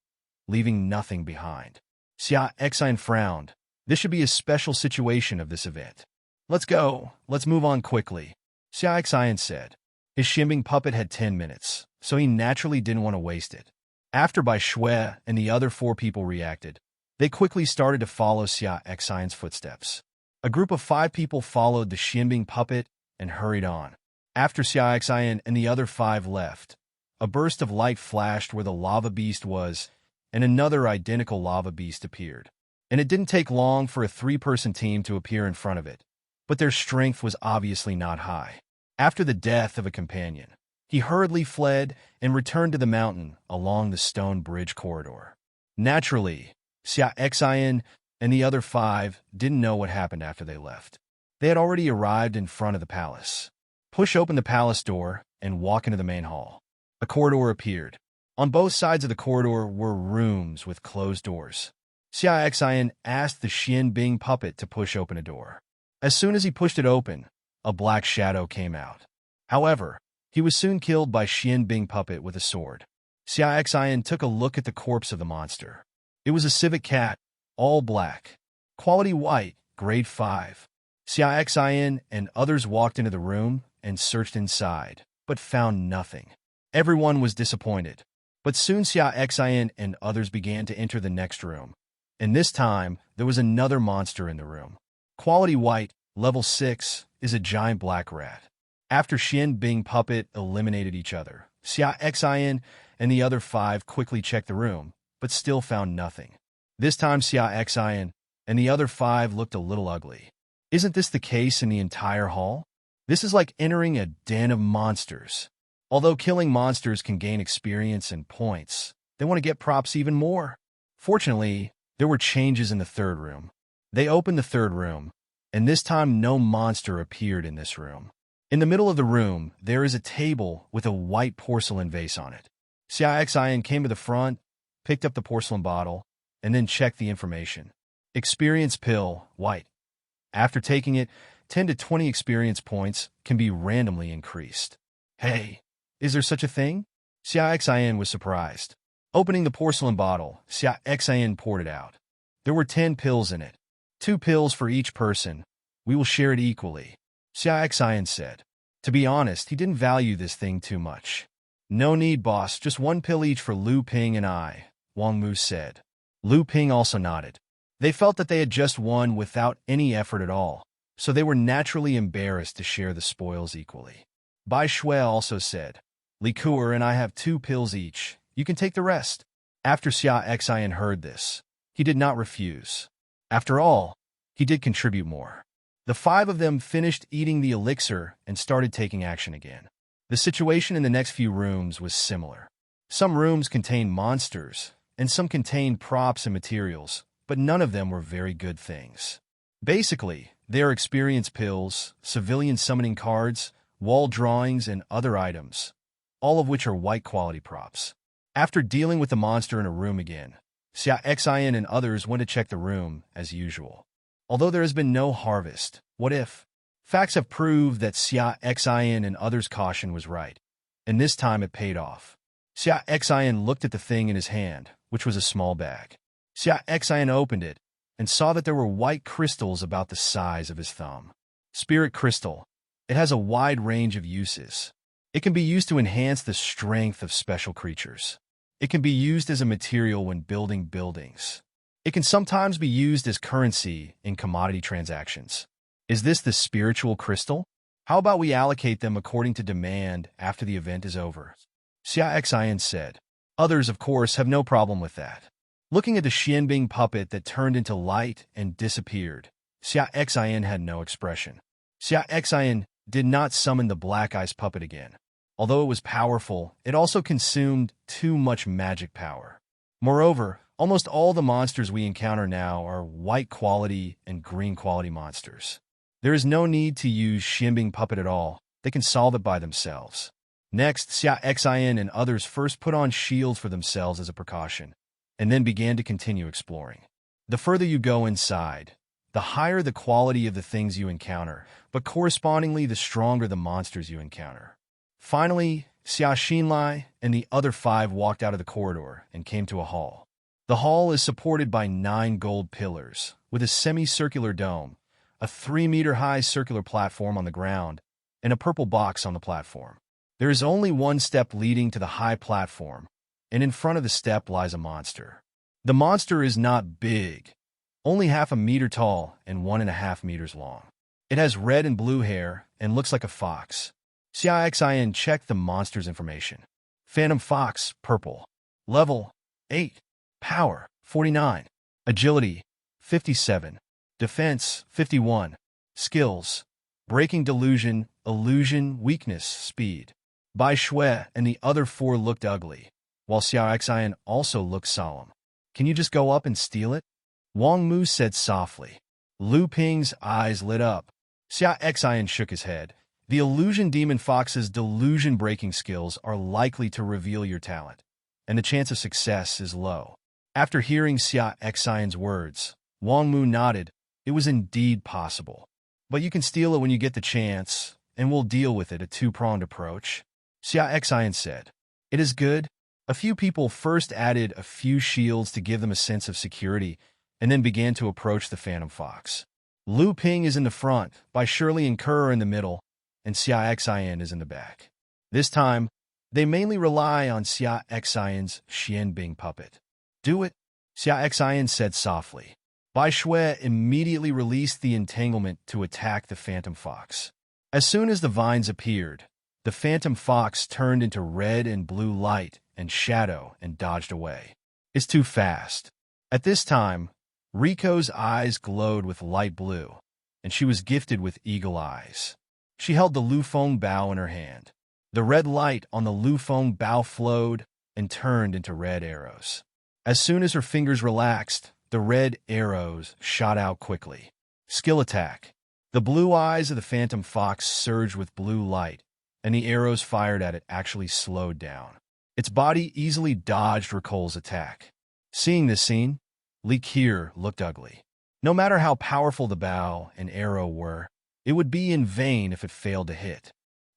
leaving nothing behind. Xia Xin frowned. This should be a special situation of this event. Let's go. Let's move on quickly, Xia Xin said. His Xianbing puppet had 10 minutes, so he naturally didn't want to waste it. After Bai Shui and the other 4 people reacted, they quickly started to follow Xia Xin's footsteps. A group of 5 people followed the Xianbing puppet and hurried on. After Xia Xin and the other 5 left, a burst of light flashed where the lava beast was, and another identical lava beast appeared. And it didn't take long for a 3-person team to appear in front of it, but their strength was obviously not high. After the death of a companion, he hurriedly fled and returned to the mountain along the stone bridge corridor. Naturally, Xia Xin and the other 5 didn't know what happened after they left. They had already arrived in front of the palace. Push open the palace door and walk into the main hall. A corridor appeared. On both sides of the corridor were rooms with closed doors. Xia Xin asked the Xianbing puppet to push open a door. As soon as he pushed it open, a black shadow came out. However, he was soon killed by Xianbing puppet with a sword. Xia Xin took a look at the corpse of the monster. It was a civet cat, all black. Quality white, grade 5. Xia Xin and others walked into the room and searched inside, but found nothing. Everyone was disappointed. But soon Xia Xin and others began to enter the next room. And this time, there was another monster in the room. Quality white, level 6, is a giant black rat. After Xianbing puppet eliminated each other, Xia Xin and the other 5 quickly checked the room, but still found nothing. This time Xia Xin and the other 5 looked a little ugly. Isn't this the case in the entire hall? This is like entering a den of monsters. Although killing monsters can gain experience and points, they want to get props even more. Fortunately, there were changes in the third room. They opened the third room, and this time no monster appeared in this room. In the middle of the room, there is a table with a white porcelain vase on it. Xia Xin came to the front, picked up the porcelain bottle, and then checked the information. Experience pill, white. After taking it, 10 to 20 experience points can be randomly increased. Hey, is there such a thing? Xia Xin was surprised. Opening the porcelain bottle, Xia Xin poured it out. There were 10 pills in it. 2 pills for each person. We will share it equally, Xia Xin said. To be honest, he didn't value this thing too much. No need, boss, just 1 pill each for Lu Ping and I, Wang Mu said. Lu Ping also nodded. They felt that they had just won without any effort at all, so they were naturally embarrassed to share the spoils equally. Bai Shui also said, Liqueur and I have 2 pills each. You can take the rest. After Xia Xin heard this, he did not refuse. After all, he did contribute more. The 5 of them finished eating the elixir and started taking action again. The situation in the next few rooms was similar. Some rooms contained monsters, and some contained props and materials, but none of them were very good things. Basically, they are experience pills, civilian summoning cards, wall drawings, and other items, all of which are white quality props. After dealing with the monster in a room again, Xia Xin and others went to check the room as usual. Although there has been no harvest, what if? Facts have proved that Xia Xin and others' caution was right, and this time it paid off. Xia Xin looked at the thing in his hand, which was a small bag. Xia Xin opened it and saw that there were white crystals about the size of his thumb. Spirit crystal. It has a wide range of uses. It can be used to enhance the strength of special creatures. It can be used as a material when building buildings. It can sometimes be used as currency in commodity transactions. Is this the spiritual crystal? How about we allocate them according to demand after the event is over? Xia Xin said. Others, of course, have no problem with that. Looking at the Xianbing puppet that turned into light and disappeared, Xia Xin had no expression. Xia Xin did not summon the black ice puppet again. Although it was powerful, it also consumed too much magic power. Moreover, almost all the monsters we encounter now are white quality and green quality monsters. There is no need to use Xianbing puppet at all. They can solve it by themselves. Next, Xia Xin and others first put on shields for themselves as a precaution, and then began to continue exploring. The further you go inside, the higher the quality of the things you encounter, but correspondingly the stronger the monsters you encounter. Finally, Xia Xin and the other 5 walked out of the corridor and came to a hall. The hall is supported by 9 gold pillars, with a semicircular dome, a 3-meter-high circular platform on the ground, and a purple box on the platform. There is only one step leading to the high platform, and in front of the step lies a monster. The monster is not big, only half a meter tall and 1.5 meters long. It has red and blue hair and looks like a fox. Xia Xin checked the monster's information. Phantom Fox, purple. Level 8. Power, 49. Agility, 57. Defense, 51. Skills, Breaking Delusion, Illusion, Weakness, Speed. Bai Shui and the other 4 looked ugly, while Xia Xin also looked solemn. Can you just go up and steal it? Wang Mu said softly. Lu Ping's eyes lit up. Xia Xin shook his head. The Illusion Demon Fox's delusion-breaking skills are likely to reveal your talent, and the chance of success is low. After hearing Xia Xin's words, Wang Mu nodded. It was indeed possible. But you can steal it when you get the chance, and we'll deal with it a two-pronged approach. Xia Xin said. It is good. A few people first added a few shields to give them a sense of security, and then began to approach the Phantom Fox. Lu Ping is in the front, Bai Shirley and Kerr are in the middle, and Xia Xin is in the back. This time, they mainly rely on Xia Xin's Xian Bing puppet. Do it, Xia Xin said softly. Bai Shui immediately released the entanglement to attack the Phantom Fox. As soon as the vines appeared, the Phantom Fox turned into red and blue light and shadow and dodged away. It's too fast. At this time, Riko's eyes glowed with light blue, and she was gifted with eagle eyes. She held the Lufeng bow in her hand. The red light on the Lufeng bow flowed and turned into red arrows. As soon as her fingers relaxed, the red arrows shot out quickly. Skill attack. The blue eyes of the Phantom Fox surged with blue light, and the arrows fired at it actually slowed down. Its body easily dodged Ricole's attack. Seeing this scene, Li Qier looked ugly. No matter how powerful the bow and arrow were, it would be in vain if it failed to hit.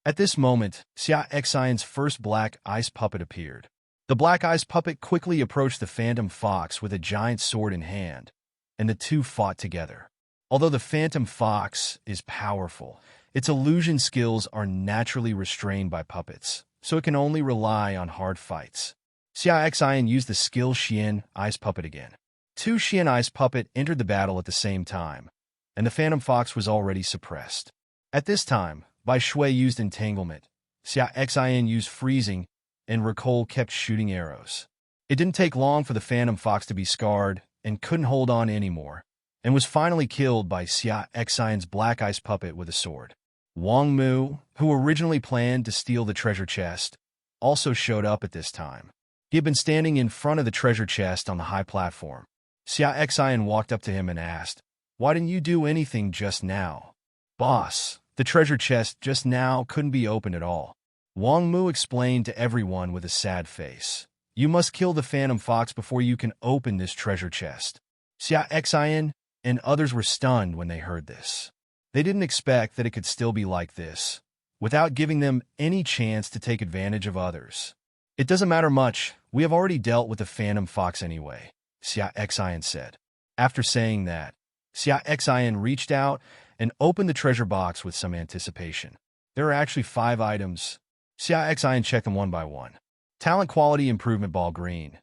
At this moment, Xia Xin's first black ice puppet appeared. The black ice puppet quickly approached the Phantom Fox with a giant sword in hand, and the two fought together. Although the Phantom Fox is powerful, its illusion skills are naturally restrained by puppets, so it can only rely on hard fights. Xia Xin used the skill Xian Ice Puppet again. 2 Xian Ice Puppet entered the battle at the same time, and the Phantom Fox was already suppressed. At this time, Bai Shui used entanglement, Xia Xin used freezing, and Ricole kept shooting arrows. It didn't take long for the Phantom Fox to be scarred and couldn't hold on anymore, and was finally killed by Xia Xin's black ice puppet with a sword. Wang Mu, who originally planned to steal the treasure chest, also showed up at this time. He had been standing in front of the treasure chest on the high platform. Xia Xin walked up to him and asked, "Why didn't you do anything just now?" "Boss, the treasure chest just now couldn't be opened at all." Wang Mu explained to everyone with a sad face. "You must kill the Phantom Fox before you can open this treasure chest." Xia Xin and others were stunned when they heard this. They didn't expect that it could still be like this, without giving them any chance to take advantage of others. "It doesn't matter much, we have already dealt with the Phantom Fox anyway," Xia Xin said. After saying that, Xia Xin reached out and opened the treasure box with some anticipation. There are actually 5 items. Xia Xin checked them one by one. Talent quality improvement ball green.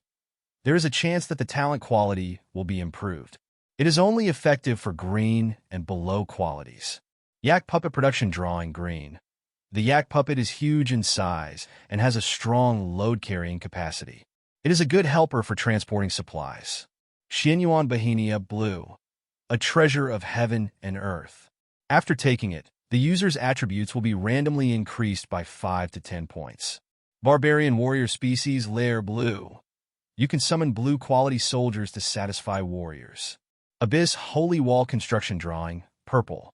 There is a chance that the talent quality will be improved. It is only effective for green and below qualities. Yak puppet production drawing green. The yak puppet is huge in size and has a strong load-carrying capacity. It is a good helper for transporting supplies. Xianyuan Bohemia blue. A treasure of heaven and earth. After taking it, the user's attributes will be randomly increased by 5 to 10 points. Barbarian warrior species layer blue. You can summon blue quality soldiers to satisfy warriors. Abyss Holy Wall construction drawing, purple.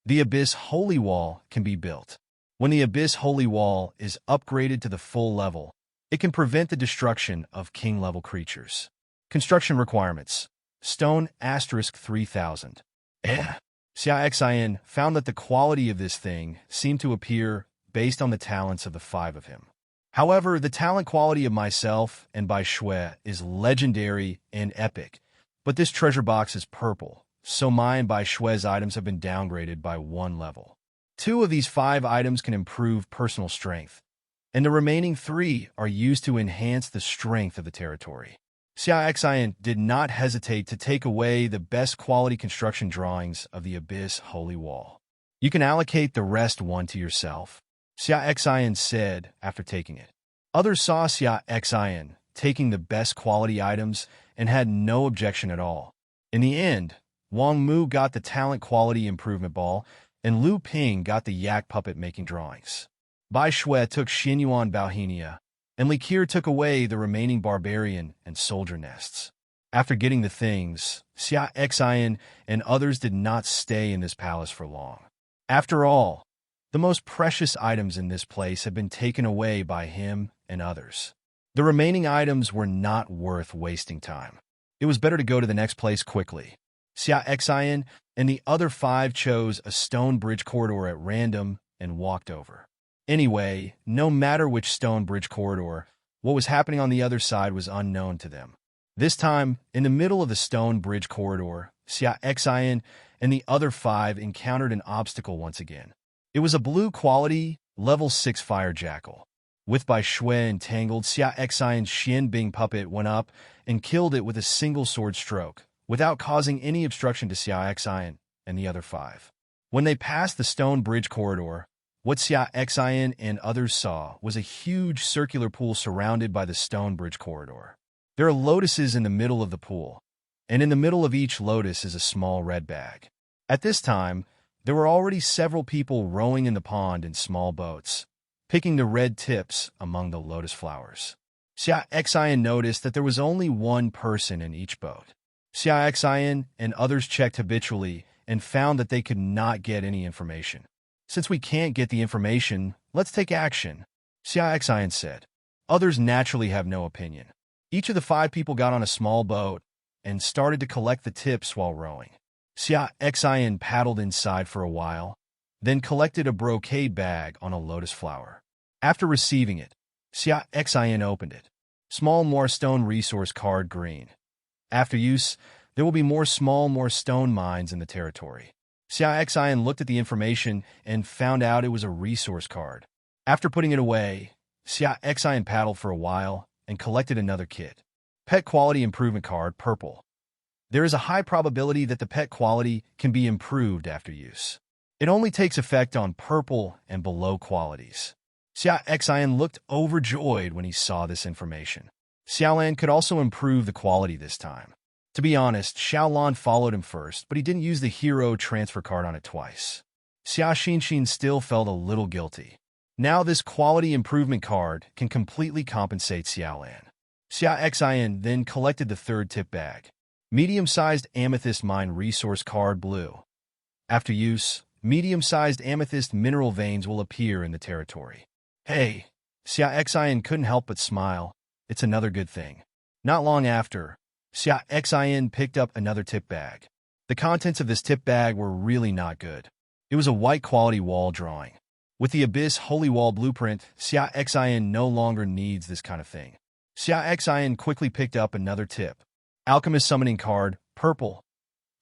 The Abyss Holy Wall can be built. When the Abyss Holy Wall is upgraded to the full level, it can prevent the destruction of king-level creatures. Construction requirements. Stone * 3000. Xia Xin found that the quality of this thing seemed to appear based on the talents of the 5 of him. However, the talent quality of myself and Bai Shui is legendary and epic, but this treasure box is purple, so mine and Bai Shui's items have been downgraded by 1 level. 2 of these 5 items can improve personal strength, and the remaining 3 are used to enhance the strength of the territory. Xia Xin did not hesitate to take away the best quality construction drawings of the Abyss Holy Wall. You can allocate the rest one to yourself, Xia Xin said after taking it. Others saw Xia Xin taking the best quality items and had no objection at all. In the end, Wang Mu got the talent quality improvement ball, and Lu Ping got the yak puppet making drawings. Bai Shui took Xinyuan Baohenia, and Li Qir took away the remaining barbarian and soldier nests. After getting the things, Xia Xin and others did not stay in this palace for long. After all, the most precious items in this place had been taken away by him and others. The remaining items were not worth wasting time. It was better to go to the next place quickly. Xia Xin and the other 5 chose a stone bridge corridor at random and walked over. Anyway, no matter which stone bridge corridor, what was happening on the other side was unknown to them. This time, in the middle of the stone bridge corridor, Xia Xin and the other 5 encountered an obstacle once again. It was a blue quality, level 6 fire jackal. With Bai Shui entangled, Xia Xin's Xian Bing puppet went up and killed it with a single sword stroke, without causing any obstruction to Xia Xin and the other 5. When they passed the stone bridge corridor, what Xia Xin and others saw was a huge circular pool surrounded by the stone bridge corridor. There are lotuses in the middle of the pool, and in the middle of each lotus is a small red bag. At this time, there were already several people rowing in the pond in small boats, picking the red tips among the lotus flowers. Xia Xin noticed that there was only one person in each boat. Xia Xin and others checked habitually and found that they could not get any information. Since we can't get the information, let's take action, Xia Xin said. Others naturally have no opinion. Each of the 5 people got on a small boat and started to collect the tips while rowing. Xia Xin paddled inside for a while, then collected a brocade bag on a lotus flower. After receiving it, Xia Xin opened it. Small more stone resource card green. After use, there will be more stone mines in the territory. Xia Xin looked at the information and found out it was a resource card. After putting it away, Xia Xin paddled for a while and collected another kit. Pet quality improvement card, purple. There is a high probability that the pet quality can be improved after use. It only takes effect on purple and below qualities. Xia Xin looked overjoyed when he saw this information. Xiaolan could also improve the quality this time. To be honest, Xiaolan followed him first, but he didn't use the hero transfer card on it twice. Xia Xin still felt a little guilty. Now this quality improvement card can completely compensate Xiaolan. Xia Xin then collected the 3rd tip bag. Medium-sized amethyst mine resource card blue. After use, medium-sized amethyst mineral veins will appear in the territory. Hey, Xia Xin couldn't help but smile. It's another good thing. Not long after, Xia Xin picked up another tip bag. The contents of this tip bag were really not good. It was a white quality wall drawing. With the Abyss Holy Wall blueprint, Xia Xin no longer needs this kind of thing. Xia Xin quickly picked up another tip. Alchemist summoning card, purple.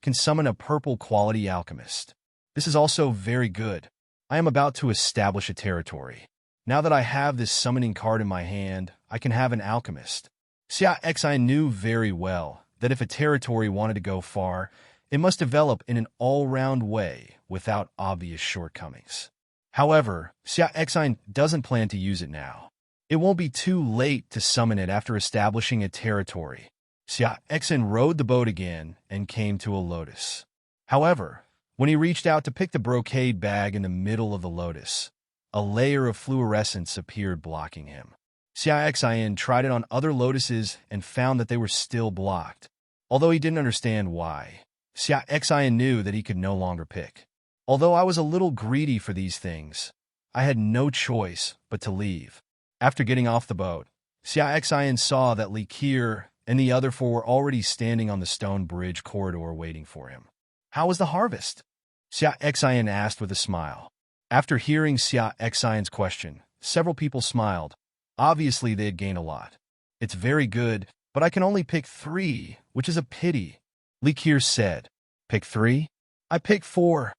Can summon a purple quality alchemist. This is also very good. I am about to establish a territory. Now that I have this summoning card in my hand, I can have an alchemist. Xia Xin knew very well that if a territory wanted to go far, it must develop in an all-round way without obvious shortcomings. However, Xia Xin doesn't plan to use it now. It won't be too late to summon it after establishing a territory. Xia Xin rowed the boat again and came to a lotus. However, when he reached out to pick the brocade bag in the middle of the lotus, a layer of fluorescence appeared blocking him. Xia Xin tried it on other lotuses and found that they were still blocked. Although he didn't understand why, Xia Xin knew that he could no longer pick. Although I was a little greedy for these things, I had no choice but to leave. After getting off the boat, Xia Xin saw that Li Qir and the other 4 were already standing on the stone bridge corridor waiting for him. How was the harvest? Xia Xin asked with a smile. After hearing Xia Xin's question, several people smiled. Obviously, they had gained a lot. It's very good, but I can only pick 3, which is a pity. Li Qir said. Pick 3? I picked 4.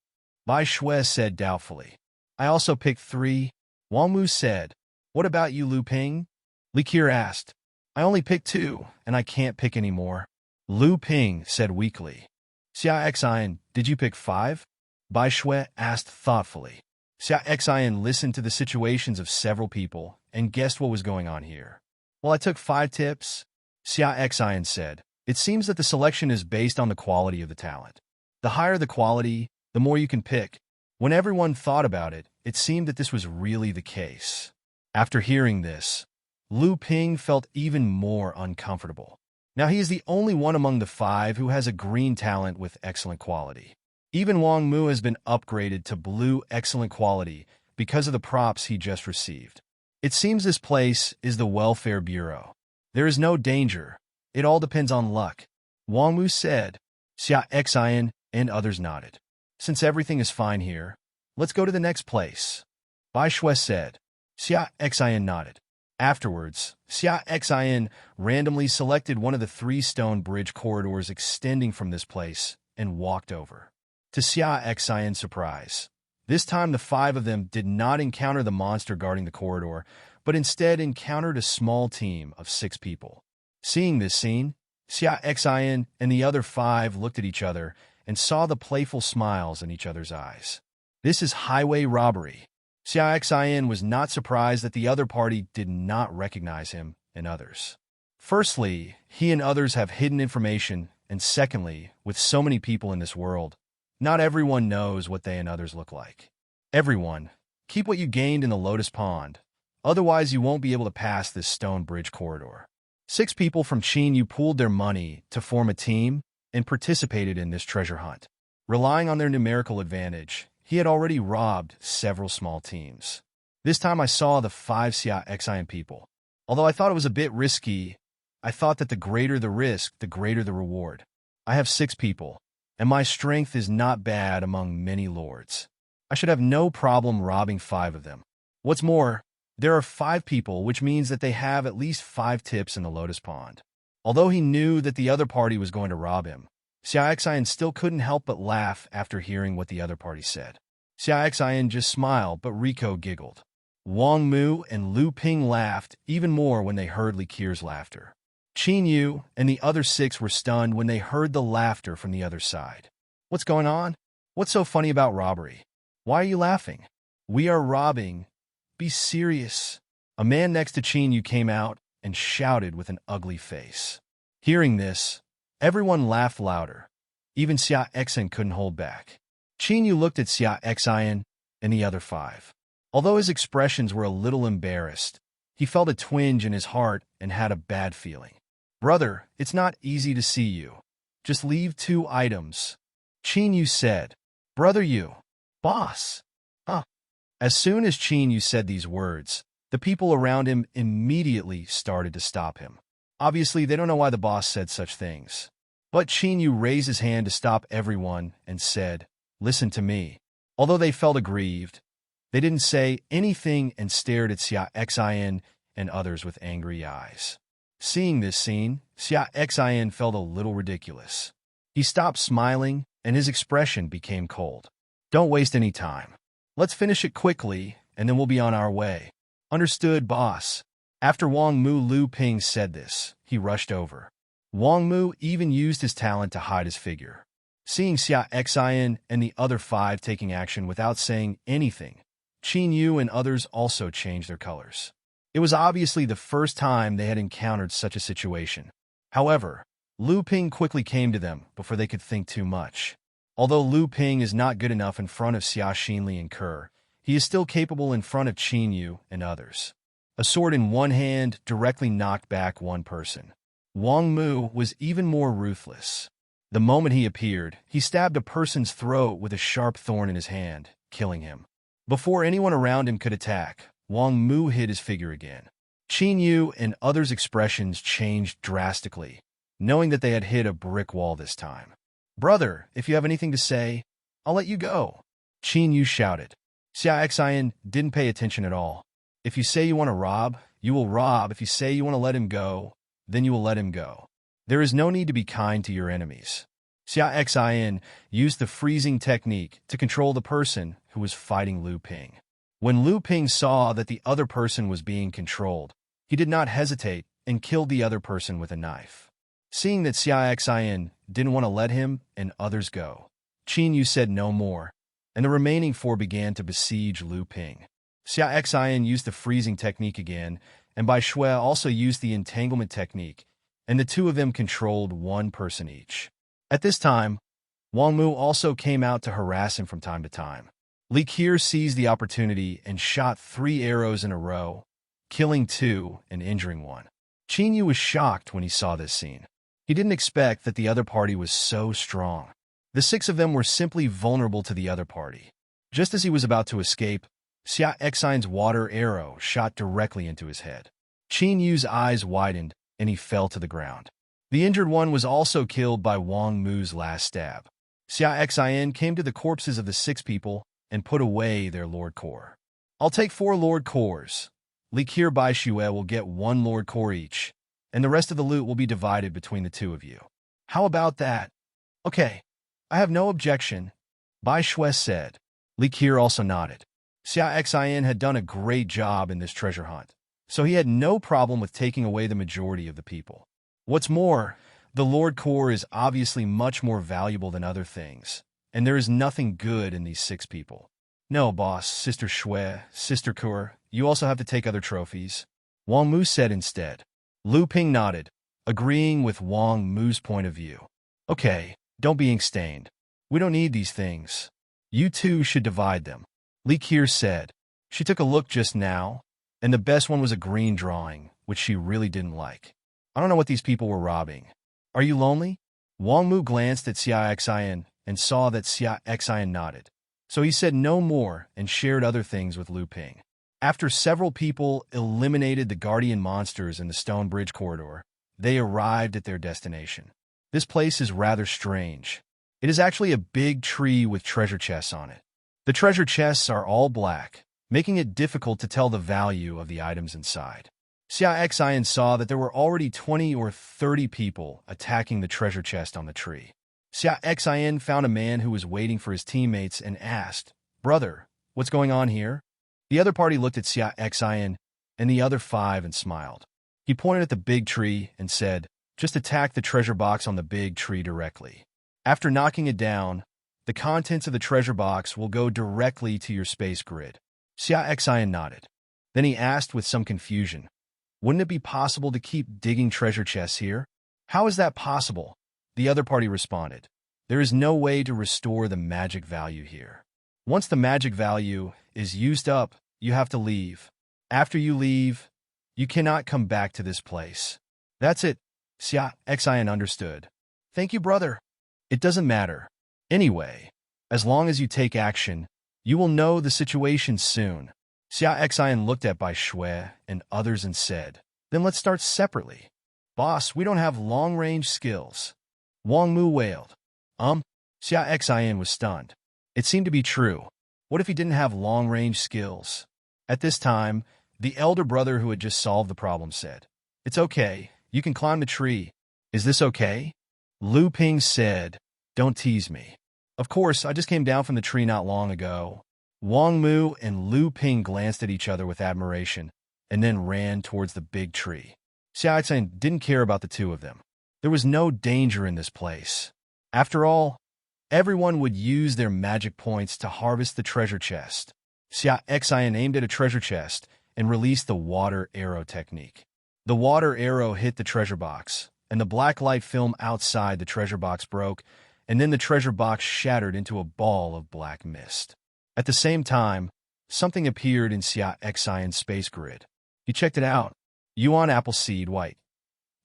Bai Shui said doubtfully. I also picked 3. Wang Mu said. What about you, Lu Ping? Li Qiu asked. I only picked 2, and I can't pick any more. Lu Ping said weakly. Xia Xin, did you pick 5? Bai Shui asked thoughtfully. Xia Xin listened to the situations of several people and guessed what was going on here. Well, I took 5 tips, Xia Xin said. It seems that the selection is based on the quality of the talent. The higher the quality, the more you can pick. When everyone thought about it, it seemed that this was really the case. After hearing this, Lu Ping felt even more uncomfortable. Now he is the only one among the 5 who has a green talent with excellent quality. Even Wang Mu has been upgraded to blue excellent quality because of the props he just received. It seems this place is the Welfare Bureau. There is no danger. It all depends on luck. Wang Mu said. Xia Xin and others nodded. Since everything is fine here, let's go to the next place. Bai Shui said. Xia Xin nodded. Afterwards, Xia Xin randomly selected one of the 3 stone bridge corridors extending from this place and walked over. To Xia Xin's surprise, this time the 5 of them did not encounter the monster guarding the corridor, but instead encountered a small team of 6 people. Seeing this scene, Xia Xin and the other 5 looked at each other and saw the playful smiles in each other's eyes. This is highway robbery. Xia Xin was not surprised that the other party did not recognize him and others. Firstly, he and others have hidden information, and secondly, with so many people in this world, not everyone knows what they and others look like. Everyone, keep what you gained in the Lotus Pond, otherwise you won't be able to pass this stone bridge corridor. 6 people from Qin pooled their money to form a team and participated in this treasure hunt. Relying on their numerical advantage, he had already robbed several small teams. This time I saw the 5 Xia Xin people. Although I thought it was a bit risky, I thought that the greater the risk, the greater the reward. I have 6 people, and my strength is not bad among many lords. I should have no problem robbing 5 of them. What's more, there are 5 people, which means that they have at least 5 tips in the Lotus Pond. Although he knew that the other party was going to rob him, Xia Xin still couldn't help but laugh after hearing what the other party said. Xia Xin just smiled, but Rico giggled. Wang Mu and Lu Ping laughed even more when they heard Li Qiu's laughter. Qin Yu and the other 6 were stunned when they heard the laughter from the other side. What's going on? What's so funny about robbery? Why are you laughing? We are robbing. Be serious. A man next to Qin Yu came out and shouted with an ugly face. Hearing this, everyone laughed louder. Even Xia Xin couldn't hold back. Qin Yu looked at Xia Xin and the other 5. Although his expressions were a little embarrassed, he felt a twinge in his heart and had a bad feeling. Brother, it's not easy to see you. Just leave 2 items. Qin Yu said. Brother Yu. Boss. Huh. As soon as Qin Yu said these words, the people around him immediately started to stop him. Obviously, they don't know why the boss said such things. But Qin Yu raised his hand to stop everyone and said, Listen to me. Although they felt aggrieved, they didn't say anything and stared at Xia Xin and others with angry eyes. Seeing this scene, Xia Xin felt a little ridiculous. He stopped smiling, and his expression became cold. Don't waste any time. Let's finish it quickly, and then we'll be on our way. Understood, boss. After Wang Mu Lu Ping said this, he rushed over. Wang Mu even used his talent to hide his figure. Seeing Xia Xin and the other 5 taking action without saying anything, Qin Yu and others also changed their colors. It was obviously the first time they had encountered such a situation. However, Lu Ping quickly came to them before they could think too much. Although Lu Ping is not good enough in front of Xia Xin and Ke, he is still capable in front of Qin Yu and others. A sword in one hand directly knocked back one person. Wang Mu was even more ruthless. The moment he appeared, he stabbed a person's throat with a sharp thorn in his hand, killing him. Before anyone around him could attack, Wang Mu hid his figure again. Qin Yu and others' expressions changed drastically, knowing that they had hit a brick wall this time. Brother, if you have anything to say, I'll let you go. Qin Yu shouted. Xia Xin didn't pay attention at all. If you say you want to rob, you will rob. If you say you want to let him go, then you will let him go. There is no need to be kind to your enemies. Xia Xin used the freezing technique to control the person who was fighting Lu Ping. When Lu Ping saw that the other person was being controlled, he did not hesitate and killed the other person with a knife. Seeing that Xia Xin didn't want to let him and others go, Qin Yu said no more, and the remaining four began to besiege Lu Ping. Xia Xin used the freezing technique again, and Bai Shui also used the entanglement technique, and the two of them controlled one person each. At this time, Wang Mu also came out to harass him from time to time. Li Qiu seized the opportunity and shot 3 arrows in a row, killing 2 and injuring 1. Qin Yu was shocked when he saw this scene. He didn't expect that the other party was so strong. The 6 of them were simply vulnerable to the other party. Just as he was about to escape, Xia Xin's water arrow shot directly into his head. Qin Yu's eyes widened, and he fell to the ground. The injured one was also killed by Wang Mu's last stab. Xia Xin came to the corpses of the 6 people and put away their Lord Core. I'll take 4 Lord Cores. Li Qiu Bai Shui will get 1 Lord Core each, and the rest of the loot will be divided between the 2 of you. How about that? Okay, I have no objection, Bai Shui said. Li Qiu also nodded. Xia Xin had done a great job in this treasure hunt, so he had no problem with taking away the majority of the people. What's more, the Lord Core is obviously much more valuable than other things, and there is nothing good in these 6 people. No, boss, Sister Shui, Sister Core, you also have to take other trophies, Wang Mu said instead. Lu Ping nodded, agreeing with Wang Mu's point of view. Okay, don't be ink-stained. We don't need these things. You two should divide them, Li Qiu said. She took a look just now, and the best one was a green drawing, which she really didn't like. I don't know what these people were robbing. Are you lonely? Wang Mu glanced at Xia Xin and saw that Xia Xin nodded. So he said no more and shared other things with Lu Ping. After several people eliminated the guardian monsters in the stone bridge corridor, they arrived at their destination. This place is rather strange. It is actually a big tree with treasure chests on it. The treasure chests are all black, making it difficult to tell the value of the items inside. Xia Xin saw that there were already 20 or 30 people attacking the treasure chest on the tree. Xia Xin found a man who was waiting for his teammates and asked, "Brother, what's going on here?" The other party looked at Xia Xin and the other 5 and smiled. He pointed at the big tree and said, "Just attack the treasure box on the big tree directly. After knocking it down, the contents of the treasure box will go directly to your space grid." Xia Xin nodded. Then he asked with some confusion, "Wouldn't it be possible to keep digging treasure chests here?" "How is that possible?" The other party responded. "There is no way to restore the magic value here. Once the magic value is used up, you have to leave. After you leave, you cannot come back to this place." "That's it," Xia Xin understood. "Thank you, brother." "It doesn't matter. Anyway, as long as you take action, you will know the situation soon." Xia Xin looked at Bai Shui and others and said, "Then let's start separately." "Boss, we don't have long-range skills," Wang Mu wailed. Xia Xin was stunned. It seemed to be true. What if he didn't have long-range skills? At this time, the elder brother who had just solved the problem said, "It's okay. You can climb the tree." "Is this okay?" Lu Ping said, "Don't tease me. Of course, I just came down from the tree not long ago." Wang Mu and Lu Ping glanced at each other with admiration and then ran towards the big tree. Xia Xin didn't care about the 2 of them. There was no danger in this place. After all, everyone would use their magic points to harvest the treasure chest. Xia Xin aimed at a treasure chest and released the water arrow technique. The water arrow hit the treasure box, and the black light film outside the treasure box broke, and then the treasure box shattered into a ball of black mist. At the same time, something appeared in Xia Xin's space grid. He checked it out. Yuan apple seed white.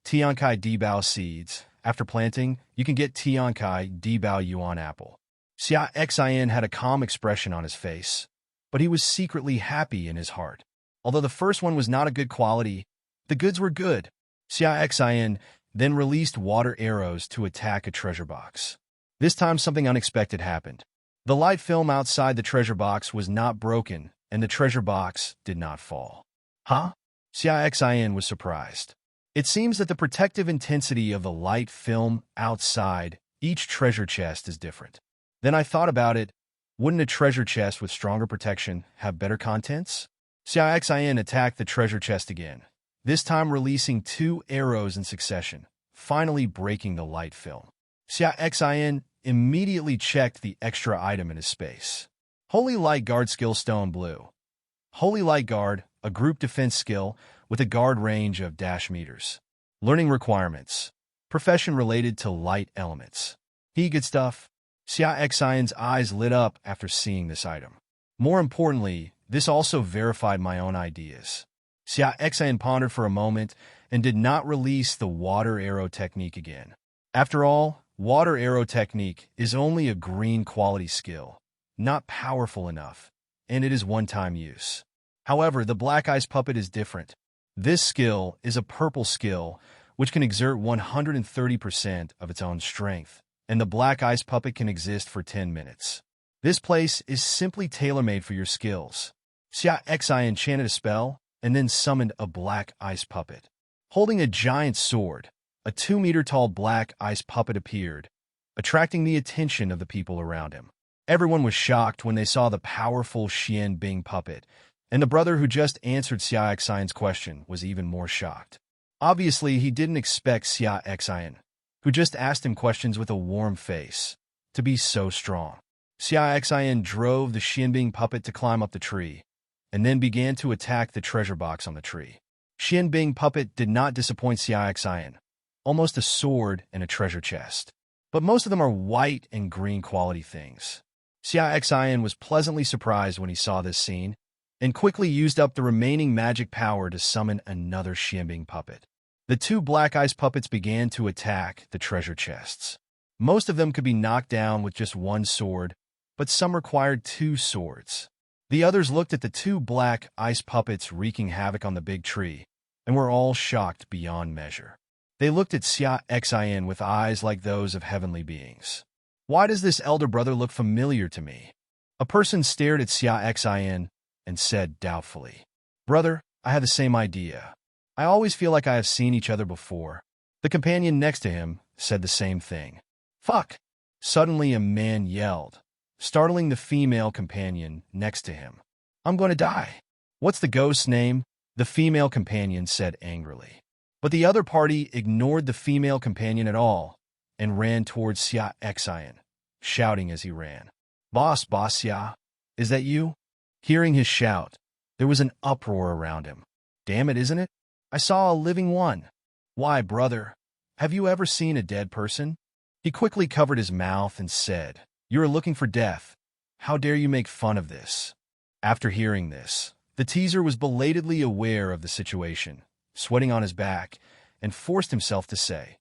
Tiankai Dibao seeds. After planting, you can get Tiankai Dibao Yuan apple. Xia Xin had a calm expression on his face, but he was secretly happy in his heart. Although the first one was not a good quality, the goods were good. Xia Xin then released water arrows to attack a treasure box. This time something unexpected happened. The light film outside the treasure box was not broken, and the treasure box did not fall. "Huh?" Xia Xin was surprised. It seems that the protective intensity of the light film outside each treasure chest is different. Then I thought about it, Wouldn't a treasure chest with stronger protection have better contents? Xia Xin attacked the treasure chest again, this time releasing 2 arrows in succession, finally breaking the light film. Xia Xin immediately checked the extra item in his space. Holy Light Guard skill Stone Blue. Holy Light Guard, a group defense skill with a guard range of -meters. Learning requirements. Profession related to light elements. Good stuff. Xia Xin's eyes lit up after seeing this item. More importantly, this also verified my own ideas. Xia Xin pondered for a moment and did not release the water arrow technique again. After all, water arrow technique is only a green quality skill, not powerful enough, and it is one-time use. However, the Black Ice Puppet is different. This skill is a purple skill which can exert 130% of its own strength, and the Black Ice Puppet can exist for 10 minutes. This place is simply tailor-made for your skills. Xia Xin chanted a spell and then summoned a Black Ice Puppet. Holding a giant sword, a 2-meter-tall Black Ice Puppet appeared, attracting the attention of the people around him. Everyone was shocked when they saw the powerful Xian Bing puppet, and the brother who just answered Xia Xin's question was even more shocked. Obviously, he didn't expect Xia Xin, who just asked him questions with a warm face, to be so strong. Xia Xin drove the Xianbing puppet to climb up the tree, and then began to attack the treasure box on the tree. Xianbing puppet did not disappoint Xia Xin, almost a sword and a treasure chest. But most of them are white and green quality things. Xia Xin was pleasantly surprised when he saw this scene, and quickly used up the remaining magic power to summon another Xianbing puppet. The 2 Black Ice Puppets began to attack the treasure chests. Most of them could be knocked down with just 1 sword, but some required 2 swords. The others looked at the 2 Black Ice Puppets wreaking havoc on the big tree, and were all shocked beyond measure. They looked at Xia Xin with eyes like those of heavenly beings. Why does this elder brother look familiar to me? A person stared at Xia Xin and said doubtfully, "Brother, I have the same idea. I always feel like I have seen each other before." The companion next to him said the same thing. "Fuck!" Suddenly a man yelled, startling the female companion next to him. "I'm going to die." "What's the ghost's name?" the female companion said angrily. But the other party ignored the female companion at all and ran towards Xia Xin, shouting as he ran, Boss Xia, is that you?" Hearing his shout, there was an uproar around him. "Damn it, isn't it? I saw a living one." "Why, brother, have you ever seen a dead person?" He quickly covered his mouth and said, "You are looking for death. How dare you make fun of this?" After hearing this, the teaser was belatedly aware of the situation, sweating on his back, and forced himself to say,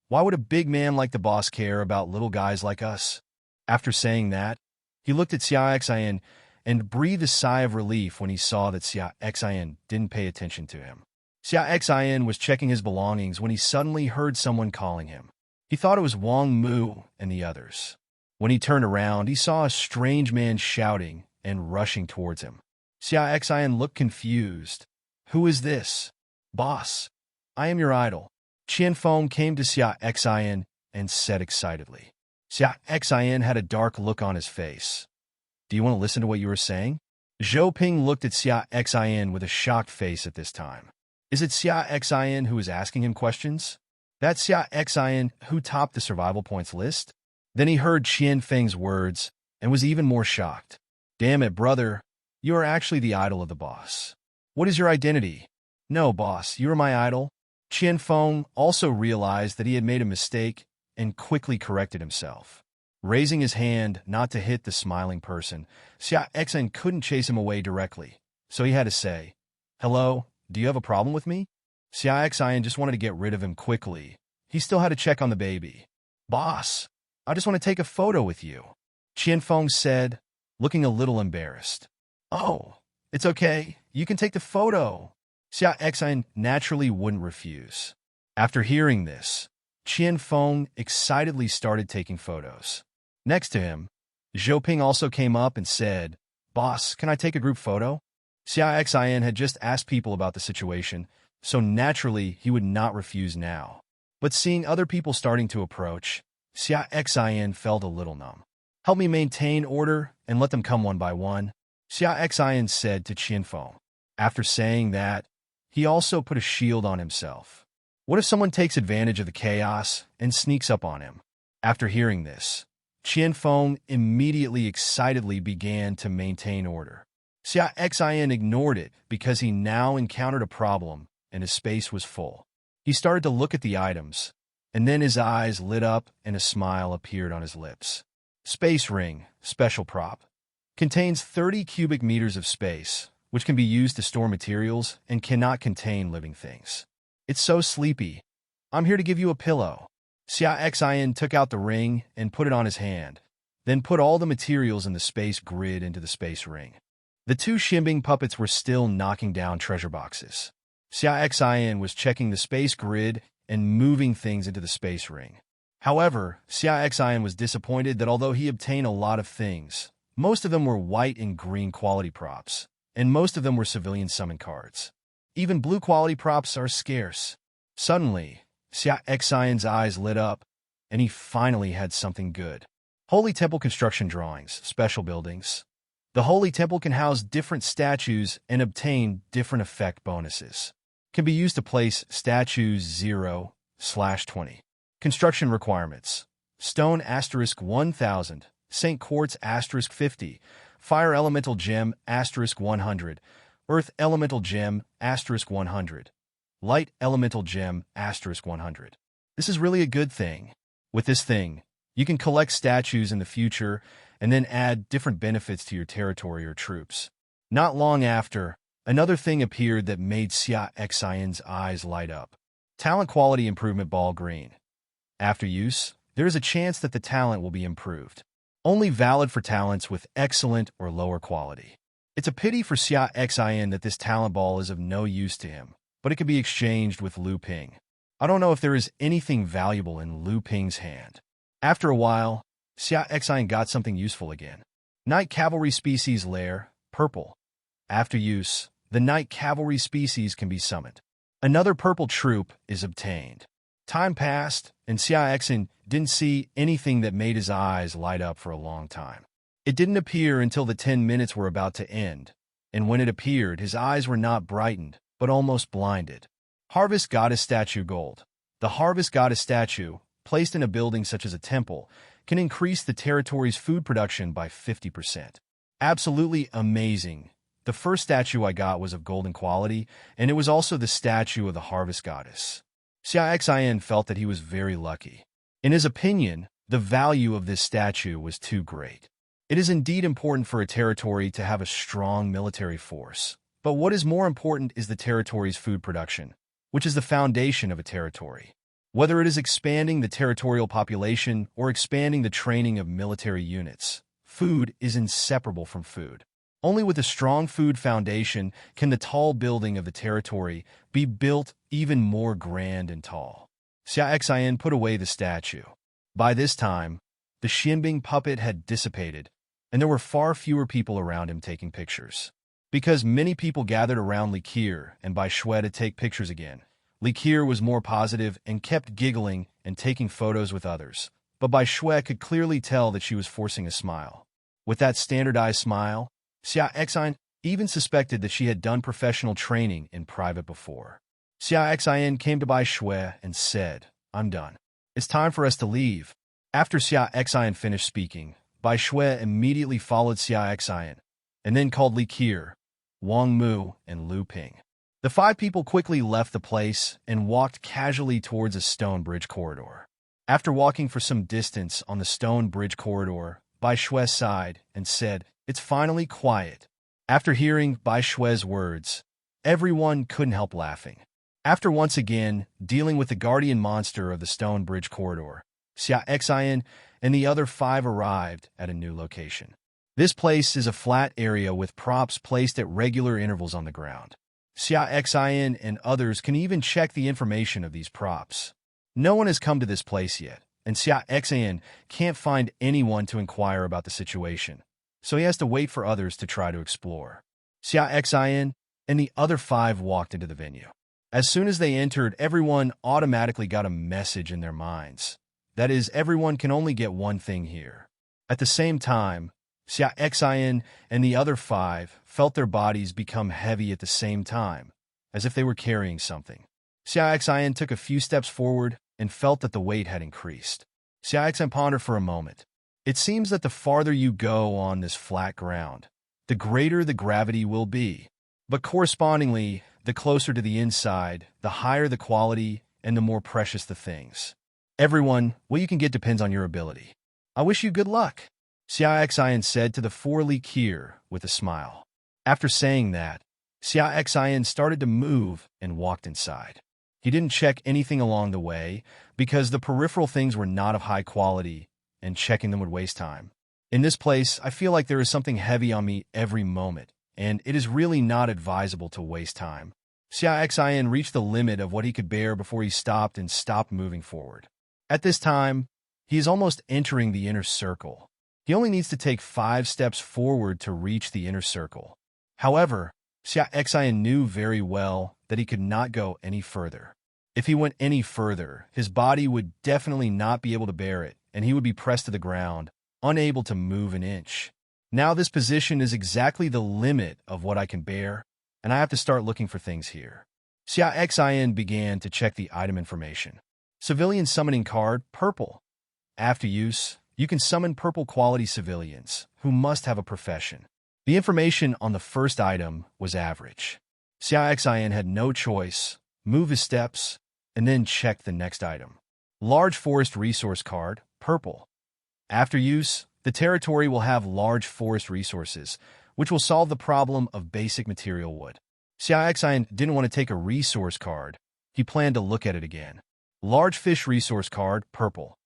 "Why would a big man like the boss care about little guys like us?" After saying that, he looked at Xia Xin and breathed a sigh of relief when he saw that Xia Xin didn't pay attention to him. Xia Xin was checking his belongings when he suddenly heard someone calling him. He thought it was Wang Mu and the others. When he turned around, he saw a strange man shouting and rushing towards him. Xia Xin looked confused. "Who is this?" "Boss, I am your idol." Qian Feng came to Xia Xin and said excitedly. Xia Xin had a dark look on his face. "Do you want to listen to what you were saying?" Zhou Ping looked at Xia Xin with a shocked face at this time. Is it Xia Xin who is asking him questions? That's Xia Xin who topped the survival points list? Then he heard Qian Feng's words and was even more shocked. "Damn it, brother. You are actually the idol of the boss. What is your identity?" "No, boss, you are my idol." Qian Feng also realized that he had made a mistake and quickly corrected himself. Raising his hand not to hit the smiling person, Xia Xin couldn't chase him away directly, so he had to say, "Hello, do you have a problem with me?" Xia Xin just wanted to get rid of him quickly. He still had to check on the baby. "Boss, I just want to take a photo with you," Qian Feng said, looking a little embarrassed. "Oh, it's okay. You can take the photo." Xia Xin naturally wouldn't refuse. After hearing this, Qian Feng excitedly started taking photos. Next to him, Zhou Ping also came up and said, "Boss, can I take a group photo?" Xia Xin had just asked people about the situation, so naturally he would not refuse now. But seeing other people starting to approach, Xia Xin felt a little numb. Help me maintain order and let them come one by one, Xia Xin said to Qianfeng. After saying that, he also put a shield on himself. What if someone takes advantage of the chaos and sneaks up on him? After hearing this, Qianfeng immediately excitedly began to maintain order. Xia Xin ignored it because he now encountered a problem and his space was full. He started to look at the items, and then his eyes lit up and a smile appeared on his lips. Space Ring, special prop. Contains 30 cubic meters of space, which can be used to store materials and cannot contain living things. It's so sleepy. I'm here to give you a pillow. Xia Xin took out the ring and put it on his hand, then put all the materials in the space grid into the space ring. The two Xianbing puppets were still knocking down treasure boxes. Xia Xin was checking the space grid and moving things into the space ring. However, Xia Xin was disappointed that although he obtained a lot of things, most of them were white and green quality props, and most of them were civilian summon cards. Even blue quality props are scarce. Suddenly, Xia Xin's eyes lit up, and he finally had something good. Holy Temple construction drawings, special buildings. The Holy Temple can house different statues and obtain different effect bonuses. Can be used to place statues 0/20. Construction requirements. Stone *1000, St. Quartz *50, Fire Elemental Gem *100, Earth Elemental Gem *100, Light Elemental Gem *100. This is really a good thing. With this thing, you can collect statues in the future and then add different benefits to your territory or troops. Not long after, another thing appeared that made Xia Xin's eyes light up. Talent Quality Improvement Ball Green. After use, there is a chance that the talent will be improved. Only valid for talents with excellent or lower quality. It's a pity for Xia Xin that this talent ball is of no use to him, but it can be exchanged with Lu Ping. I don't know if there is anything valuable in Lu Ping's hand. After a while, Xia Xin got something useful again. Night Cavalry Species Lair, purple. After use, the Night Cavalry species can be summoned. Another purple troop is obtained. Time passed, and Xia Xin didn't see anything that made his eyes light up for a long time. It didn't appear until the 10 minutes were about to end, and when it appeared, his eyes were not brightened, but almost blinded. Harvest Goddess Statue Gold. The Harvest Goddess statue, placed in a building such as a temple, can increase the territory's food production by 50%. Absolutely amazing. The first statue I got was of golden quality, and it was also the statue of the Harvest Goddess. Xia Xin felt that he was very lucky. In his opinion, the value of this statue was too great. It is indeed important for a territory to have a strong military force, but what is more important is the territory's food production, which is the foundation of a territory. Whether it is expanding the territorial population or expanding the training of military units, food is inseparable from food. Only with a strong food foundation can the tall building of the territory be built even more grand and tall. Xia Xin put away the statue. By this time, the Xianbing puppet had dissipated, and there were far fewer people around him taking pictures. Because many people gathered around Li Qiu and Bai Shui to take pictures again, Li Qiu was more positive and kept giggling and taking photos with others, but Bai Shui could clearly tell that she was forcing a smile. With that standardized smile, Xia Xin even suspected that she had done professional training in private before. Xia Xin came to Bai Shui and said, "I'm done. It's time for us to leave." After Xia Xin finished speaking, Bai Shui immediately followed Xia Xin, and then called Li Qiu, Wang Mu, and Lu Ping. The 5 people quickly left the place and walked casually towards a stone bridge corridor. After walking for some distance on the stone bridge corridor, Bai Shui sighed and said, "It's finally quiet." After hearing Bai Shui's words, everyone couldn't help laughing. After once again dealing with the guardian monster of the stone bridge corridor, Xia Xin and the other 5 arrived at a new location. This place is a flat area with props placed at regular intervals on the ground. Xia Xin and others can even check the information of these props. No one has come to this place yet, and Xia Xin can't find anyone to inquire about the situation, so he has to wait for others to try to explore. Xia Xin and the other 5 walked into the venue. As soon as they entered, everyone automatically got a message in their minds. That is, everyone can only get one thing here. At the same time, Xia Xin and the other 5 felt their bodies become heavy at the same time, as if they were carrying something. Xia Xin took a few steps forward and felt that the weight had increased. Xia Xin pondered for a moment. It seems that the farther you go on this flat ground, the greater the gravity will be. But correspondingly, the closer to the inside, the higher the quality and the more precious the things. Everyone, what you can get depends on your ability. I wish you good luck, Xia Xin said to the 4 Liqier with a smile. After saying that, Xia Xin started to move and walked inside. He didn't check anything along the way because the peripheral things were not of high quality and checking them would waste time. In this place, I feel like there is something heavy on me every moment, and it is really not advisable to waste time. Xia Xin reached the limit of what he could bear before he stopped moving forward. At this time, he is almost entering the inner circle. He only needs to take 5 steps forward to reach the inner circle. However, Xia Xin knew very well that he could not go any further. If he went any further, his body would definitely not be able to bear it, and he would be pressed to the ground, unable to move an inch. Now this position is exactly the limit of what I can bear, and I have to start looking for things here. Xia Xin began to check the item information. Civilian summoning card, purple. After use, you can summon purple quality civilians, who must have a profession. The information on the first item was average. Xia Xin had no choice, move his steps, and then check the next item. Large forest resource card, purple. After use, the territory will have large forest resources, which will solve the problem of basic material wood. Xia Xin didn't want to take a resource card. He planned to look at it again. Large fish resource card, purple.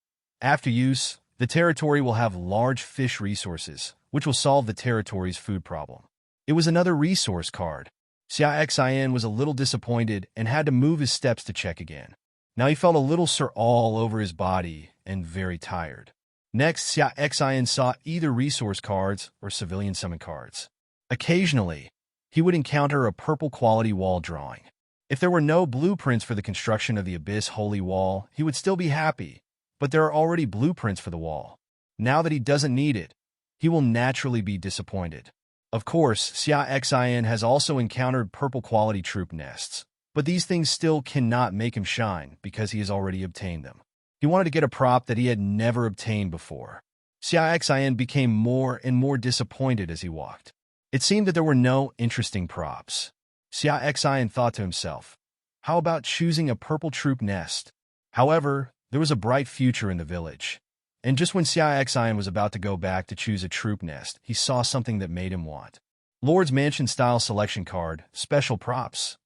After use, the territory will have large fish resources, which will solve the territory's food problem. It was another resource card. Xia Xin was a little disappointed and had to move his steps to check again. Now he felt a little sore all over his body and very tired. Next, Xia Xin saw either resource cards or civilian summon cards. Occasionally, he would encounter a purple quality wall drawing. If there were no blueprints for the construction of the Abyss Holy Wall, he would still be happy, but there are already blueprints for the wall. Now that he doesn't need it, he will naturally be disappointed. Of course, Xia Xin has also encountered purple quality troop nests, but these things still cannot make him shine because he has already obtained them. He wanted to get a prop that he had never obtained before. Xia Xin became more and more disappointed as he walked. It seemed that there were no interesting props. Xia Xin thought to himself, how about choosing a purple troop nest? However, there was a bright future in the village. And just when Xia Xin was about to go back to choose a troop nest, he saw something that made him want. Lord's Mansion Style Selection Card, Special Props.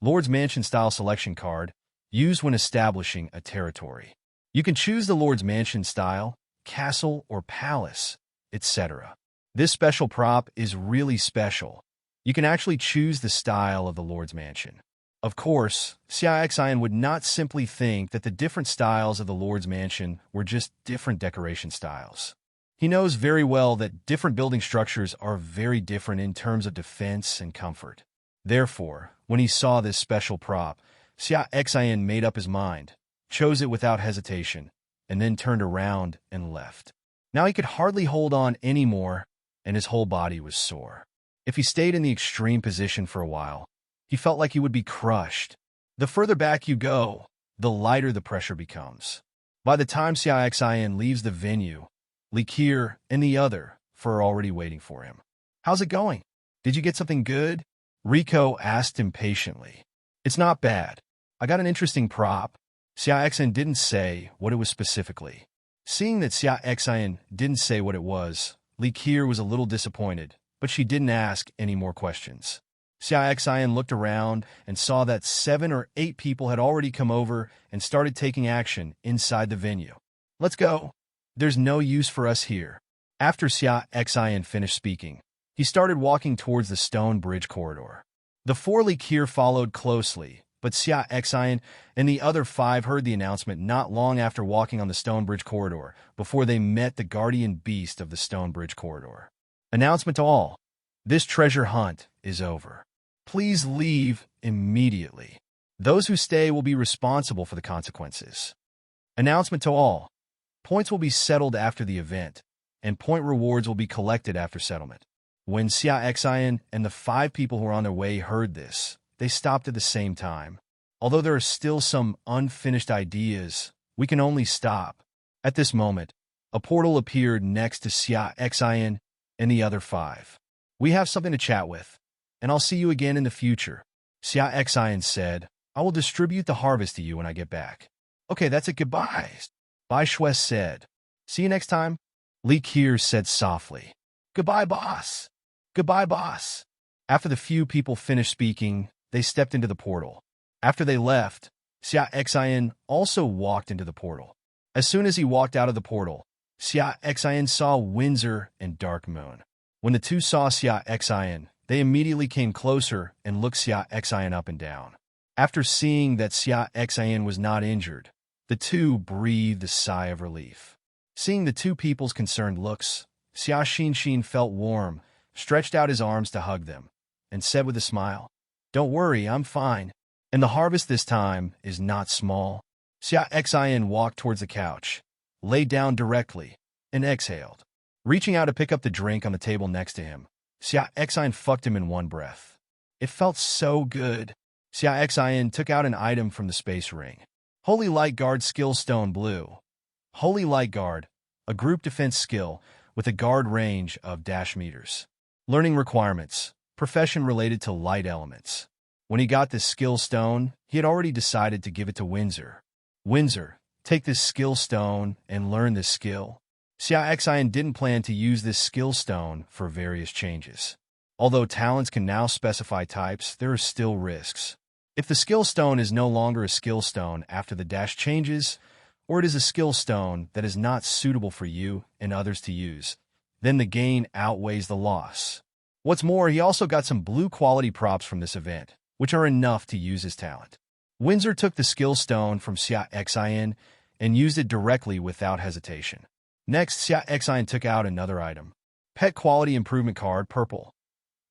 Lord's Mansion Style Selection Card, used when establishing a territory. You can choose the Lord's Mansion style, castle or palace, etc. This special prop is really special. You can actually choose the style of the Lord's Mansion. Of course, Xia Xin would not simply think that the different styles of the Lord's Mansion were just different decoration styles. He knows very well that different building structures are very different in terms of defense and comfort. Therefore, when he saw this special prop, Xia Xin made up his mind, chose it without hesitation, and then turned around and left. Now he could hardly hold on anymore, and his whole body was sore. If he stayed in the extreme position for a while, he felt like he would be crushed. The further back you go, the lighter the pressure becomes. By the time Xia Xin leaves the venue, Liqier and the other are already waiting for him. How's it going? Did you get something good? Rico asked impatiently. It's not bad. I got an interesting prop. Xia Xin didn't say what it was specifically. Seeing that Xia Xin didn't say what it was, Liqier was a little disappointed, but she didn't ask any more questions. Xia Xin looked around and saw that 7 or 8 people had already come over and started taking action inside the venue. Let's go. There's no use for us here. After Xia Xin finished speaking, he started walking towards the stone bridge corridor. The 4 Liqier followed closely, but Xia Xin and the other 5 heard the announcement not long after walking on the stone bridge corridor before they met the guardian beast of the stone bridge corridor. Announcement to all. This treasure hunt is over. Please leave immediately. Those who stay will be responsible for the consequences. Announcement to all. Points will be settled after the event. and point rewards will be collected after settlement. When Xia Xin and the 5 people who were on their way heard this, they stopped at the same time. Although there are still some unfinished ideas, we can only stop. At this moment, a portal appeared next to Xia Xin and the other 5. We have something to chat with, and I'll see you again in the future. Xia Xin said, I will distribute the harvest to you when I get back. Okay, that's it, goodbye. Bai Shuai said. See you next time. Li Qier said softly. Goodbye, boss. Goodbye, boss. After the few people finished speaking, they stepped into the portal. After they left, Xia Xin also walked into the portal. As soon as he walked out of the portal, Xia Xin saw Windsor and Dark Moon. When the two saw Xia Xin, they immediately came closer and looked Xia Xin up and down. After seeing that Xia Xin was not injured, the two breathed a sigh of relief. Seeing the two people's concerned looks, Xia Xin felt warm, stretched out his arms to hug them, and said with a smile, Don't worry, I'm fine. And the harvest this time is not small. Xia Xin walked towards the couch, lay down directly, and exhaled. Reaching out to pick up the drink on the table next to him, Xia Xin fucked him in one breath. It felt so good. Xia Xin took out an item from the space ring. Holy Light Guard Skill Stone Blue. Holy Light Guard, a group defense skill with a guard range of -meters. Learning requirements, profession related to light elements. When he got this skill stone, he had already decided to give it to Windsor. Windsor, take this skill stone and learn this skill. Xia Xin didn't plan to use this skill stone for various changes. Although talents can now specify types, there are still risks. If the skill stone is no longer a skill stone after the dash changes, or it is a skill stone that is not suitable for you and others to use, then the gain outweighs the loss. What's more, he also got some blue quality props from this event, which are enough to use his talent. Windsor took the skill stone from Xia Xin and used it directly without hesitation. Next, Xia Xin took out another item. Pet Quality Improvement Card, Purple.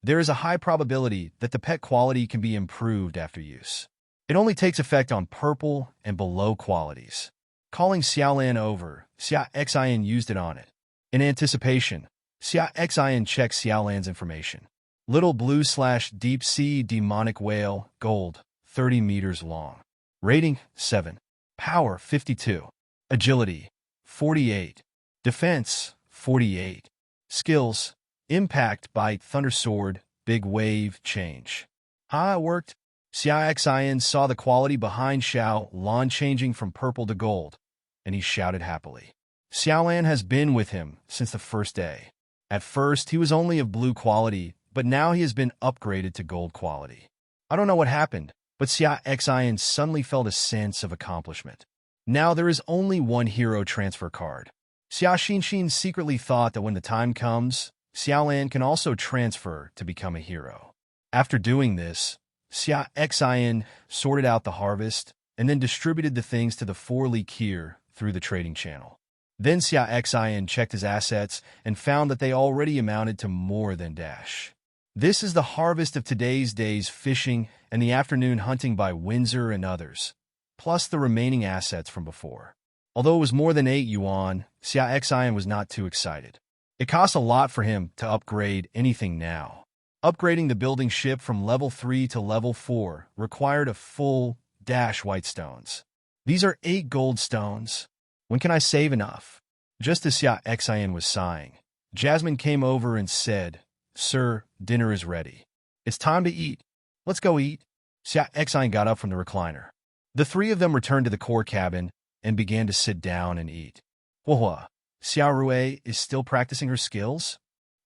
There is a high probability that the pet quality can be improved after use. It only takes effect on purple and below qualities. Calling Xiaolan over, Xia Xin used it on it. In anticipation, Xia Xin checked Xiaolan's information. Little blue/deep sea demonic whale, gold, 30 meters long. Rating, 7. Power, 52. Agility, 48. Defense, 48. Skills, Impact, Bite, Thunder Sword, Big Wave, Change. It worked. Xia Xin saw the quality behind Xiao Lan changing from purple to gold, and he shouted happily. Xiaolan has been with him since the first day. At first, he was only of blue quality, but now he has been upgraded to gold quality. I don't know what happened, but Xia Xin suddenly felt a sense of accomplishment. Now there is only one hero transfer card. Xia Xin secretly thought that when the time comes, Xiaolan can also transfer to become a hero. After doing this, Xia Xin sorted out the harvest and then distributed the things to the 4 Li Qier through the trading channel. Then Xia Xin checked his assets and found that they already amounted to more than dash. This is the harvest of today's day's fishing and the afternoon hunting by Windsor and others, plus the remaining assets from before. Although it was more than 8 yuan, Xia Xin was not too excited. It costs a lot for him to upgrade anything now. Upgrading the building ship from level 3 to level 4 required a full dash white stones. These are 8 gold stones. When can I save enough? Just as Xia Xin was sighing, Jasmine came over and said, Sir, dinner is ready. It's time to eat. Let's go eat. Xia Xin got up from the recliner. The 3 of them returned to the core cabin and began to sit down and eat. Hua, Xia Rui is still practicing her skills?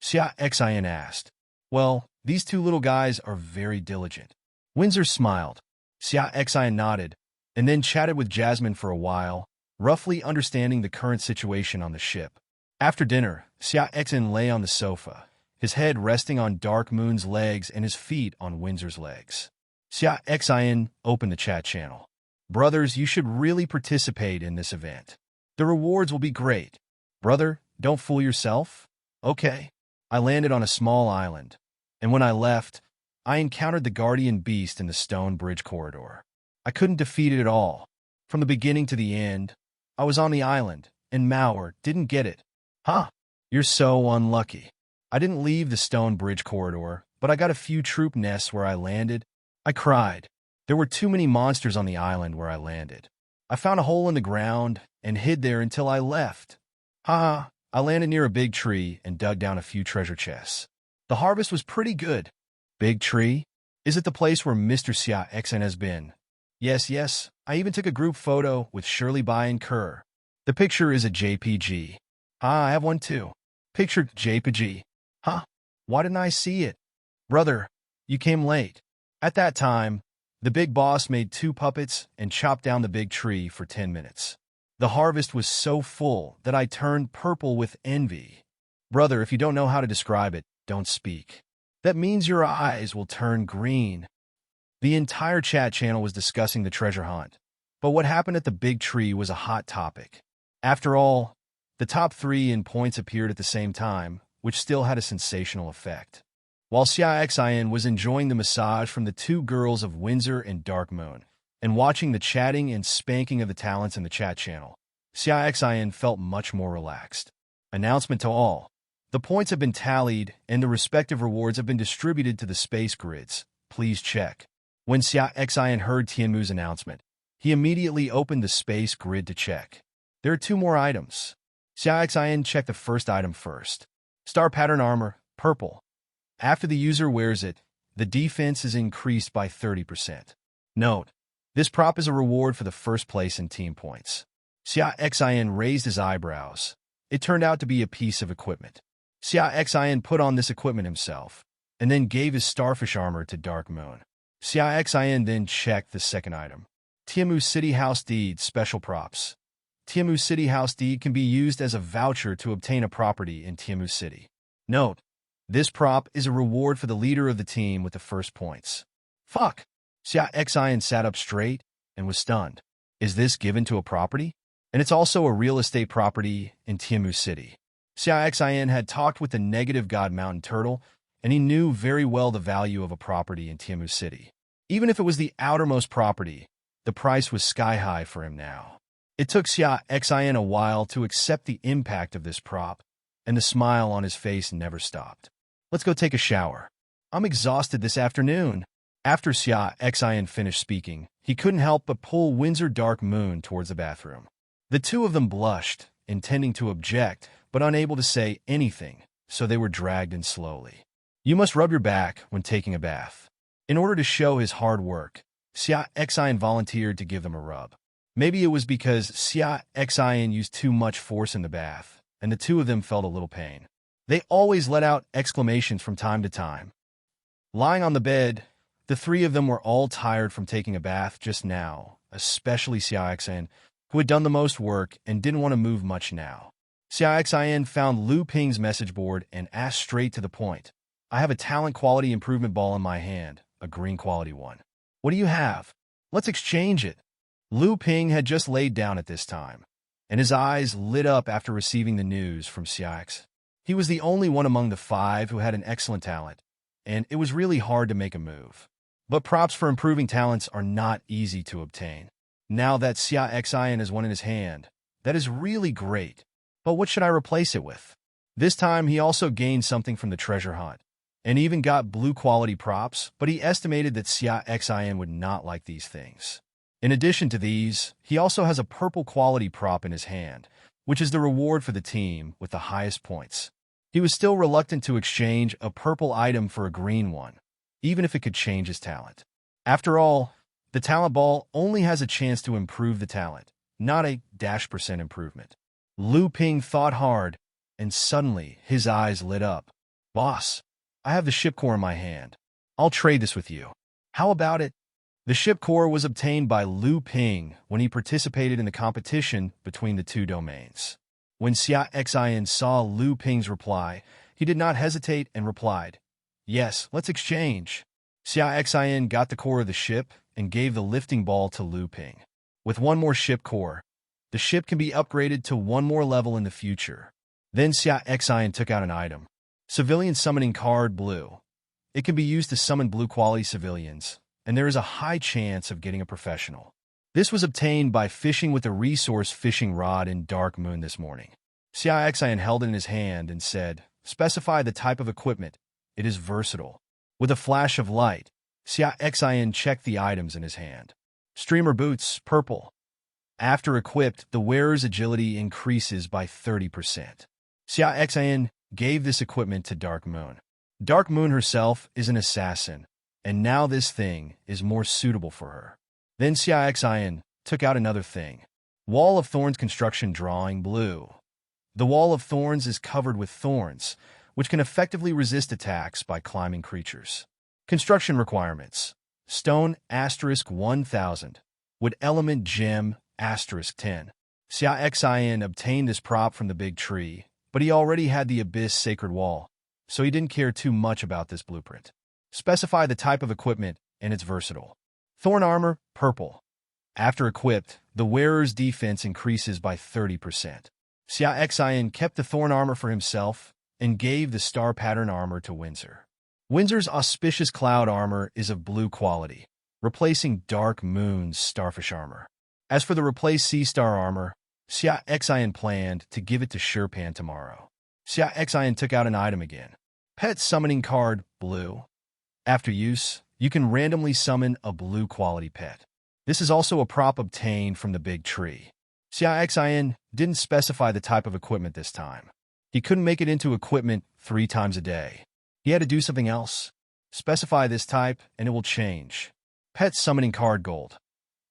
Xia Xin asked. Well, these 2 little guys are very diligent. Windsor smiled. Xia Xin nodded, and then chatted with Jasmine for a while, roughly understanding the current situation on the ship. After dinner, Xia Xin lay on the sofa, his head resting on Dark Moon's legs and his feet on Windsor's legs. Xia Xin opened the chat channel. Brothers, you should really participate in this event. The rewards will be great. Brother, don't fool yourself. Okay. I landed on a small island, and when I left, I encountered the guardian beast in the stone bridge corridor. I couldn't defeat it at all. From the beginning to the end, I was on the island, and Mauer didn't get it. Huh? You're so unlucky. I didn't leave the stone bridge corridor, but I got a few troop nests where I landed. I cried. There were too many monsters on the island where I landed. I found a hole in the ground and hid there until I left. Ha! I landed near a big tree and dug down a few treasure chests. The harvest was pretty good. Big tree? Is it the place where Mr. Xia Xin has been? Yes. I even took a group photo with Shirley Bai and Kerr. The picture is a JPG. Ah, I have one too. Picture JPG. Huh? Why didn't I see it? Brother, you came late. At that time, the big boss made 2 puppets and chopped down the big tree for 10 minutes. The harvest was so full that I turned purple with envy. Brother, if you don't know how to describe it, don't speak. That means your eyes will turn green. The entire chat channel was discussing the treasure hunt, but what happened at the big tree was a hot topic. After all, the top 3 in points appeared at the same time, which still had a sensational effect. While Xia Xin was enjoying the massage from the 2 girls of Windsor and Dark Moon, and watching the chatting and spanking of the talents in the chat channel, Xia Xin felt much more relaxed. Announcement to all. The points have been tallied, and the respective rewards have been distributed to the space grids. Please check. When Xia Xin heard Tianmu's announcement, he immediately opened the space grid to check. There are 2 more items. Xia Xin checked the first item first. Star Pattern Armor, purple. After the user wears it, the defense is increased by 30%. Note, this prop is a reward for the first place in team points. Xia Xin raised his eyebrows. It turned out to be a piece of equipment. Xia Xin put on this equipment himself, and then gave his starfish armor to Dark Moon. Xia Xin then checked the second item. Tianmu City House Deed Special Props. Tianmu City House Deed can be used as a voucher to obtain a property in Tianmu City. Note, this prop is a reward for the leader of the team with the first points. Fuck! Xia Xin sat up straight and was stunned. Is this given to a property? And it's also a real estate property in Tianmu City. Xia Xin had talked with the negative god Mountain Turtle, and he knew very well the value of a property in Tianmu City. Even if it was the outermost property, the price was sky-high for him now. It took Xia Xin a while to accept the impact of this prop, and the smile on his face never stopped. Let's go take a shower. I'm exhausted this afternoon. After Xia Xin finished speaking, he couldn't help but pull Windsor Dark Moon towards the bathroom. The 2 of them blushed, intending to object, but unable to say anything, so they were dragged in slowly. You must rub your back when taking a bath. In order to show his hard work, Xia Xin volunteered to give them a rub. Maybe it was because Xia Xin used too much force in the bath, and the 2 of them felt a little pain. They always let out exclamations from time to time. Lying on the bed, the 3 of them were all tired from taking a bath just now, especially Xia Xin, who had done the most work and didn't want to move much now. Xia Xin found Lu Ping's message board and asked straight to the point. I have a talent quality improvement ball in my hand, a green quality one. What do you have? Let's exchange it. Lu Ping had just laid down at this time, and his eyes lit up after receiving the news from Xia Xin. He was the only one among the 5 who had an excellent talent, and it was really hard to make a move. But props for improving talents are not easy to obtain. Now that Xia Xin has one in his hand, that is really great. But what should I replace it with? This time he also gained something from the treasure hunt, and even got blue quality props, but he estimated that Xia Xin would not like these things. In addition to these, he also has a purple quality prop in his hand, which is the reward for the team with the highest points. He was still reluctant to exchange a purple item for a green one, even if it could change his talent. After all, the talent ball only has a chance to improve the talent, not a -% improvement. Lu Ping thought hard, and suddenly his eyes lit up. Boss, I have the ship core in my hand. I'll trade this with you. How about it? The ship core was obtained by Lu Ping when he participated in the competition between the 2 domains. When Xia Xin saw Lu Ping's reply, he did not hesitate and replied, Yes, let's exchange. Xia Xin got the core of the ship and gave the lifting ball to Lu Ping. With 1 more ship core, the ship can be upgraded to 1 more level in the future. Then Xia Xin took out an item. Civilian Summoning Card Blue. It can be used to summon blue quality civilians, and there is a high chance of getting a professional. This was obtained by fishing with the resource fishing rod in Dark Moon this morning. Xia Xin held it in his hand and said, "Specify the type of equipment. It is versatile." With a flash of light, Xia Xin checked the items in his hand. Streamer boots, purple. After equipped, the wearer's agility increases by 30%. Xia Xin gave this equipment to Dark Moon. Dark Moon herself is an assassin, and now this thing is more suitable for her. Then Xia Xin took out another thing. Wall of Thorns construction drawing blue. The Wall of Thorns is covered with thorns, which can effectively resist attacks by climbing creatures. Construction requirements. Stone *1000. Wood element gem *10. Xia Xin obtained this prop from the big tree, but he already had the Abyss Sacred Wall, so he didn't care too much about this blueprint. Specify the type of equipment, and it's versatile. Thorn armor, purple. After equipped, the wearer's defense increases by 30%. Xia Xin kept the thorn armor for himself and gave the star pattern armor to Windsor. Windsor's auspicious cloud armor is of blue quality, replacing Dark Moon's starfish armor. As for the replaced sea star armor, Xia Xin planned to give it to Sherpan tomorrow. Xia Xin took out an item again. Pet summoning card, blue. After use, you can randomly summon a blue quality pet. This is also a prop obtained from the big tree. Xia Xin didn't specify the type of equipment this time. He couldn't make it into equipment 3 times a day. He had to do something else. Specify this type, and it will change. Pet summoning card gold.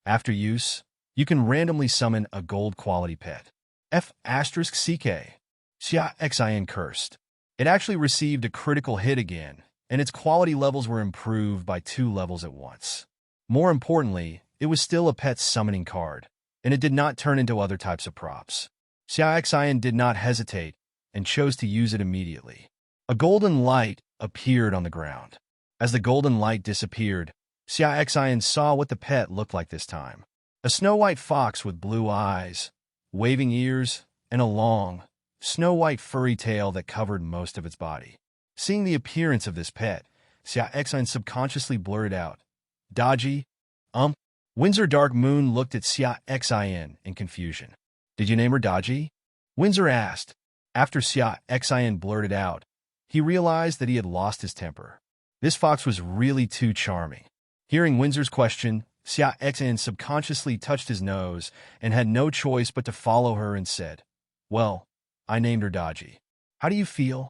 After use, you can randomly summon a gold quality pet. F***CK. Xia Xin cursed. It actually received a critical hit again, and its quality levels were improved by 2 levels at once. More importantly, it was still a pet summoning card, and it did not turn into other types of props. Xia Xin did not hesitate and chose to use it immediately. A golden light appeared on the ground. As the golden light disappeared, Xia Xin saw what the pet looked like this time. A snow-white fox with blue eyes, waving ears, and a long, snow-white furry tail that covered most of its body. Seeing the appearance of this pet, Xia Xin subconsciously blurted out, "Dodgy, Windsor Dark Moon looked at Xia Xin in confusion. "Did you name her Dodgy?" Windsor asked. After Xia Xin blurted out, he realized that he had lost his temper. This fox was really too charming. Hearing Windsor's question, Xia Xin subconsciously touched his nose and had no choice but to follow her and said, "Well, I named her Dodgy. How do you feel?"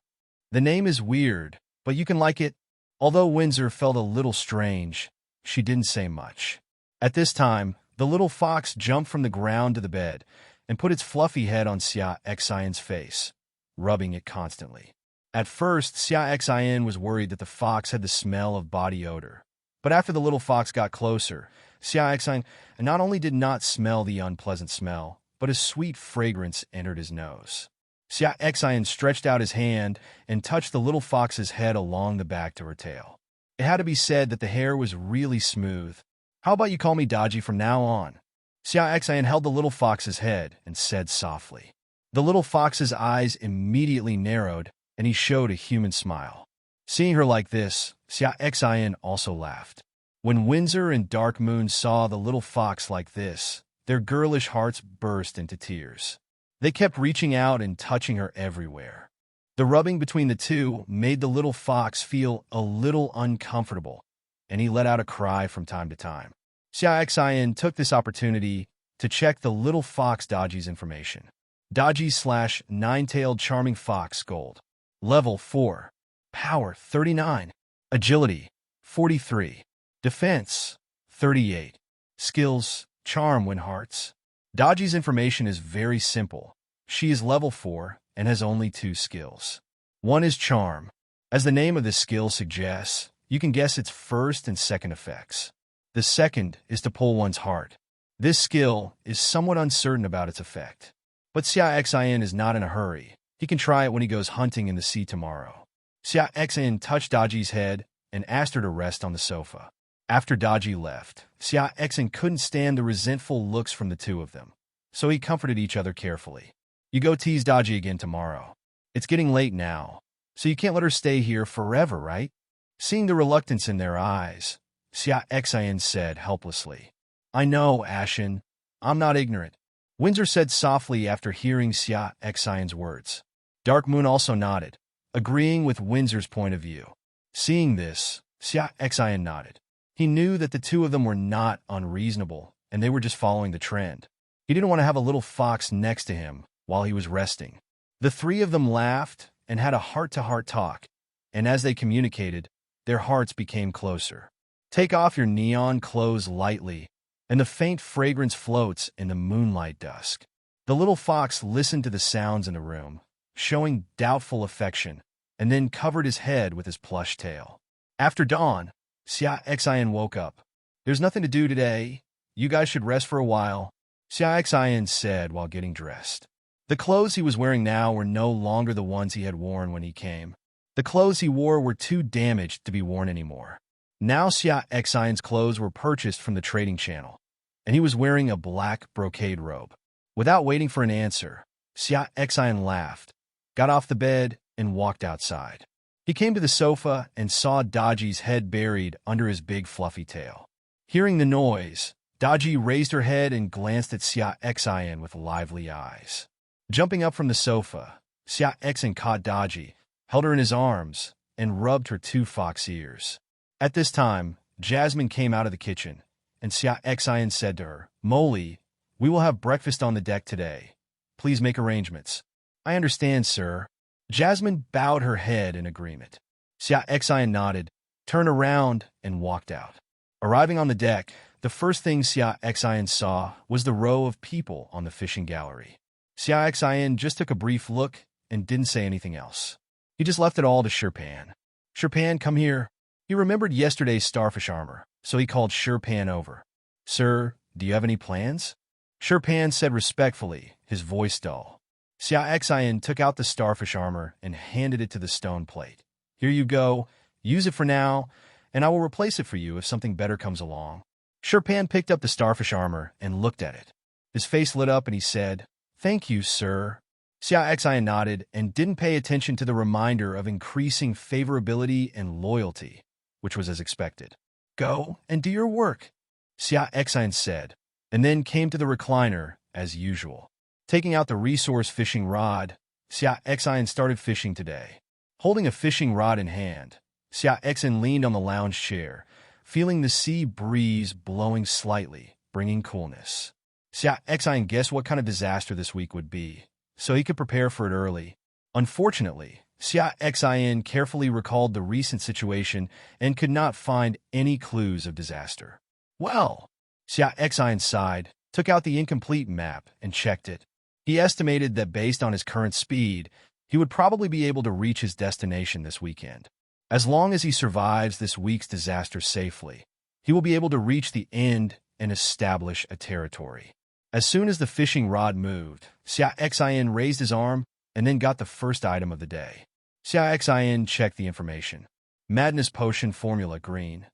"The name is weird, but you can like it." Although Windsor felt a little strange, she didn't say much. At this time, the little fox jumped from the ground to the bed and put its fluffy head on Xia Xin's face, rubbing it constantly. At first, Xia Xin was worried that the fox had the smell of body odor. But after the little fox got closer, Xia Xin not only did not smell the unpleasant smell, but a sweet fragrance entered his nose. Xia Xin stretched out his hand and touched the little fox's head along the back to her tail. It had to be said that the hair was really smooth. "How about you call me Dodgy from now on?" Xia Xin held the little fox's head and said softly. The little fox's eyes immediately narrowed, and he showed a human smile. Seeing her like this, Xia Xin also laughed. When Windsor and Dark Moon saw the little fox like this, their girlish hearts burst into tears. They kept reaching out and touching her everywhere. The rubbing between the two made the little fox feel a little uncomfortable, and he let out a cry from time to time. Xia Xin took this opportunity to check the little fox Dodgy's information. Dodgy/nine-tailed charming fox gold. Level 4. Power 39. Agility 43. Defense 38. Skills charm win hearts. Dodgy's information is very simple. She is level 4 and has only 2 skills. One is charm. As the name of this skill suggests, you can guess its first and second effects. The second is to pull one's heart. This skill is somewhat uncertain about its effect. But Xia Xin is not in a hurry. He can try it when he goes hunting in the sea tomorrow. Xia Xin touched Dodgy's head and asked her to rest on the sofa. After Dodgy left, Xia Xin couldn't stand the resentful looks from the two of them, so he comforted each other carefully. "You go tease Dodgy again tomorrow. It's getting late now, so you can't let her stay here forever, right?" Seeing the reluctance in their eyes, Xia Xin said helplessly, "I know, Ashen. I'm not ignorant. Windsor said softly after hearing Xia Xin's words. Dark Moon also nodded, agreeing with Windsor's point of view. Seeing this, Xia Xin nodded. He knew that the two of them were not unreasonable, and they were just following the trend. He didn't want to have a little fox next to him while he was resting. The three of them laughed and had a heart-to-heart talk, and as they communicated, their hearts became closer. Take off your neon clothes lightly, and the faint fragrance floats in the moonlight dusk. The little fox listened to the sounds in the room, showing doubtful affection, and then covered his head with his plush tail. After dawn, Xia Xin woke up. There's nothing to do today. You guys should rest for a while, Xia Xin said while getting dressed. The clothes he was wearing now were no longer the ones he had worn when he came. The clothes he wore were too damaged to be worn anymore. Now Xia Xin's clothes were purchased from the trading channel, and he was wearing a black brocade robe. Without waiting for an answer, Xia Xin laughed, got off the bed, and walked outside. He came to the sofa and saw Daji's head buried under his big fluffy tail. Hearing the noise, Daji raised her head and glanced at Xia Xin with lively eyes. Jumping up from the sofa, Xia Xin caught Daji, held her in his arms, and rubbed her two fox ears. At this time, Jasmine came out of the kitchen, and Xia Xin said to her, Molly, we will have breakfast on the deck today. Please make arrangements. I understand, sir. Jasmine bowed her head in agreement. Xia Xin nodded, turned around, and walked out. Arriving on the deck, the first thing Xia Xin saw was the row of people on the fishing gallery. Xia Xin just took a brief look and didn't say anything else. He just left it all to Sherpan. Sherpan, come here. He remembered yesterday's starfish armor, so he called Sherpan over. Sir, do you have any plans? Sherpan said respectfully, his voice dull. Xia Xin took out the starfish armor and handed it to the stone plate. Here you go. Use it for now, and I will replace it for you if something better comes along. Sherpan picked up the starfish armor and looked at it. His face lit up and he said, Thank you, sir. Xia Xin nodded and didn't pay attention to the reminder of increasing favorability and loyalty, which was as expected. Go and do your work, Xia Xin said, and then came to the recliner as usual. Taking out the resource fishing rod, Xia Xin started fishing today. Holding a fishing rod in hand, Xia Xin leaned on the lounge chair, feeling the sea breeze blowing slightly, bringing coolness. Xia Xin guessed what kind of disaster this week would be, so he could prepare for it early. Unfortunately, Xia Xin carefully recalled the recent situation and could not find any clues of disaster. Well, Xia Xin sighed, took out the incomplete map, and checked it. He estimated that based on his current speed, he would probably be able to reach his destination this weekend. As long as he survives this week's disaster safely, he will be able to reach the end and establish a territory. As soon as the fishing rod moved, Xia Xin raised his arm and then got the first item of the day. Xia Xin checked the information. Madness Potion Formula Green.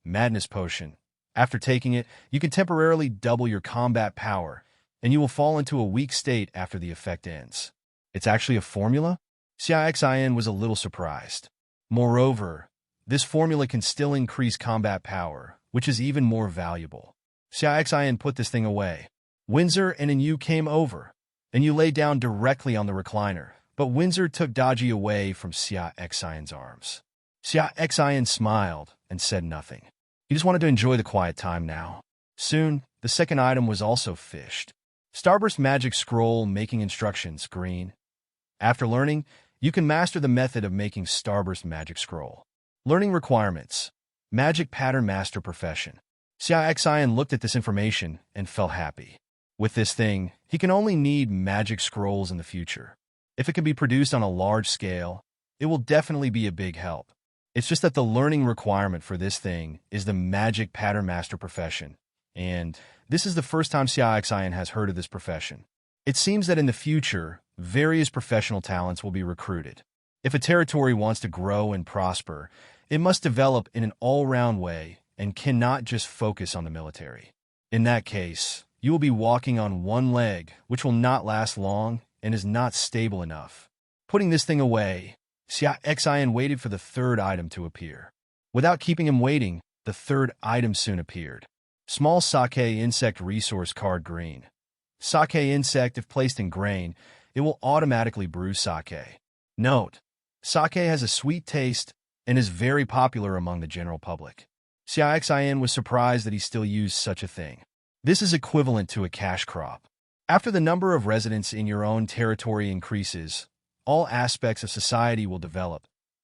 Madness Potion. After taking it, you can temporarily double your combat power, and you will fall into a weak state after the effect ends. It's actually a formula? Xia Xin was a little surprised. Moreover, this formula can still increase combat power, which is even more valuable. Xia Xin put this thing away. Windsor and you came over, and you lay down directly on the recliner, but Windsor took Daji away from Xia Xin's arms. Xia Xin smiled and said nothing. He just wanted to enjoy the quiet time now. Soon, the second item was also fished. Starburst Magic Scroll Making Instructions Green. After learning, you can master the method of making Starburst Magic Scroll. Learning requirements. Magic Pattern Master Profession. Xia Xin looked at this information and felt happy. With this thing, he can only need magic scrolls in the future. If it can be produced on a large scale, it will definitely be a big help. It's just that the learning requirement for this thing is the Magic Pattern Master Profession, and this is the first time Xia Xin has heard of this profession. It seems that in the future, various professional talents will be recruited. If a territory wants to grow and prosper, it must develop in an all-round way and cannot just focus on the military. In that case, you will be walking on one leg, which will not last long and is not stable enough. Putting this thing away, Xia Xin waited for the third item to appear. Without keeping him waiting, the third item soon appeared. Small Sake Insect Resource Card Green. Sake insect, if placed in grain, it will automatically brew sake. Note: sake has a sweet taste and is very popular among the general public. Xia Xin was surprised that he still used such a thing. This is equivalent to a cash crop. After the number of residents in your own territory increases, all aspects of society will develop,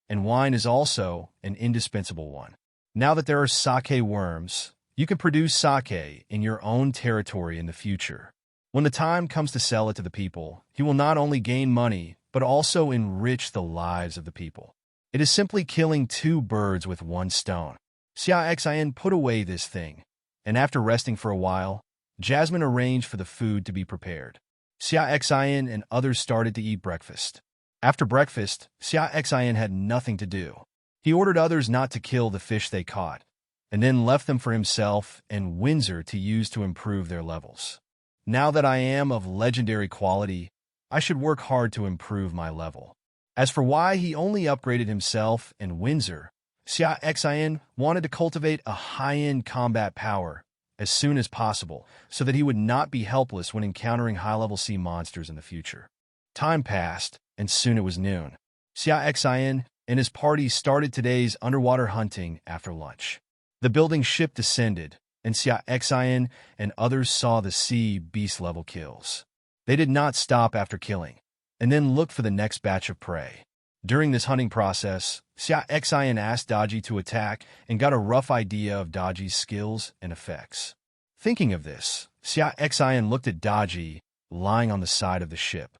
and wine is also an indispensable one. Now that there are sake worms, you can produce sake in your own territory in the future. When the time comes to sell it to the people, he will not only gain money, but also enrich the lives of the people. It is simply killing two birds with one stone. Xia Xin put away this thing, and after resting for a while, Jasmine arranged for the food to be prepared. Xia Xin and others started to eat breakfast. After breakfast, Xia Xin had nothing to do. He ordered others not to kill the fish they caught, and then left them for himself and Windsor to use to improve their levels. Now that I am of legendary quality, I should work hard to improve my level. As for why he only upgraded himself and Windsor, Xia Xin wanted to cultivate a high-end combat power as soon as possible so that he would not be helpless when encountering high-level sea monsters in the future. Time passed, and soon it was noon. Xia Xin and his party started today's underwater hunting after lunch. The building ship descended, and Xia Xin and others saw the sea beast-level kills. They did not stop after killing, and then looked for the next batch of prey. During this hunting process, Xia Xin asked Daji to attack and got a rough idea of Daji's skills and effects. Thinking of this, Xia Xin looked at Daji, lying on the side of the ship.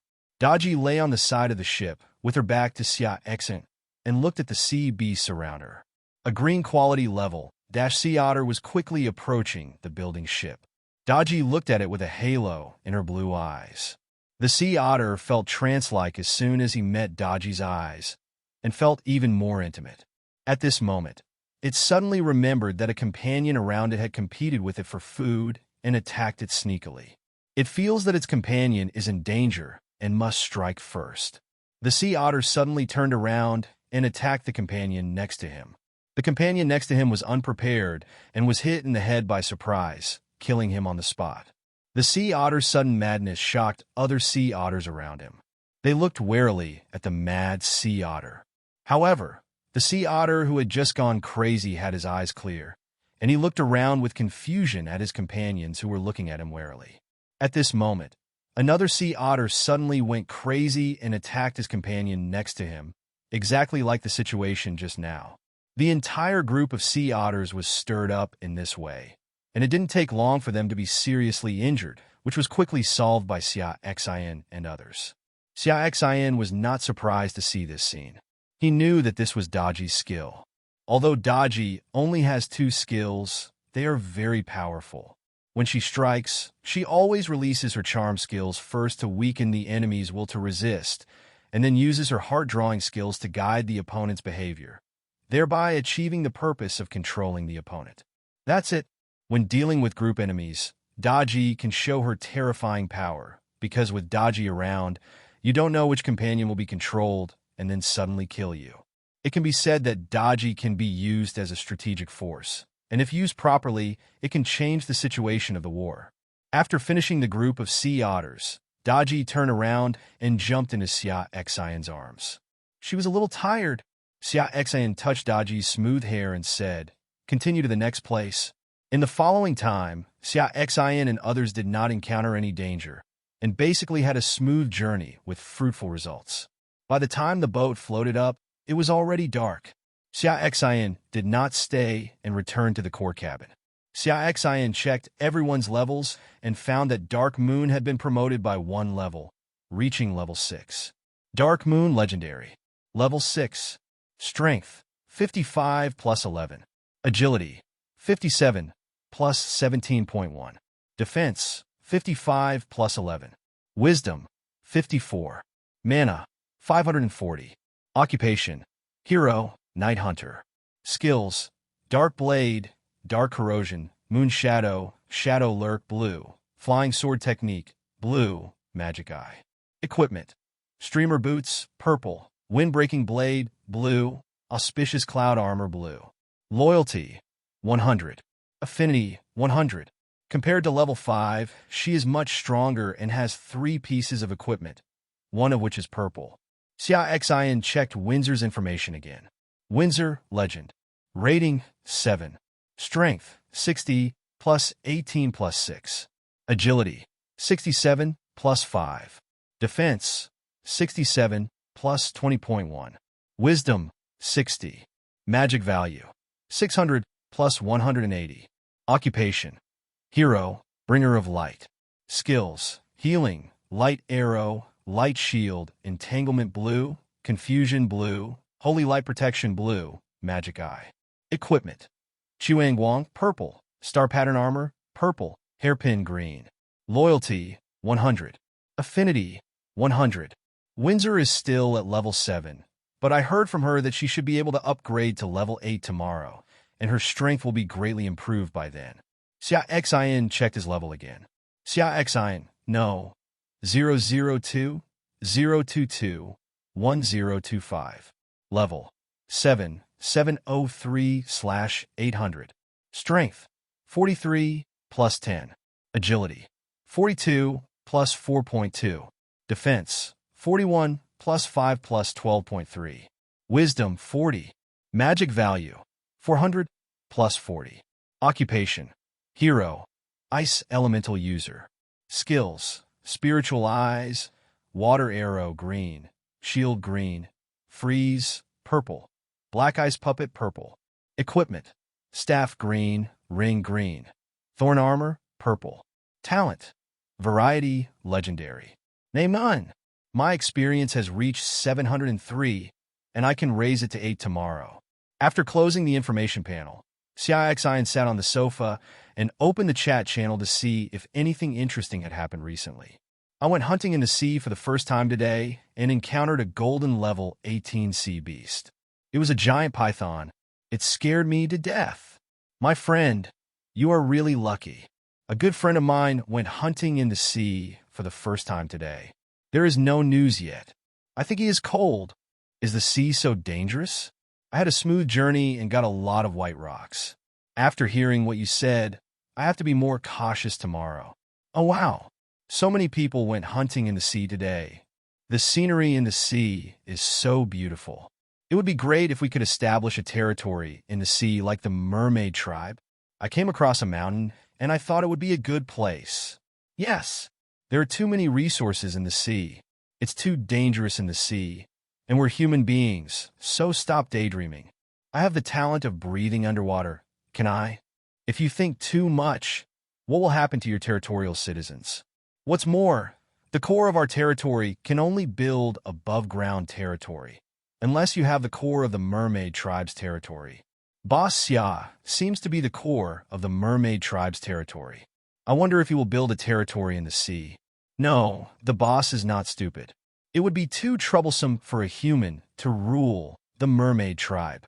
Daji lay on the side of the ship, with her back to Xia Xin, and looked at the sea beasts around her. A green quality level, sea otter was quickly approaching the building ship. Daji looked at it with a halo in her blue eyes. The sea otter felt trance-like as soon as he met Daji's eyes, and felt even more intimate. At this moment, it suddenly remembered that a companion around it had competed with it for food and attacked it sneakily. It feels that its companion is in danger and must strike first. The sea otter suddenly turned around and attacked the companion next to him. The companion next to him was unprepared and was hit in the head by surprise, killing him on the spot. The sea otter's sudden madness shocked other sea otters around him. They looked warily at the mad sea otter. However, the sea otter who had just gone crazy had his eyes clear, and he looked around with confusion at his companions who were looking at him warily. At this moment, another sea otter suddenly went crazy and attacked his companion next to him, exactly like the situation just now. The entire group of sea otters was stirred up in this way, and it didn't take long for them to be seriously injured, which was quickly solved by Xia Xin and others. Xia Xin was not surprised to see this scene. He knew that this was Daji's skill. Although Daji only has 2 skills, they are very powerful. When she strikes, she always releases her charm skills first to weaken the enemy's will to resist, and then uses her heart-drawing skills to guide the opponent's behavior, thereby achieving the purpose of controlling the opponent. That's it. When dealing with group enemies, Daji can show her terrifying power, because with Daji around, you don't know which companion will be controlled and then suddenly kill you. It can be said that Daji can be used as a strategic force, and if used properly, it can change the situation of the war. After finishing the group of sea otters, Daji turned around and jumped into Xia Xin's arms. She was a little tired. Xia Xin touched Daji's smooth hair and said, "Continue to the next place." In the following time, Xia Xin and others did not encounter any danger, and basically had a smooth journey with fruitful results. By the time the boat floated up, it was already dark. Xia Xin did not stay and returned to the core cabin. Xia Xin checked everyone's levels and found that Dark Moon had been promoted by 1 level, reaching level 6. Dark Moon Legendary. Level 6. Strength, 55 plus 11. Agility, 57 plus 17.1. Defense, 55 plus 11. Wisdom, 54. Mana, 540. Occupation, Hero, Night Hunter. Skills, Dark Blade, Dark Corrosion, Moon Shadow, Shadow Lurk, Blue. Flying Sword Technique, Blue, Magic Eye. Equipment, Streamer Boots, Purple. Windbreaking Blade, Blue. Auspicious Cloud Armor, Blue. Loyalty, 100. Affinity, 100. Compared to level 5, she is much stronger and has 3 pieces of equipment, one of which is purple. Xia Xin checked Windsor's information again. Windsor, Legend. Rating, 7. Strength, 60, plus 18 plus 6. Agility, 67, plus 5. Defense, 67, plus 20.1. Wisdom, 60. Magic value, 600, plus 180. Occupation, hero, bringer of light. Skills, healing, light arrow, light shield, entanglement blue, confusion blue, holy light protection blue, magic eye. Equipment, Chuanguang, purple. Star pattern armor, purple. Hairpin green. Loyalty, 100. Affinity, 100. Windsor is still at level 7, but I heard from her that she should be able to upgrade to level 8 tomorrow, and her strength will be greatly improved by then. Xia Xin checked his level again. Xia Xin, no. 002, 022, 1025. Level 7, 703/800. Strength, 43, plus 10. Agility, 42, plus 4.2. Defense, 41, plus 5 plus 12.3. Wisdom, 40. Magic value, 400, plus 40. Occupation, hero, ice elemental user. Skills, spiritual eyes, water arrow green, shield green, freeze, purple, black ice puppet purple. Equipment, staff green, ring green. Thorn armor, purple. Talent, variety, legendary. Name none. My experience has reached 703, and I can raise it to 8 tomorrow. After closing the information panel, Xia Xin sat on the sofa and opened the chat channel to see if anything interesting had happened recently. I went hunting in the sea for the first time today and encountered a golden level 18 sea beast. It was a giant python. It scared me to death. My friend, you are really lucky. A good friend of mine went hunting in the sea for the first time today. There is no news yet. I think he is cold. Is the sea so dangerous? I had a smooth journey and got a lot of white rocks. After hearing what you said, I have to be more cautious tomorrow. Oh wow, so many people went hunting in the sea today. The scenery in the sea is so beautiful. It would be great if we could establish a territory in the sea like the mermaid tribe. I came across a mountain and I thought it would be a good place. Yes, there are too many resources in the sea. It's too dangerous in the sea. And we're human beings, so stop daydreaming. I have the talent of breathing underwater. Can I? If you think too much, what will happen to your territorial citizens? What's more, the core of our territory can only build above-ground territory, unless you have the core of the mermaid tribe's territory. Boss Xia seems to be the core of the mermaid tribe's territory. I wonder if he will build a territory in the sea. No, the boss is not stupid. It would be too troublesome for a human to rule the mermaid tribe.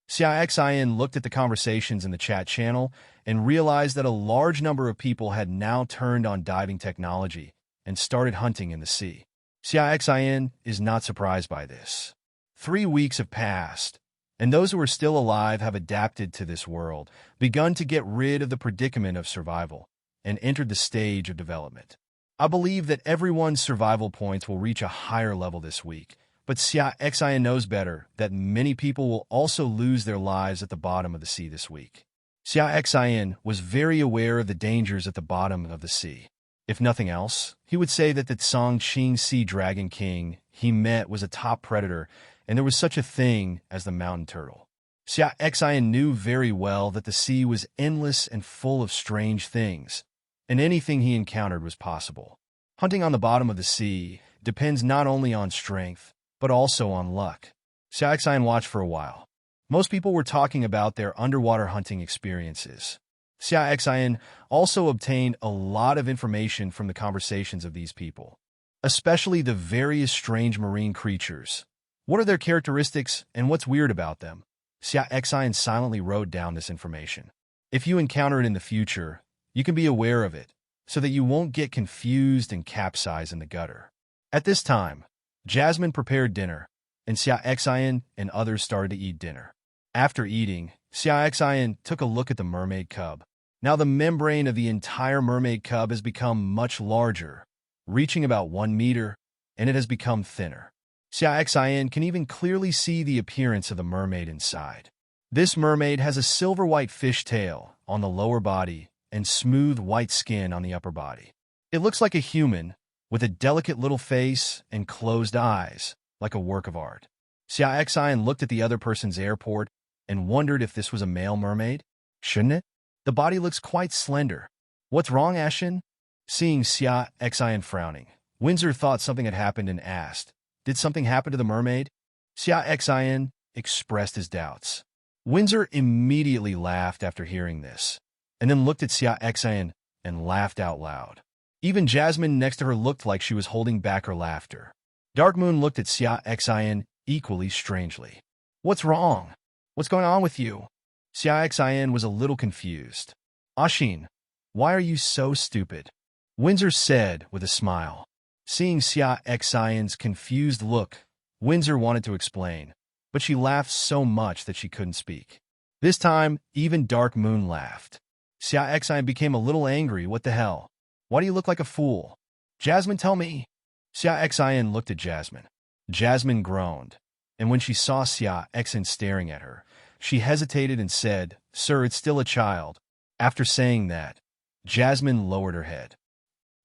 Xia Xin looked at the conversations in the chat channel and realized that a large number of people had now turned on diving technology and started hunting in the sea. Xia Xin is not surprised by this. 3 weeks have passed, and those who are still alive have adapted to this world, begun to get rid of the predicament of survival, and entered the stage of development. I believe that everyone's survival points will reach a higher level this week, but Xia Xin knows better that many people will also lose their lives at the bottom of the sea this week. Xia Xin was very aware of the dangers at the bottom of the sea. If nothing else, he would say that the Songqing Sea Dragon King he met was a top predator, and there was such a thing as the mountain turtle. Xia Xin knew very well that the sea was endless and full of strange things, and anything he encountered was possible. Hunting on the bottom of the sea depends not only on strength, but also on luck. Xia Xin watched for a while. Most people were talking about their underwater hunting experiences. Xia Xin also obtained a lot of information from the conversations of these people, especially the various strange marine creatures. What are their characteristics and what's weird about them? Xia Xin silently wrote down this information. If you encounter it in the future, you can be aware of it, so that you won't get confused and capsize in the gutter. At this time, Jasmine prepared dinner, and Xia Xin and others started to eat dinner. After eating, Xia Xin took a look at the mermaid cub. Now the membrane of the entire mermaid cub has become much larger, reaching about 1 meter, and it has become thinner. Xia Xin can even clearly see the appearance of the mermaid inside. This mermaid has a silver-white fish tail on the lower body and smooth white skin on the upper body. It looks like a human, with a delicate little face and closed eyes, like a work of art. Xia Xin looked at the other person's airport and wondered if this was a male mermaid. Shouldn't it? The body looks quite slender. What's wrong, Ashin? Seeing Xia Xin frowning, Windsor thought something had happened and asked, "Did something happen to the mermaid?" Xia Xin expressed his doubts. Windsor immediately laughed after hearing this, and then looked at Xia Xin and laughed out loud. Even Jasmine next to her looked like she was holding back her laughter. Dark Moon looked at Xia Xin equally strangely. "What's wrong? What's going on with you?" Xia Xin was a little confused. "Ashin, why are you so stupid?" Windsor said with a smile. Seeing Xia Xin's confused look, Windsor wanted to explain, but she laughed so much that she couldn't speak. This time, even Dark Moon laughed. Xia Xin became a little angry. "What the hell? Why do you look like a fool? Jasmine, tell me." Xia Xin looked at Jasmine. Jasmine groaned, and when she saw Xia Xin staring at her, she hesitated and said, "Sir, it's still a child." After saying that, Jasmine lowered her head.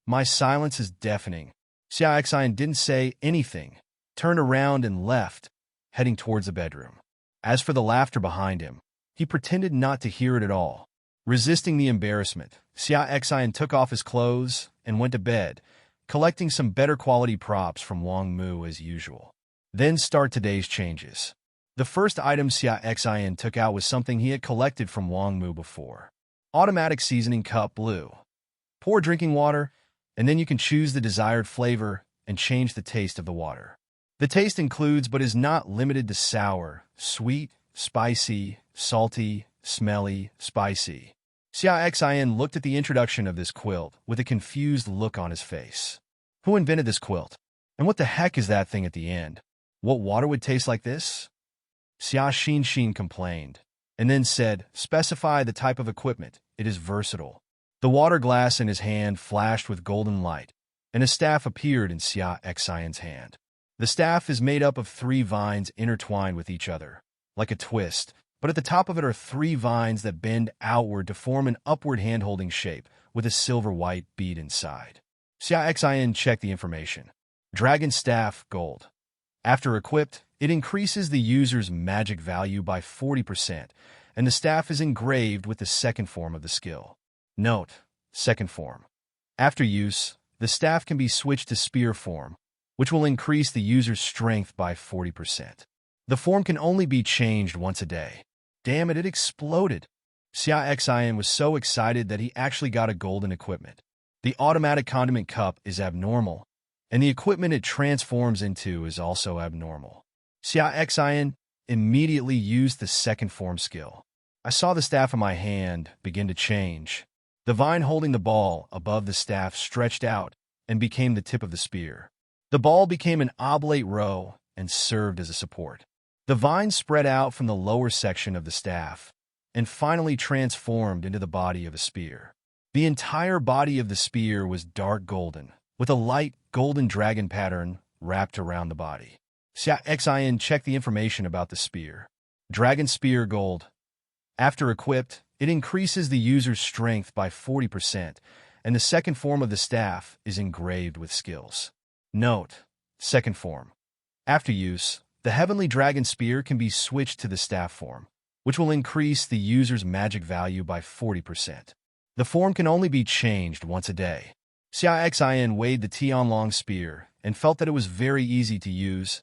"My silence is deafening." Xia Xin didn't say anything, turned around and left, heading towards the bedroom. As for the laughter behind him, he pretended not to hear it at all. Resisting the embarrassment, Xia Xin took off his clothes and went to bed, collecting some better quality props from Wang Mu as usual. Then start today's changes. The first item Xia Xin took out was something he had collected from Wang Mu before. Automatic seasoning cup blue. Pour drinking water, and then you can choose the desired flavor and change the taste of the water. The taste includes but is not limited to sour, sweet, spicy, salty, smelly, spicy. Xia Xin looked at the introduction of this quilt with a confused look on his face. Who invented this quilt? And what the heck is that thing at the end? What water would taste like this? Xia Xin complained, and then said, "Specify the type of equipment. It is versatile." The water glass in his hand flashed with golden light, and a staff appeared in Xia Xin's hand. The staff is made up of 3 vines intertwined with each other, like a twist, but at the top of it are 3 vines that bend outward to form an upward hand-holding shape with a silver-white bead inside. Xia Xin checked the information. Dragon Staff, gold. After equipped, it increases the user's magic value by 40%, and the staff is engraved with the second form of the skill. Note: second form. After use, the staff can be switched to spear form, which will increase the user's strength by 40%. The form can only be changed once a day. Damn it, it exploded. Xia Xin was so excited that he actually got a golden equipment. The automatic condiment cup is abnormal, and the equipment it transforms into is also abnormal. Xia Xin immediately used the second form skill. I saw the staff in my hand begin to change. The vine holding the ball above the staff stretched out and became the tip of the spear. The ball became an oblate row and served as a support. The vine spread out from the lower section of the staff and finally transformed into the body of a spear. The entire body of the spear was dark golden, with a light golden dragon pattern wrapped around the body. Xia Xin checked the information about the spear. Dragon Spear Gold. After equipped, it increases the user's strength by 40%, and the second form of the staff is engraved with skills. Note: second form. After use, the Heavenly Dragon Spear can be switched to the staff form, which will increase the user's magic value by 40%. The form can only be changed once a day. Xia Xin weighed the Tianlong spear and felt that it was very easy to use,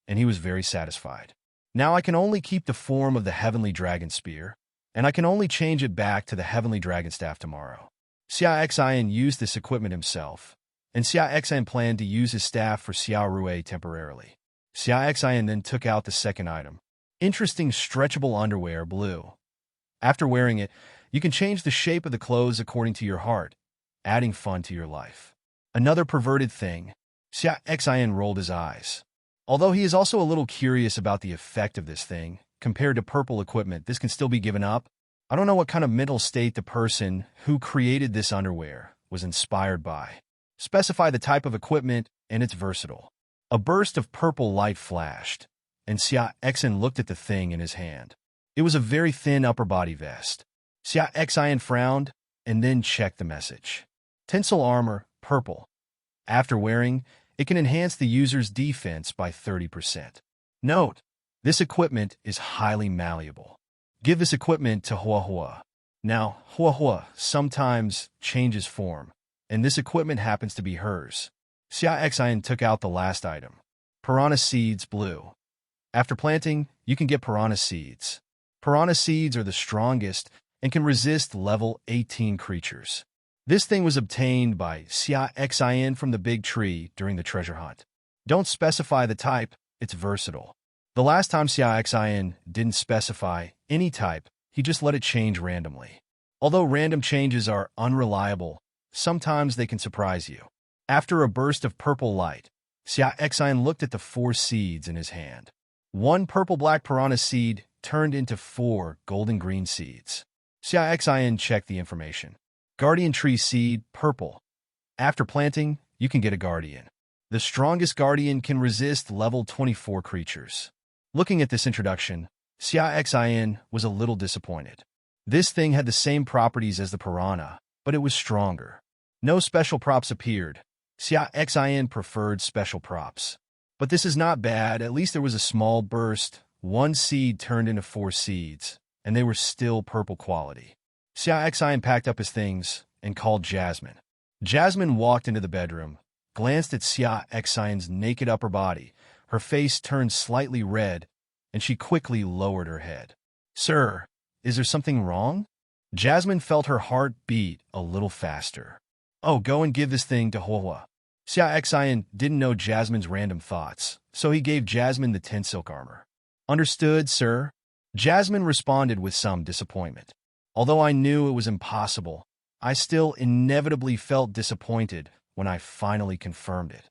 and he was very satisfied. Now I can only keep the form of the Heavenly Dragon Spear, and I can only change it back to the Heavenly Dragon Staff tomorrow. Xia Xin used this equipment himself, and Xia Xin planned to use his staff for Xiao Rui temporarily. Xia Xin then took out the second item. Interesting stretchable underwear, blue. After wearing it, you can change the shape of the clothes according to your heart, adding fun to your life. Another perverted thing. Xia Xin rolled his eyes. Although he is also a little curious about the effect of this thing, compared to purple equipment, this can still be given up. I don't know what kind of mental state the person who created this underwear was inspired by. Specify the type of equipment, and it's versatile. A burst of purple light flashed, and Xia Xin looked at the thing in his hand. It was a very thin upper body vest. Xia Xin frowned and then checked the message. Tensile armor, purple. After wearing, it can enhance the user's defense by 30%. Note, this equipment is highly malleable. Give this equipment to Hua Hua. Now, Hua Hua sometimes changes form, and this equipment happens to be hers. Xia Xin took out the last item. Piranha seeds, blue. After planting, you can get piranha seeds. Piranha seeds are the strongest and can resist level 18 creatures. This thing was obtained by Xia Xin from the big tree during the treasure hunt. Don't specify the type, it's versatile. The last time Xia Xin didn't specify any type, he just let it change randomly. Although random changes are unreliable, sometimes they can surprise you. After a burst of purple light, Xia Xin looked at the 4 seeds in his hand. 1 purple-black piranha seed turned into 4 golden-green seeds. Xia Xin checked the information. Guardian tree seed, purple. After planting, you can get a guardian. The strongest guardian can resist level 24 creatures. Looking at this introduction, Xia Xin was a little disappointed. This thing had the same properties as the piranha, but it was stronger. No special props appeared. Xia Xin preferred special props. But this is not bad, at least there was a small burst. 1 seed turned into 4 seeds, and they were still purple quality. Xia Xin packed up his things and called Jasmine. Jasmine walked into the bedroom, glanced at Xia Xin's naked upper body. Her face turned slightly red, and she quickly lowered her head. "Sir, is there something wrong?" Jasmine felt her heart beat a little faster. "Oh, go and give this thing to Hua Hua." Xia Xin didn't know Jasmine's random thoughts, so he gave Jasmine the 10 silk armor. "Understood, sir." Jasmine responded with some disappointment. Although I knew it was impossible, I still inevitably felt disappointed when I finally confirmed it.